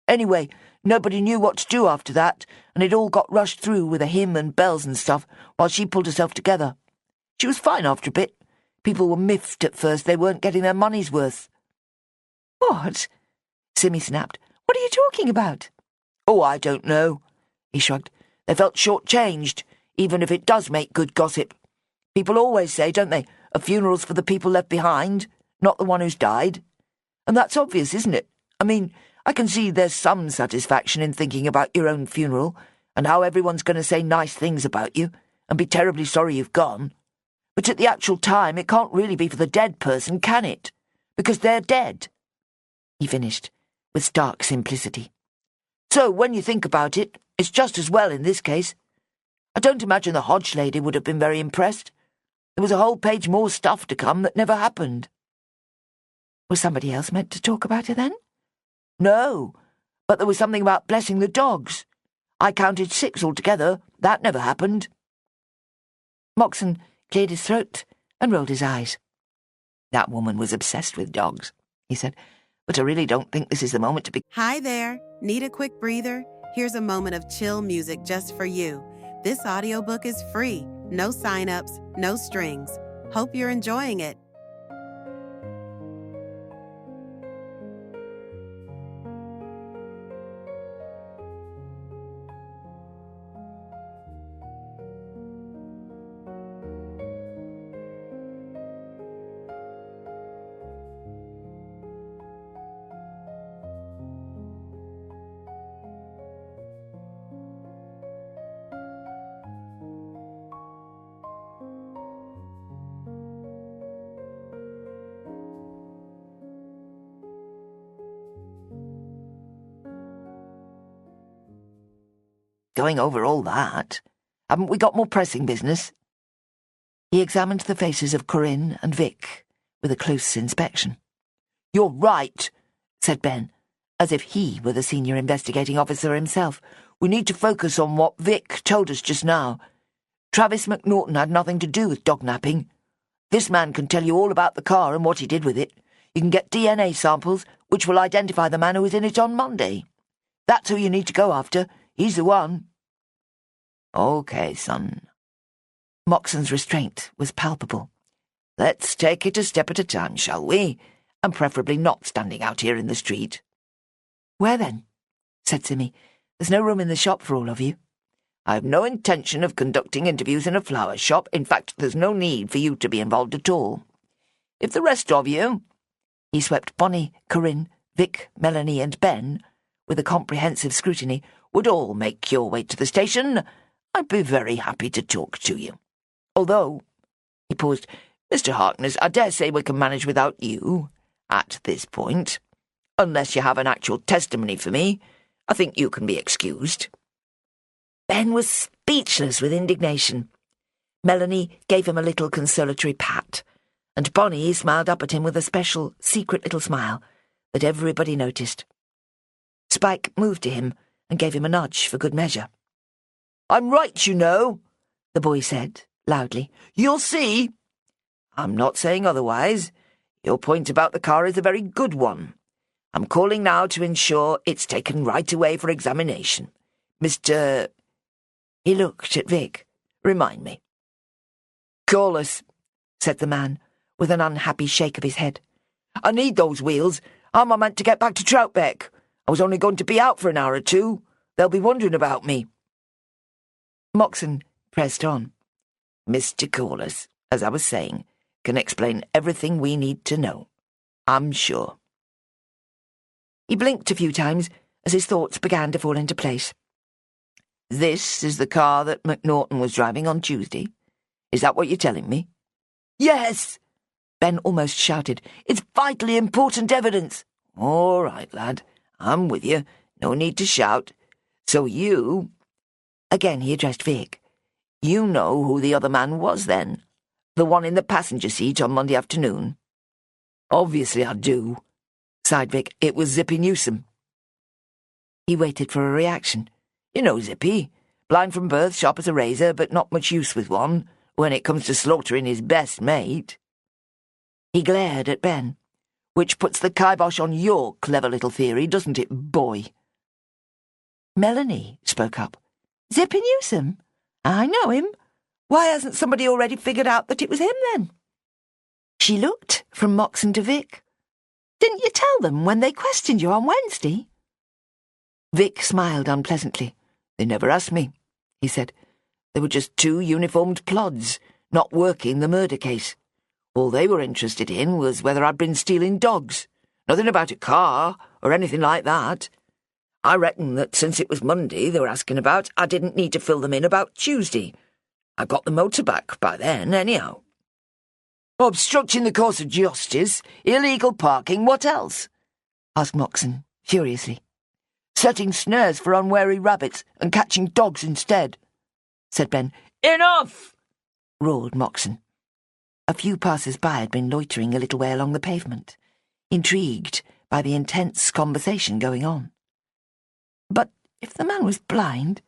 "Anyway, nobody knew what to do after that, and it all got rushed through with a hymn and bells and stuff while she pulled herself together. She was fine after a bit. People were miffed at first they weren't getting their money's worth." "What?" Simmy snapped. "What are you talking about?" "Oh, I don't know," he shrugged. "They felt short-changed, even if it does make good gossip. People always say, don't they, a funeral's for the people left behind, not the one who's died. And that's obvious, isn't it? I mean, I can see there's some satisfaction in thinking about your own funeral and how everyone's going to say nice things about you and be terribly sorry you've gone. But at the actual time, it can't really be for the dead person, can it? Because they're dead," he finished, with stark simplicity. "So, when you think about it, it's just as well in this case. I don't imagine the Hodge lady would have been very impressed. There was a whole page more stuff to come that never happened." "Was somebody else meant to talk about it then?" "No, but there was something about blessing the dogs. I counted 6 altogether. That never happened." Moxon cleared his throat and rolled his eyes. "That woman was obsessed with dogs," he said, "but I really don't think this is the moment to be—" Hi there. Need a quick breather? Here's a moment of chill music just for you. This audiobook is free. No sign-ups, no strings. Hope you're enjoying it. "Going over all that. Haven't we got more pressing business?" He examined the faces of Corinne and Vic with a close inspection. "You're right," said Ben, as if he were the senior investigating officer himself. "We need to focus on what Vic told us just now. Travis McNaughton had nothing to do with dog-napping. This man can tell you all about the car and what he did with it. You can get DNA samples, which will identify the man who was in it on Monday. That's who you need to go after. He's the one." "Okay, son." Moxon's restraint was palpable. "Let's take it a step at a time, shall we? And preferably not standing out here in the street." "Where then?" said Simmy. "There's no room in the shop for all of you." "I have no intention of conducting interviews in a flower shop. In fact, there's no need for you to be involved at all. If the rest of you—" He swept Bonnie, Corinne, Vic, Melanie, and Ben with a comprehensive scrutiny. "would all make your way to the station, I'd be very happy to talk to you. Although," he paused, "Mr. Harkness, I dare say we can manage without you, at this point. Unless you have an actual testimony for me, I think you can be excused." Ben was speechless with indignation. Melanie gave him a little consolatory pat, and Bonnie smiled up at him with a special, secret little smile that everybody noticed. Spike moved to him and gave him a nudge for good measure. "I'm right, you know," the boy said, loudly. "You'll see." "I'm not saying otherwise. Your point about the car is a very good one. I'm calling now to ensure it's taken right away for examination. Mr. He looked at Vic. "Remind me." "Call us," said the man, with an unhappy shake of his head. "I need those wheels. How am I meant to get back to Troutbeck? I was only going to be out for an hour or two. They'll be wondering about me." Moxon pressed on. "Mr. Corliss, as I was saying, can explain everything we need to know. I'm sure." He blinked a few times as his thoughts began to fall into place. "This is the car that McNaughton was driving on Tuesday? Is that what you're telling me?" "Yes!" Ben almost shouted. "It's vitally important evidence." "All right, lad. I'm with you. No need to shout. So you—" Again he addressed Vic. "You know who the other man was, then? The one in the passenger seat on Monday afternoon?" "Obviously I do," sighed Vic. "It was Zippy Newsom." He waited for a reaction. "You know Zippy. Blind from birth, sharp as a razor, but not much use with one, when it comes to slaughtering his best mate." He glared at Ben. "Which puts the kibosh on your clever little theory, doesn't it, boy?" Melanie spoke up. "Zippy Newsom? I know him. Why hasn't somebody already figured out that it was him, then?" She looked from Moxon to Vic. "Didn't you tell them when they questioned you on Wednesday?" Vic smiled unpleasantly. "They never asked me," he said. "They were just two uniformed plods, not working the murder case. All they were interested in was whether I'd been stealing dogs. Nothing about a car or anything like that. I reckon that since it was Monday they were asking about, I didn't need to fill them in about Tuesday. I got the motor back by then, anyhow." "Obstructing the course of justice, illegal parking, what else?" asked Moxon, furiously. "Setting snares for unwary rabbits and catching dogs instead," said Ben. "Enough!" roared Moxon. A few passers-by had been loitering a little way along the pavement, intrigued by the intense conversation going on. But if the man was blind,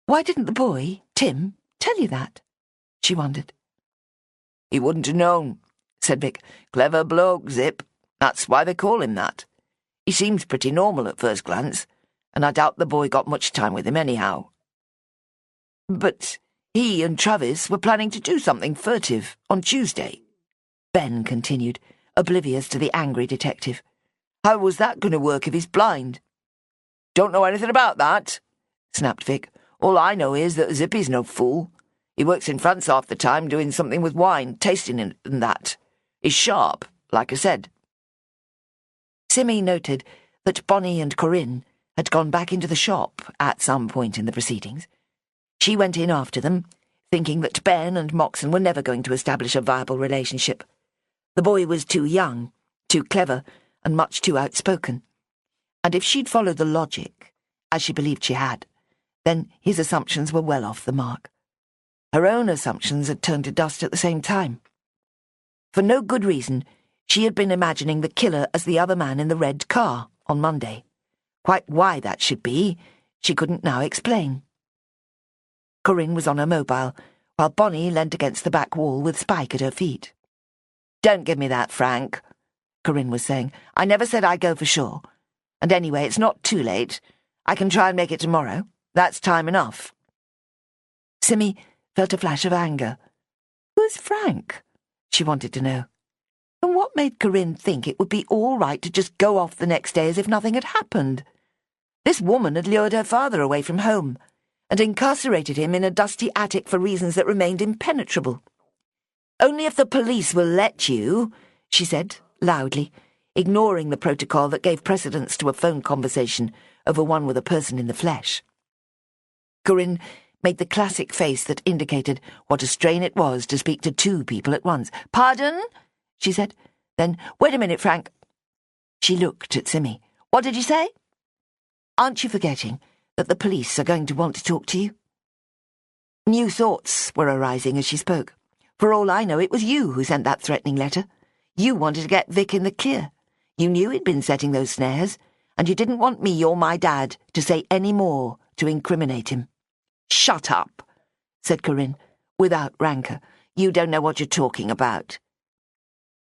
why didn't the boy, Tim, tell you that? She wondered. "He wouldn't have known," said Vic. "Clever bloke, Zip. That's why they call him that. He seems pretty normal at first glance, and I doubt the boy got much time with him anyhow." "But he and Travis were planning to do something furtive on Tuesday," Ben continued, oblivious to the angry detective. "How was that going to work if he's blind?" "Don't know anything about that," snapped Vic. "All I know is that Zippy's no fool. He works in France half the time doing something with wine, tasting it and that. He's sharp, like I said." Simmy noted that Bonnie and Corinne had gone back into the shop at some point in the proceedings. She went in after them, thinking that Ben and Moxon were never going to establish a viable relationship. The boy was too young, too clever, and much too outspoken. And if she'd followed the logic, as she believed she had, then his assumptions were well off the mark. Her own assumptions had turned to dust at the same time. For no good reason, she had been imagining the killer as the other man in the red car on Monday. Quite why that should be, she couldn't now explain. Corinne was on her mobile, while Bonnie leant against the back wall with Spike at her feet. "Don't give me that, Frank," Corinne was saying. "I never said I'd go for sure. And anyway, it's not too late. I can try and make it tomorrow. That's time enough." Simmy felt a flash of anger. Who's Frank? She wanted to know. And what made Corinne think it would be all right to just go off the next day as if nothing had happened? This woman had lured her father away from home and incarcerated him in a dusty attic for reasons that remained impenetrable. "Only if the police will let you," she said, loudly, ignoring the protocol that gave precedence to a phone conversation over one with a person in the flesh. Corinne made the classic face that indicated what a strain it was to speak to two people at once. "Pardon?" she said. Then, "Wait a minute, Frank." She looked at Simmy. "What did you say?" "Aren't you forgetting that the police are going to want to talk to you?" New thoughts were arising as she spoke. For all I know, it was you who sent that threatening letter. You wanted to get Vic in the clear. You knew he'd been setting those snares, and you didn't want me or my dad to say any more to incriminate him. "Shut up," said Corinne, without rancour. "You don't know what you're talking about."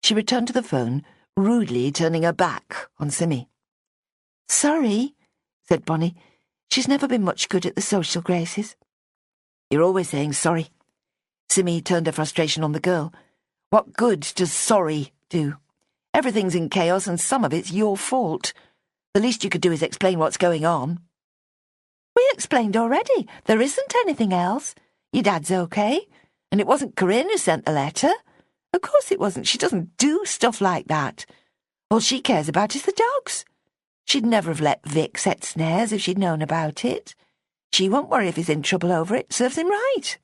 She returned to the phone, rudely turning her back on Simmy. "Sorry," said Bonnie. "She's never been much good at the social graces." "You're always saying sorry." Simmy turned her frustration on the girl. What good does sorry do? Everything's in chaos and some of it's your fault. The least you could do is explain what's going on. We explained already. There isn't anything else. Your dad's okay. And it wasn't Corinne who sent the letter. Of course it wasn't. She doesn't do stuff like that. All she cares about is the dogs. She'd never have let Vic set snares if she'd known about it. She won't worry if he's in trouble over it. Serves him right.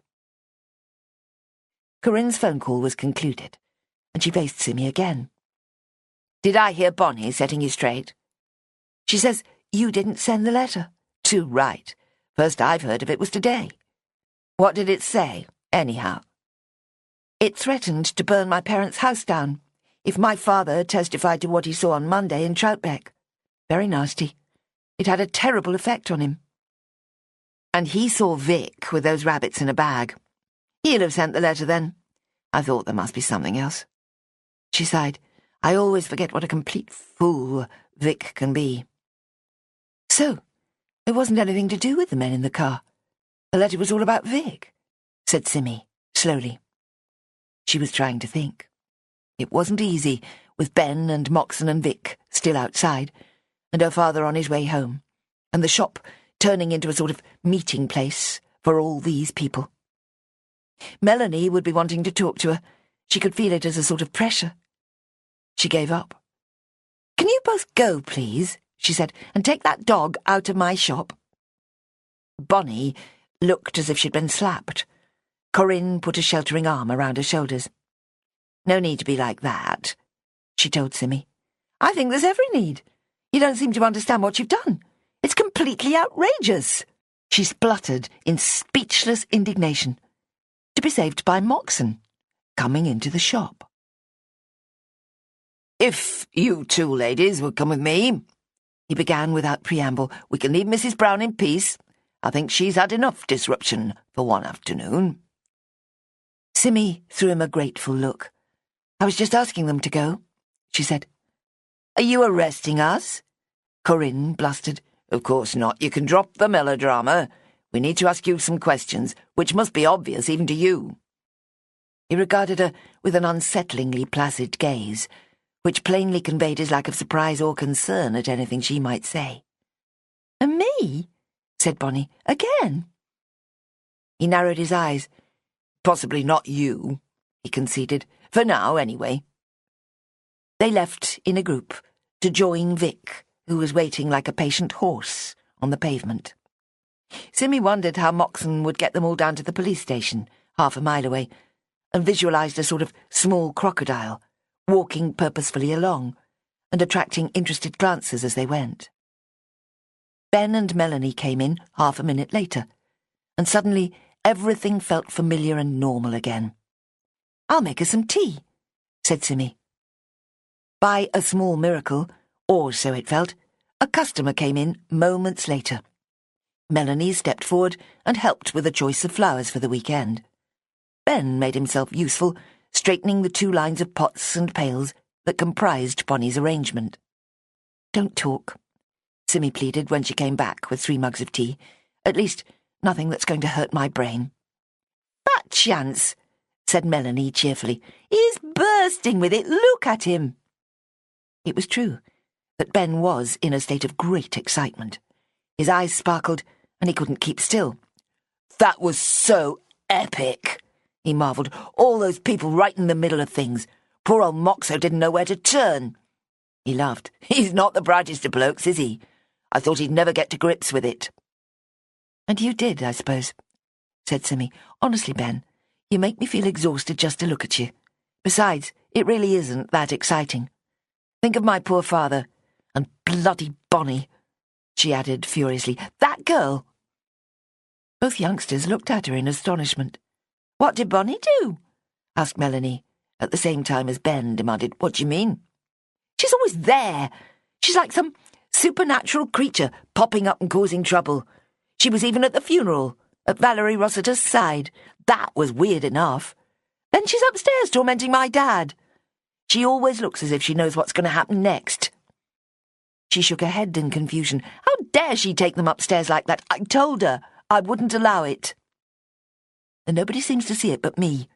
Corinne's phone call was concluded, and she faced Simmy again. Did I hear Bonnie setting you straight? She says you didn't send the letter. Too right. First I've heard of it was today. What did it say, anyhow? It threatened to burn my parents' house down if my father testified to what he saw on Monday in Troutbeck. Very nasty. It had a terrible effect on him. And he saw Vic with those rabbits in a bag. He'll have sent the letter then. I thought there must be something else. She sighed. I always forget what a complete fool Vic can be. So, it wasn't anything to do with the men in the car. The letter was all about Vic, said Simmy, slowly. She was trying to think. It wasn't easy, with Ben and Moxon and Vic still outside, and her father on his way home, and the shop turning into a sort of meeting place for all these people. Melanie would be wanting to talk to her. She could feel it as a sort of pressure. She gave up. Can you both go, please, she said, and take that dog out of my shop? Bonnie looked as if she'd been slapped. Corinne put a sheltering arm around her shoulders. No need to be like that, she told Simmy. I think there's every need. You don't seem to understand what you've done. It's completely outrageous, she spluttered in speechless indignation, to be saved by Moxon, coming into the shop. If you two ladies would come with me, he began without preamble, we can leave Mrs. Brown in peace. I think she's had enough disruption for one afternoon. Simmy threw him a grateful look. I was just asking them to go, she said. Are you arresting us? Corinne blustered. Of course not. You can drop the melodrama. We need to ask you some questions, which must be obvious even to you. He regarded her with an unsettlingly placid gaze, which plainly conveyed his lack of surprise or concern at anything she might say. And me? Said Bonnie. Again? He narrowed his eyes. Possibly not you, he conceded. For now, anyway. They left in a group to join Vic, who was waiting like a patient horse on the pavement. Simmy wondered how Moxon would get them all down to the police station, half a mile away, and visualised a sort of small crocodile, walking purposefully along, and attracting interested glances as they went. Ben and Melanie came in half a minute later, and suddenly everything felt familiar and normal again. I'll make her some tea, said Simmy. By a small miracle, or so it felt, a customer came in moments later. Melanie stepped forward and helped with a choice of flowers for the weekend. Ben made himself useful, straightening the 2 lines of pots and pails that comprised Bonnie's arrangement. Don't talk, Simmy pleaded when she came back with 3 mugs of tea. At least, nothing that's going to hurt my brain. Fat chance, said Melanie cheerfully. He's bursting with it. Look at him. It was true that Ben was in a state of great excitement. His eyes sparkled, and he couldn't keep still. That was so epic, he marvelled. All those people right in the middle of things. Poor old Moxo didn't know where to turn. He laughed. He's not the brightest of blokes, is he? I thought he'd never get to grips with it. And you did, I suppose, said Simmy. Honestly, Ben, you make me feel exhausted just to look at you. Besides, it really isn't that exciting. Think of my poor father, and bloody Bonnie, she added furiously. That girl! Both youngsters looked at her in astonishment. What did Bonnie do? Asked Melanie, at the same time as Ben demanded, What do you mean? She's always there. She's like some supernatural creature popping up and causing trouble. She was even at the funeral, at Valerie Rossiter's side. That was weird enough. Then she's upstairs tormenting my dad. She always looks as if she knows what's going to happen next. She shook her head in confusion. How dare she take them upstairs like that? I told her I wouldn't allow it. And nobody seems to see it but me,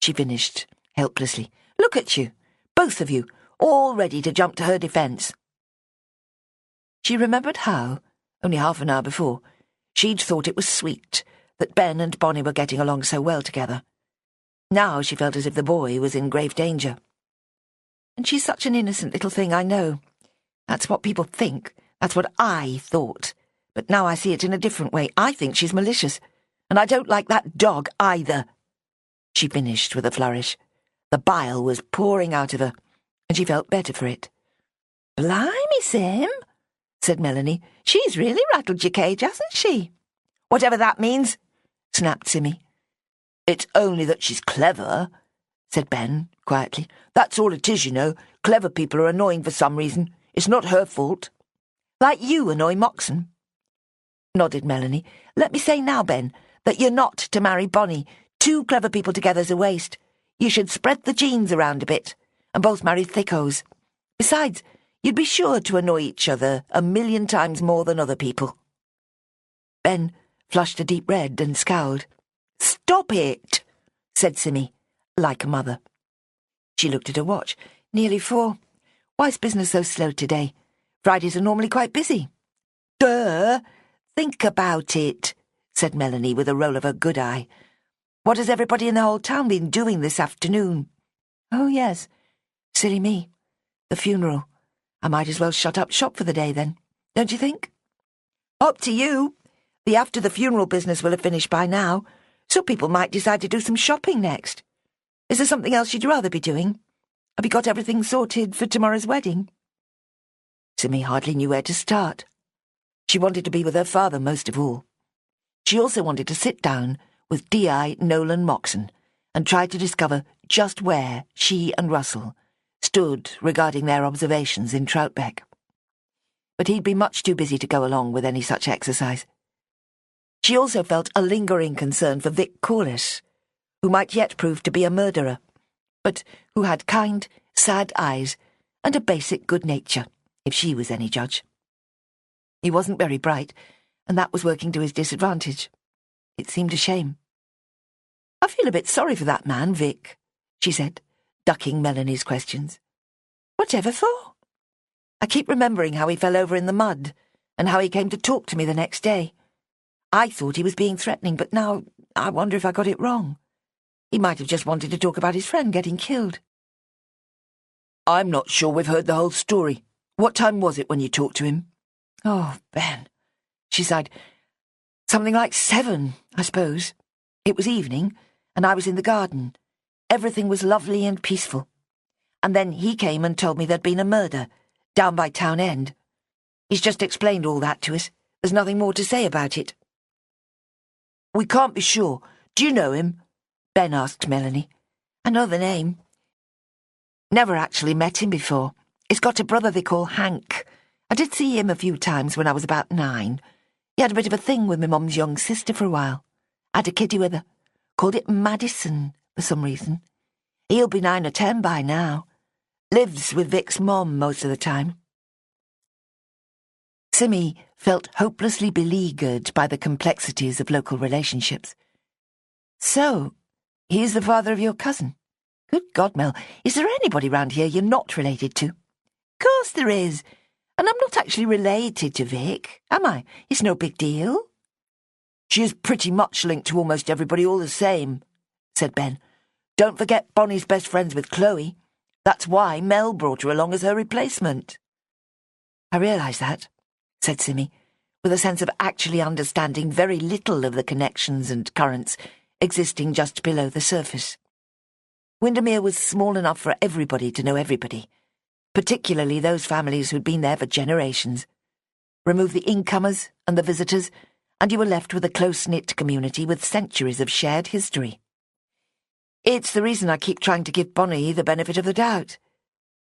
she finished, helplessly. "Look at you, both of you, all ready to jump to her defence." She remembered how, only half an hour before, she'd thought it was sweet that Ben and Bonnie were getting along so well together. Now she felt as if the boy was in grave danger. "And she's such an innocent little thing, I know. That's what people think. That's what I thought. But now I see it in a different way. I think she's malicious. And I don't like that dog either." She finished with a flourish. The bile was pouring out of her, and she felt better for it. "Blimey, Sim," said Melanie. "She's really rattled your cage, hasn't she?" "Whatever that means," snapped Simmy. "It's only that she's clever," said Ben, quietly. "That's all it is, you know. Clever people are annoying for some reason. It's not her fault." "Like you annoy Moxon," nodded Melanie. "Let me say now, Ben, that you're not to marry Bonnie. 2 clever people together's a waste. You should spread the genes around a bit, and both marry thickos. Besides, you'd be sure to annoy each other 1,000,000 times more than other people." Ben flushed a deep red and scowled. "Stop it," said Simmy, like a mother. She looked at her watch. "Nearly 4. Why's business so slow today? Fridays are normally quite busy." "Duh! Think about it," said Melanie with a roll of her good eye. "What has everybody in the whole town been doing this afternoon?" "Oh, yes. Silly me. The funeral. I might as well shut up shop for the day, then. Don't you think?" "Up to you. The after the funeral business will have finished by now, so people might decide to do some shopping next. Is there something else you'd rather be doing? Have you got everything sorted for tomorrow's wedding?" Simmy hardly knew where to start. She wanted to be with her father most of all. She also wanted to sit down with D.I. Nolan Moxon and try to discover just where she and Russell stood regarding their observations in Troutbeck. But he'd be much too busy to go along with any such exercise. She also felt a lingering concern for Vic Corliss, who might yet prove to be a murderer, but who had kind, sad eyes and a basic good nature, if she was any judge. He wasn't very bright, and that was working to his disadvantage. It seemed a shame. "I feel a bit sorry for that man, Vic," she said, ducking Melanie's questions. "Whatever for?" "I keep remembering how he fell over in the mud, and how he came to talk to me the next day. I thought he was being threatening, but now I wonder if I got it wrong. He might have just wanted to talk about his friend getting killed." "I'm not sure we've heard the whole story. What time was it when you talked to him?" "Oh, Ben," she sighed. "Something like 7, I suppose. It was evening, and I was in the garden. Everything was lovely and peaceful. And then he came and told me there'd been a murder, down by Town End. He's just explained all that to us. There's nothing more to say about it." "We can't be sure. Do you know him?" Ben asked Melanie. "I know the name. Never actually met him before. He's got a brother they call Hank. I did see him a few times when I was about 9. He had a bit of a thing with my mum's young sister for a while. Had a kiddie with her. Called it Madison, for some reason. He'll be 9 or 10 by now. Lives with Vic's mom most of the time." Simmy felt hopelessly beleaguered by the complexities of local relationships. "So, he's the father of your cousin? Good God, Mel, is there anybody round here you're not related to?" "Course there is. And I'm not actually related to Vic, am I? It's no big deal." "She is pretty much linked to almost everybody all the same," said Ben. "Don't forget Bonnie's best friends with Chloe. That's why Mel brought her along as her replacement." "I realise that," said Simmy, with a sense of actually understanding very little of the connections and currents existing just below the surface. Windermere was small enough for everybody to know everybody, particularly those families who'd been there for generations. Remove the incomers and the visitors, and you were left with a close-knit community with centuries of shared history. It's the reason I keep trying to give Bonnie the benefit of the doubt.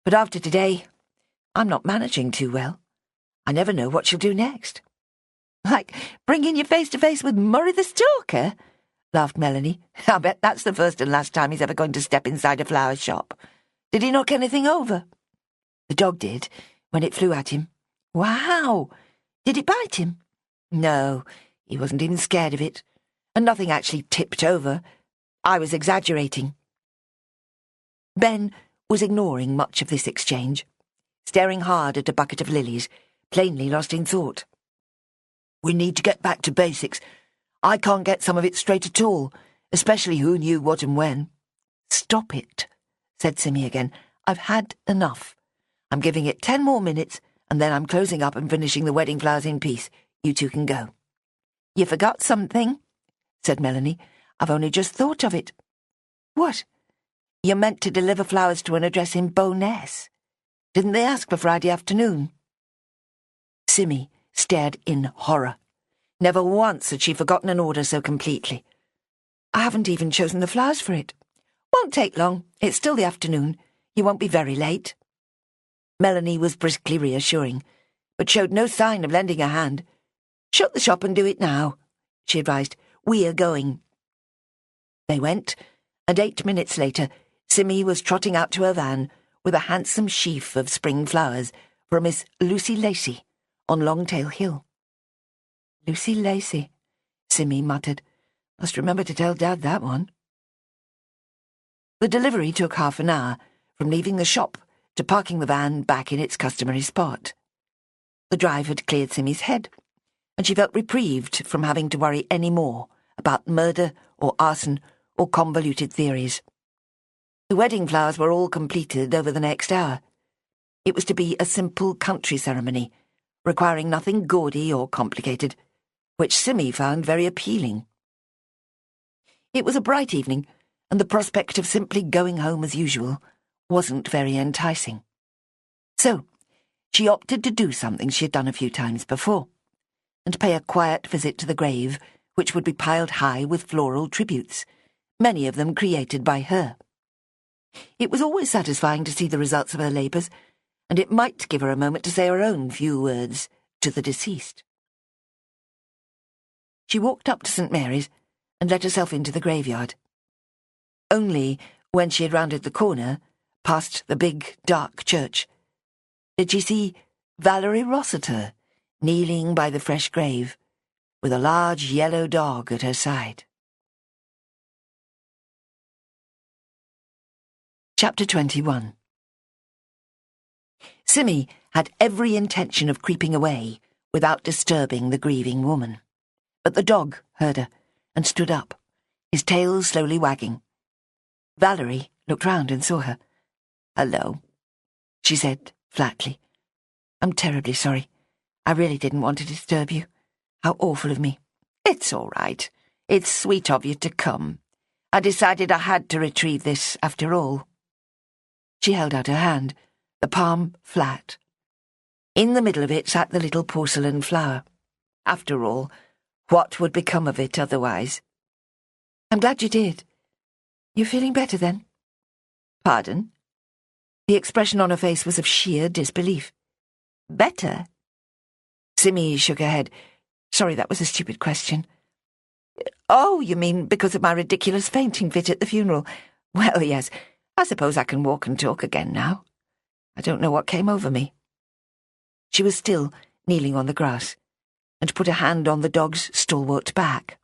But after today, I'm not managing too well. I never know what she'll do next." "Like bringing you face-to-face with Murray the Stalker?" laughed Melanie. "I bet that's the first and last time he's ever going to step inside a flower shop. Did he knock anything over?" "The dog did, when it flew at him." "Wow! Did it bite him?" "No, he wasn't even scared of it. And nothing actually tipped over. I was exaggerating." Ben was ignoring much of this exchange, staring hard at a bucket of lilies, plainly lost in thought. "We need to get back to basics. I can't get some of it straight at all, especially who knew what and when." "Stop it," said Simmy again. "I've had enough. I'm giving it 10 more minutes, and then I'm closing up and finishing the wedding flowers in peace. You two can go." "You forgot something," said Melanie. "I've only just thought of it." "What?" "You're meant to deliver flowers to an address in Bowness. Didn't they ask for Friday afternoon?" Simmy stared in horror. Never once had she forgotten an order so completely. "I haven't even chosen the flowers for it." "Won't take long. It's still the afternoon. You won't be very late." Melanie was briskly reassuring, but showed no sign of lending a hand. "Shut the shop and do it now," she advised. "We're going." They went, and 8 minutes later, Simmy was trotting out to her van with a handsome sheaf of spring flowers for Miss Lucy Lacey on Longtail Hill. "Lucy Lacey," Simmy muttered. "Must remember to tell Dad that one." The delivery took half an hour, from leaving the shop to parking the van back in its customary spot. The drive had cleared Simmy's head, and she felt reprieved from having to worry any more about murder or arson or convoluted theories. The wedding flowers were all completed over the next hour. It was to be a simple country ceremony, requiring nothing gaudy or complicated, which Simmy found very appealing. It was a bright evening, and the prospect of simply going home as usual wasn't very enticing. So, she opted to do something she had done a few times before, and pay a quiet visit to the grave, which would be piled high with floral tributes, many of them created by her. It was always satisfying to see the results of her labours, and it might give her a moment to say her own few words to the deceased. She walked up to St. Mary's and let herself into the graveyard. Only when she had rounded the corner, past the big, dark church, did she see Valerie Rossiter kneeling by the fresh grave, with a large yellow dog at her side. Chapter 21. Simmy had every intention of creeping away without disturbing the grieving woman. But the dog heard her and stood up, his tail slowly wagging. Valerie looked round and saw her. "Hello," she said flatly. "I'm terribly sorry. I really didn't want to disturb you. How awful of me." "It's all right. It's sweet of you to come. I decided I had to retrieve this after all." She held out her hand, the palm flat. In the middle of it sat the little porcelain flower. After all, what would become of it otherwise? "I'm glad you did. You're feeling better then?" "Pardon?" The expression on her face was of sheer disbelief. "Better?" Simmy shook her head. "Sorry, that was a stupid question." "Oh, you mean because of my ridiculous fainting fit at the funeral? Well, yes, I suppose I can walk and talk again now. I don't know what came over me." She was still kneeling on the grass, and put a hand on the dog's stalwart back.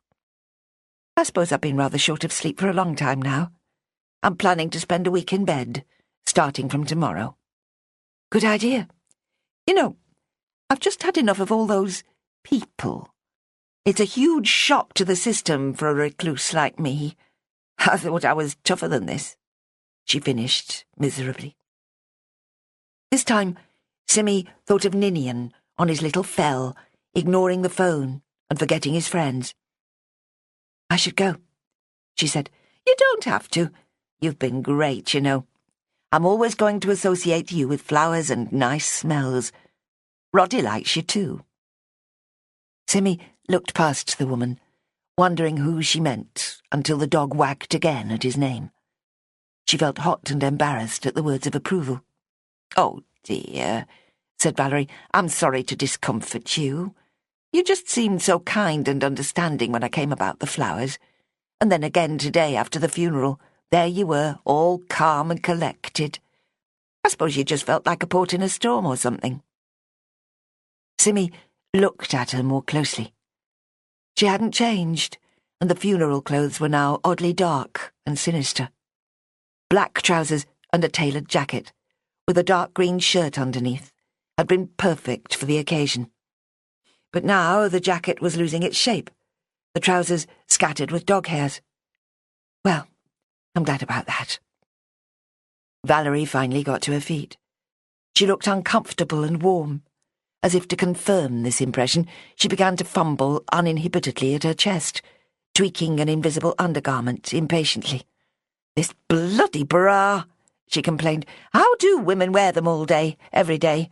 "I suppose I've been rather short of sleep for a long time now. I'm planning to spend a week in bed, starting from tomorrow." "Good idea. You know, I've just had enough of all those people. It's a huge shock to the system for a recluse like me. I thought I was tougher than this," she finished miserably. This time, Simmy thought of Ninian on his little fell, ignoring the phone and forgetting his friends. "I should go," she said. "You don't have to. You've been great, you know. I'm always going to associate you with flowers and nice smells. Roddy likes you too." Simmy looked past the woman, wondering who she meant, until the dog wagged again at his name. She felt hot and embarrassed at the words of approval. "Oh, dear," said Valerie. "I'm sorry to discomfort you. You just seemed so kind and understanding when I came about the flowers. And then again today after the funeral, there you were, all calm and collected. I suppose you just felt like a port in a storm or something." Simmy looked at her more closely. She hadn't changed, and the funeral clothes were now oddly dark and sinister. Black trousers and a tailored jacket, with a dark green shirt underneath, had been perfect for the occasion. But now the jacket was losing its shape, the trousers scattered with dog hairs. Well, I'm glad about that. Valerie finally got to her feet. She looked uncomfortable and warm. As if to confirm this impression, she began to fumble uninhibitedly at her chest, tweaking an invisible undergarment impatiently. "This bloody bra," she complained. "How do women wear them all day, every day?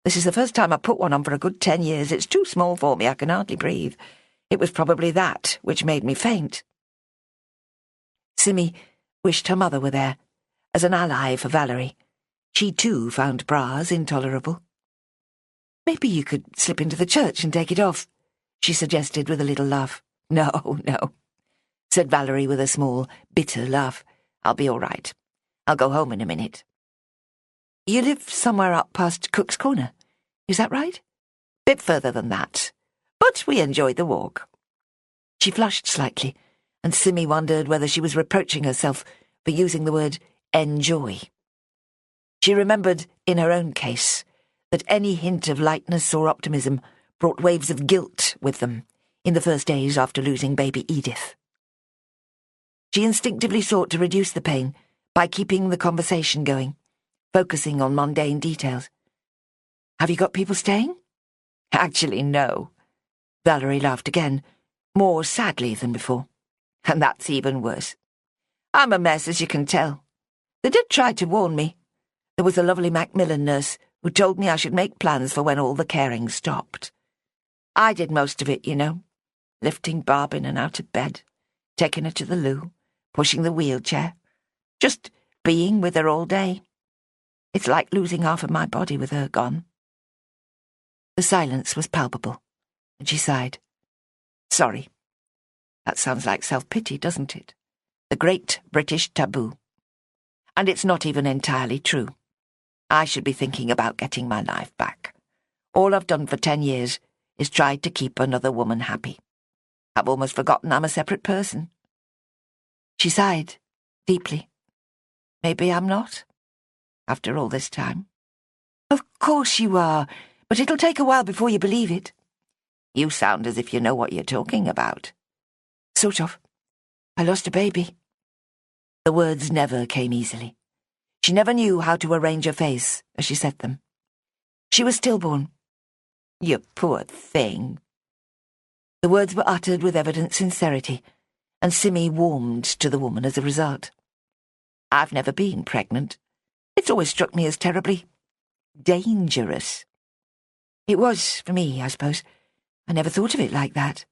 This is the first time I've put one on for a good 10 years. It's too small for me. I can hardly breathe. It was probably that which made me faint." Simmy wished her mother were there, as an ally for Valerie. She too found bras intolerable. "Maybe you could slip into the church and take it off," she suggested with a little laugh. No, said Valerie with a small, bitter laugh. "I'll be all right. I'll go home in a minute." "You live somewhere up past Cook's Corner, is that right?" "Bit further than that, but we enjoyed the walk." She flushed slightly, and Simmy wondered whether she was reproaching herself for using the word enjoy. She remembered, in her own case, that any hint of lightness or optimism brought waves of guilt with them in the first days after losing baby Edith. She instinctively sought to reduce the pain by keeping the conversation going, focusing on mundane details. "Have you got people staying?" "Actually, no." Valerie laughed again, more sadly than before. "And that's even worse. I'm a mess, as you can tell. They did try to warn me. There was a lovely Macmillan nurse who told me I should make plans for when all the caring stopped. I did most of it, you know, lifting Barb in and out of bed, taking her to the loo, pushing the wheelchair, just being with her all day. It's like losing half of my body with her gone." The silence was palpable, and she sighed. "Sorry. That sounds like self-pity, doesn't it? The great British taboo. And it's not even entirely true. I should be thinking about getting my life back. All I've done for 10 years is tried to keep another woman happy. I've almost forgotten I'm a separate person." She sighed, deeply. "Maybe I'm not, after all this time." "Of course you are, but it'll take a while before you believe it." "You sound as if you know what you're talking about." "Sort of. I lost a baby." The words never came easily. She never knew how to arrange her face as she said them. She was stillborn. "You poor thing." The words were uttered with evident sincerity, and Simmy warmed to the woman as a result. "I've never been pregnant. It's always struck me as terribly dangerous." "It was for me, I suppose. I never thought of it like that.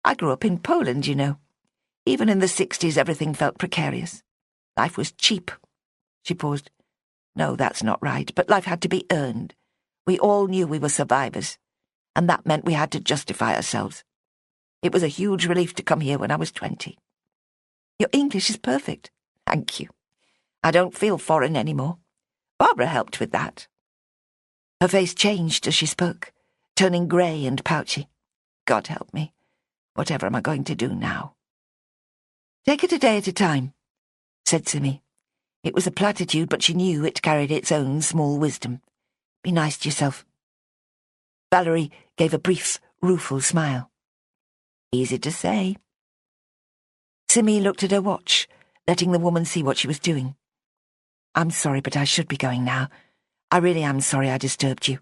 I grew up in Poland, you know. Even in the 60s, everything felt precarious. Life was cheap." She paused. "No, that's not right, but life had to be earned. We all knew we were survivors, and that meant we had to justify ourselves. It was a huge relief to come here when I was 20. Your English is perfect." "Thank you. I don't feel foreign anymore. Barbara helped with that." Her face changed as she spoke, turning grey and pouchy. "God help me. Whatever am I going to do now?" "Take it a day at a time," said Simmy. It was a platitude, but she knew it carried its own small wisdom. "Be nice to yourself." Valerie gave a brief, rueful smile. "Easy to say." Simmy looked at her watch, letting the woman see what she was doing. "I'm sorry, but I should be going now. I really am sorry I disturbed you."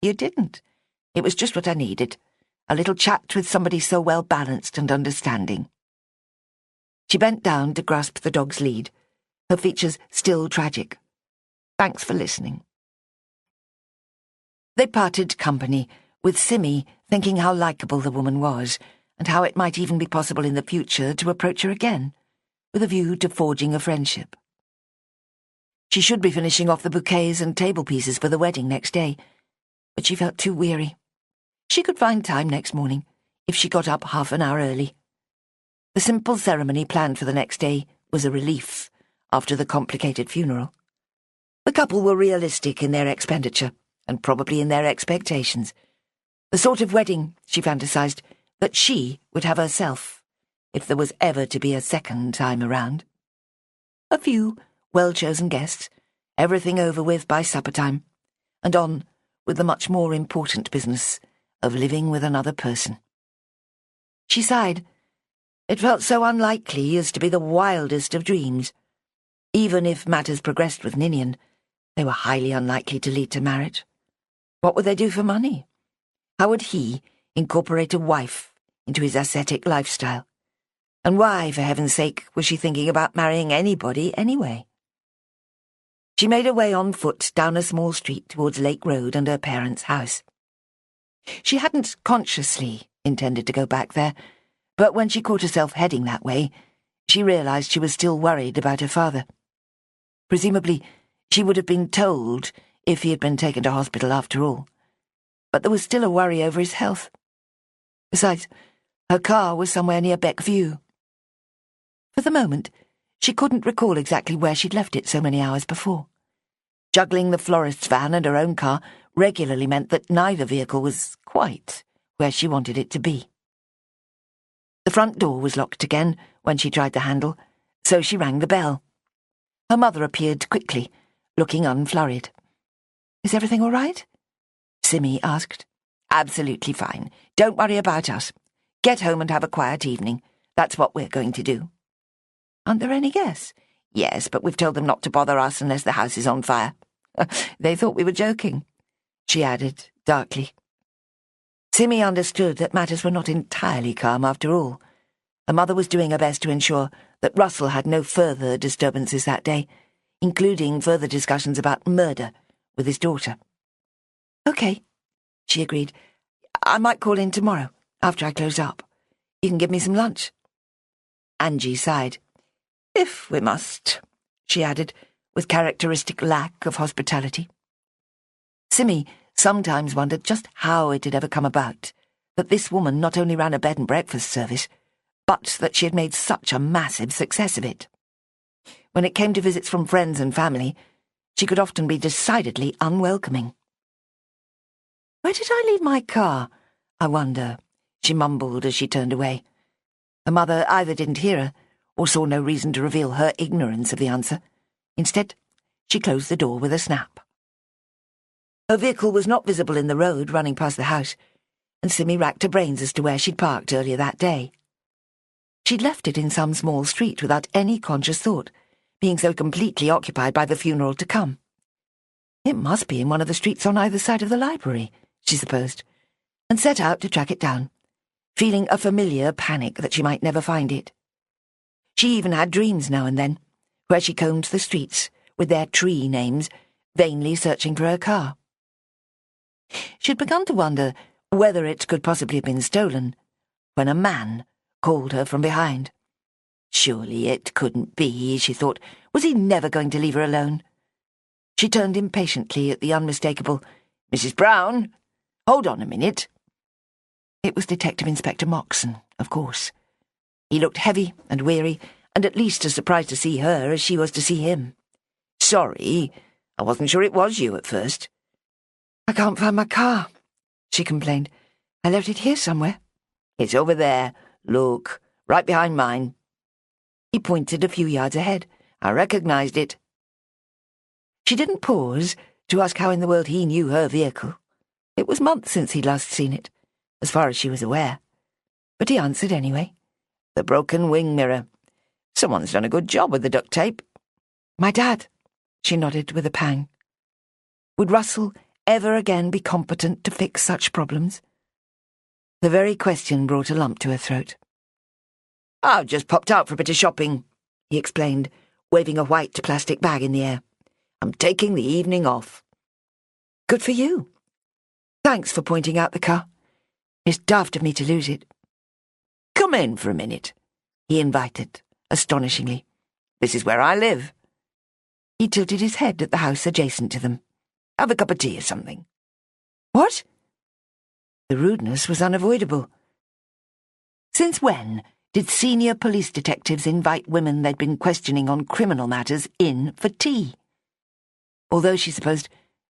"You didn't. It was just what I needed. A little chat with somebody so well-balanced and understanding." She bent down to grasp the dog's lead, her features still tragic. "Thanks for listening." They parted company, with Simmy thinking how likeable the woman was, and how it might even be possible in the future to approach her again, with a view to forging a friendship. She should be finishing off the bouquets and table pieces for the wedding next day, but she felt too weary. She could find time next morning, if she got up half an hour early. The simple ceremony planned for the next day was a relief after the complicated funeral. The couple were realistic in their expenditure, and probably in their expectations. The sort of wedding, she fantasized, that she would have herself, if there was ever to be a second time around. A few well-chosen guests, everything over with by supper-time, and on with the much more important business of living with another person. She sighed. It felt so unlikely as to be the wildest of dreams. Even if matters progressed with Ninian, they were highly unlikely to lead to marriage. What would they do for money? How would he incorporate a wife into his ascetic lifestyle? And why, for heaven's sake, was she thinking about marrying anybody anyway? She made her way on foot down a small street towards Lake Road and her parents' house. She hadn't consciously intended to go back there, but when she caught herself heading that way, she realized she was still worried about her father. Presumably, she would have been told if he had been taken to hospital after all, but there was still a worry over his health. Besides, her car was somewhere near Beckview. For the moment, she couldn't recall exactly where she'd left it so many hours before. Juggling the florist's van and her own car regularly meant that neither vehicle was quite where she wanted it to be. The front door was locked again when she tried the handle, so she rang the bell. Her mother appeared quickly, looking unflurried. "Is everything all right?" Simmy asked. "Absolutely fine. Don't worry about us. Get home and have a quiet evening. That's what we're going to do." "Aren't there any guests?" "Yes, but we've told them not to bother us unless the house is on fire." "They thought we were joking," she added darkly. Simmy understood that matters were not entirely calm after all. Her mother was doing her best to ensure that Russell had no further disturbances that day, including further discussions about murder with his daughter. "Okay," she agreed. "I might call in tomorrow, after I close up. You can give me some lunch." Angie sighed. "If we must," she added, with characteristic lack of hospitality. Simmy sometimes wondered just how it had ever come about that this woman not only ran a bed and breakfast service, but that she had made such a massive success of it. When it came to visits from friends and family, she could often be decidedly unwelcoming. "Where did I leave my car, I wonder?" she mumbled as she turned away. Her mother either didn't hear her or saw no reason to reveal her ignorance of the answer. Instead, she closed the door with a snap. Her vehicle was not visible in the road running past the house, and Simmy racked her brains as to where she'd parked earlier that day. She'd left it in some small street without any conscious thought, being so completely occupied by the funeral to come. It must be in one of the streets on either side of the library, she supposed, and set out to track it down, feeling a familiar panic that she might never find it. She even had dreams now and then, where she combed the streets with their tree names, vainly searching for her car. She'd begun to wonder whether it could possibly have been stolen, when a man called her from behind. Surely it couldn't be, she thought. Was he never going to leave her alone? She turned impatiently at the unmistakable, "Mrs. Brown, hold on a minute." It was Detective Inspector Moxon, of course. He looked heavy and weary, and at least as surprised to see her as she was to see him. "Sorry, I wasn't sure it was you at first." "I can't find my car," she complained. "I left it here somewhere." "It's over there. Look, right behind mine." He pointed a few yards ahead. "I recognized it." She didn't pause to ask how in the world he knew her vehicle. It was months since he'd last seen it, as far as she was aware. But he answered anyway. "The broken wing mirror. Someone's done a good job with the duct tape." "My dad," she nodded with a pang. Would Russell ever again be competent to fix such problems? The very question brought a lump to her throat. "I've just popped out for a bit of shopping," he explained, waving a white plastic bag in the air. "I'm taking the evening off." "Good for you. Thanks for pointing out the car. It's daft of me to lose it." "Come in for a minute," he invited, astonishingly. "This is where I live." He tilted his head at the house adjacent to them. "Have a cup of tea or something." "What?" The rudeness was unavoidable. Since when did senior police detectives invite women they'd been questioning on criminal matters in for tea? Although she supposed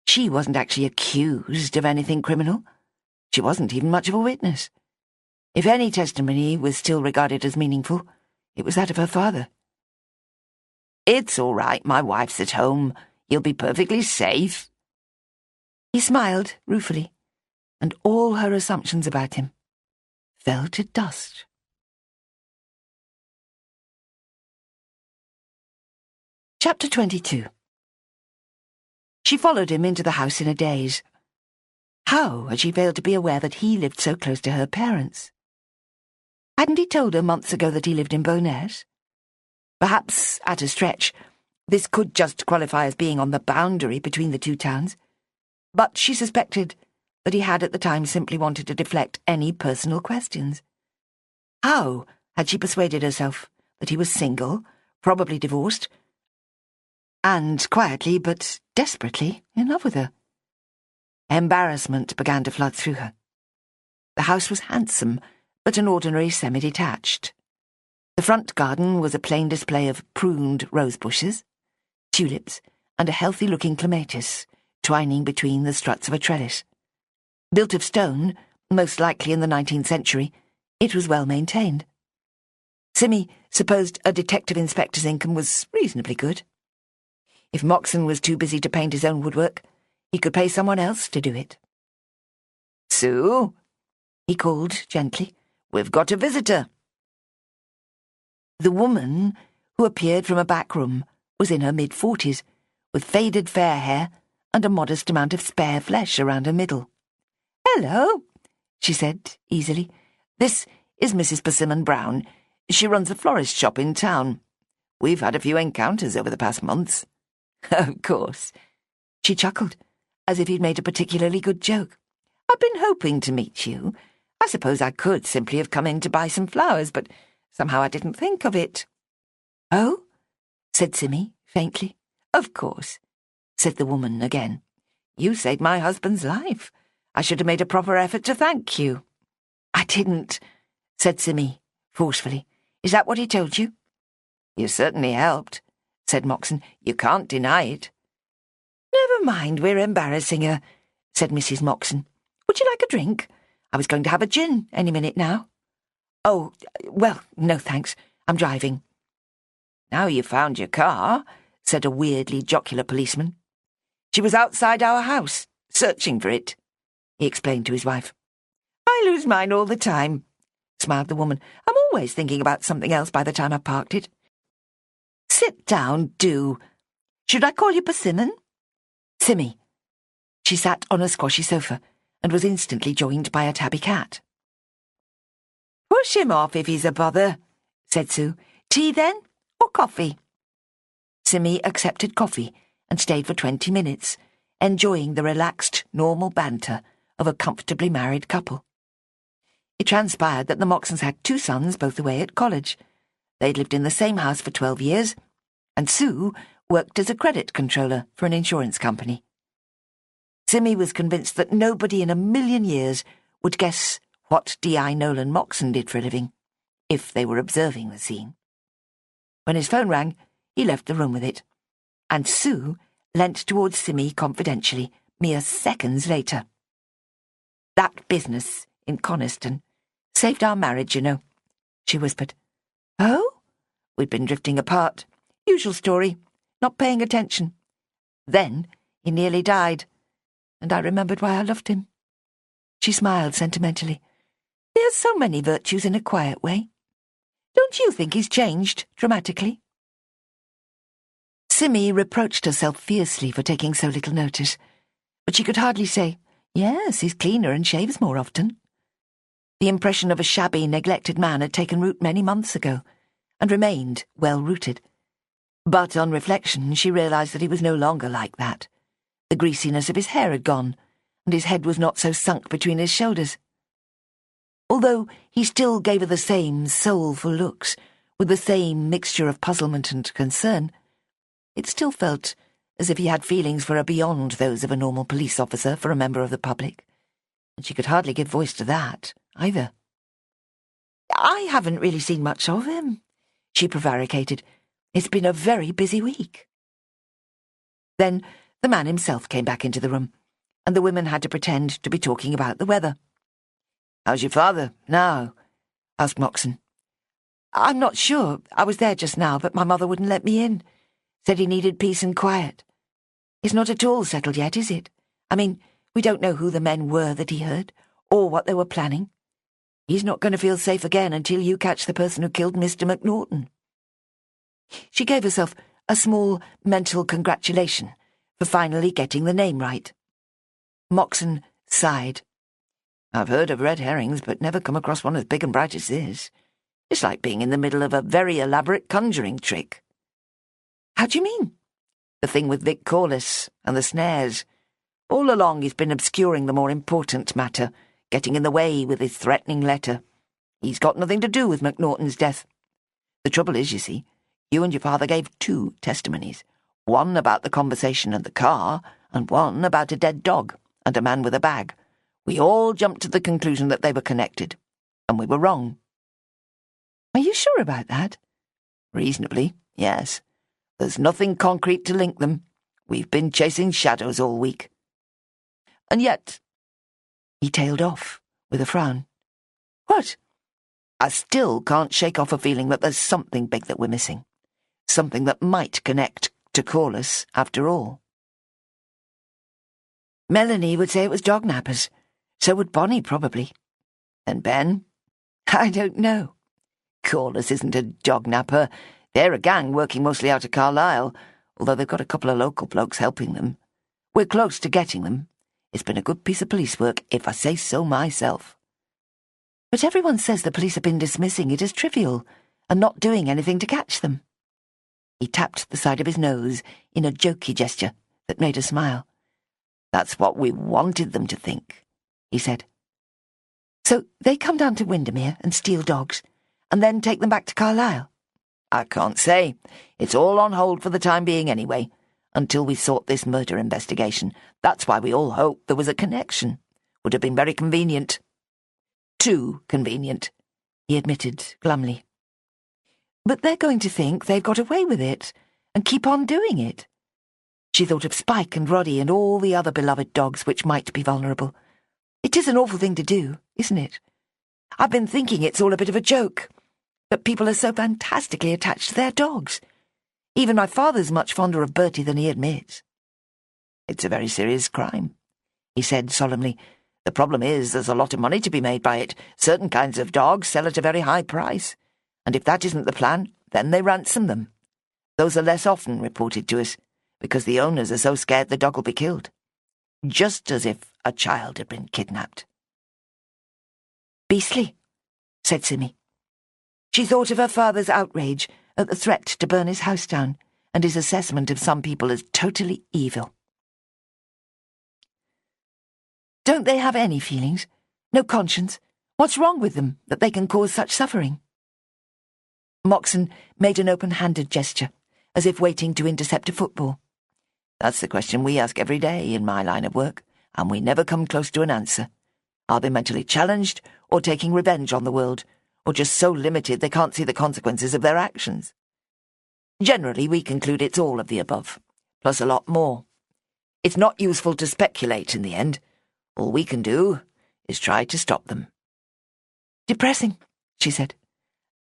she wasn't actually accused of anything criminal, she wasn't even much of a witness. If any testimony was still regarded as meaningful, it was that of her father. It's all right, my wife's at home. You'll be perfectly safe. He smiled ruefully, and all her assumptions about him fell to dust. Chapter 22. She followed him into the house in a daze. How had she failed to be aware that he lived so close to her parents? Hadn't he told her months ago that he lived in Bowness? Perhaps, at a stretch, this could just qualify as being on the boundary between the two towns, but she suspected that he had at the time simply wanted to deflect any personal questions. How had she persuaded herself that he was single, probably divorced, and quietly but desperately in love with her? Embarrassment began to flood through her. The house was handsome, but an ordinary semi-detached. The front garden was a plain display of pruned rose bushes, tulips, and a healthy-looking clematis twining between the struts of a trellis. Built of stone, most likely in the 19th century, it was well maintained. Simmy supposed a detective inspector's income was reasonably good. If Moxon was too busy to paint his own woodwork, he could pay someone else to do it. "Sue," he called gently, "we've got a visitor." The woman, who appeared from a back room, was in her mid-40s, with faded fair hair and a modest amount of spare flesh around her middle. "Hello," she said easily. "This is Mrs. Persimmon Brown. She runs a florist shop in town. We've had a few encounters over the past months." "Of course." She chuckled, as if he'd made a particularly good joke. "I've been hoping to meet you. I suppose I could simply have come in to buy some flowers, but somehow I didn't think of it." "Oh?" said Simmy, faintly. "Of course," said the woman again. "You saved my husband's life. I should have made a proper effort to thank you." "I didn't," said Simmy, forcefully. "Is that what he told you?" "You certainly helped," said Moxon. "You can't deny it." "Never mind, we're embarrassing her," said Mrs. Moxon. "Would you like a drink? I was going to have a gin any minute now." "Oh, well, no thanks. I'm driving." "Now you found your car," said a weirdly jocular policeman. "She was outside our house, searching for it," he explained to his wife. "I lose mine all the time," smiled the woman. "I'm always thinking about something else by the time I've parked it." "Sit down, do. Should I call you Persimmon?" "Simmy." She sat on a squashy sofa and was instantly joined by a tabby cat. "Push him off if he's a bother," said Sue. "Tea, then, or coffee?" Simmy accepted coffee and stayed for 20 minutes, enjoying the relaxed, normal banter of a comfortably married couple. It transpired that the Moxons had 2 sons, both away at college. They'd lived in the same house for 12 years, and Sue worked as a credit controller for an insurance company. Simmy was convinced that nobody in a million years would guess what D.I. Nolan Moxon did for a living, if they were observing the scene. When his phone rang, he left the room with it, and Sue leant towards Simmy confidentially mere seconds later. "That business in Coniston saved our marriage, you know," she whispered. "Oh?" "We'd been drifting apart. Usual story. Not paying attention. Then he nearly died, and I remembered why I loved him." She smiled sentimentally. "He has so many virtues in a quiet way. Don't you think he's changed dramatically?" Simmy reproached herself fiercely for taking so little notice, but she could hardly say, "Yes, he's cleaner and shaves more often." The impression of a shabby, neglected man had taken root many months ago, and remained well-rooted. But on reflection, she realised that he was no longer like that. The greasiness of his hair had gone, and his head was not so sunk between his shoulders. Although he still gave her the same soulful looks, with the same mixture of puzzlement and concern, it still felt as if he had feelings for her beyond those of a normal police officer for a member of the public, and she could hardly give voice to that, either. "I haven't really seen much of him," she prevaricated. "It's been a very busy week." Then the man himself came back into the room, and the women had to pretend to be talking about the weather. "How's your father now?" asked Moxon. "I'm not sure. I was there just now, but my mother wouldn't let me in. Said he needed peace and quiet. It's not at all settled yet, is it? I mean, we don't know who the men were that he heard, or what they were planning. He's not going to feel safe again until you catch the person who killed Mr. McNaughton." She gave herself a small mental congratulation for finally getting the name right. Moxon sighed. "I've heard of red herrings, but never come across one as big and bright as this. It's like being in the middle of a very elaborate conjuring trick." "How do you mean?" "The thing with Vic Corliss and the snares. All along he's been obscuring the more important matter, getting in the way with his threatening letter. He's got nothing to do with McNaughton's death. The trouble is, you see, you and your father gave 2 testimonies, one about the conversation in the car, and one about a dead dog and a man with a bag. We all jumped to the conclusion that they were connected, and we were wrong." "Are you sure about that?" "Reasonably, yes. There's nothing concrete to link them. We've been chasing shadows all week. And yet—" He tailed off, with a frown. "What?" "I still can't shake off a feeling that there's something big that we're missing. Something that might connect to Corliss after all." "Melanie would say it was dog nappers. So would Bonnie, probably." "And Ben?" "I don't know." "Corliss isn't a dog napper. They're a gang working mostly out of Carlisle, although they've got a couple of local blokes helping them. We're close to getting them. It's been a good piece of police work, if I say so myself." "But everyone says the police have been dismissing it as trivial and not doing anything to catch them." He tapped the side of his nose in a jokey gesture that made her smile. "That's what we wanted them to think," he said. "So they come down to Windermere and steal dogs, and then take them back to Carlisle?" "I can't say. It's all on hold for the time being anyway, until we sort this murder investigation. That's why we all hoped there was a connection. Would have been very convenient." "Too convenient," he admitted glumly. "But they're going to think they've got away with it and keep on doing it." She thought of Spike and Roddy and all the other beloved dogs which might be vulnerable. "It is an awful thing to do, isn't it? I've been thinking it's all a bit of a joke, but people are so fantastically attached to their dogs. Even my father's much fonder of Bertie than he admits." "It's a very serious crime," he said solemnly. "The problem is there's a lot of money to be made by it. Certain kinds of dogs sell at a very high price, and if that isn't the plan, then they ransom them. Those are less often reported to us, because the owners are so scared the dog will be killed. Just as if a child had been kidnapped." "Beastly," said Simmy. She thought of her father's outrage at the threat to burn his house down and his assessment of some people as totally evil. "Don't they have any feelings? No conscience? What's wrong with them that they can cause such suffering?" Moxon made an open-handed gesture, as if waiting to intercept a football. "That's the question we ask every day in my line of work, and we never come close to an answer. Are they mentally challenged, or taking revenge on the world, or just so limited they can't see the consequences of their actions? Generally, we conclude it's all of the above, plus a lot more. It's not useful to speculate in the end. All we can do is try to stop them." "Depressing," she said.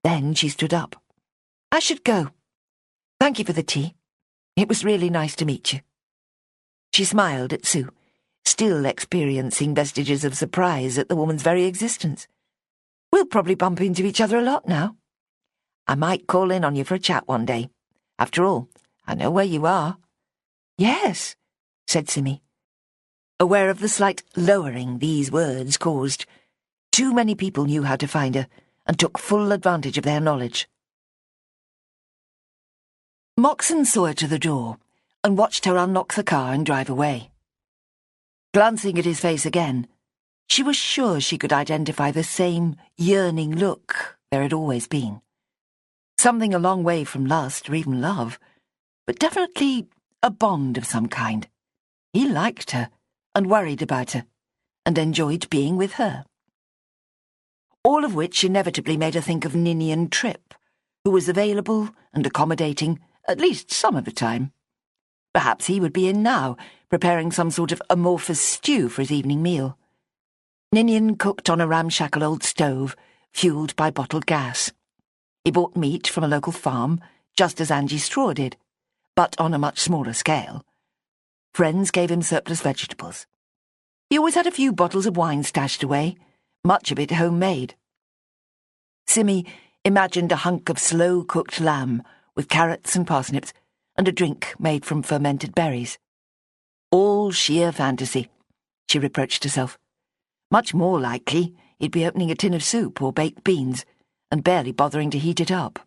Then she stood up. "I should go. Thank you for the tea. It was really nice to meet you." She smiled at Sue, still experiencing vestiges of surprise at the woman's very existence. "We'll probably bump into each other a lot now. I might call in on you for a chat one day. After all, I know where you are." "Yes," said Simmy, aware of the slight lowering these words caused. Too many people knew how to find her, and took full advantage of their knowledge. Moxon saw her to the door, and watched her unlock the car and drive away. Glancing at his face again, she was sure she could identify the same yearning look there had always been. Something a long way from lust or even love, but definitely a bond of some kind. He liked her, and worried about her, and enjoyed being with her. All of which inevitably made her think of Ninian Tripp, who was available and accommodating at least some of the time. Perhaps he would be in now, preparing some sort of amorphous stew for his evening meal. Ninian cooked on a ramshackle old stove, fuelled by bottled gas. He bought meat from a local farm, just as Angie Straw did, but on a much smaller scale. Friends gave him surplus vegetables. He always had a few bottles of wine stashed away, much of it homemade. Simmy imagined a hunk of slow-cooked lamb with carrots and parsnips and a drink made from fermented berries. All sheer fantasy, she reproached herself. Much more likely he'd be opening a tin of soup or baked beans and barely bothering to heat it up.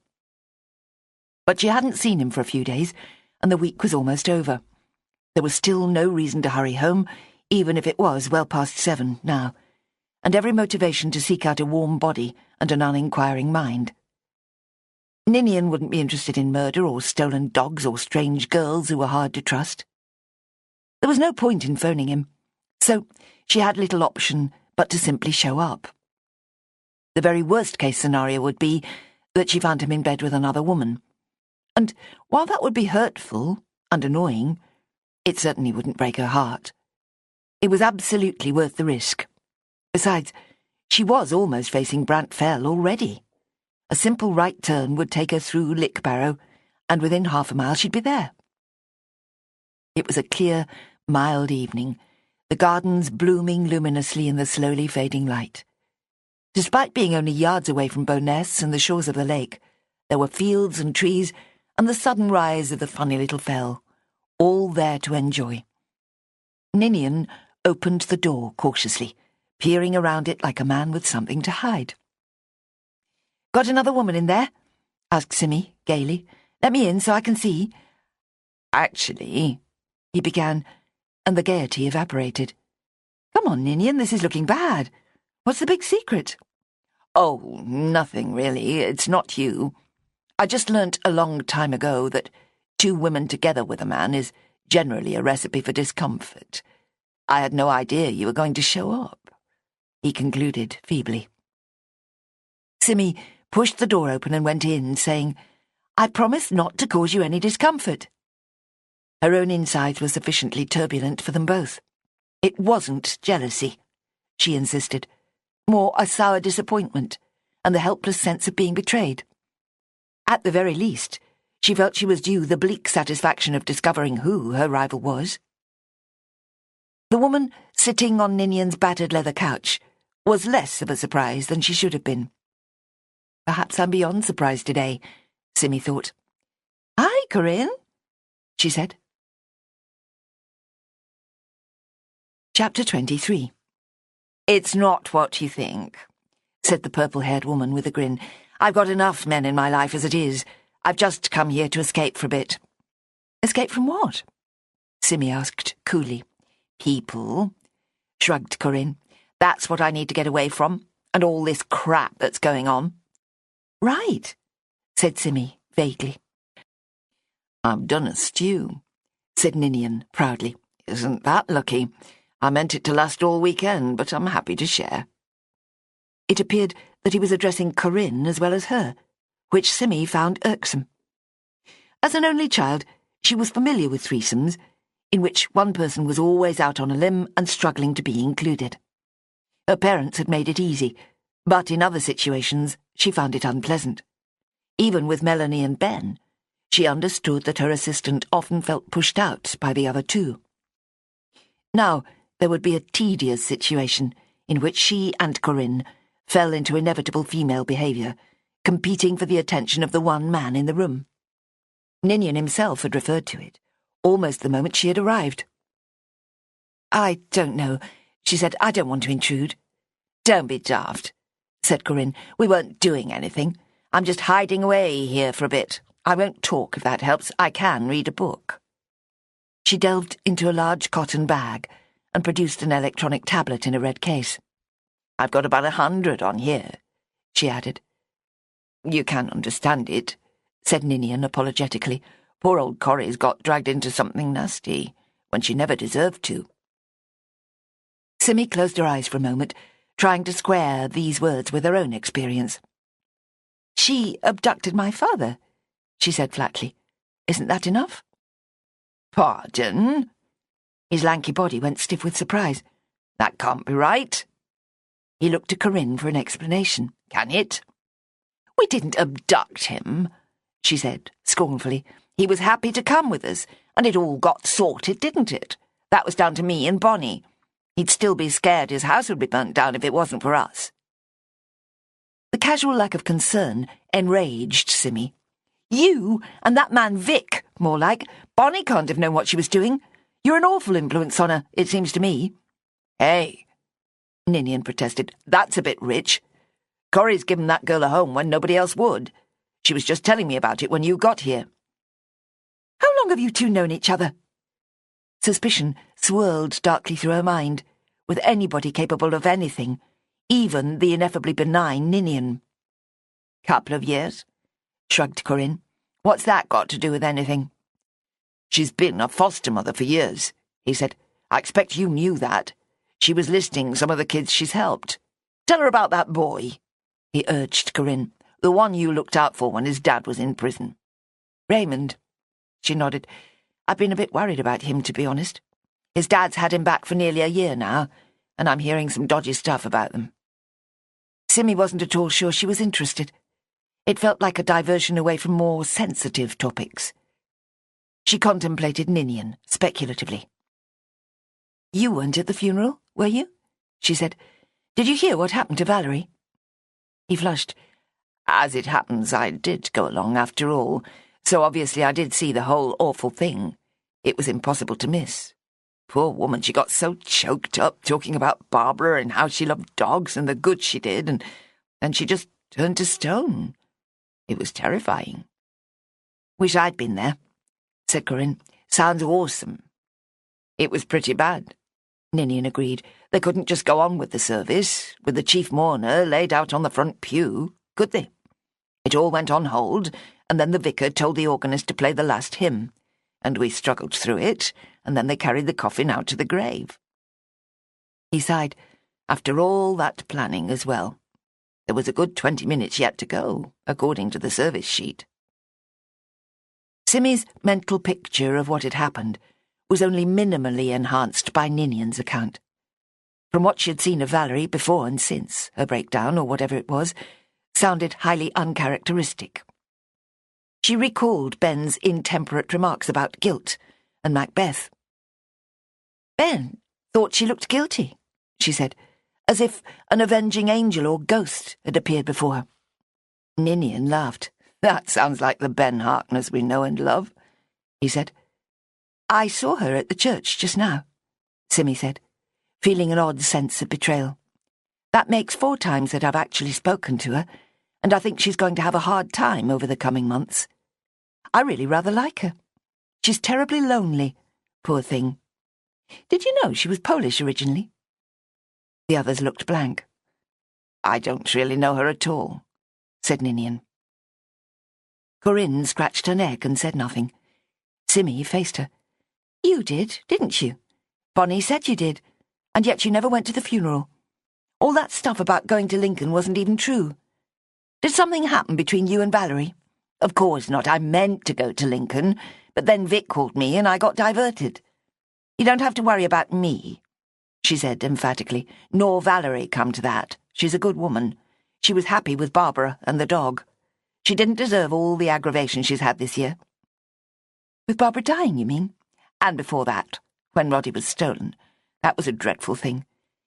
But she hadn't seen him for a few days, and the week was almost over. There was still no reason to hurry home, even if it was well past 7 now, and every motivation to seek out a warm body and an uninquiring mind. Ninian wouldn't be interested in murder or stolen dogs or strange girls who were hard to trust. There was no point in phoning him, so she had little option but to simply show up. The very worst-case scenario would be that she found him in bed with another woman. And while that would be hurtful and annoying, it certainly wouldn't break her heart. It was absolutely worth the risk. Besides, she was almost facing Brant Fell already. A simple right turn would take her through Lickbarrow, and within half a mile she'd be there. It was a clear, mild evening, the gardens blooming luminously in the slowly fading light. Despite being only yards away from Bowness and the shores of the lake, there were fields and trees and the sudden rise of the funny little fell, all there to enjoy. Ninian opened the door cautiously, peering around it like a man with something to hide. "Got another woman in there?" asked Simmy, gaily. "Let me in so I can see." "Actually," he began, and the gaiety evaporated. "Come on, Ninian, this is looking bad. What's the big secret?" "Oh, nothing really. It's not you. I just learnt a long time ago that 2 women together with a man is generally a recipe for discomfort. I had no idea you were going to show up," he concluded feebly. Simmy pushed the door open and went in, saying, "I promise not to cause you any discomfort." Her own insides were sufficiently turbulent for them both. It wasn't jealousy, she insisted, more a sour disappointment and the helpless sense of being betrayed. At the very least, she felt she was due the bleak satisfaction of discovering who her rival was. The woman sitting on Ninian's battered leather couch was less of a surprise than she should have been. Perhaps I'm beyond surprise today, Simmy thought. "Hi, Corinne," she said. Chapter 23. "It's not what you think," said the purple-haired woman with a grin. "I've got enough men in my life as it is. I've just come here to escape for a bit." "Escape from what?" Simmy asked coolly. "People," shrugged Corinne. "That's what I need to get away from, and all this crap that's going on." "Right," said Simmy vaguely. "I've done a stew," said Ninian proudly. "Isn't that lucky? I meant it to last all weekend, but I'm happy to share." It appeared that he was addressing Corinne as well as her, which Simmy found irksome. As an only child, she was familiar with threesomes, in which one person was always out on a limb and struggling to be included. Her parents had made it easy, but in other situations she found it unpleasant. Even with Melanie and Ben, she understood that her assistant often felt pushed out by the other 2. Now there would be a tedious situation in which she and Corinne fell into inevitable female behaviour, competing for the attention of the one man in the room. Ninian himself had referred to it, almost the moment she had arrived. "I don't know," she said. "I don't want to intrude." "Don't be daft," said Corinne. "We weren't doing anything. I'm just hiding away here for a bit. I won't talk, if that helps. I can read a book." She delved into a large cotton bag and produced an electronic tablet in a red case. "I've got about 100 on here," she added. "You can understand it," said Ninian apologetically. "Poor old Corrie's got dragged into something nasty, when she never deserved to." Simmy closed her eyes for a moment, trying to square these words with her own experience. "She abducted my father," she said flatly. "Isn't that enough?" "Pardon?" His lanky body went stiff with surprise. "That can't be right." He looked to Corinne for an explanation. "Can it?" "We didn't abduct him," she said scornfully. He was happy to come with us, and it all got sorted, didn't it? That was down to me and Bonnie. He'd still be scared his house would be burnt down if it wasn't for us." The casual lack of concern enraged Simmy. "You and that man Vic, more like. Bonnie can't have known what she was doing. You're an awful influence on her, it seems to me." "Hey," Ninian protested, "that's a bit rich. Corrie's given that girl a home when nobody else would. She was just telling me about it when you got here." "How long have you two known each other?" Suspicion swirled darkly through her mind, with anybody capable of anything, even the ineffably benign Ninian. "Couple of years," shrugged Corinne. "What's that got to do with anything?" "She's been a foster mother for years," he said. "I expect you knew that. She was listing some of the kids she's helped. Tell her about that boy," he urged Corinne, "the one you looked out for when his dad was in prison." "Raymond." She nodded. "I've been a bit worried about him, to be honest. His dad's had him back for nearly a year now, and I'm hearing some dodgy stuff about them." Simmy wasn't at all sure she was interested. It felt like a diversion away from more sensitive topics. She contemplated Ninian speculatively. "You weren't at the funeral, were you?" she said. "Did you hear what happened to Valerie?" He flushed. "As it happens, I did go along after all, so obviously I did see the whole awful thing. It was impossible to miss. Poor woman, she got so choked up talking about Barbara and how she loved dogs and the good she did, and she just turned to stone. It was terrifying." "Wish I'd been there," said Corinne. "Sounds awesome." "It was pretty bad," Ninian agreed. "They couldn't just go on with the service, with the chief mourner laid out on the front pew, could they? It all went on hold, and then the vicar told the organist to play the last hymn, and we struggled through it, and then they carried the coffin out to the grave." He sighed. After all that planning as well. There was a good 20 minutes yet to go, according to the service sheet. Simmy's mental picture of what had happened was only minimally enhanced by Ninian's account. From what she had seen of Valerie before and since, her breakdown, or whatever it was, sounded highly uncharacteristic. She recalled Ben's intemperate remarks about guilt and Macbeth. "Ben thought she looked guilty," she said, as if an avenging angel or ghost had appeared before her. Ninian laughed. "That sounds like the Ben Harkness we know and love," he said. "I saw her at the church just now," Simmy said, feeling an odd sense of betrayal. "That makes 4 times that I've actually spoken to her, and I think she's going to have a hard time over the coming months. I really rather like her. She's terribly lonely, poor thing. Did you know she was Polish originally?" The others looked blank. "I don't really know her at all," said Ninian. Corinne scratched her neck and said nothing. Simmy faced her. "You did, didn't you? Bonnie said you did, and yet you never went to the funeral. All that stuff about going to Lincoln wasn't even true. Did something happen between you and Valerie?" "Of course not. I meant to go to Lincoln, but then Vic called me and I got diverted." "You don't have to worry about me," she said emphatically, "nor Valerie, come to that. She's a good woman. She was happy with Barbara and the dog. She didn't deserve all the aggravation she's had this year." "With Barbara dying, you mean?" "And before that, when Roddy was stolen. That was a dreadful thing.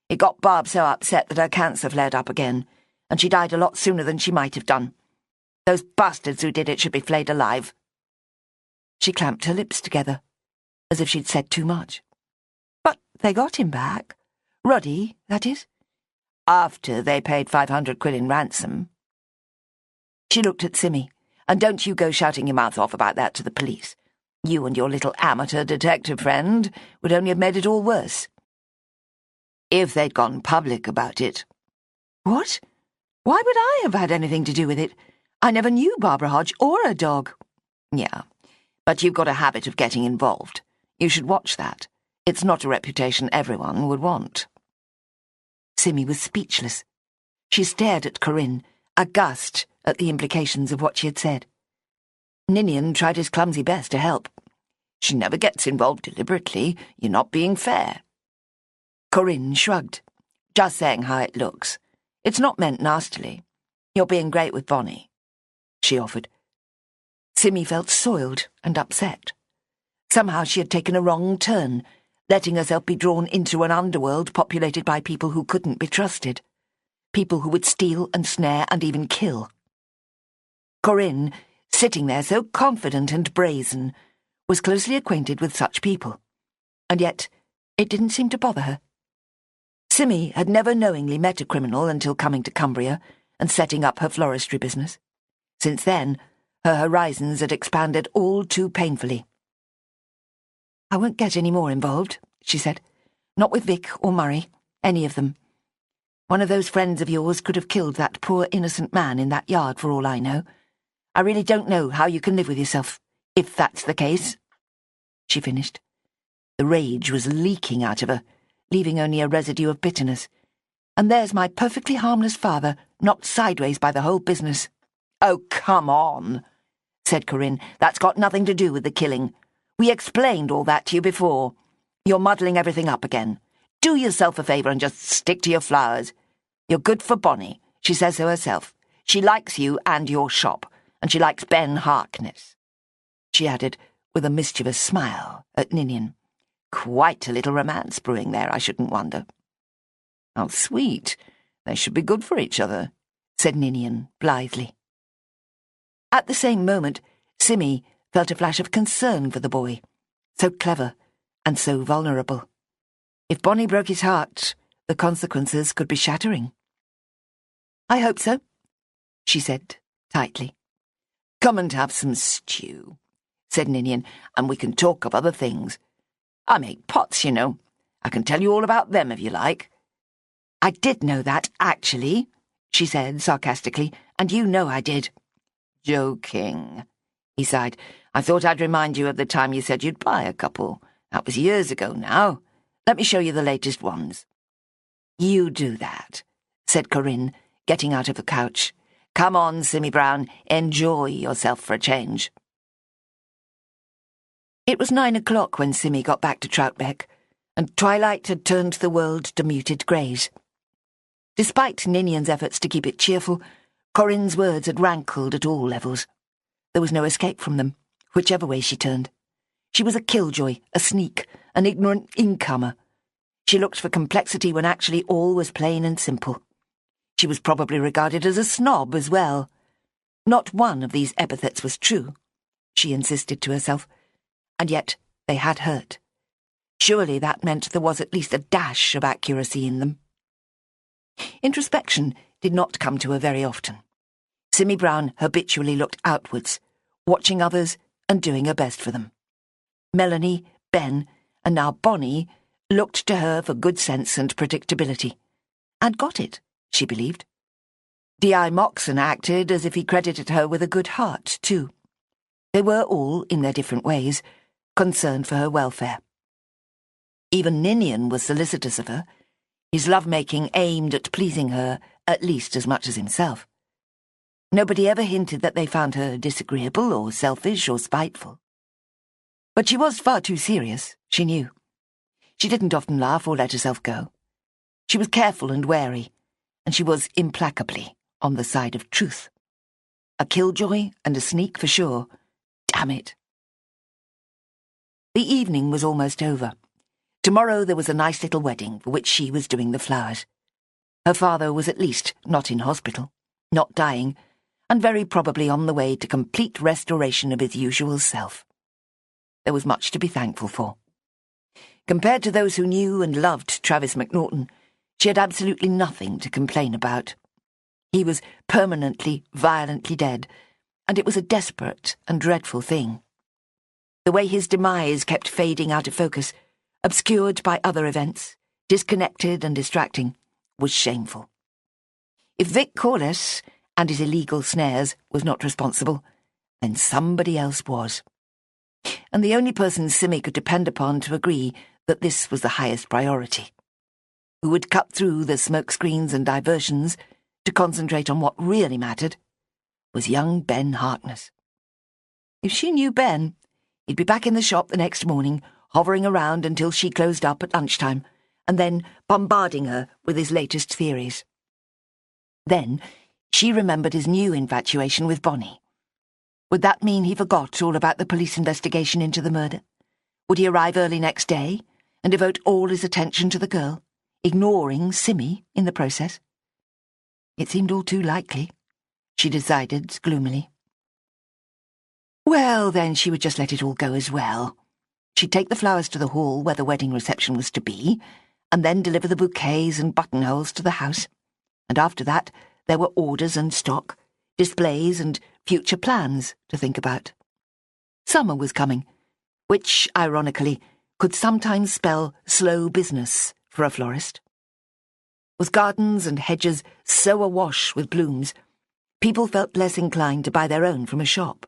It got Barb so upset that her cancer flared up again, and she died a lot sooner than she might have done. Those bastards who did it should be flayed alive." She clamped her lips together, as if she'd said too much. "But they got him back. Roddy, that is." "After they paid 500 quid in ransom." She looked at Simmy. "And don't you go shouting your mouth off about that to the police. You and your little amateur detective friend would only have made it all worse. If they'd gone public about it." "What? Why would I have had anything to do with it? I never knew Barbara Hodge or her dog." "Yeah, but you've got a habit of getting involved. You should watch that. It's not a reputation everyone would want." Simmy was speechless. She stared at Corinne, aghast at the implications of what she had said. Ninian tried his clumsy best to help. "She never gets involved deliberately. You're not being fair." Corinne shrugged. "Just saying how it looks. It's not meant nastily. You're being great with Bonnie," she offered. Simmy felt soiled and upset. Somehow she had taken a wrong turn, letting herself be drawn into an underworld populated by people who couldn't be trusted. People who would steal and snare and even kill. Corinne, sitting there so confident and brazen, was closely acquainted with such people, and yet it didn't seem to bother her. Simmy had never knowingly met a criminal until coming to Cumbria and setting up her floristry business. Since then, her horizons had expanded all too painfully. "I won't get any more involved," she said. "Not with Vic or Murray, any of them. One of those friends of yours could have killed that poor innocent man in that yard for all I know. I really don't know how you can live with yourself, if that's the case," she finished. The rage was leaking out of her, leaving only a residue of bitterness. "And there's my perfectly harmless father, knocked sideways by the whole business." "Oh, come on," said Corinne. "That's got nothing to do with the killing. We explained all that to you before. You're muddling everything up again. Do yourself a favour and just stick to your flowers. You're good for Bonnie. She says so herself. She likes you and your shop, and she likes Ben Harkness," she added, with a mischievous smile at Ninian. "Quite a little romance brewing there, I shouldn't wonder." "How sweet. They should be good for each other," said Ninian blithely. At the same moment, Simmy felt a flash of concern for the boy, so clever and so vulnerable. If Bonnie broke his heart, the consequences could be shattering. "I hope so," she said tightly. "Come and have some stew," said Ninian, "and we can talk of other things. I make pots, you know. I can tell you all about them if you like." "I did know that, actually," she said sarcastically, "and you know I did." "Joking," he sighed. "I thought I'd remind you of the time you said you'd buy a couple. That was years ago now. Let me show you the latest ones." "You do that," said Corinne, getting out of the couch. "Come on, Simmy Brown, enjoy yourself for a change." It was 9 o'clock when Simmy got back to Troutbeck, and twilight had turned the world to muted greys. Despite Ninian's efforts to keep it cheerful, Corinne's words had rankled at all levels. There was no escape from them, whichever way she turned. She was a killjoy, a sneak, an ignorant incomer. She looked for complexity when actually all was plain and simple. She was probably regarded as a snob as well. Not one of these epithets was true, she insisted to herself, and yet they had hurt. Surely that meant there was at least a dash of accuracy in them. Introspection did not come to her very often. Simmy Brown habitually looked outwards, watching others and doing her best for them. Melanie, Ben, and now Bonnie looked to her for good sense and predictability, and got it, she believed. D.I. Moxon acted as if he credited her with a good heart, too. They were all, in their different ways, concerned for her welfare. Even Ninian was solicitous of her, his love-making aimed at pleasing her at least as much as himself. Nobody ever hinted that they found her disagreeable or selfish or spiteful. But she was far too serious, she knew. She didn't often laugh or let herself go. She was careful and wary, and she was implacably on the side of truth. A killjoy and a sneak for sure. Damn it. The evening was almost over. Tomorrow there was a nice little wedding for which she was doing the flowers. Her father was at least not in hospital, not dying, and very probably on the way to complete restoration of his usual self. There was much to be thankful for. Compared to those who knew and loved Travis McNaughton, she had absolutely nothing to complain about. He was permanently, violently dead, and it was a desperate and dreadful thing. The way his demise kept fading out of focus, obscured by other events, disconnected and distracting, was shameful. If Vic Corliss and his illegal snares was not responsible, then somebody else was. And the only person Simmy could depend upon to agree that this was the highest priority, who would cut through the smokescreens and diversions to concentrate on what really mattered, was young Ben Harkness. If she knew Ben, he'd be back in the shop the next morning, hovering around until she closed up at lunchtime, and then bombarding her with his latest theories. Then she remembered his new infatuation with Bonnie. Would that mean he forgot all about the police investigation into the murder? Would he arrive early next day and devote all his attention to the girl, ignoring Simmy in the process? It seemed all too likely, she decided gloomily. Well, then she would just let it all go as well. She'd take the flowers to the hall where the wedding reception was to be, and then deliver the bouquets and buttonholes to the house. And after that, there were orders and stock, displays and future plans to think about. Summer was coming, which, ironically, could sometimes spell slow business for a florist. With gardens and hedges so awash with blooms, people felt less inclined to buy their own from a shop.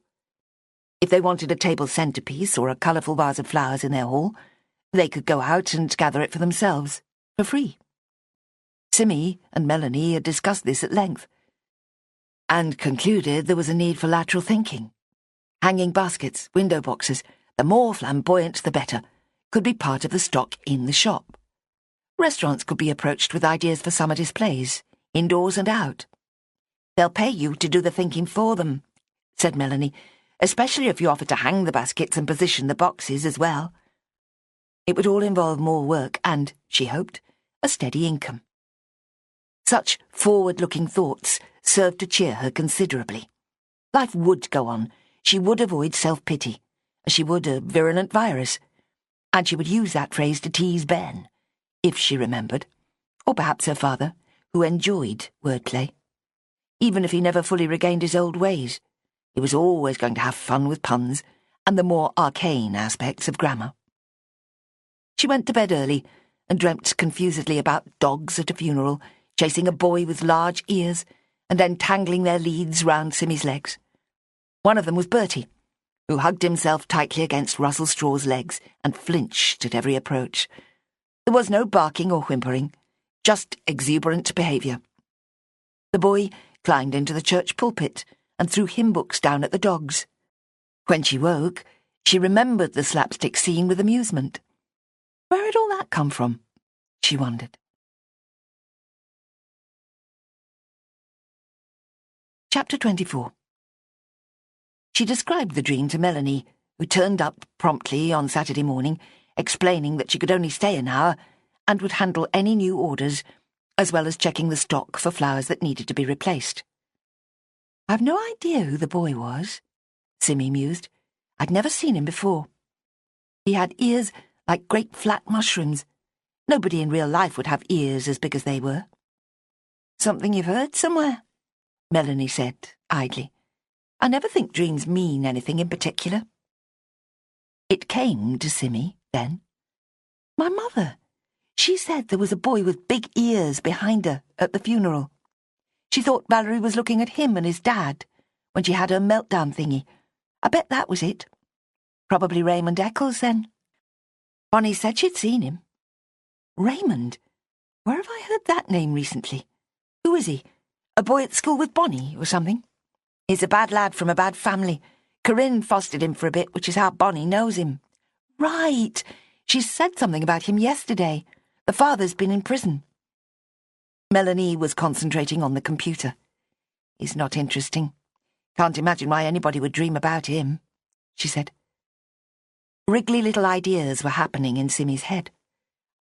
If they wanted a table centrepiece or a colourful vase of flowers in their hall, they could go out and gather it for themselves, for free. Simmy and Melanie had discussed this at length, and concluded there was a need for lateral thinking. Hanging baskets, window boxes, the more flamboyant the better, could be part of the stock in the shop. Restaurants could be approached with ideas for summer displays, indoors and out. They'll pay you to do the thinking for them, said Melanie, especially if you offer to hang the baskets and position the boxes as well. It would all involve more work and, she hoped, a steady income. Such forward-looking thoughts served to cheer her considerably. Life would go on. She would avoid self-pity, as she would a virulent virus, and she would use that phrase to tease Ben, if she remembered, or perhaps her father, who enjoyed wordplay. Even if he never fully regained his old ways, he was always going to have fun with puns and the more arcane aspects of grammar. She went to bed early and dreamt confusedly about dogs at a funeral, chasing a boy with large ears, and then tangling their leads round Simmy's legs. One of them was Bertie, who hugged himself tightly against Russell Straw's legs and flinched at every approach. There was no barking or whimpering, just exuberant behaviour. The boy climbed into the church pulpit and threw hymn books down at the dogs. When she woke, she remembered the slapstick scene with amusement. Where had all that come from? She wondered. Chapter 24. She described the dream to Melanie, who turned up promptly on Saturday morning, explaining that she could only stay an hour and would handle any new orders, as well as checking the stock for flowers that needed to be replaced. I've no idea who the boy was, Simmy mused. I'd never seen him before. He had ears like great flat mushrooms. Nobody in real life would have ears as big as they were. Something you've heard somewhere? Melanie said, idly. I never think dreams mean anything in particular. It came to Simmy, then. My mother. She said there was a boy with big ears behind her at the funeral. She thought Valerie was looking at him and his dad when she had her meltdown thingy. I bet that was it. Probably Raymond Eccles, then. Bonnie said she'd seen him. Raymond? Where have I heard that name recently? Who is he? A boy at school with Bonnie or something? He's a bad lad from a bad family. Corinne fostered him for a bit, which is how Bonnie knows him. Right. She said something about him yesterday. The father's been in prison. Melanie was concentrating on the computer. He's not interesting. Can't imagine why anybody would dream about him, she said. Wriggly little ideas were happening in Simmy's head.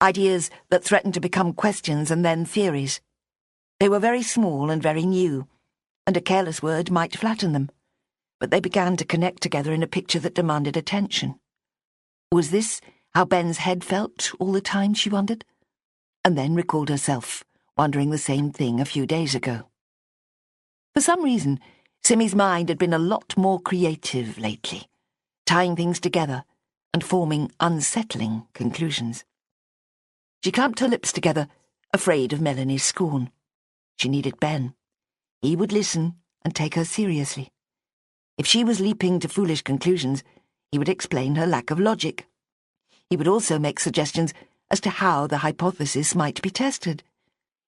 Ideas that threatened to become questions and then theories. They were very small and very new, and a careless word might flatten them, but they began to connect together in a picture that demanded attention. Was this how Ben's head felt all the time, she wondered? And then recalled herself wondering the same thing a few days ago. For some reason, Simmy's mind had been a lot more creative lately, tying things together and forming unsettling conclusions. She clamped her lips together, afraid of Melanie's scorn. She needed Ben. He would listen and take her seriously. If she was leaping to foolish conclusions, he would explain her lack of logic. He would also make suggestions as to how the hypothesis might be tested,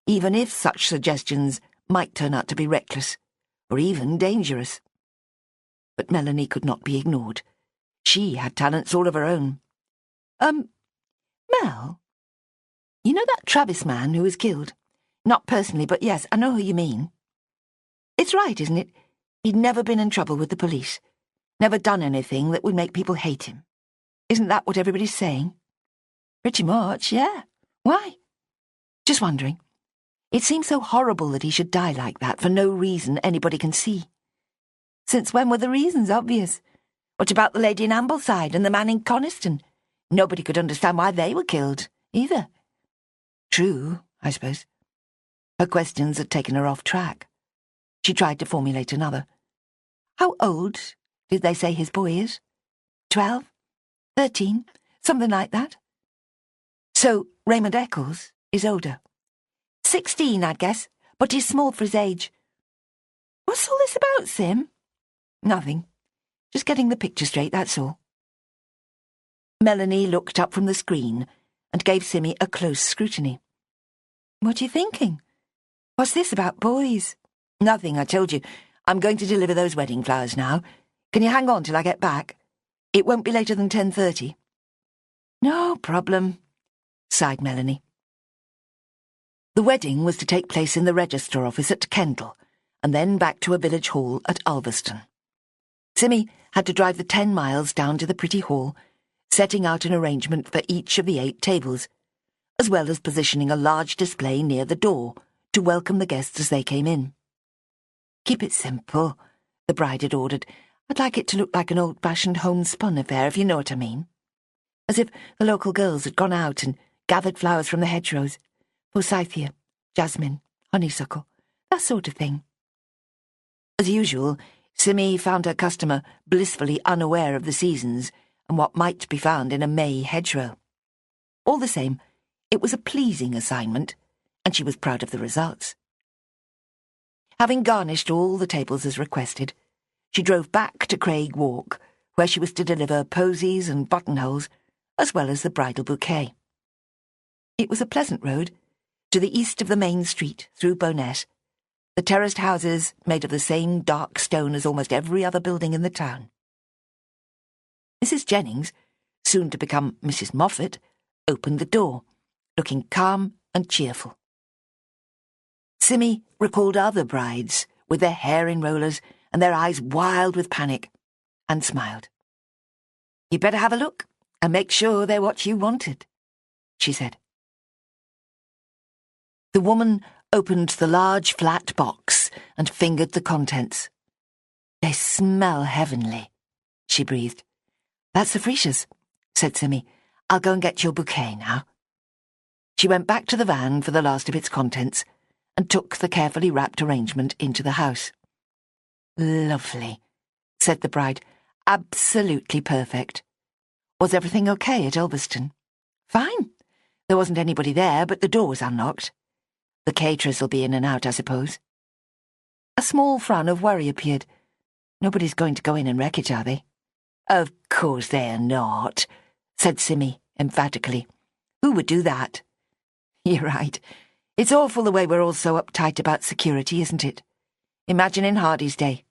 even if such suggestions might turn out to be reckless, or even dangerous. But Melanie could not be ignored. She had talents all of her own. Mel, you know that Travis man who was killed? Not personally, but yes, I know who you mean. It's right, isn't it? He'd never been in trouble with the police. Never done anything that would make people hate him. Isn't that what everybody's saying? Pretty much, yeah. Why? Just wondering. It seems so horrible that he should die like that for no reason anybody can see. Since when were the reasons obvious? What about the lady in Ambleside and the man in Coniston? Nobody could understand why they were killed, either. True, I suppose. Her questions had taken her off track. She tried to formulate another. How old did they say his boy is? 12? 13? Something like that? So Raymond Eccles is older. 16, I'd guess, but he's small for his age. What's all this about, Sim? Nothing. Just getting the picture straight, that's all. Melanie looked up from the screen and gave Simmy a close scrutiny. What are you thinking? What's this about boys? Nothing, I told you. I'm going to deliver those wedding flowers now. Can you hang on till I get back? It won't be later than 10:30. No problem, sighed Melanie. The wedding was to take place in the register office at Kendal, and then back to a village hall at Ulverston. Simmy had to drive the 10 miles down to the pretty hall, setting out an arrangement for each of the 8 tables, as well as positioning a large display near the door to welcome the guests as they came in. Keep it simple, the bride had ordered. I'd like it to look like an old-fashioned homespun affair, if you know what I mean. As if the local girls had gone out and gathered flowers from the hedgerows. Forsythia, jasmine, honeysuckle, that sort of thing. As usual, Simmy found her customer blissfully unaware of the seasons and what might be found in a May hedgerow. All the same, it was a pleasing assignment, and she was proud of the results. Having garnished all the tables as requested, she drove back to Craig Walk, where she was to deliver posies and buttonholes, as well as the bridal bouquet. It was a pleasant road, to the east of the main street, through Bowness, the terraced houses made of the same dark stone as almost every other building in the town. Mrs. Jennings, soon to become Mrs. Moffat, opened the door, looking calm and cheerful. Simmy recalled other brides, with their hair in rollers and their eyes wild with panic, and smiled. "You'd better have a look and make sure they're what you wanted," she said. The woman opened the large flat box and fingered the contents. "They smell heavenly," she breathed. "That's the freesias," said Simmy. "I'll go and get your bouquet now." She went back to the van for the last of its contents and took the carefully wrapped arrangement into the house. "Lovely," said the bride. "Absolutely perfect. Was everything okay at Ulverston?" "Fine. There wasn't anybody there, but the door was unlocked. The caterers will be in and out, I suppose." A small frown of worry appeared. "Nobody's going to go in and wreck it, are they?" "Of course they're not," said Simmy emphatically. "Who would do that?" "You're right. It's awful the way we're all so uptight about security, isn't it? Imagine in Hardy's day,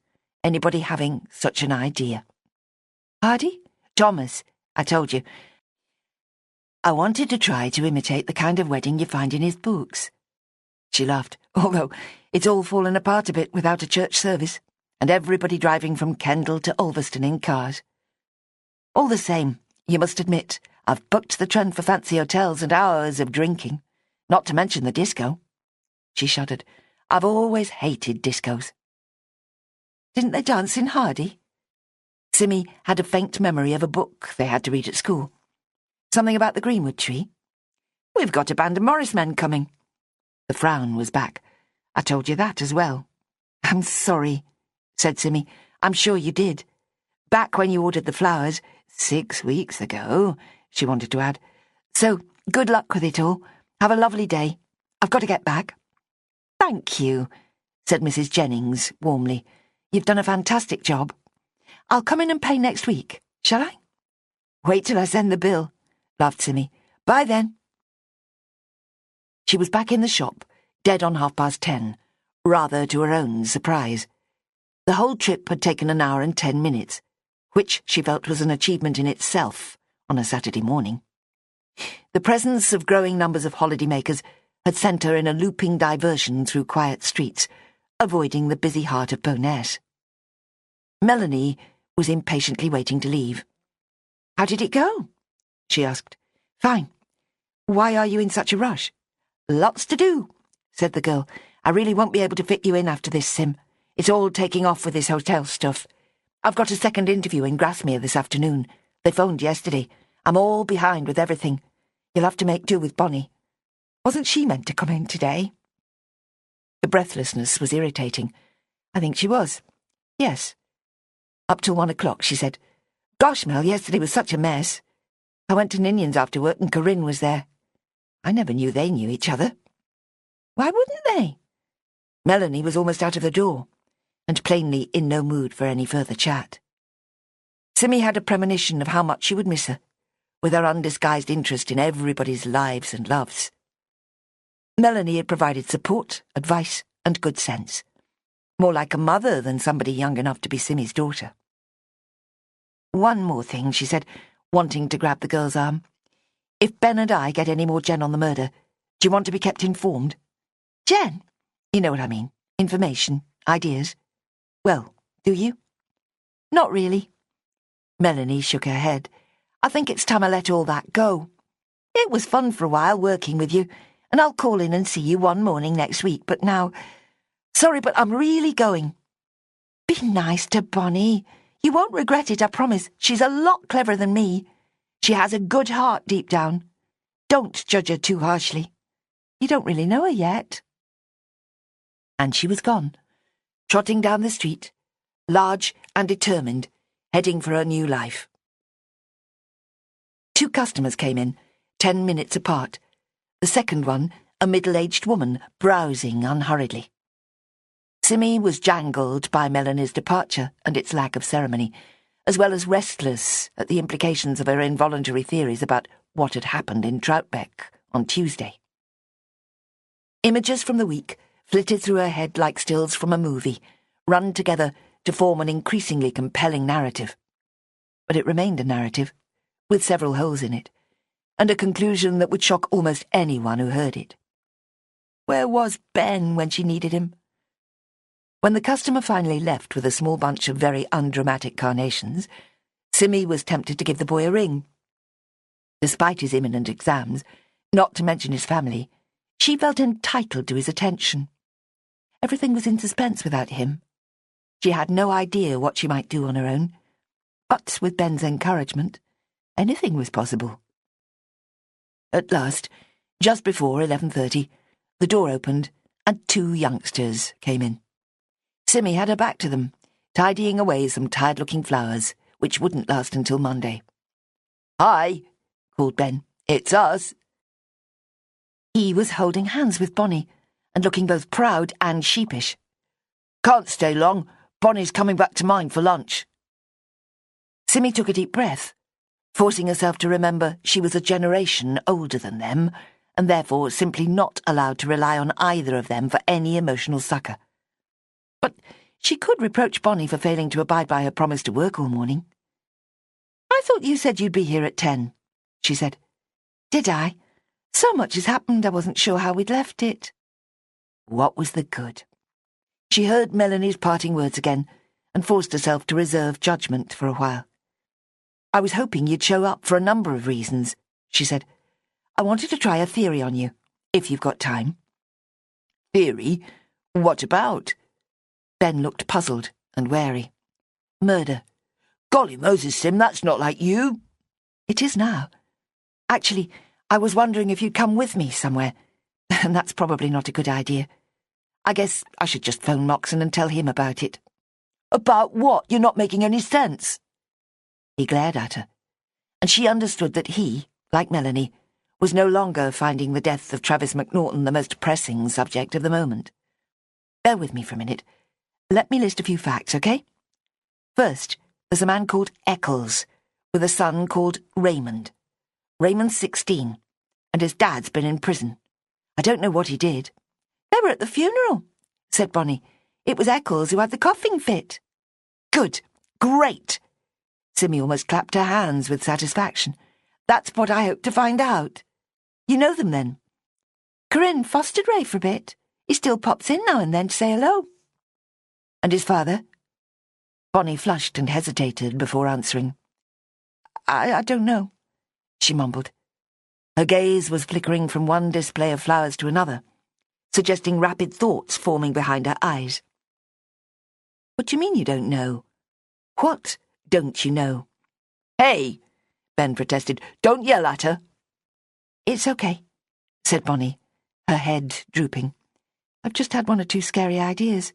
anybody having such an idea." "Hardy? Thomas, I told you. I wanted to try to imitate the kind of wedding you find in his books." She laughed, "Although it's all fallen apart a bit without a church service, and everybody driving from Kendal to Ulverston in cars. All the same, you must admit, I've booked the trend for fancy hotels and hours of drinking, not to mention the disco." She shuddered. "I've always hated discos." "Didn't they dance in Hardy?" Simmy had a faint memory of a book they had to read at school. "Something about the greenwood tree?" "We've got a band of Morris men coming." The frown was back. "I told you that as well." "I'm sorry," said Simmy. "I'm sure you did. Back when you ordered the flowers, 6 weeks ago," she wanted to add. "So, good luck with it all. Have a lovely day. I've got to get back." "Thank you," said Mrs. Jennings warmly. "You've done a fantastic job. I'll come in and pay next week, shall I?" "Wait till I send the bill," laughed Simmy. "Bye then." She was back in the shop, dead on 10:30, rather to her own surprise. The whole trip had taken an hour and 10 minutes, which she felt was an achievement in itself on a Saturday morning. The presence of growing numbers of holidaymakers had sent her in a looping diversion through quiet streets, avoiding the busy heart of Bowness. Melanie was impatiently waiting to leave. "How did it go?" she asked. "Fine. Why are you in such a rush?" "Lots to do," said the girl. "I really won't be able to fit you in after this, Sim. It's all taking off with this hotel stuff. I've got a second interview in Grasmere this afternoon. They phoned yesterday. I'm all behind with everything. You'll have to make do with Bonnie. Wasn't she meant to come in today?" The breathlessness was irritating. "I think she was. Yes. Up till 1 o'clock, she said. Gosh, Mel, yesterday was such a mess. I went to Ninian's after work and Corinne was there. I never knew they knew each other." "Why wouldn't they?" Melanie was almost out of the door, and plainly in no mood for any further chat. Simmy had a premonition of how much she would miss her, with her undisguised interest in everybody's lives and loves. Melanie had provided support, advice, and good sense. More like a mother than somebody young enough to be Simmy's daughter. "One more thing," she said, wanting to grab the girl's arm. "If Ben and I get any more Jen on the murder, do you want to be kept informed?" "Jen?" "You know what I mean. Information, ideas." "Well, do you?" "Not really." Melanie shook her head. "I think it's time I let all that go. It was fun for a while working with you, and I'll call in and see you one morning next week, but now... Sorry, but I'm really going." "Be nice to Bonnie. You won't regret it, I promise. She's a lot cleverer than me. She has a good heart deep down. Don't judge her too harshly. You don't really know her yet." And she was gone, trotting down the street, large and determined, heading for her new life. 2 customers came in, 10 minutes apart. The second one, a middle-aged woman, browsing unhurriedly. Simmy was jangled by Melanie's departure and its lack of ceremony, as well as restless at the implications of her involuntary theories about what had happened in Troutbeck on Tuesday. Images from the week flitted through her head like stills from a movie, run together to form an increasingly compelling narrative. But it remained a narrative, with several holes in it, and a conclusion that would shock almost anyone who heard it. Where was Ben when she needed him? When the customer finally left with a small bunch of very undramatic carnations, Simmy was tempted to give the boy a ring. Despite his imminent exams, not to mention his family, she felt entitled to his attention. Everything was in suspense without him. She had no idea what she might do on her own, but with Ben's encouragement, anything was possible. At last, just before 11:30, the door opened and 2 youngsters came in. Simmy had her back to them, tidying away some tired-looking flowers, which wouldn't last until Monday. "Hi," called Ben. "It's us." He was holding hands with Bonnie, and looking both proud and sheepish. "Can't stay long. Bonnie's coming back to mine for lunch." Simmy took a deep breath, forcing herself to remember she was a generation older than them, and therefore simply not allowed to rely on either of them for any emotional succour. But she could reproach Bonnie for failing to abide by her promise to work all morning. "I thought you said you'd be here at 10, she said. "Did I? So much has happened I wasn't sure how we'd left it." What was the good? She heard Melanie's parting words again, and forced herself to reserve judgment for a while. "I was hoping you'd show up for a number of reasons," she said. "I wanted to try a theory on you, if you've got time." "Theory? What about?" Ben looked puzzled and wary. "Murder." "Golly Moses, Sim, that's not like you." "It is now. Actually, I was wondering if you'd come with me somewhere, and that's probably not a good idea. I guess I should just phone Moxon and tell him about it." "About what? You're not making any sense." He glared at her, and she understood that he, like Melanie, was no longer finding the death of Travis McNaughton the most pressing subject of the moment. "Bear with me for a minute. Let me list a few facts, okay? First, there's a man called Eccles, with a son called Raymond. Raymond's 16, and his dad's been in prison. I don't know what he did." "They were at the funeral," said Bonnie. "It was Eccles who had the coughing fit." "Good. Great." Simmy almost clapped her hands with satisfaction. "That's what I hoped to find out. You know them, then?" "Corinne fostered Ray for a bit. He still pops in now and then to say hello." "And his father?" Bonnie flushed and hesitated before answering. I don't know, she mumbled. Her gaze was flickering from one display of flowers to another, suggesting rapid thoughts forming behind her eyes. What do you mean you don't know? What don't you know? Hey, Ben protested, don't yell at her. It's okay, said Bonnie, her head drooping. I've just had one or two scary ideas.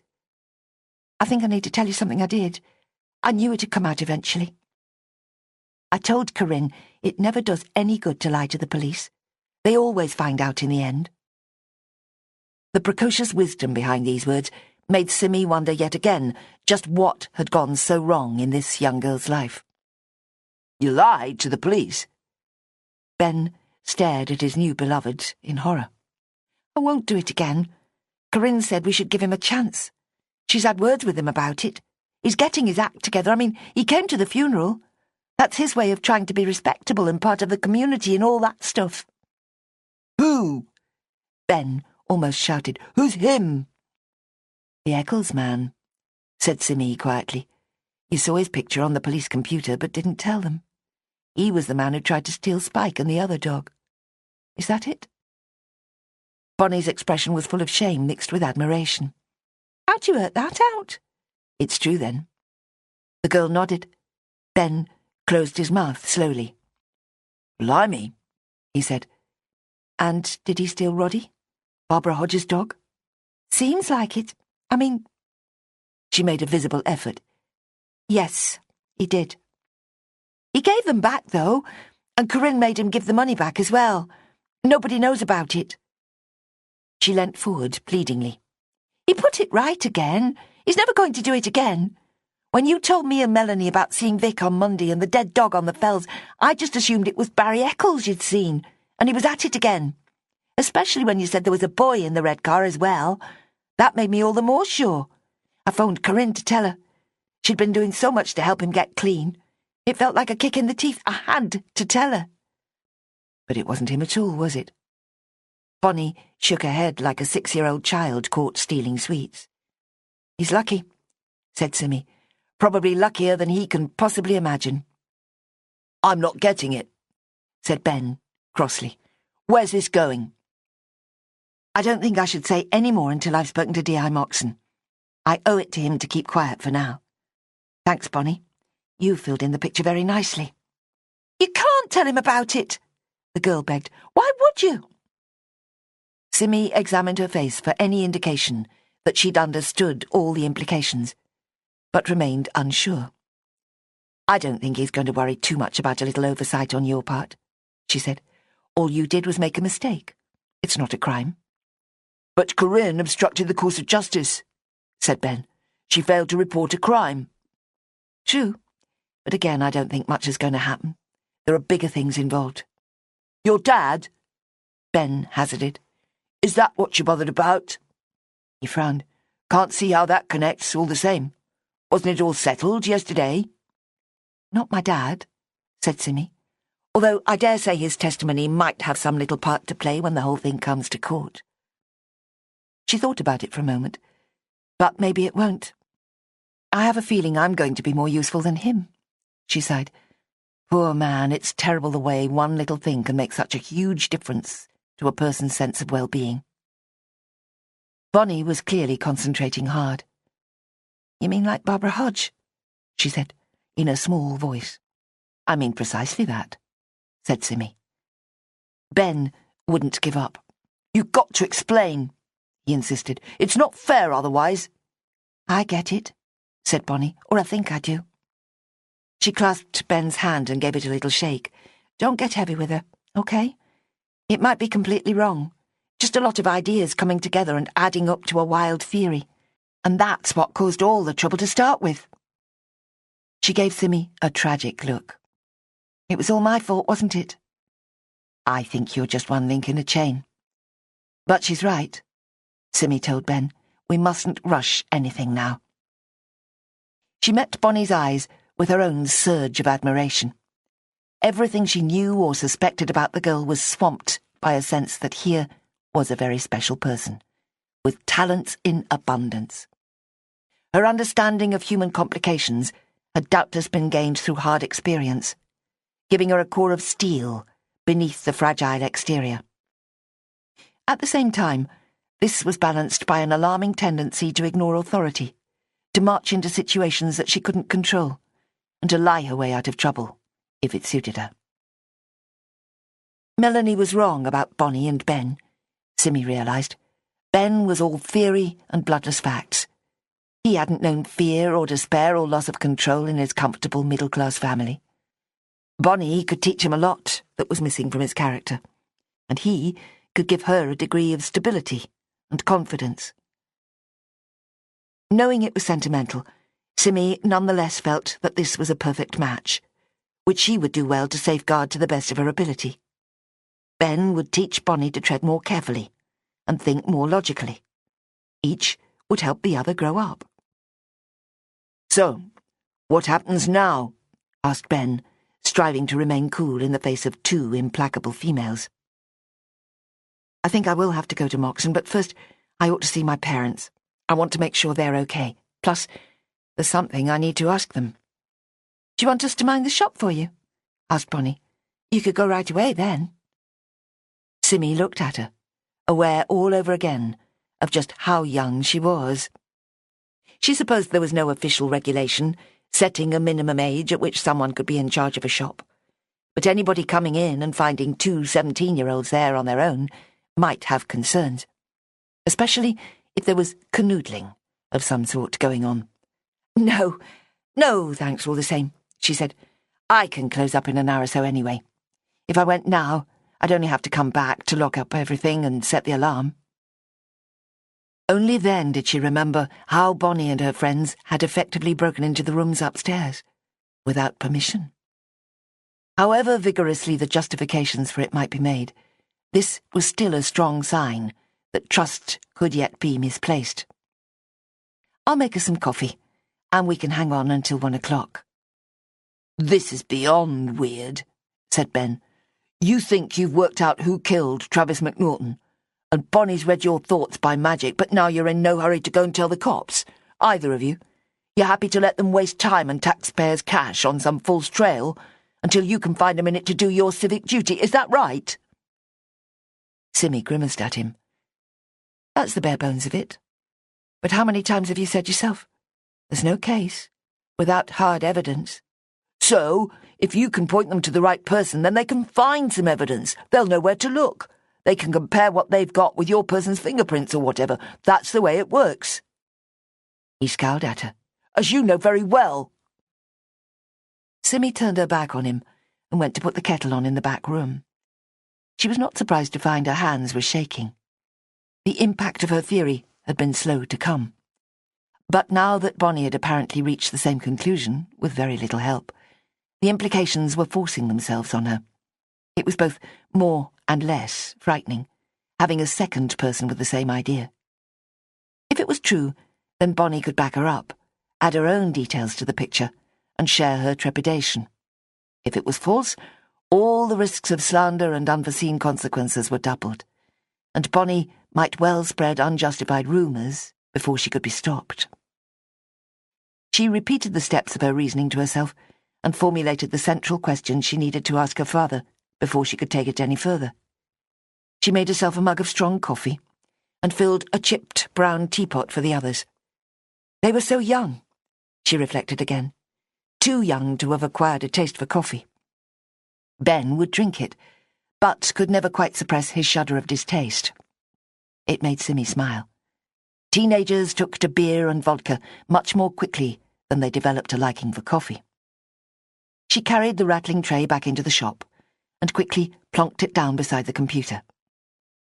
I think I need to tell you something I did. I knew it had come out eventually. I told Corinne it never does any good to lie to the police. They always find out in the end. The precocious wisdom behind these words made Simi wonder yet again just what had gone so wrong in this young girl's life. You lied to the police? Ben stared at his new beloved in horror. I won't do it again. Corinne said we should give him a chance. She's had words with him about it. He's getting his act together. I mean, he came to the funeral. That's his way of trying to be respectable and part of the community and all that stuff. Who? Ben almost shouted. Who's him? The Eccles man, said Simi quietly. You saw his picture on the police computer but didn't tell them. He was the man who tried to steal Spike and the other dog. Is that it? Bonnie's expression was full of shame mixed with admiration. How'd you work that out? It's true, then. The girl nodded. Ben closed his mouth slowly. Blimey, he said. And did he steal Roddy? Barbara Hodges' dog? Seems like it. I mean... She made a visible effort. Yes, he did. He gave them back, though, and Corinne made him give the money back as well. Nobody knows about it. She leant forward pleadingly. He put it right again. He's never going to do it again. When you told me and Melanie about seeing Vic on Monday and the dead dog on the fells, I just assumed it was Barry Eccles you'd seen, and he was at it again. Especially when you said there was a boy in the red car as well. That made me all the more sure. I phoned Corinne to tell her. She'd been doing so much to help him get clean. It felt like a kick in the teeth. I had to tell her. But it wasn't him at all, was it? Bonnie shook her head like a 6-year-old child caught stealing sweets. He's lucky, said Simi. Probably luckier than he can possibly imagine. I'm not getting it, said Ben crossly. Where's this going? I don't think I should say any more until I've spoken to D.I. Moxon. I owe it to him to keep quiet for now. Thanks, Bonnie. You filled in the picture very nicely. You can't tell him about it, the girl begged. Why would you? Simi examined her face for any indication that she'd understood all the implications, but remained unsure. I don't think he's going to worry too much about a little oversight on your part, she said. All you did was make a mistake. It's not a crime. But Corinne obstructed the course of justice, said Ben. She failed to report a crime. True, but again I don't think much is going to happen. There are bigger things involved. Your dad? Ben hazarded. Is that what you bothered about? He frowned. Can't see how that connects, all the same. Wasn't it all settled yesterday? Not my dad, said Simi, although I dare say his testimony might have some little part to play when the whole thing comes to court. She thought about it for a moment, but maybe it won't. I have a feeling I'm going to be more useful than him, she sighed. Poor man, it's terrible the way one little thing can make such a huge difference to a person's sense of well-being. Bonnie was clearly concentrating hard. You mean like Barbara Hodge? She said, in a small voice. I mean precisely that, said Simi. Ben wouldn't give up. You've got to explain, he insisted. It's not fair otherwise. I get it, said Bonnie, or I think I do. She clasped Ben's hand and gave it a little shake. Don't get heavy with her, okay? It might be completely wrong. Just a lot of ideas coming together and adding up to a wild theory. And that's what caused all the trouble to start with. She gave Simi a tragic look. It was all my fault, wasn't it? I think you're just one link in a chain. But she's right, Simi told Ben. We mustn't rush anything now. She met Bonnie's eyes with her own surge of admiration. Everything she knew or suspected about the girl was swamped by a sense that here was a very special person, with talents in abundance. Her understanding of human complications had doubtless been gained through hard experience, giving her a core of steel beneath the fragile exterior. At the same time, this was balanced by an alarming tendency to ignore authority, to march into situations that she couldn't control, and to lie her way out of trouble, if it suited her. Melanie was wrong about Bonnie and Ben, Simi realised. Ben was all theory and bloodless facts. He hadn't known fear or despair or loss of control in his comfortable middle-class family. Bonnie could teach him a lot that was missing from his character, and he could give her a degree of stability and confidence. Knowing it was sentimental, Simi nonetheless felt that this was a perfect match, which she would do well to safeguard to the best of her ability. Ben would teach Bonnie to tread more carefully and think more logically. Each would help the other grow up. "So, what happens now?" asked Ben, striving to remain cool in the face of two implacable females. "I think I will have to go to Moxon, but first I ought to see my parents. I want to make sure they're okay. Plus, there's something I need to ask them." "Do you want us to mind the shop for you?" asked Bonnie. "You could go right away then." Simi looked at her, aware all over again of just how young she was. She supposed there was no official regulation setting a minimum age at which someone could be in charge of a shop, but anybody coming in and finding two 17-year-olds there on their own might have concerns, especially if there was canoodling of some sort going on. No, thanks all the same," she said. "I can close up in an hour or so anyway. If I went now, I'd only have to come back to lock up everything and set the alarm." Only then did she remember how Bonnie and her friends had effectively broken into the rooms upstairs, without permission. However vigorously the justifications for it might be made, this was still a strong sign that trust could yet be misplaced. "I'll make us some coffee, and we can hang on until 1 o'clock. "This is beyond weird," said Ben. "You think you've worked out who killed Travis McNaughton, and Bonnie's read your thoughts by magic, but now you're in no hurry to go and tell the cops, either of you. You're happy to let them waste time and taxpayers' cash on some false trail until you can find a minute to do your civic duty. Is that right?" Simi grimaced at him. "That's the bare bones of it. But how many times have you said yourself? There's no case without hard evidence." "So, if you can point them to the right person, then they can find some evidence. They'll know where to look. They can compare what they've got with your person's fingerprints or whatever. That's the way it works." He scowled at her. "As you know very well." Simi turned her back on him and went to put the kettle on in the back room. She was not surprised to find her hands were shaking. The impact of her theory had been slow to come. But now that Bonnie had apparently reached the same conclusion, with very little help, the implications were forcing themselves on her. It was both more and less frightening, having a second person with the same idea. If it was true, then Bonnie could back her up, add her own details to the picture, and share her trepidation. If it was false, all the risks of slander and unforeseen consequences were doubled, and Bonnie might well spread unjustified rumours before she could be stopped. She repeated the steps of her reasoning to herself, and formulated the central question she needed to ask her father before she could take it any further. She made herself a mug of strong coffee, and filled a chipped brown teapot for the others. They were so young, she reflected again, too young to have acquired a taste for coffee. Ben would drink it, but could never quite suppress his shudder of distaste. It made Simi smile. Teenagers took to beer and vodka much more quickly than they developed a liking for coffee. She carried the rattling tray back into the shop, and quickly plonked it down beside the computer.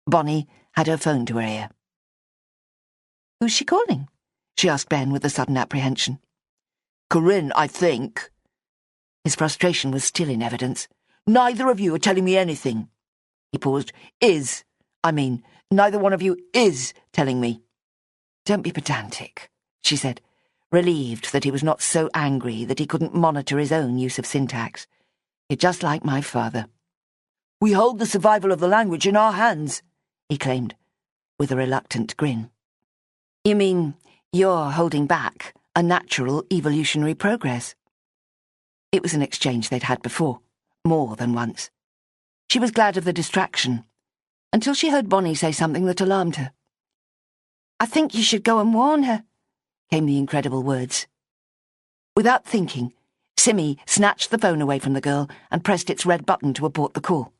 Bonnie had her phone to her ear. "Who's she calling?" she asked Ben with a sudden apprehension. "Corinne, I think." His frustration was still in evidence. "Neither of you are telling me anything." He paused. Neither one of you is telling me." "Don't be pedantic," she said, relieved that he was not so angry that he couldn't monitor his own use of syntax. "You're just like my father." "We hold the survival of the language in our hands," he claimed, with a reluctant grin. "You mean You're holding back a natural evolutionary progress. It was an exchange they'd had before, more than once. She was glad of the distraction, until she heard Bonnie say something that alarmed her. "I think you should go and warn her," came the incredible words. Without thinking, Simmy snatched the phone away from the girl and pressed its red button to abort the call.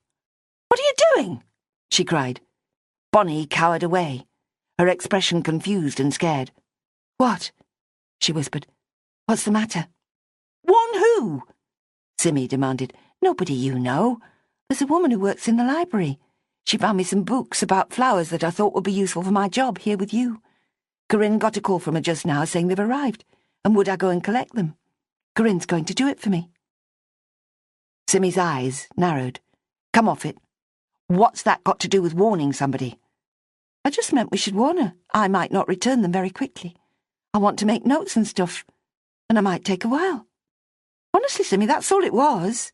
"What are you doing?" she cried. Bonnie cowered away, her expression confused and scared. "What?" she whispered. "What's the matter?" "Warn who?" Simmy demanded. "Nobody you know. There's a woman who works in the library. She found me some books about flowers that I thought would be useful for my job here with you. Corinne got a call from her just now saying they've arrived, and would I go and collect them? Corinne's going to do it for me." Simmy's eyes narrowed. "Come off it. What's that got to do with warning somebody?" "I just meant we should warn her. I might not return them very quickly. I want to make notes and stuff, and it might take a while. Honestly, Simmy, that's all it was.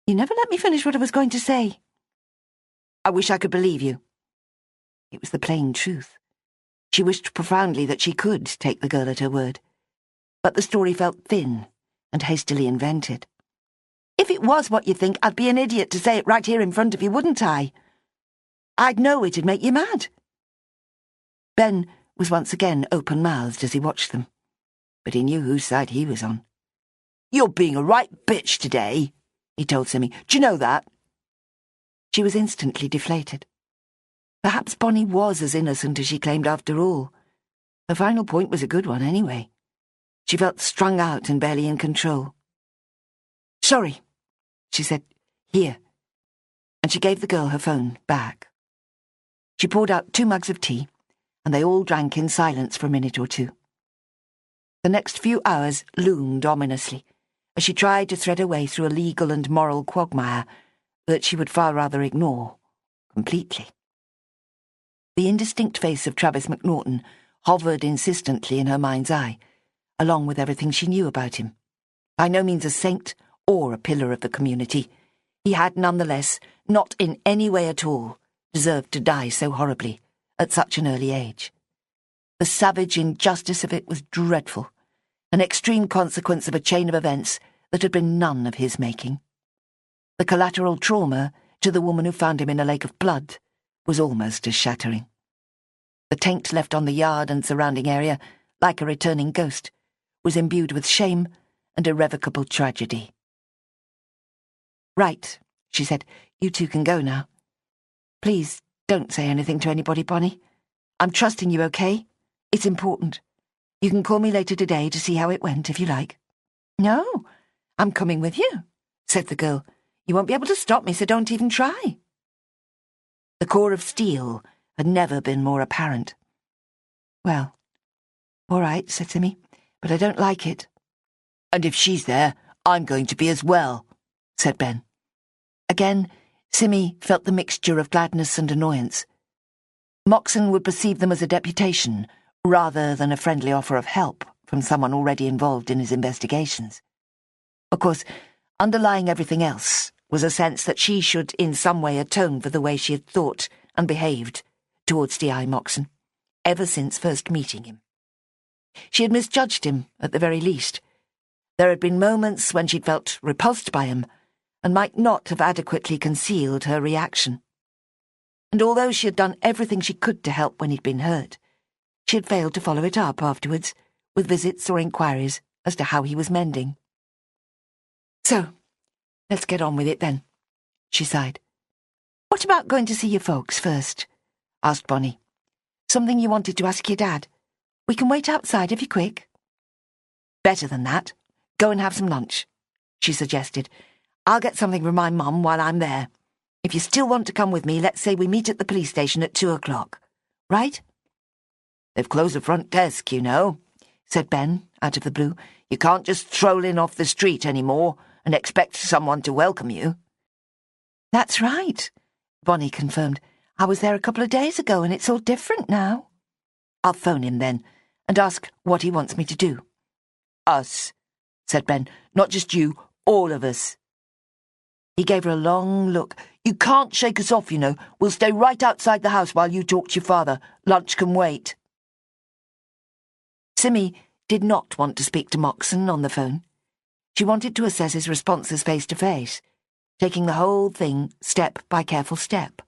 You never let me finish what I was going to say." "I wish I could believe you." It was the plain truth. She wished profoundly that she could take the girl at her word. But the story felt thin and hastily invented. "If it was what you think, I'd be an idiot to say it right here in front of you, wouldn't I? I'd know it'd make you mad." Ben was once again open-mouthed as he watched them, but he knew whose side he was on. "You're being a right bitch today," he told Simmy. "Do you know that?" She was instantly deflated. Perhaps Bonnie was as innocent as she claimed after all. Her final point was a good one anyway. She felt strung out and barely in control. "Sorry," she said. "Here." And she gave the girl her phone back. She poured out 2 mugs of tea, and they all drank in silence for a minute or two. The next few hours loomed ominously, as she tried to thread her way through a legal and moral quagmire that she would far rather ignore completely. The indistinct face of Travis McNaughton hovered insistently in her mind's eye, along with everything she knew about him. By no means a saint or a pillar of the community, he had nonetheless, not in any way at all, deserved to die so horribly at such an early age. The savage injustice of it was dreadful, an extreme consequence of a chain of events that had been none of his making. The collateral trauma to the woman who found him in a lake of blood was almost as shattering. The taint left on the yard and surrounding area, like a returning ghost, was imbued with shame and irrevocable tragedy. "Right," she said. "You two can go now. Please don't say anything to anybody, Bonnie. I'm trusting you, okay? It's important. You can call me later today to see how it went, if you like." "No, I'm coming with you," said the girl. "You won't be able to stop me, so don't even try." The core of steel had never been more apparent. "Well, all right," said Simmy, "but I don't like it." "And if she's there, I'm going to be as well," said Ben. Again, Simmy felt the mixture of gladness and annoyance. Moxon would perceive them as a deputation, rather than a friendly offer of help from someone already involved in his investigations. Of course, underlying everything else was a sense that she should in some way atone for the way she had thought and behaved towards D.I. Moxon, ever since first meeting him. She had misjudged him, at the very least. There had been moments when she'd felt repulsed by him, and might not have adequately concealed her reaction. And although she had done everything she could to help when he'd been hurt, she had failed to follow it up afterwards with visits or inquiries as to how he was mending. "So, let's get on with it then," she sighed. "What about going to see your folks first?" asked Bonnie. "Something you wanted to ask your dad? We can wait outside if you're quick." "Better than that. Go and have some lunch," she suggested. "I'll get something from my mum while I'm there. If you still want to come with me, let's say we meet at the police station at 2:00, right?" "They've closed the front desk, you know," said Ben, out of the blue. "You can't just stroll in off the street anymore and expect someone to welcome you." "That's right," Bonnie confirmed. "I was there a couple of days ago and it's all different now." "I'll phone him then and ask what he wants me to do." "Us," said Ben. "Not just you, all of us." He gave her a long look. "You can't shake us off, you know. We'll stay right outside the house while you talk to your father. Lunch can wait." Simi did not want to speak to Moxon on the phone. She wanted to assess his responses face to face, taking the whole thing step by careful step,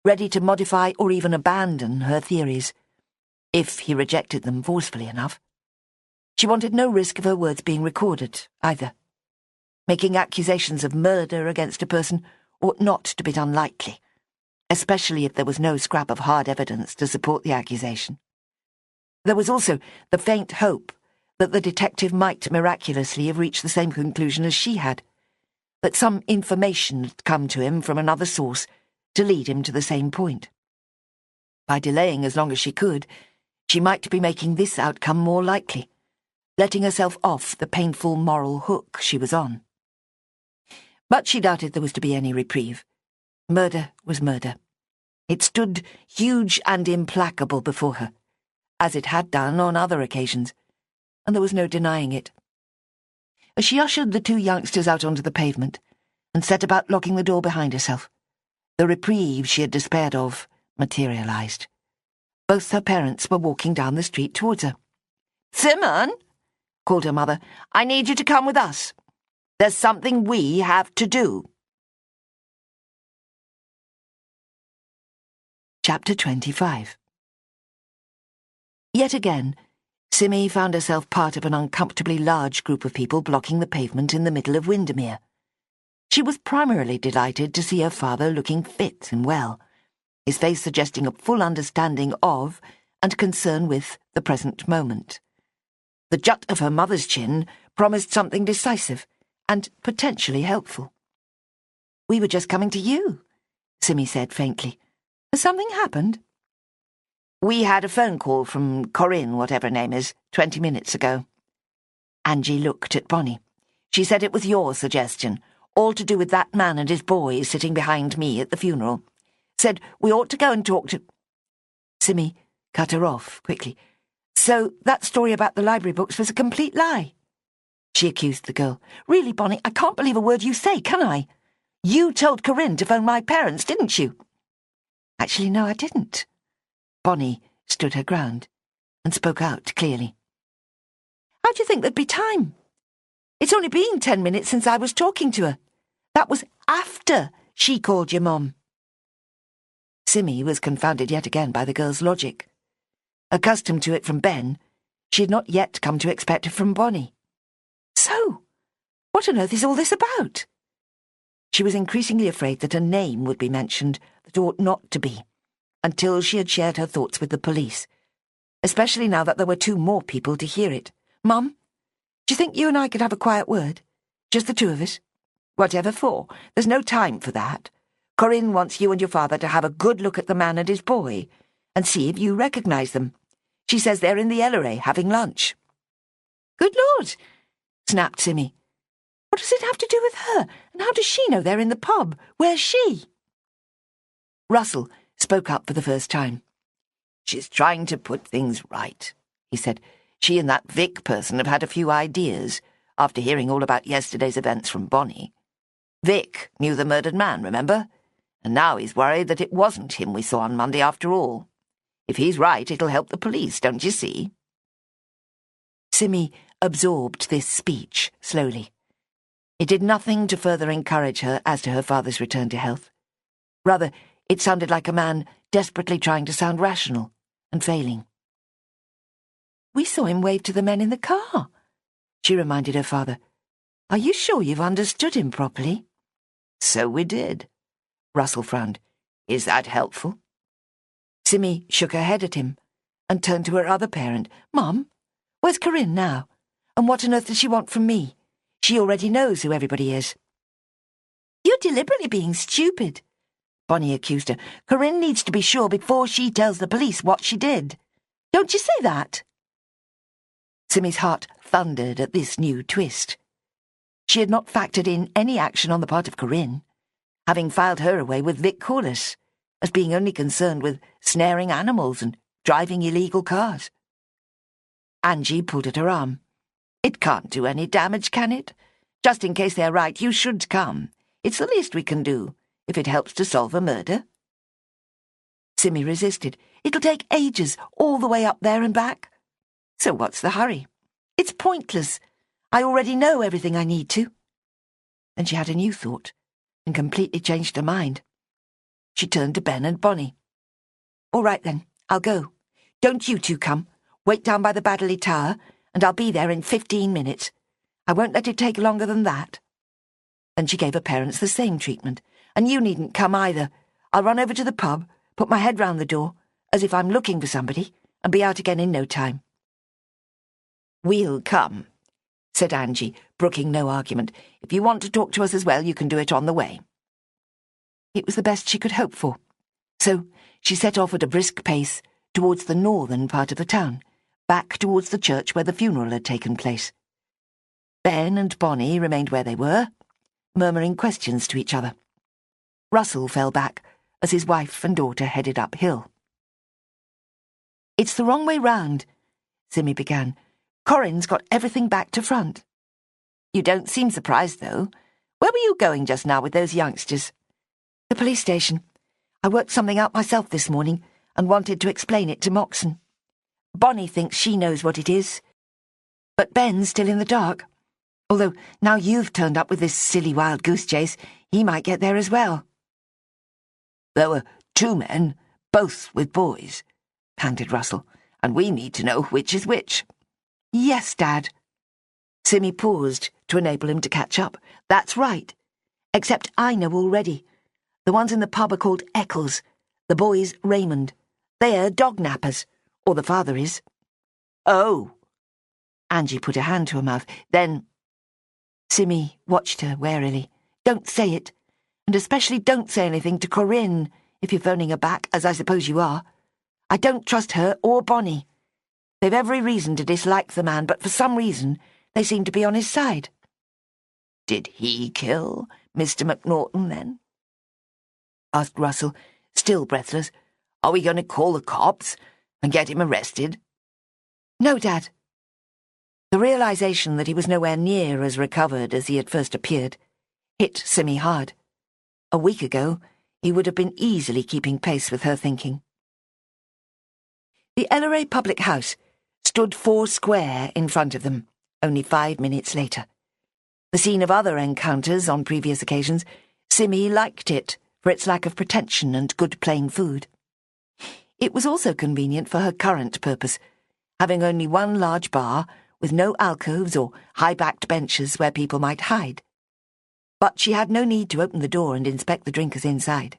ready to modify or even abandon her theories, if he rejected them forcefully enough. She wanted no risk of her words being recorded, either. Making accusations of murder against a person ought not to be done lightly, especially if there was no scrap of hard evidence to support the accusation. There was also the faint hope that the detective might miraculously have reached the same conclusion as she had, that some information had come to him from another source to lead him to the same point. By delaying as long as she could, she might be making this outcome more likely, letting herself off the painful moral hook she was on. But she doubted there was to be any reprieve. Murder was murder. It stood huge and implacable before her, as it had done on other occasions, and there was no denying it. As she ushered the two youngsters out onto the pavement and set about locking the door behind herself, the reprieve she had despaired of materialized. Both her parents were walking down the street towards her. "Simon," called her mother, "I need you to come with us. There's something we have to do." Chapter 25. Yet again, Simi found herself part of an uncomfortably large group of people blocking the pavement in the middle of Windermere. She was primarily delighted to see her father looking fit and well, his face suggesting a full understanding of and concern with the present moment. The jut of her mother's chin promised something decisive and potentially helpful. "We were just coming to you," Simi said faintly. "Has something happened?" "We had a phone call from Corinne, whatever her name is, 20 minutes ago." Angie looked at Bonnie. "She said it was your suggestion, all to do with that man and his boy sitting behind me at the funeral. Said we ought to go and talk to—" Simi cut her off quickly. "So that story about the library books was a complete lie?" she accused the girl. "Really, Bonnie, I can't believe a word you say, can I? You told Corinne to phone my parents, didn't you?" "Actually, no, I didn't." Bonnie stood her ground and spoke out clearly. "How do you think there'd be time? It's only been 10 minutes since I was talking to her. That was after she called your mum." Simi was confounded yet again by the girl's logic. Accustomed to it from Ben, she had not yet come to expect it from Bonnie. So, what on earth is all this about? She was increasingly afraid that a name would be mentioned that ought not to be, until she had shared her thoughts with the police, especially now that there were 2 more people to hear it. "Mum, do you think you and I could have a quiet word? Just the 2 of us?" "Whatever for? There's no time for that. Corinne wants you and your father to have a good look at the man and his boy, and see if you recognise them. She says they're in the Elleray having lunch." "Good Lord!" snapped Simi. "What does it have to do with her, and how does she know they're in the pub? Where's she?" Russell spoke up for the first time. "She's trying to put things right," he said. "She and that Vic person have had a few ideas, after hearing all about yesterday's events from Bonnie. Vic knew the murdered man, remember? And now he's worried that it wasn't him we saw on Monday after all. If he's right, it'll help the police, don't you see?" Simi absorbed this speech slowly. It did nothing to further encourage her as to her father's return to health. Rather, it sounded like a man desperately trying to sound rational and failing. "We saw him wave to the men in the car," she reminded her father. "Are you sure you've understood him properly?" "So we did." Russell frowned. "Is that helpful?" Simi shook her head at him and turned to her other parent. "Mum, where's Corinne now? And what on earth does she want from me? She already knows who everybody is." "You're deliberately being stupid," Bonnie accused her. "Corinne needs to be sure before she tells the police what she did. Don't you say that?" Simi's heart thundered at this new twist. She had not factored in any action on the part of Corinne, having filed her away with Vic Corliss, as being only concerned with snaring animals and driving illegal cars. Angie pulled at her arm. "It can't do any damage, can it? Just in case they're right, you should come. It's the least we can do, if it helps to solve a murder." Simi resisted. "It'll take ages, all the way up there and back." So what's the hurry? It's pointless. I already know everything I need to. Then she had a new thought and completely changed her mind. She turned to Ben and Bonnie. All right then, I'll go. Don't you two come. Wait down by the Baddeley Tower, and I'll be there in 15 minutes. I won't let it take longer than that. Then she gave her parents the same treatment. And you needn't come either. I'll run over to the pub, put my head round the door, as if I'm looking for somebody, and be out again in no time. We'll come, said Angie, brooking no argument. If you want to talk to us as well, you can do it on the way. It was the best she could hope for. So she set off at a brisk pace towards the northern part of the town, back towards the church where the funeral had taken place. Ben and Bonnie remained where they were, murmuring questions to each other. Russell fell back as his wife and daughter headed uphill. It's the wrong way round, Simmy began. Corin's got everything back to front. You don't seem surprised, though. Where were you going just now with those youngsters? The police station. I worked something out myself this morning and wanted to explain it to Moxon. Bonnie thinks she knows what it is, but Ben's still in the dark. Although now you've turned up with this silly wild goose chase, he might get there as well. There were 2 men, both with boys, panted Russell, and we need to know which is which. Yes, Dad. Simmy paused to enable him to catch up. That's right. Except I know already. The ones in the pub are called Eccles, the boys Raymond. They're dog nappers, or the father is. Oh. Angie put her hand to her mouth. Then Simmy watched her warily. Don't say it. And especially don't say anything to Corinne, if you're phoning her back, as I suppose you are. I don't trust her or Bonnie. They've every reason to dislike the man, but for some reason they seem to be on his side. Did he kill Mr. McNaughton, then? Asked Russell, still breathless. Are we going to call the cops and get him arrested? No, Dad. The realization that he was nowhere near as recovered as he had first appeared hit Simmy hard. A week ago, he would have been easily keeping pace with her thinking. The Elleray public house stood 4 square in front of them, only 5 minutes later. The scene of other encounters on previous occasions, Simmy liked it for its lack of pretension and good plain food. It was also convenient for her current purpose, having only one large bar with no alcoves or high-backed benches where people might hide. But she had no need to open the door and inspect the drinkers inside.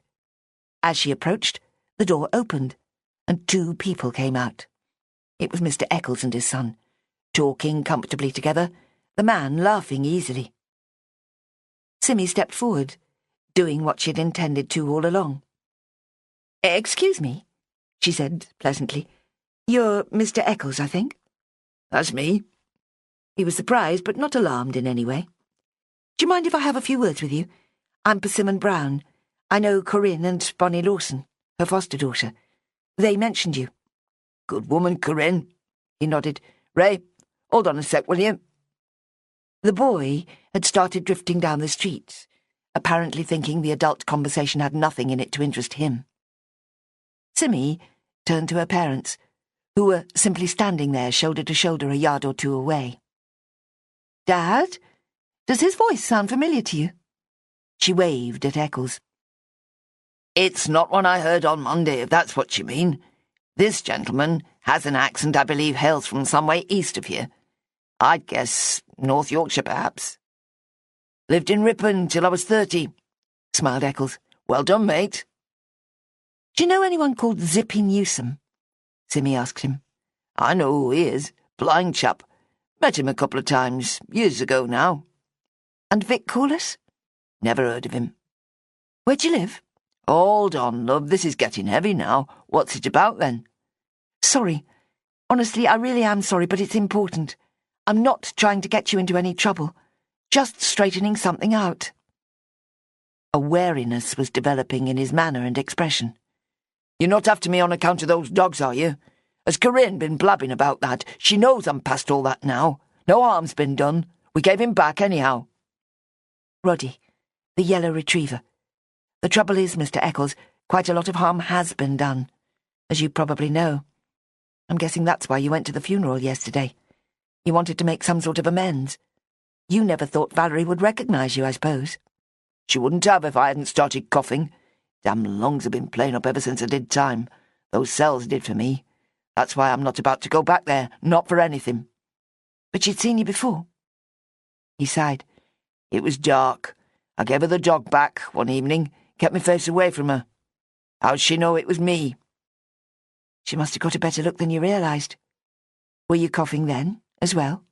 As she approached, the door opened, and 2 people came out. It was Mr. Eccles and his son, talking comfortably together, the man laughing easily. Simmy stepped forward, doing what she had intended to all along. Excuse me, she said pleasantly. You're Mr. Eccles, I think? That's me. He was surprised, but not alarmed in any way. Do you mind if I have a few words with you? I'm Persimmon Brown. I know Corinne and Bonnie Lawson, her foster daughter. They mentioned you. Good woman, Corinne, he nodded. Ray, hold on a sec, will you? The boy had started drifting down the street, apparently thinking the adult conversation had nothing in it to interest him. Simmy turned to her parents, who were simply standing there shoulder to shoulder a yard or 2 away. Dad? Does his voice sound familiar to you? She waved at Eccles. It's not one I heard on Monday, if that's what you mean. This gentleman has an accent I believe hails from some way east of here. I'd guess North Yorkshire, perhaps. Lived in Ripon till I was 30, smiled Eccles. Well done, mate. Do you know anyone called Zippy Newsom? Simmy asked him. I know who he is. Blind chap. Met him a couple of times, years ago now. And Vic Corliss? Never heard of him. Where'd you live? Hold on, love, this is getting heavy now. What's it about, then? Sorry. Honestly, I really am sorry, but it's important. I'm not trying to get you into any trouble. Just straightening something out. A wariness was developing in his manner and expression. You're not after me on account of those dogs, are you? Has Corinne been blabbing about that? She knows I'm past all that now. No harm's been done. We gave him back anyhow. Roddy, the yellow retriever. The trouble is, Mr. Eccles, quite a lot of harm has been done, as you probably know. I'm guessing that's why you went to the funeral yesterday. You wanted to make some sort of amends. You never thought Valerie would recognise you, I suppose. She wouldn't have if I hadn't started coughing. Damn lungs have been playing up ever since I did time. Those cells did for me. That's why I'm not about to go back there, not for anything. But she'd seen you before. He sighed. It was dark. I gave her the dog back one evening, kept my face away from her. How'd she know it was me? She must have got a better look than you realised. Were you coughing then, as well?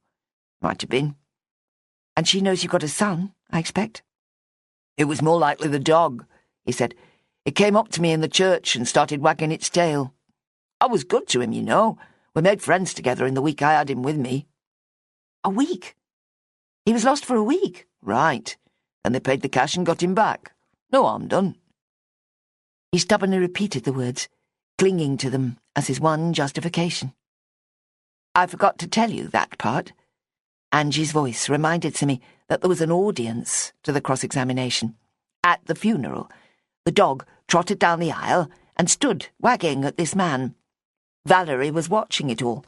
Might have been. And she knows you've got a son, I expect? It was more likely the dog, he said. It came up to me in the church and started wagging its tail. I was good to him, you know. We made friends together in the week I had him with me. A week? He was lost for a week? Right. And they paid the cash and got him back. No harm done. He stubbornly repeated the words, clinging to them as his one justification. I forgot to tell you that part. Angie's voice reminded Simmy that there was an audience to the cross-examination. At the funeral, the dog trotted down the aisle and stood wagging at this man. Valerie was watching it all.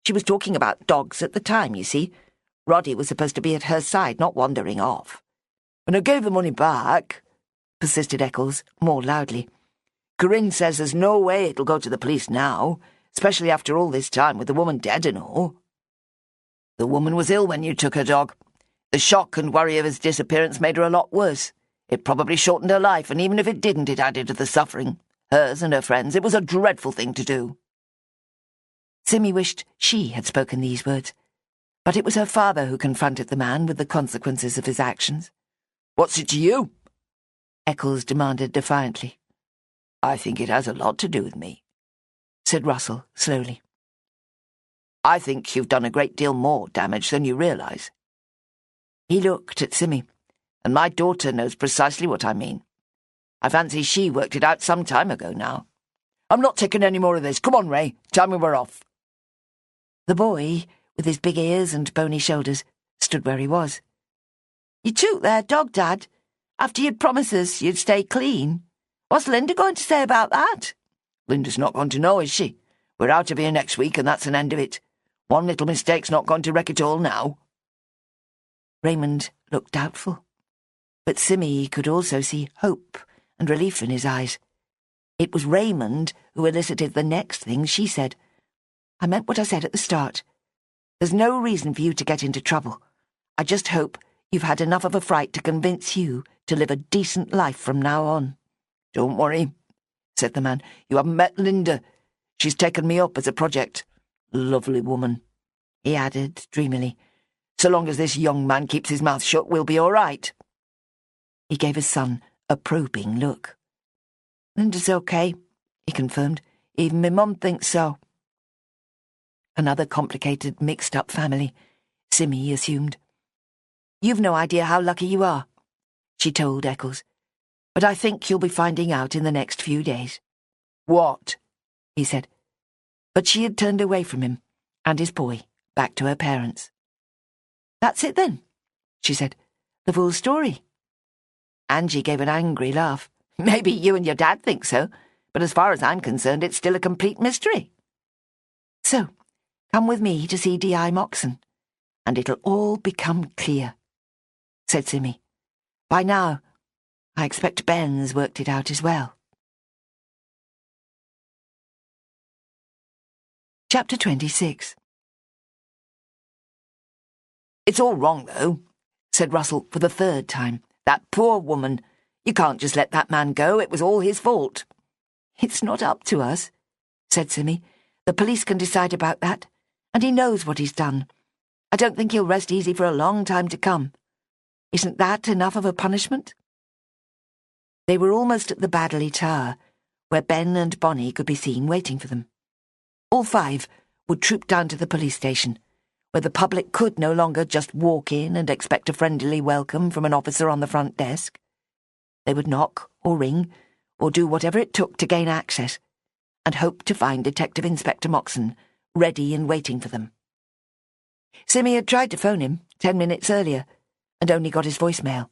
She was talking about dogs at the time, you see. Roddy was supposed to be at her side, not wandering off. And I gave the money back, persisted Eccles, more loudly. Corinne says there's no way it'll go to the police now, especially after all this time with the woman dead and all. The woman was ill when you took her dog. The shock and worry of his disappearance made her a lot worse. It probably shortened her life, and even if it didn't, it added to the suffering. Hers and her friends. It was a dreadful thing to do. Simmy wished she had spoken these words, but it was her father who confronted the man with the consequences of his actions. What's it to you? Eccles demanded defiantly. I think it has a lot to do with me, said Russell slowly. I think you've done a great deal more damage than you realise. He looked at Simmy. And my daughter knows precisely what I mean. I fancy she worked it out some time ago now. I'm not taking any more of this. Come on, Ray. Tell me we're off. The boy, with his big ears and bony shoulders, stood where he was. You took their dog, Dad, after you'd promised us you'd stay clean. What's Linda going to say about that? Linda's not going to know, is she? We're out of here next week, and that's an end of it. One little mistake's not going to wreck it all now. Raymond looked doubtful, but Simmy could also see hope and relief in his eyes. It was Raymond who elicited the next thing she said. I meant what I said at the start. There's no reason for you to get into trouble. I just hope you've had enough of a fright to convince you to live a decent life from now on. Don't worry, said the man. You haven't met Linda. She's taken me up as a project. Lovely woman, he added dreamily. So long as this young man keeps his mouth shut, we'll be all right. He gave his son a probing look. Linda's okay, he confirmed. Even my mum thinks so. Another complicated, mixed-up family, Simmy assumed. You've no idea how lucky you are, she told Eccles. But I think you'll be finding out in the next few days. What? He said. But she had turned away from him and his boy back to her parents. That's it then, she said. The full story. Angie gave an angry laugh. Maybe you and your dad think so, but as far as I'm concerned, it's still a complete mystery. So, come with me to see D.I. Moxon, and it'll all become clear, said Simmy. By now, I expect Ben's worked it out as well. Chapter 26. It's all wrong, though, said Russell for the third time. That poor woman. You can't just let that man go. It was all his fault. It's not up to us, said Simmy. The police can decide about that, and he knows what he's done. I don't think he'll rest easy for a long time to come. Isn't that enough of a punishment? They were almost at the Baddeley Tower, where Ben and Bonnie could be seen waiting for them. All five would troop down to the police station, where the public could no longer just walk in and expect a friendly welcome from an officer on the front desk. They would knock or ring or do whatever it took to gain access, and hope to find Detective Inspector Moxon ready and waiting for them. Simmy had tried to phone him 10 minutes earlier, and only got his voicemail.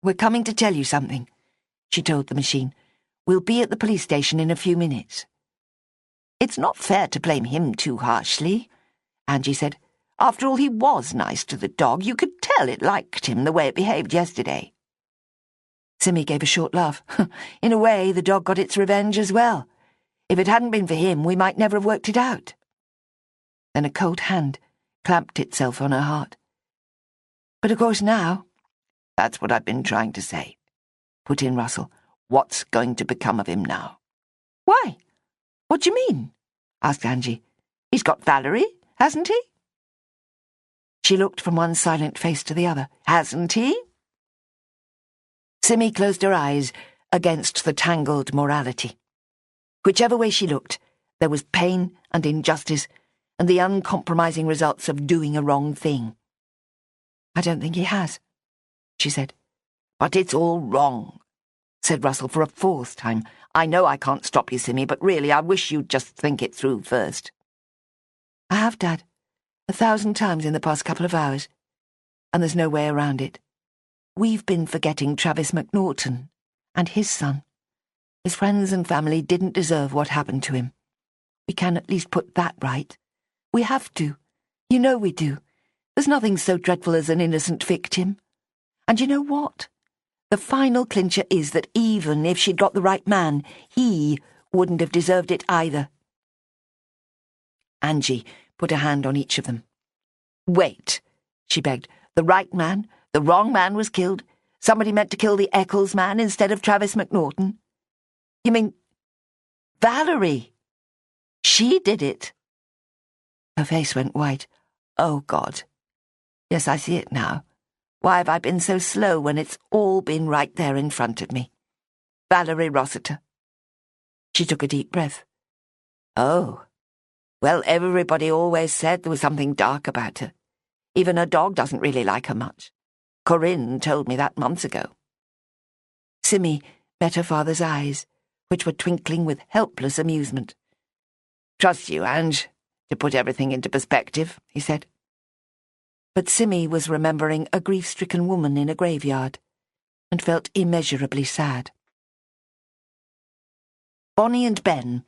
We're coming to tell you something, she told the machine. We'll be at the police station in a few minutes. It's not fair to blame him too harshly, Angie said. After all, he was nice to the dog. You could tell it liked him the way it behaved yesterday. Simmy gave a short laugh. In a way, the dog got its revenge as well. If it hadn't been for him, we might never have worked it out. Then a cold hand clamped itself on her heart. But of course now, that's what I've been trying to say, put in Russell. What's going to become of him now? Why? What do you mean? Asked Angie. He's got Valerie, hasn't he? She looked from one silent face to the other. Hasn't he? Simmy closed her eyes against the tangled morality. Whichever way she looked, there was pain and injustice and the uncompromising results of doing a wrong thing. I don't think he has, she said. But it's all wrong, said Russell for a fourth time. I know I can't stop you, Simmy, but really I wish you'd just think it through first. I have, Dad, 1,000 times in the past couple of hours, and there's no way around it. We've been forgetting Travis McNaughton and his son. His friends and family didn't deserve what happened to him. We can at least put that right. We have to. You know we do. There's nothing so dreadful as an innocent victim. And you know what? The final clincher is that even if she'd got the right man, he wouldn't have deserved it either. Angie put a hand on each of them. Wait, she begged. The right man, the wrong man was killed. Somebody meant to kill the Eccles man instead of Travis McNaughton. You mean Valerie? She did it. Her face went white. Oh, God. Yes, I see it now. Why have I been so slow when it's all been right there in front of me? Valerie Rossiter. She took a deep breath. Oh. Well, everybody always said there was something dark about her. Even her dog doesn't really like her much. Corinne told me that months ago. Simmy met her father's eyes, which were twinkling with helpless amusement. Trust you, Ange, to put everything into perspective, he said. But Simmy was remembering a grief-stricken woman in a graveyard, and felt immeasurably sad. Bonnie and Ben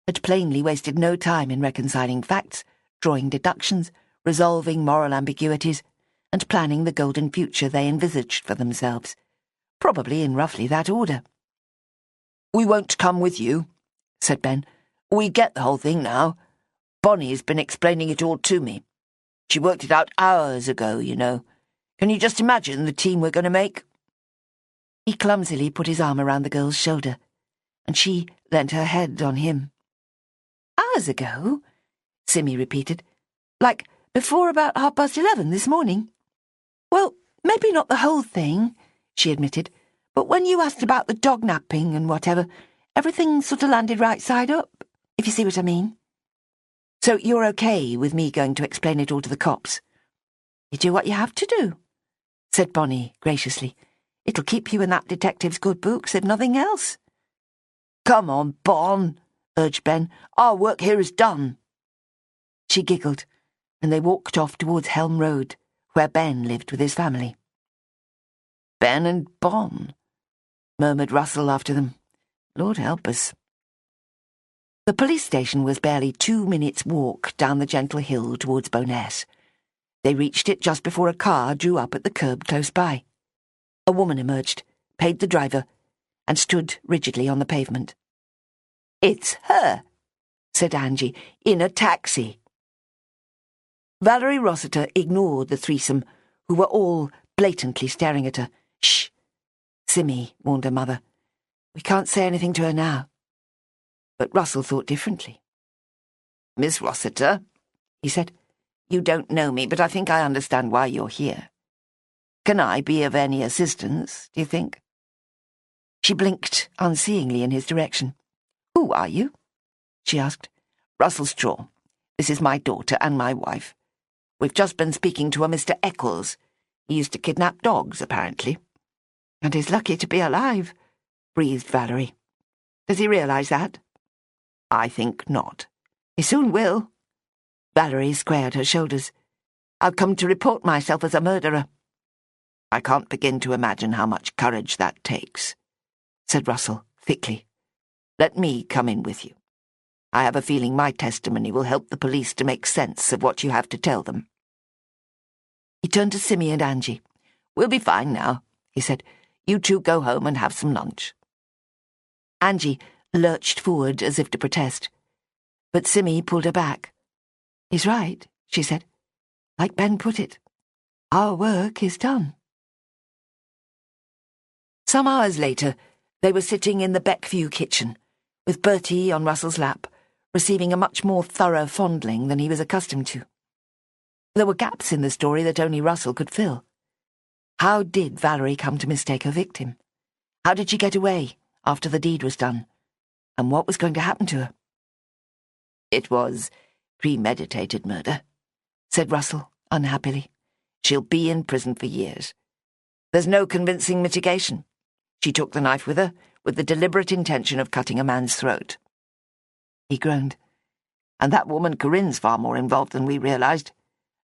had plainly wasted no time in reconciling facts, drawing deductions, resolving moral ambiguities, and planning the golden future they envisaged for themselves, probably in roughly that order. We won't come with you, said Ben. We get the whole thing now. Bonnie's been explaining it all to me. She worked it out hours ago, you know. Can you just imagine the team we're going to make? He clumsily put his arm around the girl's shoulder, and she leant her head on him. Hours ago? Simmy repeated. Like before about 11:30 this morning? Well, maybe not the whole thing, she admitted, but when you asked about the dog napping and whatever, everything sort of landed right side up, if you see what I mean. So you're okay with me going to explain it all to the cops? You do what you have to do, said Bonnie graciously. It'll keep you in that detective's good books, if nothing else. Come on, Bon, urged Ben. Our work here is done. She giggled, and they walked off towards Helm Road, where Ben lived with his family. Ben and Bon, murmured Russell after them. Lord help us. The police station was barely 2 minutes' walk down the gentle hill towards Bowness. They reached it just before a car drew up at the curb close by. A woman emerged, paid the driver, and stood rigidly on the pavement. It's her, said Angie, in a taxi. Valerie Rossiter ignored the threesome, who were all blatantly staring at her. Shh, Simmy warned her mother. We can't say anything to her now. But Russell thought differently. Miss Rossiter, he said, you don't know me, but I think I understand why you're here. Can I be of any assistance, do you think? She blinked unseeingly in his direction. Who are you? She asked. Russell Straw. This is my daughter and my wife. We've just been speaking to a Mr. Eccles. He used to kidnap dogs, apparently. And he's lucky to be alive, breathed Valerie. Does he realise that? I think not. He soon will. Valerie squared her shoulders. I've come to report myself as a murderer. I can't begin to imagine how much courage that takes, said Russell thickly. Let me come in with you. I have a feeling my testimony will help the police to make sense of what you have to tell them." He turned to Simmy and Angie. "We'll be fine now," he said. "You two go home and have some lunch." Angie lurched forward as if to protest, but Simmy pulled her back. "He's right," she said. "Like Ben put it, our work is done." Some hours later, they were sitting in the Beckview kitchen, with Bertie on Russell's lap, receiving a much more thorough fondling than he was accustomed to. There were gaps in the story that only Russell could fill. How did Valerie come to mistake her victim? How did she get away after the deed was done? And what was going to happen to her? "It was premeditated murder," said Russell unhappily. "She'll be in prison for years. There's no convincing mitigation. She took the knife with her, with the deliberate intention of cutting a man's throat." He groaned. "And that woman Corinne's far more involved than we realized.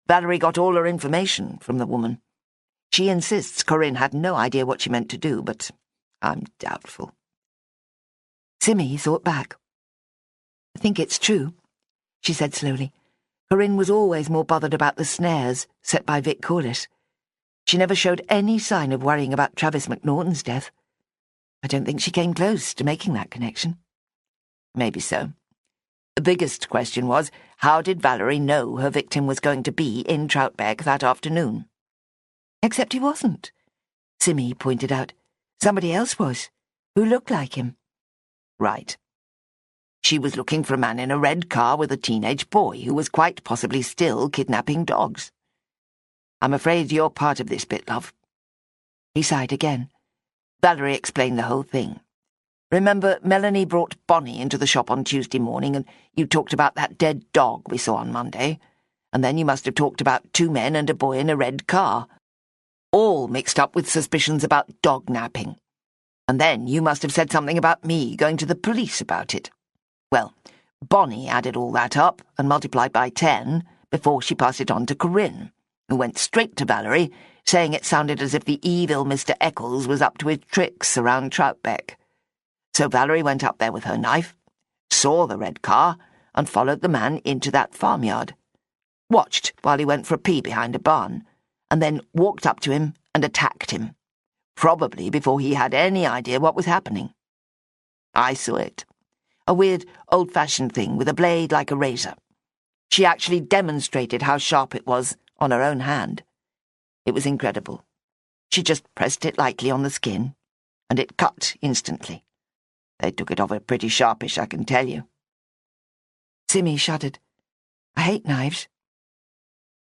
Valerie got all her information from the woman. She insists Corinne had no idea what she meant to do, but I'm doubtful." Simmy thought back. "I think it's true," she said slowly. "Corinne was always more bothered about the snares set by Vic Corliss. She never showed any sign of worrying about Travis McNaughton's death. I don't think she came close to making that connection." "Maybe so. The biggest question was, how did Valerie know her victim was going to be in Troutbeck that afternoon?" "Except he wasn't," Simmy pointed out. "Somebody else was, who looked like him." "Right. She was looking for a man in a red car with a teenage boy who was quite possibly still kidnapping dogs. I'm afraid you're part of this bit, love." He sighed again. Valerie explained the whole thing. "Remember, Melanie brought Bonnie into the shop on Tuesday morning, and you talked about that dead dog we saw on Monday, and then you must have talked about 2 men and a boy in a red car, all mixed up with suspicions about dog napping. And then you must have said something about me going to the police about it. Well, Bonnie added all that up and multiplied by 10 before she passed it on to Corinne, who went straight to Valerie, saying it sounded as if the evil Mr. Eccles was up to his tricks around Troutbeck. So Valerie went up there with her knife, saw the red car, and followed the man into that farmyard. Watched while he went for a pee behind a barn, and then walked up to him and attacked him, probably before he had any idea what was happening. I saw it. A weird, old-fashioned thing with a blade like a razor. She actually demonstrated how sharp it was on her own hand. It was incredible. She just pressed it lightly on the skin, and it cut instantly. They took it off her pretty sharpish, I can tell you." Simmy shuddered. "I hate knives."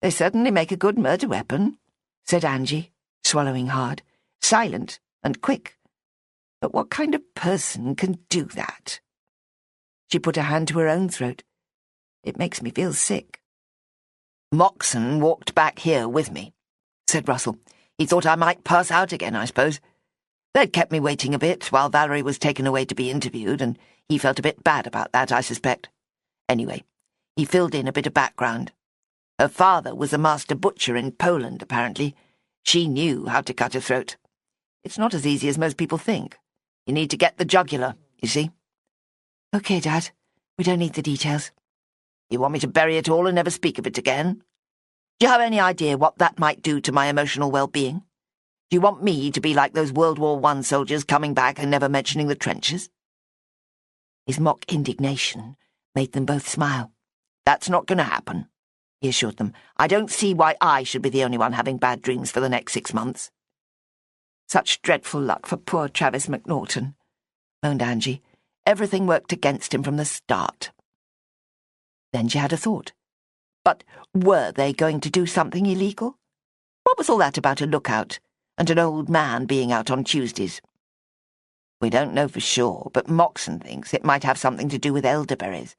"They certainly make a good murder weapon," said Angie, swallowing hard. "Silent and quick. But what kind of person can do that?" She put her hand to her own throat. "It makes me feel sick." "Moxon walked back here with me," said Russell. "He thought I might pass out again, I suppose. They'd kept me waiting a bit while Valerie was taken away to be interviewed, and he felt a bit bad about that, I suspect. Anyway, he filled in a bit of background. Her father was a master butcher in Poland, apparently. She knew how to cut a throat. It's not as easy as most people think. You need to get the jugular, you see." "Okay, Dad. We don't need the details." "You want me to bury it all and never speak of it again? Do you have any idea what that might do to my emotional well-being? Do you want me to be like those World War I soldiers coming back and never mentioning the trenches?" His mock indignation made them both smile. "That's not going to happen," he assured them. "I don't see why I should be the only one having bad dreams for the next 6 months." "Such dreadful luck for poor Travis McNaughton," moaned Angie. "Everything worked against him from the start." Then she had a thought. But were they going to do something illegal? What was all that about a lookout and an old man being out on Tuesdays? "We don't know for sure, but Moxon thinks it might have something to do with elderberries.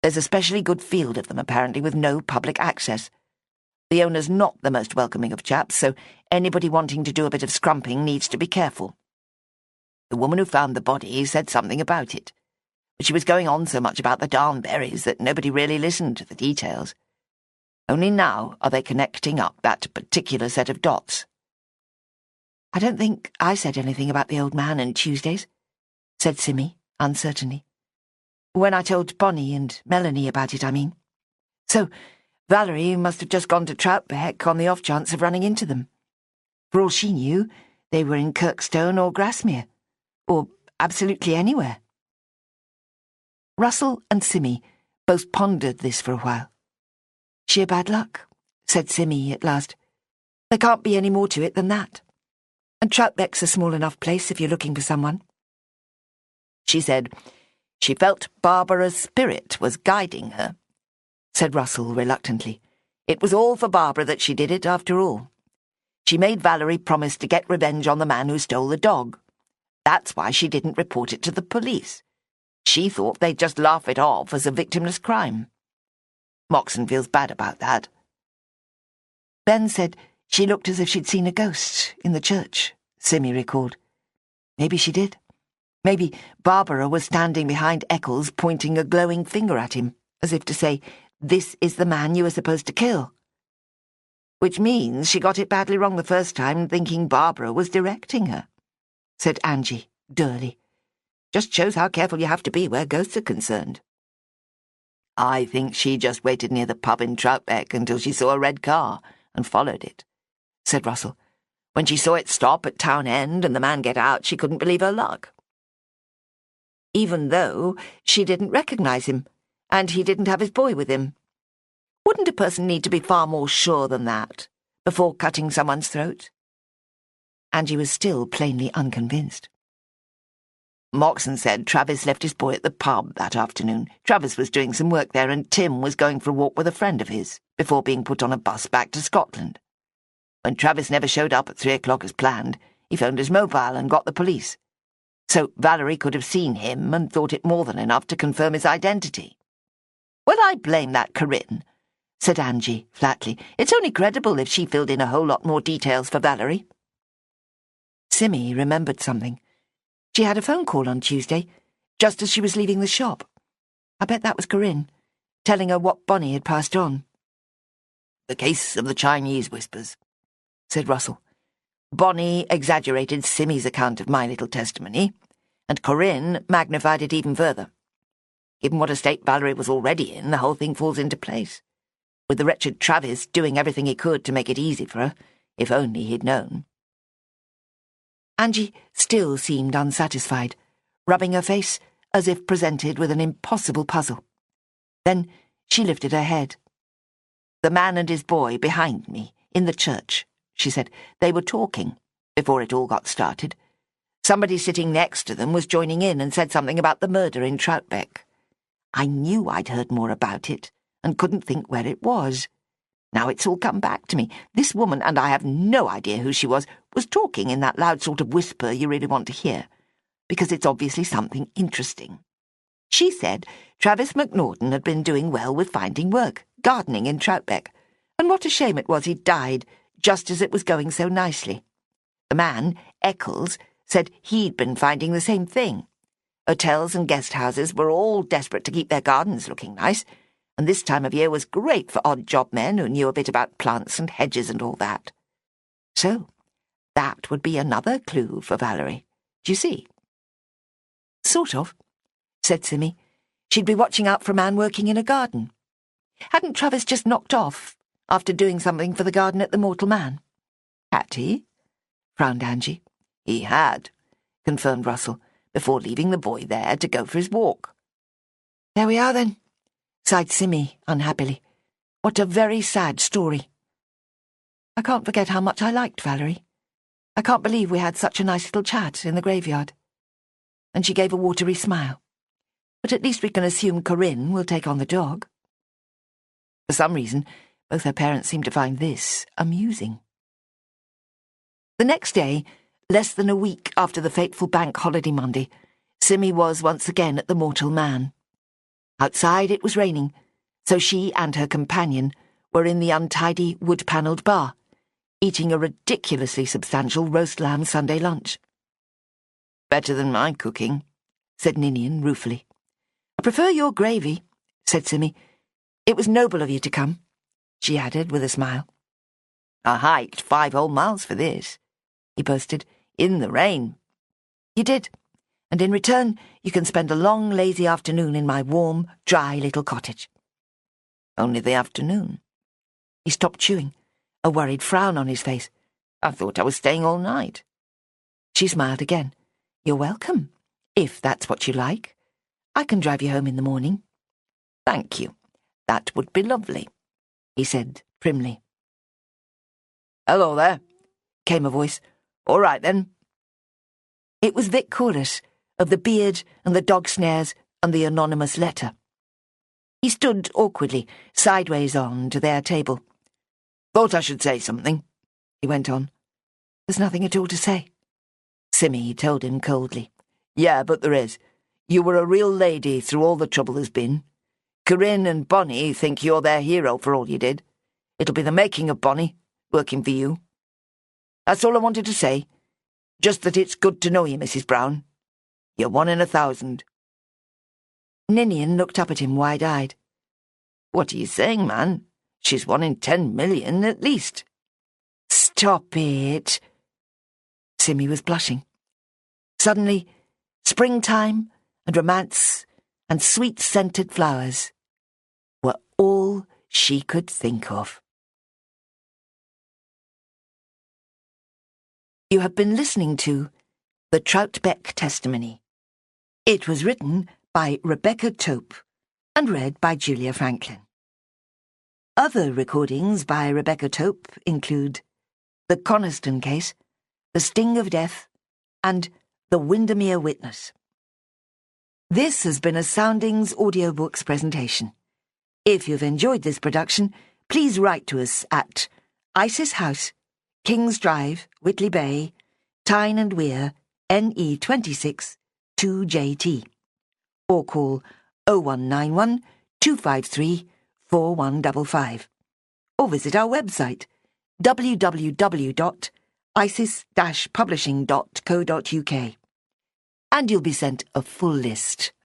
There's a specially good field of them, apparently, with no public access. The owner's not the most welcoming of chaps, so anybody wanting to do a bit of scrumping needs to be careful. The woman who found the body said something about it, but she was going on so much about the darn berries that nobody really listened to the details. Only now are they connecting up that particular set of dots." "I don't think I said anything about the old man and Tuesdays," said Simmy, uncertainly. When I told Bonnie and Melanie about it, I mean. So Valerie must have just gone to Troutbeck on the off chance of running into them. For all she knew, they were in Kirkstone or Grasmere, or absolutely anywhere. Russell and Simmy both pondered this for a while. Sheer bad luck, said Simmy at last. There can't be any more to it than that. And Troutbeck's a small enough place if you're looking for someone. She said she felt Barbara's spirit was guiding her, said Russell reluctantly. It was all for Barbara that she did it, after all. She made Valerie promise to get revenge on the man who stole the dog. That's why she didn't report it to the police. She thought they'd just laugh it off as a victimless crime. Moxon feels bad about that. Ben said she looked as if she'd seen a ghost in the church, Simmy recalled. Maybe she did. Maybe Barbara was standing behind Eccles pointing a glowing finger at him, as if to say, "This is the man you were supposed to kill." Which means she got it badly wrong the first time, thinking Barbara was directing her, said Angie, dourly. Just shows how careful you have to be where ghosts are concerned. I think she just waited near the pub in Troutbeck until she saw a red car and followed it, said Russell. When she saw it stop at Town End and the man get out, she couldn't believe her luck. Even though she didn't recognise him, and he didn't have his boy with him. Wouldn't a person need to be far more sure than that before cutting someone's throat? Angie was still plainly unconvinced. Moxon said Travis left his boy at the pub that afternoon. Travis was doing some work there and Tim was going for a walk with a friend of his before being put on a bus back to Scotland. When Travis never showed up at 3 o'clock as planned, he phoned his mobile and got the police. So Valerie could have seen him and thought it more than enough to confirm his identity. Well, I blame that Corinne, said Angie flatly. It's only credible if she filled in a whole lot more details for Valerie. Simmy remembered something. She had a phone call on Tuesday, just as she was leaving the shop. I bet that was Corinne, telling her what Bonnie had passed on. The case of the Chinese whispers, said Russell. Bonnie exaggerated Simmy's account of my little testimony, and Corinne magnified it even further. Given what a state Valerie was already in, the whole thing falls into place, with the wretched Travis doing everything he could to make it easy for her, if only he'd known. Angie still seemed unsatisfied, rubbing her face as if presented with an impossible puzzle. Then she lifted her head. The man and his boy behind me, in the church, she said. They were talking, before it all got started. Somebody sitting next to them was joining in and said something about the murder in Troutbeck. I knew I'd heard more about it, and couldn't think where it was. Now it's all come back to me. This woman, and I have no idea who she was talking in that loud sort of whisper you really want to hear, because it's obviously something interesting. She said Travis McNaughton had been doing well with finding work, gardening in Troutbeck, and what a shame it was he'd died, just as it was going so nicely. The man, Eccles, said he'd been finding the same thing. Hotels and guest houses were all desperate to keep their gardens looking nice, and this time of year was great for odd job men who knew a bit about plants and hedges and all that. So, that would be another clue for Valerie. Do you see? Sort of, said Simmy. She'd be watching out for a man working in a garden. Hadn't Travis just knocked off after doing something for the garden at the Mortal Man? Had he? Frowned Angie. He had, confirmed Russell, before leaving the boy there to go for his walk. There we are, then, sighed Simmy unhappily. What a very sad story. I can't forget how much I liked Valerie. I can't believe we had such a nice little chat in the graveyard. And she gave a watery smile. But at least we can assume Corinne will take on the dog. For some reason, both her parents seemed to find this amusing. The next day, less than a week after the fateful bank holiday Monday, Simmy was once again at the Mortal Man. Outside it was raining, so she and her companion were in the untidy wood-panelled bar, eating a ridiculously substantial roast lamb Sunday lunch. Better than my cooking, said Ninian ruefully. I prefer your gravy, said Simmy. It was noble of you to come, she added with a smile. I hiked 5 whole miles for this, he boasted, in the rain. You did, And in return, you can spend a long, lazy afternoon in my warm, dry little cottage." Only the afternoon. He stopped chewing, a worried frown on his face. I thought I was staying all night. She smiled again. "You're welcome, if that's what you like. I can drive you home in the morning." Thank you. That would be lovely," he said primly. "Hello there," came a voice. "All right, then." It was Vic Corliss, of the beard and the dog snares and the anonymous letter. He stood awkwardly, sideways on to their table. "Thought I should say something," he went on. "There's nothing at all to say," Simmy told him coldly. "Yeah, but there is. You were a real lady through all the trouble there's been. Corinne and Bonnie think you're their hero for all you did. It'll be the making of Bonnie, working for you. That's all I wanted to say. Just that it's good to know you, Mrs. Brown. You're 1 in 1,000. Ninian looked up at him wide-eyed. "What are you saying, man? She's 1 in 10 million at least." "Stop it." Simmy was blushing. Suddenly, springtime and romance and sweet-scented flowers were all she could think of. You have been listening to The Troutbeck Testimony. It was written by Rebecca Tope and read by Julia Franklin. Other recordings by Rebecca Tope include The Coniston Case, The Sting of Death, and The Windermere Witness. This has been a Soundings Audiobooks presentation. If you've enjoyed this production, please write to us at Isis House, Kings Drive, Whitley Bay, Tyne and Wear, NE26 2JT, or call 0191 253 4155, or visit our website www.isis-publishing.co.uk, and you'll be sent a full list